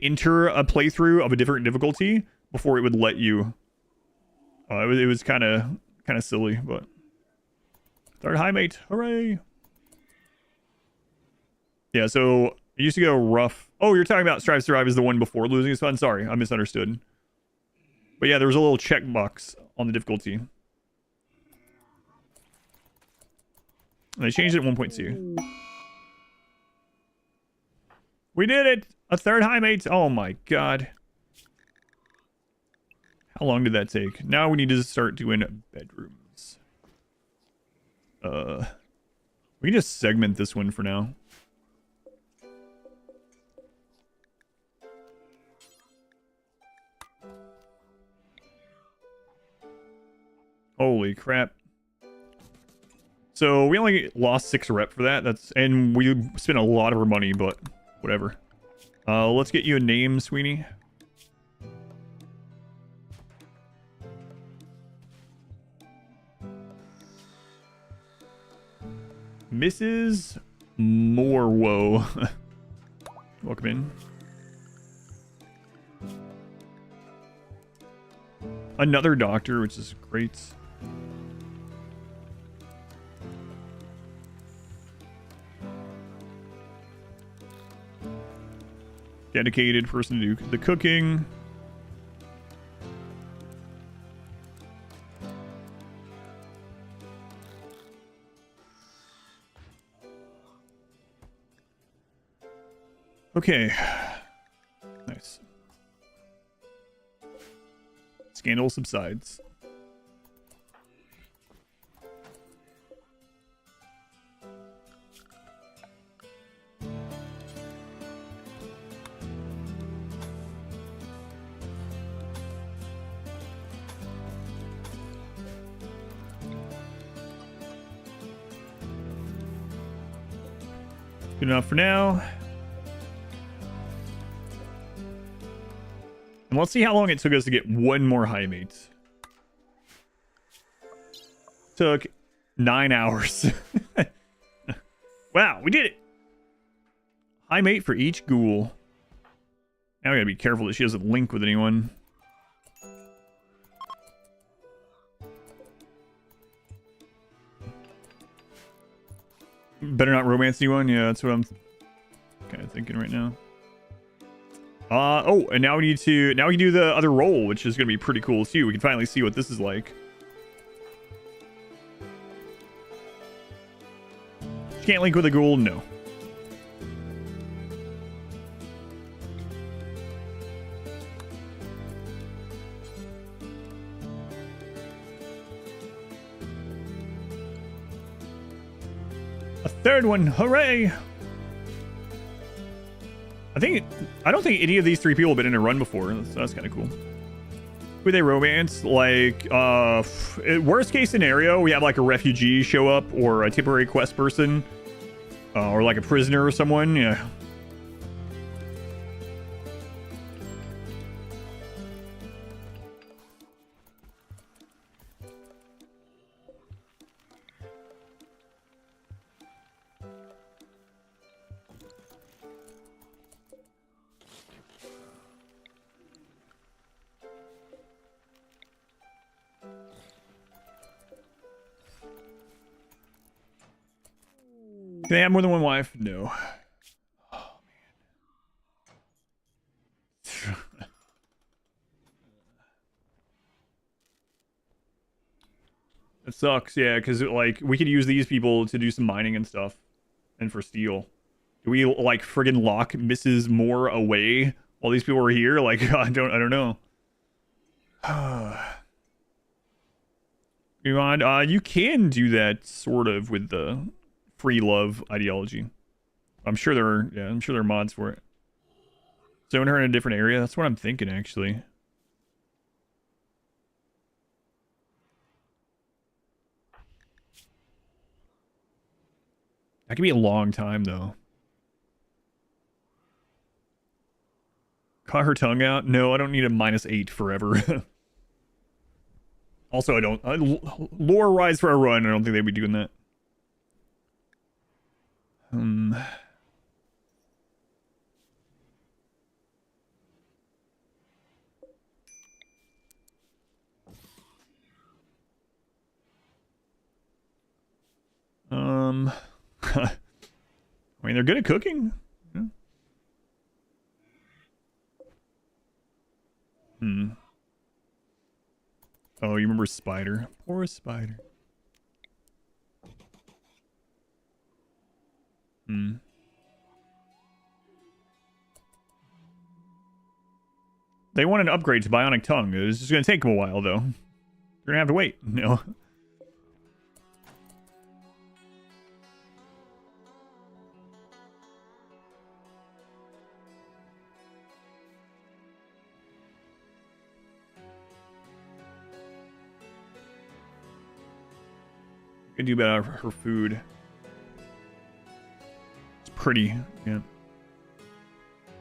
enter a playthrough of a different difficulty before it would let you. It was kind of silly, but third Highmate, hooray! Yeah, so it used to go rough. Oh, you're talking about Strive to Survive is the one before losing is fun. Sorry, I misunderstood. But yeah, there was a little checkbox on the difficulty. And they changed it at 1.2. We did it! A third Highmate! Oh my god. How long did that take? Now we need to start doing bedrooms. We can just segment this one for now. Holy crap. So we only lost 6 rep for that. And we spent a lot of our money, but whatever. Let's get you a name, Sweeney. Mrs. Morwoe. Welcome in. Another doctor, which is great. Dedicated person to do the cooking. Okay. Nice. Scandal subsides. Good enough for now. And let's see how long it took us to get one more Highmates. Took 9 hours. Wow, we did it. Highmate for each ghoul. Now we gotta be careful that she doesn't link with anyone. Better not romance anyone. Yeah, that's what I'm kind of thinking right now. Oh, and now we can do the other role, which is gonna be pretty cool too. We can finally see what this is like. She can't link with a ghoul, no. A third one, hooray! I don't think any of these three people have been in a run before. That's kind of cool. Who they romance? Like, worst case scenario, we have like a refugee show up or a temporary quest person, or like a prisoner or someone. Yeah. Can they have more than one wife? No. Oh, man. It sucks, yeah, because like we could use these people to do some mining and stuff, and for steel. Do we like friggin' lock Mrs. Moore away while these people are here? Like I don't know. You can do that sort of with the free love ideology. I'm sure there are mods for it. Zone her in a different area. That's what I'm thinking, actually. That could be a long time, though. Cut her tongue out? No, I don't need a -8 forever. Also, I don't... lore rise for a run. I don't think they'd be doing that. I mean, they're good at cooking. Yeah. Oh, you remember Spider? Poor Spider. They want an upgrade to Bionic Tongue. It's just going to take them a while, though. You're going to have to wait. No. Could do better her food. It's pretty, yeah.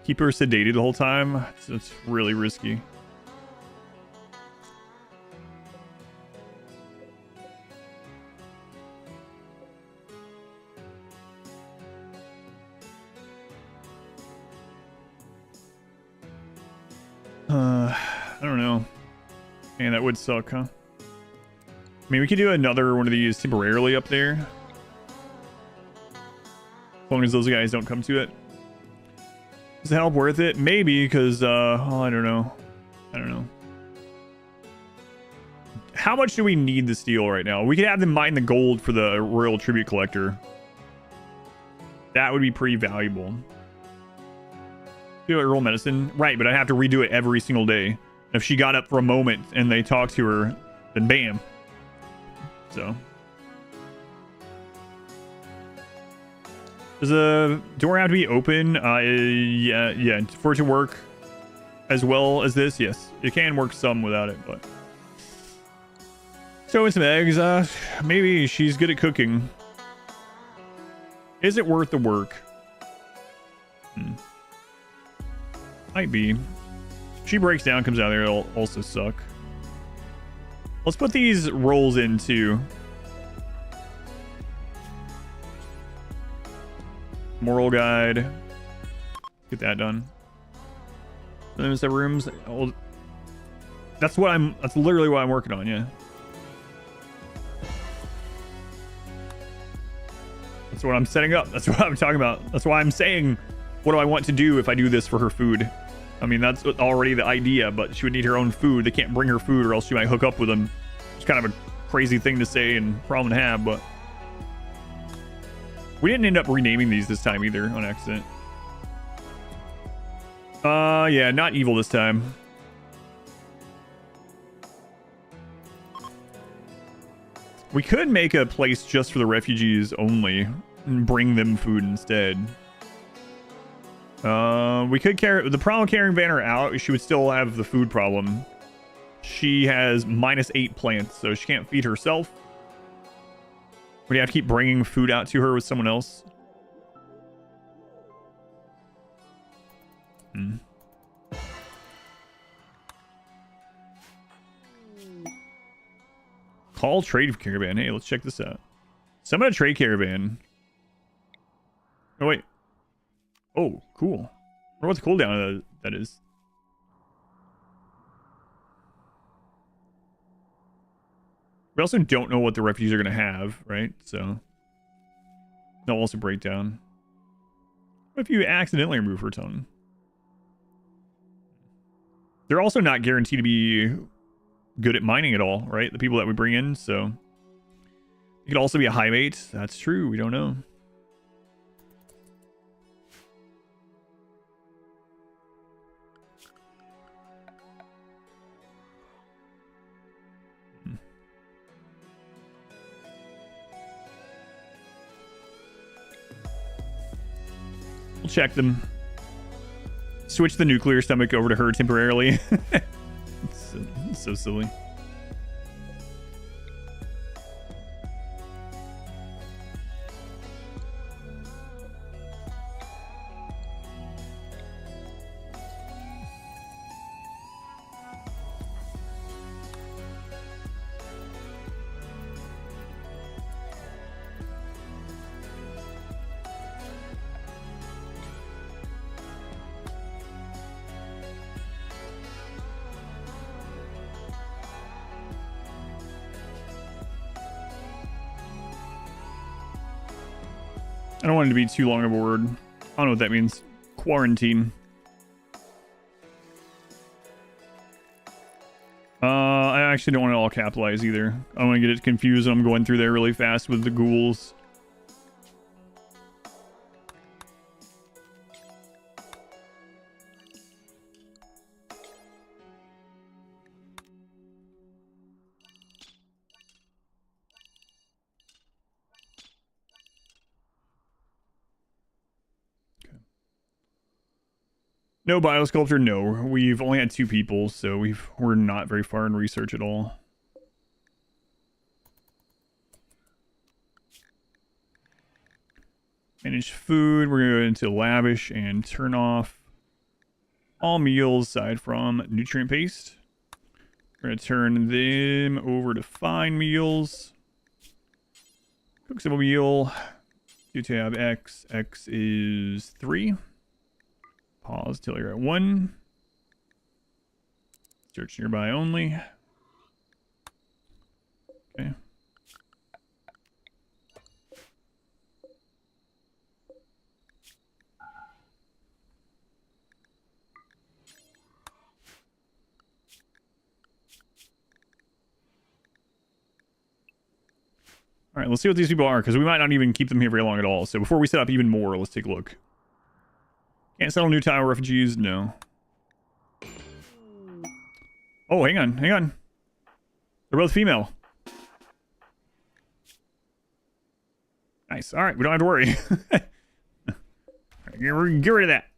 Keep her sedated the whole time. It's really risky. I don't know. Man, that would suck, huh? I mean, we could do another one of these temporarily up there. As long as those guys don't come to it. Is the help worth it? Maybe, because, well, I don't know. I don't know. How much do we need the steel right now? We could have them mine the gold for the Royal Tribute Collector. That would be pretty valuable. Do herbal medicine. Right, but I have to redo it every single day. If she got up for a moment and they talked to her, then bam. So. Does the door have to be open? Yeah. For it to work as well as this, yes. It can work some without it, but. So with some eggs, maybe she's good at cooking. Is it worth the work? Might be. If she breaks down, comes out there, it'll also suck. Let's put these rolls in too. Moral guide. Get that done. There's the rooms. That's literally what I'm working on, yeah. That's what I'm setting up. That's what I'm talking about. That's why I'm saying, what do I want to do if I do this for her food? I mean, that's already the idea, but she would need her own food. They can't bring her food or else she might hook up with them. It's kind of a crazy thing to say and problem to have, but we didn't end up renaming these this time either on accident. Yeah, not evil this time. We could make a place just for the refugees only and bring them food instead. We could carry the problem carrying Vanner out. She would still have the food problem. She has -8 plants, so she can't feed herself. Would you have to keep bringing food out to her with someone else? Call trade caravan. Hey, let's check this out. Summon a trade caravan. Oh, wait. Oh, cool. I wonder what the cooldown that is. We also don't know what the refugees are going to have, right? So, they'll also break down. What if you accidentally remove her tongue? They're also not guaranteed to be good at mining at all, right? The people that we bring in, so. It could also be a Highmate. That's true. We don't know. We'll check them. Switch the nuclear stomach over to her temporarily. It's so silly. I don't want it to be too long of a word. I don't know what that means. Quarantine. I actually don't want it all capitalized either. I don't want to get it confused. I'm going through there really fast with the ghouls. No biosculpture, no. We've only had 2 people, so we're not very far in research at all. Manage food. We're going to go into lavish and turn off all meals aside from nutrient paste. We're going to turn them over to fine meals. Cook simple meal. Do tab X. X is 3. Pause till you're at 1. Search nearby only. Okay. All right, let's see what these people are, because we might not even keep them here very long at all. So before we set up even more, let's take a look. Can't settle new tower refugees? No. Oh, hang on. They're both female. Nice. All right, we don't have to worry. Get rid of that.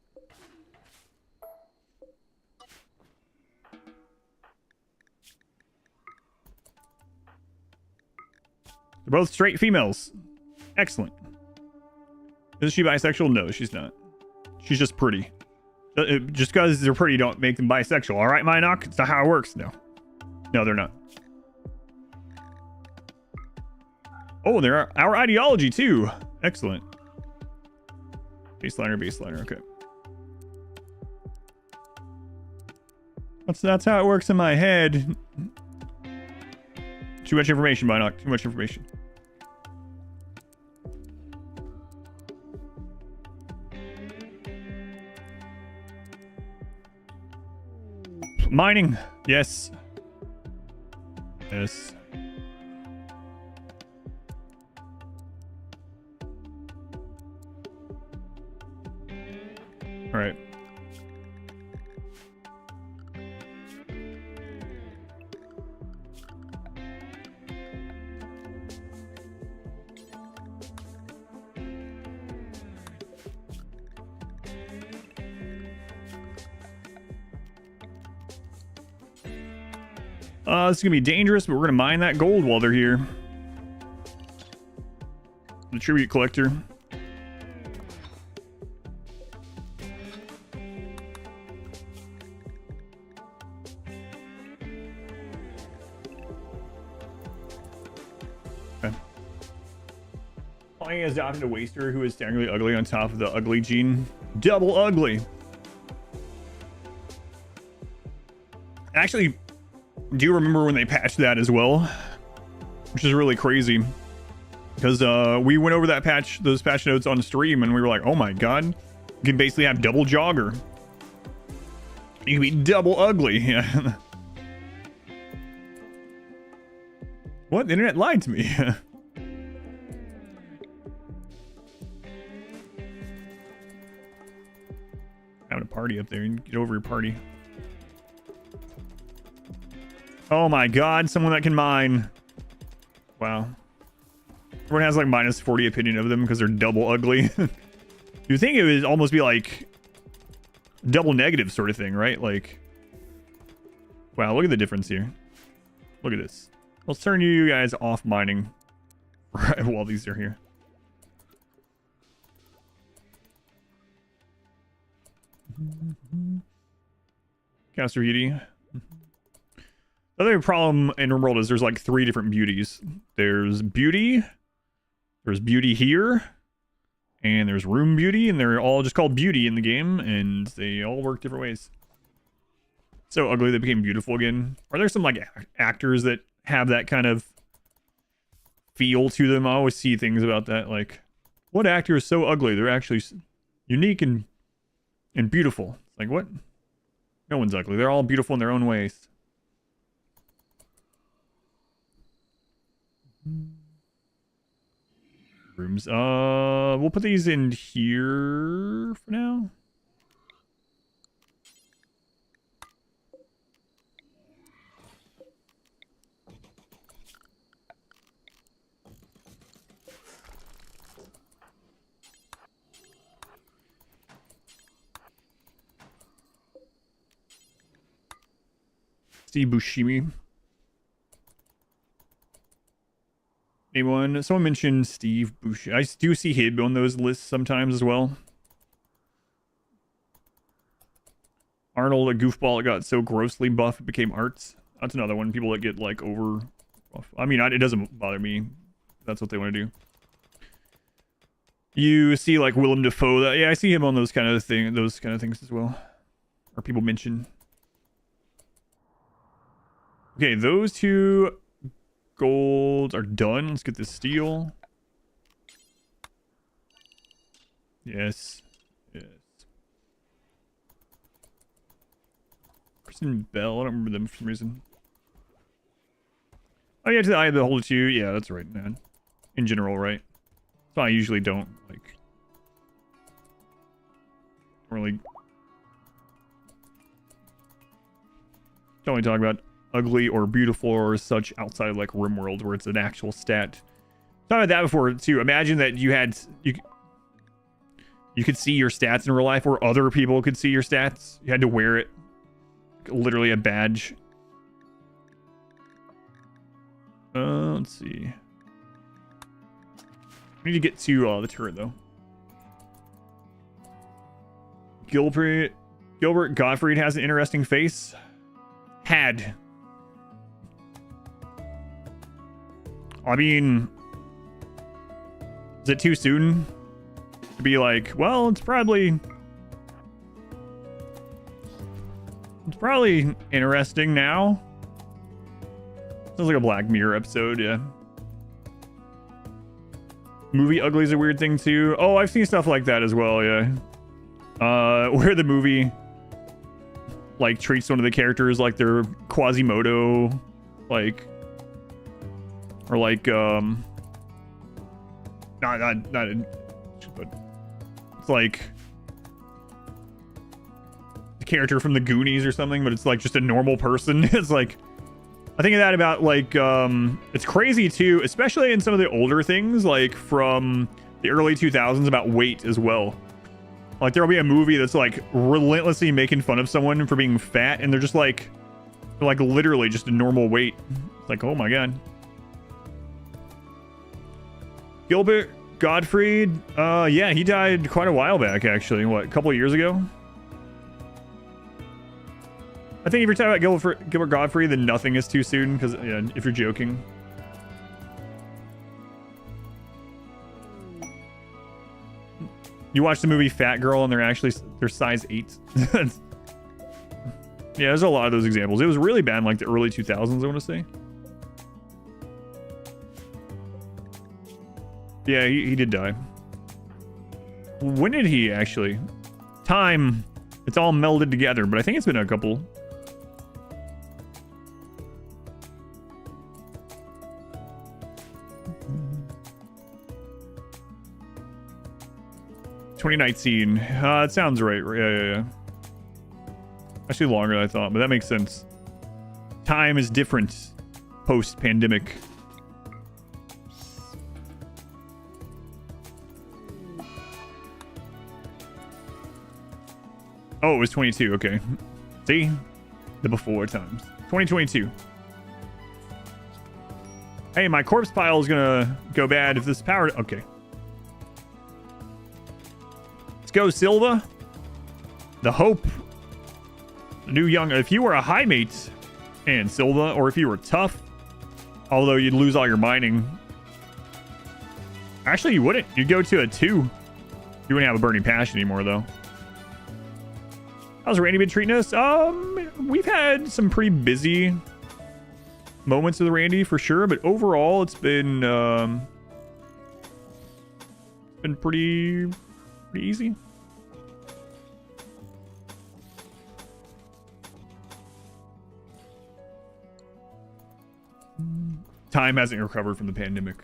They're both straight females. Excellent. Is she bisexual? No, she's not. She's just pretty. Just because they're pretty don't make them bisexual. All right, Minoc? It's not how it works. No. No, they're not. Oh, they're our ideology, too. Excellent. Baseliner. Okay. That's how it works in my head. Too much information, Minoc. Too much information. Mining. Yes. Yes. All right. This is gonna be dangerous, but we're gonna mine that gold while they're here. The tribute collector. Okay. Colony has adopted a waster who is staggeringly ugly on top of the ugly gene. Double ugly. Actually, do you remember when they patched that as well? Which is really crazy. Because we went over those patch notes on stream and we were like, oh my god. You can basically have double jogger. You can be double ugly. Yeah. What? The internet lied to me. Having a party up there. You can get over your party. Oh my god, someone that can mine. Wow. Everyone has like minus 40 opinion of them because they're double ugly. You think it would almost be like double negative sort of thing, right? Like, wow, look at the difference here. Look at this. Let's turn you guys off mining right while these are here. Caster beauty. The other problem in RimWorld is there's like 3 different beauties. There's beauty here, and there's room beauty, and they're all just called beauty in the game, and they all work different ways. So ugly they became beautiful again. Are there some like actors that have that kind of feel to them? I always see things about that, like, what actor is so ugly? They're actually unique and beautiful. Like, what? No one's ugly. They're all beautiful in their own ways. Rooms. We'll put these in here for now. Steve Buscemi. Anyone? Someone mentioned Steve Buscemi. I do see him on those lists sometimes as well. Arnold, a goofball that got so grossly buff it became arts. That's another one. People that get like over buff. I mean, it doesn't bother me. That's what they want to do. You see like Willem Dafoe. Yeah, I see him on those kind of things as well. Or people mention. Okay, those 2 golds are done. Let's get this steel. Yes. Yes. Kristen Bell. I don't remember them for some reason. Oh, yeah, to the Eye of the Beholder 2. Yeah, that's right, man. In general, right? So I usually don't, like... Really. Don't really talk about ugly or beautiful or such outside of like RimWorld where it's an actual stat. Talked about that before too. Imagine that you could see your stats in real life, or other people could see your stats. You had to wear it, literally a badge. Let's see. We need to get to the turret though. Gilbert Gottfried has an interesting face. Had. I mean, is it too soon to be like, well, it's probably interesting now? Sounds like a Black Mirror episode, yeah. Movie ugly is a weird thing too. Oh, I've seen stuff like that as well, yeah. Where the movie like treats one of the characters like they're Quasimodo, like, or like not but it's like the character from the Goonies or something, but it's like just a normal person. It's like, I think of that about like it's crazy too, especially in some of the older things like from the early 2000s about weight as well. Like there'll be a movie that's like relentlessly making fun of someone for being fat, and they're like literally just a normal weight. It's like, oh my god. Gilbert Gottfried, yeah, he died quite a while back actually. What, a couple of years ago? I think if you're talking about Gilbert Gottfried, then nothing is too soon, because yeah, if you're joking. You watch the movie Fat Girl and they're size 8. Yeah, there's a lot of those examples. It was really bad in like the early 2000s, I want to say. Yeah, he did die. When did he actually? Time. It's all melded together, but I think it's been a couple. "2019. It sounds right. Yeah. Actually longer than I thought, but that makes sense. Time is different post-pandemic. Oh, it was 22. Okay. See? The before times. 2022. Hey, my corpse pile is gonna go bad if this power... Okay. Let's go, Silva. The hope. The new young... If you were a Highmate and Silva, or if you were tough, although you'd lose all your mining. Actually, you wouldn't. You'd go to a 2. You wouldn't have a burning passion anymore, though. How's Randy been treating us? We've had some pretty busy moments with Randy for sure, but overall it's been pretty easy. Time hasn't recovered from the pandemic.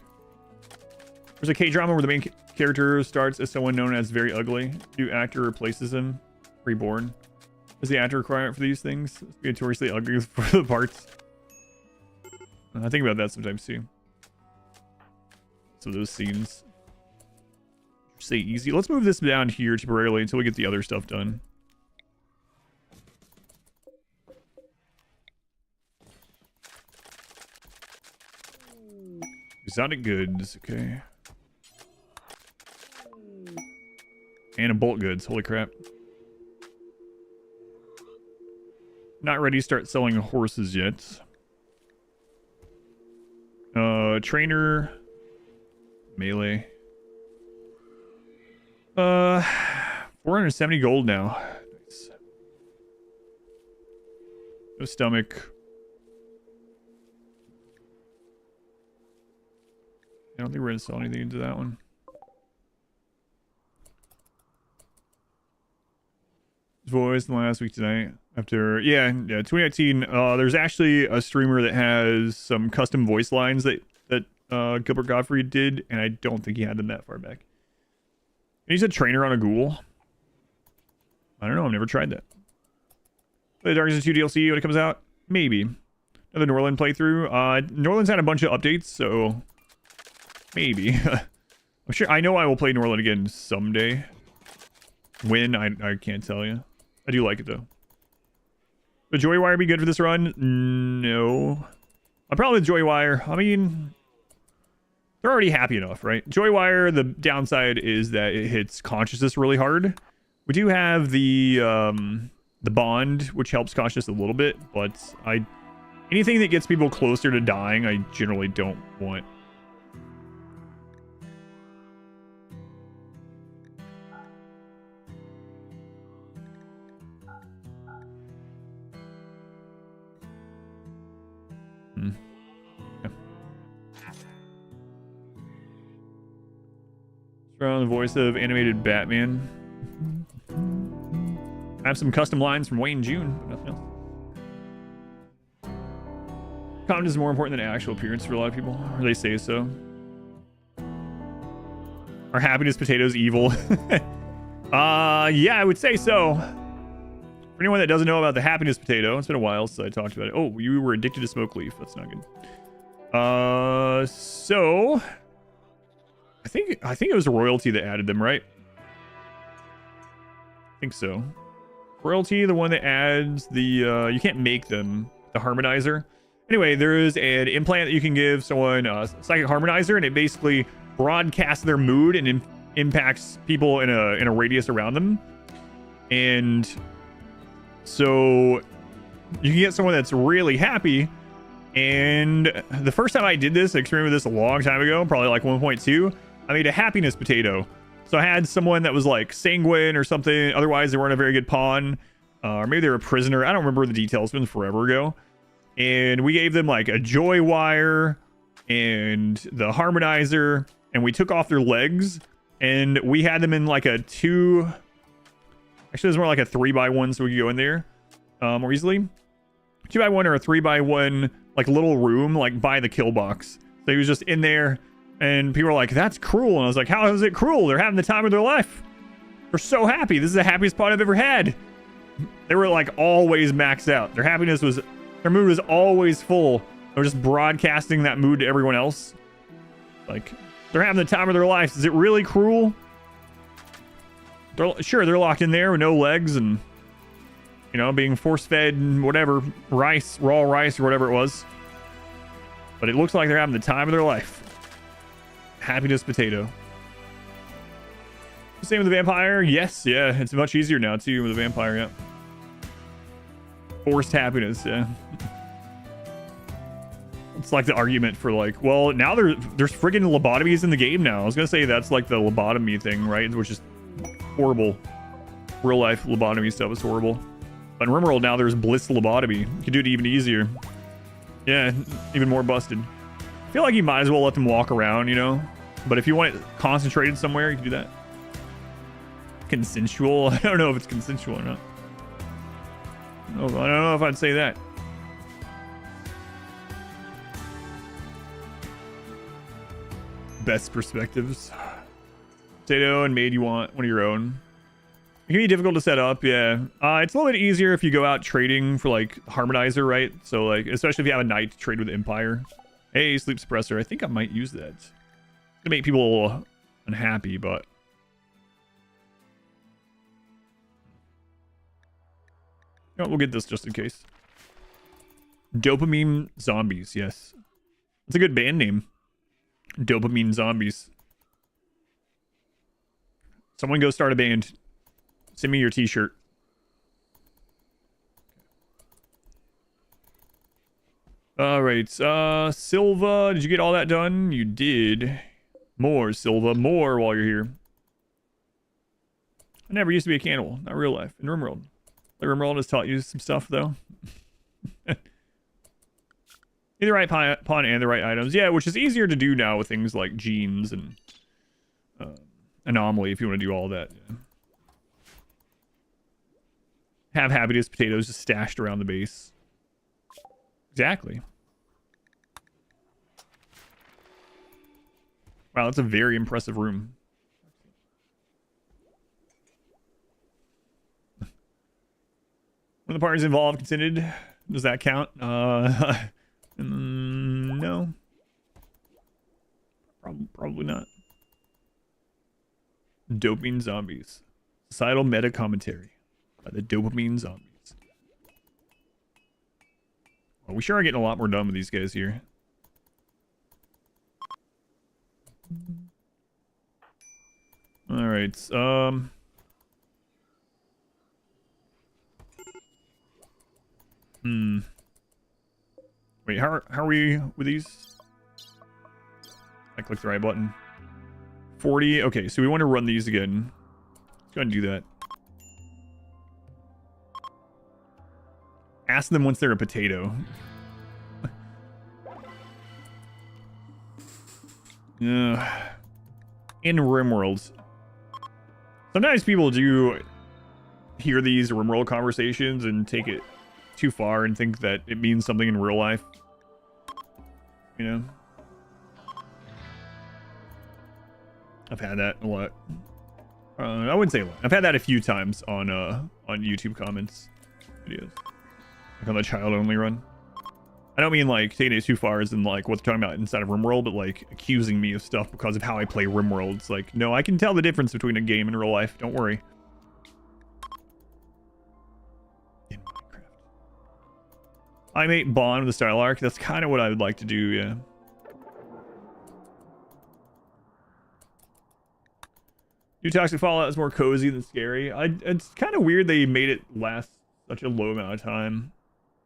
There's a K-drama where the main character starts as someone known as very ugly. New actor replaces him. Reborn. Is the actor requirement for these things? Be notoriously ugly for the parts. I think about that sometimes too. So those scenes. Say easy. Let's move this down here temporarily until we get the other stuff done. Exotic goods. Okay. And a bolt goods. Holy crap. Not ready to start selling horses yet. Trainer. Melee. 470 gold now. Nice. No stomach. I don't think we're gonna sell anything into that one. Voice in the last week tonight. After 2019, there's actually a streamer that has some custom voice lines that Gilbert Gottfried did, and I don't think he had them that far back. And he's a trainer on a ghoul. I don't know. I've never tried that. The Darkness 2 DLC when it comes out? Maybe. Another Norland playthrough. Norland's had a bunch of updates, so maybe. I'm sure. I know I will play Norland again someday. When? I can't tell you. I do like it, though. Would Joywire be good for this run? No. I'm probably with Joywire. I mean, they're already happy enough, right? Joywire, the downside is that it hits consciousness really hard. We do have the bond, which helps consciousness a little bit, but anything that gets people closer to dying, I generally don't want. From the voice of animated Batman. I have some custom lines from Wayne June, but nothing else. Content is more important than actual appearance for a lot of people, or they say so. Are happiness potatoes evil? Yeah, I would say so. For anyone that doesn't know about the happiness potato, it's been a while since I talked about it. Oh, you were addicted to smoke leaf. That's not good. So I think it was royalty that added them, right? I think so. Royalty, the one that adds the you can't make them, the harmonizer. Anyway, there is an implant that you can give someone, psychic harmonizer, and it basically broadcasts their mood and impacts people in a radius around them. And so you can get someone that's really happy. And the first time I did this, I experimented with this a long time ago, probably like 1.2, I made a happiness potato. So I had someone that was like sanguine or something. Otherwise, they weren't a very good pawn. Or maybe they were a prisoner. I don't remember the details. It's been forever ago. And we gave them like a joy wire and the harmonizer. And we took off their legs. And we had them in like a 2... Actually, it was more like a 3x1, so we could go in there more easily. 2x1 or a 3x1 like little room like by the kill box. So he was just in there. And people were like, that's cruel. And I was like, how is it cruel? They're having the time of their life. They're so happy. This is the happiest pod I've ever had. They were like always maxed out. Their happiness was, their mood was always full. They were just broadcasting that mood to everyone else. Like, they're having the time of their lives. Is it really cruel? Sure, they're locked in there with no legs and, you know, being force-fed and whatever, rice, raw rice or whatever it was. But it looks like they're having the time of their life. Happiness potato. Same with the vampire. Yes, yeah, it's much easier now too with the vampire. Yeah, forced happiness. Yeah, it's like the argument for like, well, now there's friggin' lobotomies in the game now. I was gonna say that's like the lobotomy thing, right? Which is horrible. Real life lobotomy stuff is horrible. But in RimWorld now there's bliss lobotomy. You can do it even easier. Yeah, even more busted. I feel like you might as well let them walk around, you know? But if you want it concentrated somewhere, you can do that. Consensual? I don't know if it's consensual or not. I don't know if I'd say that. Best perspectives. Potato and maid, you want one of your own. It can be difficult to set up, yeah. It's a little bit easier if you go out trading for like harmonizer, right? So like, especially if you have a knight to trade with Empire. Hey, sleep suppressor. I think I might use that. It's gonna make people a little unhappy, but you know, we'll get this just in case. Dopamine Zombies, yes. It's a good band name. Dopamine Zombies. Someone go start a band. Send me your t-shirt. All right, Silva, did you get all that done? You did. More, Silva, more while you're here. I never used to be a cannibal, not real life, in RimWorld. Like RimWorld has taught you some stuff, though. Need the right pawn and the right items. Yeah, which is easier to do now with things like genes and anomaly, if you want to do all that. Yeah. Have happiness potatoes just stashed around the base. Exactly. Wow, that's a very impressive room. When the parties involved consented, does that count? No. Probably not. Dopamine zombies. Societal meta commentary by the dopamine zombies. Well, we sure are getting a lot more done with these guys here. All right. Wait, how are we with these? I clicked the right button. 40. Okay, so we want to run these again. Let's go ahead and do that. Ask them once they're a potato. In RimWorld. Sometimes people do hear these RimWorld conversations and take it too far and think that it means something in real life. You know? I've had that a lot. I wouldn't say a lot. I've had that a few times on YouTube comments videos. Like on the child only run. I don't mean like taking it too far as in like what they're talking about inside of RimWorld, but like accusing me of stuff because of how I play RimWorld. It's like, no, I can tell the difference between a game and real life. Don't worry. In Minecraft. Highmate bond with the style arc. That's kind of what I would like to do, yeah. New Toxic Fallout is more cozy than scary. It's kind of weird they made it last such a low amount of time.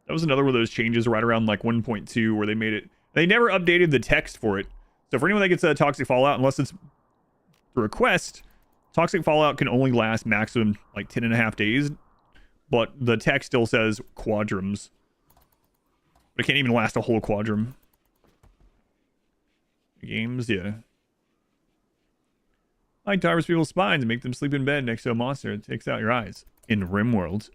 That was another one of those changes right around like 1.2 where they made it... They never updated the text for it. So for anyone that gets a Toxic Fallout, unless it's a request, Toxic Fallout can only last maximum like 10.5 days. But the text still says quadrums. But it can't even last a whole quadrum. Games, yeah. Like to harvest people's spines and make them sleep in bed next to a monster that takes out your eyes. In RimWorld.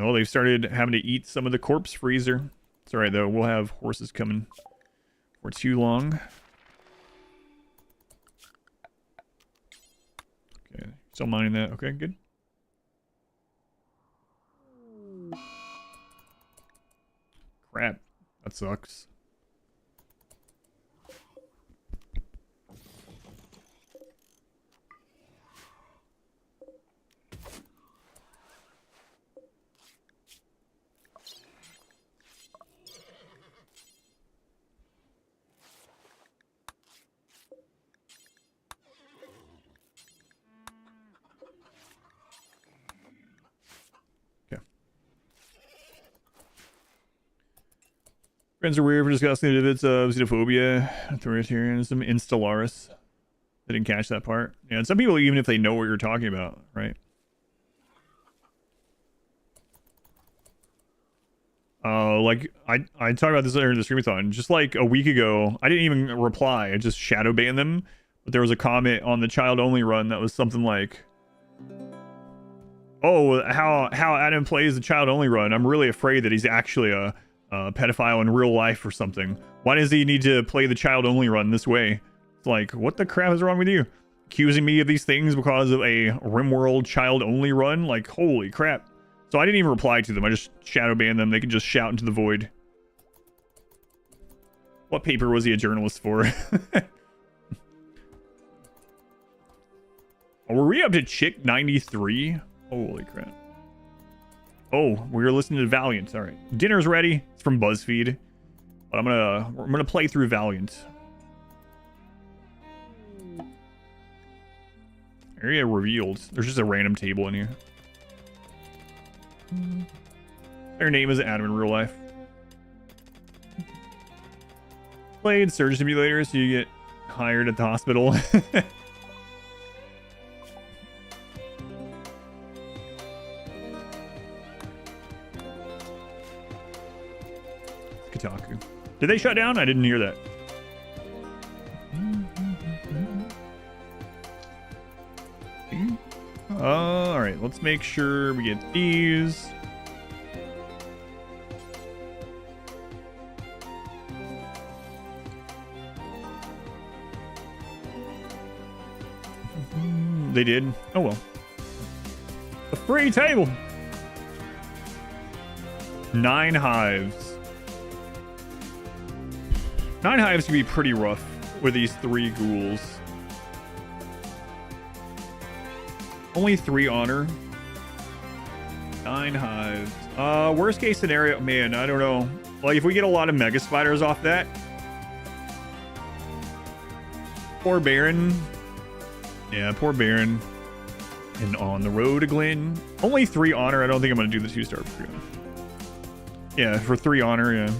Oh, they've started having to eat some of the corpse freezer. It's alright though, we'll have horses coming for too long. Okay, still mining that. Okay, good. Crap, that sucks. Friends are weird for discussing the bits of xenophobia, authoritarianism, installaris. They didn't catch that part. Yeah, and some people, even if they know what you're talking about, right? Like, I talked about this earlier in the streamathon. Just like a week ago, I didn't even reply. I just shadow banned them. But there was a comment on the child-only run that was something like, oh, how Adam plays the child-only run. I'm really afraid that he's actually a pedophile in real life or something. Why does he need to play the child only run this way? It's like, what the crap is wrong with you? Accusing me of these things because of a RimWorld child only run? Like, holy crap. So I didn't even reply to them. I just shadow banned them. They could just shout into the void. What paper was he a journalist for? Oh, were we up to Chick 93? Holy crap. Oh, we're listening to Valiant. All right, dinner's ready. It's from BuzzFeed, but I'm gonna play through Valiant. Area revealed. There's just a random table in here. Their name is Adam in real life. Played Surge Simulator, so you get hired at the hospital. Kotaku. Did they shut down? I didn't hear that. All right, let's make sure we get these. They did. Oh well. A free table. 9 hives. 9 hives can be pretty rough with these 3 ghouls. Only 3 honor. 9 hives. Worst case scenario, man, I don't know. Like, if we get a lot of mega spiders off that. Poor Baron. Yeah, poor Baron. And on the road to Glen. Only 3 honor. I don't think I'm going to do the 2-star for 3 honor. Yeah, for 3 honor, yeah.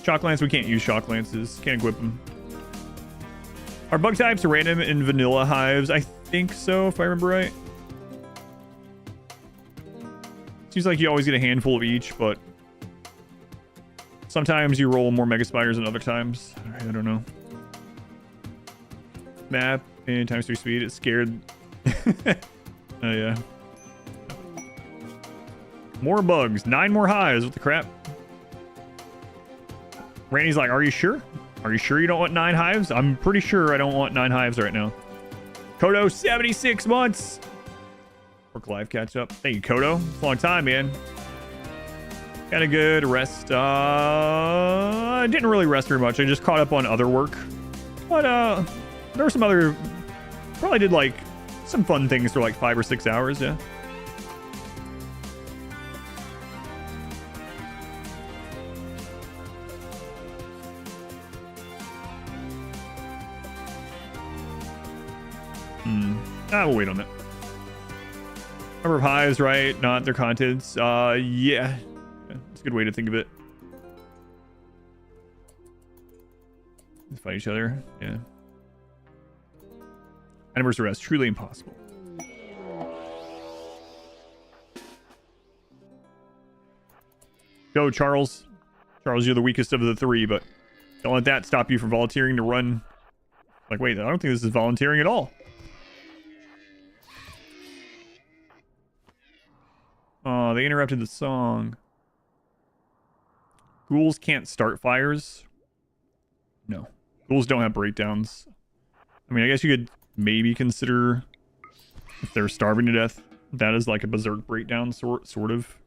Shock Lance, we can't use Shock Lances. Can't equip them. Are bug types random in vanilla hives? I think so, if I remember right. Seems like you always get a handful of each, but sometimes you roll more mega spiders than other times. I don't know. Map and ×3 speed. It's scared. Oh yeah. More bugs. 9 more hives. What the crap? Randy's like, are you sure? Are you sure you don't want 9 hives? I'm pretty sure I don't want 9 hives right now. Kodo, 76 months. Work live catch up. Thank you, Kodo. It's a long time, man. Got a good rest. I didn't really rest very much. I just caught up on other work. But there were some other... Probably did like some fun things for like 5 or 6 hours, yeah. We'll wait on that. Number of hives, right? Not their contents. Yeah. It's a good way to think of it. Let's fight each other. Yeah. Anniversary rest. Truly impossible. Go, Charles. Charles, you're the weakest of the 3, but don't let that stop you from volunteering to run. Like, wait, I don't think this is volunteering at all. Oh, they interrupted the song. Ghouls can't start fires. No. Ghouls don't have breakdowns. I mean, I guess you could maybe consider if they're starving to death. That is like a berserk breakdown, sort of.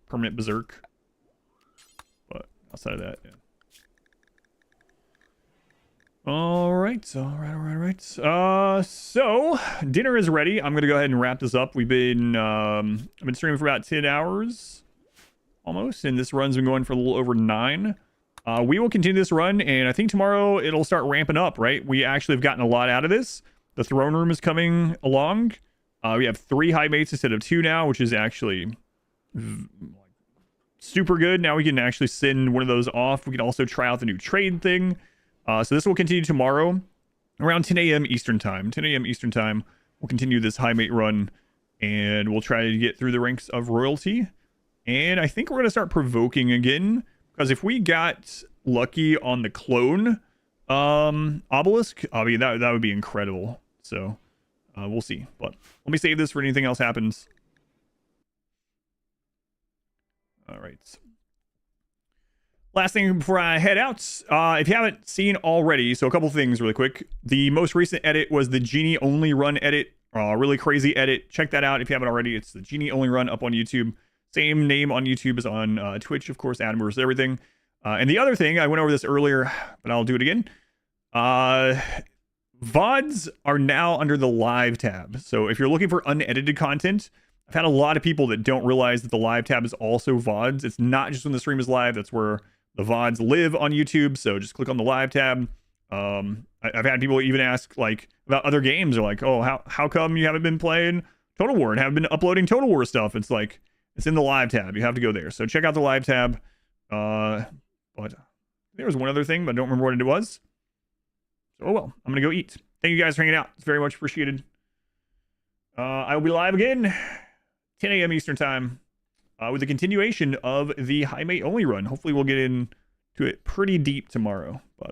Permanent berserk. But outside of that, yeah. Alright. So dinner is ready. I'm gonna go ahead and wrap this up. I've been streaming for about 10 hours almost, and this run's been going for a little over 9. We will continue this run, and I think tomorrow it'll start ramping up, right? We actually have gotten a lot out of this. The throne room is coming along. We have 3 Highmates instead of 2 now, which is actually super good. Now we can actually send one of those off. We can also try out the new trade thing. So this will continue tomorrow around 10 a.m. Eastern time. 10 a.m. Eastern time, we'll continue this Highmate run, and we'll try to get through the ranks of royalty. And I think we're going to start provoking again, because if we got lucky on the clone obelisk, I mean, that would be incredible. So we'll see. But let me save this for anything else happens. All right. Last thing before I head out, if you haven't seen already, so a couple things really quick. The most recent edit was the Genie only run edit, really crazy edit. Check that out if you haven't already. It's the Genie only run up on YouTube. Same name on YouTube as on Twitch, of course, Adam versus everything. And the other thing, I went over this earlier, but I'll do it again. VODs are now under the live tab. So if you're looking for unedited content, I've had a lot of people that don't realize that the live tab is also VODs. It's not just when the stream is live. That's where the VODs live on YouTube. So just click on the live tab. I've had people even ask like about other games. They're like, oh, how come you haven't been playing Total War and haven't been uploading Total War stuff? It's like, it's in the live tab. You have to go there. So check out the live tab. But there was one other thing, but I don't remember what it was. So, oh well, I'm going to go eat. Thank you guys for hanging out. It's very much appreciated. I will be live again, 10 a.m. Eastern time, with the continuation of the Highmate only run. Hopefully we'll get into it pretty deep tomorrow. But